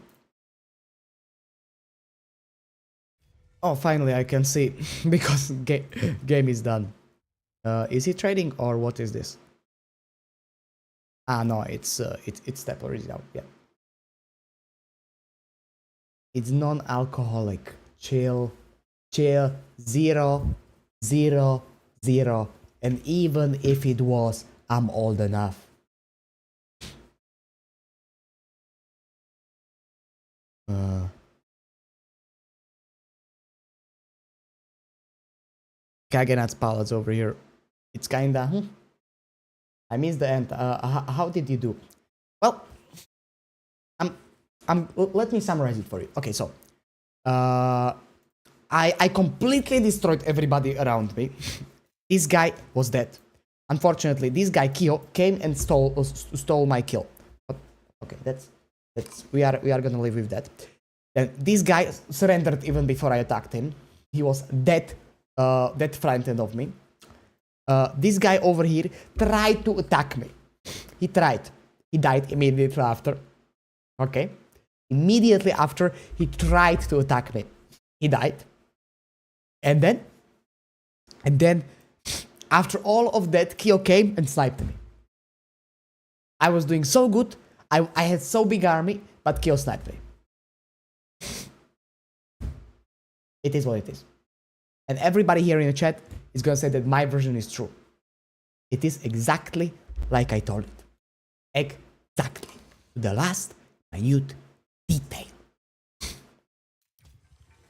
Oh, finally I can see because game is done. Is he trading or what is this? Ah, no, it's step original. Yeah, it's non-alcoholic. Chill, 0, 0, 0. And even if it was, I'm old enough. Kaganat's palace over here. It's kinda. I missed the end. How did you do? Well, let me summarize it for you. Okay, so I completely destroyed everybody around me. This guy was dead. Unfortunately, this guy Kyo came and stole my kill. Okay, that's we are gonna live with that. Then this guy surrendered even before I attacked him. He was dead frightened of me. This guy over here tried to attack me. He tried. He died immediately after. Okay. Immediately after, he tried to attack me. He died. And then, after all of that, Kyo came and sniped me. I was doing so good. I had so big army, but Kyo sniped me. It is what it is. And everybody here in the chat is gonna say that my version is true. It is exactly like I told it. Exactly. To the last minute detail.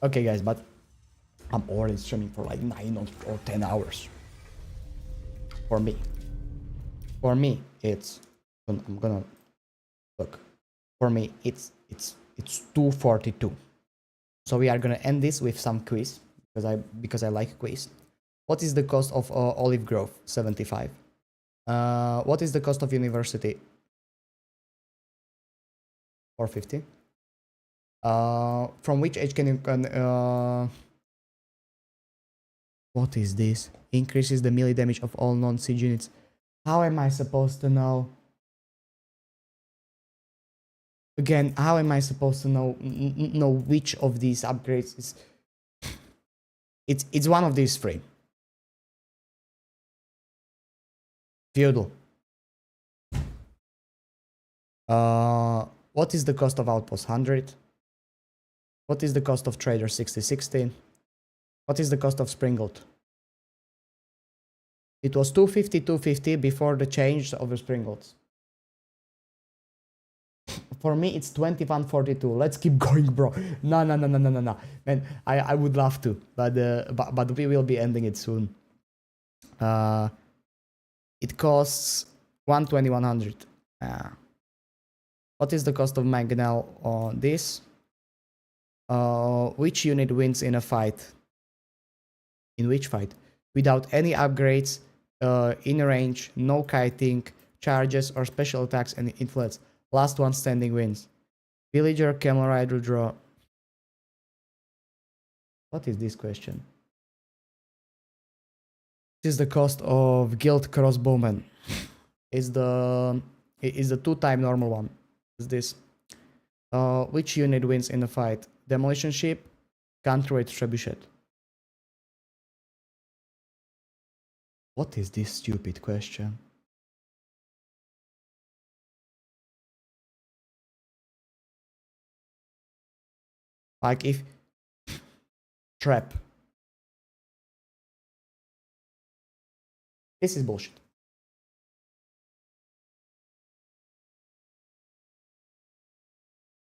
Okay, guys, but I'm already streaming for like 9 or 10 hours. For me, it's. I'm gonna look. For me, it's 2:42. So we are gonna end this with some quiz because I like quiz. What is the cost of Olive Grove? 75. What is the cost of university? 450. From which age can you what is this? Increases the melee damage of all non-siege units. How am I supposed to know? Again, how am I supposed to know which of these upgrades is? It's one of these three. Feudal. What is the cost of outpost? 100. What is the cost of trader? 60. What is the cost of Springald? It was 250 before the change of the Springalds. For me, it's 2142. Let's keep going, bro. No. Man, I would love to, but we will be ending it soon. It costs 120. What is the cost of Mangonel on this? Which unit wins in a fight? In which fight? Without any upgrades, in range, no kiting, charges or special attacks and influence. Last one standing wins. Villager, Camel Rider, draw. What is this question? This is the cost of Guild Crossbowman. Is the 2-time normal one. Is this? Which unit wins in a fight? Demolition ship, counterweight trebuchet. What is this stupid question? Like if trap. This is bullshit.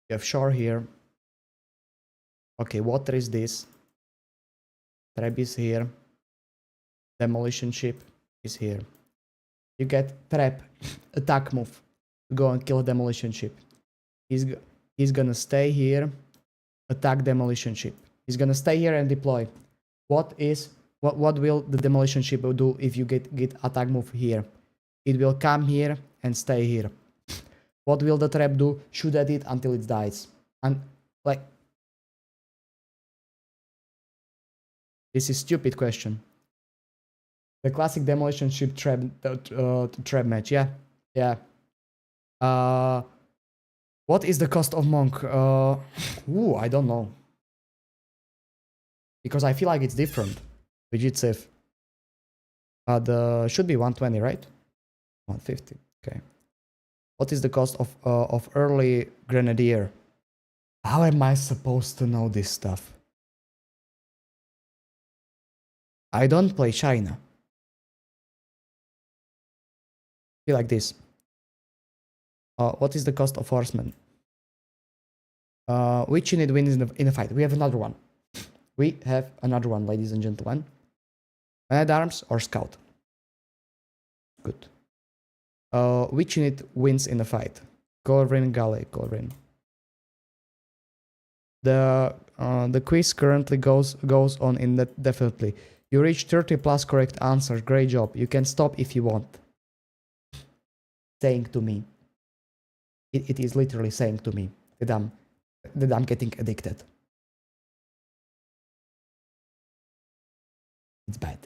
You have shore here. Okay, water is this. Trap is here. Demolition ship is here. You get trap, attack move. Go and kill a demolition ship. He's gonna stay here, attack demolition ship. He's gonna stay here and deploy. What will the demolition ship do if you get attack move here? It will come here and stay here. What will the trap do? Shoot at it until it dies. And like, this is stupid question. The classic demolition ship trap match. Yeah. What is the cost of monk? I don't know. Because I feel like it's different. Decisive. Should be 120, right? 150. Okay. What is the cost of early grenadier? How am I supposed to know this stuff? I don't play China. Feel like this. What is the cost of horsemen? Which unit wins in a fight? We have another one. We have another one, ladies and gentlemen. Man at arms or scout? Good. Which unit wins in a fight? Golrin, Galley, Golrin. The quiz currently goes on indefinitely. You reached 30 plus correct answers. Great job. You can stop if you want. Saying to me. It is literally saying to me that I'm getting addicted. It's bad.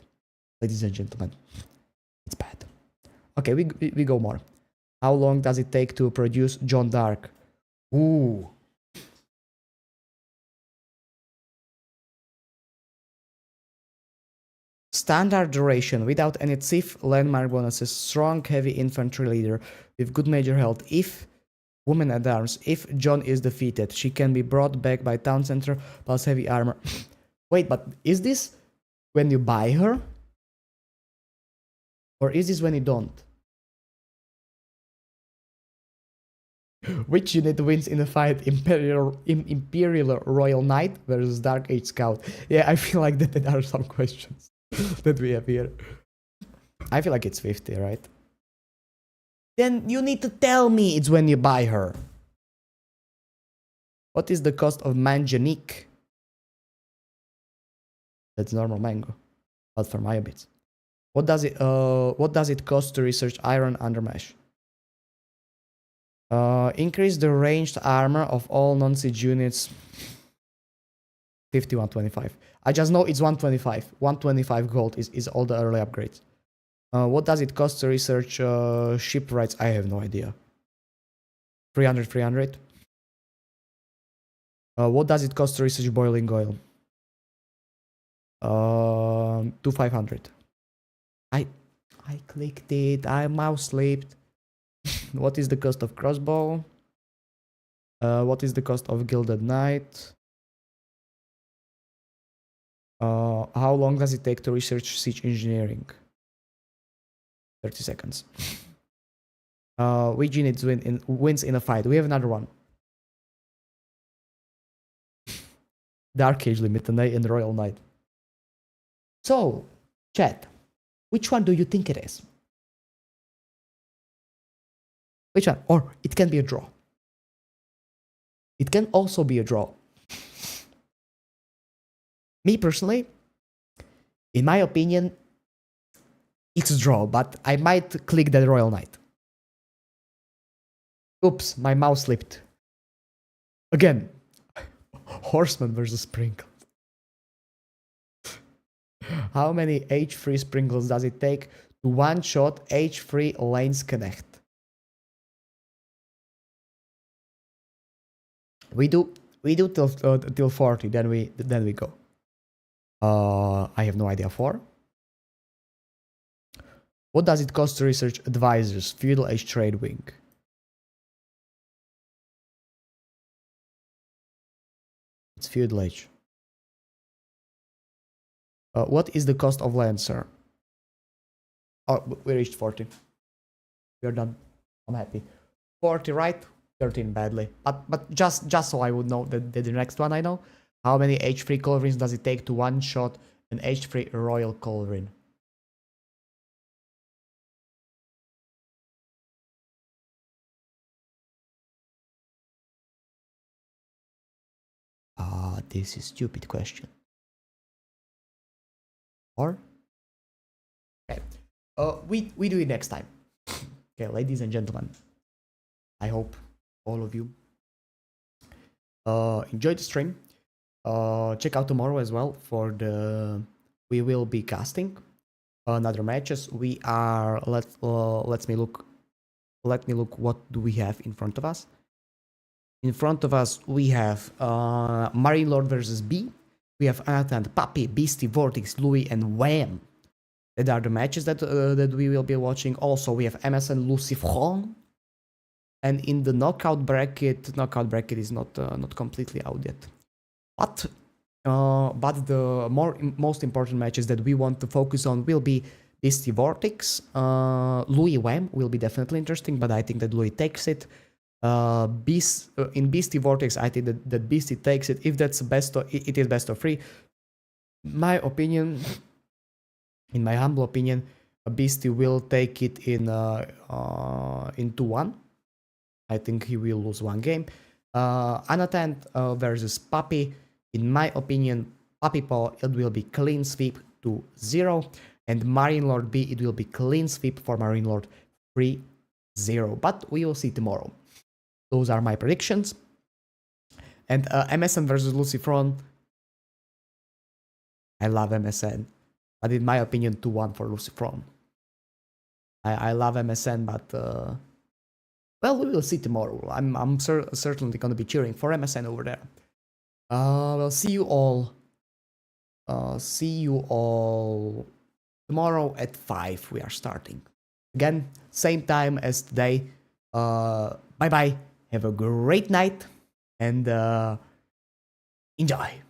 Ladies and gentlemen. It's bad. Okay, we go more. How long does it take to produce John Dark? Ooh. Standard duration without any thief landmark bonuses. Strong heavy infantry leader with good major health. If woman at arms, if John is defeated, she can be brought back by town center plus heavy armor. Wait, but is this when you buy her? Or is this when you don't? Which unit wins in a fight? Imperial Royal Knight versus Dark Age Scout. Yeah, I feel like that there are some questions that we have here. I feel like it's 50, right? Then you need to tell me it's when you buy her. What is the cost of Manjanique? That's normal mango, not for my bits. What does it cost to research iron undermesh? Increase the ranged armor of all non-siege units. 5125. I just know it's 125. 125 gold is all the early upgrades. What does it cost to research shipwrights? I have no idea. 300. What does it cost to research boiling oil? 2500. I clicked it. I mouse slipped. What is the cost of crossbow? What is the cost of gilded knight? How long does it take to research siege engineering? 30 seconds. Which unit wins in a fight? We have another one. Dark Age Limit and the Royal Knight. So, chat, which one do you think it is? Which one? Or it can be a draw. It can also be a draw. Me personally, in my opinion, it's a draw, but I might click that Royal Knight. Oops, my mouse slipped. Again, Horseman versus Sprinkles. How many H3 Sprinkles does it take to one-shot H3 Lansknecht? We do till 40, then we go. I have no idea. 4. What does it cost to research advisors? Feudal Age Trade Wing. It's feudal age. What is the cost of land, sir? Oh, we reached 40. We're done. I'm happy. 40 right, 13 badly. But just so I would know that the next one I know. How many H3 culverins does it take to one-shot an H3 royal culverin? Ah, this is stupid question. Or? Okay. We do it next time. Okay, ladies and gentlemen. I hope all of you enjoyed the stream. Check out tomorrow as well for the... We will be casting another matches. We are... Let me look what do we have in front of us. In front of us, we have Marine Lord versus B. We have Anatan, Papi, Beasty, Vortex, Louis, and Wham. That are the matches that we will be watching. Also, we have MSN Lucifron. And in the knockout bracket is not completely out yet. But the most important matches that we want to focus on will be Beasty Vortex. Louis Wham will be definitely interesting, but I think that Louis takes it. In Beasty Vortex, I think that Beasty takes it. If that's it is best of 3. In my humble opinion, Beasty will take it in 2-1. I think he will lose 1 game. Anatant versus Papi. In my opinion, Papi Paw, it will be clean sweep to 0. And Marine Lord B, it will be clean sweep for Marine Lord 3-0. But we will see tomorrow. Those are my predictions. And MSN versus Lucifron. I love MSN. But in my opinion, 2-1 for Lucifron. I love MSN, but... well, we will see tomorrow. I'm certainly going to be cheering for MSN over there. We'll see you all. Tomorrow at 5. We are starting. Again, same time as today. Bye bye. Have a great night and enjoy.